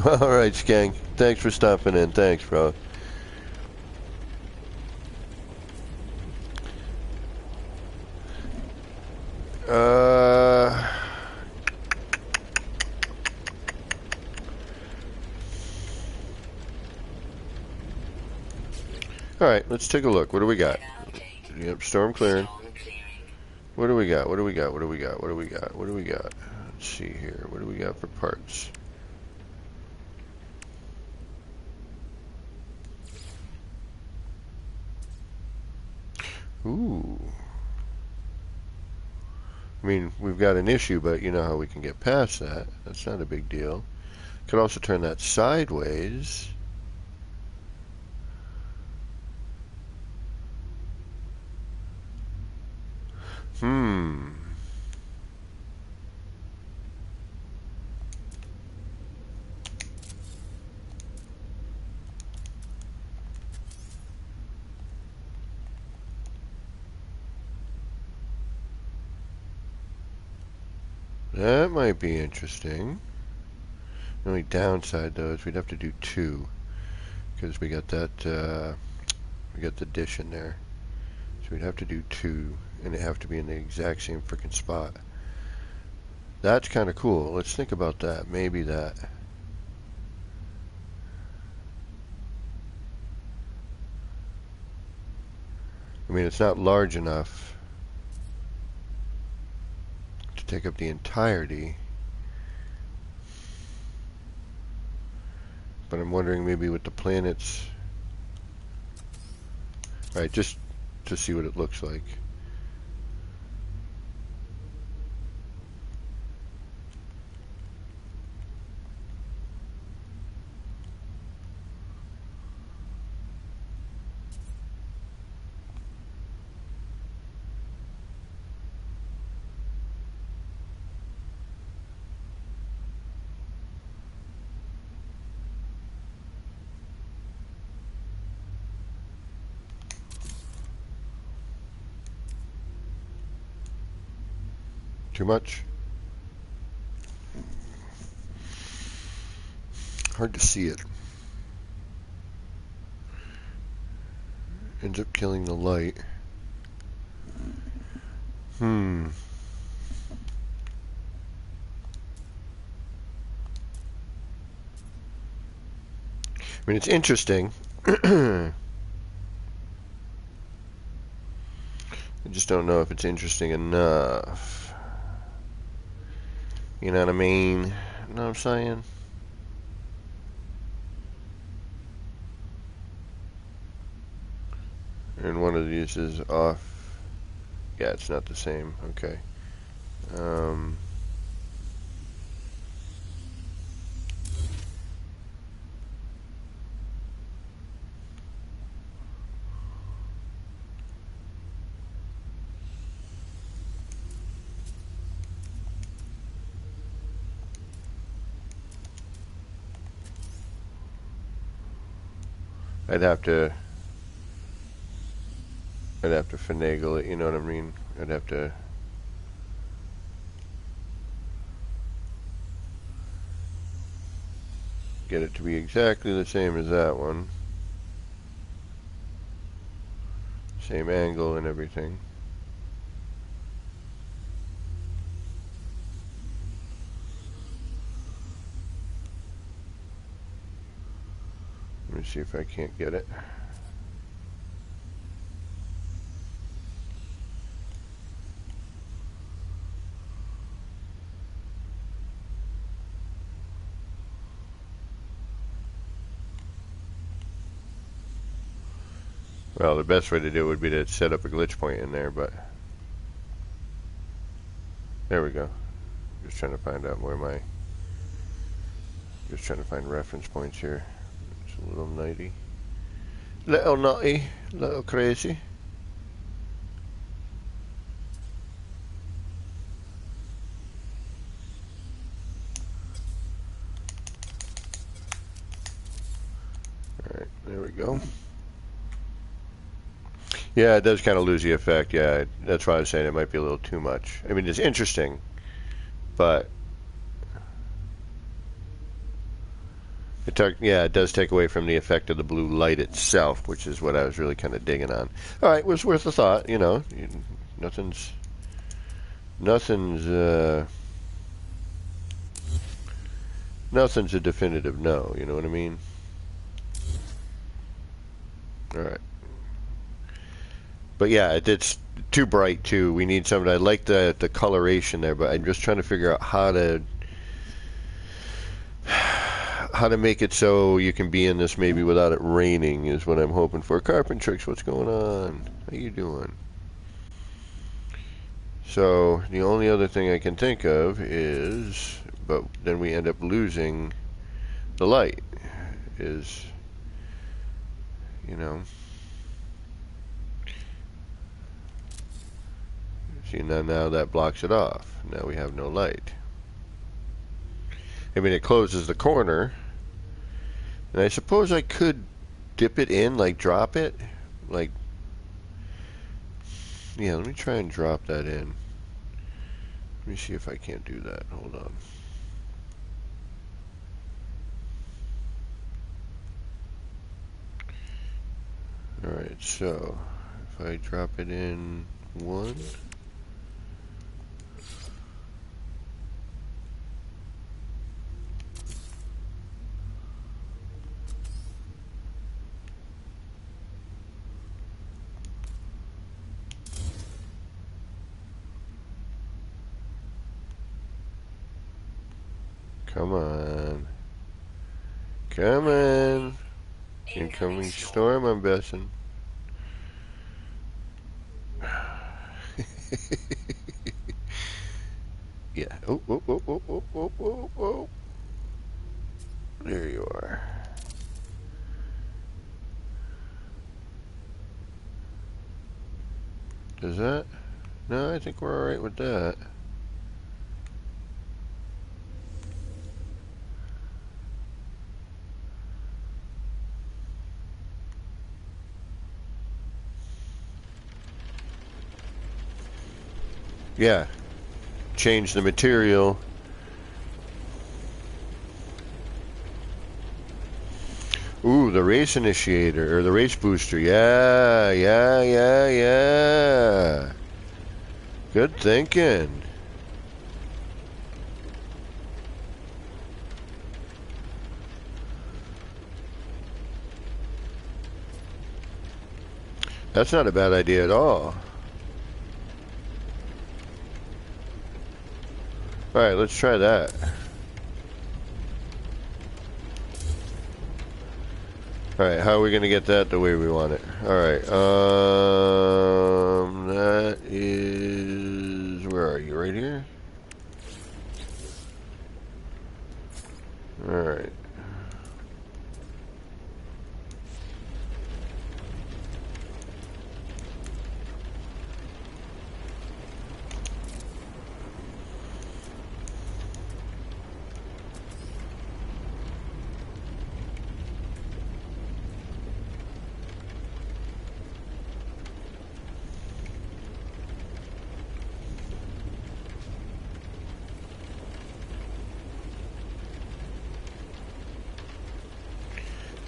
Alright, Skang. Thanks for stopping in. Thanks, bro. Alright, let's take a look. What do we got? Yep, storm clearing. What do we got? What do we got? What do we got? What do we got? What do we got? Let's see here. What do we got for parts? Ooh. I mean, we've got an issue, but you know how we can get past that. That's not a big deal. Could also turn that sideways. That might be interesting. The only downside, though, is we'd have to do two. Because we got that, we got the dish in there. So we'd have to do two, and they have to be in the exact same freaking spot. That's kind of cool. Let's think about that. Maybe that. I mean, it's not large enough to take up the entirety. But I'm wondering maybe with the planets. Alright, just to see what it looks like. Too much? Hard to see it. Ends up killing the light. I mean, it's interesting. I just don't know if it's interesting enough. You know what I mean? You know what I'm saying? And one of these is off. Yeah, it's not the same. Okay. I'd have to finagle it, you know what I mean? I'd have to get it to be exactly the same as that one. Same angle and everything. Let me see if I can't get it. Well, the best way to do it would be to set up a glitch point in there, but there we go. Just trying to find out where just trying to find reference points here. It's a little nutty. Little nutty, little crazy. Alright, there we go. Yeah, it does kind of lose the effect. Yeah, that's why I was saying it might be a little too much. I mean, it's interesting, but Yeah, it does take away from the effect of the blue light itself, which is what I was really kind of digging on. All right, was worth a thought. You know, nothing's nothing's nothing's a definitive no. You know what I mean? All right. But yeah, it's too bright too. We need something. I like the coloration there, but I'm just trying to figure out how to make it so you can be in this maybe without it raining is what I'm hoping for. Carpentrix, what's going on? How you doing? So the only other thing I can think of is, but then we end up losing the light. Is, you know. See, now that blocks it off. Now we have no light. I mean, it closes the corner. And I suppose I could dip it in, like drop it. Like, yeah, let me try and drop that in. Let me see if I can't do that. Hold on. Alright, so if I drop it in 1. Come on. Come on. Incoming storm, I'm guessing. Yeah. Oh, oh, oh, oh, oh, oh, oh, oh. There you are. Does that? No, I think we're alright with that. Yeah. Change the material. Ooh, the race initiator, or the race booster. Yeah, yeah, yeah, yeah. Good thinking. That's not a bad idea at all. Alright, let's try that. Alright, how are we going to get that the way we want it? Alright, that is... Where are you? Right here? Alright.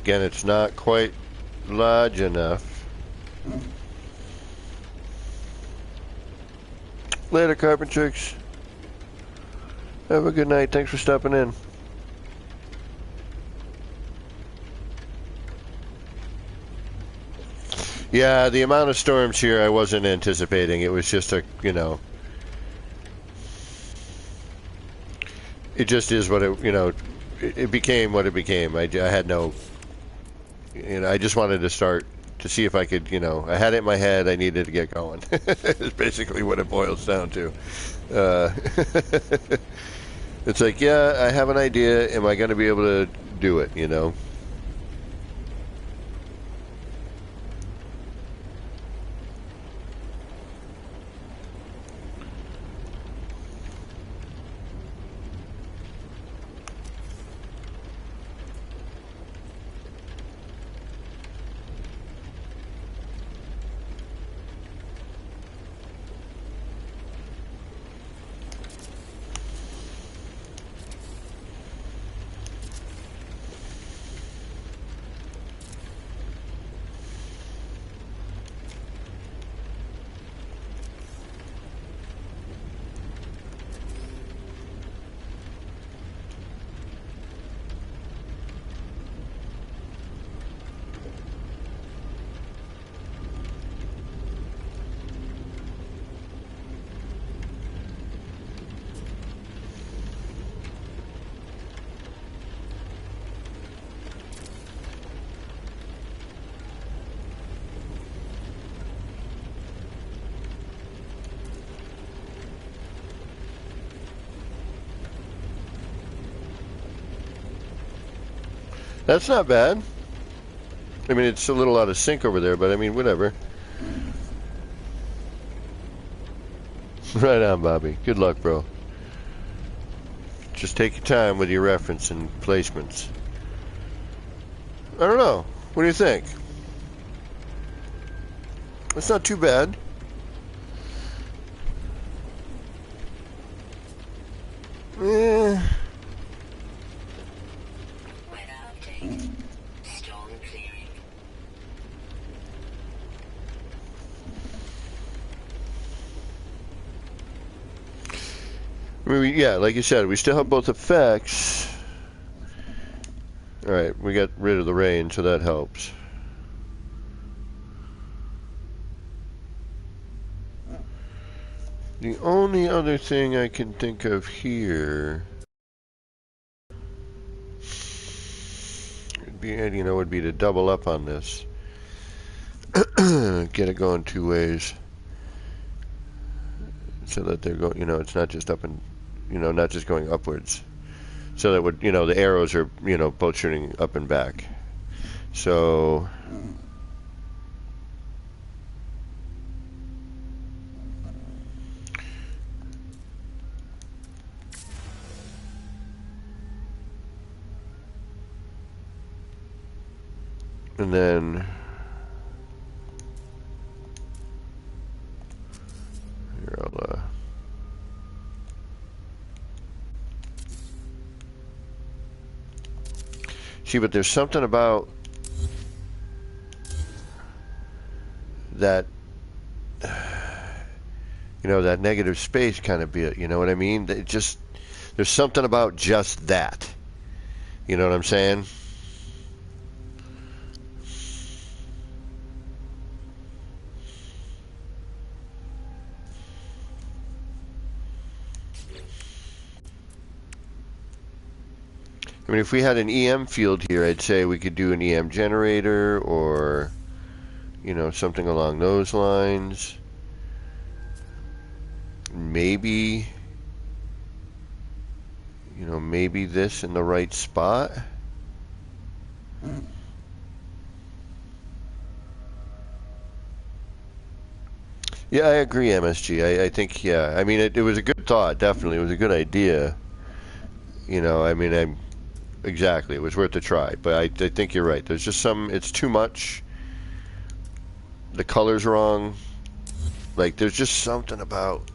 Again, it's not quite large enough. Later, Carpentrix. Have a good night. Thanks for stopping in. Yeah, the amount of storms here I wasn't anticipating. It was just a, you know... It just is what it, you know... It became what it became. I had no... You know, I just wanted to start to see if I could, you know, I had it in my head, I needed to get going. It's basically what it boils down to. It's like, yeah, I have an idea, am I going to be able to do it, you know? That's not bad. I mean, it's a little out of sync over there, but I mean, whatever. Right on, Bobby. Good luck, bro. Just take your time with your reference and placements. I don't know. What do you think? It's not too bad. Weather update. Storm clearing. I mean, yeah, like you said, we still have both effects. Alright, we got rid of the rain, so that helps. The only other thing I can think of here would be, would be to double up on this. Get it going two ways. So that they're going, it's not just up and, not just going upwards. So that would, the arrows are, both shooting up and back. So and then here I'll see, but there's something about that, that negative space kind of bit, you know what I mean? It just, there's something about just that. You know what I'm saying? I mean, if we had an EM field here, I'd say we could do an EM generator or, something along those lines. Maybe, maybe this in the right spot. Yeah, I agree, MSG. I think, yeah. I mean, it was a good thought, definitely. It was a good idea. I mean, exactly. It was worth a try. But I think you're right. There's just it's too much. The color's wrong. Like, there's just something about...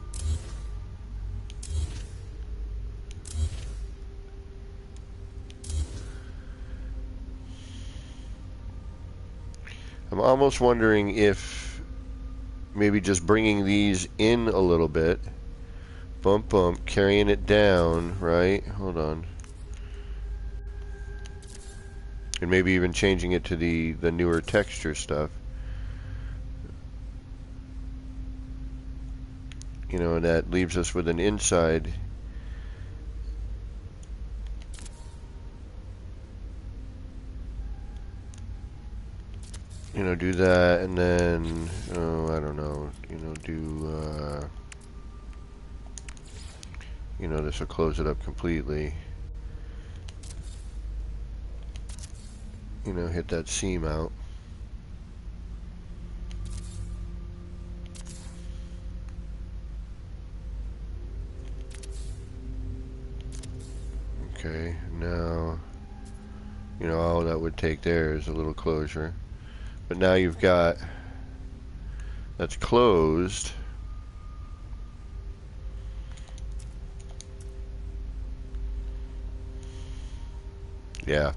I'm almost wondering if maybe just bringing these in a little bit. Bump, bump, carrying it down, right? Hold on. And maybe even changing it to the newer texture stuff. And that leaves us with an inside. Do that, and then, I don't know, do, this will close it up completely. Hit that seam out. Okay, now, all that would take there is a little closure. But now you've got, that's closed. Yeah.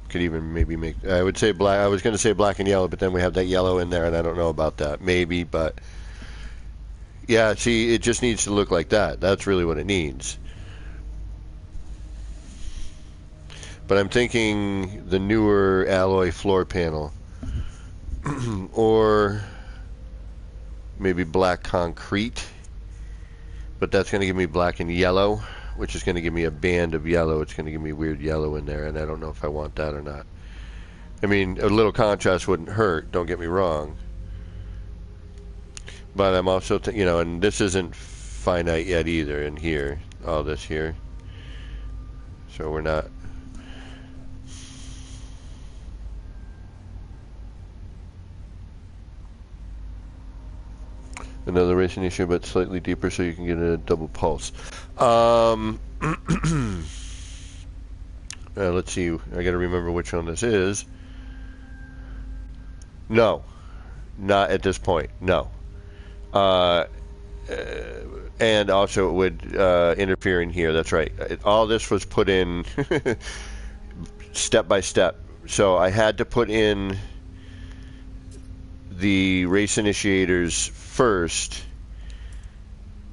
Could even maybe make, I would say black, I was going to say black and yellow, but then we have that yellow in there and I don't know about that. Maybe, but yeah, see, it just needs to look like that. That's really what it needs. But I'm thinking the newer alloy floor panel. Or maybe black concrete. But that's going to give me black and yellow, which is going to give me a band of yellow. It's going to give me weird yellow in there, and I don't know if I want that or not. I mean, a little contrast wouldn't hurt, don't get me wrong. But I'm also, and this isn't finite yet either in here, all this here. So we're not Another race initiator, but slightly deeper, so you can get a double pulse. Let's see. I got to remember which one this is. No, not at this point. No. And also it would interfere in here. That's right. All this was put in step by step. So I had to put in the race initiators first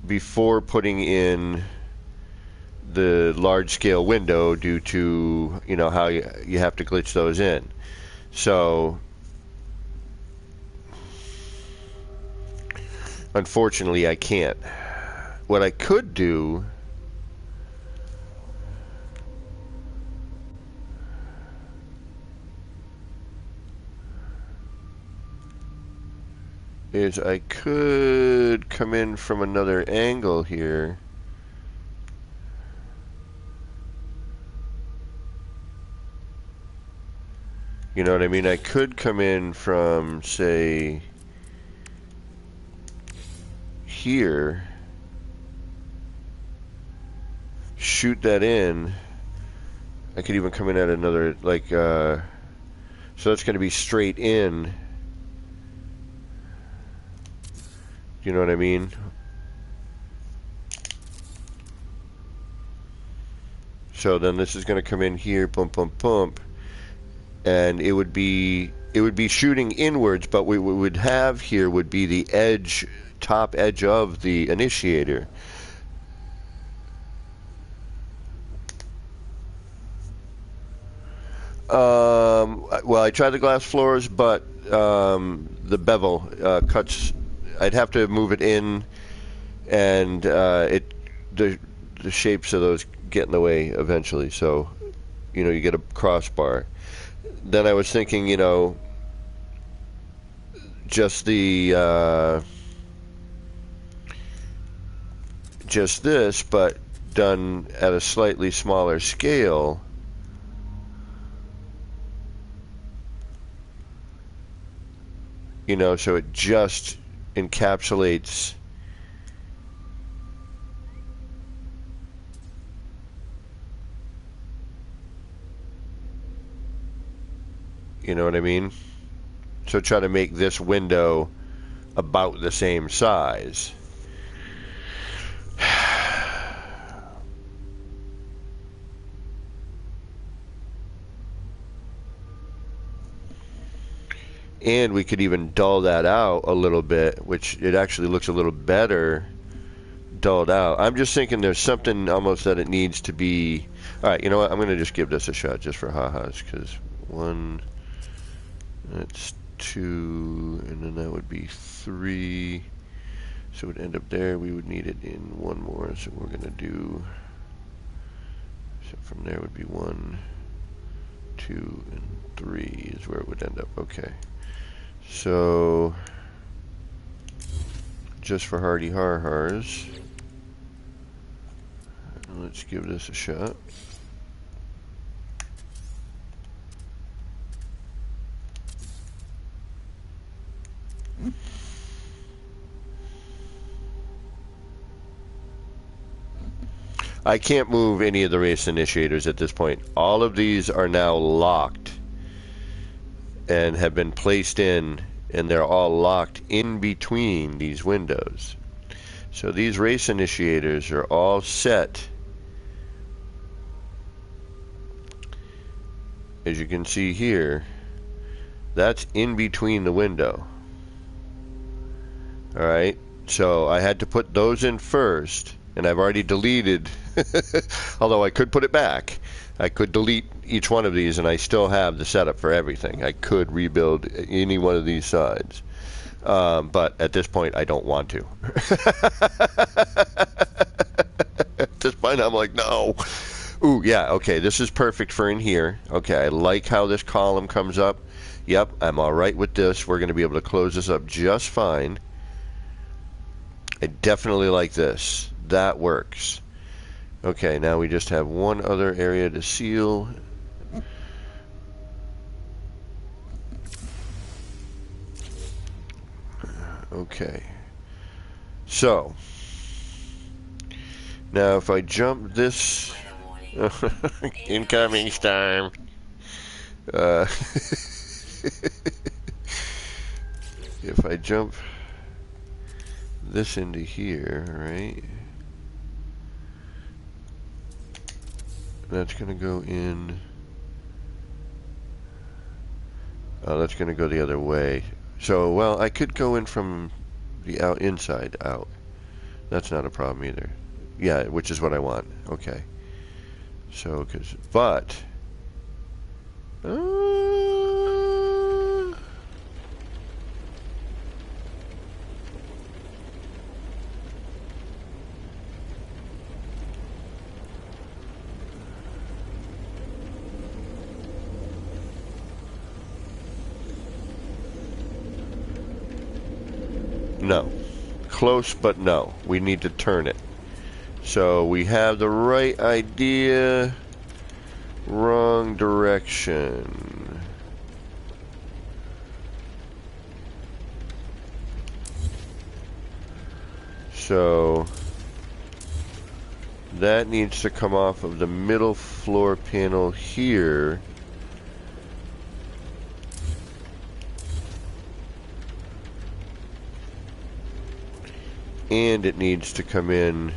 before putting in the large scale window due to, you know, how you have to glitch those in. So unfortunately I can't. What I could do is I could come in from another angle here. You know what I mean? I could come in from, say, here, shoot that in. I could even come in at another, like, so that's going to be straight in. You know what I mean? So then this is going to come in here, pump, pump, pump, and it would be shooting inwards. But what we would have here would be the edge, top edge of the initiator. Well, I tried the glass floors, but the bevel cuts. I'd have to move it in, and the shapes of those get in the way eventually. So, you know, you get a crossbar. Then I was thinking, you know, just the just this, but done at a slightly smaller scale. You know, so it just encapsulates you know what I mean? So try to make this window about the same size. And we could even dull that out a little bit, which it actually looks a little better dulled out. I'm just thinking there's something almost that it needs to be. All right, you know what? I'm going to just give this a shot just for ha-has, because 1, that's 2, and then that would be 3. So it would end up there. We would need it in 1 more, so we're going to do. So from there would be 1, 2, and 3 is where it would end up. Okay. So, just for hardy har-hars, let's give this a shot. I can't move any of the race initiators at this point. All of these are now locked and have been placed in, and they're all locked in between these windows. So these race initiators are all set. As you can see here, that's in between the window. Alright, so I had to put those in first, and I've already deleted, although I could put it back. I could delete each one of these, and I still have the setup for everything. I could rebuild any one of these sides. But at this point, I don't want to. At this point, I'm like, no. Ooh, yeah, okay, this is perfect for in here. Okay, I like how this column comes up. Yep, I'm all right with this. We're going to be able to close this up just fine. I definitely like this. That works. Okay, now we just have one other area to seal. Okay. So, now if I jump this... Weather warning. Incoming storm. Uh, if I jump this into here, right? That's going to go in... Oh, that's going to go the other way. So, well, I could go in from the inside out. That's not a problem either. Yeah, which is what I want. Okay. So, but... no. Close, but no. We need to turn it. So we have the right idea, wrong direction. So that needs to come off of the middle floor panel here. And it needs to come in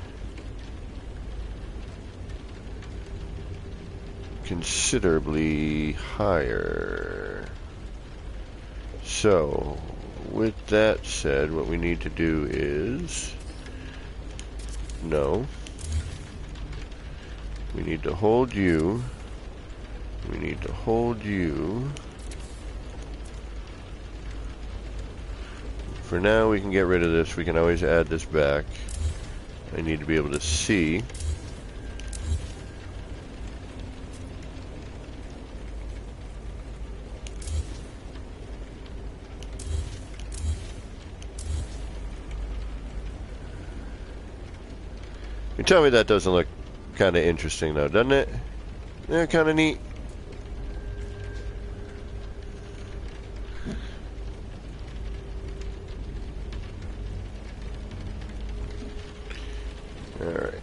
considerably higher. So, with that said, what we need to do is... No. We need to hold you. We need to hold you. For now, we can get rid of this. We can always add this back. I need to be able to see. You tell me that doesn't look kind of interesting, though, doesn't it? Yeah, kind of neat. Alright.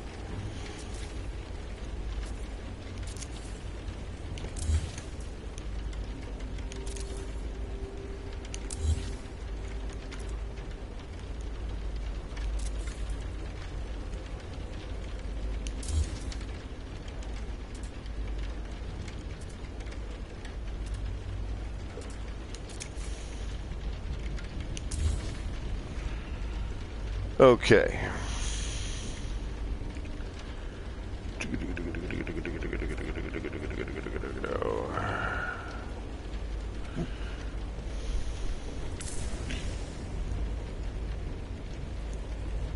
Okay.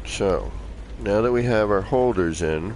So, now that we have our holders in,